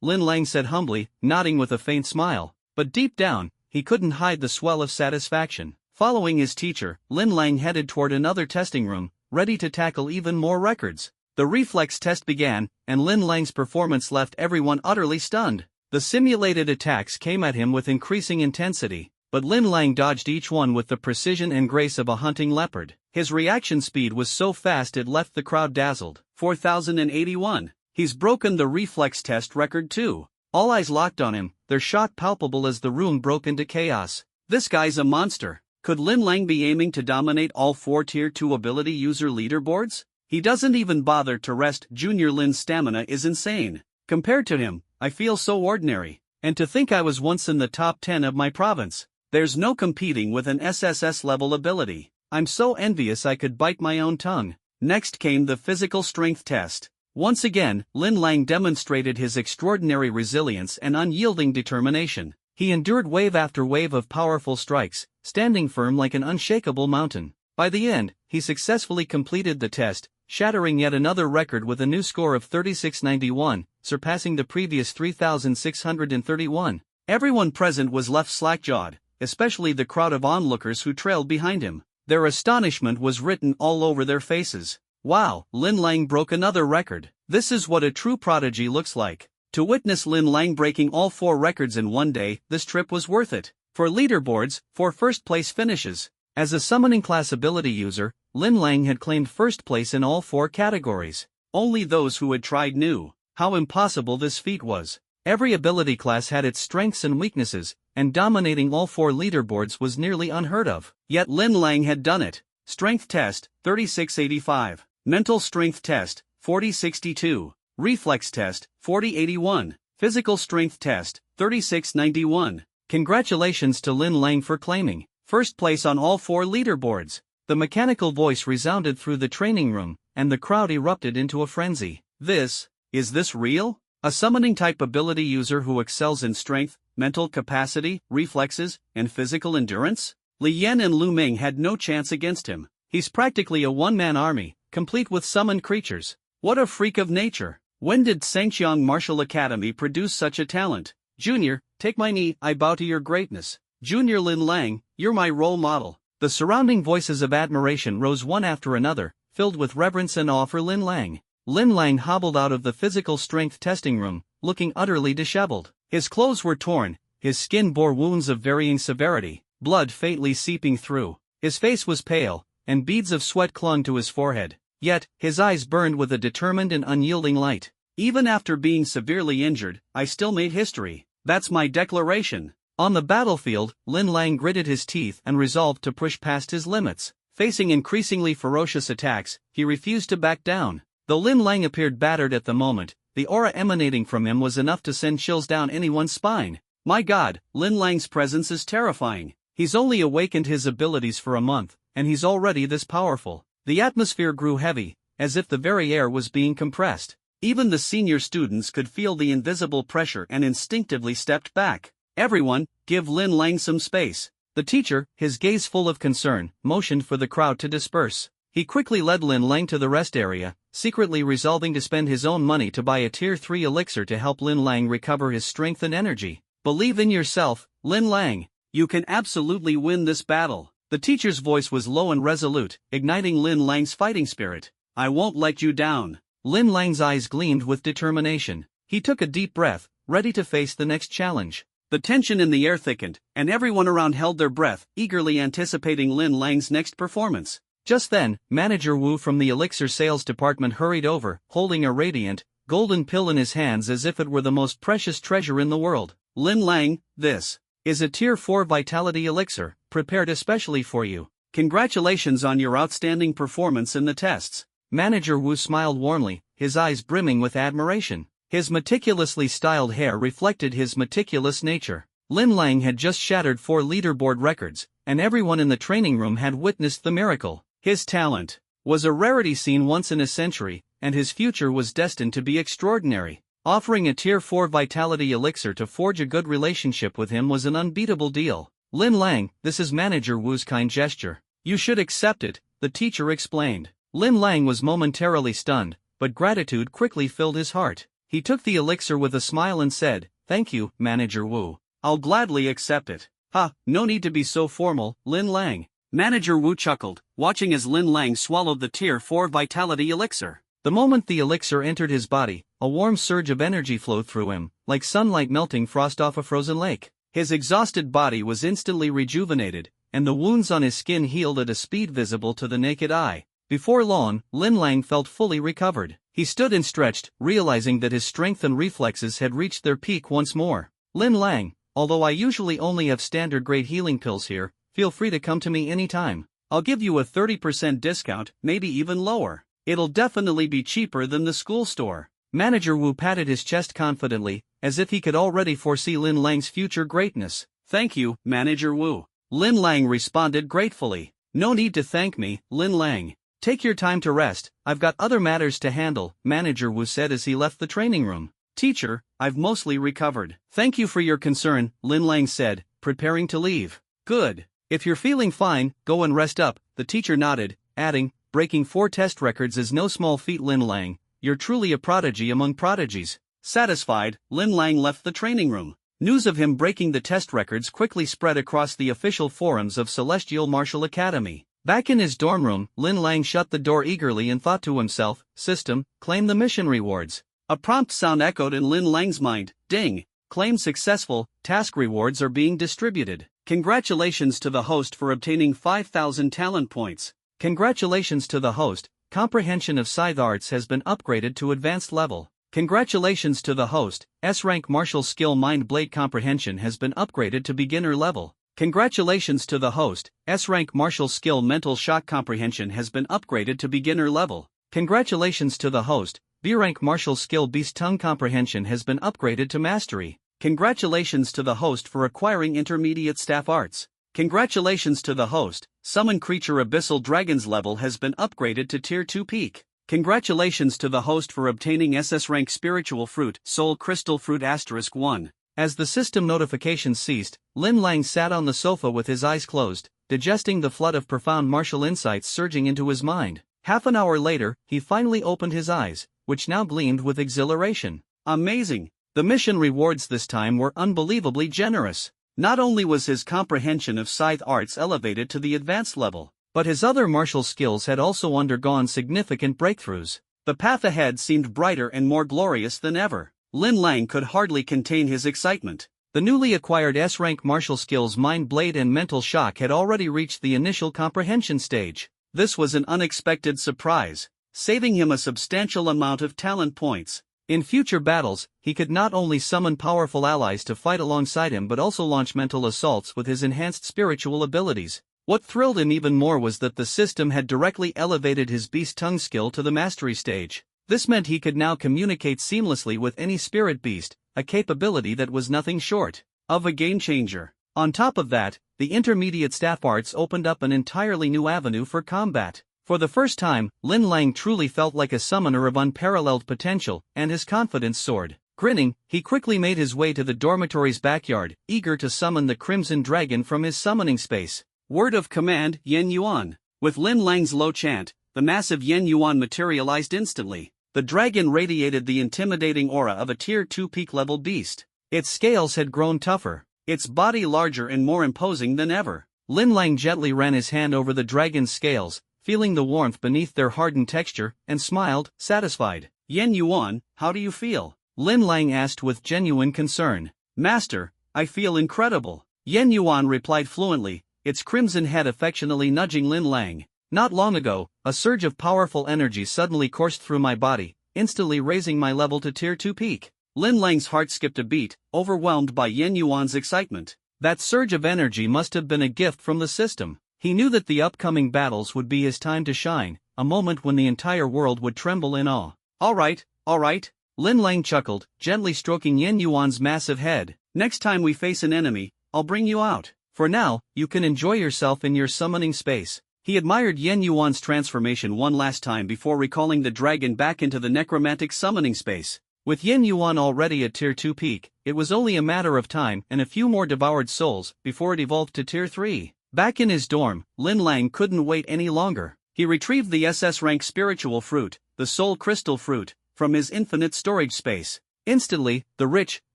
S1: Lin Lang said humbly, nodding with a faint smile. But deep down, he couldn't hide the swell of satisfaction. Following his teacher, Lin Lang headed toward another testing room, ready to tackle even more records. The reflex test began, and Lin Lang's performance left everyone utterly stunned. The simulated attacks came at him with increasing intensity, but Lin Lang dodged each one with the precision and grace of a hunting leopard. His reaction speed was so fast it left the crowd dazzled. 4081. He's broken the reflex test record too. All eyes locked on him, their shock palpable as the room broke into chaos. This guy's a monster. Could Lin Lang be aiming to dominate all 4 Tier 2 ability user leaderboards? He doesn't even bother to rest. Junior Lin's stamina is insane. Compared to him, I feel so ordinary. And to think I was once in the top 10 of my province. There's no competing with an SSS-level ability. I'm so envious I could bite my own tongue. Next came the physical strength test. Once again, Lin Lang demonstrated his extraordinary resilience and unyielding determination. He endured wave after wave of powerful strikes, standing firm like an unshakable mountain. By the end, he successfully completed the test, shattering yet another record with a new score of 3691, surpassing the previous 3631. Everyone present was left slack-jawed, especially the crowd of onlookers who trailed behind him. Their astonishment was written all over their faces. Wow, Lin Lang broke another record. This is what a true prodigy looks like. To witness Lin Lang breaking all 4 records in one day, this trip was worth it. For leaderboards, 4 first-place finishes. As a summoning class ability user, Lin Lang had claimed first place in all 4 categories. Only those who had tried knew how impossible this feat was. Every ability class had its strengths and weaknesses, and dominating all 4 leaderboards was nearly unheard of. Yet Lin Lang had done it. Strength test, 3685. Mental strength test, 4062. Reflex test, 4081. Physical strength test, 3691. Congratulations to Lin Lang for claiming first place on all 4 leaderboards. The mechanical voice resounded through the training room, and the crowd erupted into a frenzy. Is this real? A summoning-type ability user who excels in strength, mental capacity, reflexes, and physical endurance? Li Yan and Lu Ming had no chance against him. He's practically a one-man army, complete with summoned creatures. What a freak of nature! When did Sangcheong Martial Academy produce such a talent? Junior, take my knee, I bow to your greatness. Junior Lin Lang, you're my role model. The surrounding voices of admiration rose one after another, filled with reverence and awe for Lin Lang. Lin Lang hobbled out of the physical strength testing room, looking utterly disheveled. His clothes were torn, his skin bore wounds of varying severity, blood faintly seeping through. His face was pale, and beads of sweat clung to his forehead. Yet, his eyes burned with a determined and unyielding light. Even after being severely injured, I still made history. That's my declaration. On the battlefield, Lin Lang gritted his teeth and resolved to push past his limits. Facing increasingly ferocious attacks, he refused to back down. Though Lin Lang appeared battered at the moment, the aura emanating from him was enough to send chills down anyone's spine. My God, Lin Lang's presence is terrifying. He's only awakened his abilities for a month, and he's already this powerful. The atmosphere grew heavy, as if the very air was being compressed. Even the senior students could feel the invisible pressure and instinctively stepped back. Everyone, give Lin Lang some space. The teacher, his gaze full of concern, motioned for the crowd to disperse. He quickly led Lin Lang to the rest area, secretly resolving to spend his own money to buy a Tier 3 elixir to help Lin Lang recover his strength and energy. Believe in yourself, Lin Lang. You can absolutely win this battle. The teacher's voice was low and resolute, igniting Lin Lang's fighting spirit. I won't let you down. Lin Lang's eyes gleamed with determination. He took a deep breath, ready to face the next challenge. The tension in the air thickened, and everyone around held their breath, eagerly anticipating Lin Lang's next performance. Just then, Manager Wu from the Elixir Sales Department hurried over, holding a radiant, golden pill in his hands as if it were the most precious treasure in the world. Lin Lang, this is a Tier 4 Vitality Elixir, prepared especially for you. Congratulations on your outstanding performance in the tests. Manager Wu smiled warmly, his eyes brimming with admiration.
S2: His meticulously styled hair reflected his meticulous nature. Lin Lang had just shattered 4 leaderboard records, and everyone in the training room had witnessed the miracle. His talent was a rarity seen once in a century, and his future was destined to be extraordinary. Offering a Tier 4 Vitality Elixir to forge a good relationship with him was an unbeatable deal. Lin Lang, this is Manager Wu's kind gesture. You should accept it, the teacher explained. Lin Lang was momentarily stunned, but gratitude quickly filled his heart. He took the elixir with a smile and said, "Thank you, Manager Wu.
S1: I'll gladly accept it." "Ha, no need to be so formal, Lin Lang." Manager Wu chuckled, watching as Lin Lang swallowed the Tier 4 Vitality Elixir.
S2: The moment the elixir entered his body, a warm surge of energy flowed through him, like sunlight melting frost off a frozen lake. His exhausted body was instantly rejuvenated, and the wounds on his skin healed at a speed visible to the naked eye. Before long, Lin Lang felt fully recovered. He stood and stretched, realizing that his strength and reflexes had reached their peak once more. "Lin Lang, although I usually only have standard-grade healing pills here, feel free to come to me anytime. I'll give you a 30% discount, maybe even lower. It'll definitely be cheaper than the school store." Manager Wu patted his chest confidently, as if he could already foresee Lin Lang's future greatness.
S1: "Thank you, Manager Wu." Lin Lang responded gratefully. "No need to thank me, Lin Lang. Take your time to rest, I've got other matters to handle," Manager Wu said as he left the training room. "Teacher, I've mostly recovered. Thank you for your concern," Lin Lang said, preparing to leave. "Good. If you're feeling fine, go and rest up," the teacher nodded, adding, "Breaking 4 test records is no small feat, Lin Lang. You're truly a prodigy among prodigies." Satisfied, Lin Lang left the training room. News of him breaking the test records quickly spread across the official forums of Celestial Martial Academy. Back in his dorm room, Lin Lang shut the door eagerly and thought to himself, "System, claim the mission rewards." A prompt sound echoed in Lin Lang's mind. "Ding! Claim successful, task rewards are being distributed. Congratulations to the host for obtaining 5,000 talent points. Congratulations to the host, comprehension of scythe arts has been upgraded to advanced level. Congratulations to the host, S-rank martial skill mind blade comprehension has been upgraded to beginner level. Congratulations to the host, S-rank martial skill mental shock comprehension has been upgraded to beginner level. Congratulations to the host, B-rank martial skill beast tongue comprehension has been upgraded to mastery. Congratulations to the host for acquiring intermediate staff arts. Congratulations to the host, summon creature abyssal dragons level has been upgraded to tier 2 peak. Congratulations to the host for obtaining SS rank spiritual fruit soul crystal fruit *1. As the system notifications ceased, Lin Lang sat on the sofa with his eyes closed, digesting the flood of profound martial insights surging into his mind. Half an hour later, he finally opened his eyes, which now gleamed with exhilaration. Amazing! The mission rewards this time were unbelievably generous. Not only was his comprehension of scythe arts elevated to the advanced level, but his other martial skills had also undergone significant breakthroughs. The path ahead seemed brighter and more glorious than ever. Lin Lang could hardly contain his excitement. The newly acquired S-rank martial skills Mind Blade and Mental Shock had already reached the initial comprehension stage. This was an unexpected surprise, saving him a substantial amount of talent points. In future battles, he could not only summon powerful allies to fight alongside him but also launch mental assaults with his enhanced spiritual abilities. What thrilled him even more was that the system had directly elevated his beast tongue skill to the mastery stage. This meant he could now communicate seamlessly with any spirit beast, a capability that was nothing short of a game changer. On top of that, the intermediate staff arts opened up an entirely new avenue for combat. For the first time, Lin Lang truly felt like a summoner of unparalleled potential, and his confidence soared. Grinning, he quickly made his way to the dormitory's backyard, eager to summon the Crimson Dragon from his summoning space. Word of command, Yen Yuan. With Lin Lang's low chant, the massive Yen Yuan materialized instantly. The dragon radiated the intimidating aura of a tier 2 peak level beast. Its scales had grown tougher, its body larger and more imposing than ever. Lin Lang gently ran his hand over the dragon's scales, feeling the warmth beneath their hardened texture, and smiled, satisfied. Yen Yuan, how do you feel? Lin Lang asked with genuine concern. Master, I feel incredible. Yen Yuan replied fluently, its crimson head affectionately nudging Lin Lang. Not long ago, a surge of powerful energy suddenly coursed through my body, instantly raising my level to tier 2 peak. Lin Lang's heart skipped a beat, overwhelmed by Yen Yuan's excitement. That surge of energy must have been a gift from the system. He knew that the upcoming battles would be his time to shine, a moment when the entire world would tremble in awe. All right,
S2: Lin Lang chuckled, gently stroking Yin Yuan's massive head.
S1: Next time we face an enemy, I'll bring you out.
S2: For now, you can enjoy yourself in your summoning space.
S1: He admired Yin Yuan's transformation one last time before recalling the dragon back into the necromantic summoning space.
S2: With Yin Yuan already at Tier 2 peak, it was only a matter of time and a few more devoured souls before it evolved to Tier 3. Back in his dorm, Lin Lang couldn't wait any longer.
S1: He retrieved the SS rank spiritual fruit, the soul crystal fruit, from his infinite storage space.
S2: Instantly, the rich,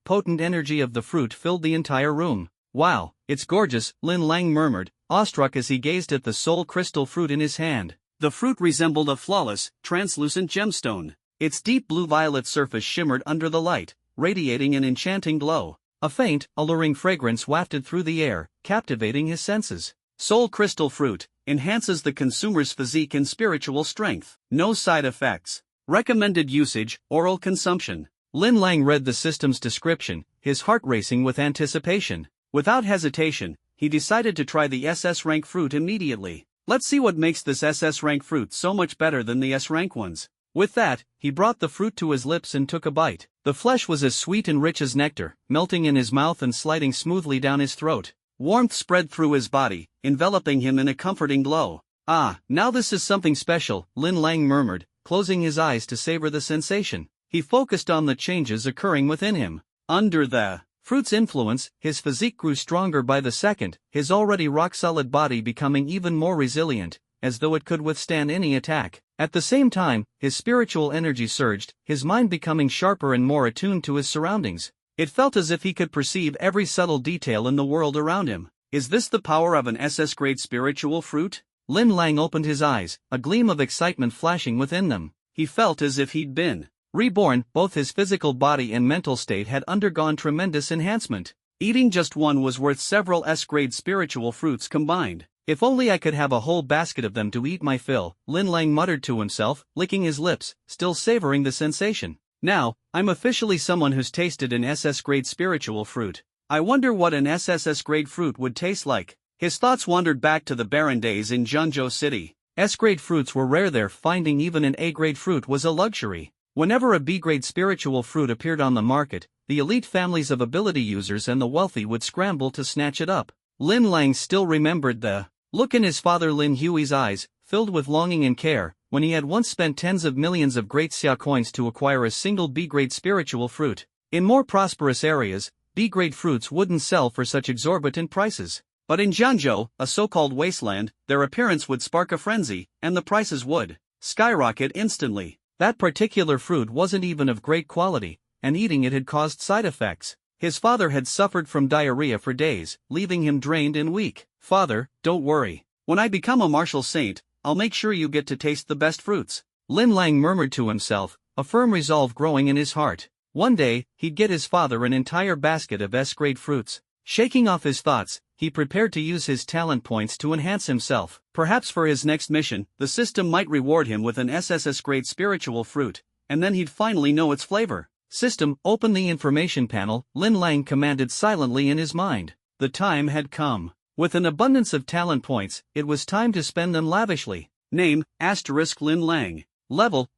S2: potent energy of the fruit filled the entire room. Wow, it's gorgeous, Lin Lang murmured, awestruck as he gazed at the soul crystal fruit in his hand.
S1: The fruit resembled a flawless, translucent gemstone. Its deep blue-violet surface shimmered under the light, radiating an enchanting glow.
S2: A faint, alluring fragrance wafted through the air, captivating his senses.
S1: Soul crystal fruit enhances the consumer's physique and spiritual strength. No side effects. Recommended usage, oral consumption.
S2: Lin Lang read the system's description, his heart racing with anticipation.
S1: Without hesitation, he decided to try the SS rank fruit immediately. Let's see what makes this SS rank fruit so much better than the S rank ones.
S2: With that, he brought the fruit to his lips and took a bite. The flesh was as sweet and rich as nectar, melting in his mouth and sliding smoothly down his throat.
S1: Warmth spread through his body, enveloping him in a comforting glow.
S2: Ah, now this is something special, Lin Lang murmured, closing his eyes to savor the sensation. He focused on the changes occurring within him.
S1: Under the
S2: fruit's influence, his physique grew stronger by the second, his already rock-solid body becoming even more resilient, as though it could withstand any attack. At the same time, his spiritual energy surged, his mind becoming sharper and more attuned to his surroundings. It felt as if he could perceive every subtle detail in the world around him.
S1: Is this the power of an SS-grade spiritual fruit?
S2: Lin Lang opened his eyes, a gleam of excitement flashing within them.
S1: He felt as if he'd been
S2: reborn. Both his physical body and mental state had undergone tremendous enhancement.
S1: Eating just one was worth several S-grade spiritual fruits combined.
S2: If only I could have a whole basket of them to eat my fill, Lin Lang muttered to himself, licking his lips, still savoring the sensation.
S1: Now, I'm officially someone who's tasted an SS-grade spiritual fruit. I wonder what an SSS-grade fruit would taste like. His thoughts wandered back to the barren days in Zhengzhou City.
S2: S-grade fruits were rare there, finding even an A-grade fruit was a luxury. Whenever a B-grade spiritual fruit appeared on the market, the elite families of ability users and the wealthy would scramble to snatch it up. Lin Lang still remembered the look in his father Lin Hui's eyes, filled with longing and care, when he had once spent tens of millions of great xia coins to acquire a single B-grade spiritual fruit. In more prosperous areas, B-grade fruits wouldn't sell for such exorbitant prices.
S1: But in Zhengzhou, a so-called wasteland, their appearance would spark a frenzy, and the prices would skyrocket instantly.
S2: That particular fruit wasn't even of great quality, and eating it had caused side effects. His father had suffered from diarrhea for days, leaving him drained and weak.
S1: Father, don't worry. When I become a martial saint, I'll make sure you get to taste the best fruits.
S2: Lin Lang murmured to himself, a firm resolve growing in his heart. One day, he'd get his father an entire basket of S-grade fruits. Shaking off his thoughts, he prepared to use his talent points to enhance himself.
S1: Perhaps for his next mission, the system might reward him with an SSS-grade spiritual fruit, and then he'd finally know its flavor.
S2: System, open the information panel, Lin Lang commanded silently in his mind. The time had come. With an abundance of talent points, it was time to spend them lavishly.
S1: Name, Lin Lang.
S2: Level,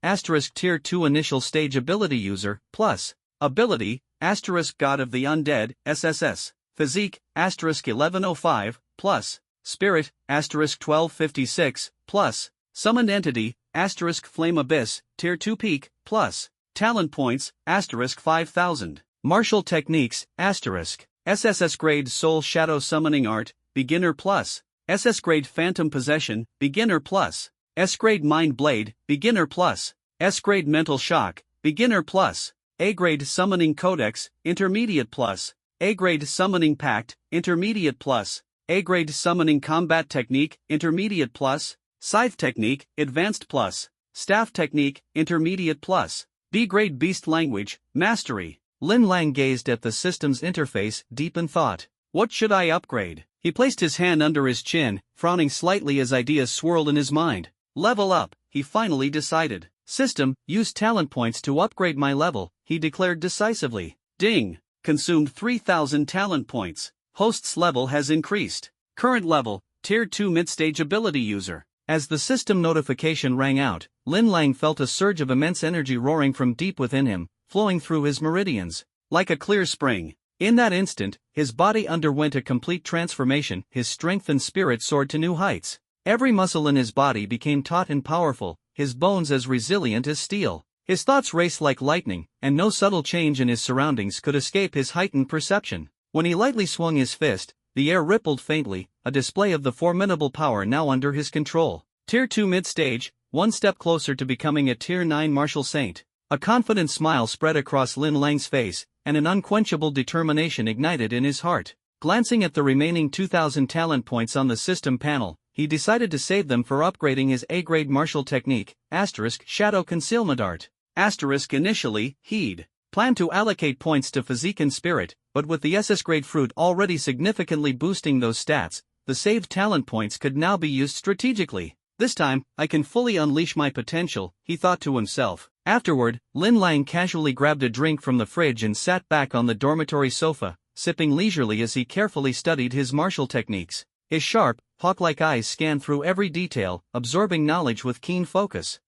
S2: Tier 2 initial stage ability user, plus.
S1: Ability, God of the Undead, SSS. Physique, 1105, plus. Spirit, 1256, plus. Summoned Entity, Flame Abyss, Tier 2 Peak, plus. Talent Points, 5000.
S2: Martial Techniques,
S1: SSS Grade Soul Shadow Summoning Art, Beginner Plus. SS Grade Phantom Possession, Beginner Plus. S Grade Mind Blade, Beginner Plus. S Grade Mental Shock, Beginner Plus. A Grade Summoning Codex, Intermediate Plus. A Grade Summoning Pact, Intermediate Plus. A Grade Summoning Combat Technique, Intermediate Plus. Scythe Technique, Advanced Plus. Staff Technique, Intermediate Plus. B Grade Beast Language, Mastery.
S2: Lin Lang gazed at the system's interface, deep in thought.
S1: What should I upgrade? He placed his hand under his chin, frowning slightly as ideas swirled in his mind. Level up, he finally decided.
S2: System, use talent points to upgrade my level, he declared decisively.
S1: Ding! Consumed 3000 talent points. Host's level has increased. Current level, Tier 2 mid-stage ability user.
S2: As the system notification rang out, Lin Lang felt a surge of immense energy roaring from deep within him, flowing through his meridians.
S1: Like a clear spring.
S2: In that instant, his body underwent a complete transformation, his strength and spirit soared to new heights. Every muscle in his body became taut and powerful, his bones as resilient as steel. His thoughts raced like lightning, and no subtle change in his surroundings could escape his heightened perception. When he lightly swung his fist, the air rippled faintly, a display of the formidable power now under his control. Tier 2 mid-stage, one step closer to becoming a Tier 9 martial saint. A confident smile spread across Lin Lang's face, and an unquenchable determination ignited in his heart. Glancing at the remaining 2,000 talent points on the system panel, he decided to save them for upgrading his A-grade martial technique, Shadow Concealment Art.
S1: Initially, he'd planned to allocate points to physique and spirit, but with the SS grade fruit already significantly boosting those stats, the saved talent points could now be used strategically. This time, I can fully unleash my potential, he thought to himself. Afterward, Lin Lang casually grabbed a drink from the fridge and sat back on the dormitory sofa, sipping leisurely as he carefully studied his martial techniques. His sharp, hawk-like eyes scanned through every detail, absorbing knowledge with keen focus.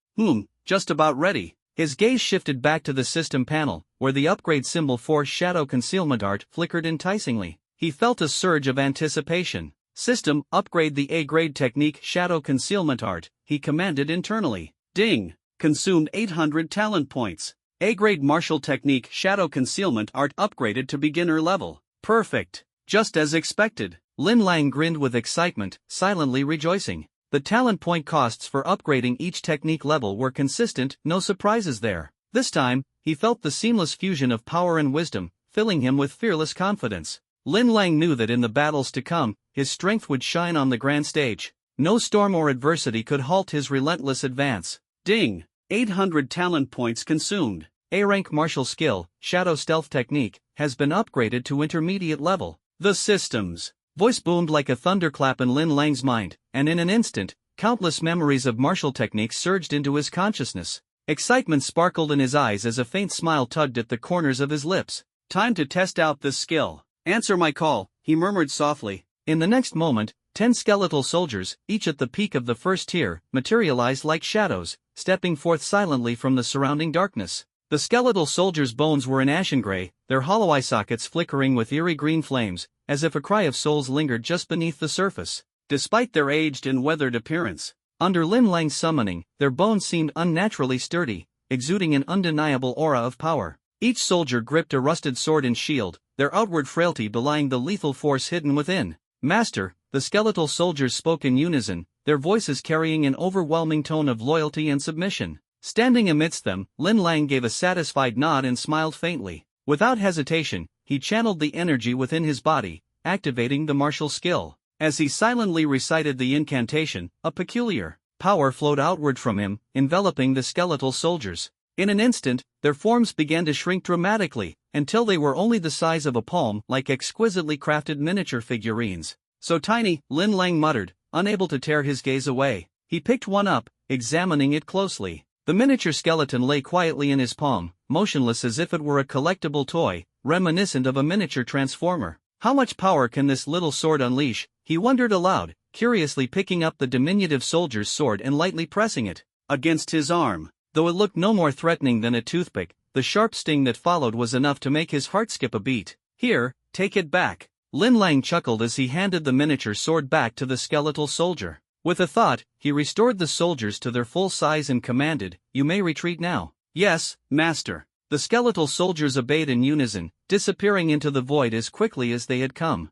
S1: Just about ready.
S2: His gaze shifted back to the system panel, where the upgrade symbol for Shadow Concealment Art flickered enticingly. He felt a surge of anticipation. System, upgrade the A-grade technique Shadow Concealment Art, he commanded internally.
S1: Ding! Consumed 800 talent points. A-grade martial technique Shadow Concealment Art upgraded to beginner level. Perfect. Just as expected.
S2: Lin Lang grinned with excitement, silently rejoicing. The talent point costs for upgrading each technique level were consistent, no surprises there. This time, he felt the seamless fusion of power and wisdom, filling him with fearless confidence. Lin Lang knew that in the battles to come, his strength would shine on the grand stage. No storm or adversity could halt his relentless advance.
S1: Ding! 800 talent points consumed.
S2: A-rank martial skill, Shadow Stealth Technique, has been upgraded to intermediate level.
S1: The system's
S2: voice boomed like a thunderclap in Lin Lang's mind, and in an instant, countless memories of martial techniques surged into his consciousness. Excitement sparkled in his eyes as a faint smile tugged at the corners of his lips.
S1: Time to test out this skill. Answer my call, he murmured softly.
S2: In the next moment, 10 skeletal soldiers, each at the peak of the first tier, materialized like shadows, stepping forth silently from the surrounding darkness. The skeletal soldiers' bones were in ashen gray, their hollow eye sockets flickering with eerie green flames, as if a cry of souls lingered just beneath the surface.
S1: Despite their aged and weathered appearance,
S2: under Lin Lang's summoning, their bones seemed unnaturally sturdy, exuding an undeniable aura of power. Each soldier gripped a rusted sword and shield, their outward frailty belying the lethal force hidden within. Master, the skeletal soldiers spoke in unison, their voices carrying an overwhelming tone of loyalty and submission. Standing amidst them, Lin Lang gave a satisfied nod and smiled faintly. Without hesitation, he channeled the energy within his body, activating the martial skill.
S1: As he silently recited the incantation, a peculiar
S2: power flowed outward from him, enveloping the skeletal soldiers. In an instant, their forms began to shrink dramatically, until they were only the size of a palm, like exquisitely crafted miniature figurines.
S1: So tiny, Lin Lang muttered, unable to tear his gaze away. He picked one up, examining it closely.
S2: The miniature skeleton lay quietly in his palm, motionless as if it were a collectible toy, reminiscent of a miniature transformer. How much power can this little sword unleash? He wondered aloud, curiously picking up the diminutive soldier's sword and lightly pressing it
S1: against his arm.
S2: Though it looked no more threatening than a toothpick, the sharp sting that followed was enough to make his heart skip a beat.
S1: Here, take it back.
S2: Lin Lang chuckled as he handed the miniature sword back to the skeletal soldier. With a thought, he restored the soldiers to their full size and commanded, "You may retreat now."
S1: "Yes, master."
S2: The skeletal soldiers obeyed in unison, disappearing into the void as quickly as they had come.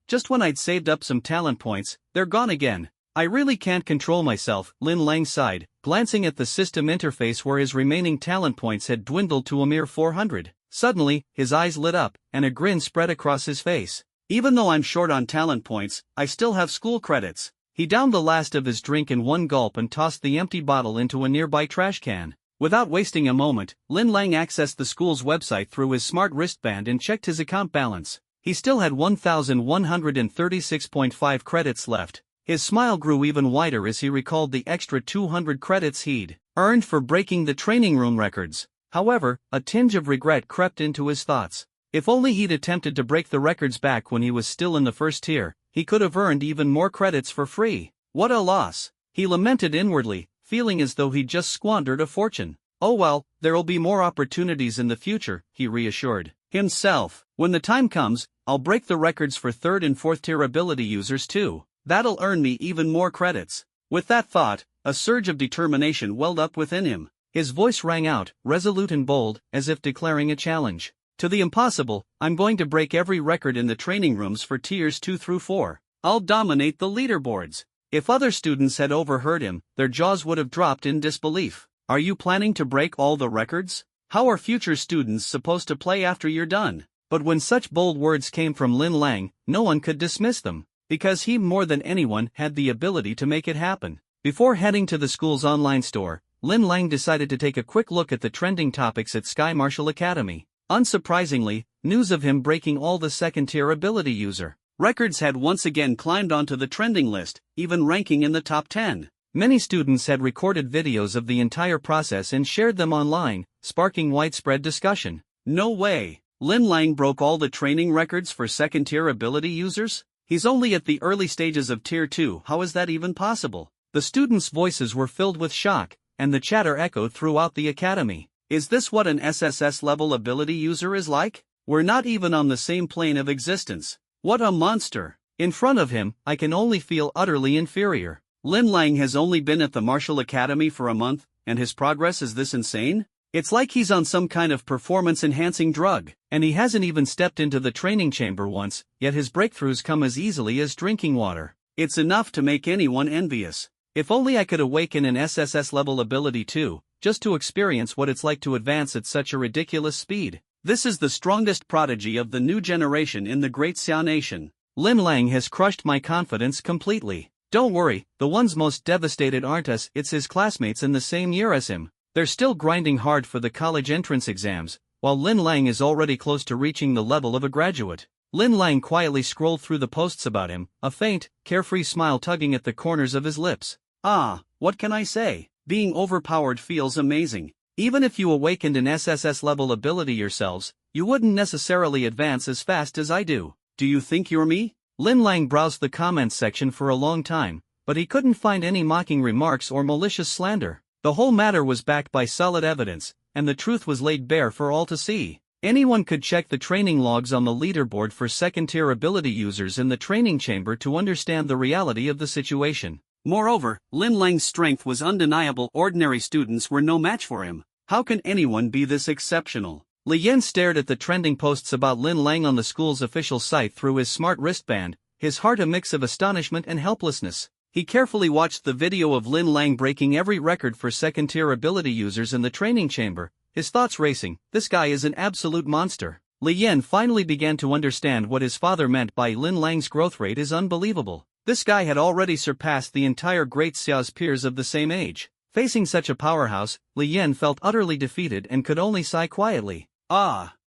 S1: Just when I'd saved up some talent points, they're gone again. I really can't control myself, Lin Lang sighed, glancing at the system interface where his remaining talent points had dwindled to a mere 400. Suddenly, his eyes lit up, and a grin spread across his face. Even though I'm short on talent points, I still have school credits.
S2: He downed the last of his drink in one gulp and tossed the empty bottle into a nearby trash can.
S1: Without wasting a moment, Lin Lang accessed the school's website through his smart wristband and checked his account balance.
S2: He still had 1,136.5 credits left. His smile grew even wider as he recalled the extra 200 credits he'd earned for breaking the training room records. However, a tinge of regret crept into his thoughts. If only he'd attempted to break the records back when he was still in the first tier, he could have earned even more credits for free. What a loss! He lamented inwardly, feeling as though he'd just squandered a fortune. Oh well, there'll be more opportunities in the future, he reassured
S1: himself. When the time comes, I'll break the records for 3rd and 4th tier ability users too. That'll earn me even more credits. With that thought, a surge of determination welled up within him.
S2: His voice rang out, resolute and bold, as if declaring a challenge.
S1: To the impossible, I'm going to break every record in the training rooms for tiers 2 through 4. I'll dominate the leaderboards. If other students had overheard him, their jaws would have dropped in disbelief. Are you planning to break all the records? How are future students supposed to play after you're done?
S2: But when such bold words came from Lin Lang, no one could dismiss them, because he more than anyone had the ability to make it happen. Before heading to the school's online store, Lin Lang decided to take a quick look at the trending topics at Sky Martial Academy. Unsurprisingly, news of him breaking all the 2nd tier ability user
S1: records had once again climbed onto the trending list, even ranking in the top 10.
S2: Many students had recorded videos of the entire process and shared them online, sparking widespread discussion.
S1: No way! Lin Lang broke all the training records for 2nd tier ability users? He's only at the early stages of tier 2, how is that even possible?
S2: The students' voices were filled with shock, and the chatter echoed throughout the academy.
S1: Is this what an SSS-level ability user is like? We're not even on the same plane of existence. What a monster!
S2: In front of him, I can only feel utterly inferior.
S1: Lin Lang has only been at the Martial Academy for a month, and his progress is this insane? It's like he's on some kind of performance-enhancing drug.
S2: And he hasn't even stepped into the training chamber once, yet his breakthroughs come as easily as drinking water.
S1: It's enough to make anyone envious.
S2: If only I could awaken an SSS-level ability too, just to experience what it's like to advance at such a ridiculous speed.
S1: This is the strongest prodigy of the new generation in the Great Xia Nation.
S2: Lin Lang has crushed my confidence completely. Don't worry, the ones most devastated aren't us, it's his classmates in the same year as him. They're still grinding hard for the college entrance exams, while Lin Lang is already close to reaching the level of a graduate. Lin Lang quietly scrolled through the posts about him, a faint, carefree smile tugging at the corners of his lips.
S1: Ah, what can I say? Being overpowered feels amazing. Even if you awakened an SSS-level ability yourselves, you wouldn't necessarily advance as fast as I do. Do you think you're me?
S2: Lin Lang browsed the comments section for a long time, but he couldn't find any mocking remarks or malicious slander. The whole matter was backed by solid evidence, and the truth was laid bare for all to see. Anyone could check the training logs on the leaderboard for 2nd tier ability users in the training chamber to understand the reality of the situation.
S1: Moreover, Lin Lang's strength was undeniable. Ordinary students were no match for him. How can anyone be this exceptional?
S2: Li Yan stared at the trending posts about Lin Lang on the school's official site through his smart wristband, his heart a mix of astonishment and helplessness. He carefully watched the video of Lin Lang breaking every record for 2nd tier ability users in the training chamber, his thoughts racing. This guy is an absolute monster. Li Yan finally began to understand what his father meant by Lin Lang's growth rate is unbelievable. This guy had already surpassed the entire Great Xia's peers of the same age. Facing such a powerhouse, Li Yan felt utterly defeated and could only sigh quietly.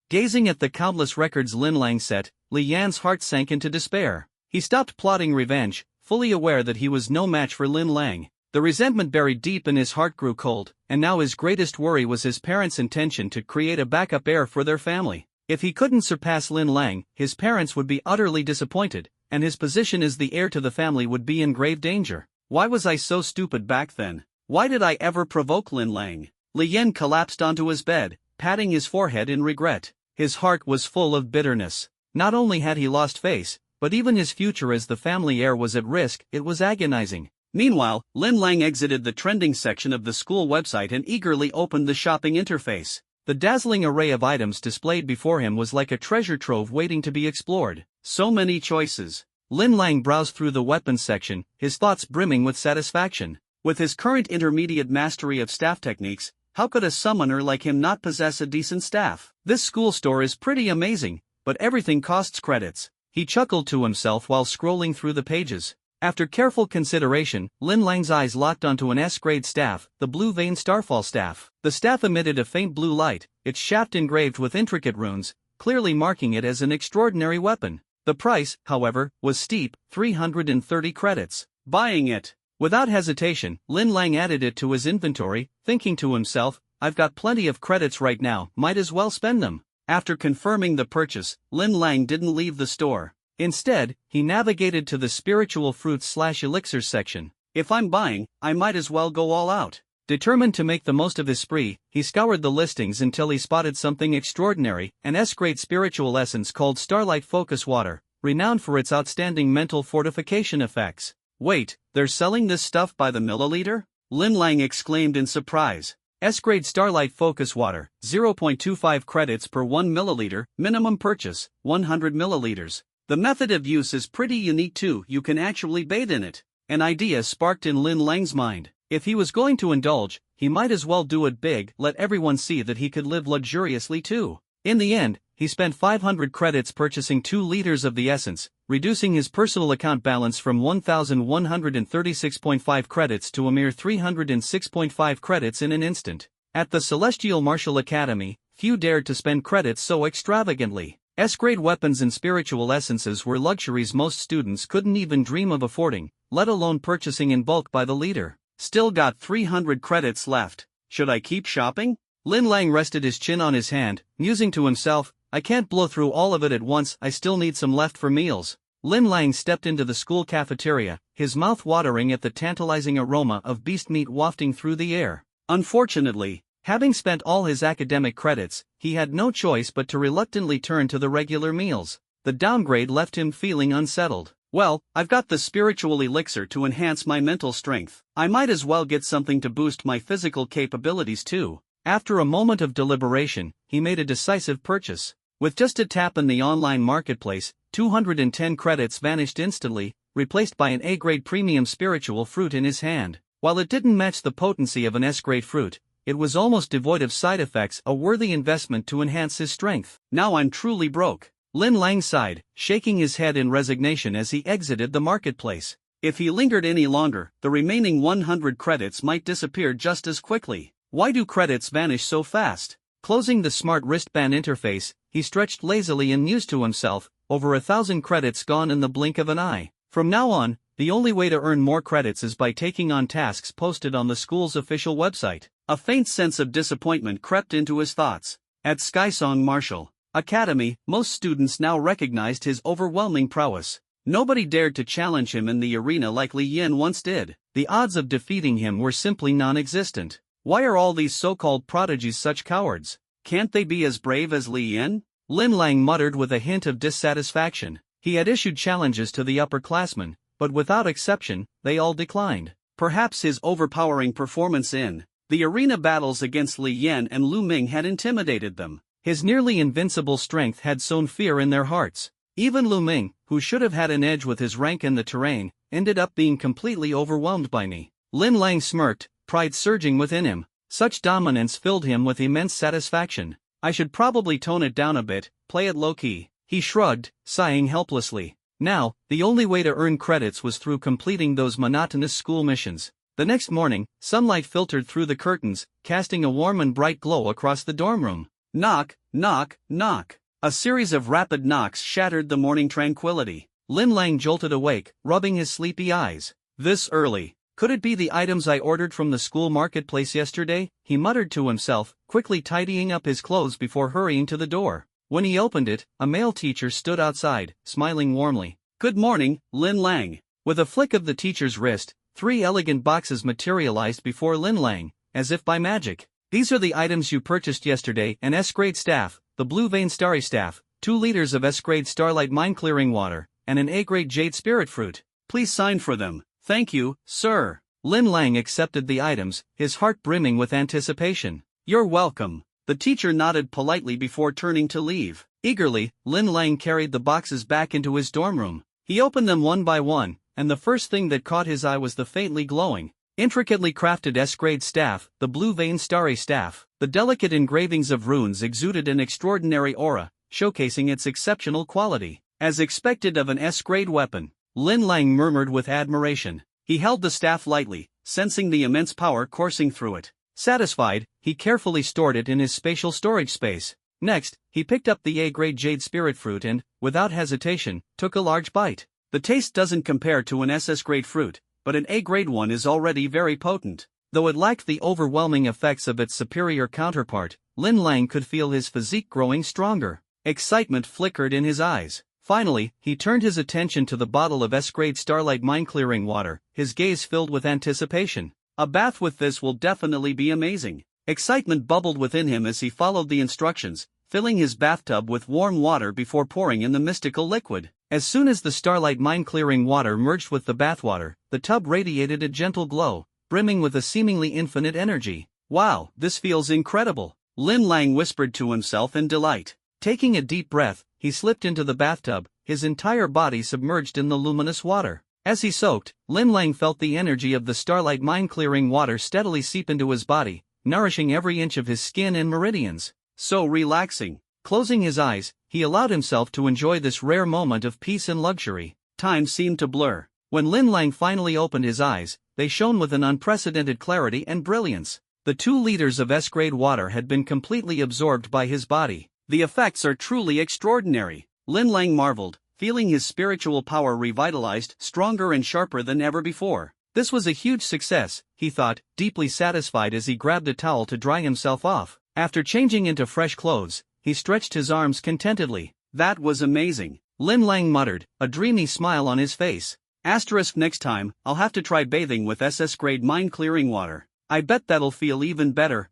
S2: Gazing at the countless records Lin Lang set, Li Yan's heart sank into despair. He stopped plotting revenge, fully aware that he was no match for Lin Lang. The resentment buried deep in his heart grew cold, and now his greatest worry was his parents' intention to create a backup heir for their family. If he couldn't surpass Lin Lang, his parents would be utterly disappointed, and his position as the heir to the family would be in grave danger.
S1: Why was I so stupid back then? Why did I ever provoke Lin Lang? Li Yan collapsed onto his bed, patting his forehead in regret. His heart was full of bitterness. Not only had he lost face, but even his future as the family heir was at risk. It was agonizing. Meanwhile, Lin Lang exited the trending section of the school website and eagerly opened the shopping interface.
S2: The dazzling array of items displayed before him was like a treasure trove waiting to be explored.
S1: So many choices.
S2: Lin Lang browsed through the weapons section, his thoughts brimming with satisfaction.
S1: With his current intermediate mastery of staff techniques, how could a summoner like him not possess a decent staff? This school store is pretty amazing, but everything costs credits.
S2: He chuckled to himself while scrolling through the pages. After careful consideration, Lin Lang's eyes locked onto an S-grade staff, the Blue Vein Starfall staff. The staff emitted a faint blue light, its shaft engraved with intricate runes, clearly marking it as an extraordinary weapon. The price, however, was steep, 330 credits.
S1: Buying it.
S2: Without hesitation, Lin Lang added it to his inventory, thinking to himself, I've got plenty of credits right now, might as well spend them.
S1: After confirming the purchase, Lin Lang didn't leave the store.
S2: Instead, he navigated to the spiritual fruits/elixirs section.
S1: If I'm buying, I might as well go all out.
S2: Determined to make the most of his spree, he scoured the listings until he spotted something extraordinary, an S-grade spiritual essence called Starlight Focus Water, renowned for its outstanding mental fortification effects.
S1: Wait, they're selling this stuff by the milliliter? Lin Lang exclaimed in surprise.
S2: S-grade Starlight Focus Water, 0.25 credits per 1 milliliter, minimum purchase, 100 milliliters.
S1: The method of use is pretty unique too, you can actually bathe in it. An idea sparked in Lin Lang's mind.
S2: If he was going to indulge, he might as well do it big, let everyone see that he could live luxuriously too. In the end, he spent 500 credits purchasing 2 liters of the essence, reducing his personal account balance from 1,136.5 credits to a mere 306.5 credits in an instant. At the Celestial Martial Academy, few dared to spend credits so extravagantly. S-grade weapons and spiritual essences were luxuries most students couldn't even dream of affording, let alone purchasing in bulk by the liter.
S1: Still got 300 credits left. Should I keep shopping?
S2: Lin Lang rested his chin on his hand, musing to himself, I can't blow through all of it at once, I still need some left for meals. Lin Lang stepped into the school cafeteria, his mouth watering at the tantalizing aroma of beast meat wafting through the air.
S1: Unfortunately,
S2: having spent all his academic credits, he had no choice but to reluctantly turn to the regular meals. The downgrade left him feeling unsettled.
S1: Well, I've got the spiritual elixir to enhance my mental strength. I might as well get something to boost my physical capabilities too.
S2: After a moment of deliberation, he made a decisive purchase. With just a tap in the online marketplace, 210 credits vanished instantly, replaced by an A-grade premium spiritual fruit in his hand. While it didn't match the potency of an S-grade fruit, it was almost devoid of side effects, a worthy investment to enhance his strength.
S1: Now I'm truly broke.
S2: Lin Lang sighed, shaking his head in resignation as he exited the marketplace.
S1: If he lingered any longer, the remaining 100 credits might disappear just as quickly. Why do credits vanish so fast?
S2: Closing the smart wristband interface, he stretched lazily and mused to himself, over 1,000 credits gone in the blink of an eye. From now on, the only way to earn more credits is by taking on tasks posted on the school's official website.
S1: A faint sense of disappointment crept into his thoughts. At Skysong Martial Academy, most students now recognized his overwhelming prowess. Nobody dared to challenge him in the arena like Li Yin once did. The odds of defeating him were simply non-existent. Why are all these so-called prodigies such cowards? Can't they be as brave as Li Yin?
S2: Lin Lang muttered with a hint of dissatisfaction. He had issued challenges to the upperclassmen, but without exception, they all declined.
S1: Perhaps his overpowering performance in the arena battles against Li Yin and Lu Ming had intimidated them.
S2: His nearly invincible strength had sown fear in their hearts. Even Lu Ming, who should have had an edge with his rank in the terrain, ended up being completely overwhelmed by me. Lin Lang smirked, pride surging within him. Such dominance filled him with immense satisfaction.
S1: I should probably tone it down a bit, play it low-key.
S2: He shrugged, sighing helplessly. Now, the only way to earn credits was through completing those monotonous school missions. The next morning, sunlight filtered through the curtains, casting a warm and bright glow across the dorm room.
S1: Knock, knock, knock. A series of rapid knocks shattered the morning tranquility.
S2: Lin Lang jolted awake, rubbing his sleepy eyes.
S1: This early.
S2: Could it be the items I ordered from the school marketplace yesterday? He muttered to himself, quickly tidying up his clothes before hurrying to the door. When he opened it, a male teacher stood outside, smiling warmly.
S1: Good morning, Lin Lang.
S2: With a flick of the teacher's wrist, 3 elegant boxes materialized before Lin Lang, as if by magic. These are the items you purchased yesterday: an S-grade staff, the Blue Vein Starry Staff, 2 liters of S-grade Starlight Mind-Clearing Water, and an A-grade Jade Spirit Fruit.
S1: Please sign for them. Thank you, sir.
S2: Lin Lang accepted the items, his heart brimming with anticipation.
S1: You're welcome. The teacher nodded politely before turning to leave.
S2: Eagerly, Lin Lang carried the boxes back into his dorm room. He opened them one by one, and the first thing that caught his eye was the faintly glowing, intricately crafted S-grade staff, the Blue Vein Starry Staff. The delicate engravings of runes exuded an extraordinary aura, showcasing its exceptional quality.
S1: As expected of an S-grade weapon,
S2: Lin Lang murmured with admiration.
S1: He held the staff lightly, sensing the immense power coursing through it.
S2: Satisfied, he carefully stored it in his spatial storage space. Next, he picked up the A-grade Jade Spirit Fruit and, without hesitation, took a large bite.
S1: The taste doesn't compare to an SS-grade fruit, but an A-grade one is already very potent.
S2: Though it lacked the overwhelming effects of its superior counterpart, Lin Lang could feel his physique growing stronger. Excitement flickered in his eyes. Finally, he turned his attention to the bottle of S-grade Starlight Mind-Clearing Water, his gaze filled with anticipation.
S1: A bath with this will definitely be amazing. Excitement bubbled within him as he followed the instructions, filling his bathtub with warm water before pouring in the mystical liquid. As soon as the starlight mind-clearing water merged with the bathwater, the tub radiated a gentle glow, brimming with a seemingly infinite energy. Wow, this feels incredible, Lin Lang whispered to himself in delight. Taking a deep breath, he slipped into the bathtub, his entire body submerged in the luminous water. As he soaked, Lin Lang felt the energy of the starlight mind-clearing water steadily seep into his body, nourishing every inch of his skin and meridians. So relaxing. Closing his eyes, he allowed himself to enjoy this rare moment of peace and luxury. Time seemed to blur. When Lin Lang finally opened his eyes, they shone with an unprecedented clarity and brilliance. The 2 liters of S-grade water had been completely absorbed by his body. The effects are truly extraordinary, Lin Lang marveled, feeling his spiritual power revitalized, stronger and sharper than ever before. This was a huge success, he thought, deeply satisfied as he grabbed a towel to dry himself off. After changing into fresh clothes, he stretched his arms contentedly. That was amazing, Lin Lang muttered, a dreamy smile on his face. Next time, I'll have to try bathing with SS-grade mind-clearing water. I bet that'll feel even better.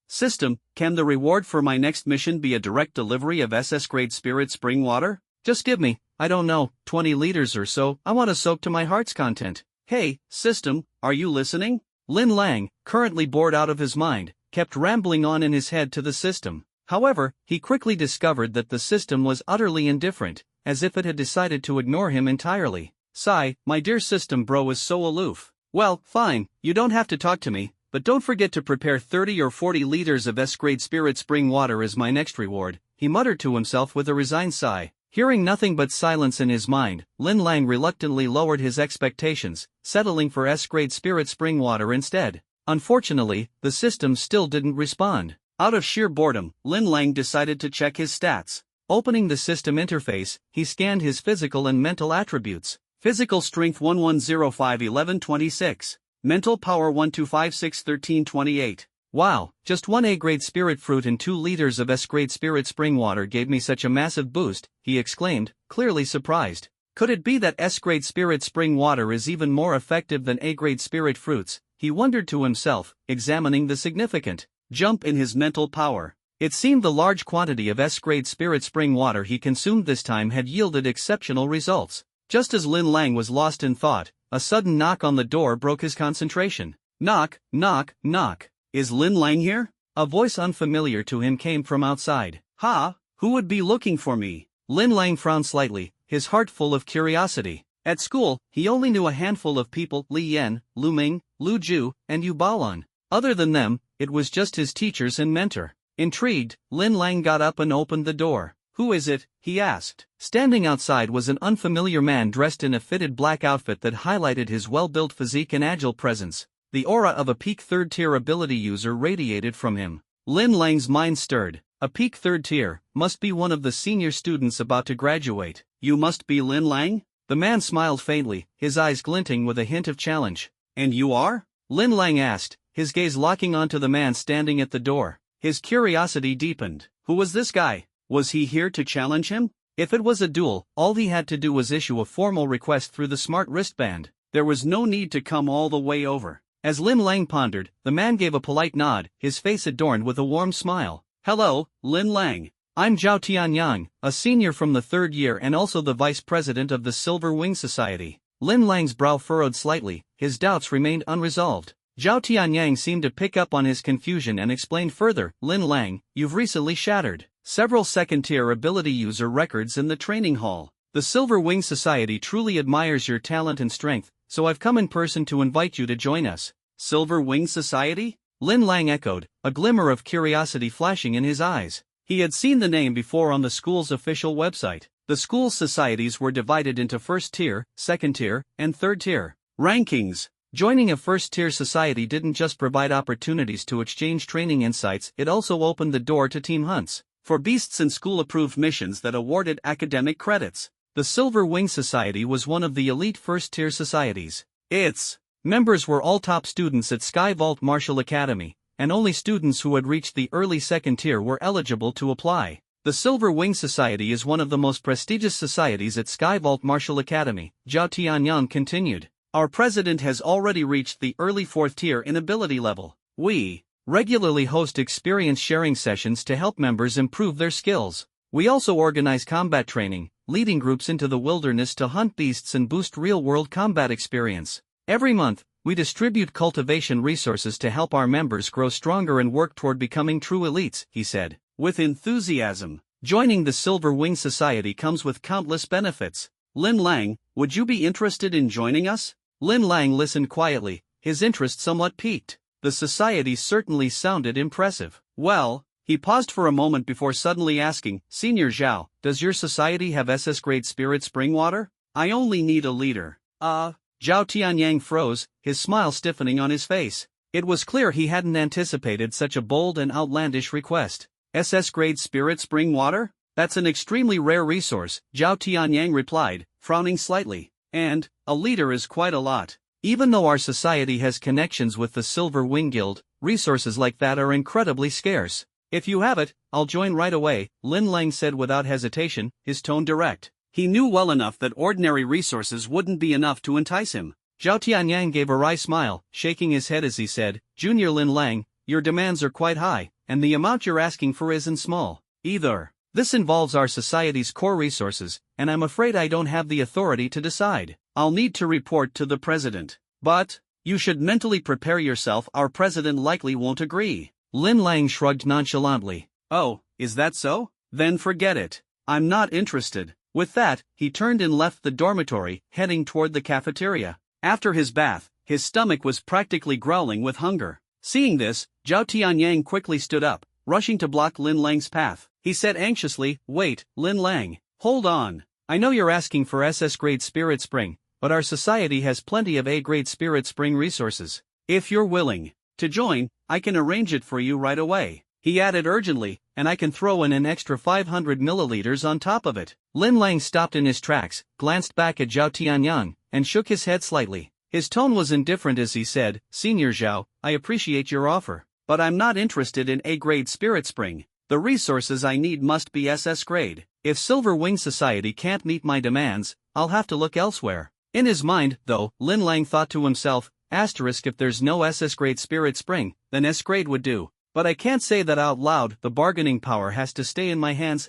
S1: System, can the reward for my next mission be a direct delivery of SS-grade spirit spring water? Just give me, I don't know, 20 liters or so. I want to soak to my heart's content. Hey, system, are you listening? Lin Lang, currently bored out of his mind, kept rambling on in his head to the system. However, he quickly discovered that the system was utterly indifferent, as if it had decided to ignore him entirely. Sigh, my dear system bro is so aloof. Well, fine, you don't have to talk to me, but don't forget to prepare 30 or 40 liters of S-grade spirit spring water as my next reward, he muttered to himself with a resigned sigh. Hearing nothing but silence in his mind, Lin Lang reluctantly lowered his expectations, settling for S-grade spirit spring water instead. Unfortunately, the system still didn't respond. Out of sheer boredom, Lin Lang decided to check his stats. Opening the system interface, he scanned his physical and mental attributes. Physical strength 1105 1126. Mental power 1256 1328. Wow, just 1 A-grade spirit fruit and 2 liters of S-grade spirit spring water gave me such a massive boost, he exclaimed, clearly surprised. Could it be that S-grade spirit spring water is even more effective than A-grade spirit fruits? He wondered to himself, examining the significant jump in his mental power. It seemed the large quantity of S-grade spirit spring water he consumed this time had yielded exceptional results. Just as Lin Lang was lost in thought, a sudden knock on the door broke his concentration. Knock, knock, knock. Is Lin Lang here? A voice unfamiliar to him came from outside. Ha, who would be looking for me? Lin Lang frowned slightly, his heart full of curiosity. At school, he only knew a handful of people, Li Yan, Lu Ming, Lu Ju, and Yu Baolan. Other than them, it was just his teachers and mentor. Intrigued, Lin Lang got up and opened the door. Who is it? He asked. Standing outside was an unfamiliar man dressed in a fitted black outfit that highlighted his well-built physique and agile presence. The aura of a peak third-tier ability user radiated from him. Lin Lang's mind stirred. A peak third tier, must be one of the senior students about to graduate. You must be Lin Lang? The man smiled faintly, his eyes glinting with a hint of challenge. And you are? Lin Lang asked, his gaze locking onto the man standing at the door. His curiosity deepened. Who was this guy? Was he here to challenge him? If it was a duel, all he had to do was issue a formal request through the smart wristband. There was no need to come all the way over. As Lin Lang pondered, the man gave a polite nod, his face adorned with a warm smile. Hello, Lin Lang. I'm Zhao Tianyang, a senior from the 3rd year and also the vice president of the Silver Wing Society. Lin Lang's brow furrowed slightly, his doubts remained unresolved. Zhao Tianyang seemed to pick up on his confusion and explained further. Lin Lang, you've recently shattered several second-tier ability user records in the training hall. The Silver Wing Society truly admires your talent and strength, so I've come in person to invite you to join us. Silver Wing Society? Lin Lang echoed, a glimmer of curiosity flashing in his eyes. He had seen the name before on the school's official website. The school's societies were divided into 1st tier, 2nd tier, and 3rd tier rankings. Joining a 1st tier society didn't just provide opportunities to exchange training insights, it also opened the door to team hunts for beasts and school-approved missions that awarded academic credits. The Silver Wing Society was one of the elite 1st tier societies. Its members were all top students at Sky Vault Martial Academy, and only students who had reached the early 2nd tier were eligible to apply. The Silver Wing Society is one of the most prestigious societies at Sky Vault Martial Academy, Zhao Tianyang continued. Our president has already reached the early 4th tier in ability level. We
S2: regularly host experience sharing sessions to help members improve their skills. We also organize combat training, leading groups into the wilderness to hunt beasts and boost real-world combat experience. Every month, we distribute cultivation resources to help our members grow stronger and work toward becoming true elites, he said,
S1: with enthusiasm.
S2: Joining the Silver Wing Society comes with countless benefits.
S1: Lin Lang, would you be interested in joining us?
S2: Lin Lang listened quietly, his interest somewhat piqued. The society certainly sounded impressive.
S1: Well, he paused for a moment before suddenly asking, Senior Zhao, does your society have SS-grade spirit spring water? I only need a liter.
S2: Zhao Tianyang froze, his smile stiffening on his face. It was clear he hadn't anticipated such a bold and outlandish request.
S1: SS-grade spirit spring water? That's an extremely rare resource, Zhao Tianyang replied, frowning slightly. And, a liter is quite a lot.
S2: Even though our society has connections with the Silver Wing Guild, resources like that are incredibly scarce.
S1: If you have it, I'll join right away, Lin Lang said without hesitation, his tone direct. He knew well enough that ordinary resources wouldn't be enough to entice him.
S2: Zhao Tianyang gave a wry smile, shaking his head as he said, Junior Lin Lang, your demands are quite high, and the amount you're asking for isn't small, either. This involves our society's core resources, and I'm afraid I don't have the authority to decide.
S1: I'll need to report to the president. But, you should mentally prepare yourself, our president likely won't agree.
S2: Lin Lang shrugged nonchalantly.
S1: Oh, is that so? Then forget it. I'm not interested. With that, he turned and left the dormitory, heading toward the cafeteria. After his bath, his stomach was practically growling with hunger. Seeing this, Zhao Tianyang quickly stood up, rushing to block Lin Lang's path. He said anxiously, Wait, Lin Lang, hold on. I know you're asking for SS-grade Spirit Spring, but our society has plenty of A-grade Spirit Spring resources. If you're willing to join, I can arrange it for you right away. He added urgently, and I can throw in an extra 500 milliliters on top of it.
S2: Lin Lang stopped in his tracks, glanced back at Zhao Tianyang, and shook his head slightly. His tone was indifferent as he said, Senior Zhao, I appreciate your offer,
S1: but I'm not interested in A-grade Spirit Spring. The resources I need must be SS grade.
S2: If Silver Wing Society can't meet my demands, I'll have to look elsewhere. In his mind, though, Lin Lang thought to himself, if there's no SS grade Spirit Spring, then S grade would do. But I can't say that out loud, the bargaining power has to stay in my hands,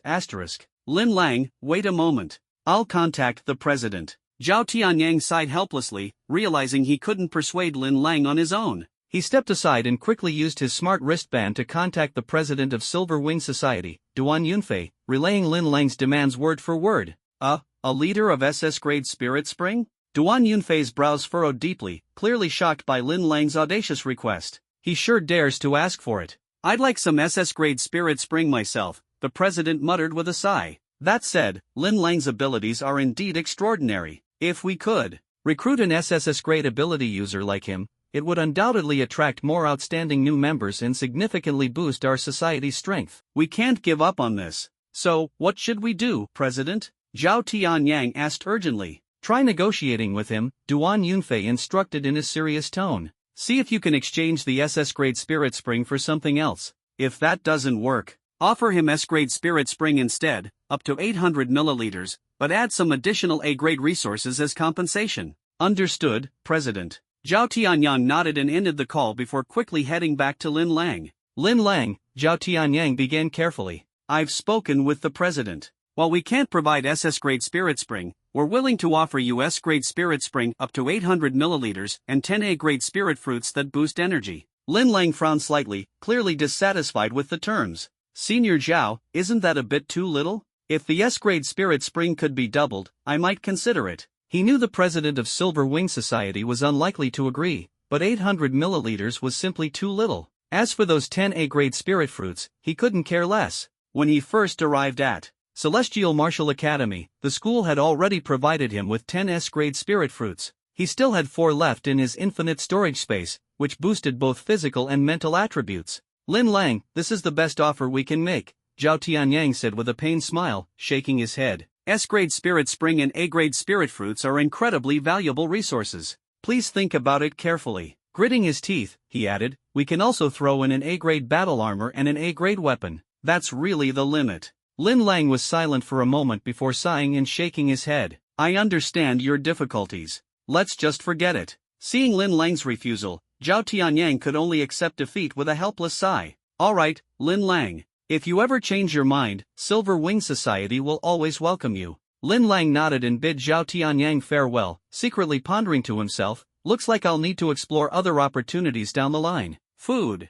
S1: Lin Lang, wait a moment. I'll contact the president. Zhao Tianyang sighed helplessly, realizing he couldn't persuade Lin Lang on his own.
S2: He stepped aside and quickly used his smart wristband to contact the president of Silver Wing Society, Duan Yunfei, relaying Lin Lang's demands word for word.
S1: A leader of SS-grade Spirit Spring? Duan Yunfei's brows furrowed deeply, clearly shocked by Lin Lang's audacious request.
S2: He sure dares to ask for it.
S1: I'd like some SS-grade Spirit Spring myself, the president muttered with a sigh. That said, Lin Lang's abilities are indeed extraordinary. If we could
S2: recruit an SSS-grade ability user like him, it would undoubtedly attract more outstanding new members and significantly boost our society's strength.
S1: We can't give up on this. So, what should we do, President? Zhao Tianyang asked urgently.
S2: Try negotiating with him, Duan Yunfei instructed in a serious tone.
S1: See if you can exchange the SS-grade Spirit Spring for something else. If that doesn't work, offer him S-grade Spirit Spring instead, up to 800 milliliters, but add some additional A-grade resources as compensation.
S2: Understood, President.
S1: Zhao Tianyang nodded and ended the call before quickly heading back to Lin Lang.
S2: Lin Lang, Zhao Tianyang began carefully.
S1: I've spoken with the president. While we can't provide SS-grade Spirit Spring, we're willing to offer you S-grade Spirit Spring up to 800 milliliters and 10 A-grade Spirit Fruits that boost energy. Lin Lang frowned slightly, clearly dissatisfied with the terms. Senior Zhao, isn't that a bit too little? If the S-grade Spirit Spring could be doubled, I might consider it.
S2: He knew the president of Silver Wing Society was unlikely to agree, but 800 milliliters was simply too little. As for those 10 A-grade Spirit Fruits, he couldn't care less.
S1: When he first arrived at
S2: Celestial Martial Academy, the school had already provided him with 10 S-grade Spirit Fruits. He still had 4 left in his infinite storage space, which boosted both physical and mental attributes. Lin Lang, this is the best offer we can make, Zhao Tianyang said with a pained smile, shaking his head.
S1: S-grade Spirit Spring and A-grade Spirit Fruits are incredibly valuable resources. Please think about it carefully.
S2: Gritting his teeth, he added, we can also throw in an A-grade battle armor and an A-grade weapon.
S1: That's really the limit.
S2: Lin Lang was silent for a moment before sighing and shaking his head.
S1: I understand your difficulties. let's just forget it. Seeing Lin Lang's refusal, Zhao Tianyang could only accept defeat with a helpless sigh. Alright, Lin Lang. If you ever change your mind, Silver Wing Society will always welcome you. Lin Lang nodded and bid Zhao Tianyang farewell, secretly pondering to himself, looks like I'll need to explore other opportunities down the line. Food.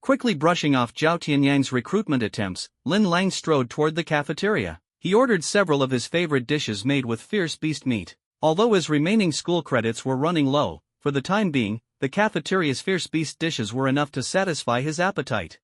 S1: Quickly brushing off Zhao Tianyang's recruitment attempts, Lin Lang strode toward the cafeteria. He ordered several of his favorite dishes made with fierce beast meat. Although his remaining school credits were running low, for the time being, the cafeteria's fierce beast dishes were enough to satisfy his appetite.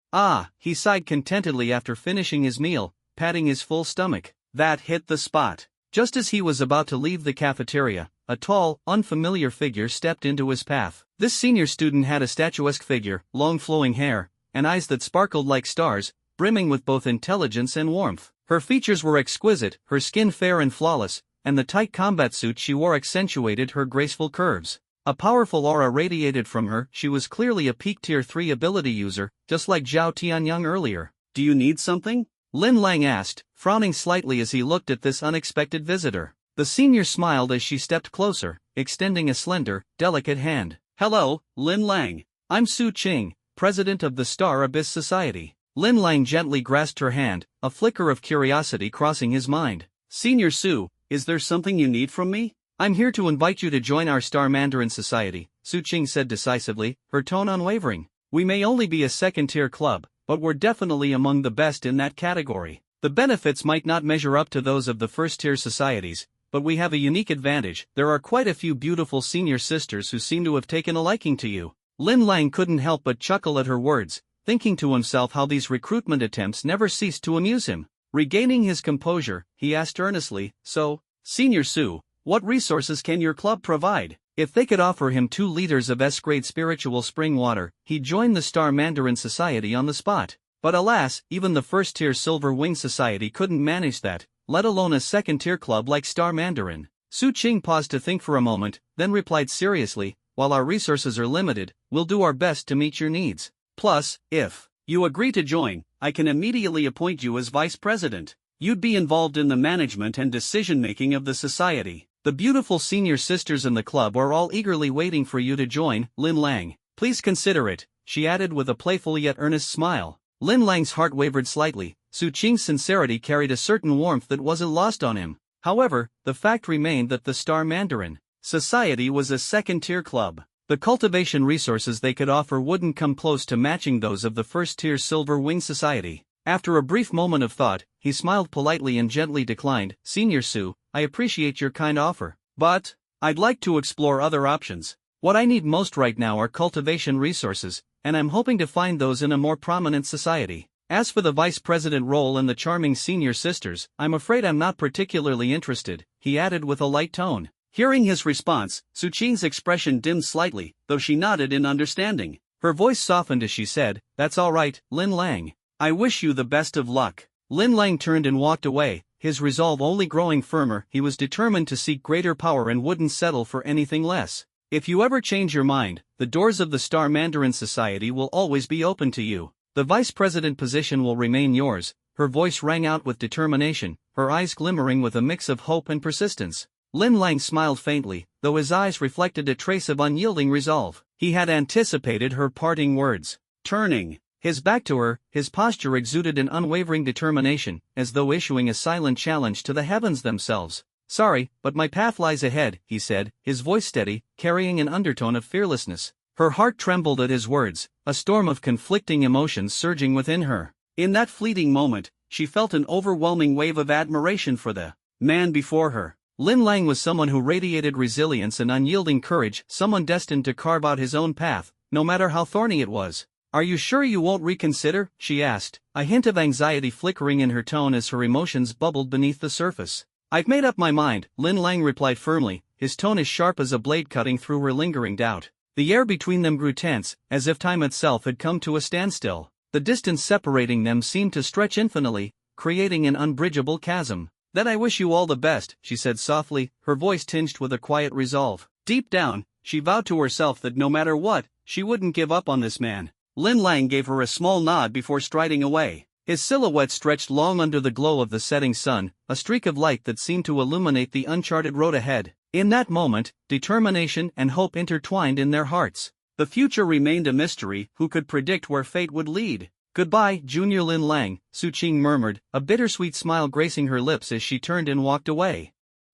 S1: He sighed contentedly after finishing his meal, patting his full stomach. That hit the spot. Just as he was about to leave the cafeteria, a tall, unfamiliar figure stepped into his path. This senior student had a statuesque figure, long flowing hair, and eyes that sparkled like stars, brimming with both intelligence and warmth. Her features were exquisite, her skin fair and flawless, and the tight combat suit she wore accentuated her graceful curves. A powerful aura radiated from her. She was clearly a peak tier 3 ability user, just like Zhao Tianyang earlier. Do you need something? Lin Lang asked, frowning slightly as he looked at this unexpected visitor. The senior smiled as she stepped closer, extending a slender, delicate hand. Hello, Lin Lang. I'm Su Qing, president of the Star Abyss Society. Lin Lang gently grasped her hand, a flicker of curiosity crossing his mind. Senior Su, is there something you need from me? I'm here to invite you to join our Star Mandarin Society, Su Qing said decisively, her tone unwavering. We may only be a second-tier club, but we're definitely among the best in that category. The benefits might not measure up to those of the first-tier societies, but we have a unique advantage. There are quite a few beautiful senior sisters who seem to have taken a liking to you. Lin Lang couldn't help but chuckle at her words, thinking to himself how these recruitment attempts never ceased to amuse him. Regaining his composure, he asked earnestly, So, Senior Su, what resources can your club provide? If they could offer him 2 liters of S-grade spiritual spring water, he'd join the Star Mandarin Society on the spot. But alas, even the first-tier Silver Wing Society couldn't manage that, let alone a second-tier club like Star Mandarin. Su Qing paused to think for a moment, then replied seriously, while our resources are limited, we'll do our best to meet your needs. Plus, if you agree to join, I can immediately appoint you as vice president. You'd be involved in the management and decision-making of the society. The beautiful senior sisters in the club are all eagerly waiting for you to join, Lin Lang. Please consider it, she added with a playful yet earnest smile. Lin Lang's heart wavered slightly. Su Qing's sincerity carried a certain warmth that wasn't lost on him. However, the fact remained that the Star Mandarin Society was a second-tier club. The cultivation resources they could offer wouldn't come close to matching those of the first-tier Silver Wing Society. After a brief moment of thought, he smiled politely and gently declined. Senior Su, I appreciate your kind offer, but I'd like to explore other options. What I need most right now are cultivation resources, and I'm hoping to find those in a more prominent society. As for the vice president role and the charming senior sisters, I'm afraid I'm not particularly interested, he added with a light tone. Hearing his response, Su Qing's expression dimmed slightly, though she nodded in understanding. Her voice softened as she said, That's all right, Lin Lang. I wish you the best of luck. Lin Lang turned and walked away, his resolve only growing firmer. He was determined to seek greater power and wouldn't settle for anything less. If you ever change your mind, the doors of the Star Mandarin Society will always be open to you. The vice president position will remain yours. Her voice rang out with determination, her eyes glimmering with a mix of hope and persistence. Lin Lang smiled faintly, though his eyes reflected a trace of unyielding resolve. He had anticipated her parting words. Turning his back to her, his posture exuded an unwavering determination, as though issuing a silent challenge to the heavens themselves. Sorry, but my path lies ahead, he said, his voice steady, carrying an undertone of fearlessness. Her heart trembled at his words, a storm of conflicting emotions surging within her. In that fleeting moment, she felt an overwhelming wave of admiration for the man before her. Lin Lang was someone who radiated resilience and unyielding courage, someone destined to carve out his own path, no matter how thorny it was. Are you sure you won't reconsider? She asked, a hint of anxiety flickering in her tone as her emotions bubbled beneath the surface. I've made up my mind, Lin Lang replied firmly, his tone as sharp as a blade cutting through her lingering doubt. The air between them grew tense, as if time itself had come to a standstill. The distance separating them seemed to stretch infinitely, creating an unbridgeable chasm. Then I wish you all the best, she said softly, her voice tinged with a quiet resolve. Deep down, she vowed to herself that no matter what, she wouldn't give up on this man. Lin Lang gave her a small nod before striding away. His silhouette stretched long under the glow of the setting sun, a streak of light that seemed to illuminate the uncharted road ahead.
S2: In that moment, determination and hope intertwined in their hearts.
S1: The future remained a mystery. Who could predict where fate would lead?
S2: "Goodbye, Junior Lin Lang," Su Qing murmured, a bittersweet smile gracing her lips as she turned and walked away.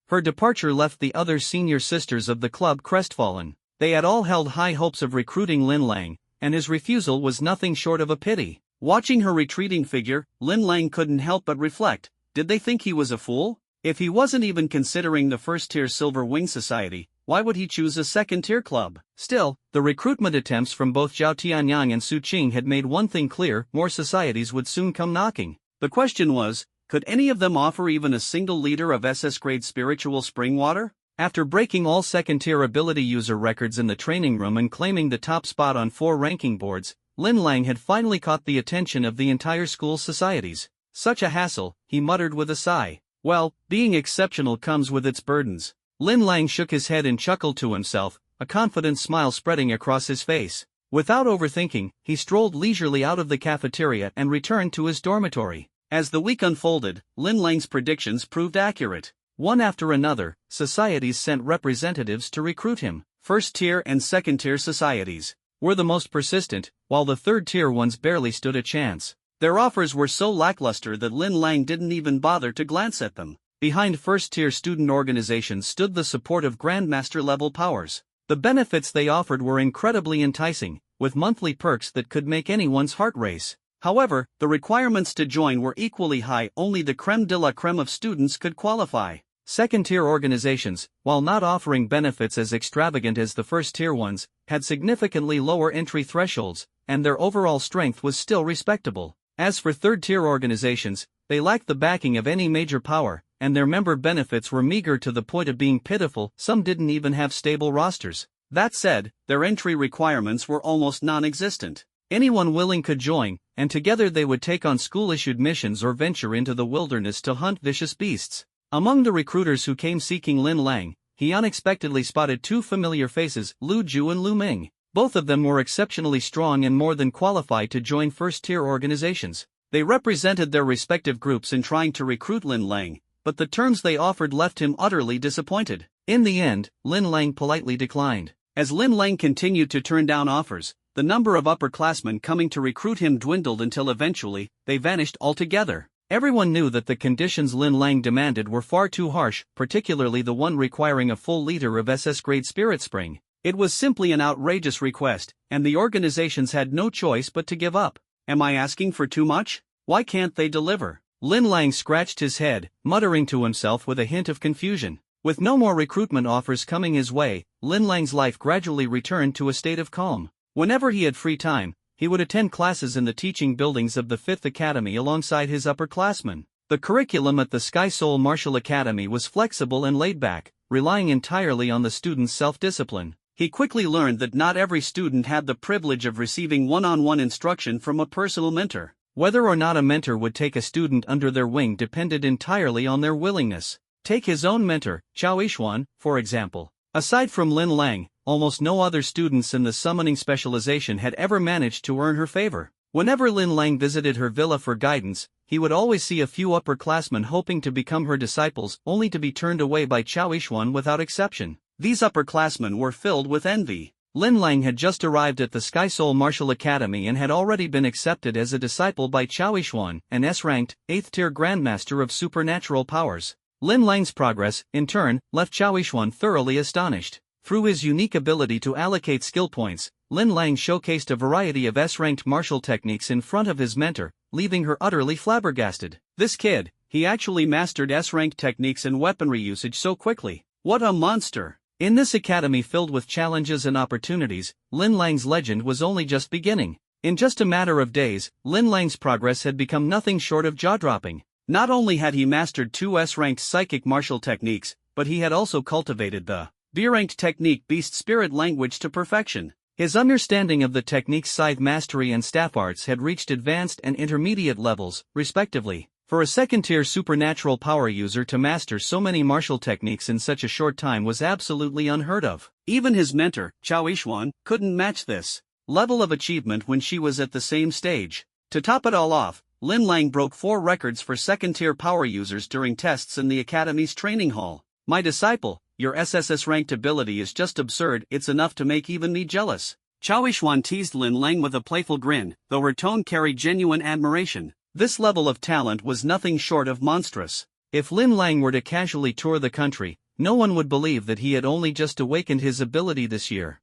S2: Her departure left the other senior sisters of the club crestfallen. They had all held high hopes of recruiting Lin Lang, and his refusal was nothing short of a pity.
S1: Watching her retreating figure, Lin Lang couldn't help but reflect, did they think he was a fool? If he wasn't even considering the first-tier Silver Wing Society, why would he choose a second-tier club?
S2: Still, the recruitment attempts from both Zhao Tianyang and Su Qing had made one thing clear: more societies would soon come knocking.
S1: The question was, could any of them offer even a single liter of SS-grade spiritual spring water?
S2: After breaking all second-tier ability user records in the training room and claiming the top spot on 4 ranking boards, Lin Lang had finally caught the attention of the entire school's societies. Such a hassle, he muttered with a sigh. Well, being exceptional comes with its burdens. Lin Lang shook his head and chuckled to himself, a confident smile spreading across his face. Without overthinking, he strolled leisurely out of the cafeteria and returned to his dormitory.
S1: As the week unfolded, Lin Lang's predictions proved accurate.
S2: One after another, societies sent representatives to recruit him.
S1: First-tier and second-tier societies
S2: were the most persistent, while the third-tier ones barely stood a chance.
S1: Their offers were so lackluster that Lin Lang didn't even bother to glance at them.
S2: Behind first-tier student organizations stood the support of Grandmaster-level powers. The benefits they offered were incredibly enticing, with monthly perks that could make anyone's heart race.
S1: However, the requirements to join were equally high. Only the creme de la creme of students could qualify.
S2: Second-tier organizations, while not offering benefits as extravagant as the first-tier ones, had significantly lower entry thresholds, and their overall strength was still respectable. As for third-tier organizations, they lacked the backing of any major power, and their member benefits were meager to the point of being pitiful. Some didn't even have stable rosters.
S1: That said, their entry requirements were almost non-existent.
S2: Anyone willing could join, and together they would take on school-issued missions or venture into the wilderness to hunt vicious beasts. Among the recruiters who came seeking Lin Lang, he unexpectedly spotted 2 familiar faces, Lu Ju and Lu Ming. Both of them were exceptionally strong and more than qualified to join first-tier organizations. They represented their respective groups in trying to recruit Lin Lang, but the terms they offered left him utterly disappointed. In the end, Lin Lang politely declined.
S1: As Lin Lang continued to turn down offers, the number of upperclassmen coming to recruit him dwindled until eventually, they vanished altogether.
S2: Everyone knew that the conditions Lin Lang demanded were far too harsh, particularly the one requiring a full liter of SS-grade Spirit Spring.
S1: It was simply an outrageous request, and the organizations had no choice but to give up. Am I asking for too much? Why can't they deliver?
S2: Lin Lang scratched his head, muttering to himself with a hint of confusion. With no more recruitment offers coming his way, Lin Lang's life gradually returned to a state of calm. Whenever he had free time, he would attend classes in the teaching buildings of the 5th Academy alongside his upperclassmen. The curriculum at the Sky Soul Martial Academy was flexible and laid back, relying entirely on the students' self-discipline.
S1: He quickly learned that not every student had the privilege of receiving one-on-one instruction from a personal mentor.
S2: Whether or not a mentor would take a student under their wing depended entirely on their willingness. Take his own mentor, Chao Yishuan, for example. Aside from Lin Lang, almost no other students in the summoning specialization had ever managed to earn her favor. Whenever Lin Lang visited her villa for guidance, he would always see a few upperclassmen hoping to become her disciples, only to be turned away by Chao Yishuan without exception.
S1: These upperclassmen were filled with envy.
S2: Lin Lang had just arrived at the Sky Soul Martial Academy and had already been accepted as a disciple by Chao Yishuan, an S-ranked, 8th-tier Grandmaster of supernatural powers. Lin Lang's progress, in turn, left Chao Yishuan thoroughly astonished. Through his unique ability to allocate skill points, Lin Lang showcased a variety of S-ranked martial techniques in front of his mentor, leaving her utterly flabbergasted. This kid, he actually mastered S-ranked techniques and weaponry usage so quickly. What a monster! In this academy filled with challenges and opportunities, Lin Lang's legend was only just beginning. In just a matter of days, Lin Lang's progress had become nothing short of jaw-dropping.
S1: Not only had he mastered 2 S-ranked psychic martial techniques, but he had also cultivated the B-ranked technique Beast Spirit Language to perfection. His understanding of the technique's scythe mastery and staff arts had reached advanced and intermediate levels, respectively. For a second-tier supernatural power user to master so many martial techniques in such a short time was absolutely unheard of. Even his mentor, Chao Yishuan, couldn't match this level of achievement when she was at the same stage. To top it all off, Lin Lang broke 4 records for second-tier power users during tests in the Academy's training hall. My disciple, your SSS-ranked ability is just absurd, it's enough to make even me jealous. Chao Yishuan teased Lin Lang with a playful grin, though her tone carried genuine admiration. This level of talent was nothing short of monstrous.
S2: If Lin Lang were to casually tour the country, no one would believe that he had only just awakened his ability this year.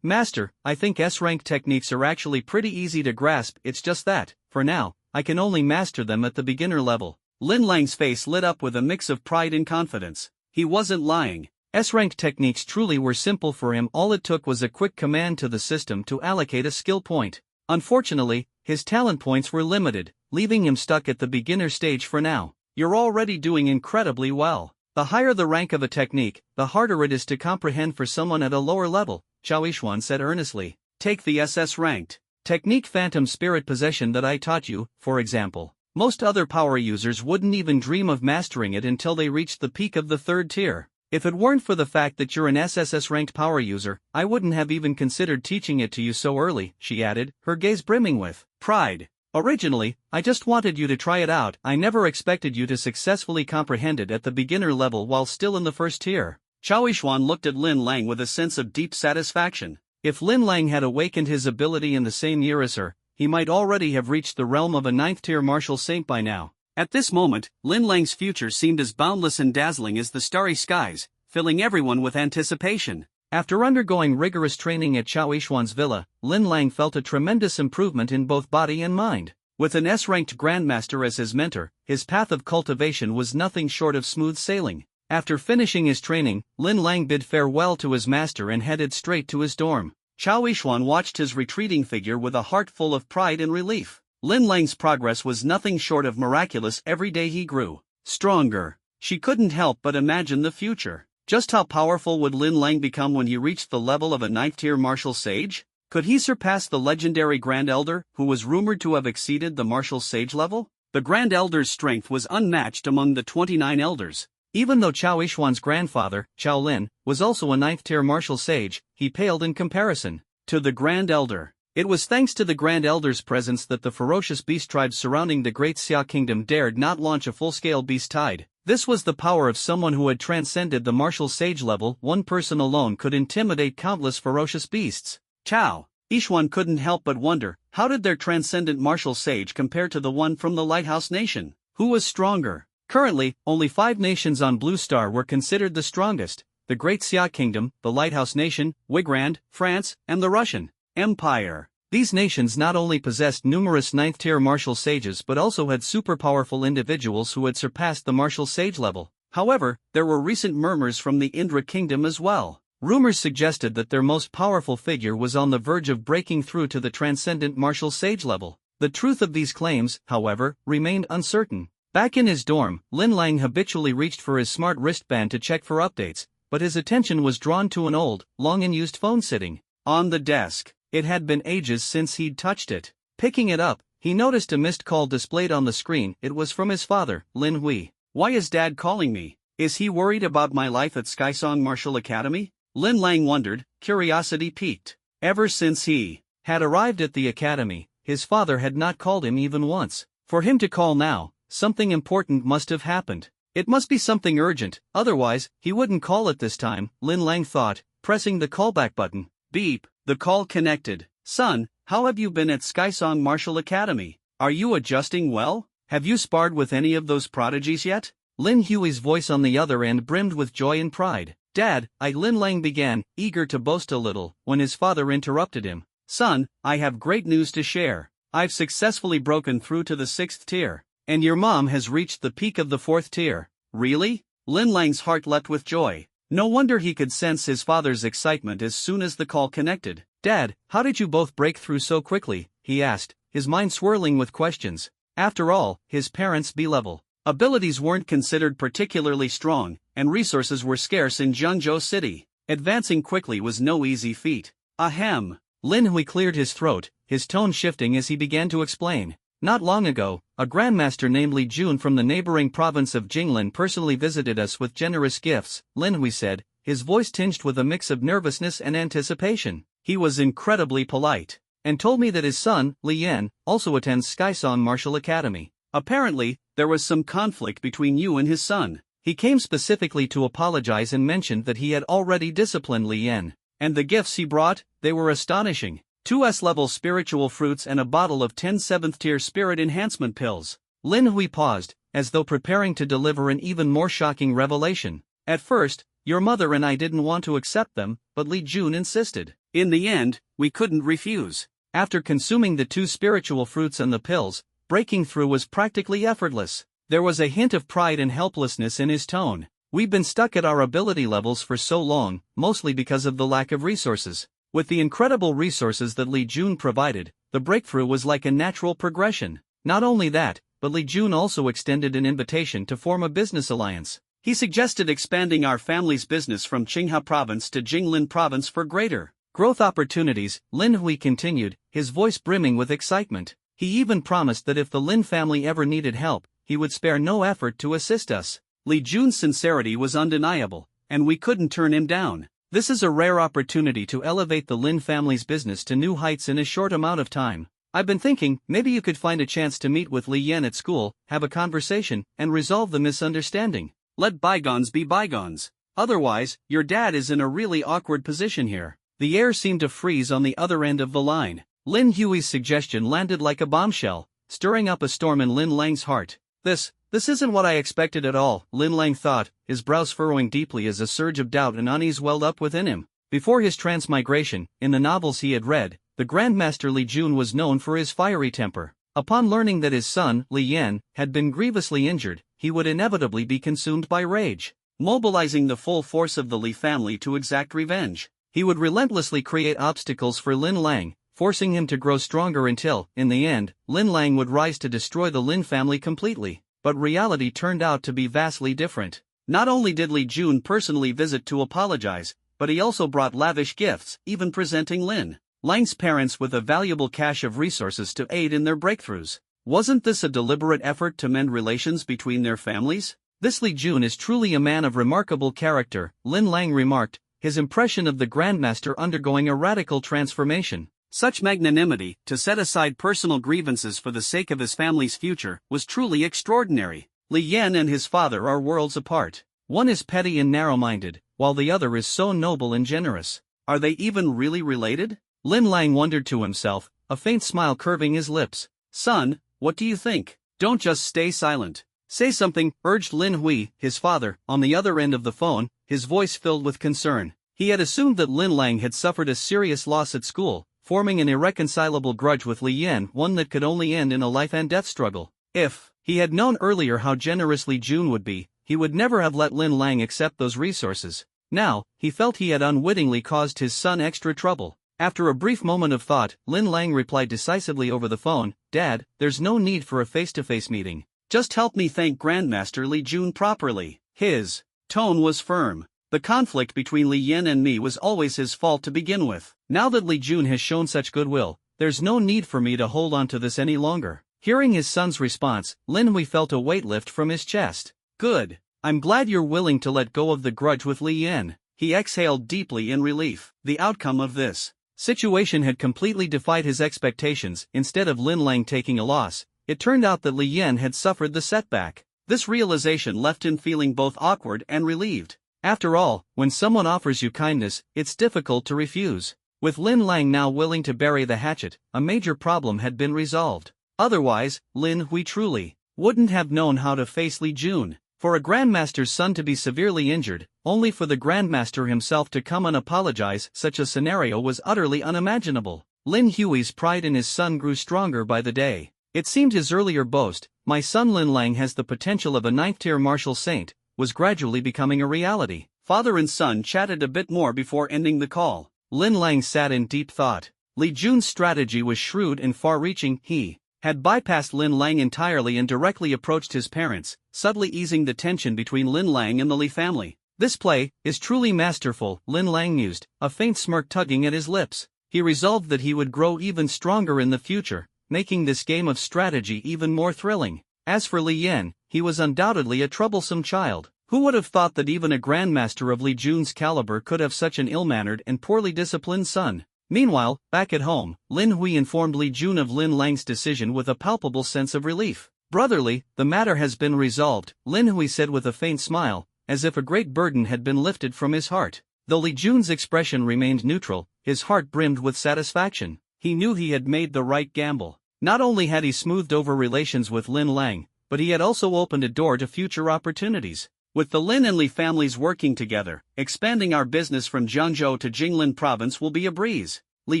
S2: Master, I think S-rank techniques are actually pretty easy to grasp, it's just that, for now, I can only master them at the beginner level.
S1: Lin Lang's face lit up with a mix of pride and confidence. He wasn't lying.
S2: S-rank techniques truly were simple for him, all it took was a quick command to the system to allocate a skill point. Unfortunately, his talent points were limited, leaving him stuck at the beginner stage for now.
S1: You're already doing incredibly well.
S2: The higher the rank of a technique, the harder it is to comprehend for someone at a lower level, Chao Yishuan said earnestly.
S1: Take the SS-ranked
S2: technique Phantom Spirit Possession that I taught you, for example. Most other power users wouldn't even dream of mastering it until they reached the peak of the 3rd tier. If it weren't for the fact that you're an SSS-ranked power user, I wouldn't have even considered teaching it to you so early, she added, her gaze brimming with pride. Originally, I just wanted you to try it out. I never expected you to successfully comprehend it at the beginner level while still in the 1st tier.
S1: Chao Yishuan looked at Lin Lang with a sense of deep satisfaction.
S2: If Lin Lang had awakened his ability in the same year as her, he might already have reached the realm of a 9th tier martial saint by now.
S1: At this moment, Lin Lang's future seemed as boundless and dazzling as the starry skies, filling everyone with anticipation.
S2: After undergoing rigorous training at Chao Yishuan's villa, Lin Lang felt a tremendous improvement in both body and mind.
S1: With an S-ranked grandmaster as his mentor, his path of cultivation was nothing short of smooth sailing.
S2: After finishing his training, Lin Lang bid farewell to his master and headed straight to his dorm.
S1: Chao Yishuan watched his retreating figure with a heart full of pride and relief. Lin Lang's progress was nothing short of miraculous. Every day he grew stronger. She couldn't help but imagine the future. Just how powerful would Lin Lang become when he reached the level of a 9th tier martial sage? Could he surpass the legendary Grand Elder, who was rumored to have exceeded the martial sage level? The Grand Elder's strength was unmatched among the 29 elders.
S2: Even though Chao Yishuan's grandfather, Chao Lin, was also a 9th tier martial sage, he paled in comparison
S1: to the Grand Elder.
S2: It was thanks to the Grand Elder's presence that the ferocious beast tribes surrounding the Great Xia Kingdom dared not launch a full-scale beast tide. This was the power of someone who had transcended the martial sage level. One person alone could intimidate countless ferocious beasts.
S1: Chao Yishuan couldn't help but wonder, how did their transcendent martial sage compare to the one from the Lighthouse Nation? Who was stronger?
S2: Currently, only 5 nations on Blue Star were considered the strongest: the Great Xia Kingdom, the Lighthouse Nation, Wigrand, France, and the Russian Empire. These nations not only possessed numerous 9th tier martial sages but also had super-powerful individuals who had surpassed the martial sage level.
S1: However, there were recent murmurs from the Indra Kingdom as well.
S2: Rumors suggested that their most powerful figure was on the verge of breaking through to the transcendent martial sage level. The truth of these claims, however, remained uncertain. Back in his dorm, Lin Lang habitually reached for his smart wristband to check for updates, but his attention was drawn to an old, long-unused phone sitting
S1: on the desk.
S2: It had been ages since he'd touched it. Picking it up, he noticed a missed call displayed on the screen. It was from his father, Lin Hui.
S1: Why is Dad calling me? Is he worried about my life at Skysong Martial Academy? Lin Lang wondered, curiosity piqued. Ever since he
S2: had arrived at the academy, his father had not called him even once. For him to call now, something important must have happened. It must be something urgent, otherwise, he wouldn't call at this time, Lin Lang thought, pressing the callback button.
S1: Beep, the call connected. Son, how have you been at Skysong Martial Academy? Are you adjusting well? Have you sparred with any of those prodigies yet?
S2: Lin Hui's voice on the other end brimmed with joy and pride. Dad, Lin Lang began, eager to boast a little, when his father interrupted him.
S1: Son, I have great news to share. I've successfully broken through to the 6th tier.
S2: And your mom has reached the peak of the 4th tier.
S1: Really? Lin Lang's heart leapt with joy. No wonder he could sense his father's excitement as soon as the call connected.
S2: Dad, how did you both break through so quickly? He asked, his mind swirling with questions. After all, his parents' B-level
S1: abilities weren't considered particularly strong, and resources were scarce in Zhengzhou City. Advancing quickly was no easy feat. Ahem.
S2: Lin Hui cleared his throat, his tone shifting as he began to explain. Not long ago, a grandmaster named Li Jun from the neighboring province of Jinglin personally visited us with generous gifts, Lin Hui said, his voice tinged with a mix of nervousness and anticipation.
S1: He was incredibly polite,
S2: and told me that his son, Li Yan, also attends Skysong Martial Academy.
S1: Apparently, there was some conflict between you and his son.
S2: He came specifically to apologize and mentioned that he had already disciplined Li Yan.
S1: And the gifts he brought, they were astonishing. 2 S-level spiritual fruits and a bottle of 10 7th-tier spirit enhancement pills.
S2: Lin Hui paused, as though preparing to deliver an even more shocking revelation.
S1: At first, your mother and I didn't want to accept them, but Li Jun insisted. In the end, we couldn't refuse.
S2: After consuming the 2 spiritual fruits and the pills, breaking through was practically effortless. There was a hint of pride and helplessness in his tone. We've been stuck at our ability levels for so long, mostly because of the lack of resources. With the incredible resources that Li Jun provided, the breakthrough was like a natural progression. Not only that, but Li Jun also extended an invitation to form a business alliance.
S1: He suggested expanding our family's business from Qinghai Province to Jinglin Province for greater
S2: growth opportunities, Lin Hui continued, his voice brimming with excitement. He even promised that if the Lin family ever needed help, he would spare no effort to assist us.
S1: Li Jun's sincerity was undeniable, and we couldn't turn him down.
S2: This is a rare opportunity to elevate the Lin family's business to new heights in a short amount of time. I've been thinking, maybe you could find a chance to meet with Li Yan at school, have a conversation, and resolve the misunderstanding.
S1: Let bygones be bygones. Otherwise, your dad is in a really awkward position here.
S2: The air seemed to freeze on the other end of the line. Lin Hui's suggestion landed like a bombshell, stirring up a storm in Lin Lang's heart. This isn't what I expected at all, Lin Lang thought, his brows furrowing deeply as a surge of doubt and unease welled up within him. Before his transmigration, in the novels he had read, the Grandmaster Li Jun was known for his fiery temper. Upon learning that his son, Li Yan, had been grievously injured, he would inevitably be consumed by rage.
S1: Mobilizing the full force of the Li family to exact revenge,
S2: he would relentlessly create obstacles for Lin Lang, forcing him to grow stronger until, in the end, Lin Lang would rise to destroy the Lin family completely. But reality turned out to be vastly different.
S1: Not only did Li Jun personally visit to apologize, but he also brought lavish gifts, even presenting Lin Lang's parents with a valuable cache of resources to aid in their breakthroughs. Wasn't this a deliberate effort to mend relations between their families?
S2: This Li Jun is truly a man of remarkable character, Lin Lang remarked, his impression of the Grandmaster undergoing a radical transformation.
S1: Such magnanimity, to set aside personal grievances for the sake of his family's future, was truly extraordinary. Li Yan and his father are worlds apart.
S2: One is petty and narrow-minded, while the other is so noble and generous.
S1: Are they even really related?
S2: Lin Lang wondered to himself, a faint smile curving his lips.
S1: Son, what do you think? Don't just stay silent. Say something, urged Lin Hui, his father, on the other end of the phone, his voice filled with concern. He had assumed that Lin Lang had suffered a serious loss at school, forming an irreconcilable grudge with Li Yan, one that could only end in a life-and-death struggle. If he had known earlier how generous Li Jun would be, he would never have let Lin Lang accept those resources. Now, he felt he had unwittingly caused his son extra trouble. After a brief moment of thought, Lin Lang replied decisively over the phone, "Dad, there's no need for a face-to-face meeting. Just help me thank Grandmaster Li Jun properly." His tone was firm. The conflict between Li Yan and me was always his fault to begin with. Now that Li Jun has shown such goodwill, there's no need for me to hold on to this any longer. Hearing his son's response, Lin Hui felt a weight lift from his chest. Good. I'm glad you're willing to let go of the grudge with Li Yan. He exhaled deeply in relief. The outcome of this situation had completely defied his expectations. Instead of Lin Lang taking a loss, it turned out that Li Yan had suffered the setback. This realization left him feeling both awkward and relieved. After all, when someone offers you kindness, it's difficult to refuse. With Lin Lang now willing to bury the hatchet, a major problem had been resolved. Otherwise, Lin Hui truly wouldn't have known how to face Li Jun. For a Grandmaster's son to be severely injured, only for the Grandmaster himself to come and apologize, such a scenario was utterly unimaginable. Lin Hui's pride in his son grew stronger by the day. It seemed his earlier boast, "My son Lin Lang has the potential of a 9th-tier martial saint," was gradually becoming a reality. Father and son chatted a bit more before ending the call. Lin Lang sat in deep thought. Li Jun's strategy was shrewd and far-reaching. He had bypassed Lin Lang entirely and directly approached his parents, subtly easing the tension between Lin Lang and the Li family. This play is truly masterful, Lin Lang mused, a faint smirk tugging at his lips. He resolved that he would grow even stronger in the future, making this game of strategy even more thrilling. As for Li Yan, he was undoubtedly a troublesome child. Who would have thought that even a Grandmaster of Li Jun's caliber could have such an ill-mannered and poorly disciplined son? Meanwhile, back at home, Lin Hui informed Li Jun of Lin Lang's decision with a palpable sense of relief.
S2: Brotherly, the matter has been resolved, Lin Hui said with a faint smile, as if a great burden had been lifted from his heart. Though Li Jun's expression remained neutral, his heart brimmed with satisfaction. He knew he had made the right gamble. Not only had he smoothed over relations with Lin Lang, but he had also opened a door to future opportunities. With the Lin and Li families working together, expanding our business from Jiangzhou to Jinglan province will be a breeze. Li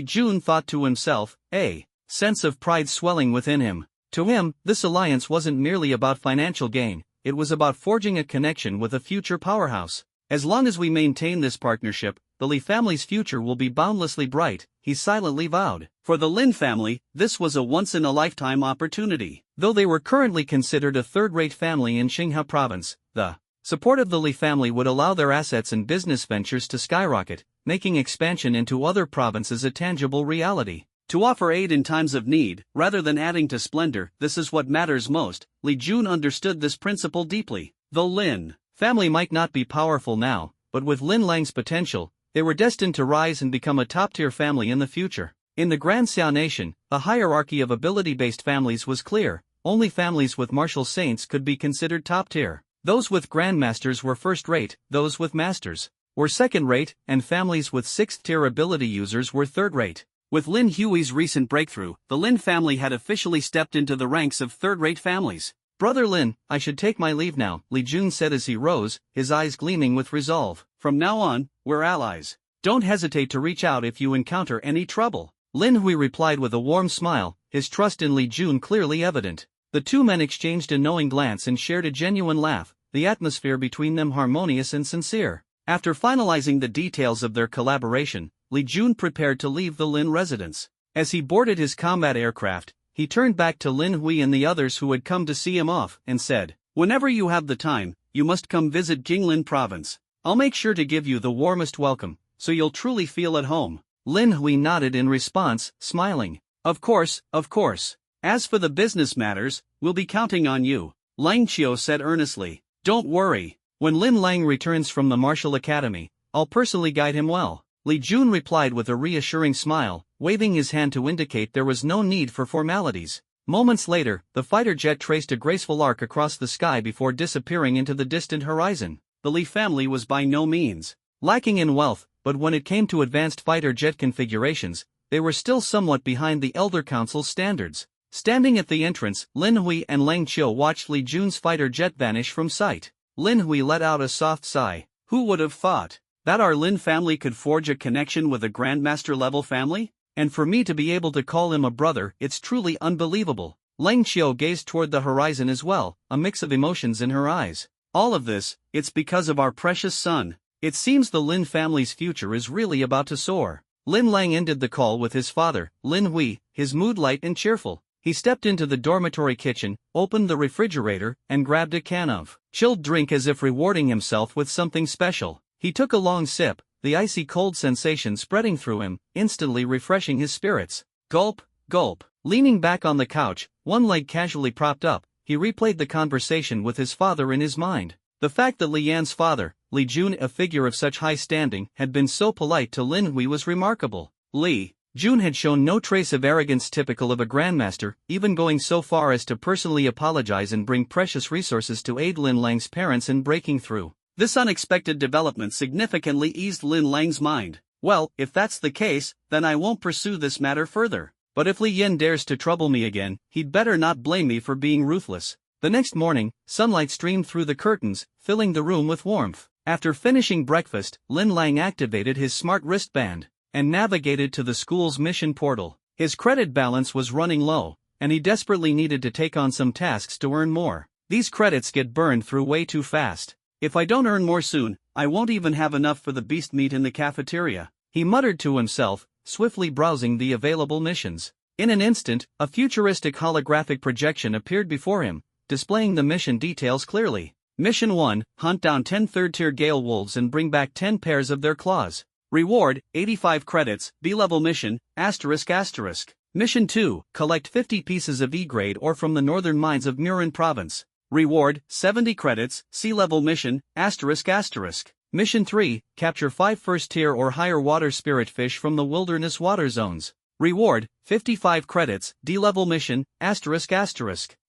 S2: Jun thought to himself, a sense of pride swelling within him. To him, this alliance wasn't merely about financial gain, it was about forging a connection with a future powerhouse. As long as we maintain this partnership, the Li family's future will be boundlessly bright, he silently vowed. For the Lin family, this was a once-in-a-lifetime opportunity. Though they were currently considered a third-rate family in Xinghua province, the support of the Li family would allow their assets and business ventures to skyrocket, making expansion into other provinces a tangible reality. To offer aid in times of need, rather than adding to splendor, this is what matters most. Li Jun understood this principle deeply. The Lin family might not be powerful now, but with Lin Lang's potential, they were destined to rise and become a top-tier family in the future. In the Grand Xiao nation, a hierarchy of ability-based families was clear. Only families with martial saints could be considered top-tier. Those with grandmasters were first-rate, those with masters were second-rate, and families with sixth-tier ability users were third-rate. With Lin Hui's recent breakthrough, the Lin family had officially stepped into the ranks of third-rate families. Brother Lin, I should take my leave now, Li Jun said as he rose, his eyes gleaming with resolve. From now on, we're allies. Don't hesitate to reach out if you encounter any trouble. Lin Hui replied with a warm smile, his trust in Li Jun clearly evident. The two men exchanged a knowing glance and shared a genuine laugh, the atmosphere between them harmonious and sincere. After finalizing the details of their collaboration, Li Jun prepared to leave the Lin residence. As he boarded his combat aircraft, he turned back to Lin Hui and the others who had come to see him off, and said, "Whenever you have the time, you must come visit Jinglan province. I'll make sure to give you the warmest welcome, so you'll truly feel at home." Lin Hui nodded in response, smiling. Of course, of course. As for the business matters, we'll be counting on you," Lang Qiu said earnestly. "Don't worry. When Lin Lang returns from the martial academy, I'll personally guide him well." Li Jun replied with a reassuring smile, waving his hand to indicate there was no need for formalities. Moments later, the fighter jet traced a graceful arc across the sky before disappearing into the distant horizon. The Li family was by no means lacking in wealth, but when it came to advanced fighter jet configurations, they were still somewhat behind the Elder Council's standards. Standing at the entrance, Lin Hui and Lang Qiu watched Li Jun's fighter jet vanish from sight. Lin Hui let out a soft sigh. Who would have thought that our Lin family could forge a connection with a Grandmaster-level family? And for me to be able to call him a brother, it's truly unbelievable. Lang Qiu gazed toward the horizon as well, a mix of emotions in her eyes. All of this, it's because of our precious son. It seems the Lin family's future is really about to soar. Lin Lang ended the call with his father, Lin Hui, his mood light and cheerful. He stepped into the dormitory kitchen, opened the refrigerator, and grabbed a can of chilled drink as if rewarding himself with something special. He took a long sip, the icy cold sensation spreading through him, instantly refreshing his spirits. Gulp, gulp. Leaning back on the couch, one leg casually propped up, he replayed the conversation with his father in his mind. The fact that Li Yan's father, Li Jun, a figure of such high standing, had been so polite to Lin Hui was remarkable. Li Jun had shown no trace of arrogance typical of a grandmaster, even going so far as to personally apologize and bring precious resources to aid Lin Lang's parents in breaking through. This unexpected development significantly eased Lin Lang's mind. Well, if that's the case, then I won't pursue this matter further. But if Li Yan dares to trouble me again, he'd better not blame me for being ruthless. The next morning, sunlight streamed through the curtains, filling the room with warmth. After finishing breakfast, Lin Lang activated his smart wristband and navigated to the school's mission portal. His credit balance was running low, and he desperately needed to take on some tasks to earn more. These credits get burned through way too fast. If I don't earn more soon, I won't even have enough for the beast meat in the cafeteria, he muttered to himself, swiftly browsing the available missions. In an instant, a futuristic holographic projection appeared before him, displaying the mission details clearly. Mission 1, hunt down 10 third-tier Gale Wolves and bring back 10 pairs of their claws. Reward, 85 credits, B-level mission, ***. Mission 2, collect 50 pieces of E-grade ore from the northern mines of Murin province. Reward, 70 credits, C-level mission, ***. Mission 3, capture 5 first-tier or higher water spirit fish from the wilderness water zones. Reward, 55 credits, D-level mission, ***.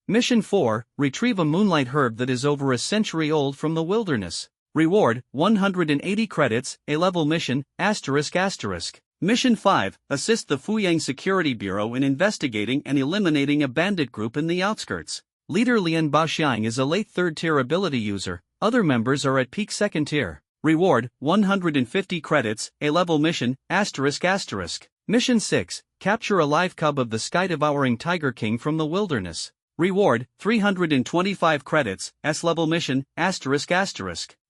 S2: Mission 4, retrieve a moonlight herb that is over a century old from the wilderness. Reward, 180 credits, A-level mission, ***.
S1: Mission 5, assist the Fuyang Security Bureau in investigating and eliminating a bandit group in the outskirts.
S2: Leader Lian Baoxiang is a late 3rd tier ability user, other members are at peak 2nd tier.
S1: Reward, 150 credits, A-level mission, ***.
S2: Mission 6, capture a live cub of the sky-devouring Tiger King from the wilderness.
S1: Reward, 325 credits, S-level mission, ***.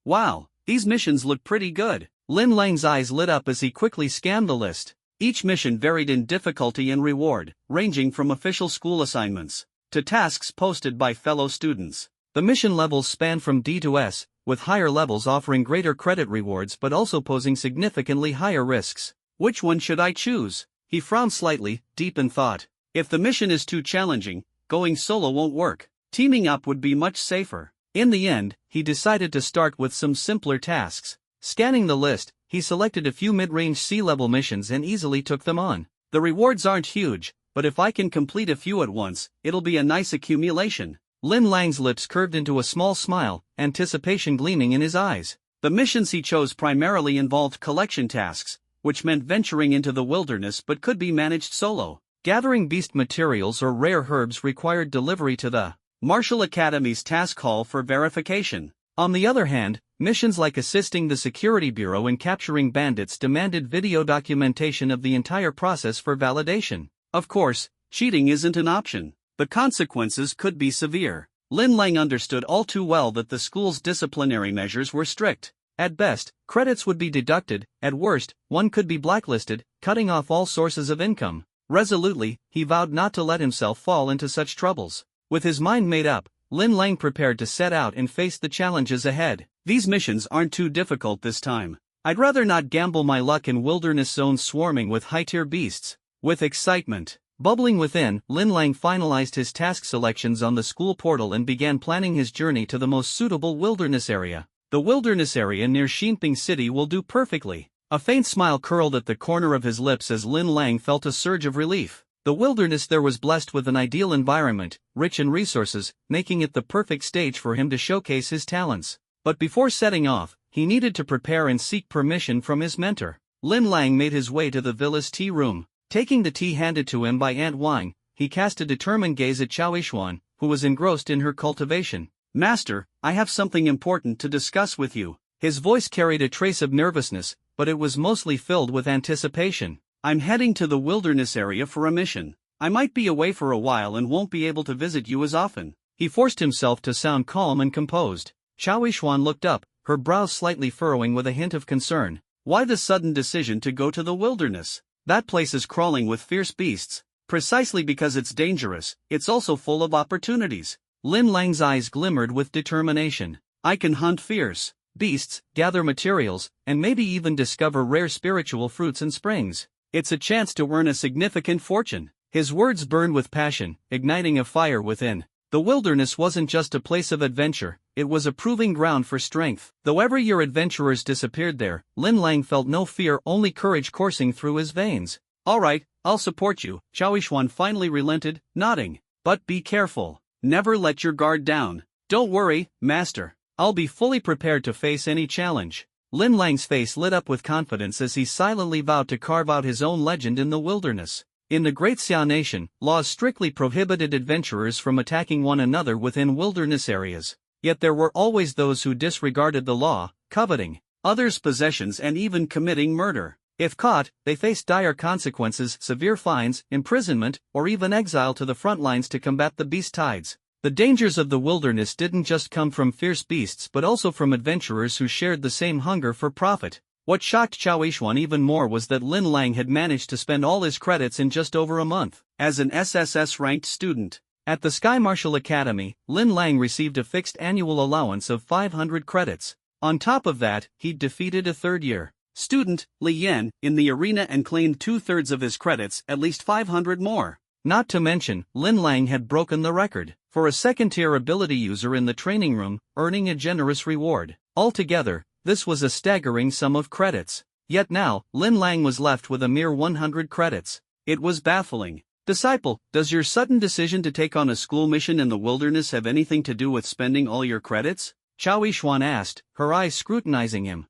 S1: Wow, these missions look pretty good.
S2: Lin Lang's eyes lit up as he quickly scanned the list.
S1: Each mission varied in difficulty and reward, ranging from official school assignments to tasks posted by fellow students.
S2: The mission levels span from D to S, with higher levels offering greater credit rewards but also posing significantly higher risks.
S1: Which one should I choose? He frowned slightly, deep in thought. If the mission is too challenging, going solo won't work. Teaming up would be much safer.
S2: In the end, he decided to start with some simpler tasks. Scanning the list, he selected a few mid-range C-level missions and easily took them on.
S1: The rewards aren't huge, but if I can complete a few at once, it'll be a nice accumulation.
S2: Lin Lang's lips curved into a small smile, anticipation gleaming in his eyes.
S1: The missions he chose primarily involved collection tasks, which meant venturing into the wilderness but could be managed solo.
S2: Gathering beast materials or rare herbs required delivery to the
S1: Martial Academy's task hall for verification.
S2: On the other hand, missions like assisting the Security Bureau in capturing bandits demanded video documentation of the entire process for validation.
S1: Of course, cheating isn't an option. The consequences could be severe. Lin Lang understood all too well that the school's disciplinary measures were strict.
S2: At best, credits would be deducted, at worst, one could be blacklisted, cutting off all sources of income. Resolutely, he vowed not to let himself fall into such troubles. With his mind made up, Lin Lang prepared to set out and face the challenges ahead.
S1: These missions aren't too difficult this time. I'd rather not gamble my luck in wilderness zones swarming with high-tier beasts. With excitement
S2: bubbling within, Lin Lang finalized his task selections on the school portal and began planning his journey to the most suitable wilderness area. The wilderness area near Xinping City will do perfectly. A faint smile curled at the corner of his lips as Lin Lang felt a surge of relief. The wilderness there was blessed with an ideal environment, rich in resources, making it the perfect stage for him to showcase his talents. But before setting off, he needed to prepare and seek permission from his mentor. Lin Lang made his way to the villa's tea room. Taking the tea handed to him by Aunt Wang, he cast a determined gaze at Qiao Yishuan, who was engrossed in her cultivation.
S1: Master, I have something important to discuss with you.
S2: His voice carried a trace of nervousness, but it was mostly filled with anticipation.
S1: I'm heading to the wilderness area for a mission. I might be away for a while and won't be able to visit you as often.
S2: He forced himself to sound calm and composed. Qiao Yishuan looked up, her brows slightly furrowing with a hint of concern.
S1: Why the sudden decision to go to the wilderness? That place is crawling with fierce beasts. Precisely because it's dangerous, it's also full of opportunities.
S2: Lin Lang's eyes glimmered with determination.
S1: I can hunt fierce
S2: beasts, gather materials, and maybe even discover rare spiritual fruits and springs.
S1: It's a chance to earn a significant fortune.
S2: His words burned with passion, igniting a fire within. The wilderness wasn't just a place of adventure, it was a proving ground for strength. Though every year adventurers disappeared there, Lin Lang felt no fear, only courage coursing through his veins.
S1: All right, I'll support you, Qiao Yishuan finally relented, nodding. But be careful. Never let your guard down. Don't worry, master.
S2: I'll be fully prepared to face any challenge. Lin Lang's face lit up with confidence as he silently vowed to carve out his own legend in the wilderness. In the Great Xia Nation, laws strictly prohibited adventurers from attacking one another within wilderness areas. Yet there were always those who disregarded the law, coveting
S1: others' possessions and even committing murder.
S2: If caught, they faced dire consequences, severe fines, imprisonment, or even exile to the front lines to combat the beast tides. The dangers of the wilderness didn't just come from fierce beasts but also from adventurers who shared the same hunger for profit. What shocked Qiao Yishuan even more was that Lin Lang had managed to spend all his credits in just over a month.
S1: As an SSS-ranked student
S2: at the Sky Martial Academy, Lin Lang received a fixed annual allowance of 500 credits. On top of that, he'd defeated a third-year
S1: student, Li Yan, in the arena and claimed 2/3 of his credits, at least 500 more.
S2: Not to mention, Lin Lang had broken the record for a second-tier ability user in the training room, earning a generous reward. Altogether, this was a staggering sum of credits. Yet now, Lin Lang was left with a mere 100 credits.
S1: It was baffling. Disciple, does your sudden decision to take on a school mission in the wilderness have anything to do with spending all your credits?
S2: Qiao Yishuan asked, her eyes scrutinizing him.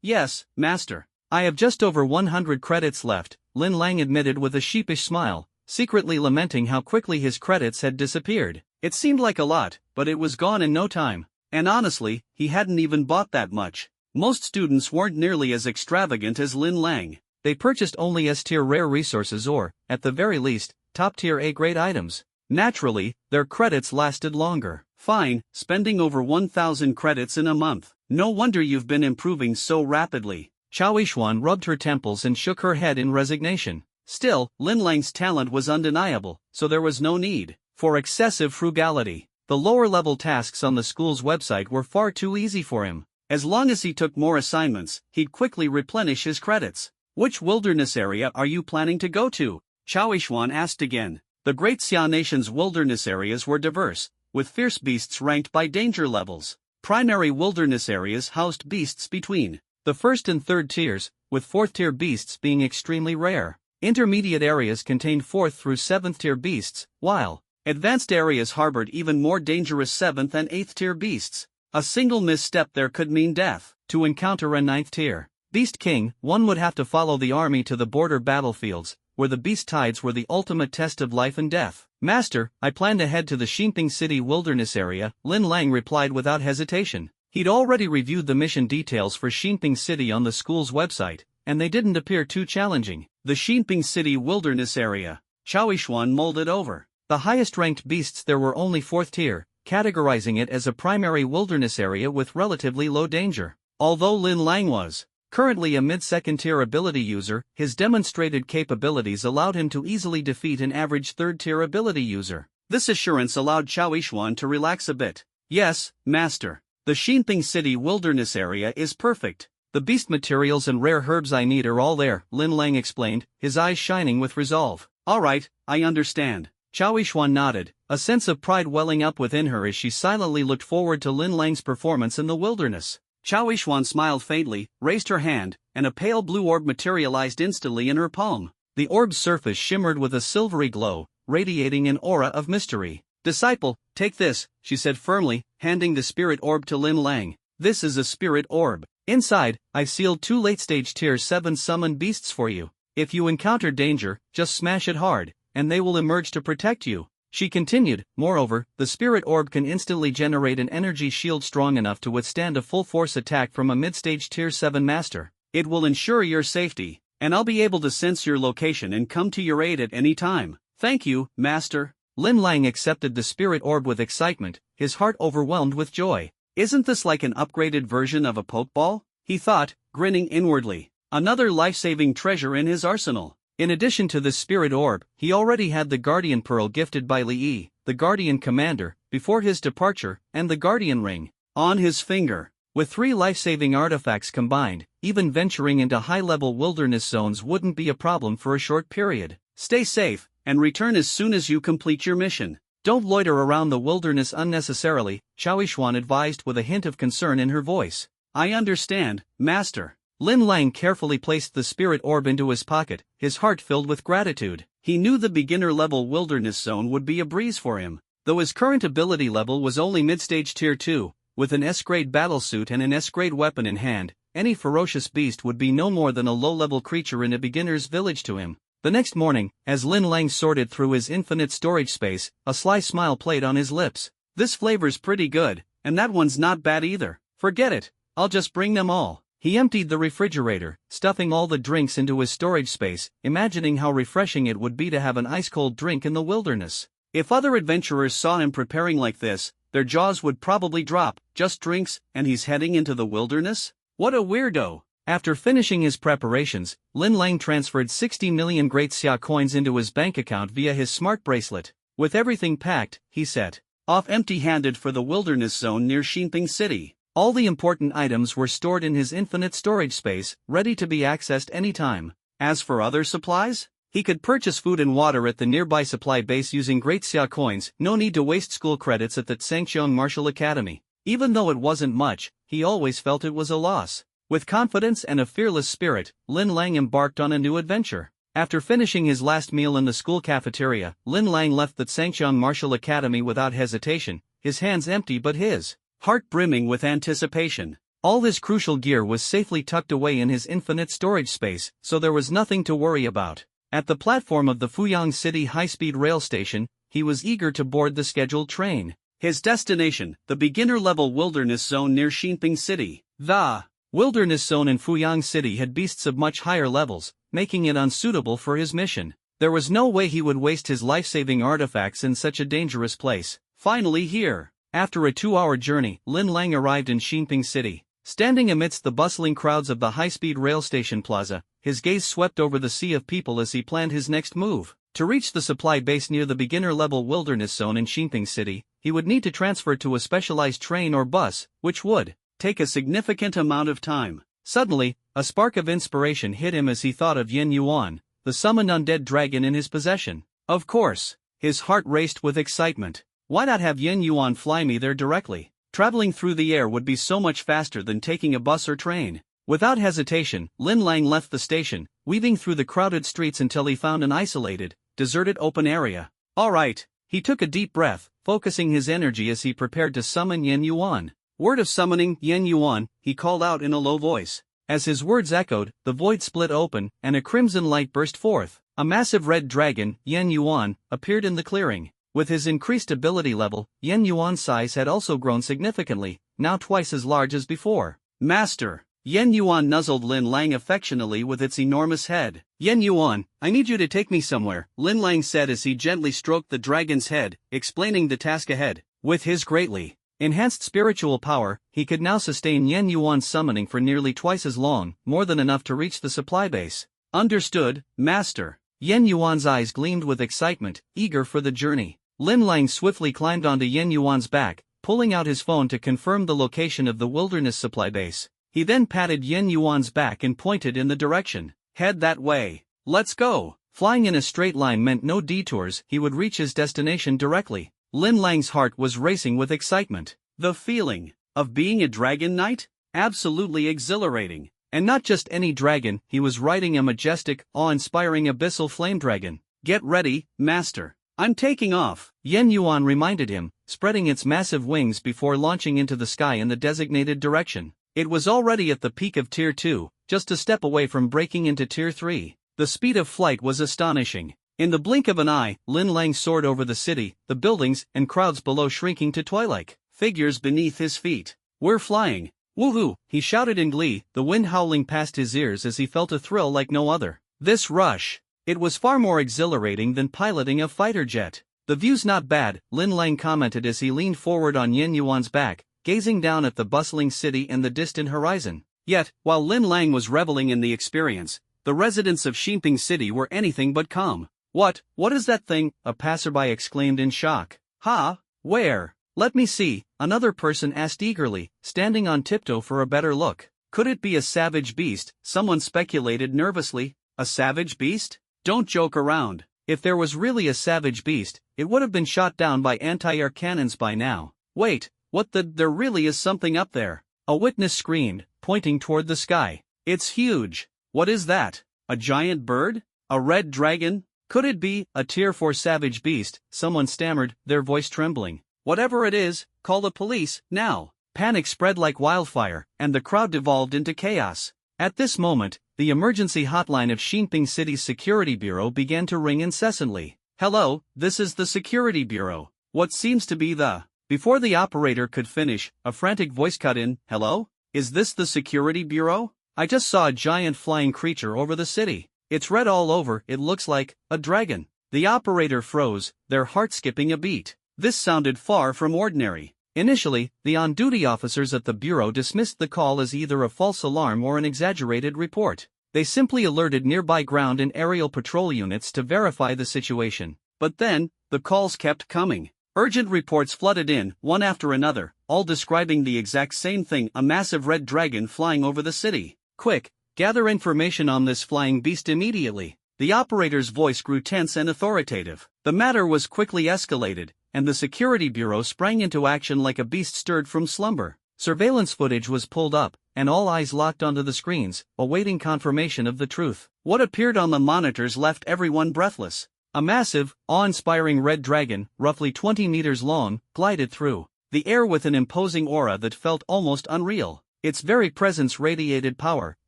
S1: Yes, master.
S2: I have just over 100 credits left, Lin Lang admitted with a sheepish smile, secretly lamenting how quickly his credits had disappeared.
S1: It seemed like a lot, but it was gone in no time. And honestly, he hadn't even bought that much. Most students weren't nearly as extravagant as Lin Lang.
S2: They purchased only S-tier rare resources or, at the very least, top-tier A-grade items.
S1: Naturally, their credits lasted longer. Fine, spending over 1,000 credits in a month. No wonder you've been improving so rapidly.
S2: Qiao Yishuan rubbed her temples and shook her head in resignation.
S1: Still, Lin Lang's talent was undeniable, so there was no need for excessive frugality.
S2: The lower-level tasks on the school's website were far too easy for him.
S1: As long as he took more assignments, he'd quickly replenish his credits. Which wilderness area are you planning to go to? Qiao Yishuan asked again. The Great Xia Nation's wilderness areas were diverse, with fierce beasts ranked by danger levels. Primary wilderness areas housed beasts between
S2: the first and third tiers, with fourth-tier beasts being extremely rare. Intermediate areas contained 4th through 7th tier beasts, while
S1: advanced areas harbored even more dangerous 7th and 8th tier beasts. A single misstep there could mean death.
S2: To encounter a 9th tier Beast King, one would have to follow the army to the border battlefields, where the beast tides were the ultimate test of life and death. Master, I plan to head to the Xinping City wilderness area, Lin Lang replied without hesitation. He'd already reviewed the mission details for Xinping City on the school's website, and they didn't appear too challenging.
S1: The Xinping City wilderness area. Qiao Yishuan mulled it over.
S2: The highest-ranked beasts there were only 4th tier, categorizing it as a primary wilderness area with relatively low danger.
S1: Although Lin Lang was
S2: currently a mid-second tier ability user, his demonstrated capabilities allowed him to easily defeat an average third-tier ability user.
S1: This assurance allowed Qiao Yishuan to relax a bit. Yes, master. The Xinping City wilderness area is perfect.
S2: The beast materials and rare herbs I need are all there, Lin Lang explained, his eyes shining with resolve.
S1: All right, I understand.
S2: Qiao Yishuan nodded, a sense of pride welling up within her as she silently looked forward to Lin Lang's performance in the wilderness.
S1: Qiao Yishuan smiled faintly, raised her hand, and a pale blue orb materialized instantly in her palm.
S2: The orb's surface shimmered with a silvery glow, radiating an aura of mystery.
S1: Disciple, take this, she said firmly, handing the spirit orb to Lin Lang. This is a spirit orb.
S2: Inside, I've sealed 2 late-stage tier 7 summon beasts for you. If you encounter danger, just smash it hard, and they will emerge to protect you. She continued. Moreover, the spirit orb can instantly generate an energy shield strong enough to withstand a full-force attack from a mid-stage tier 7 master.
S1: It will ensure your safety, and I'll be able to sense your location and come to your aid at any time. Thank you, master.
S2: Lin Lang accepted the spirit orb with excitement, his heart overwhelmed with joy.
S1: Isn't this like an upgraded version of a Pokeball? He thought, grinning inwardly. Another life-saving treasure in his arsenal.
S2: In addition to the spirit orb, he already had the Guardian Pearl gifted by Li Yi, the Guardian Commander, before his departure, and the Guardian Ring
S1: on his finger.
S2: With 3 life-saving artifacts combined, even venturing into high-level wilderness zones wouldn't be a problem for a short period.
S1: Stay safe, and return as soon as you complete your mission.
S2: Don't loiter around the wilderness unnecessarily, Qiao Yishuan advised with a hint of concern in her voice.
S1: I understand, master.
S2: Lin Lang carefully placed the spirit orb into his pocket, his heart filled with gratitude.
S1: He knew the beginner-level wilderness zone would be a breeze for him. Though his current ability level was only mid-stage tier 2, with an S-grade battlesuit and an S-grade weapon in hand, any ferocious beast would be no more than a low-level creature in a beginner's village to him. The next morning, as Lin Lang sorted through his infinite storage space, a sly smile played on his lips. This flavor's pretty good, and that one's not bad either. Forget it, I'll just bring them all.
S2: He emptied the refrigerator, stuffing all the drinks into his storage space, imagining how refreshing it would be to have an ice-cold drink in the wilderness.
S1: If other adventurers saw him preparing like this, their jaws would probably drop. Just drinks, and he's heading into the wilderness? What a weirdo.
S2: After finishing his preparations, Lin Lang transferred 60 million Great Xia coins into his bank account via his smart bracelet. With everything packed, he set
S1: off empty-handed for the wilderness zone near Xinping City.
S2: All the important items were stored in his infinite storage space, ready to be accessed anytime.
S1: As for other supplies,
S2: he could purchase food and water at the nearby supply base using Great Xia coins. No need to waste school credits at the Tsangqiang Martial Academy. Even though it wasn't much, he always felt it was a loss. With confidence and a fearless spirit, Lin Lang embarked on a new adventure. After finishing his last meal in the school cafeteria, Lin Lang left the Tsangqiang Martial Academy without hesitation, his hands empty but his
S1: heart brimming with anticipation.
S2: All his crucial gear was safely tucked away in his infinite storage space, so there was nothing to worry about. At the platform of the Fuyang City high-speed rail station, he was eager to board the scheduled train.
S1: His destination, the beginner-level wilderness zone near Xinping City. The
S2: wilderness zone in Fuyang City had beasts of much higher levels, making it unsuitable for his mission. There was no way he would waste his life-saving artifacts in such a dangerous place.
S1: Finally here.
S2: After a 2-hour journey, Lin Lang arrived in Xinping City. Standing amidst the bustling crowds of the high-speed rail station plaza, his gaze swept over the sea of people as he planned his next move. To reach the supply base near the beginner-level wilderness zone in Xinping City, he would need to transfer to a specialized train or bus, which would
S1: take a significant amount of time.
S2: Suddenly, a spark of inspiration hit him as he thought of Yen Yuan, the summoned undead dragon in his possession.
S1: Of course, his heart raced with excitement. Why not have Yen Yuan fly me there directly? Traveling through the air would be so much faster than taking a bus or train.
S2: Without hesitation, Lin Lang left the station, weaving through the crowded streets until he found an isolated, deserted open area.
S1: All right,
S2: he took a deep breath, focusing his energy as he prepared to summon Yen Yuan.
S1: Word of summoning Yen Yuan, he called out in a low voice.
S2: As his words echoed, the void split open, and a crimson light burst forth. A massive red dragon, Yen Yuan, appeared in the clearing. With his increased ability level, Yen Yuan's size had also grown significantly, now twice as large as before.
S1: Master, Yen Yuan nuzzled Lin Lang affectionately with its enormous head.
S2: Yen Yuan, I need you to take me somewhere,
S1: Lin Lang said as he gently stroked the dragon's head, explaining the task ahead.
S2: With his greatly enhanced spiritual power, he could now sustain Yen Yuan's summoning for nearly twice as long, more than enough to reach the supply base.
S1: Understood, Master.
S2: Yen Yuan's eyes gleamed with excitement, eager for the journey. Lin Lang swiftly climbed onto Yen Yuan's back, pulling out his phone to confirm the location of the wilderness supply base. He then patted Yen Yuan's back and pointed in the direction.
S1: Head that way. Let's go.
S2: Flying in a straight line meant no detours, he would reach his destination directly. Lin Lang's heart was racing with excitement.
S1: The feeling of being a dragon knight? Absolutely exhilarating.
S2: And not just any dragon, he was riding a majestic, awe-inspiring abyssal flame dragon.
S1: Get ready, Master. I'm taking off,
S2: Yen Yuan reminded him, spreading its massive wings before launching into the sky in the designated direction. It was already at the peak of Tier 2, just a step away from breaking into Tier 3. The speed of flight was astonishing. In the blink of an eye, Lin Lang soared over the city, the buildings and crowds below shrinking to toy-like
S1: figures beneath his feet.
S2: We're flying! Woohoo! He shouted in glee, the wind howling past his ears as he felt a thrill like no other. This rush! It was far more exhilarating than piloting a fighter jet. The view's not bad, Lin Lang commented as he leaned forward on Yen Yuan's back, gazing down at the bustling city and the distant horizon.
S1: Yet, while Lin Lang was reveling in the experience, the residents of Xinping City were anything but calm.
S2: What is that thing? A passerby exclaimed in shock.
S1: Ha?
S2: Where? Let me see, another person asked eagerly, standing on tiptoe for a better look.
S1: Could it be a savage beast? Someone speculated nervously. A savage beast? Don't joke around.
S2: If there was really a savage beast, it would have been shot down by anti-air cannons by now.
S1: Wait, there really is something up there.
S2: A witness screamed, pointing toward the sky.
S1: It's huge. What is that? A giant bird? A red dragon? Could it be a Tier 4 savage beast? Someone stammered, their voice trembling. Whatever it is, call the police, now.
S2: Panic spread like wildfire, and the crowd devolved into chaos. At this moment, the emergency hotline of Xinping City's Security Bureau began to ring incessantly.
S1: Hello, this is the Security Bureau. What seems to be the...
S2: Before the operator could finish, a frantic voice cut in.
S1: Hello? Is this the Security Bureau?
S2: I just saw a giant flying creature over the city. It's red all over, it looks like a dragon. The operator froze, their heart skipping a beat.
S1: This sounded far from ordinary.
S2: Initially, the on-duty officers at the Bureau dismissed the call as either a false alarm or an exaggerated report. They simply alerted nearby ground and aerial patrol units to verify the situation.
S1: But then, the calls kept coming. Urgent reports flooded in, one after another, all describing the exact same thing: a massive red dragon flying over the city.
S2: Quick, gather information on this flying beast immediately.
S1: The operator's voice grew tense and authoritative. The matter was quickly escalated, and the Security Bureau sprang into action like a beast stirred from slumber.
S2: Surveillance footage was pulled up, and all eyes locked onto the screens, awaiting confirmation of the truth.
S1: What appeared on the monitors left everyone breathless.
S2: A massive, awe-inspiring red dragon, roughly 20 meters long, glided through
S1: the air with an imposing aura that felt almost unreal.
S2: Its very presence radiated power,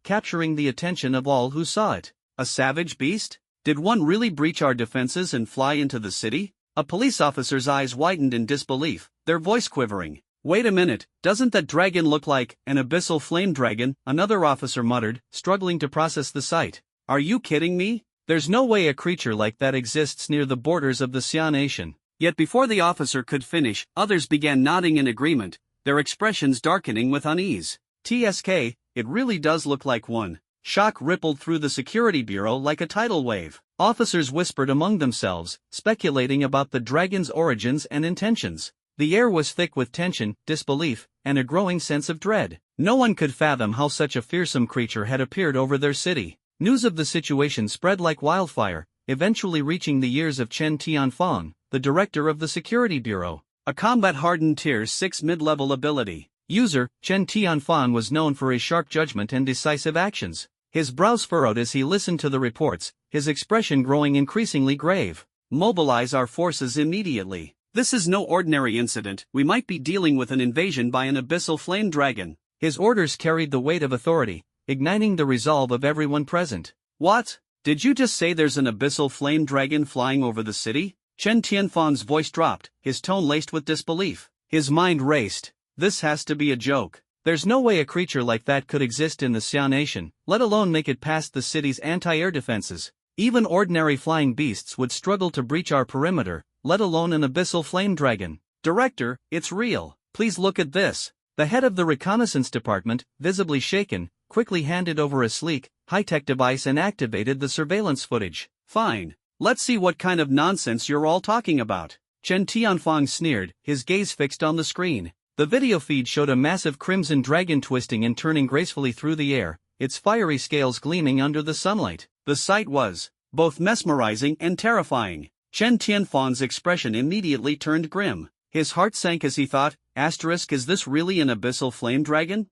S2: capturing the attention of all who saw it.
S1: A savage beast? Did one really breach our defenses and fly into the city? A police officer's eyes widened in disbelief, their voice quivering.
S2: Wait a minute, doesn't that dragon look like an abyssal flame dragon? Another officer muttered, struggling to process the sight.
S1: Are you kidding me?
S2: There's no way a creature like that exists near the borders of the Xia Nation.
S1: Yet before the officer could finish, others began nodding in agreement, their expressions darkening with unease.
S2: TSK, it really does look like one.
S1: Shock rippled through the security bureau like a tidal wave.
S2: Officers whispered among themselves, speculating about the dragon's origins and intentions. The air was thick with tension, disbelief, and a growing sense of dread. No one could fathom how such a fearsome creature had appeared over their city. News of the situation spread like wildfire, eventually reaching the ears of Chen Tianfang, the director of the Security Bureau.
S1: A combat-hardened Tier 6 mid-level ability.
S2: User, Chen Tianfang was known for his sharp judgment and decisive actions. His brows furrowed as he listened to the reports, his expression growing increasingly grave.
S1: Mobilize our forces immediately. This is no ordinary incident, we might be dealing with an invasion by an abyssal flame dragon.
S2: His orders carried the weight of authority, igniting the resolve of everyone present.
S1: What? Did you just say there's an abyssal flame dragon flying over the city? Chen Tianfang's voice dropped, his tone laced with disbelief.
S2: His mind raced. This has to be a joke. There's no way a creature like that could exist in the Xia Nation, let alone make it past the city's anti-air defenses. Even ordinary flying beasts would struggle to breach our perimeter, let alone an abyssal flame dragon.
S1: Director, it's real. Please look at this.
S2: The head of the reconnaissance department, visibly shaken, quickly handed over a sleek, high-tech device and activated the surveillance footage.
S1: Fine. Let's see what kind of nonsense you're all talking about.
S2: Chen Tianfang sneered, his gaze fixed on the screen. The video feed showed a massive crimson dragon twisting and turning gracefully through the air, its fiery scales gleaming under the sunlight.
S1: The sight was both mesmerizing and terrifying. Chen Tianfang's expression immediately turned grim. His heart sank as he thought, is this really an abyssal flame dragon?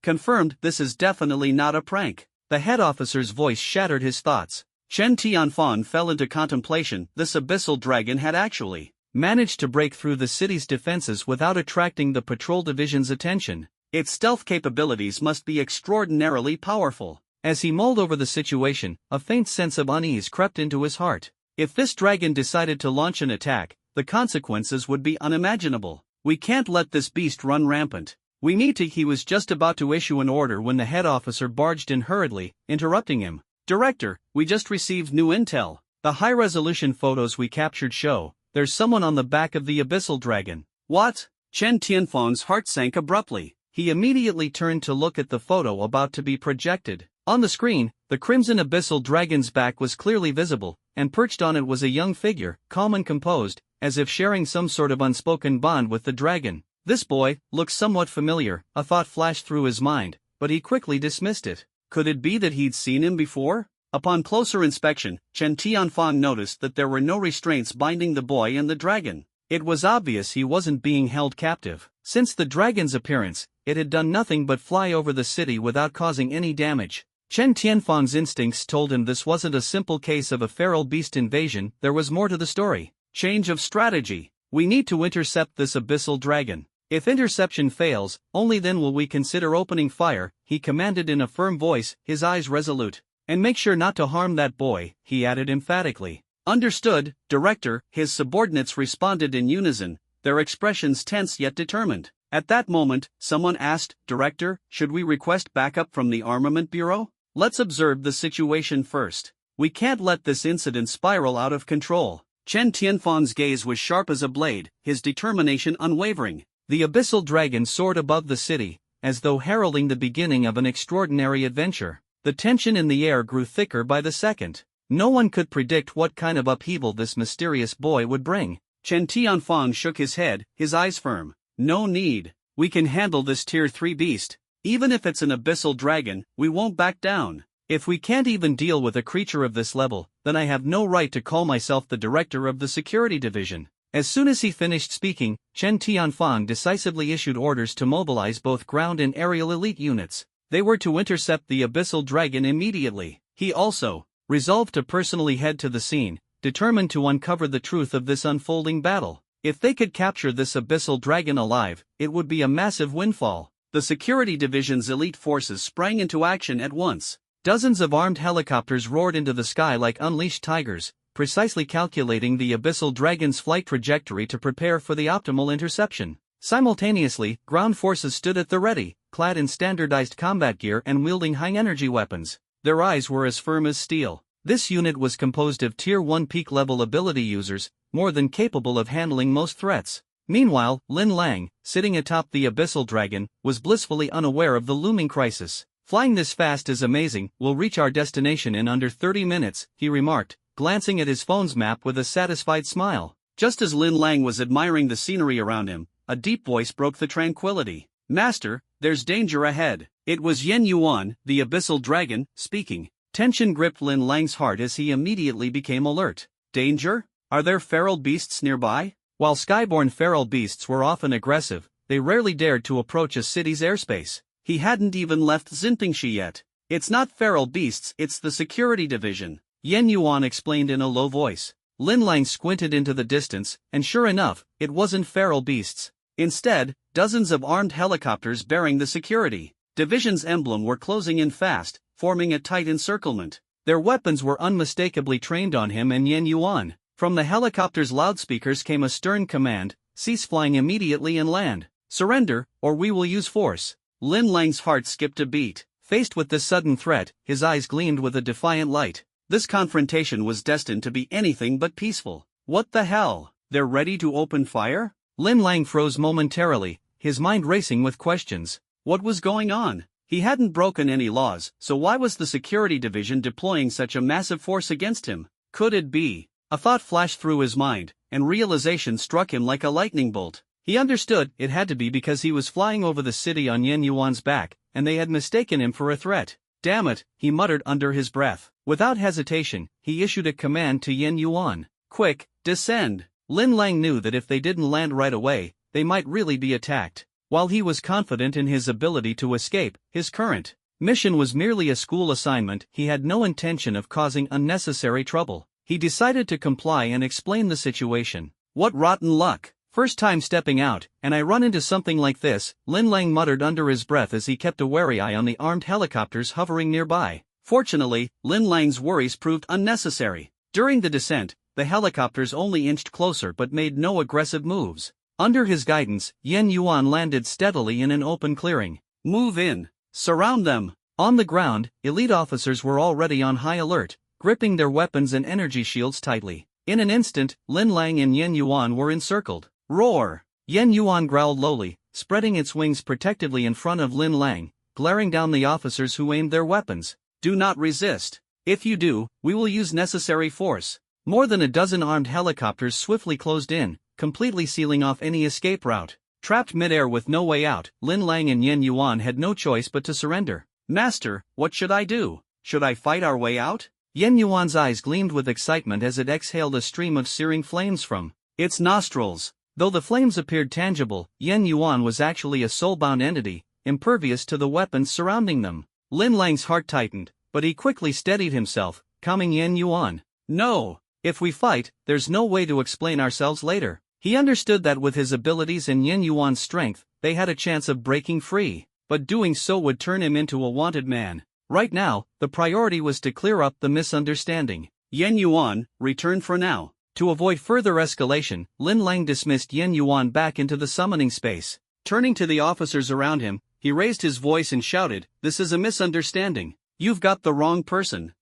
S2: Confirmed, this is definitely not a prank. The head officer's voice shattered his thoughts.
S1: Chen Tianfang fell into contemplation. This abyssal dragon had actually
S2: managed to break through the city's defenses without attracting the patrol division's attention.
S1: Its stealth capabilities must be extraordinarily powerful.
S2: As he mulled over the situation, a faint sense of unease crept into his heart. If this dragon decided to launch an attack, the consequences would be unimaginable.
S1: We can't let this beast run rampant.
S2: We need to. He was just about to issue an order when the head officer barged in hurriedly, interrupting him.
S1: Director, we just received new intel.
S2: The high-resolution photos we captured show there's someone on the back of the abyssal dragon.
S1: What? Chen Tianfang's heart sank abruptly.
S2: He immediately turned to look at the photo about to be projected. On the screen, the crimson abyssal dragon's back was clearly visible, and perched on it was a young figure, calm and composed, as if sharing some sort of unspoken bond with the dragon. This boy looks somewhat familiar, a thought flashed through his mind, but he quickly dismissed it.
S1: Could it be that he'd seen him before? Upon closer inspection, Chen Tianfang noticed that there were no restraints binding the boy and the dragon.
S2: It was obvious he wasn't being held captive. Since the dragon's appearance, it had done nothing but fly over the city without causing any damage. Chen Tianfang's instincts told him this wasn't a simple case of a feral beast invasion, there was more to the story.
S1: Change of strategy.
S2: We need to intercept this abyssal dragon. If interception fails, only then will we consider opening fire, he commanded in a firm voice, his eyes resolute. And make sure not to harm that boy, he added emphatically.
S1: Understood, Director. His subordinates responded in unison, their expressions tense yet determined. At that moment, someone asked, Director, should we request backup from the Armament Bureau?
S2: Let's observe the situation first. We can't let this incident spiral out of control.
S1: Chen Tianfang's gaze was sharp as a blade, his determination unwavering.
S2: The abyssal dragon soared above the city, as though heralding the beginning of an extraordinary adventure. The tension in the air grew thicker by the second. No one could predict what kind of upheaval this mysterious boy would bring.
S1: Chen Tianfang shook his head, his eyes firm. No need. We can handle this Tier 3 beast. Even if it's an abyssal dragon, we won't back down.
S2: If we can't even deal with a creature of this level, then I have no right to call myself the director of the security division. As soon as he finished speaking, Chen Tianfang decisively issued orders to mobilize both ground and aerial elite units. They were to intercept the abyssal dragon immediately. He also resolved to personally head to the scene, determined to uncover the truth of this unfolding battle. If they could capture this abyssal dragon alive, it would be a massive windfall.
S1: The security division's elite forces sprang into action at once.
S2: Dozens of armed helicopters roared into the sky like unleashed tigers, precisely calculating the abyssal dragon's flight trajectory to prepare for the optimal interception. Simultaneously, ground forces stood at the ready, clad in standardized combat gear and wielding high-energy weapons. Their eyes were as firm as steel. This unit was composed of Tier 1 peak-level ability users, more than capable of handling most threats. Meanwhile, Lin Lang, sitting atop the abyssal dragon, was blissfully unaware of the looming crisis. "Flying this fast is amazing, we'll reach our destination in under 30 minutes, he remarked, glancing at his phone's map with a satisfied smile.
S1: Just as Lin Lang was admiring the scenery around him, a deep voice broke the tranquility. "Master, there's danger ahead." It was Yen Yuan, the abyssal dragon, speaking. Tension gripped Lin Lang's heart as he immediately became alert. Danger? Are there feral beasts nearby?
S2: While skyborne feral beasts were often aggressive, they rarely dared to approach a city's airspace.
S1: He hadn't even left Xinpingshi yet. "It's not feral beasts, it's the security division,"
S2: Yen Yuan explained in a low voice. Lin Lang squinted into the distance, and sure enough, it wasn't feral beasts.
S1: Instead, dozens of armed helicopters bearing the security division's emblem were closing in fast, forming a tight encirclement.
S2: Their weapons were unmistakably trained on him and Yen Yuan. From the helicopter's loudspeakers came a stern command: cease flying immediately and land. Surrender, or we will use force.
S1: Lin Lang's heart skipped a beat.
S2: Faced with this sudden threat, his eyes gleamed with a defiant light.
S1: This confrontation was destined to be anything but peaceful. What the hell? They're ready to open fire?
S2: Lin Lang froze momentarily, his mind racing with questions.
S1: What was going on? He hadn't broken any laws, so why was the security division deploying such a massive force against him? Could it be? A thought flashed through his mind, and realization struck him like a lightning bolt.
S2: He understood it had to be because he was flying over the city on Yen Yuan's back, and they had mistaken him for a threat.
S1: Damn it, he muttered under his breath.
S2: Without hesitation, he issued a command to Yen Yuan.
S1: Quick, descend.
S2: Lin Lang knew that if they didn't land right away, they might really be attacked. While he was confident in his ability to escape, his current mission was merely a school assignment. He had no intention of causing unnecessary trouble. He decided to comply and explain the situation.
S1: What rotten luck.
S2: First time stepping out, and I run into something like this, Lin Lang muttered under his breath as he kept a wary eye on the armed helicopters hovering nearby.
S1: Fortunately, Lin Lang's worries proved unnecessary. During the descent, the helicopters only inched closer but made no aggressive moves.
S2: Under his guidance, Yen Yuan landed steadily in an open clearing.
S1: Move in. Surround them.
S2: On the ground, elite officers were already on high alert, gripping their weapons and energy shields tightly. In an instant, Lin Lang and Yen Yuan were encircled.
S1: Roar!
S2: Yen Yuan growled lowly, spreading its wings protectively in front of Lin Lang, glaring down the officers who aimed their weapons.
S1: Do not resist. If you do, we will use necessary force.
S2: More than a dozen armed helicopters swiftly closed in, completely sealing off any escape route. Trapped midair with no way out, Lin Lang and Yen Yuan had no choice but to surrender.
S1: Master, what should I do? Should I fight our way out?
S2: Yen Yuan's eyes gleamed with excitement as it exhaled a stream of searing flames from
S1: its nostrils.
S2: Though the flames appeared tangible, Yen Yuan was actually a soul-bound entity, impervious to the weapons surrounding them. Lin Lang's heart tightened, but he quickly steadied himself, calming Yen Yuan.
S1: No.
S2: If we fight, there's no way to explain ourselves later. He understood that with his abilities and Yen Yuan's strength, they had a chance of breaking free, but doing so would turn him into a wanted man. Right now, the priority was to clear up the misunderstanding.
S1: Yen Yuan, return for now.
S2: To avoid further escalation, Lin Lang dismissed Yen Yuan back into the summoning space.
S1: Turning to the officers around him, he raised his voice and shouted, "This is a misunderstanding. You've got the wrong person."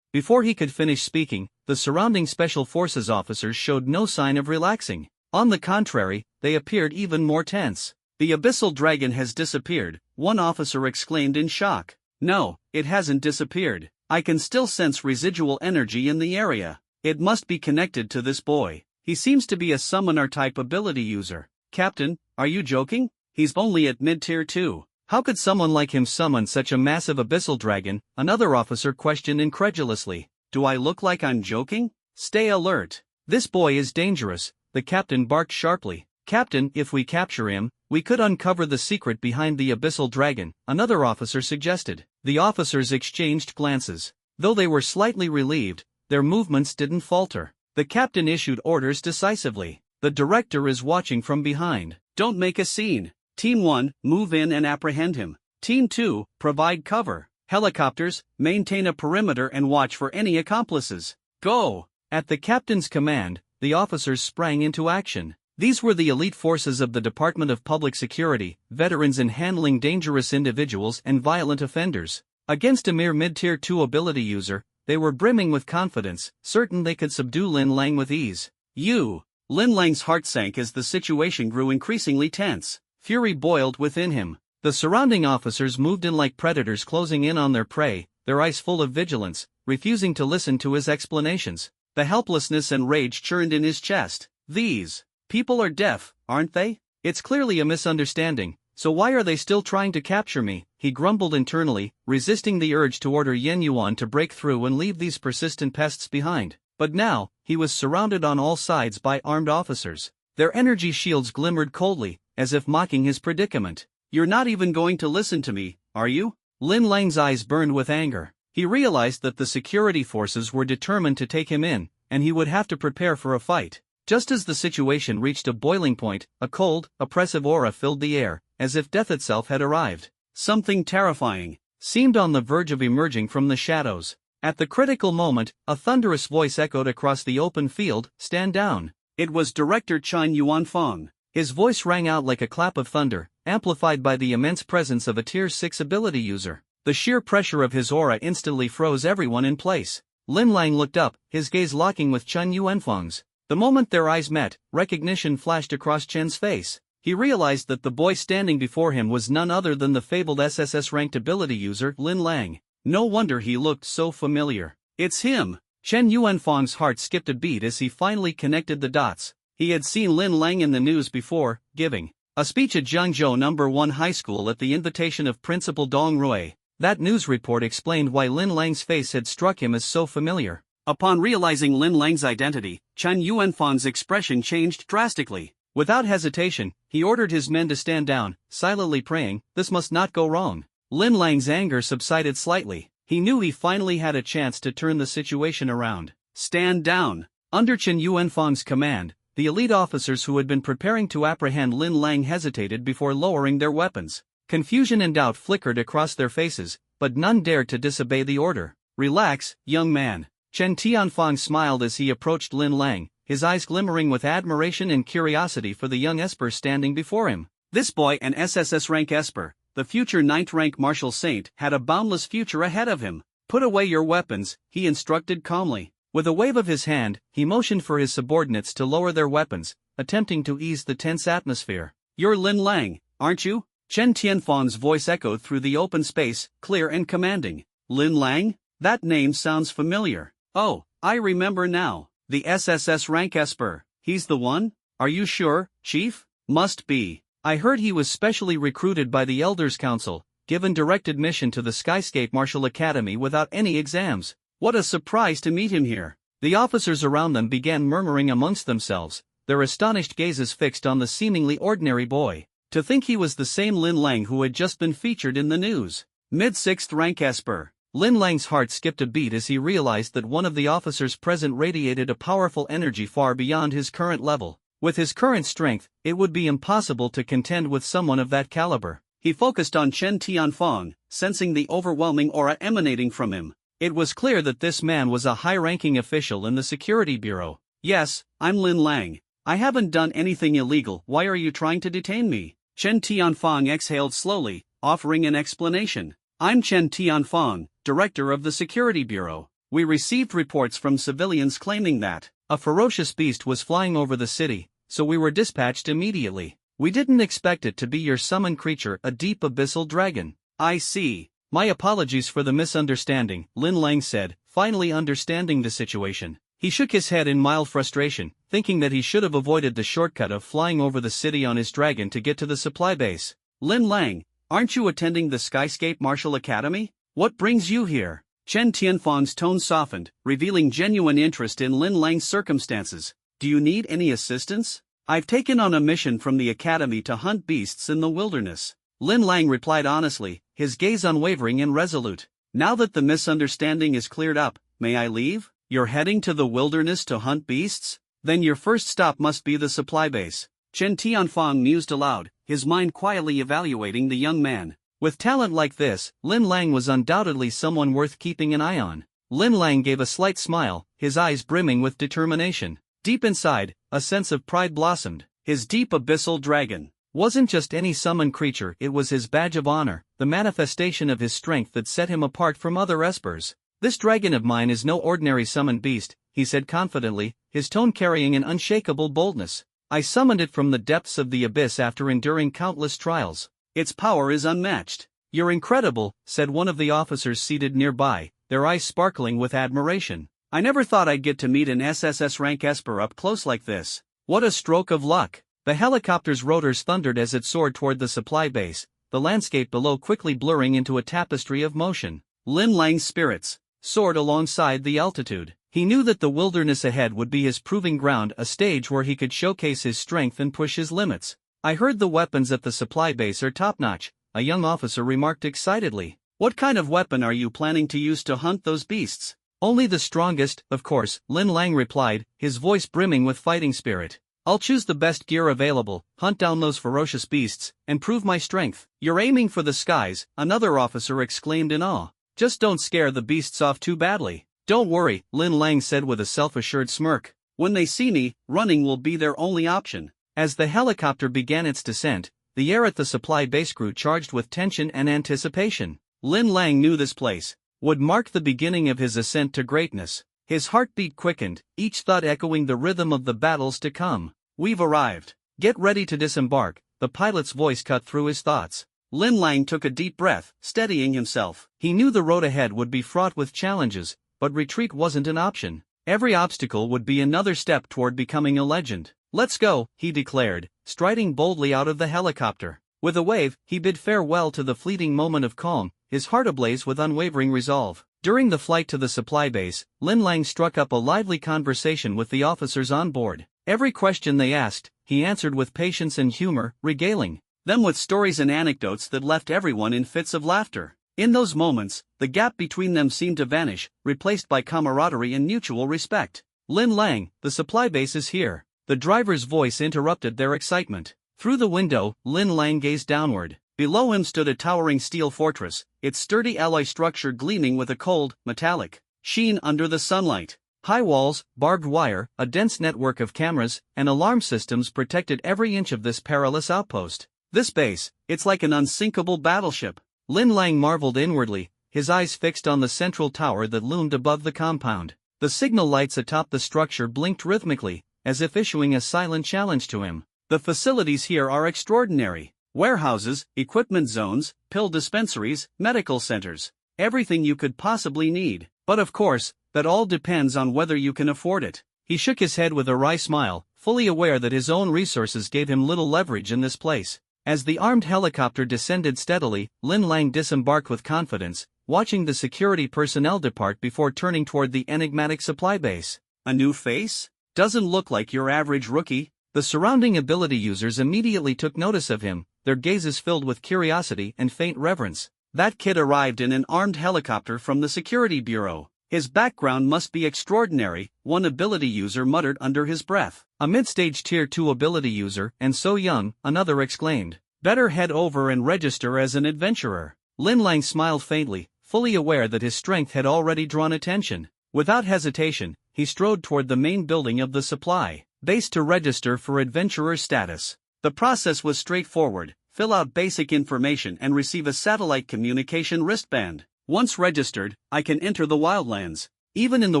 S2: Before he could finish speaking, the surrounding Special Forces officers showed no sign of relaxing. On the contrary, they appeared even more tense.
S1: "The abyssal dragon has disappeared," one officer exclaimed in shock. "No, it hasn't disappeared. I can still sense residual energy in the area. It must be connected to this boy. He seems to be a summoner-type ability user." "Captain, are you joking? He's only at mid-tier 2.
S2: How could someone like him summon such a massive abyssal dragon?" another officer questioned incredulously.
S1: "Do I look like I'm joking? Stay alert.
S2: This boy is dangerous. the captain barked sharply. "Captain, if we capture him, we could uncover the secret behind the abyssal dragon," another officer suggested. The officers exchanged glances. Though they were slightly relieved, their movements didn't falter. The captain issued orders decisively. "The director is watching from behind.
S1: Don't make a scene. Team 1, move in and apprehend him. Team 2, provide cover. Helicopters, maintain a perimeter and watch for any accomplices. Go!"
S2: At the captain's command, the officers sprang into action. These were the elite forces of the Department of Public Security, veterans in handling dangerous individuals and violent offenders. Against a mere mid-tier 2 ability user, they were brimming with confidence, certain they could subdue Lin Lang with ease.
S1: Lin Lang's heart sank as the situation grew increasingly tense. Fury boiled within him.
S2: The surrounding officers moved in like predators closing in on their prey, their eyes full of vigilance, refusing to listen to his explanations.
S1: The helplessness and rage churned in his chest. These people are deaf, aren't they?
S2: It's clearly a misunderstanding, so why are they still trying to capture me? He grumbled internally, resisting the urge to order Yen Yuan to break through and leave these persistent pests behind. But now, he was surrounded on all sides by armed officers. Their energy shields glimmered coldly, as if mocking his predicament.
S1: "You're not even going to listen to me, are you?"
S2: Lin Lang's eyes burned with anger. He realized that the security forces were determined to take him in, and he would have to prepare for a fight. Just as the situation reached a boiling point, a cold, oppressive aura filled the air, as if death itself had arrived.
S1: Something terrifying
S2: seemed on the verge of emerging from the shadows. At the critical moment, a thunderous voice echoed across the open field, "Stand down."
S1: It was Director Chen Yuanfang.
S2: His voice rang out like a clap of thunder, amplified by the immense presence of a Tier 6 ability user. The sheer pressure of his aura instantly froze everyone in place. Lin Lang looked up, his gaze locking with Chen Yuanfang's. The moment their eyes met, recognition flashed across Chen's face. He realized that the boy standing before him was none other than the fabled SSS-ranked ability user, Lin Lang. No wonder he looked so familiar.
S1: It's him!
S2: Chen Yuanfang's heart skipped a beat as he finally connected the dots. He had seen Lin Lang in the news before, giving a speech at Jiangzhou No. 1 High School at the invitation of Principal Dong Rui. That news report explained why Lin Lang's face had struck him as so familiar.
S1: Upon realizing Lin Lang's identity, Chen Yuanfang's expression changed drastically.
S2: Without hesitation, he ordered his men to stand down, silently praying, "This must not go wrong." Lin Lang's anger subsided slightly. He knew he finally had a chance to turn the situation around.
S1: "Stand down."
S2: Under Chen Yuanfang's command, the elite officers who had been preparing to apprehend Lin Lang hesitated before lowering their weapons. Confusion and doubt flickered across their faces, but none dared to disobey the order. "Relax, young man." Chen Tianfang smiled as he approached Lin Lang, his eyes glimmering with admiration and curiosity for the young Esper standing before him.
S1: This boy, an SSS rank Esper, the future 9th rank martial saint, had a boundless future ahead of him. "Put away your weapons," he instructed calmly.
S2: With a wave of his hand, he motioned for his subordinates to lower their weapons, attempting to ease the tense atmosphere.
S1: "You're Lin Lang, aren't you?" Chen Tianfang's voice echoed through the open space, clear and commanding. "Lin Lang? That name sounds familiar. Oh, I remember now. The SSS rank Esper. He's the one? Are you sure, Chief?" "Must be.
S2: I heard he was specially recruited by the Elders Council, given direct admission to the Skyscape Martial Academy without any exams.
S1: What a surprise to meet him here."
S2: The officers around them began murmuring amongst themselves, their astonished gazes fixed on the seemingly ordinary boy.
S1: To think he was the same Lin Lang who had just been featured in the news. Mid-6th rank Esper.
S2: Lin Lang's heart skipped a beat as he realized that one of the officers present radiated a powerful energy far beyond his current level. With his current strength, it would be impossible to contend with someone of that caliber.
S1: He focused on Chen Tianfang, sensing the overwhelming aura emanating from him.
S2: It was clear that this man was a high-ranking official in the Security Bureau.
S1: "Yes, I'm Lin Lang. I haven't done anything illegal. Why are you trying to detain me?" Chen Tianfang exhaled slowly, offering an explanation. "I'm Chen Tianfang, director of the Security Bureau. We received reports from civilians claiming that
S2: a ferocious beast was flying over the city, so we were dispatched immediately. We didn't expect it to be your summoned creature, a deep abyssal dragon."
S1: "I see.
S2: My apologies for the misunderstanding," Lin Lang said, finally understanding the situation. He shook his head in mild frustration, thinking that he should have avoided the shortcut of flying over the city on his dragon to get to the supply base.
S1: "Lin Lang, aren't you attending the Skyscape Martial Academy? What brings you here?" Chen Tianfang's tone softened, revealing genuine interest in Lin Lang's circumstances. Do you need any assistance? I've taken on a mission from the Academy to hunt beasts in the wilderness. Lin Lang replied honestly, his gaze unwavering and resolute. Now that the misunderstanding is cleared up, may I leave? You're heading to the wilderness to hunt beasts? Then your first stop must be the supply base. Chen Tianfang mused aloud, his mind quietly evaluating the young man. With talent like this, Lin Lang was undoubtedly someone worth keeping an eye on. Lin Lang gave a slight smile, his eyes brimming with determination. Deep inside, a sense of pride blossomed. His deep abyssal dragon wasn't just any summoned creature, it was his badge of honor, the manifestation of his strength that set him apart from other espers. This dragon of mine is no ordinary summoned beast, he said confidently, his tone carrying an unshakable boldness. I summoned it from the depths of the abyss after enduring countless trials. Its power is unmatched. You're incredible, said one of the officers seated nearby, their eyes sparkling with admiration. I never thought I'd get to meet an SSS rank Esper up close like this. What a stroke of luck. The helicopter's rotors thundered as it soared toward the supply base, the landscape below quickly blurring into a tapestry of motion. Lin Lang's spirits soared alongside the altitude. He knew that the wilderness ahead would be his proving ground, a stage where he could showcase his strength and push his limits. I heard the weapons at the supply base are top-notch, a young officer remarked excitedly. What kind of weapon are you planning to use to hunt those beasts? Only the strongest, of course, Lin Lang replied, his voice brimming with fighting spirit. I'll choose the best gear available, hunt down those ferocious beasts, and prove my strength. You're aiming for the skies, another officer exclaimed in awe. Just don't scare the beasts off too badly. Don't worry, Lin Lang said with a self-assured smirk. When they see me, running will be their only option. As the helicopter began its descent, the air at the supply base grew charged with tension and anticipation. Lin Lang knew this place would mark the beginning of his ascent to greatness. His heartbeat quickened, each thought echoing the rhythm of the battles to come. We've arrived. Get ready to disembark, the pilot's voice cut through his thoughts. Lin Lang took a deep breath, steadying himself. He knew the road ahead would be fraught with challenges, but retreat wasn't an option. Every obstacle would be another step toward becoming a legend. Let's go, he declared, striding boldly out of the helicopter. With a wave, he bid farewell to the fleeting moment of calm, his heart ablaze with unwavering resolve. During the flight to the supply base, Lin Lang struck up a lively conversation with the officers on board. Every question they asked, he answered with patience and humor, regaling them with stories and anecdotes that left everyone in fits of laughter. In those moments, the gap between them seemed to vanish, replaced by camaraderie and mutual respect. Lin Lang, the supply base is here. The driver's voice interrupted their excitement. Through the window, Lin Lang gazed downward. Below him stood a towering steel fortress, its sturdy alloy structure gleaming with a cold, metallic sheen under the sunlight. High walls, barbed wire, a dense network of cameras, and alarm systems protected every inch of this perilous outpost. This base, it's like an unsinkable battleship. Lin Lang marveled inwardly, his eyes fixed on the central tower that loomed above the compound. The signal lights atop the structure blinked rhythmically, as if issuing a silent challenge to him. The facilities here are extraordinary. Warehouses, equipment zones, pill dispensaries, medical centers. Everything you could possibly need. But of course, that all depends on whether you can afford it. He shook his head with a wry smile, fully aware that his own resources gave him little leverage in this place. As the armed helicopter descended steadily, Lin Lang disembarked with confidence, watching the security personnel depart before turning toward the enigmatic supply base. A new face? Doesn't look like your average rookie. The surrounding ability users immediately took notice of him, their gazes filled with curiosity and faint reverence. That kid arrived in an armed helicopter from the security bureau. His background must be extraordinary, one ability user muttered under his breath. A mid-stage tier 2 ability user, and so young, another exclaimed. Better head over and register as an adventurer. Lin Lang smiled faintly, fully aware that his strength had already drawn attention. Without hesitation, he strode toward the main building of the supply base to register for adventurer status. The process was straightforward: fill out basic information and receive a satellite communication wristband. Once registered, I can enter the wildlands. Even in the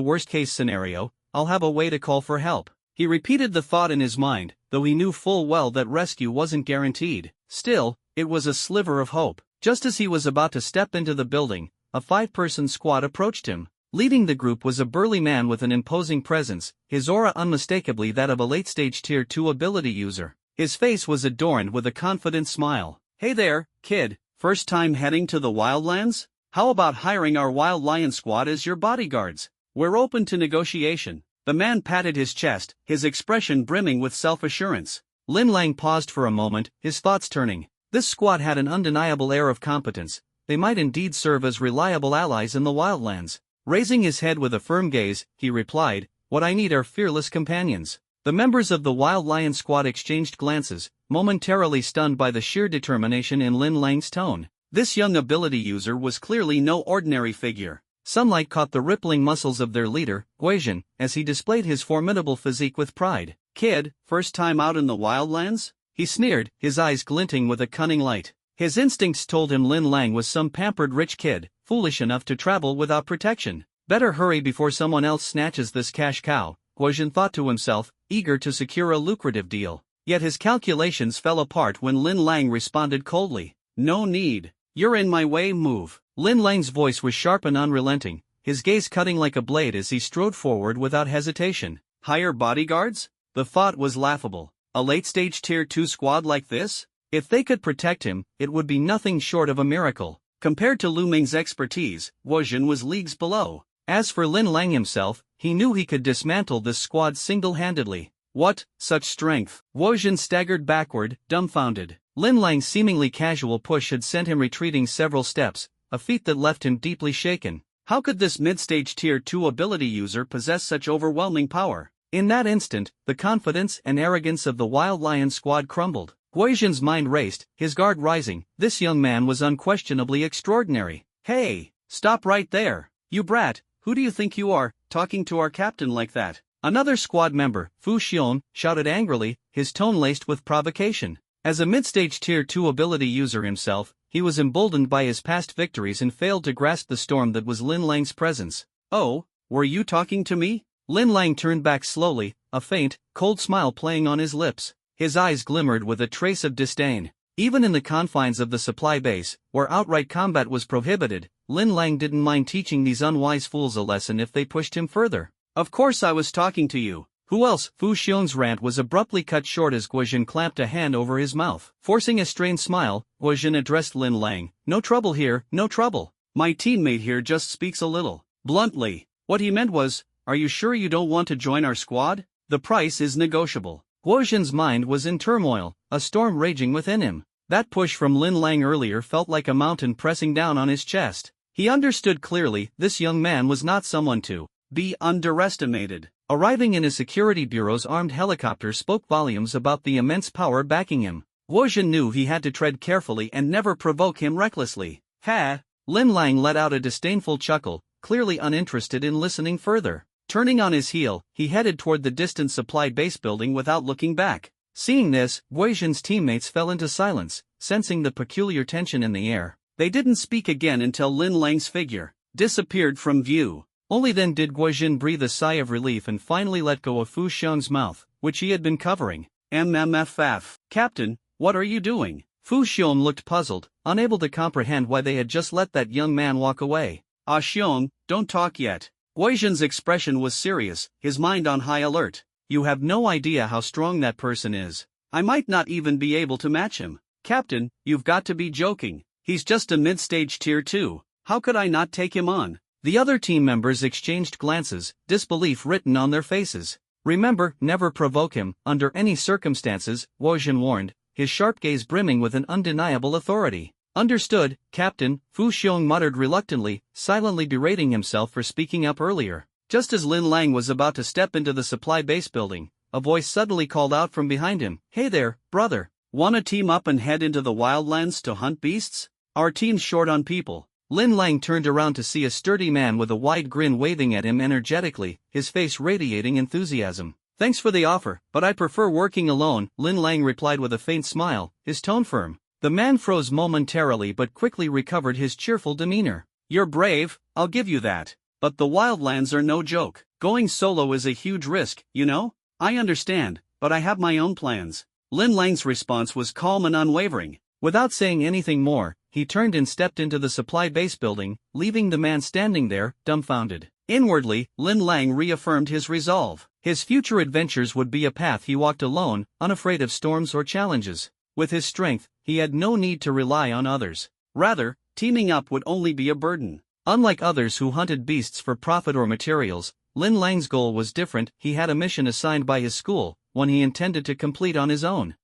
S1: worst-case scenario, I'll have a way to call for help. He repeated the thought in his mind, though he knew full well that rescue wasn't guaranteed. Still, it was a sliver of hope. Just as he was about to step into the building, a 5-person squad approached him. Leading the group was a burly man with an imposing presence, his aura unmistakably that of a late-stage tier 2 ability user. His face was adorned with a confident smile. Hey there, kid, first time heading to the wildlands? How about hiring our Wild Lion squad as your bodyguards? We're open to negotiation. The man patted his chest, his expression brimming with self-assurance.
S2: Lin Lang paused for a moment, his thoughts turning. This squad had an undeniable air of competence. They might indeed serve as reliable allies in the wildlands. Raising his head with a firm gaze, he replied, "What I need are fearless companions." The members of the Wild Lion squad exchanged glances, momentarily stunned by the sheer determination in Lin Lang's tone.
S1: This young ability user was clearly no ordinary figure.
S2: Sunlight caught the rippling muscles of their leader, Guizhen, as he displayed his formidable physique with pride.
S1: "Kid, first time out in the wildlands?"
S2: he sneered, his eyes glinting with a cunning light. His instincts told him Lin Lang was some pampered rich kid, foolish enough to travel without protection. Better hurry before someone else snatches this cash cow, Guizhen thought to himself, eager to secure a lucrative deal. Yet his calculations fell apart when Lin Lang responded coldly.
S1: "No need. You're in my way, move."
S2: Lin Lang's voice was sharp and unrelenting, his gaze cutting like a blade as he strode forward without hesitation.
S1: Hire bodyguards? The thought was laughable. A late-stage Tier 2 squad like this?
S2: If they could protect him, it would be nothing short of a miracle.
S1: Compared to Lu Ming's expertise, Guizhen was leagues below.
S2: As for Lin Lang himself, he knew he could dismantle this squad single-handedly.
S1: What, such strength?
S2: Guizhen staggered backward, dumbfounded. Lin Lang's seemingly casual push had sent him retreating several steps, a feat that left him deeply shaken.
S1: How could this mid-stage Tier 2 ability user possess such overwhelming power?
S2: In that instant, the confidence and arrogance of the Wild Lion squad crumbled. Guizhen's mind raced, his guard rising. This young man was unquestionably extraordinary.
S1: "Hey, stop right there, you brat, who do you think you are, talking to our captain like that?"
S2: Another squad member, Fu Xiong, shouted angrily, his tone laced with provocation. As a mid-stage Tier 2 ability user himself, he was emboldened by his past victories and failed to grasp the storm that was Lin Lang's presence.
S1: "Oh, were you talking to me?"
S2: Lin Lang turned back slowly, a faint, cold smile playing on his lips. His eyes glimmered with a trace of disdain. Even in the confines of the supply base, where outright combat was prohibited, Lin Lang didn't mind teaching these unwise fools a lesson if they pushed him further.
S1: "Of course I was talking to you.
S2: Who else?" Fu Xiong's rant was abruptly cut short as Guizhen clamped a hand over his mouth. Forcing a strained smile, Guizhen addressed Lin Lang. "No trouble here, no trouble.
S1: My teammate here just speaks a little bluntly." What he meant was, "Are you sure you don't want to join our squad? The price is negotiable."
S2: Guizhen's mind was in turmoil, a storm raging within him. That push from Lin Lang earlier felt like a mountain pressing down on his chest. He understood clearly, this young man was not someone to
S1: be underestimated.
S2: Arriving in his security bureau's armed helicopter spoke volumes about the immense power backing him. Guizhen knew he had to tread carefully and never provoke him recklessly.
S1: "Ha!"
S2: Lin Lang let out a disdainful chuckle, clearly uninterested in listening further. Turning on his heel, he headed toward the distant supply base building without looking back. Seeing this, Guizhen's teammates fell into silence, sensing the peculiar tension in the air.
S1: They didn't speak again until Lin Lang's figure disappeared from view.
S2: Only then did Guizhen breathe a sigh of relief and finally let go of Fu Xiong's mouth, which he had been covering.
S1: "MMFF. Captain, what are you doing?"
S2: Fu Xiong looked puzzled, unable to comprehend why they had just let that young man walk away.
S1: "Ah Xiong, don't talk yet." Guizhen's expression was serious, his mind on high alert.
S2: "You have no idea how strong that person is.
S1: I might not even be able to match him." "Captain, you've got to be joking. He's just a mid-stage Tier 2. How could I not take him on?"
S2: The other team members exchanged glances, disbelief written on their faces. "Remember, never provoke him, under any circumstances," Guizhen warned, his sharp gaze brimming with an undeniable authority. "Understood, Captain," Fu Xiong muttered reluctantly, silently berating himself for speaking up earlier. Just as Lin Lang was about to step into the supply base building, a voice suddenly called out from behind him, "Hey there, brother.
S1: Wanna team up and head into the wildlands to hunt beasts? Our team's short on people."
S2: Lin Lang turned around to see a sturdy man with a wide grin waving at him energetically, his face radiating enthusiasm. "Thanks for the offer, but I prefer working alone," Lin Lang replied with a faint smile, his tone firm. The man froze momentarily but quickly recovered his cheerful demeanor.
S1: "You're brave, I'll give you that. But the wildlands are no joke. Going solo is a huge risk, you know?" "I understand, but I have my own plans." Lin Lang's response was calm and unwavering.
S2: Without saying anything more, he turned and stepped into the supply base building, leaving the man standing there, dumbfounded.
S1: Inwardly, Lin Lang reaffirmed his resolve.
S2: His future adventures would be a path he walked alone, unafraid of storms or challenges. With his strength, he had no need to rely on others.
S1: Rather, teaming up would only be a burden.
S2: Unlike others who hunted beasts for profit or materials, Lin Lang's goal was different. He had a mission assigned by his school, one he intended to complete on his own.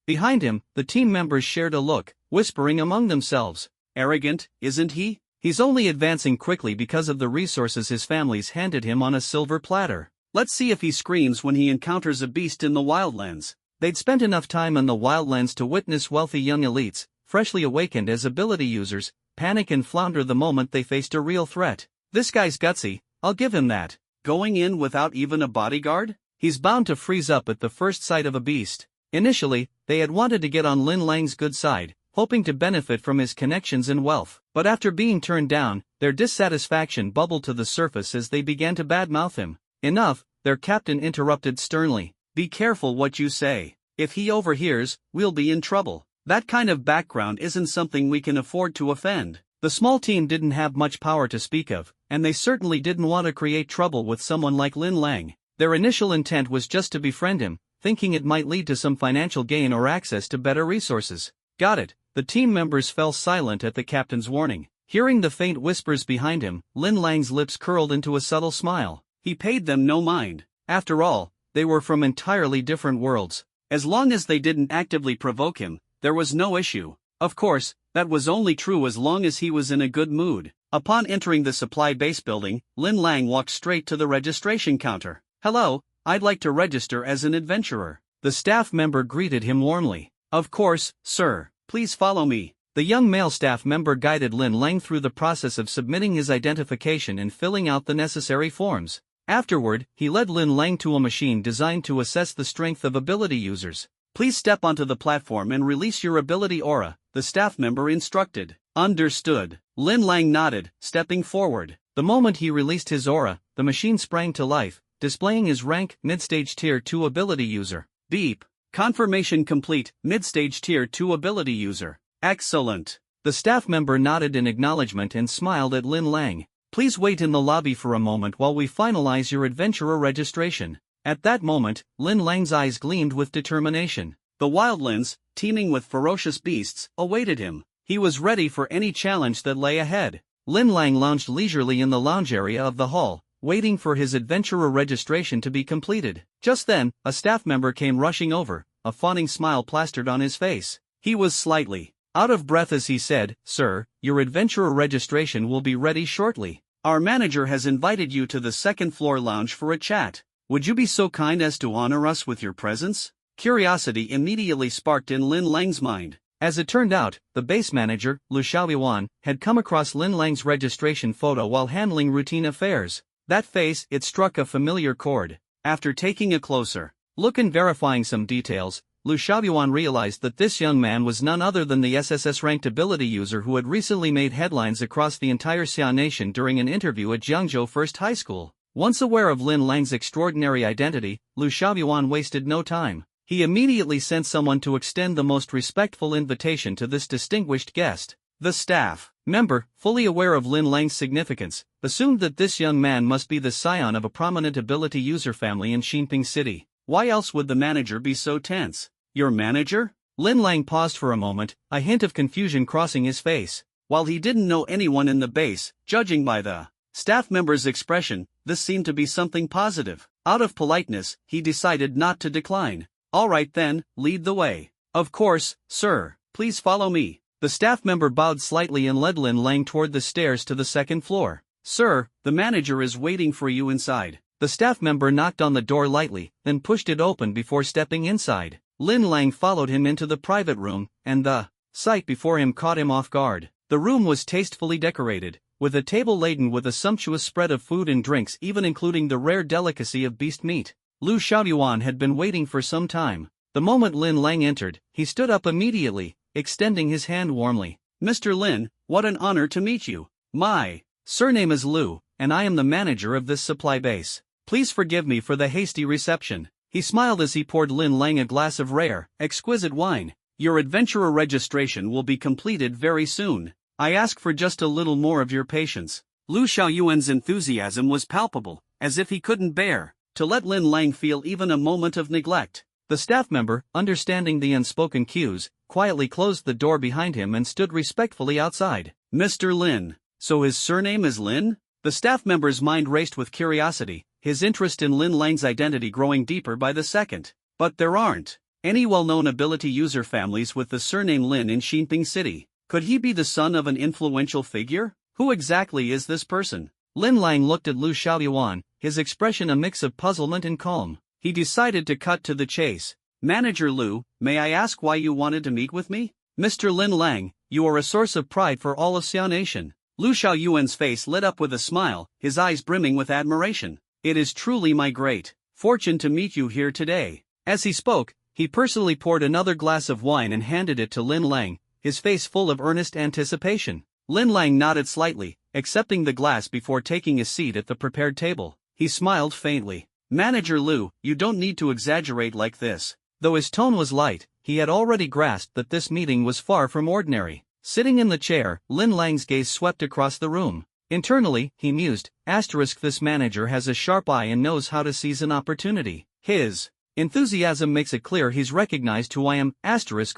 S2: Behind him, the team members shared a look, whispering among themselves.
S1: Arrogant, isn't he?
S2: He's only advancing quickly because of the resources his family's handed him on a silver platter.
S1: Let's see if he screams when he encounters a beast in the wildlands.
S2: They'd spent enough time in the wildlands to witness wealthy young elites, freshly awakened as ability users, panic and flounder the moment they faced a real threat. This guy's gutsy, I'll give him that.
S1: Going in without even a bodyguard?
S2: He's bound to freeze up at the first sight of a beast. Initially, they had wanted to get on Lin Lang's good side, hoping to benefit from his connections and wealth. But after being turned down, their dissatisfaction bubbled to the surface as they began to badmouth him. Enough, their captain interrupted sternly.
S1: Be careful what you say. If he overhears, we'll be in trouble. That kind of background isn't something we can afford to offend.
S2: The small team didn't have much power to speak of, and they certainly didn't want to create trouble with someone like Lin Lang. Their initial intent was just to befriend him, thinking it might lead to some financial gain or access to better resources.
S1: Got it.
S2: The team members fell silent at the captain's warning. Hearing the faint whispers behind him, Lin Lang's lips curled into a subtle smile.
S1: He paid them no mind.
S2: After all, they were from entirely different worlds.
S1: As long as they didn't actively provoke him, there was no issue. Of course, that was only true as long as he was in a good mood. Upon entering the supply base building, Lin Lang walked straight to the registration counter. Hello, I'd like to register as an adventurer.
S2: The staff member greeted him warmly.
S1: Of course, sir. Please follow me.
S2: The young male staff member guided Lin Lang through the process of submitting his identification and filling out the necessary forms. Afterward, he led Lin Lang to a machine designed to assess the strength of ability users.
S1: Please step onto the platform and release your ability aura, the staff member instructed. Understood. Lin Lang nodded, stepping forward.
S2: The moment he released his aura, the machine sprang to life, displaying his rank, Mid-Stage Tier 2 ability user.
S1: Beep. Confirmation complete, Mid-Stage Tier 2 ability user. Excellent.
S2: The staff member nodded in acknowledgement and smiled at Lin Lang. Please wait in the lobby for a moment while we finalize your adventurer registration. At that moment, Lin Lang's eyes gleamed with determination.
S1: The wildlands, teeming with ferocious beasts, awaited him. He was ready for any challenge that lay ahead.
S2: Lin Lang lounged leisurely in the lounge area of the hall, waiting for his adventurer registration to be completed. Just then, a staff member came rushing over, a fawning smile plastered on his face.
S1: He was slightly
S2: out of breath as he said, "Sir, your adventurer registration will be ready shortly.
S1: Our manager has invited you to the second-floor lounge for a chat. Would you be so kind as to honor us with your presence?" Curiosity immediately sparked in Lin Lang's mind.
S2: As it turned out, the base manager, Lu Xiaoyuan, had come across Lin Lang's registration photo while handling routine affairs. That face, it struck a familiar chord.
S1: After taking a closer
S2: look and verifying some details, Lu Xiaoyuan realized that this young man was none other than the SSS-ranked ability user who had recently made headlines across the entire Xia nation during an interview at Jiangzhou First High School. Once aware of Lin Lang's extraordinary identity, Lu Xiaoyuan wasted no time. He immediately sent someone to extend the most respectful invitation to this distinguished guest.
S1: The staff
S2: member, fully aware of Lin Lang's significance, assumed that this young man must be the scion of a prominent ability user family in Xinping City.
S1: Why else would the manager be so tense? Your manager?
S2: Lin Lang paused for a moment, a hint of confusion crossing his face.
S1: While he didn't know anyone in the base, judging by the staff member's expression, this seemed to be something positive. Out of politeness, he decided not to decline. All right then, lead the way.
S2: Of course, sir.
S1: Please follow me.
S2: The staff member bowed slightly and led Lin Lang toward the stairs to the second floor.
S1: Sir, the manager is waiting for you inside.
S2: The staff member knocked on the door lightly, then pushed it open before stepping inside. Lin Lang followed him into the private room, and the sight before him caught him off guard. The room was tastefully decorated, with a table laden with a sumptuous spread of food and drinks, even including the rare delicacy of beast meat. Lu Xiaoyuan had been waiting for some time. The moment Lin Lang entered, he stood up immediately, extending his hand warmly.
S1: Mr. Lin, what an honor to meet you. My
S2: surname is Lu, and I am the manager of this supply base. Please forgive me for the hasty reception. He smiled as he poured Lin Lang a glass of rare, exquisite wine.
S1: Your adventurer registration will be completed very soon. I ask for just a little more of your patience. Lu Xiaoyuan's enthusiasm was palpable, as if he couldn't bear to let Lin Lang feel even a moment of neglect.
S2: The staff member, understanding the unspoken cues, quietly closed the door behind him and stood respectfully outside.
S1: Mr. Lin, so his surname is Lin? The staff member's mind raced with curiosity, his interest in Lin Lang's identity growing deeper by the second. But there aren't any well-known ability user families with the surname Lin in Xinping City. Could he be the son of an influential figure? Who exactly is this person?
S2: Lin Lang looked at Lu Xiaoyuan, his expression a mix of puzzlement and calm.
S1: He decided to cut to the chase. Manager Lu, may I ask why you wanted to meet with me? Mr. Lin Lang, you are a source of pride for all of Xiao Nation. Lu Xiaoyuan's face lit up with a smile, his eyes brimming with admiration. It is truly my great fortune to meet you here today. As he spoke, he personally poured another glass of wine and handed it to Lin Lang, his face full of earnest anticipation. Lin Lang nodded slightly, accepting the glass before taking a seat at the prepared table. He smiled faintly. Manager Lu, you don't need to exaggerate like this.
S2: Though his tone was light, he had already grasped that this meeting was far from ordinary. Sitting in the chair, Lin Lang's gaze swept across the room. Internally, he mused, this manager has a sharp eye and knows how to seize an opportunity. His enthusiasm makes it clear he's recognized who I am,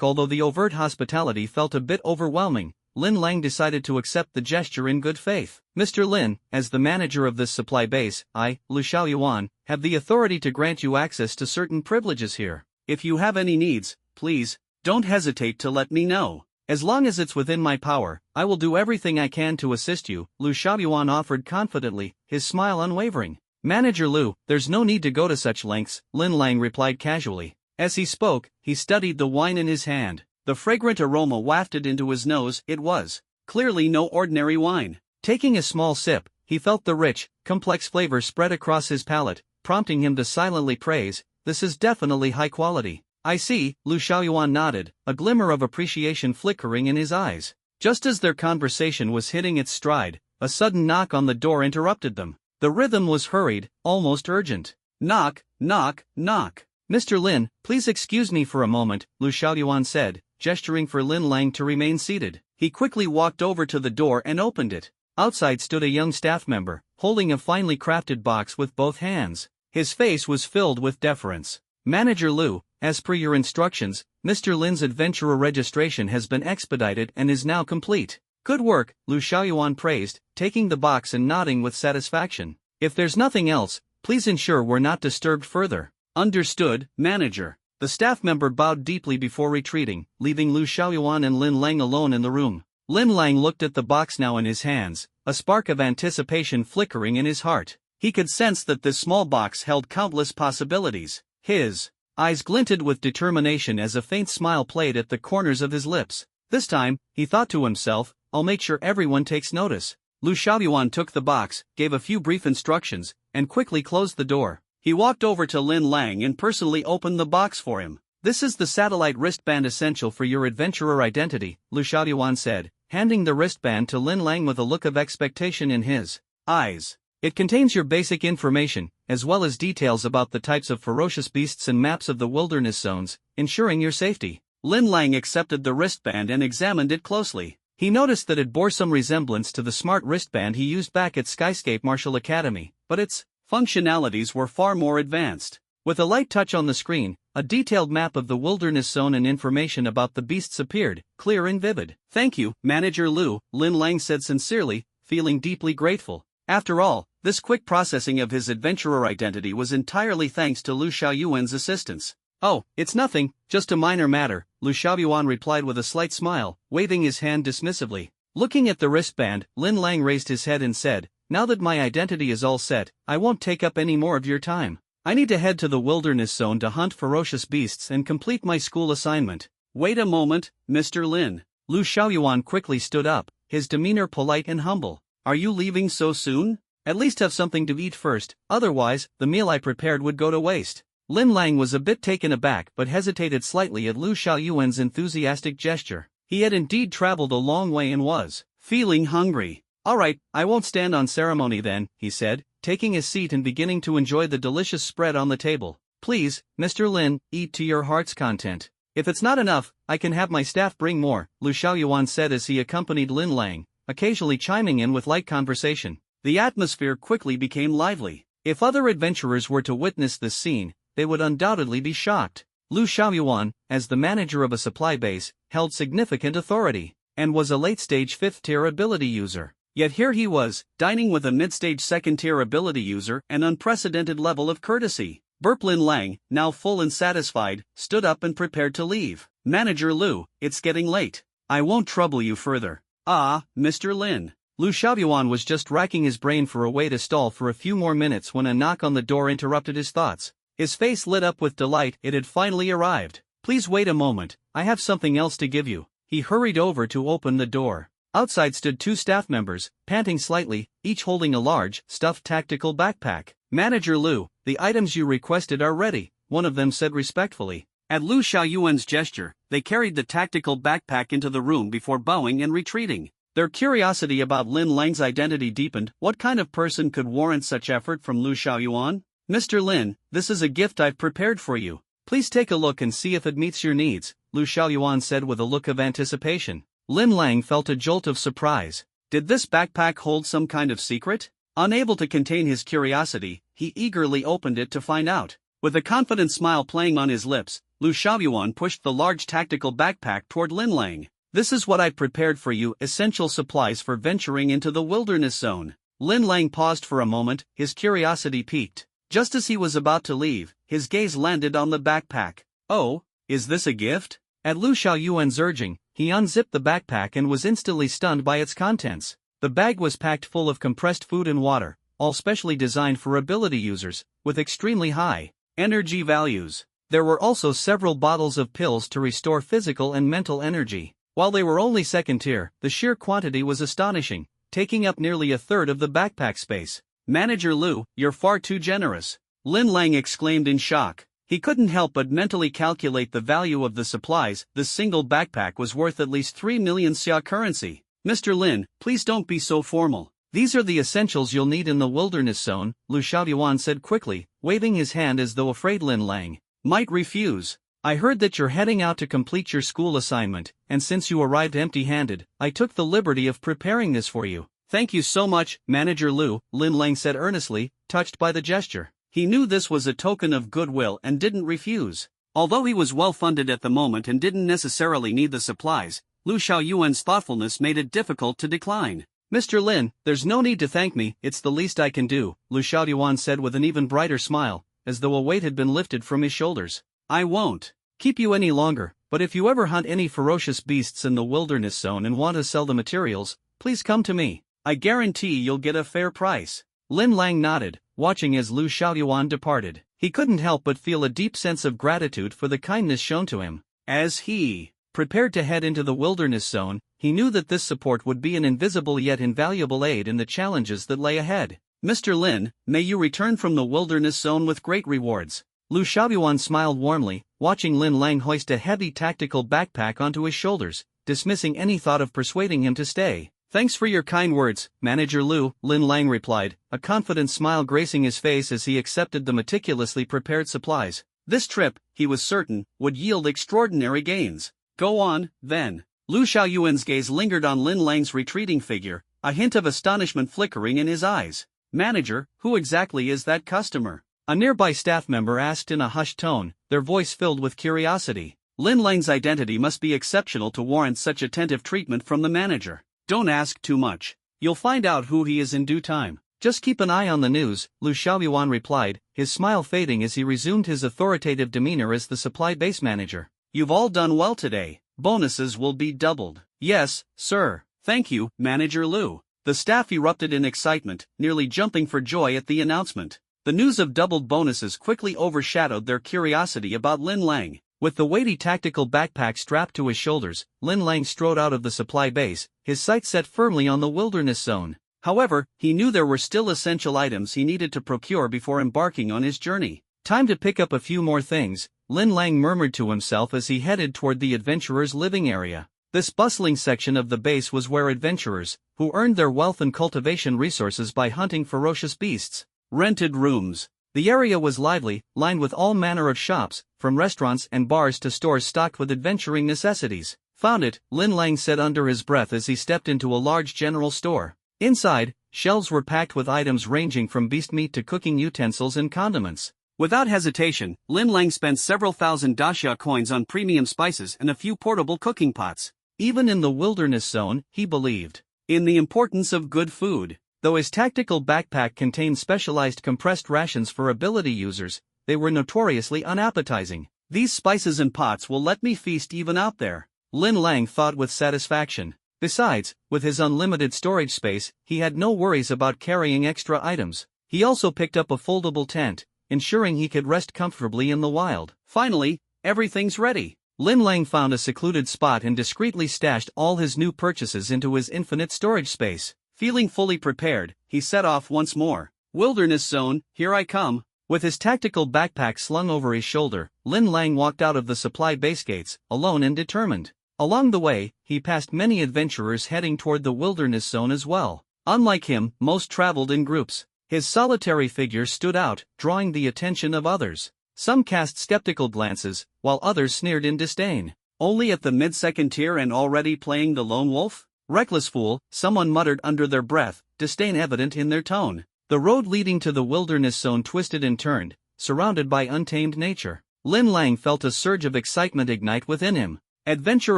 S2: although the overt hospitality felt a bit overwhelming. Lin Lang decided to accept the gesture in good faith. Mr. Lin, as the manager of this supply base, I, Lu Xiaoyuan, have the authority to grant you access to certain privileges here.
S1: If you have any needs, please, don't hesitate to let me know.
S2: As long as it's within my power, I will do everything I can to assist you, Lu Xiaoyuan offered confidently, his smile unwavering. Manager Lu, there's no need to go to such lengths, Lin Lang replied casually. As he spoke, he studied the wine in his hand.
S1: The fragrant aroma wafted into his nose. It was clearly no ordinary wine.
S2: Taking a small sip, he felt the rich, complex flavor spread across his palate, prompting him to silently praise, this is definitely high quality. I see, Lu Xiaoyuan nodded, a glimmer of appreciation flickering in his eyes. Just as their conversation was hitting its stride, a sudden knock on the door interrupted them. The rhythm was hurried, almost urgent.
S1: Knock, knock, knock.
S2: Mr. Lin, please excuse me for a moment, Lu Xiaoyuan said, gesturing for Lin Lang to remain seated.
S1: He quickly walked over to the door and opened it.
S2: Outside stood a young staff member, holding a finely crafted box with both hands. His face was filled with deference. Manager Lu, as per your instructions, Mr. Lin's adventurer registration has been expedited and is now complete. Good work, Lu Xiaoyuan praised, taking the box and nodding with satisfaction. If there's nothing else, please ensure we're not disturbed further.
S1: Understood, manager.
S2: The staff member bowed deeply before retreating, leaving Lu Xiaoyuan and Lin Lang alone in the room. Lin Lang looked at the box now in his hands, a spark of anticipation flickering in his heart.
S1: He could sense that this small box held countless possibilities. His eyes glinted with determination as a faint smile played at the corners of his lips. This time, he thought to himself, I'll make sure everyone takes notice. Lu Xiaoyuan took the box, gave a few brief instructions, and quickly closed the door. He walked over to Lin Lang and personally opened the box for him. This is the satellite wristband essential for your adventurer identity, Lu Xiaoyuan said, handing the wristband to Lin Lang with a look of expectation in his eyes. It contains your basic information, as well as details about the types of ferocious beasts and maps of the wilderness zones, ensuring your safety. Lin Lang accepted the wristband and examined it closely.
S2: He noticed that it bore some resemblance to the smart wristband he used back at Skyscape Martial Academy, but its
S1: functionalities were far more advanced.
S2: With a light touch on the screen, a detailed map of the wilderness zone and information about the beasts appeared, clear and vivid.
S1: Thank you, Manager Lu, Lin Lang said sincerely, feeling deeply grateful. After all, this quick processing of his adventurer identity was entirely thanks to Lu Xiaoyuan's assistance.
S2: Oh, it's nothing, just a minor matter, Lu Xiaoyuan replied with a slight smile, waving his hand dismissively. Looking at the wristband, Lin Lang raised his head and said, now that my identity is all set, I won't take up any more of your time. I need to head to the wilderness zone to hunt ferocious beasts and complete my school assignment.
S1: Wait a moment, Mr. Lin.
S2: Lu Xiaoyuan quickly stood up, his demeanor polite and humble.
S1: Are you leaving so soon?
S2: At least have something to eat first, otherwise, the meal I prepared would go to waste. Lin Lang was a bit taken aback but hesitated slightly at Lu Xiaoyuan's enthusiastic gesture. He had indeed traveled a long way and was
S1: feeling hungry.
S2: All right, I won't stand on ceremony then, he said, taking his seat and beginning to enjoy the delicious spread on the table. Please, Mr. Lin, eat to your heart's content. If it's not enough, I can have my staff bring more, Lu Xiaoyuan said as he accompanied Lin Lang, occasionally chiming in with light conversation.
S1: The atmosphere quickly became lively.
S2: If other adventurers were to witness this scene, they would undoubtedly be shocked. Lu Xiaoyuan, as the manager of a supply base, held significant authority, and was a late-stage 5th-tier ability user.
S1: Yet here he was, dining with a mid-stage second-tier ability user, an unprecedented level of courtesy. Lin Lang, now full and satisfied, stood up and prepared to leave. Manager Lu, it's getting late. I won't trouble you further. Ah, Mr. Lin. Lu Xiaoyuan was just racking his brain for a way to stall for a few more minutes when a knock on the door interrupted his thoughts. His face lit up with delight, it had finally arrived. Please wait a moment, I have something else to give you. He hurried over to open the door. Outside stood two staff members, panting slightly, each holding a large, stuffed tactical backpack. Manager Lu, the items you requested are ready, one of them said respectfully. At Lu Xiaoyuan's gesture, they carried the tactical backpack into the room before bowing and retreating. Their curiosity about Lin Lang's identity deepened. What kind of person could warrant such effort from Lu Xiaoyuan? Mr. Lin, this is a gift I've prepared for you. Please take a look and see if it meets your needs, Lu Xiaoyuan said with a look of anticipation. Lin Lang felt a jolt of surprise. Did this backpack hold some kind of secret? Unable to contain his curiosity, he eagerly opened it to find out. With a confident smile playing on his lips, Lu Xiaoyuan pushed the large tactical backpack toward Lin Lang. This is what I've prepared for you, essential supplies for venturing into the wilderness zone. Lin Lang paused for a moment, his curiosity piqued. Just as he was about to leave, his gaze landed on the backpack. Oh, is this a gift? At Lu Xiaoyuan's urging, he unzipped the backpack and was instantly stunned by its contents. The bag was packed full of compressed food and water, all specially designed for ability users, with extremely high energy values. There were also several bottles of pills to restore physical and mental energy. While they were only second tier, the sheer quantity was astonishing, taking up nearly a third of the backpack space. Manager Lu, you're far too generous. Lin Lang exclaimed in shock. He couldn't help but mentally calculate the value of the supplies. The single backpack was worth at least 3 million xia currency. Mr. Lin, please don't be so formal. These are the essentials you'll need in the wilderness zone, Lu Xiaoyuan said quickly, waving his hand as though afraid Lin Lang might refuse. I heard that you're heading out to complete your school assignment, and since you arrived empty-handed, I took the liberty of preparing this for you. Thank you so much, Manager Lu, Lin Lang said earnestly, touched by the gesture. He knew this was a token of goodwill and didn't refuse. Although he was well-funded at the moment and didn't necessarily need the supplies, Lu Xiaoyuan's thoughtfulness made it difficult to decline. Mr. Lin, there's no need to thank me, it's the least I can do, Lu Xiaoyuan said with an even brighter smile, as though a weight had been lifted from his shoulders. I won't keep you any longer, but if you ever hunt any ferocious beasts in the wilderness zone and want to sell the materials, please come to me. I guarantee you'll get a fair price. Lin Lang nodded, watching as Lu Xiaoyuan departed. He couldn't help but feel a deep sense of gratitude for the kindness shown to him. As he prepared to head into the wilderness zone, he knew that this support would be an invisible yet invaluable aid in the challenges that lay ahead. Mr. Lin, may you return from the wilderness zone with great rewards. Lu Xiaoyuan smiled warmly, watching Lin Lang hoist a heavy tactical backpack onto his shoulders, dismissing any thought of persuading him to stay. Thanks for your kind words, Manager Lu, Lin Lang replied, a confident smile gracing his face as he accepted the meticulously prepared supplies. This trip, he was certain, would yield extraordinary gains. Go on, then. Lu Xiaoyuan's gaze lingered on Lin Lang's retreating figure, a hint of astonishment flickering in his eyes. Manager, who exactly is that customer? A nearby staff member asked in a hushed tone, their voice filled with curiosity. Lin Lang's identity must be exceptional to warrant such attentive treatment from the manager. Don't ask too much. You'll find out who he is in due time. Just keep an eye on the news, Lu Xiaoyuan replied, his smile fading as he resumed his authoritative demeanor as the supply base manager. You've all done well today. Bonuses will be doubled. Yes, sir. Thank you, Manager Lu. The staff erupted in excitement, nearly jumping for joy at the announcement. The news of doubled bonuses quickly overshadowed their curiosity about Lin Lang. With the weighty tactical backpack strapped to his shoulders, Lin Lang strode out of the supply base, his sights set firmly on the wilderness zone. However, he knew there were still essential items he needed to procure before embarking on his journey. Time to pick up a few more things, Lin Lang murmured to himself as he headed toward the adventurers' living area. This bustling section of the base was where adventurers, who earned their wealth and cultivation resources by hunting ferocious beasts, rented rooms. The area was lively, lined with all manner of shops, from restaurants and bars to stores stocked with adventuring necessities. Found it, Lin Lang said under his breath as he stepped into a large general store. Inside, shelves were packed with items ranging from beast meat to cooking utensils and condiments. Without hesitation, Lin Lang spent several thousand daxia coins on premium spices and a few portable cooking pots. Even in the wilderness zone, he believed in the importance of good food.
S2: Though his tactical backpack contained specialized compressed rations for ability users, they were notoriously unappetizing.
S1: These spices and pots will let me feast even out there,
S2: Lin Lang thought with satisfaction. Besides, with his unlimited storage space, he had no worries about carrying extra items. He also picked up a foldable tent, ensuring he could rest comfortably in the wild.
S1: Finally, everything's ready.
S2: Lin Lang found a secluded spot and discreetly stashed all his new purchases into his infinite storage space.
S1: Feeling fully prepared, he set off once more. Wilderness zone, here I come.
S2: With his tactical backpack slung over his shoulder, Lin Lang walked out of the supply base gates, alone and determined. Along the way, he passed many adventurers heading toward the wilderness zone as well. Unlike him, most traveled in groups. His solitary figure stood out, drawing the attention of others. Some cast skeptical glances, while others sneered in disdain.
S1: Only at the mid-second tier and already playing the lone wolf?
S2: Reckless fool, someone muttered under their breath, disdain evident in their tone. The road leading to the wilderness zone twisted and turned, surrounded by untamed nature. Lin Lang felt a surge of excitement ignite within him. Adventure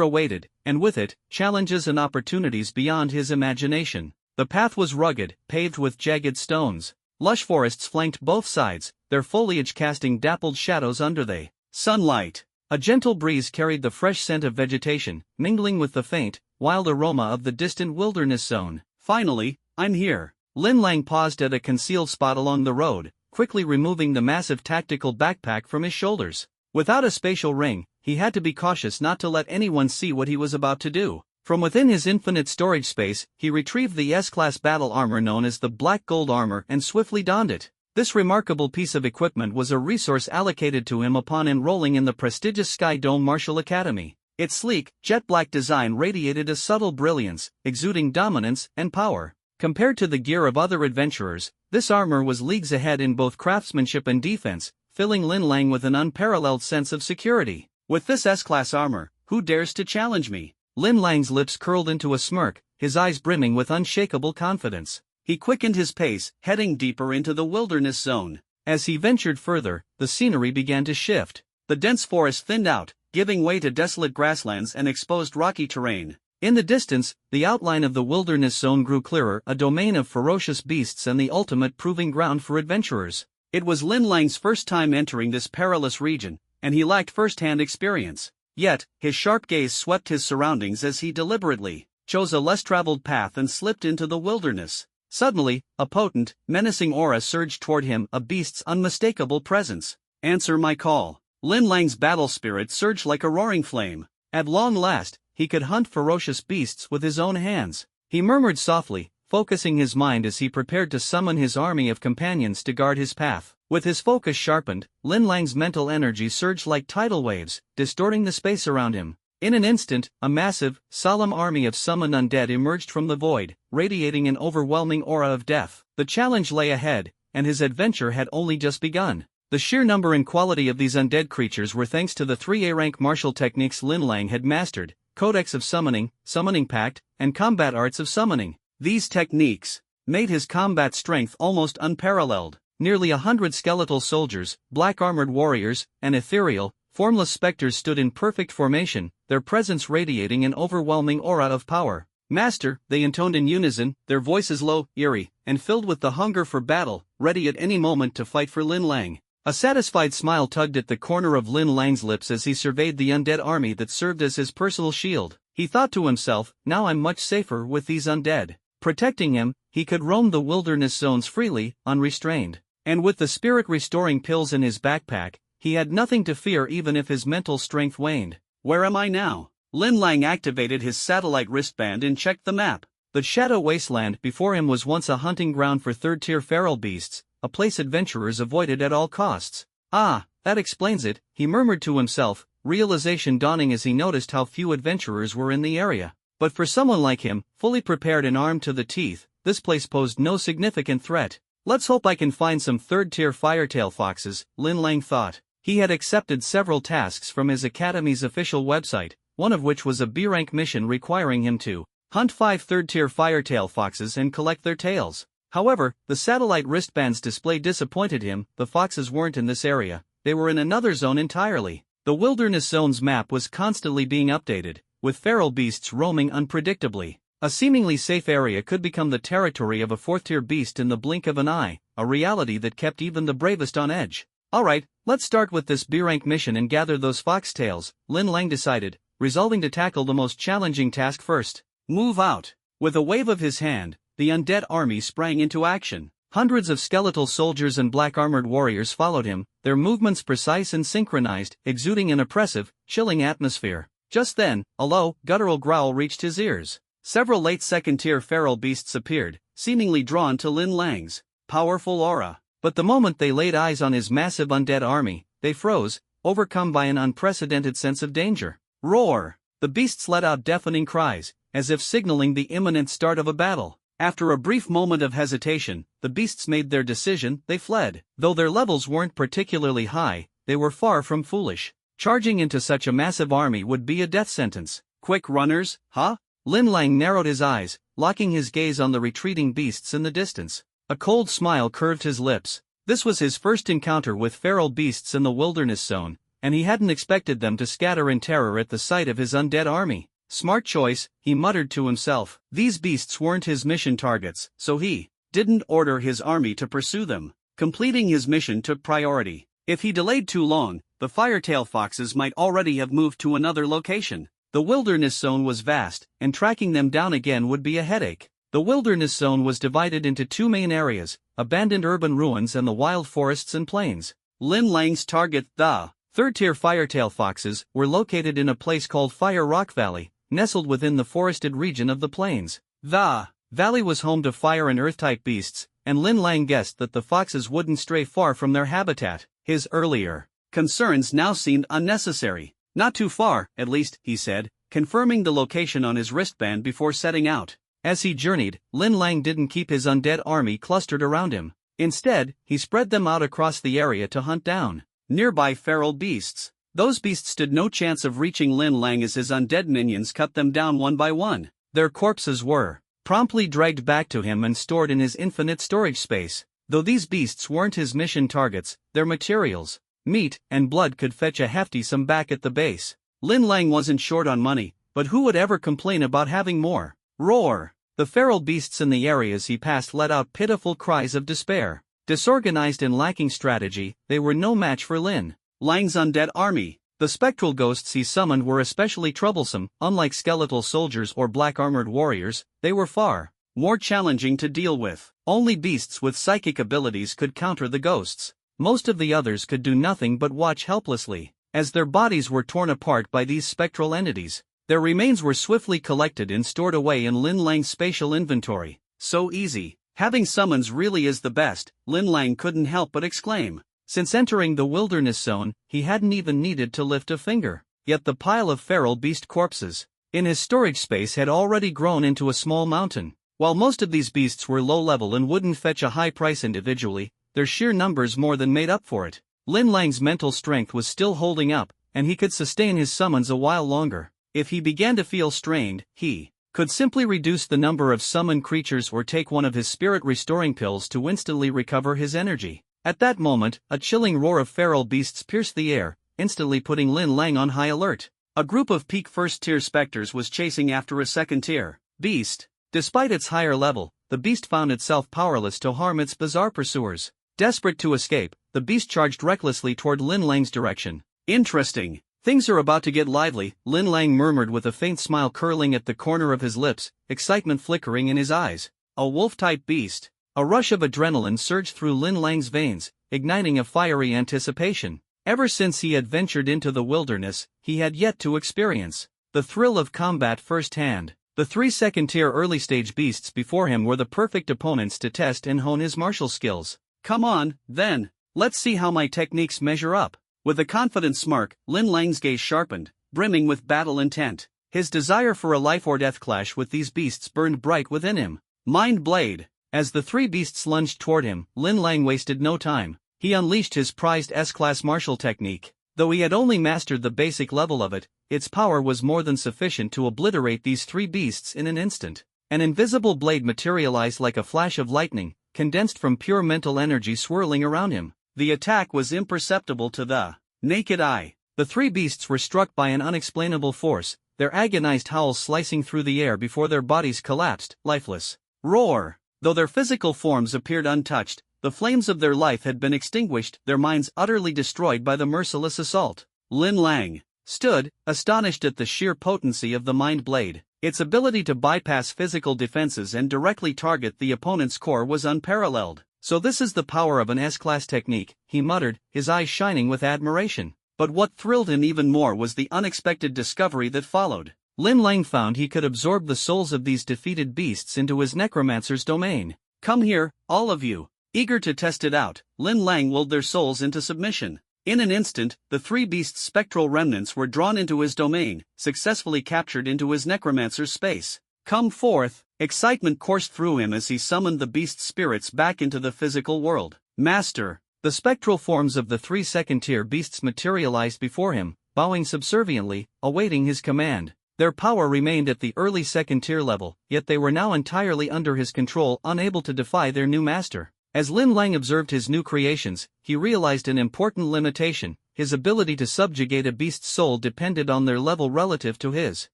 S2: awaited, and with it, challenges and opportunities beyond his imagination. The path was rugged, paved with jagged stones. Lush forests flanked both sides, their foliage casting dappled shadows under the
S1: sunlight.
S2: A gentle breeze carried the fresh scent of vegetation, mingling with the faint, wild aroma of the distant wilderness zone.
S1: Finally, I'm here.
S2: Lin Lang paused at a concealed spot along the road, quickly removing the massive tactical backpack from his shoulders. Without a spatial ring, he had to be cautious not to let anyone see what he was about to do. From within his infinite storage space, he retrieved the S-class battle armor known as the Black Gold Armor and swiftly donned it. This remarkable piece of equipment was a resource allocated to him upon enrolling in the prestigious Sky Dome Martial Academy. Its sleek, jet-black design radiated a subtle brilliance, exuding dominance and power. Compared to the gear of other adventurers, this armor was leagues ahead in both craftsmanship and defense, filling Lin Lang with an unparalleled sense of security.
S1: With this S-class armor, who dares to challenge me?
S2: Lin Lang's lips curled into a smirk, his eyes brimming with unshakable confidence.
S1: He quickened his pace, heading deeper into the wilderness zone.
S2: As he ventured further, the scenery began to shift.
S1: The dense forest thinned out, giving way to desolate grasslands and exposed rocky terrain.
S2: In the distance, the outline of the wilderness zone grew clearer, a domain of ferocious beasts and the ultimate proving ground for adventurers.
S1: It was Lin Lang's first time entering this perilous region, and he lacked first-hand experience. Yet, his sharp gaze swept his surroundings as he deliberately chose a less-traveled path and slipped into the wilderness. Suddenly, a potent, menacing aura surged toward him, a beast's unmistakable presence. Answer my call. Lin Lang's battle spirit surged like a roaring flame. At long last, he could hunt ferocious beasts with his own hands. He murmured softly, focusing his mind as he prepared to summon his army of companions to guard his path. With his focus sharpened, Lin Lang's mental energy surged like tidal waves, distorting the space around him. In an instant, a massive, solemn army of summoned undead emerged from the void, radiating an overwhelming aura of death. The challenge lay ahead, and his adventure had only just begun. The sheer number and quality of these undead creatures were thanks to the 3A rank martial techniques Lin Lang had mastered: Codex of Summoning, Summoning Pact, and Combat Arts of Summoning. These techniques made his combat strength almost unparalleled. Nearly 100 skeletal soldiers, black-armored warriors, and ethereal, formless specters stood in perfect formation, their presence radiating an overwhelming aura of power. Master, they intoned in unison, their voices low, eerie, and filled with the hunger for battle, ready at any moment to fight for Lin Lang. A satisfied smile tugged at the corner of Lin Lang's lips as he surveyed the undead army that served as his personal shield. He thought to himself, now I'm much safer with these undead. Protecting him, he could roam the wilderness zones freely, unrestrained. And with the spirit-restoring pills in his backpack, he had nothing to fear even if his mental strength waned. Where am I now? Lin Lang activated his satellite wristband and checked the map.
S2: The Shadow Wasteland before him was once a hunting ground for third-tier feral beasts, a place adventurers avoided at all costs. Ah, that explains it, he murmured to himself, realization dawning as he noticed how few adventurers were in the area. But for someone like him, fully prepared and armed to the teeth, this place posed no significant threat. Let's hope I can find some third-tier firetail foxes, Lin Lang thought. He had accepted several tasks from his academy's official website, one of which was a B-rank mission requiring him to hunt 5 third-tier firetail foxes and collect their tails. However, the satellite wristband's display disappointed him. The foxes weren't in this area, they were in another zone entirely. The wilderness zone's map was constantly being updated, with feral beasts roaming unpredictably. A seemingly safe area could become the territory of a fourth-tier beast in the blink of an eye, a reality that kept even the bravest on edge. Alright, let's start with this B-rank mission and gather those foxtails, Lin Lang decided, resolving to tackle the most challenging task first.
S1: Move out. With a wave of his hand, the undead army sprang into action.
S2: Hundreds of skeletal soldiers and black-armored warriors followed him, their movements precise and synchronized, exuding an oppressive, chilling atmosphere. Just then, a low, guttural growl reached his ears.
S1: Several late second-tier feral beasts appeared, seemingly drawn to Lin Lang's powerful aura.
S2: But the moment they laid eyes on his massive undead army, they froze, overcome by an unprecedented sense of danger.
S1: Roar!
S2: The beasts let out deafening cries, as if signaling the imminent start of a battle.
S1: After a brief moment of hesitation, the beasts made their decision, they fled.
S2: Though their levels weren't particularly high, they were far from foolish. Charging into such a massive army would be a death sentence.
S1: Quick runners, huh?
S2: Lin Lang narrowed his eyes, locking his gaze on the retreating beasts in the distance. A cold smile curved his lips. This was his first encounter with feral beasts in the wilderness zone, and he hadn't expected them to scatter in terror at the sight of his undead army. Smart choice, he muttered to himself. These beasts weren't his mission targets, so he
S1: didn't order his army to pursue them. Completing his mission took priority. If he delayed too long, the firetail foxes might already have moved to another location. The wilderness zone was vast, and tracking them down again would be a headache. The wilderness zone was divided into two main areas, abandoned urban ruins and the wild forests and plains. Lin Lang's target, the
S2: third-tier firetail foxes, were located in a place called Fire Rock Valley, nestled within the forested region of the plains.
S1: The
S2: valley was home to fire and earth-type beasts, and Lin Lang guessed that the foxes wouldn't stray far from their habitat. His earlier
S1: concerns now seemed unnecessary. Not too far, at least, he said, confirming the location on his wristband before setting out.
S2: As he journeyed, Lin Lang didn't keep his undead army clustered around him. Instead, he spread them out across the area to hunt down
S1: nearby feral beasts. Those beasts stood no chance of reaching Lin Lang as his undead minions cut them down one by one.
S2: Their corpses were promptly dragged back to him and stored in his infinite storage space. Though these beasts weren't his mission targets, their materials, meat and blood could fetch a hefty sum back at the base.
S1: Lin Lang wasn't short on money, but who would ever complain about having more? Roar!
S2: The feral beasts in the areas he passed let out pitiful cries of despair. Disorganized and lacking strategy, they were no match for Lin
S1: Lang's undead army.
S2: The spectral ghosts he summoned were especially troublesome. Unlike skeletal soldiers or black-armored warriors, they were far
S1: more challenging to deal with.
S2: Only beasts with psychic abilities could counter the ghosts. Most of the others could do nothing but watch helplessly as their bodies were torn apart by these spectral entities. Their remains were swiftly collected and stored away in Lin Lang's spatial inventory.
S1: So easy. Having summons really is the best, Lin Lang couldn't help but exclaim.
S2: Since entering the wilderness zone, he hadn't even needed to lift a finger. Yet the pile of feral beast corpses in his storage space had already grown into a small mountain. While most of these beasts were low-level and wouldn't fetch a high price individually, their sheer numbers more than made up for it. Lin Lang's mental strength was still holding up, and he could sustain his summons a while longer. If he began to feel strained, he could simply reduce the number of summoned creatures or take one of his spirit-restoring pills to instantly recover his energy. At that moment, a chilling roar of feral beasts pierced the air, instantly putting Lin Lang on high alert.
S1: A group of peak first-tier specters was chasing after a second-tier beast.
S2: Despite its higher level, the beast found itself powerless to harm its bizarre pursuers. Desperate to escape, the beast charged recklessly toward Lin Lang's direction.
S1: Interesting. Things are about to get lively, Lin Lang murmured with a faint smile curling at the corner of his lips, excitement flickering in his eyes. A wolf-type beast.
S2: A rush of adrenaline surged through Lin Lang's veins, igniting a fiery anticipation. Ever since he had ventured into the wilderness, he had yet to experience the thrill of combat firsthand. The three second-tier early-stage beasts before him were the perfect opponents to test and hone his martial skills.
S1: Come on, then. Let's see how my techniques measure up. With a confident smirk, Lin Lang's gaze sharpened, brimming with battle intent. His desire for a life-or-death clash with these beasts burned bright within him. Mind Blade. As the three beasts lunged toward him, Lin Lang wasted no time. He unleashed his prized S-class martial technique. Though he had only mastered the basic level of it, its power was more than sufficient to obliterate these three beasts in an instant. An invisible blade materialized like a flash of lightning, condensed from pure mental energy swirling around him. The attack was imperceptible to the naked eye.
S2: The three beasts were struck by an unexplainable force, their agonized howls slicing through the air before their bodies collapsed, lifeless. Roar! Though their physical forms appeared untouched, the flames of their life had been extinguished, their minds utterly destroyed by the merciless assault. Lin Lang stood, astonished at the sheer potency of the Mind Blade. Its ability to bypass physical defenses and directly target the opponent's core was unparalleled. So this is the power of an S-class technique, he muttered, his eyes shining with admiration. But what thrilled him even more was the unexpected discovery that followed. Lin Lang found he could absorb the souls of these defeated beasts into his necromancer's domain. Come here, all of you. Eager to test it out, Lin Lang willed their souls into submission. In an instant, the three beasts' spectral remnants were drawn into his domain, successfully captured into his necromancer's space. Come forth! Excitement coursed through him as he summoned the beast spirits back into the physical world. Master! The spectral forms of the three second-tier beasts materialized before him, bowing subserviently, awaiting his command. Their power remained at the early second-tier level, yet they were now entirely under his control, unable to defy their new master. As Lin Lang observed his new creations, he realized an important limitation: his ability to subjugate a beast's soul depended on their level relative to his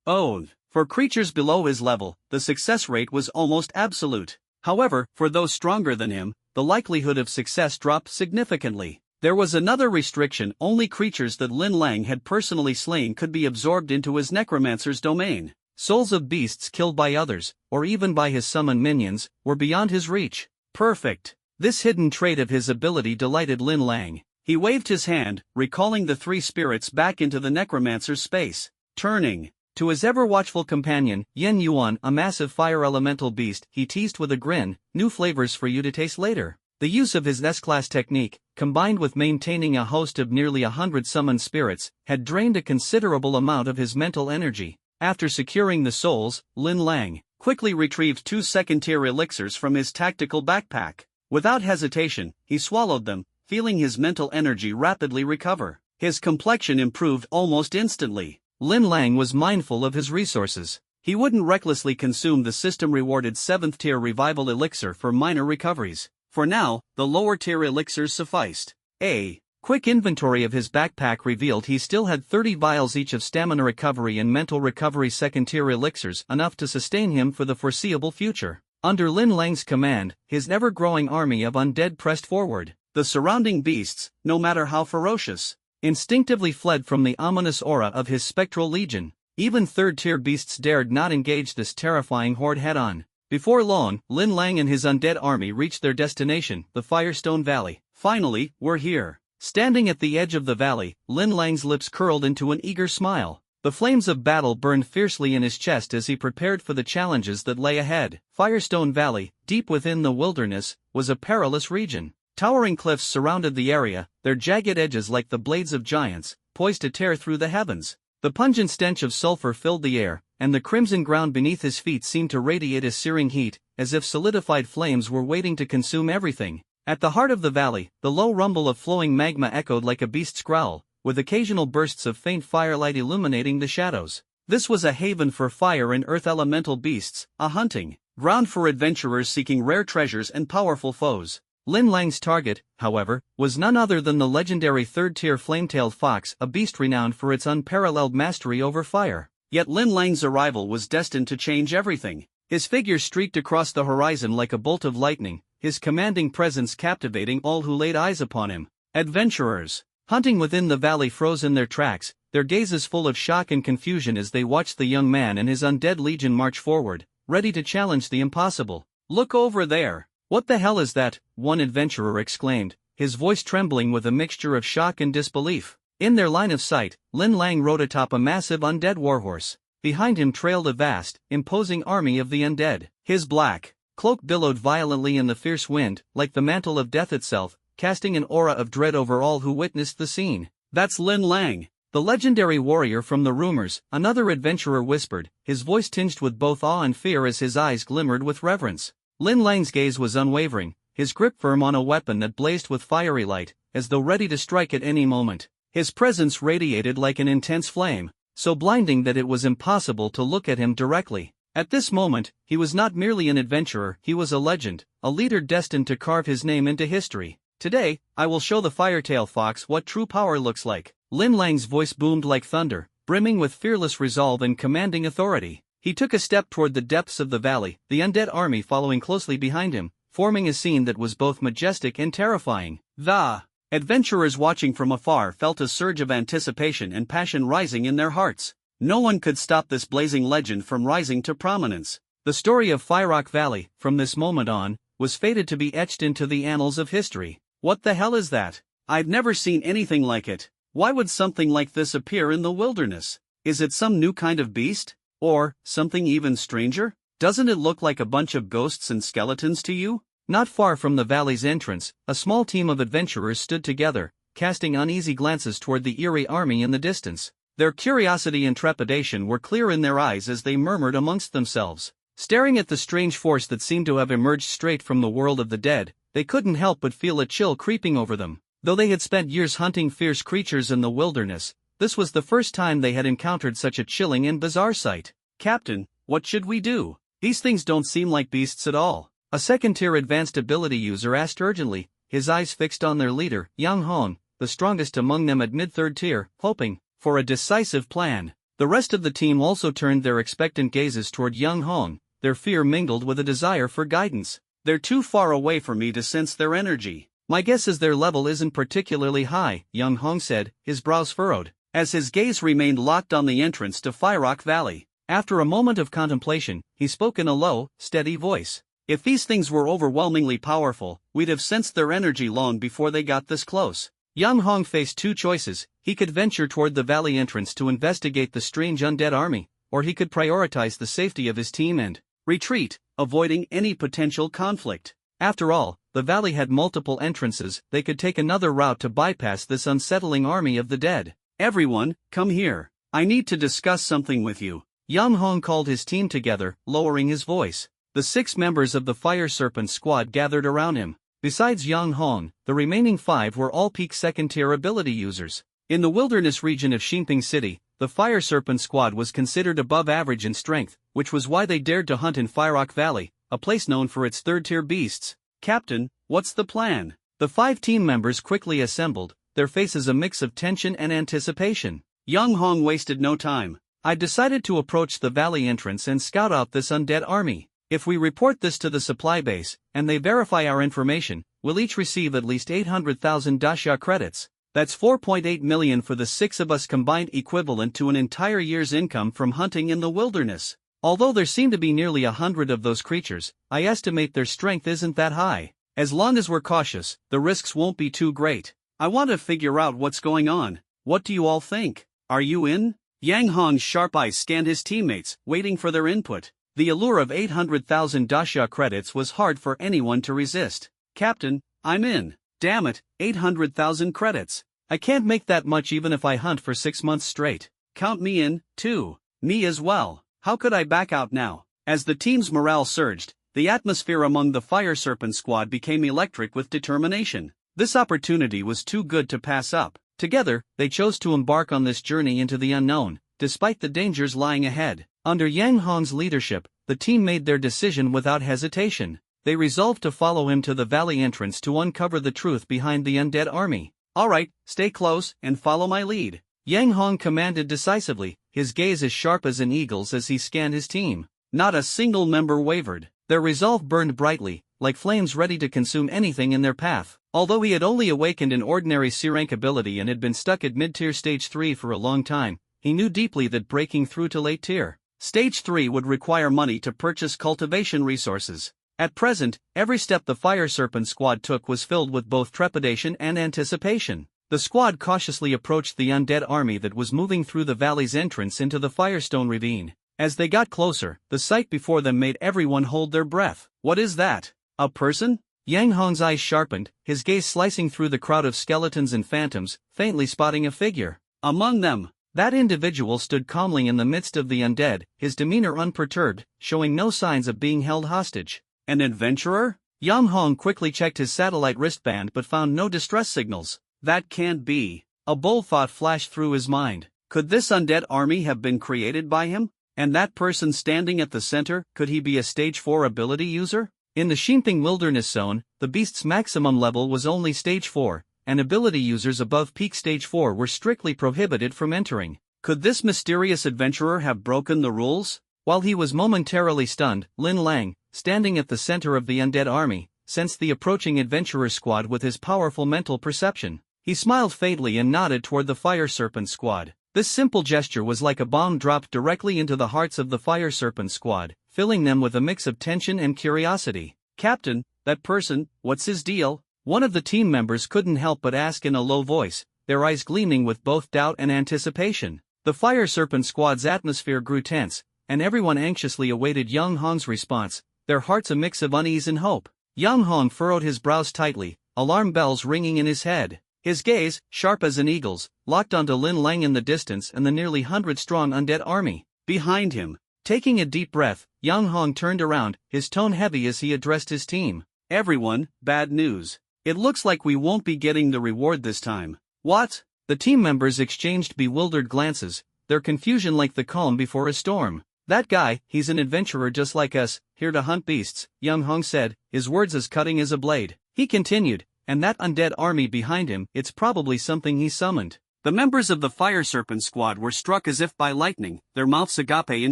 S2: own. For creatures below his level, the success rate was almost absolute. However, for those stronger than him, the likelihood of success dropped significantly. There was another restriction: only creatures that Lin Lang had personally slain could be absorbed into his necromancer's domain. Souls of beasts killed by others, or even by his summoned minions, were beyond his reach. Perfect! This hidden trait of his ability delighted Lin Lang. He waved his hand, recalling the three spirits back into the necromancer's space. Turning to his ever-watchful companion, Yen Yuan, a massive fire elemental beast, he teased with a grin, "New flavors for you to taste later." The use of his S-class technique, combined with maintaining a host of nearly 100 summoned spirits, had drained a considerable amount of his mental energy. After securing the souls, Lin Lang quickly retrieved 2 second-tier elixirs from his tactical backpack. Without hesitation, he swallowed them, feeling his mental energy rapidly recover. His complexion improved almost instantly. Lin Lang was mindful of his resources. He wouldn't recklessly consume the system-rewarded 7th-tier revival elixir for minor recoveries. For now, the lower-tier elixirs sufficed. A quick inventory of his backpack revealed he still had 30 vials each of stamina recovery and mental recovery 2nd-tier elixirs, enough to sustain him for the foreseeable future. Under Lin Lang's command, his ever-growing army of undead pressed forward. The surrounding beasts, no matter how ferocious, instinctively fled from the ominous aura of his spectral legion. Even third-tier beasts dared not engage this terrifying horde head-on. Before long, Lin Lang and his undead army reached their destination, the Firestone Valley. Finally, we're here. Standing at the edge of the valley, Lin Lang's lips curled into an eager smile. The flames of battle burned fiercely in his chest as he prepared for the challenges that lay ahead. Firestone Valley, deep within the wilderness, was a perilous region. Towering cliffs surrounded the area, their jagged edges like the blades of giants, poised to tear through the heavens. The pungent stench of sulfur filled the air, and the crimson ground beneath his feet seemed to radiate a searing heat, as if solidified flames were waiting to consume everything. At the heart of the valley, the low rumble of flowing magma echoed like a beast's growl, with occasional bursts of faint firelight illuminating the shadows. This was a haven for fire and earth elemental beasts, a hunting ground for adventurers seeking rare treasures and powerful foes. Lin Lang's target, however, was none other than the legendary third-tier flame-tailed fox, a beast renowned for its unparalleled mastery over fire. Yet Lin Lang's arrival was destined to change everything. His figure streaked across the horizon like a bolt of lightning, his commanding presence captivating all who laid eyes upon him. Adventurers, hunting within the valley, froze in their tracks, their gazes full of shock and confusion as they watched the young man and his undead legion march forward, ready to challenge the impossible. "Look over there! What the hell is that?" one adventurer exclaimed, his voice trembling with a mixture of shock and disbelief. In their line of sight, Lin Lang rode atop a massive undead warhorse. Behind him trailed a vast, imposing army of the undead. His black cloak billowed violently in the fierce wind, like the mantle of death itself, casting an aura of dread over all who witnessed the scene. "That's Lin Lang, the legendary warrior from the rumors," another adventurer whispered, his voice tinged with both awe and fear as his eyes glimmered with reverence. Lin Lang's gaze was unwavering, his grip firm on a weapon that blazed with fiery light, as though ready to strike at any moment. His presence radiated like an intense flame, so blinding that it was impossible to look at him directly. At this moment, he was not merely an adventurer, he was a legend, a leader destined to carve his name into history. "Today, I will show the Firetail Fox what true power looks like." Lin Lang's voice boomed like thunder, brimming with fearless resolve and commanding authority. He took a step toward the depths of the valley, the undead army following closely behind him, forming a scene that was both majestic and terrifying. The adventurers watching from afar felt a surge of anticipation and passion rising in their hearts. No one could stop this blazing legend from rising to prominence. The story of Fyrock Valley, from this moment on, was fated to be etched into the annals of history. What the hell is that? I've never seen anything like it. Why would something like this appear in the wilderness? Is it some new kind of beast? Or something even stranger? Doesn't it look like a bunch of ghosts and skeletons to you? Not far from the valley's entrance, a small team of adventurers stood together, casting uneasy glances toward the eerie army in the distance. Their curiosity and trepidation were clear in their eyes as they murmured amongst themselves. Staring at the strange force that seemed to have emerged straight from the world of the dead, they couldn't help but feel a chill creeping over them. Though they had spent years hunting fierce creatures in the wilderness, this was the first time they had encountered such a chilling and bizarre sight. Captain, what should we do? These things don't seem like beasts at all. A second-tier advanced ability user asked urgently, his eyes fixed on their leader, Yang Hong, the strongest among them at mid-third tier, hoping for a decisive plan. The rest of the team also turned their expectant gazes toward Yang Hong, their fear mingled with a desire for guidance. They're too far away for me to sense their energy. My guess is their level isn't particularly high, Yang Hong said, his brows furrowed, as his gaze remained locked on the entrance to Fyrock Valley. After a moment of contemplation, he spoke in a low, steady voice. If these things were overwhelmingly powerful, we'd have sensed their energy long before they got this close. Yang Hong faced two choices. He could venture toward the valley entrance to investigate the strange undead army, or he could prioritize the safety of his team and retreat, avoiding any potential conflict. After all, the valley had multiple entrances. They could take another route to bypass this unsettling army of the dead. Everyone, come here. I need to discuss something with you. Yang Hong called his team together, lowering his voice. The 6 members of the Fire Serpent squad gathered around him. Besides Yang Hong, the remaining 5 were all peak second-tier ability users. In the wilderness region of Xinping City, the Fire Serpent squad was considered above average in strength, which was why they dared to hunt in Fyrock Valley, a place known for its third-tier beasts. Captain, what's the plan? The 5 team members quickly assembled, their faces a mix of tension and anticipation. Yang Hong wasted no time. I decided to approach the valley entrance and scout out this undead army. If we report this to the supply base, and they verify our information, we'll each receive at least 800,000 dasha credits. That's 4.8 million for the 6 of us combined, equivalent to an entire year's income from hunting in the wilderness. Although there seem to be nearly 100 of those creatures, I estimate their strength isn't that high. As long as we're cautious, the risks won't be too great. I want to figure out what's going on. What do you all think? Are you in? Yang Hong's sharp eyes scanned his teammates, waiting for their input. The allure of 800,000 dasha credits was hard for anyone to resist. Captain, I'm in. Damn it, 800,000 credits. I can't make that much even if I hunt for 6 months straight. Count me in, too. Me as well. How could I back out now? As the team's morale surged, the atmosphere among the Fire Serpent squad became electric with determination. This opportunity was too good to pass up. Together, they chose to embark on this journey into the unknown, despite the dangers lying ahead. Under Yang Hong's leadership, the team made their decision without hesitation. They resolved to follow him to the valley entrance to uncover the truth behind the undead army. All right, stay close and follow my lead. Yang Hong commanded decisively, his gaze as sharp as an eagle's as he scanned his team. Not a single member wavered. Their resolve burned brightly, like flames ready to consume anything in their path. Although he had only awakened an ordinary C-rank ability and had been stuck at mid-tier stage 3 for a long time, he knew deeply that breaking through to late tier Stage 3 would require money to purchase cultivation resources. At present, every step the Fire Serpent squad took was filled with both trepidation and anticipation. The squad cautiously approached the undead army that was moving through the valley's entrance into the Firestone ravine. As they got closer, the sight before them made everyone hold their breath. What is that? A person? Yang Hong's eyes sharpened, his gaze slicing through the crowd of skeletons and phantoms, faintly spotting a figure. Among them, that individual stood calmly in the midst of the undead, his demeanor unperturbed, showing no signs of being held hostage. An adventurer? Yang Hong quickly checked his satellite wristband but found no distress signals. That can't be. A bold thought flashed through his mind. Could this undead army have been created by him? And that person standing at the center, could he be a stage 4 ability user? In the Xinping Wilderness Zone, the beast's maximum level was only stage 4, and ability users above peak stage 4 were strictly prohibited from entering.
S1: Could this mysterious adventurer have broken the rules?
S2: While he was momentarily stunned, Lin Lang, standing at the center of the undead army, sensed the approaching adventurer squad with his powerful mental perception. He smiled faintly and nodded toward the Fire Serpent squad. This simple gesture was like a bomb dropped directly into the hearts of the Fire Serpent squad, filling them with a mix of tension and curiosity.
S1: "Captain, that person, what's his deal?"
S2: One of the team members couldn't help but ask in a low voice, their eyes gleaming with both doubt and anticipation. The Fire Serpent squad's atmosphere grew tense, and everyone anxiously awaited Young Hong's response, their hearts a mix of unease and hope. Young Hong furrowed his brows tightly, alarm bells ringing in his head. His gaze, sharp as an eagle's, locked onto Lin Lang in the distance and the nearly 100-strong undead army
S1: behind him.
S2: Taking a deep breath, Young Hong turned around, his tone heavy as he addressed his team.
S1: "Everyone, bad news. It looks like we won't be getting the reward this time."
S2: "What?" The team members exchanged bewildered glances, their confusion like the calm before a storm. "That guy, he's an adventurer just like us, here to hunt beasts," Young Hong said, his words as cutting as a blade. He continued, "And that undead army behind him, it's probably something he summoned."
S1: The members of the Fire Serpent squad were struck as if by lightning, their mouths agape in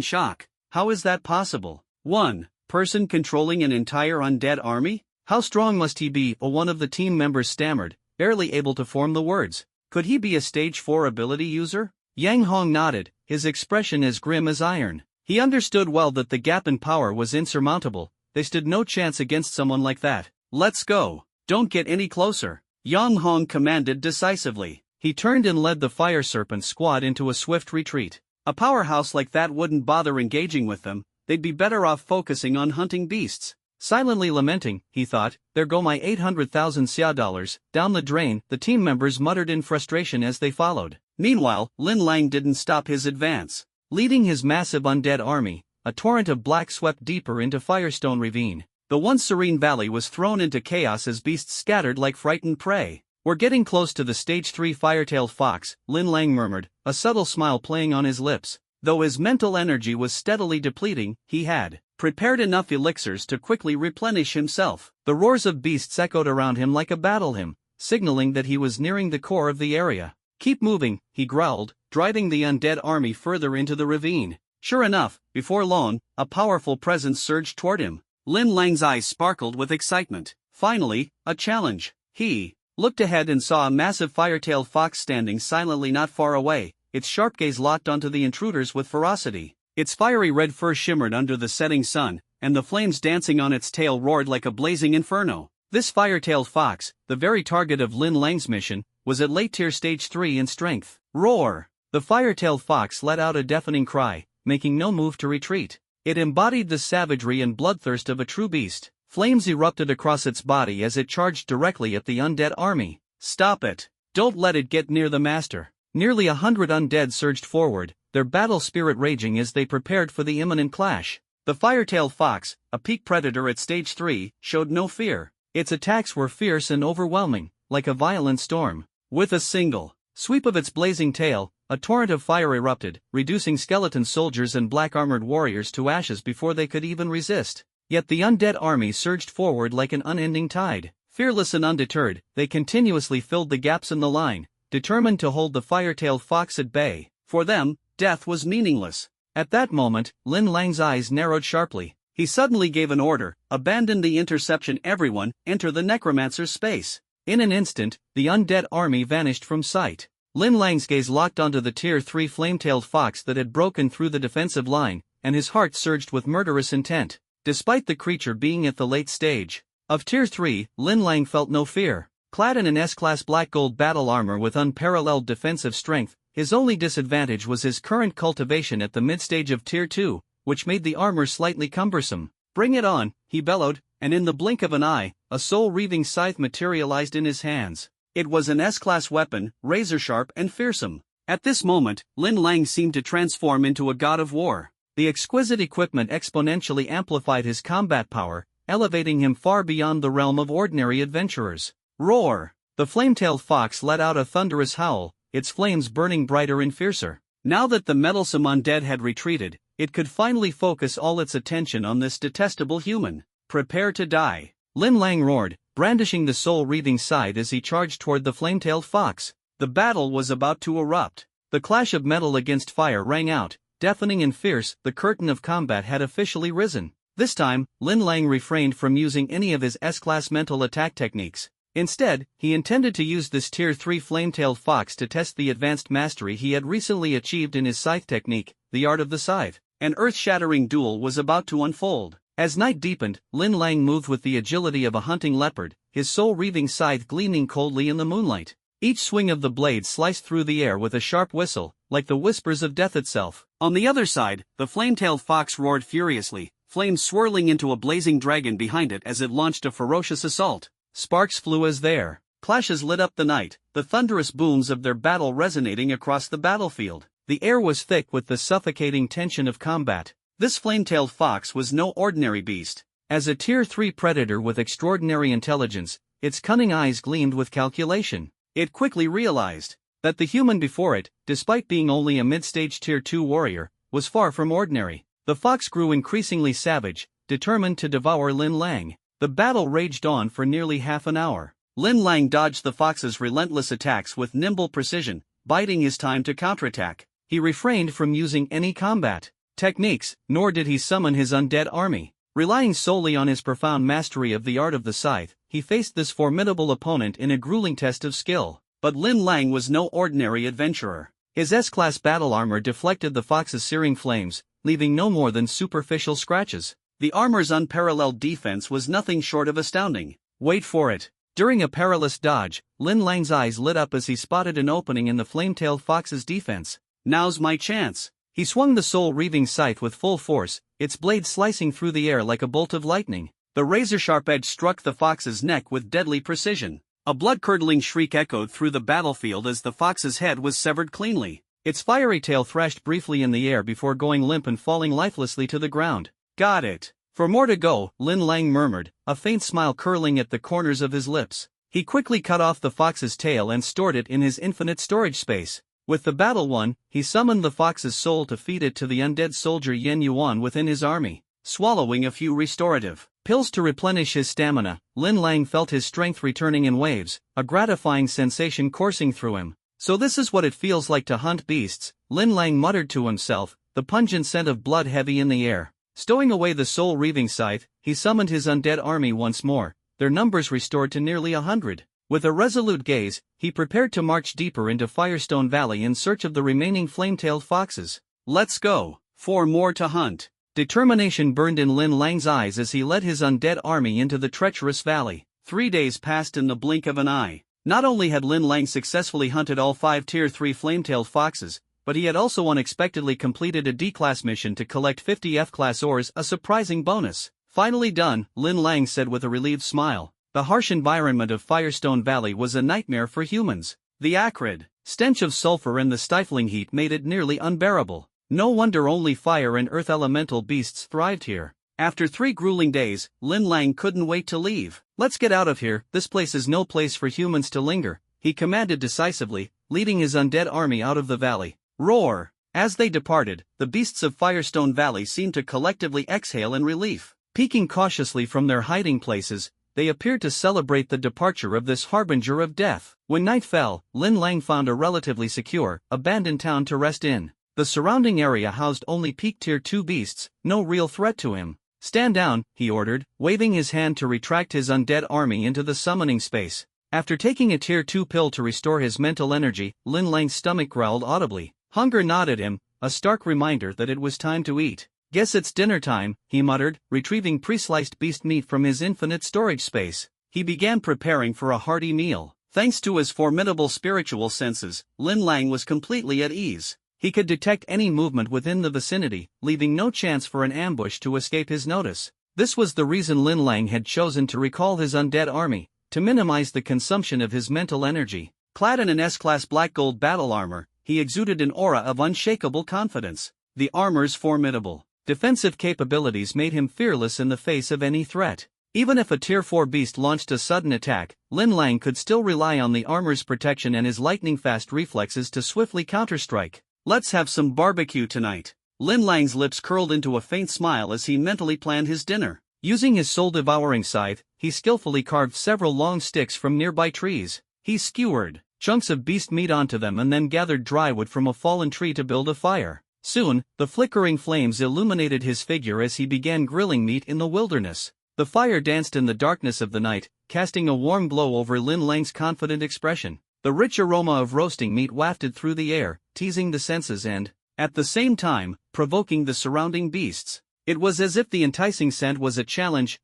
S1: shock.
S2: How is that possible?
S1: One person controlling an entire undead army?
S2: How strong must he be? One of the team members stammered, barely able to form the words.
S1: Could he be a stage 4 ability user?
S2: Yang Hong nodded, his expression as grim as iron. He understood well that the gap in power was insurmountable. They stood no chance against someone like that.
S1: "Let's go. Don't get any closer," Yang Hong commanded decisively.
S2: He turned and led the Fire Serpent squad into a swift retreat.
S1: A powerhouse like that wouldn't bother engaging with them, they'd be better off focusing on hunting beasts.
S2: Silently lamenting, he thought, "There go my 800,000 xia dollars, down the drain," the team members muttered in frustration as they followed.
S1: Meanwhile, Lin Lang didn't stop his advance.
S2: Leading his massive undead army, a torrent of black swept deeper into Firestone Ravine.
S1: The once serene valley was thrown into chaos as beasts scattered like frightened prey.
S2: "We're getting close to the Stage 3 Firetail Fox," Lin Lang murmured, a subtle smile playing on his lips.
S1: Though his mental energy was steadily depleting, he had prepared enough elixirs to quickly replenish himself.
S2: The roars of beasts echoed around him like a battle hymn, signaling that he was nearing the core of the area.
S1: "Keep moving," he growled, driving the undead army further into the ravine. Sure enough, before long, a powerful presence surged toward him. Lin Lang's eyes sparkled with excitement. Finally, a challenge. He looked ahead and saw a massive firetail fox standing silently not far away, its sharp gaze locked onto the intruders with ferocity. Its fiery red fur shimmered under the setting sun, and the flames dancing on its tail roared like a blazing inferno. This firetail fox, the very target of Lin Lang's mission, was at late tier stage 3 in strength. Roar! The firetail fox let out a deafening cry, making no move to retreat. It embodied the savagery and bloodthirst of a true beast. Flames erupted across its body as it charged directly at the undead army. "Stop it! Don't let it get near the master." Nearly 100 undead surged forward, their battle spirit raging as they prepared for the imminent clash. The firetail fox, a peak predator at stage 3, showed no fear. Its attacks were fierce and overwhelming, like a violent storm. With a single sweep of its blazing tail, a torrent of fire erupted, reducing skeleton soldiers and black-armored warriors to ashes before they could even resist. Yet the undead army surged forward like an unending tide. Fearless and undeterred, they continuously filled the gaps in the line, determined to hold the firetail fox at bay. For them, death was meaningless. At that moment, Lin Lang's eyes narrowed sharply. He suddenly gave an order: "Abandon the interception, everyone, enter the necromancer's space." In an instant, the undead army vanished from sight. Lin Lang's gaze locked onto the tier 3 flame-tailed fox that had broken through the defensive line, and his heart surged with murderous intent. Despite the creature being at the late stage of tier 3, Lin Lang felt no fear. Clad in an S-class black-gold battle armor with unparalleled defensive strength, his only disadvantage was his current cultivation at the mid-stage of tier 2, which made the armor slightly cumbersome. "Bring it on," he bellowed, and in the blink of an eye, a soul-reaving scythe materialized in his hands. It was an S-class weapon, razor-sharp and fearsome. At this moment, Lin Lang seemed to transform into a god of war. The exquisite equipment exponentially amplified his combat power, elevating him far beyond the realm of ordinary adventurers. Roar! The flame-tailed fox let out a thunderous howl, its flames burning brighter and fiercer. Now that the meddlesome undead had retreated, it could finally focus all its attention on this detestable human. "Prepare to die," Lin Lang roared, brandishing the soul-reaving scythe as he charged toward the flame-tailed fox. The battle was about to erupt.
S2: The clash of metal against fire rang out, deafening and fierce. The curtain of combat had officially risen. This time, Lin Lang refrained from using any of his S-class mental attack techniques. Instead, he intended to use this Tier 3 flame-tailed fox to test the advanced mastery he had recently achieved in his scythe technique, the art of the scythe.
S1: An earth-shattering duel was about to unfold.
S2: As night deepened, Lin Lang moved with the agility of a hunting leopard, his soul-reaving scythe gleaming coldly in the moonlight. Each swing of the blade sliced through the air with a sharp whistle, like the whispers of death itself.
S1: On the other side, the flame-tailed fox roared furiously, flames swirling into a blazing dragon behind it as it launched a ferocious assault.
S2: Sparks flew as their
S1: clashes lit up the night, the thunderous booms of their battle resonating across the battlefield.
S2: The air was thick with the suffocating tension of combat.
S1: This flame-tailed fox was no ordinary beast.
S2: As a Tier 3 predator with extraordinary intelligence, its cunning eyes gleamed with calculation.
S1: It quickly realized
S2: that the human before it, despite being only a mid-stage Tier 2 warrior, was far from ordinary. The fox grew increasingly savage, determined to devour Lin Lang. The battle raged on for nearly half an hour.
S1: Lin Lang dodged the fox's relentless attacks with nimble precision, biding his time to counterattack.
S2: He refrained from using any combat techniques, nor did he summon his undead army. Relying solely on his profound mastery of the art of the scythe, he faced this formidable opponent in a grueling test of skill.
S1: But Lin Lang was no ordinary adventurer.
S2: His S-class battle armor deflected the fox's searing flames, leaving no more than superficial scratches.
S1: The armor's unparalleled defense was nothing short of astounding.
S2: Wait for it. During a perilous dodge, Lin Lang's eyes lit up as he spotted an opening in the flame-tailed fox's defense.
S1: Now's my chance.
S2: He swung the soul-reaving scythe with full force, its blade slicing through the air like a bolt of lightning.
S1: The razor-sharp edge struck the fox's neck with deadly precision. A blood-curdling shriek echoed through the battlefield as the fox's head was severed cleanly.
S2: Its fiery tail thrashed briefly in the air before going limp and falling lifelessly to the ground.
S1: Got it.
S2: For more to go, Lin Lang murmured, a faint smile curling at the corners of his lips. He quickly cut off the fox's tail and stored it in his infinite storage space. With the battle won, he summoned the fox's soul to feed it to the undead soldier Yen Yuan within his army.
S1: Swallowing a few restorative
S2: pills to replenish his stamina, Lin Lang felt his strength returning in waves, a gratifying sensation coursing through him. So this is what it feels like to hunt beasts, Lin Lang muttered to himself, the pungent scent of blood heavy in the air. Stowing away the soul-reaving scythe, he summoned his undead army once more, their numbers restored to nearly 100. With a resolute gaze, he prepared to march deeper into Firestone Valley in search of the remaining flame-tailed foxes.
S1: Let's go. 4 more to hunt.
S2: Determination burned in Lin Lang's eyes as he led his undead army into the treacherous valley.
S1: 3 days passed in the blink of an eye. Not only had Lin Lang successfully hunted all 5 Tier 3 flame-tailed foxes, but he had also unexpectedly completed a D-class mission to collect 50 F-class ores, a surprising bonus. Finally done, Lin Lang said with a relieved smile. The harsh environment of Firestone Valley was a nightmare for humans. The acrid stench of sulfur and the stifling heat made it nearly unbearable. No wonder only fire and earth elemental beasts thrived here. After 3 grueling days, Lin Lang couldn't wait to leave.
S2: Let's get out of here, this place is no place for humans to linger, he commanded decisively, leading his undead army out of the valley.
S1: Roar!
S2: As they departed, the beasts of Firestone Valley seemed to collectively exhale in relief. Peeking cautiously from their hiding places, they appeared to celebrate the departure of this harbinger of death. When night fell, Lin Lang found a relatively secure, abandoned town to rest in. The surrounding area housed only peak Tier 2 beasts, no real threat to him. Stand down, he ordered, waving his hand to retract his undead army into the summoning space. After taking a Tier 2 pill to restore his mental energy, Lin Lang's stomach growled audibly. Hunger gnawed him, a stark reminder that it was time to eat. Guess it's dinner time, he muttered, retrieving pre-sliced beast meat from his infinite storage space. He began preparing for a hearty meal. Thanks to his formidable spiritual senses, Lin Lang was completely at ease. He could detect any movement within the vicinity, leaving no chance for an ambush to escape his notice. This was the reason Lin Lang had chosen to recall his undead army, to minimize the consumption of his mental energy. Clad in an S-class black gold battle armor, he exuded an aura of unshakable confidence. The armor's formidable defensive capabilities made him fearless in the face of any threat. Even if a Tier 4 beast launched a sudden attack, Lin Lang could still rely on the armor's protection and his lightning-fast reflexes to swiftly counterstrike.
S1: Let's have some barbecue tonight. Lin Lang's lips curled into a faint smile as he mentally planned his dinner.
S2: Using his soul-devouring scythe, he skillfully carved several long sticks from nearby trees. He skewered, chunks of beast meat onto them and then gathered dry wood from a fallen tree to build a fire. Soon, the flickering flames illuminated his figure as he began grilling meat in the wilderness. The fire danced in the darkness of the night, casting a warm glow over Lin Lang's confident expression. The rich aroma of roasting meat wafted through the air, teasing the senses and, at the same time, provoking the surrounding beasts. It was as if the enticing scent was a challenge.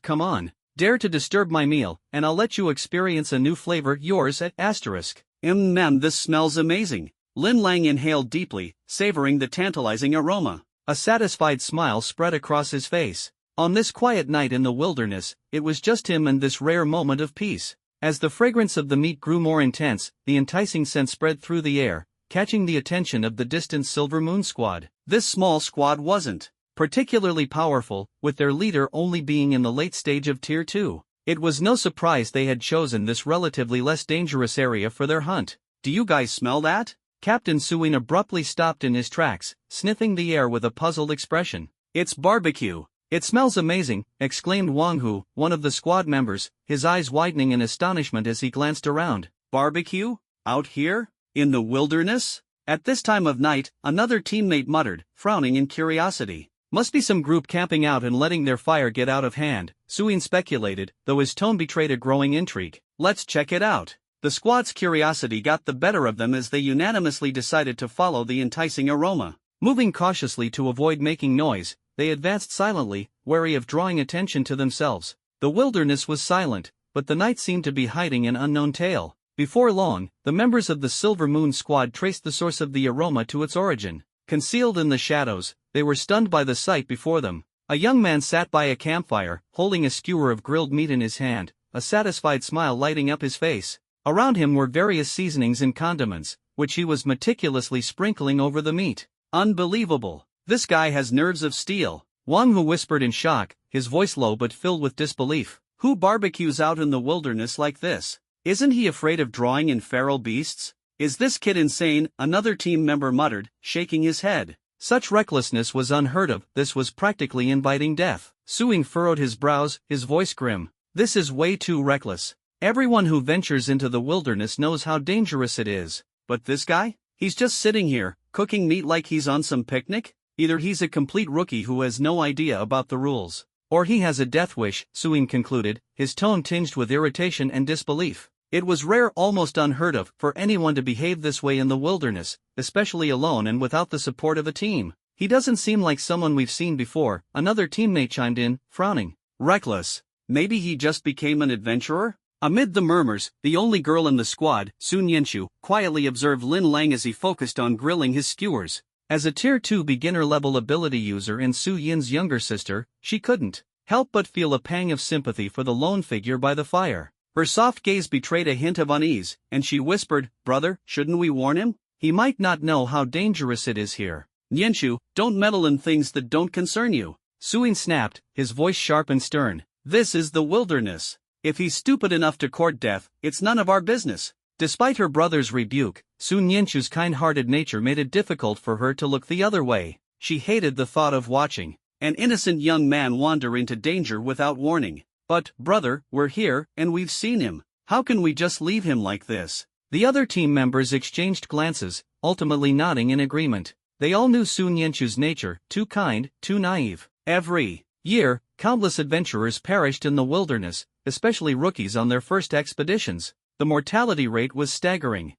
S2: Come on. Dare to disturb my meal, and I'll let you experience a new flavor. Yours at asterisk.
S1: This smells amazing. Lin Lang inhaled deeply, savoring the tantalizing aroma.
S2: A satisfied smile spread across his face. On this quiet night in the wilderness, it was just him and this rare moment of peace. As the fragrance of the meat grew more intense, the enticing scent spread through the air, catching the attention of the distant Silver Moon squad.
S1: This small squad wasn't
S2: particularly powerful, with their leader only being in the late stage of Tier 2. It was no surprise they had chosen this relatively less dangerous area for their hunt.
S1: Do you guys smell that?
S2: Captain Suin abruptly stopped in his tracks, sniffing the air with a puzzled expression.
S1: It's barbecue.
S2: It smells amazing, exclaimed Wang Hu, one of the squad members, his eyes widening in astonishment as he glanced around.
S1: Barbecue? Out here? In the wilderness? At this time of night, another teammate muttered, frowning in curiosity.
S2: Must be some group camping out and letting their fire get out of hand, Suin speculated, though his tone betrayed a growing intrigue.
S1: Let's check it out. The squad's curiosity got the better of them as they unanimously decided to follow the enticing aroma.
S2: Moving cautiously to avoid making noise, they advanced silently, wary of drawing attention to themselves. The wilderness was silent, but the night seemed to be hiding an unknown tale. Before long, the members of the Silver Moon squad traced the source of the aroma to its origin. Concealed in the shadows, they were stunned by the sight before them. A young man sat by a campfire, holding a skewer of grilled meat in his hand, a satisfied smile lighting up his face. Around him were various seasonings and condiments, which he was meticulously sprinkling over the meat.
S1: Unbelievable. This guy has nerves of steel.
S2: Wang Hu whispered in shock, his voice low but filled with disbelief.
S1: Who barbecues out in the wilderness like this? Isn't he afraid of drawing in feral beasts? Is this kid insane? Another team member muttered, shaking his head.
S2: Such recklessness was unheard of. This was practically inviting death. Suing furrowed his brows, his voice grim. This is way too reckless. Everyone who ventures into the wilderness knows how dangerous it is.
S1: But this guy? He's just sitting here, cooking meat like he's on some picnic? Either he's a complete rookie who has no idea about the rules,
S2: or he has a death wish, Suin concluded, his tone tinged with irritation and disbelief. It was rare, almost unheard of, for anyone to behave this way in the wilderness, especially alone and without the support of a team. He doesn't seem like someone we've seen before, another teammate chimed in, frowning.
S1: Reckless. Maybe he just became an adventurer? Amid the murmurs, the only girl in the squad, Sun Yenshu, quietly observed Lin Lang as he focused on grilling his skewers.
S2: As a Tier 2 beginner-level ability user and Su Yin's younger sister, she couldn't help but feel a pang of sympathy for the lone figure by the fire.
S1: Her soft gaze betrayed a hint of unease, and she whispered, "Brother, shouldn't we warn him?
S2: He might not know how dangerous it is here."
S1: "Yenshu, don't meddle in things that don't concern you,"
S2: Suin snapped, his voice sharp and stern.
S1: "This is the wilderness. If he's stupid enough to court death, it's none of our business."
S2: Despite her brother's rebuke, Sun Yenshu's kind-hearted nature made it difficult for her to look the other way. She hated the thought of watching
S1: an innocent young man wander into danger without warning. "But, brother, we're here, and we've seen him. How can we just leave him like this?"
S2: The other team members exchanged glances, ultimately nodding in agreement. They all knew Sun Yenshu's nature, too kind, too naive. Every year, countless adventurers perished in the wilderness, especially rookies on their first expeditions. The mortality rate was staggering.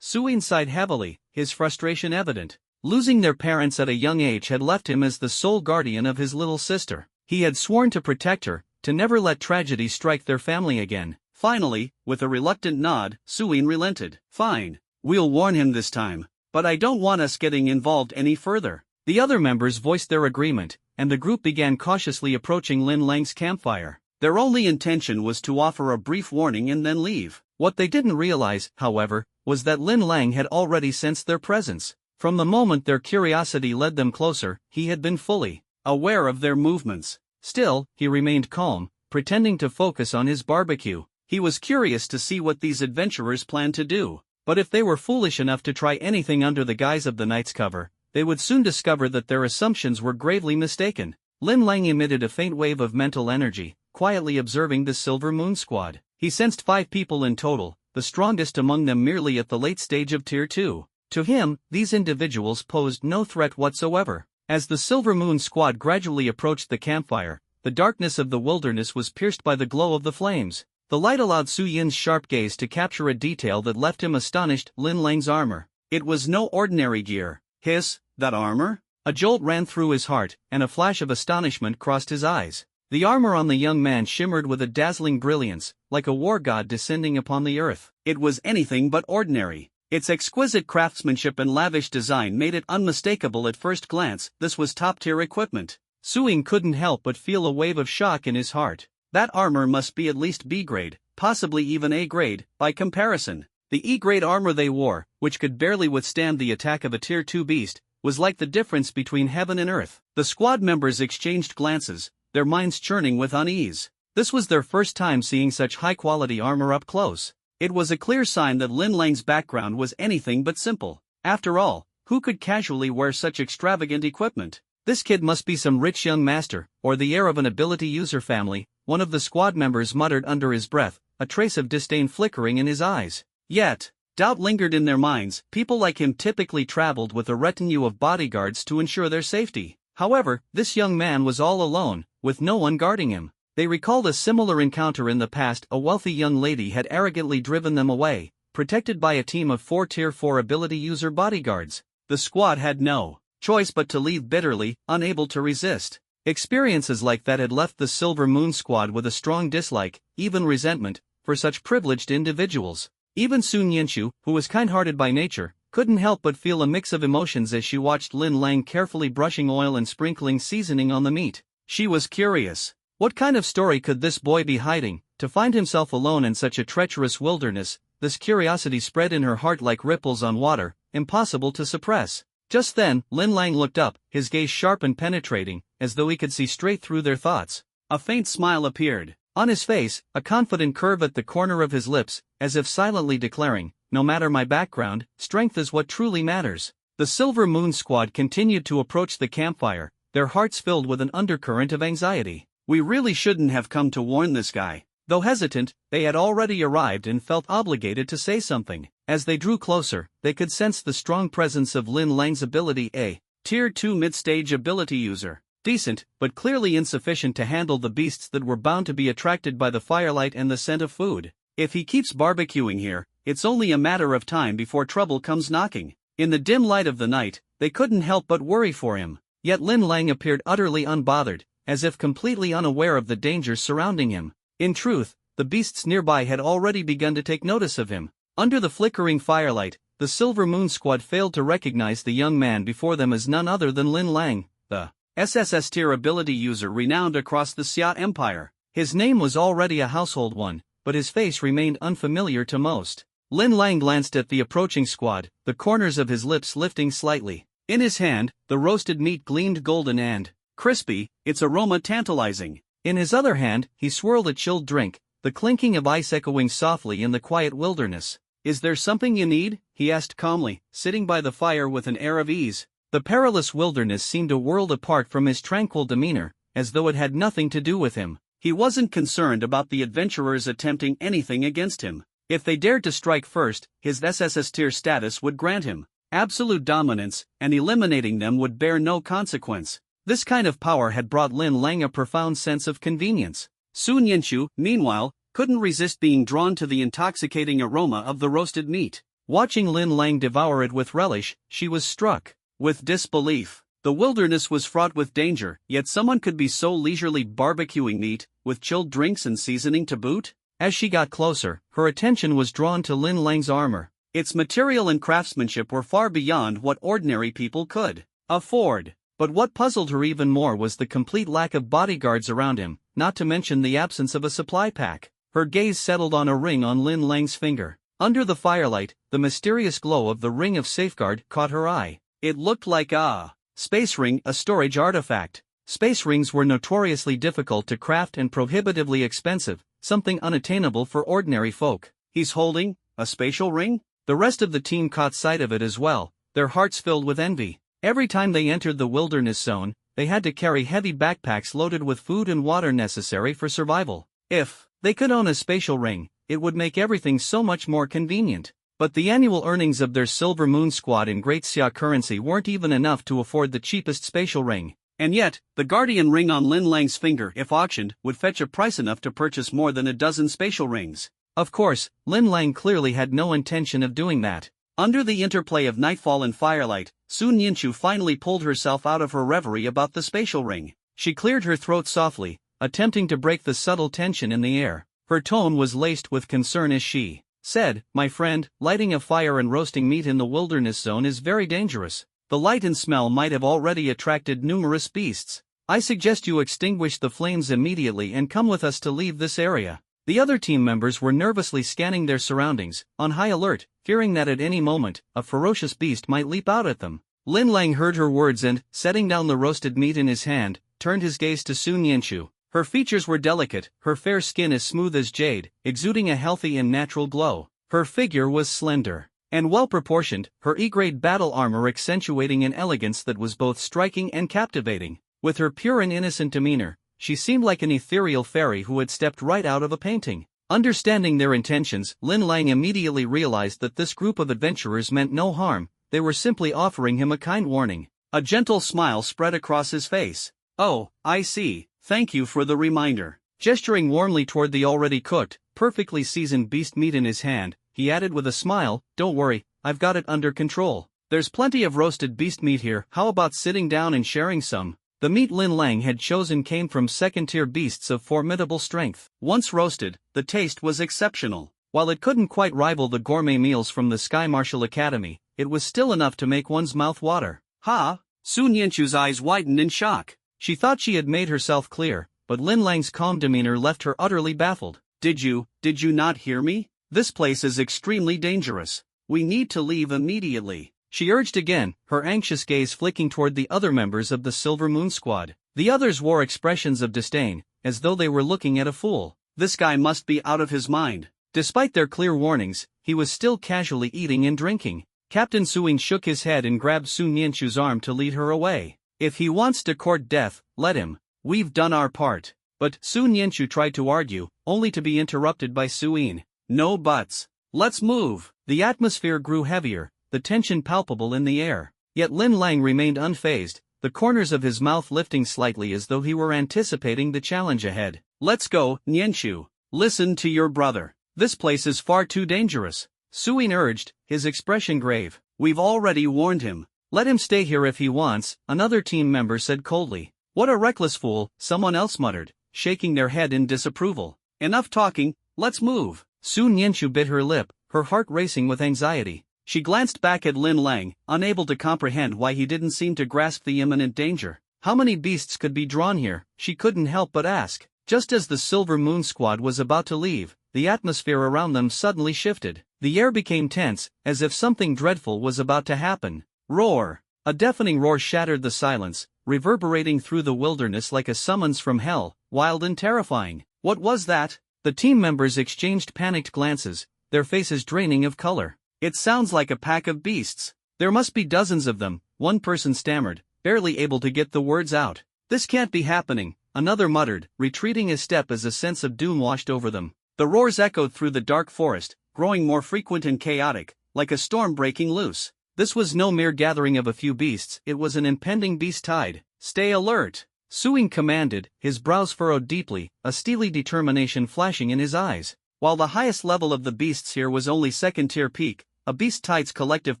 S1: Suin sighed heavily, his frustration evident.
S2: Losing their parents at a young age had left him as the sole guardian of his little sister. He had sworn to protect her, to never let tragedy strike their family again.
S1: Finally, with a reluctant nod, Suin relented. "Fine, we'll warn him this time, but I don't want us getting involved any further."
S2: The other members voiced their agreement, and the group began cautiously approaching Lin Lang's campfire.
S1: Their only intention was to offer a brief warning and then leave.
S2: What they didn't realize, however, was that Lin Lang had already sensed their presence. From the moment their curiosity led them closer, he had been fully
S1: aware of their movements.
S2: Still, he remained calm, pretending to focus on his barbecue.
S1: He was curious to see what these adventurers planned to do.
S2: But if they were foolish enough to try anything under the guise of the night's cover, they would soon discover that their assumptions were gravely mistaken. Lin Lang emitted a faint wave of mental energy, quietly observing the Silver Moon squad. He sensed 5 people in total, the strongest among them merely at the late stage of Tier 2. To him, these individuals posed no threat whatsoever. As the Silver Moon squad gradually approached the campfire, the darkness of the wilderness was pierced by the glow of the flames. The light allowed Su Yin's sharp gaze to capture a detail that left him astonished: Lin Lang's armor.
S1: It was no ordinary gear. That armor?
S2: A jolt ran through his heart, and a flash of astonishment crossed his eyes. The armor on the young man shimmered with a dazzling brilliance, like a war god descending upon the earth.
S1: It was anything but ordinary. Its exquisite craftsmanship and lavish design made it unmistakable at first glance. This was top-tier equipment.
S2: Su Ying couldn't help but feel a wave of shock in his heart.
S1: That armor must be at least B-grade, possibly even A-grade, by comparison. The E-grade armor they wore, which could barely withstand the attack of a Tier 2 beast, was like the difference between heaven and earth. The squad members exchanged glances, their minds churning with unease. This was their first time seeing such high-quality armor up close. It was a clear sign that Lin Lang's background was anything but simple. After all, who could casually wear such extravagant equipment?
S2: This kid must be some rich young master, or the heir of an ability user family, one of the squad members muttered under his breath, a trace of disdain flickering in his eyes.
S1: Yet, doubt lingered in their minds. People like him typically traveled with a retinue of bodyguards to ensure their safety.
S2: However, this young man was all alone, with no one guarding him. They recalled a similar encounter in the past. A wealthy young lady had arrogantly driven them away, protected by a team of 4 Tier 4 ability user bodyguards.
S1: The squad had no choice but to leave bitterly, unable to resist.
S2: Experiences like that had left the Silver Moon squad with a strong dislike, even resentment, for such privileged individuals. Even Sun Yinshu, who was kind-hearted by nature, couldn't help but feel a mix of emotions as she watched Lin Lang carefully brushing oil and sprinkling seasoning on the meat.
S1: She was curious.
S2: What kind of story could this boy be hiding? To find himself alone in such a treacherous wilderness, this curiosity spread in her heart like ripples on water, impossible to suppress. Just then, Lin Lang looked up, his gaze sharp and penetrating, as though he could see straight through their thoughts.
S1: A faint smile appeared
S2: on his face, a confident curve at the corner of his lips, as if silently declaring, "No matter my background, strength is what truly matters." The Silver Moon squad continued to approach the campfire, their hearts filled with an undercurrent of anxiety.
S1: We really shouldn't have come to warn this guy.
S2: Though hesitant, they had already arrived and felt obligated to say something. As they drew closer, they could sense the strong presence of Lin Lang's ability, a
S1: Tier 2 mid-stage ability user.
S2: Decent, but clearly insufficient to handle the beasts that were bound to be attracted by the firelight and the scent of food.
S1: If he keeps barbecuing here, it's only a matter of time before trouble comes knocking. In the dim light of the night, they couldn't help but worry for him.
S2: Yet Lin Lang appeared utterly unbothered, as if completely unaware of the dangers surrounding him. In truth, the beasts nearby had already begun to take notice of him. Under the flickering firelight, the Silver Moon squad failed to recognize the young man before them as none other than Lin Lang, the
S1: SSS tier ability user renowned across the Xia Empire.
S2: His name was already a household one, but his face remained unfamiliar to most. Lin Lang glanced at the approaching squad, the corners of his lips lifting slightly.
S1: In his hand, the roasted meat gleamed golden and crispy, its aroma tantalizing.
S2: In his other hand, he swirled a chilled drink, the clinking of ice echoing softly in the quiet wilderness.
S1: "Is there something you need?" he asked calmly, sitting by the fire with an air of ease.
S2: The perilous wilderness seemed a world apart from his tranquil demeanor, as though it had nothing to do with him.
S1: He wasn't concerned about the adventurers attempting anything against him. If they dared to strike first, his SSS tier status would grant him absolute dominance, and eliminating them would bear no consequence. This kind of power had brought Lin Lang a profound sense of convenience. Sun Yinshu, meanwhile, couldn't resist being drawn to the intoxicating aroma of the roasted meat.
S2: Watching Lin Lang devour it with relish, she was struck
S1: with disbelief. The wilderness was fraught with danger, yet someone could be so leisurely barbecuing meat, with chilled drinks and seasoning to boot?
S2: As she got closer, her attention was drawn to Lin Lang's armor.
S1: Its material and craftsmanship were far beyond what ordinary people could afford.
S2: But what puzzled her even more was the complete lack of bodyguards around him, not to mention the absence of a supply pack. Her gaze settled on a ring on Lin Lang's finger. Under the firelight, the mysterious glow of the ring of safeguard caught her eye.
S1: It looked like a space ring, a storage artifact.
S2: Space rings were notoriously difficult to craft and prohibitively expensive, something unattainable for ordinary folk.
S1: He's holding a spatial ring?
S2: The rest of the team caught sight of it as well, their hearts filled with envy. Every time they entered the wilderness zone, they had to carry heavy backpacks loaded with food and water necessary for survival. If they could own a spatial ring, it would make everything so much more convenient. But the annual earnings of their Silver Moon squad in Great Xia currency weren't even enough to afford the cheapest spatial ring.
S1: And yet, the Guardian ring on Lin Lang's finger, if auctioned, would fetch a price enough to purchase more than a dozen spatial rings.
S2: Of course, Lin Lang clearly had no intention of doing that.
S1: Under the interplay of nightfall and firelight, Su Nianchu finally pulled herself out of her reverie about the spatial ring.
S2: She cleared her throat softly, attempting to break the subtle tension in the air. Her tone was laced with concern as she said, "My friend, lighting a fire and roasting meat in the wilderness zone is very dangerous. The light and smell might have already attracted numerous beasts. I suggest you extinguish the flames immediately and come with us to leave this area." The other team members were nervously scanning their surroundings, on high alert, fearing that at any moment, a ferocious beast might leap out at them. Lin Lang heard her words and, setting down the roasted meat in his hand, turned his gaze to Su Nianchu. Her features were delicate, her fair skin as smooth as jade, exuding a healthy and natural glow. Her figure was slender and well-proportioned, her E-grade battle armor accentuating an elegance that was both striking and captivating. With her pure and innocent demeanor, she seemed like an ethereal fairy who had stepped right out of a painting. Understanding their intentions, Lin Lang immediately realized that this group of adventurers meant no harm, they were simply offering him a kind warning.
S1: A gentle smile spread across his face. "Oh, I see, thank you for the reminder."
S2: Gesturing warmly toward the already cooked, perfectly seasoned beast meat in his hand, he added with a smile, "Don't worry, I've got it under control. There's plenty of roasted beast meat here, how about sitting down and sharing some?" The meat Lin Lang had chosen came from second-tier beasts of formidable strength.
S1: Once roasted, the taste was exceptional.
S2: While it couldn't quite rival the gourmet meals from the Sky Martial Academy, it was still enough to make one's mouth water.
S1: "Ha!" Su Nianchu's eyes widened in shock.
S2: She thought she had made herself clear, but Lin Lang's calm demeanor left her utterly baffled.
S1: Did you not hear me? This place is extremely dangerous. We need to leave immediately,"
S2: she urged again, her anxious gaze flicking toward the other members of the Silver Moon squad. The others wore expressions of disdain, as though they were looking at a fool.
S1: "This guy must be out of his mind."
S2: Despite their clear warnings, he was still casually eating and drinking. Captain Suing shook his head and grabbed Su Nianchu's arm to lead her away.
S1: "If he wants to court death, let him. We've done our part."
S2: But Su Nianchu tried to argue, only to be interrupted by Suing.
S1: "No buts. Let's move."
S2: The atmosphere grew heavier, the tension palpable in the air. Yet Lin Lang remained unfazed, the corners of his mouth lifting slightly as though he were anticipating the challenge ahead.
S1: "Let's go, Nianchu. Listen to your brother. This place is far too dangerous,"
S2: Suing urged, his expression grave.
S1: "We've already warned him."
S2: "Let him stay here if he wants," another team member said coldly.
S1: "What a reckless fool," someone else muttered, shaking their head in disapproval. "Enough talking, let's move."
S2: Su Nianchu bit her lip, her heart racing with anxiety.
S1: She glanced back at Lin Lang, unable to comprehend why he didn't seem to grasp the imminent danger.
S2: How many beasts could be drawn here, she couldn't help but ask. Just as the Silver Moon squad was about to leave, the atmosphere around them suddenly shifted. The air became tense, as if something dreadful was about to happen.
S1: Roar!
S2: A deafening roar shattered the silence, reverberating through the wilderness like a summons from hell, wild and terrifying.
S1: What was that?
S2: The team members exchanged panicked glances, their faces draining of color.
S1: "It sounds like a pack of beasts."
S2: "There must be dozens of them," one person stammered, barely able to get the words out.
S1: "This can't be happening," another muttered, retreating a step as a sense of doom washed over them. The roars echoed through the dark forest, growing more frequent and chaotic, like a storm breaking loose.
S2: This was no mere gathering of a few beasts, it was an impending beast tide.
S1: "Stay alert,"
S2: Suing commanded, his brows furrowed deeply, a steely determination flashing in his eyes.
S1: While the highest level of the beasts here was only second-tier peak, a beast tide's collective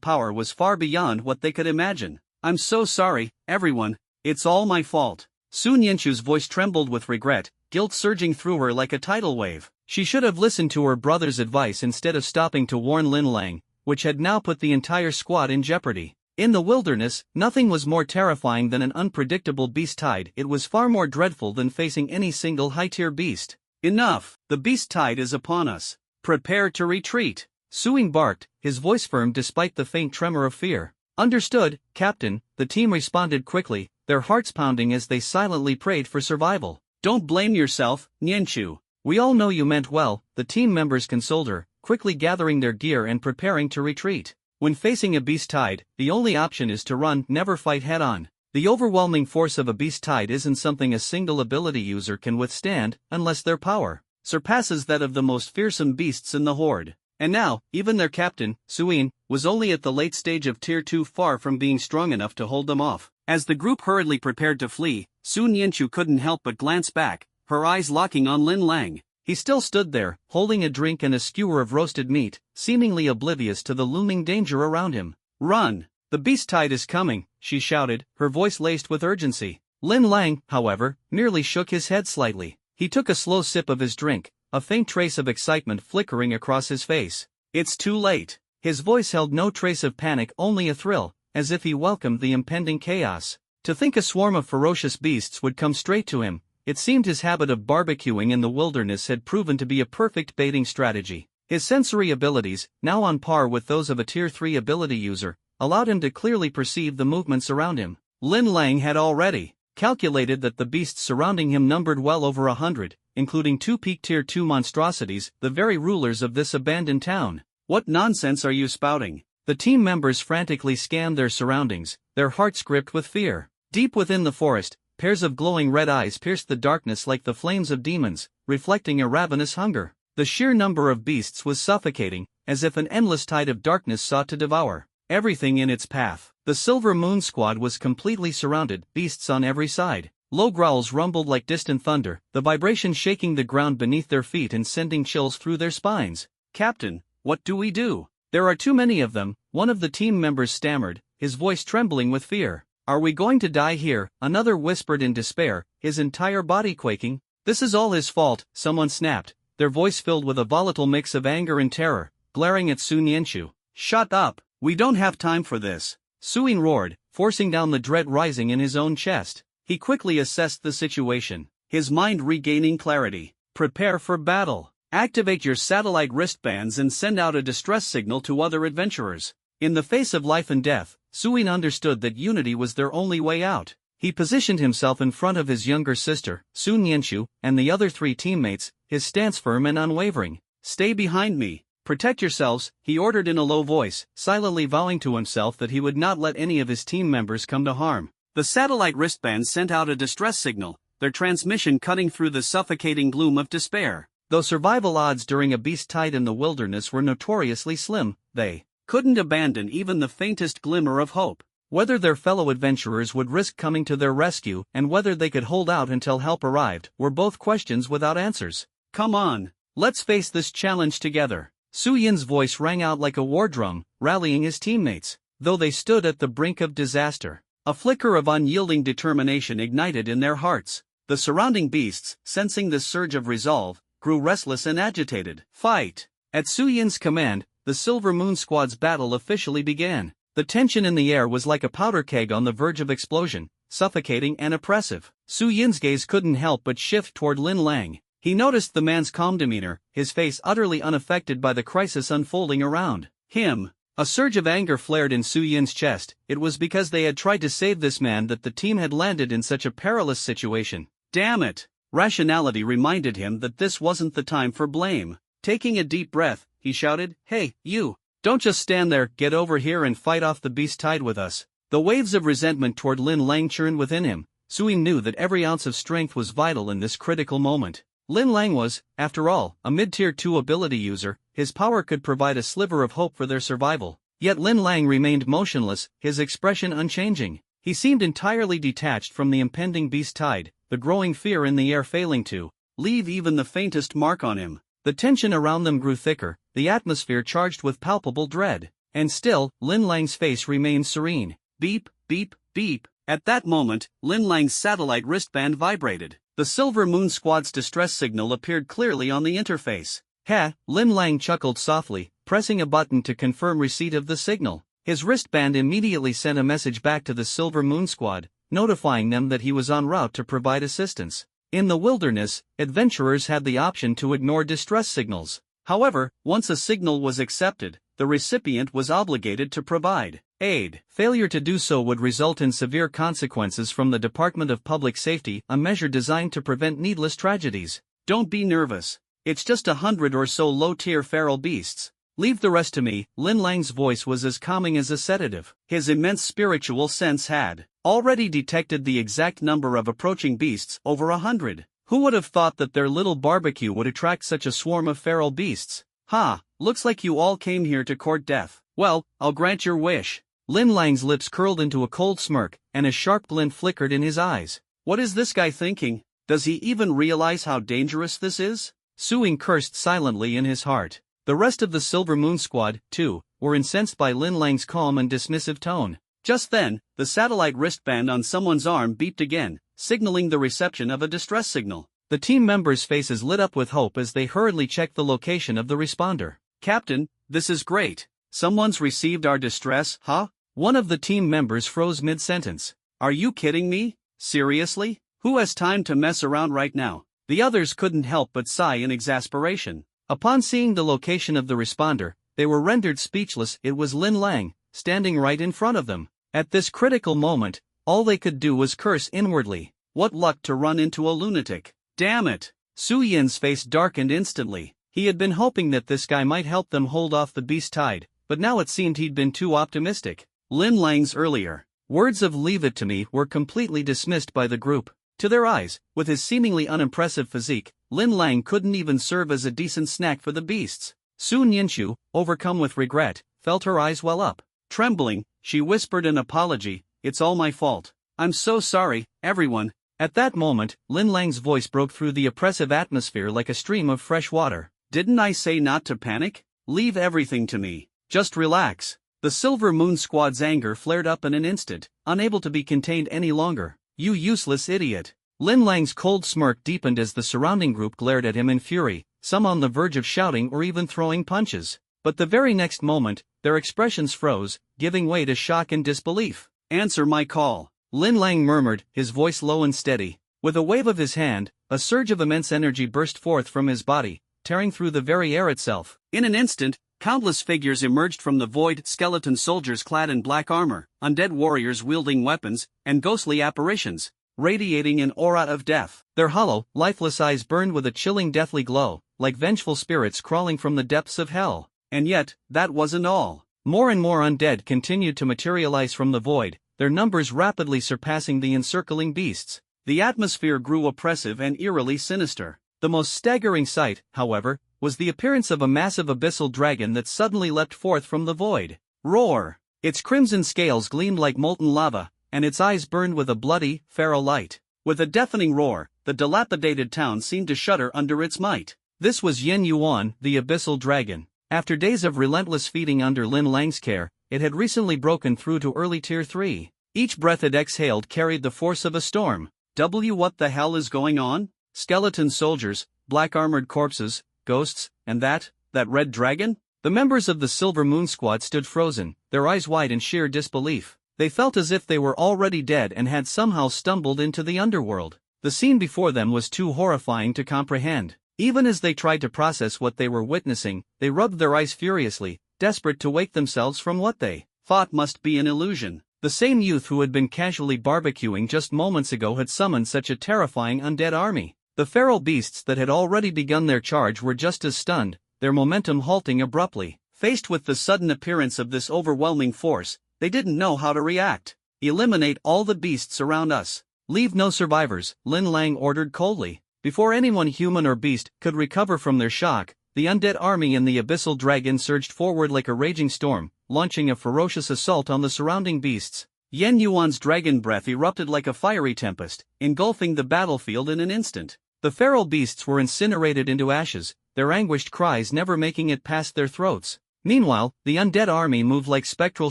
S1: power was far beyond what they could imagine. "I'm so sorry, everyone, it's all my fault." Su Nianchu's voice trembled with regret, guilt surging through her like a tidal wave.
S2: She should have listened to her brother's advice instead of stopping to warn Lin Lang, which had now put the entire squad in jeopardy. In the wilderness, nothing was more terrifying than an unpredictable beast tide. It was far more dreadful than facing any single high-tier beast.
S1: "Enough, the beast tide is upon us. Prepare to retreat,"
S2: Suing barked, his voice firm despite the faint tremor of fear. "Understood, Captain," the team responded quickly, their hearts pounding as they silently prayed for survival.
S1: "Don't blame yourself, Nianchu.
S2: We all know you meant well," the team members consoled her, quickly gathering their gear and preparing to retreat. When facing a beast tide, the only option is to run, never fight head-on. The overwhelming force of a beast tide isn't something a single ability user can withstand, unless their power
S1: surpasses that of the most fearsome beasts in the horde. And now, even their captain, Suin, was only at the late stage of Tier 2, far from being strong enough to hold them off. As the group hurriedly prepared to flee, Sun Yinchu couldn't help but glance back, her eyes locking on Lin Lang. He still stood there, holding a drink and a skewer of roasted meat, seemingly oblivious to the looming danger around him. "Run! The beast tide is coming," she shouted, her voice laced with urgency. Lin Lang, however, merely shook his head slightly. He took a slow sip of his drink, a faint trace of excitement flickering across his face. "It's too late." His voice held no trace of panic, only a thrill, as if he welcomed the impending chaos. To think a swarm of ferocious beasts would come straight to him, it seemed his habit of barbecuing in the wilderness had proven to be a perfect baiting strategy. His sensory abilities, now on par with those of a Tier 3 ability user, allowed him to clearly perceive the movements around him. Lin Lang had already calculated that the beasts surrounding him numbered well over 100, including 2 peak Tier 2 monstrosities, the very rulers of this abandoned town. "What nonsense are you spouting?" The team members frantically scanned their surroundings, their hearts gripped with fear. Deep within the forest, pairs of glowing red eyes pierced the darkness like the flames of demons, reflecting a ravenous hunger. The sheer number of beasts was suffocating, as if an endless tide of darkness sought to devour everything in its path. The Silver Moon Squad was completely surrounded, beasts on every side. Low growls rumbled like distant thunder, the vibration shaking the ground beneath their feet and sending chills through their spines. "Captain, what do we do? There are too many of them," one of the team members stammered, his voice trembling with fear. "Are we going to die here?" another whispered in despair, his entire body quaking. "This is all his fault," someone snapped, their voice filled with a volatile mix of anger and terror, glaring at Sun Yenshu. "Shut up! We don't have time for this!" Suin roared, forcing down the dread rising in his own chest. He quickly assessed the situation, his mind regaining clarity. "Prepare for battle. Activate your satellite wristbands and send out a distress signal to other adventurers." In the face of life and death, Suin understood that unity was their only way out. He positioned himself in front of his younger sister, Sun Yenshu, and the other 3 teammates, his stance firm and unwavering. "Stay behind me. Protect yourselves," he ordered in a low voice, silently vowing to himself that he would not let any of his team members come to harm. The satellite wristbands sent out a distress signal, their transmission cutting through the suffocating gloom of despair. Though survival odds during a beast tide in the wilderness were notoriously slim, they couldn't abandon even the faintest glimmer of hope. Whether their fellow adventurers would risk coming to their rescue and whether they could hold out until help arrived were both questions without answers. "Come on, let's face this challenge together." Su Yin's voice rang out like a war drum, rallying his teammates. Though they stood at the brink of disaster, a flicker of unyielding determination ignited in their hearts. The surrounding beasts, sensing this surge of resolve, grew restless and agitated. "Fight!" At Su Yin's command, the Silver Moon Squad's battle officially began. The tension in the air was like a powder keg on the verge of explosion, suffocating and oppressive. Su Yin's gaze couldn't help but shift toward Lin Lang. He noticed the man's calm demeanor, his face utterly unaffected by the crisis unfolding around him. A surge of anger flared in Su Yin's chest. It was because they had tried to save this man that the team had landed in such a perilous situation. Damn it! Rationality reminded him that this wasn't the time for blame. Taking a deep breath, he shouted, "Hey, you! Don't just stand there, get over here and fight off the beast tide with us." The waves of resentment toward Lin Lang churned within him. Suin knew that every ounce of strength was vital in this critical moment. Lin Lang was, after all, a mid-tier 2 ability user. His power could provide a sliver of hope for their survival. Yet Lin Lang remained motionless, his expression unchanging. He seemed entirely detached from the impending beast tide, the growing fear in the air failing to leave even the faintest mark on him. The tension around them grew thicker, the atmosphere charged with palpable dread. And still, Lin Lang's face remained serene. Beep, beep, beep. At that moment, Lin Lang's satellite wristband vibrated. The Silver Moon Squad's distress signal appeared clearly on the interface. "Ha!" Lin Lang chuckled softly, pressing a button to confirm receipt of the signal. His wristband immediately sent a message back to the Silver Moon Squad, notifying them that he was en route to provide assistance. In the wilderness, adventurers had the option to ignore distress signals. However, once a signal was accepted, the recipient was obligated to provide aid. Failure to do so would result in severe consequences from the Department of Public Safety, a measure designed to prevent needless tragedies. "Don't be nervous. It's just 100 or so low-tier feral beasts. Leave the rest to me." Lin Lang's voice was as calming as a sedative. His immense spiritual sense had already detected the exact number of approaching beasts, over 100. Who would have thought that their little barbecue would attract such a swarm of feral beasts? Ha, looks like you all came here to court death. Well, I'll grant your wish.
S2: Lin Lang's lips curled into a cold smirk, and a sharp glint flickered in his eyes.
S1: What is this guy thinking? Does he even realize how dangerous this is?
S2: Su Ying cursed silently in his heart. The rest of the Silver Moon Squad, too, were incensed by Lin Lang's calm and dismissive tone.
S1: Just then, the satellite wristband on someone's arm beeped again, signaling the reception of a distress signal.
S2: The team members' faces lit up with hope as they hurriedly checked the location of the responder.
S1: Captain, this is great. Someone's received our distress, huh?
S2: One of the team members froze mid-sentence.
S1: Are you kidding me? Seriously? Who has time to mess around right now? The others couldn't help but sigh in exasperation.
S2: Upon seeing the location of the responder, they were rendered speechless. It was Lin Lang, standing right in front of them. At this critical moment, all they could do was curse inwardly.
S1: What luck to run into a lunatic. Damn it!
S2: Su Yin's face darkened instantly. He had been hoping that this guy might help them hold off the beast tide, but now it seemed he'd been too optimistic.
S1: Lin Lang's earlier
S2: words of "leave it to me" were completely dismissed by the group. To their eyes, with his seemingly unimpressive physique, Lin Lang couldn't even serve as a decent snack for the beasts. Su Ninshu, overcome with regret, felt her eyes well up.
S1: Trembling, she whispered an apology. It's all my fault. I'm so sorry, everyone.
S2: At that moment, Lin Lang's voice broke through the oppressive atmosphere like a stream of fresh water.
S1: Didn't I say not to panic? Leave everything to me. Just relax. The Silver Moon Squad's anger flared up in an instant, unable to be contained any longer. You useless idiot. Lin Lang's cold smirk deepened as the surrounding group glared at him in fury, some on the verge of shouting or even throwing punches. But the very next moment, their expressions froze, giving way to shock and disbelief. Answer my call.
S2: Lin Lang murmured, his voice low and steady. With a wave of his hand, a surge of immense energy burst forth from his body, tearing through the very air itself.
S1: In an instant, countless figures emerged from the void, skeleton soldiers clad in black armor, undead warriors wielding weapons, and ghostly apparitions, radiating an aura of death.
S2: Their hollow, lifeless eyes burned with a chilling deathly glow, like vengeful spirits crawling from the depths of hell.
S1: And yet, that wasn't all.
S2: More and more undead continued to materialize from the void, their numbers rapidly surpassing the encircling beasts.
S1: The atmosphere grew oppressive and eerily sinister.
S2: The most staggering sight, however, was the appearance of a massive abyssal dragon that suddenly leapt forth from the void.
S1: Roar!
S2: Its crimson scales gleamed like molten lava, and its eyes burned with a bloody, feral light.
S1: With a deafening roar, the dilapidated town seemed to shudder under its might.
S2: This was Yen Yuan, the abyssal dragon. After days of relentless feeding under Lin Lang's care, it had recently broken through to early Tier 3. Each breath it exhaled carried the force of a storm.
S1: What the hell is going on? Skeleton soldiers, black armored corpses, ghosts, and that red dragon?
S2: The members of the Silver Moon Squad stood frozen, their eyes wide in sheer disbelief. They felt as if they were already dead and had somehow stumbled into the underworld. The scene before them was too horrifying to comprehend. Even as they tried to process what they were witnessing, they rubbed their eyes furiously, desperate to wake themselves from what they
S1: thought must be an illusion.
S2: The same youth who had been casually barbecuing just moments ago had summoned such a terrifying undead army. The feral beasts that had already begun their charge were just as stunned, their momentum halting abruptly.
S1: Faced with the sudden appearance of this overwhelming force, they didn't know how to react. Eliminate all the beasts around us.
S2: Leave no survivors, Lin Lang ordered coldly. Before anyone human or beast could recover from their shock, the undead army and the abyssal dragon surged forward like a raging storm, launching a ferocious assault on the surrounding beasts.
S1: Yen Yuan's dragon breath erupted like a fiery tempest, engulfing the battlefield in an instant.
S2: The feral beasts were incinerated into ashes, their anguished cries never making it past their throats. Meanwhile, the undead army moved like spectral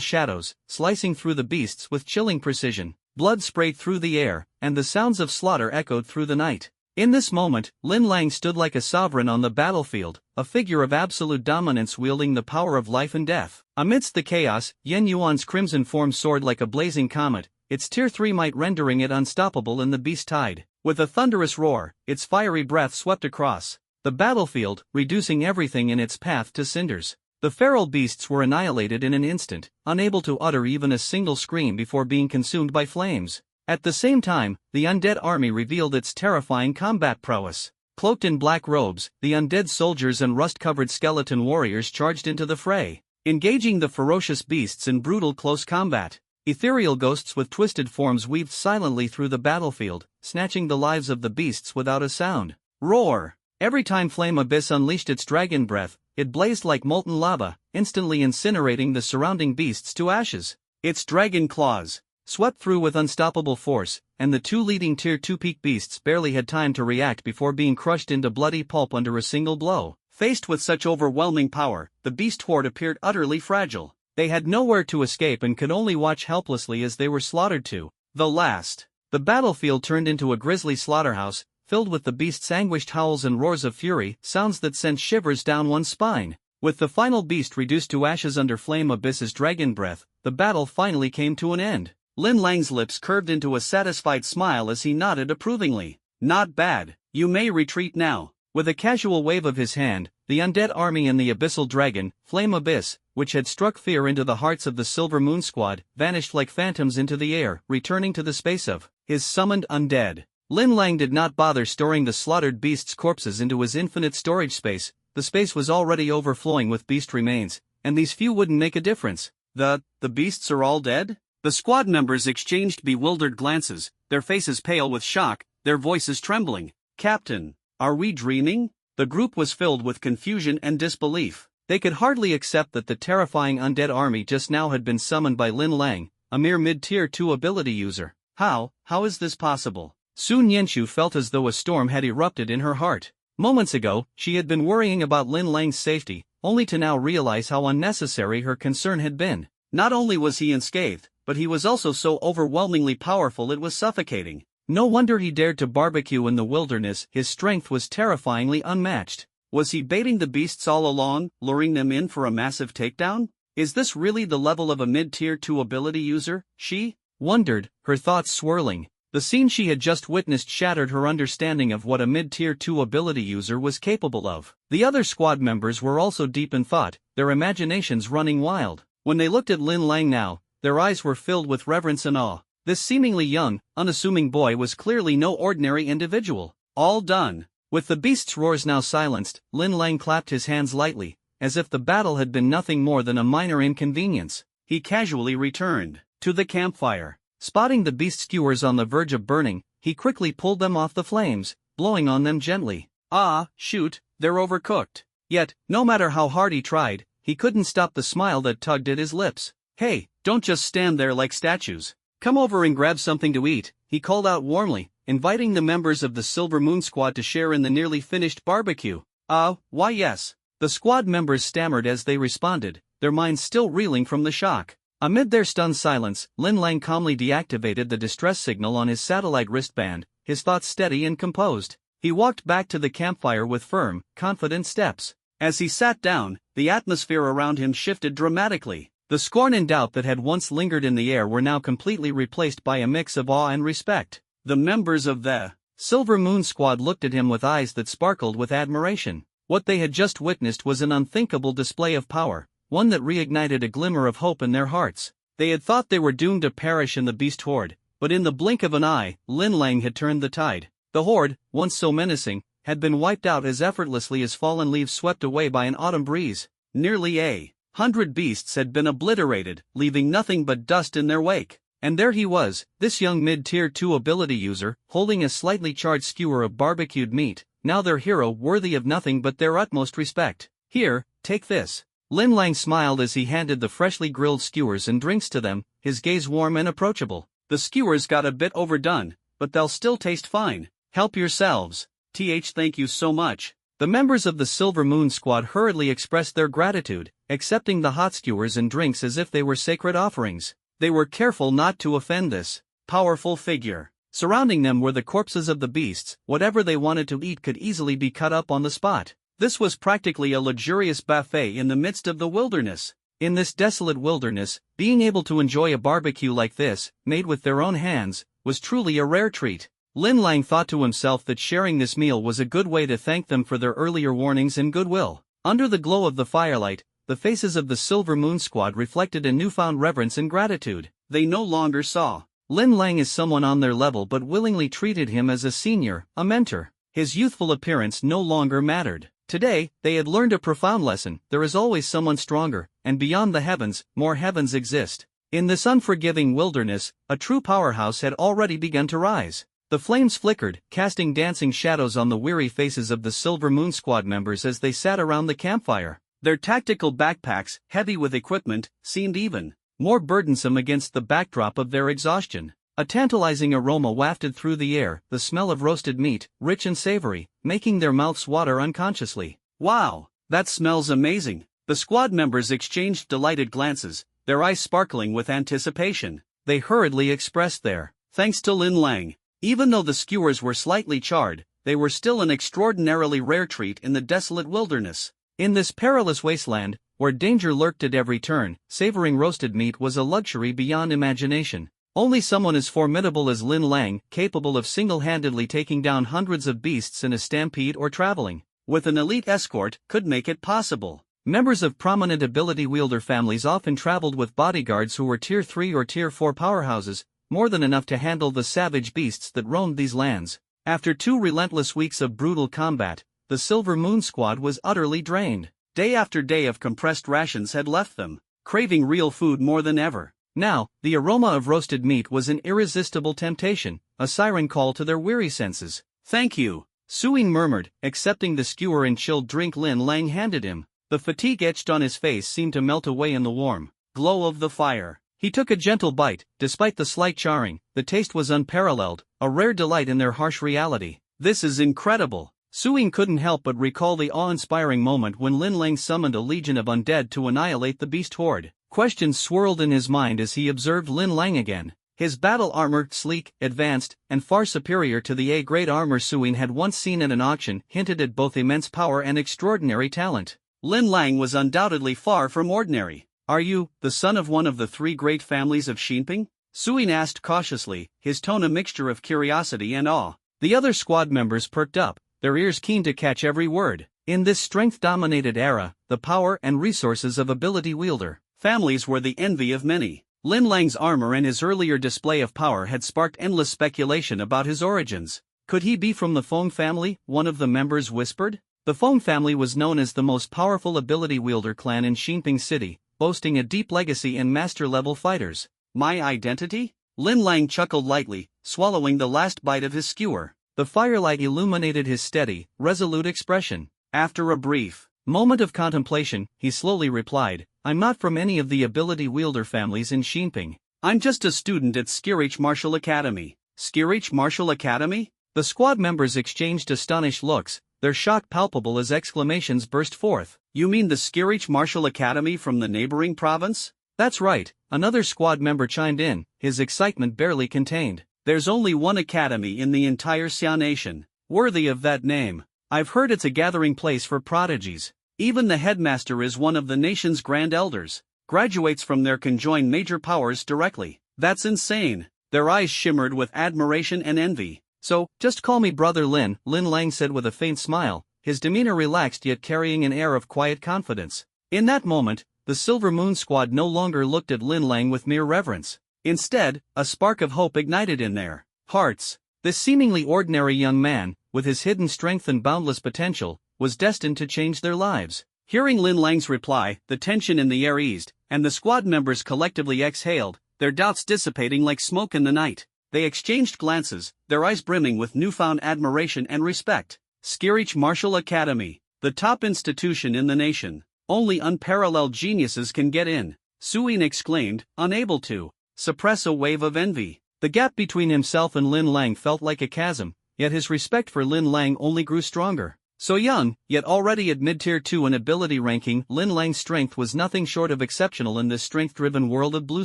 S2: shadows, slicing through the beasts with chilling precision. Blood sprayed through the air, and the sounds of slaughter echoed through the night. In this moment, Lin Lang stood like a sovereign on the battlefield, a figure of absolute dominance wielding the power of life and death. Amidst the chaos, Yen Yuan's crimson form soared like a blazing comet, its Tier 3 might rendering it unstoppable in the beast tide. With a thunderous roar, its fiery breath swept across the battlefield, reducing everything in its path to cinders. The feral beasts were annihilated in an instant, unable to utter even a single scream before being consumed by flames. At the same time, the undead army revealed its terrifying combat prowess. Cloaked in black robes, the undead soldiers and rust-covered skeleton warriors charged into the fray, engaging the ferocious beasts in brutal close combat. Ethereal ghosts with twisted forms weaved silently through the battlefield, snatching the lives of the beasts without a sound. Roar! Every time Flame Abyss unleashed its dragon breath, it blazed like molten lava, instantly incinerating the surrounding beasts to ashes. Its dragon claws swept through with unstoppable force, and the two leading Tier 2 peak beasts barely had time to react before being crushed into bloody pulp under a single blow. Faced with such overwhelming power, the beast horde appeared utterly fragile. They had nowhere to escape and could only watch helplessly as they were slaughtered to the last. The battlefield turned into a grisly slaughterhouse, filled with the beast's anguished howls and roars of fury, sounds that sent shivers down one's spine. With the final beast reduced to ashes under Flame Abyss's dragon breath, the battle finally came to an end. Lin Lang's lips curved into a satisfied smile as he nodded approvingly. Not bad, you may retreat now. With a casual wave of his hand, the undead army and the abyssal dragon, Flame Abyss, which had struck fear into the hearts of the Silver Moon Squad, vanished like phantoms into the air, returning to the space of his summoned undead. Lin Lang did not bother storing the slaughtered beasts' corpses into his infinite storage space. The space was already overflowing with beast remains, and these few wouldn't make a difference. The beasts are all dead? The squad members exchanged bewildered glances, their faces pale with shock, their voices trembling. Captain, are we dreaming? The group was filled with confusion and disbelief. They could hardly accept that the terrifying undead army just now had been summoned by Lin Lang, a mere mid-tier 2 ability user. How is this possible? Sun Yenshu felt as though a storm had erupted in her heart. Moments ago, she had been worrying about Lin Lang's safety, only to now realize how unnecessary her concern had been. Not only was he unscathed, but he was also so overwhelmingly powerful it was suffocating. No wonder he dared to barbecue in the wilderness, his strength was terrifyingly unmatched. Was he baiting the beasts all along, luring them in for a massive takedown? Is this really the level of a mid-tier 2 ability user? She wondered, her thoughts swirling. The scene she had just witnessed shattered her understanding of what a mid-tier 2 ability user was capable of. The other squad members were also deep in thought, their imaginations running wild. When they looked at Lin Lang now, their eyes were filled with reverence and awe. This seemingly young, unassuming boy was clearly no ordinary individual. All done. With the beast's roars now silenced, Lin Lang clapped his hands lightly, as if the battle had been nothing more than a minor inconvenience. He casually returned to the campfire. Spotting the beast skewers on the verge of burning, he quickly pulled them off the flames, blowing on them gently. Ah, shoot, they're overcooked. Yet, no matter how hard he tried, he couldn't stop the smile that tugged at his lips. Hey, don't just stand there like statues. Come over and grab something to eat, he called out warmly, inviting the members of the Silver Moon Squad to share in the nearly finished barbecue. Why yes. The squad members stammered as they responded, their minds still reeling from the shock. Amid their stunned silence, Lin Lang calmly deactivated the distress signal on his satellite wristband, his thoughts steady and composed. He walked back to the campfire with firm, confident steps. As he sat down, the atmosphere around him shifted dramatically. The scorn and doubt that had once lingered in the air were now completely replaced by a mix of awe and respect. The members of the Silver Moon Squad looked at him with eyes that sparkled with admiration. What they had just witnessed was an unthinkable display of power, one that reignited a glimmer of hope in their hearts. They had thought they were doomed to perish in the beast horde, but in the blink of an eye, Lin Lang had turned the tide. The horde, once so menacing, had been wiped out as effortlessly as fallen leaves swept away by an autumn breeze. Nearly 100 beasts had been obliterated, leaving nothing but dust in their wake. And there he was, this young mid-tier 2 ability user, holding a slightly charred skewer of barbecued meat, now their hero worthy of nothing but their utmost respect. Here, take this. Lin Lang smiled as he handed the freshly grilled skewers and drinks to them, his gaze warm and approachable. The skewers got a bit overdone, but they'll still taste fine. Help yourselves. Thank you so much. The members of the Silver Moon Squad hurriedly expressed their gratitude, accepting the hot skewers and drinks as if they were sacred offerings. They were careful not to offend this powerful figure. Surrounding them were the corpses of the beasts, whatever they wanted to eat could easily be cut up on the spot. This was practically a luxurious buffet in the midst of the wilderness. In this desolate wilderness, being able to enjoy a barbecue like this, made with their own hands, was truly a rare treat. Lin Lang thought to himself that sharing this meal was a good way to thank them for their earlier warnings and goodwill. Under the glow of the firelight, the faces of the Silver Moon Squad reflected a newfound reverence and gratitude. They no longer saw Lin Lang as someone on their level but willingly treated him as a senior, a mentor. His youthful appearance no longer mattered. Today, they had learned a profound lesson: there is always someone stronger, and beyond the heavens, more heavens exist. In this unforgiving wilderness, a true powerhouse had already begun to rise. The flames flickered, casting dancing shadows on the weary faces of the Silver Moon Squad members as they sat around the campfire.
S1: Their tactical backpacks, heavy with equipment, seemed even
S2: more burdensome against the backdrop of their exhaustion. A tantalizing aroma wafted through the air, the smell of roasted meat, rich and savory, making their mouths water unconsciously.
S1: "Wow, that smells amazing." The squad members exchanged delighted glances, their eyes sparkling with anticipation.
S2: They hurriedly expressed their
S1: thanks to Lin Lang. Even though the skewers were slightly charred, they were still an extraordinarily rare treat in the desolate wilderness.
S2: In this perilous wasteland, where danger lurked at every turn, savoring roasted meat was a luxury beyond imagination. Only someone as formidable as Lin Lang, capable of single-handedly taking down hundreds of beasts in a stampede or traveling
S1: with an elite escort, could make it possible.
S2: Members of prominent ability wielder families often traveled with bodyguards who were Tier 3 or Tier 4 powerhouses, more than enough to handle the savage beasts that roamed these lands. After 2 relentless weeks of brutal combat, the Silver Moon Squad was utterly drained.
S1: Day after day of compressed rations had left them, craving real food more than ever.
S2: Now, the aroma of roasted meat was an irresistible temptation, a siren call to their weary senses.
S1: "Thank you,"
S2: Suing murmured, accepting the skewer and chilled drink Lin Lang handed him. The fatigue etched on his face seemed to melt away in the warm
S1: glow of the fire.
S2: He took a gentle bite. Despite the slight charring, the taste was unparalleled, a rare delight in their harsh reality.
S1: "This is incredible."
S2: Suing couldn't help but recall the awe-inspiring moment when Lin Lang summoned a legion of undead to annihilate the beast horde. Questions swirled in his mind as he observed Lin Lang again. His battle armor, sleek, advanced, and far superior to the A-grade armor Suing had once seen at an auction, hinted at both immense power and extraordinary talent.
S1: Lin Lang was undoubtedly far from ordinary.
S2: "Are you
S1: the son of one of the 3 great families of Xinping?" Suing asked cautiously, his tone a mixture of curiosity and awe.
S2: The other squad members perked up, their ears keen to catch every word. In this strength-dominated era, the power and resources of ability wielder
S1: families were the envy of many. Lin Lang's armor and his earlier display of power had sparked endless speculation about his origins.
S2: Could he be from the Feng family? One of the members whispered. The Feng family was known as the most powerful ability wielder clan in Xinping City, boasting a deep legacy in master-level fighters.
S1: "My identity?" Lin Lang chuckled lightly, swallowing the last bite of his skewer.
S2: The firelight illuminated his steady, resolute expression.
S1: After a brief
S2: moment of contemplation, he slowly replied, "I'm not from any of the ability wielder families in Xinping.
S1: I'm just a student at Skirich Martial Academy." "Skirich Martial Academy?"
S2: The squad members exchanged astonished looks, their shock palpable as exclamations burst forth.
S1: "You mean the Skirich Martial Academy from the neighboring province?"
S2: "That's right," another squad member chimed in, his excitement barely contained.
S1: "There's only one academy in the entire Xia Nation worthy of that name. I've heard it's a gathering place for prodigies. Even the headmaster is one of the nation's grand elders. Graduates from there can join major powers directly. That's insane." Their eyes shimmered with admiration and envy.
S2: "So, just call me Brother Lin," Lin Lang said with a faint smile, his demeanor relaxed yet carrying an air of quiet confidence. In that moment, the Silver Moon Squad no longer looked at Lin Lang with mere reverence. Instead, a spark of hope ignited in their hearts. This seemingly ordinary young man, with his hidden strength and boundless potential, was destined to change their lives.
S1: Hearing Lin Lang's reply, the tension in the air eased, and the squad members collectively exhaled, their doubts dissipating like smoke in the night. They exchanged glances, their eyes brimming with newfound admiration and respect. Skirich Martial Academy, the top institution in the nation. Only unparalleled geniuses can get in, Suing exclaimed, unable to suppress a wave of envy. The gap between himself and Lin Lang felt like a chasm, yet his respect for Lin Lang only grew stronger. So young, yet already at mid-tier 2 in ability ranking, Lin Lang's strength was nothing short of exceptional in this strength-driven world of Blue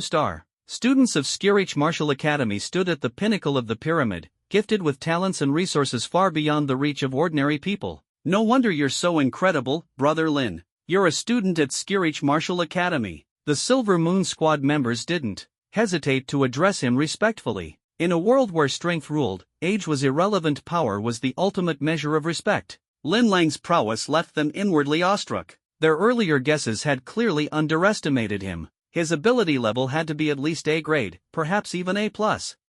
S1: Star. Students of Skirich Martial Academy stood at the pinnacle of the pyramid, gifted with talents and resources far beyond the reach of ordinary people. "No wonder you're so incredible, Brother Lin. You're a student at Skirich Martial Academy."
S2: The Silver Moon Squad members didn't hesitate to address him respectfully. In a world where strength ruled, age was irrelevant, power was the ultimate measure of respect.
S1: Lin Lang's prowess left them inwardly awestruck.
S2: Their earlier guesses had clearly underestimated him. His ability level had to be at least A grade, perhaps even A+.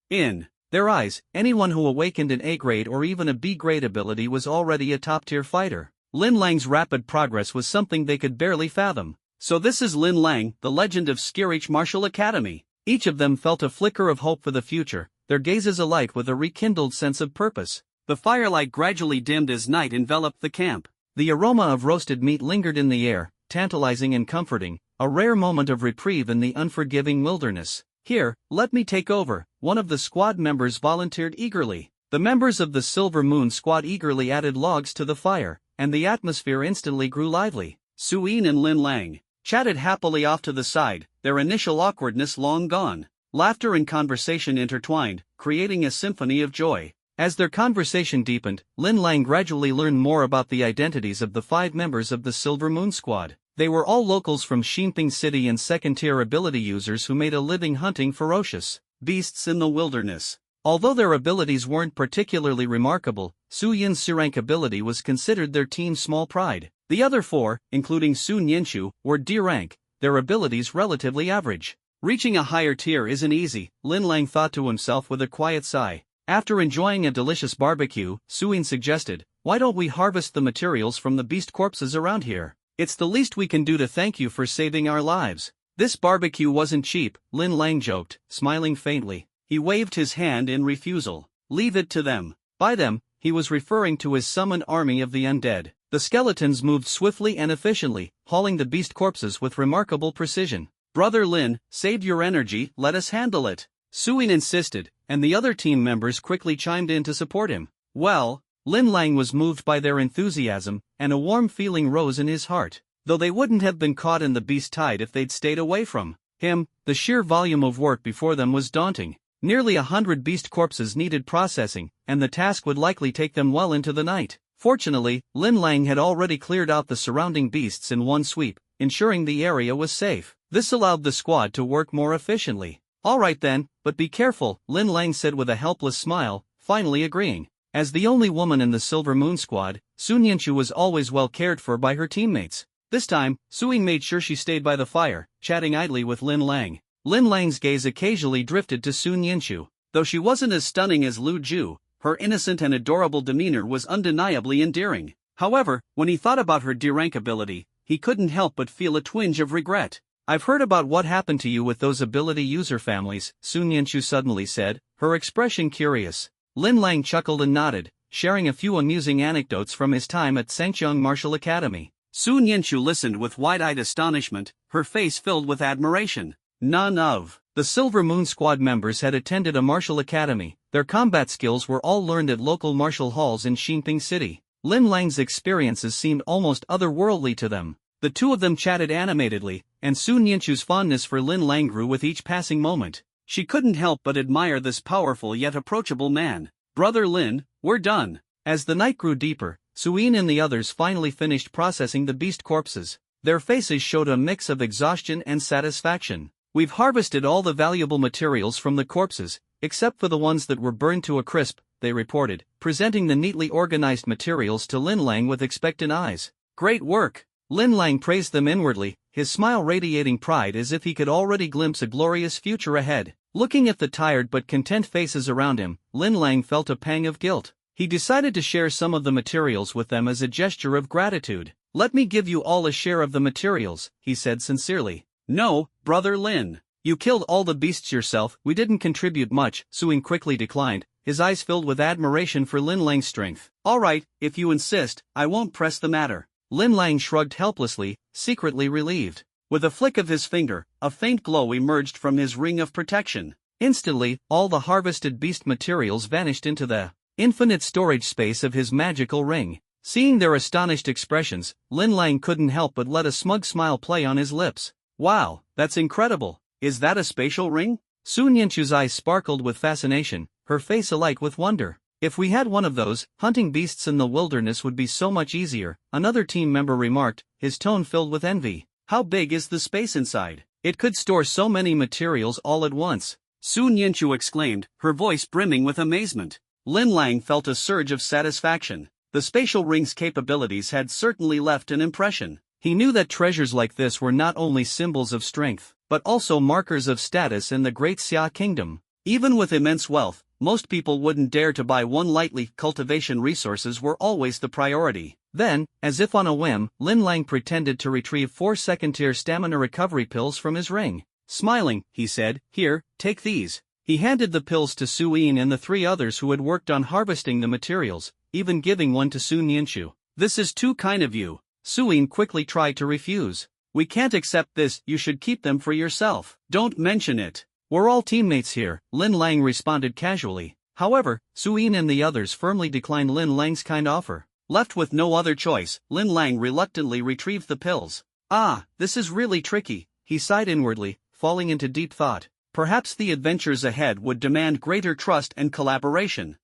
S2: In their eyes, anyone who awakened an A grade or even a B grade ability was already a top-tier fighter. Lin Lang's rapid progress was something they could barely fathom.
S1: So this is Lin Lang, the legend of Skirich Martial Academy.
S2: Each of them felt a flicker of hope for the future, their gazes alight with a rekindled sense of purpose.
S1: The firelight gradually dimmed as night enveloped the camp.
S2: The aroma of roasted meat lingered in the air, tantalizing and comforting, a rare moment of reprieve in the unforgiving wilderness.
S1: "Here, let me take over," one of the squad members volunteered eagerly.
S2: The members of the Silver Moon Squad eagerly added logs to the fire, and the atmosphere instantly grew lively.
S1: Suyin and Lin Lang chatted happily off to the side, their initial awkwardness long gone. Laughter and conversation intertwined, creating a symphony of joy.
S2: As their conversation deepened, Lin Lang gradually learned more about the identities of the 5 members of the Silver Moon Squad. They were all locals from Xinping City and second-tier ability users who made a living hunting ferocious
S1: beasts in the wilderness.
S2: Although their abilities weren't particularly remarkable, Su Yin's C-rank ability was considered their team's small pride.
S1: The other 4, including Su Nianchu, were D-rank, their abilities relatively average. Reaching a higher tier isn't easy, Lin Lang thought to himself with a quiet sigh. After enjoying a delicious barbecue, Suyin suggested, "Why don't we harvest the materials from the beast corpses around here? It's the least we can do to thank you for saving our lives." This barbecue wasn't cheap, Lin Lang joked, smiling faintly. He waved his hand in refusal. "Leave it to them." By them, he was referring to his summoned army of the undead. The skeletons moved swiftly and efficiently, hauling the beast corpses with remarkable precision. "Brother Lin, save your energy, let us handle it," Suyin insisted, and the other team members quickly chimed in to support him. Well, Lin Lang was moved by their enthusiasm, and a warm feeling rose in his heart. Though they wouldn't have been caught in the beast tide if they'd stayed away from him, the sheer volume of work before them was daunting. Nearly 100 beast corpses needed processing, and the task would likely take them well into the night. Fortunately, Lin Lang had already cleared out the surrounding beasts in one sweep, ensuring the area was safe. This allowed the squad to work more efficiently. "All right then, but be careful," Lin Lang said with a helpless smile, finally agreeing. As the only woman in the Silver Moon Squad, Su Nianchu was always well cared for by her teammates. This time, Suyin made sure she stayed by the fire, chatting idly with Lin Lang. Lin Lang's gaze occasionally drifted to Su Nianchu. Though she wasn't as stunning as Lu Ju, her innocent and adorable demeanor was undeniably endearing. However, when he thought about her D-rank ability, he couldn't help but feel a twinge of regret. "I've heard about what happened to you with those ability user families," Su Nianchu suddenly said, her expression curious. Lin Lang chuckled and nodded, sharing a few amusing anecdotes from his time at Sengqiang Martial Academy. Su Nianchu listened with wide-eyed astonishment, her face filled with admiration. None of the Silver Moon Squad members had attended a martial academy. Their combat skills were all learned at local martial halls in Xinping City. Lin Lang's experiences seemed almost otherworldly to them. The two of them chatted animatedly, and Su Nianchu's fondness for Lin Lang grew with each passing moment. She couldn't help but admire this powerful yet approachable man. "Brother Lin, we're done." As the night grew deeper, Suyin and the others finally finished processing the beast corpses. Their faces showed a mix of exhaustion and satisfaction. "We've harvested all the valuable materials from the corpses, except for the ones that were burned to a crisp," they reported, presenting the neatly organized materials to Lin Lang with expectant eyes. "Great work." Lin Lang praised them inwardly, his smile radiating pride as if he could already glimpse a glorious future ahead. Looking at the tired but content faces around him, Lin Lang felt a pang of guilt. He decided to share some of the materials with them as a gesture of gratitude. "Let me give you all a share of the materials," he said sincerely. "No, Brother Lin. You killed all the beasts yourself." "We didn't contribute much," Suyin quickly declined, his eyes filled with admiration for Lin Lang's strength. "All right, if you insist, I won't press the matter." Lin Lang shrugged helplessly, secretly relieved. With a flick of his finger, a faint glow emerged from his ring of protection. Instantly, all the harvested beast materials vanished into the infinite storage space of his magical ring. Seeing their astonished expressions, Lin Lang couldn't help but let a smug smile play on his lips. "Wow, that's incredible. Is that a spatial ring?" Su Nianchu's eyes sparkled with fascination, her face alight with wonder. "If we had one of those, hunting beasts in the wilderness would be so much easier," another team member remarked, his tone filled with envy. "How big is the space inside? It could store so many materials all at once," Su Nianchu exclaimed, her voice brimming with amazement. Lin Lang felt a surge of satisfaction. The spatial ring's capabilities had certainly left an impression. He knew that treasures like this were not only symbols of strength, but also markers of status in the Great Xia Kingdom. Even with immense wealth, most people wouldn't dare to buy one lightly. Cultivation resources were always the priority.
S2: Then, as if on a whim, Lin Lang pretended to retrieve 4 second-tier stamina recovery pills from his ring.
S1: Smiling, he said, "Here, take these." He handed the pills to Su Yin and the 3 others who had worked on harvesting the materials, even giving one to Su Nianchu. "This is too kind of you." Su Yin quickly tried to refuse. "We can't accept this, you should keep them for yourself." "Don't mention it.
S2: "We're all teammates here," Lin Lang responded casually. However, Su Yin and the others firmly declined Lin Lang's kind offer.
S1: Left with no other choice, Lin Lang reluctantly retrieved the pills. "Ah, this is really tricky," he sighed inwardly, falling into deep thought. Perhaps the adventures ahead would demand greater trust and collaboration.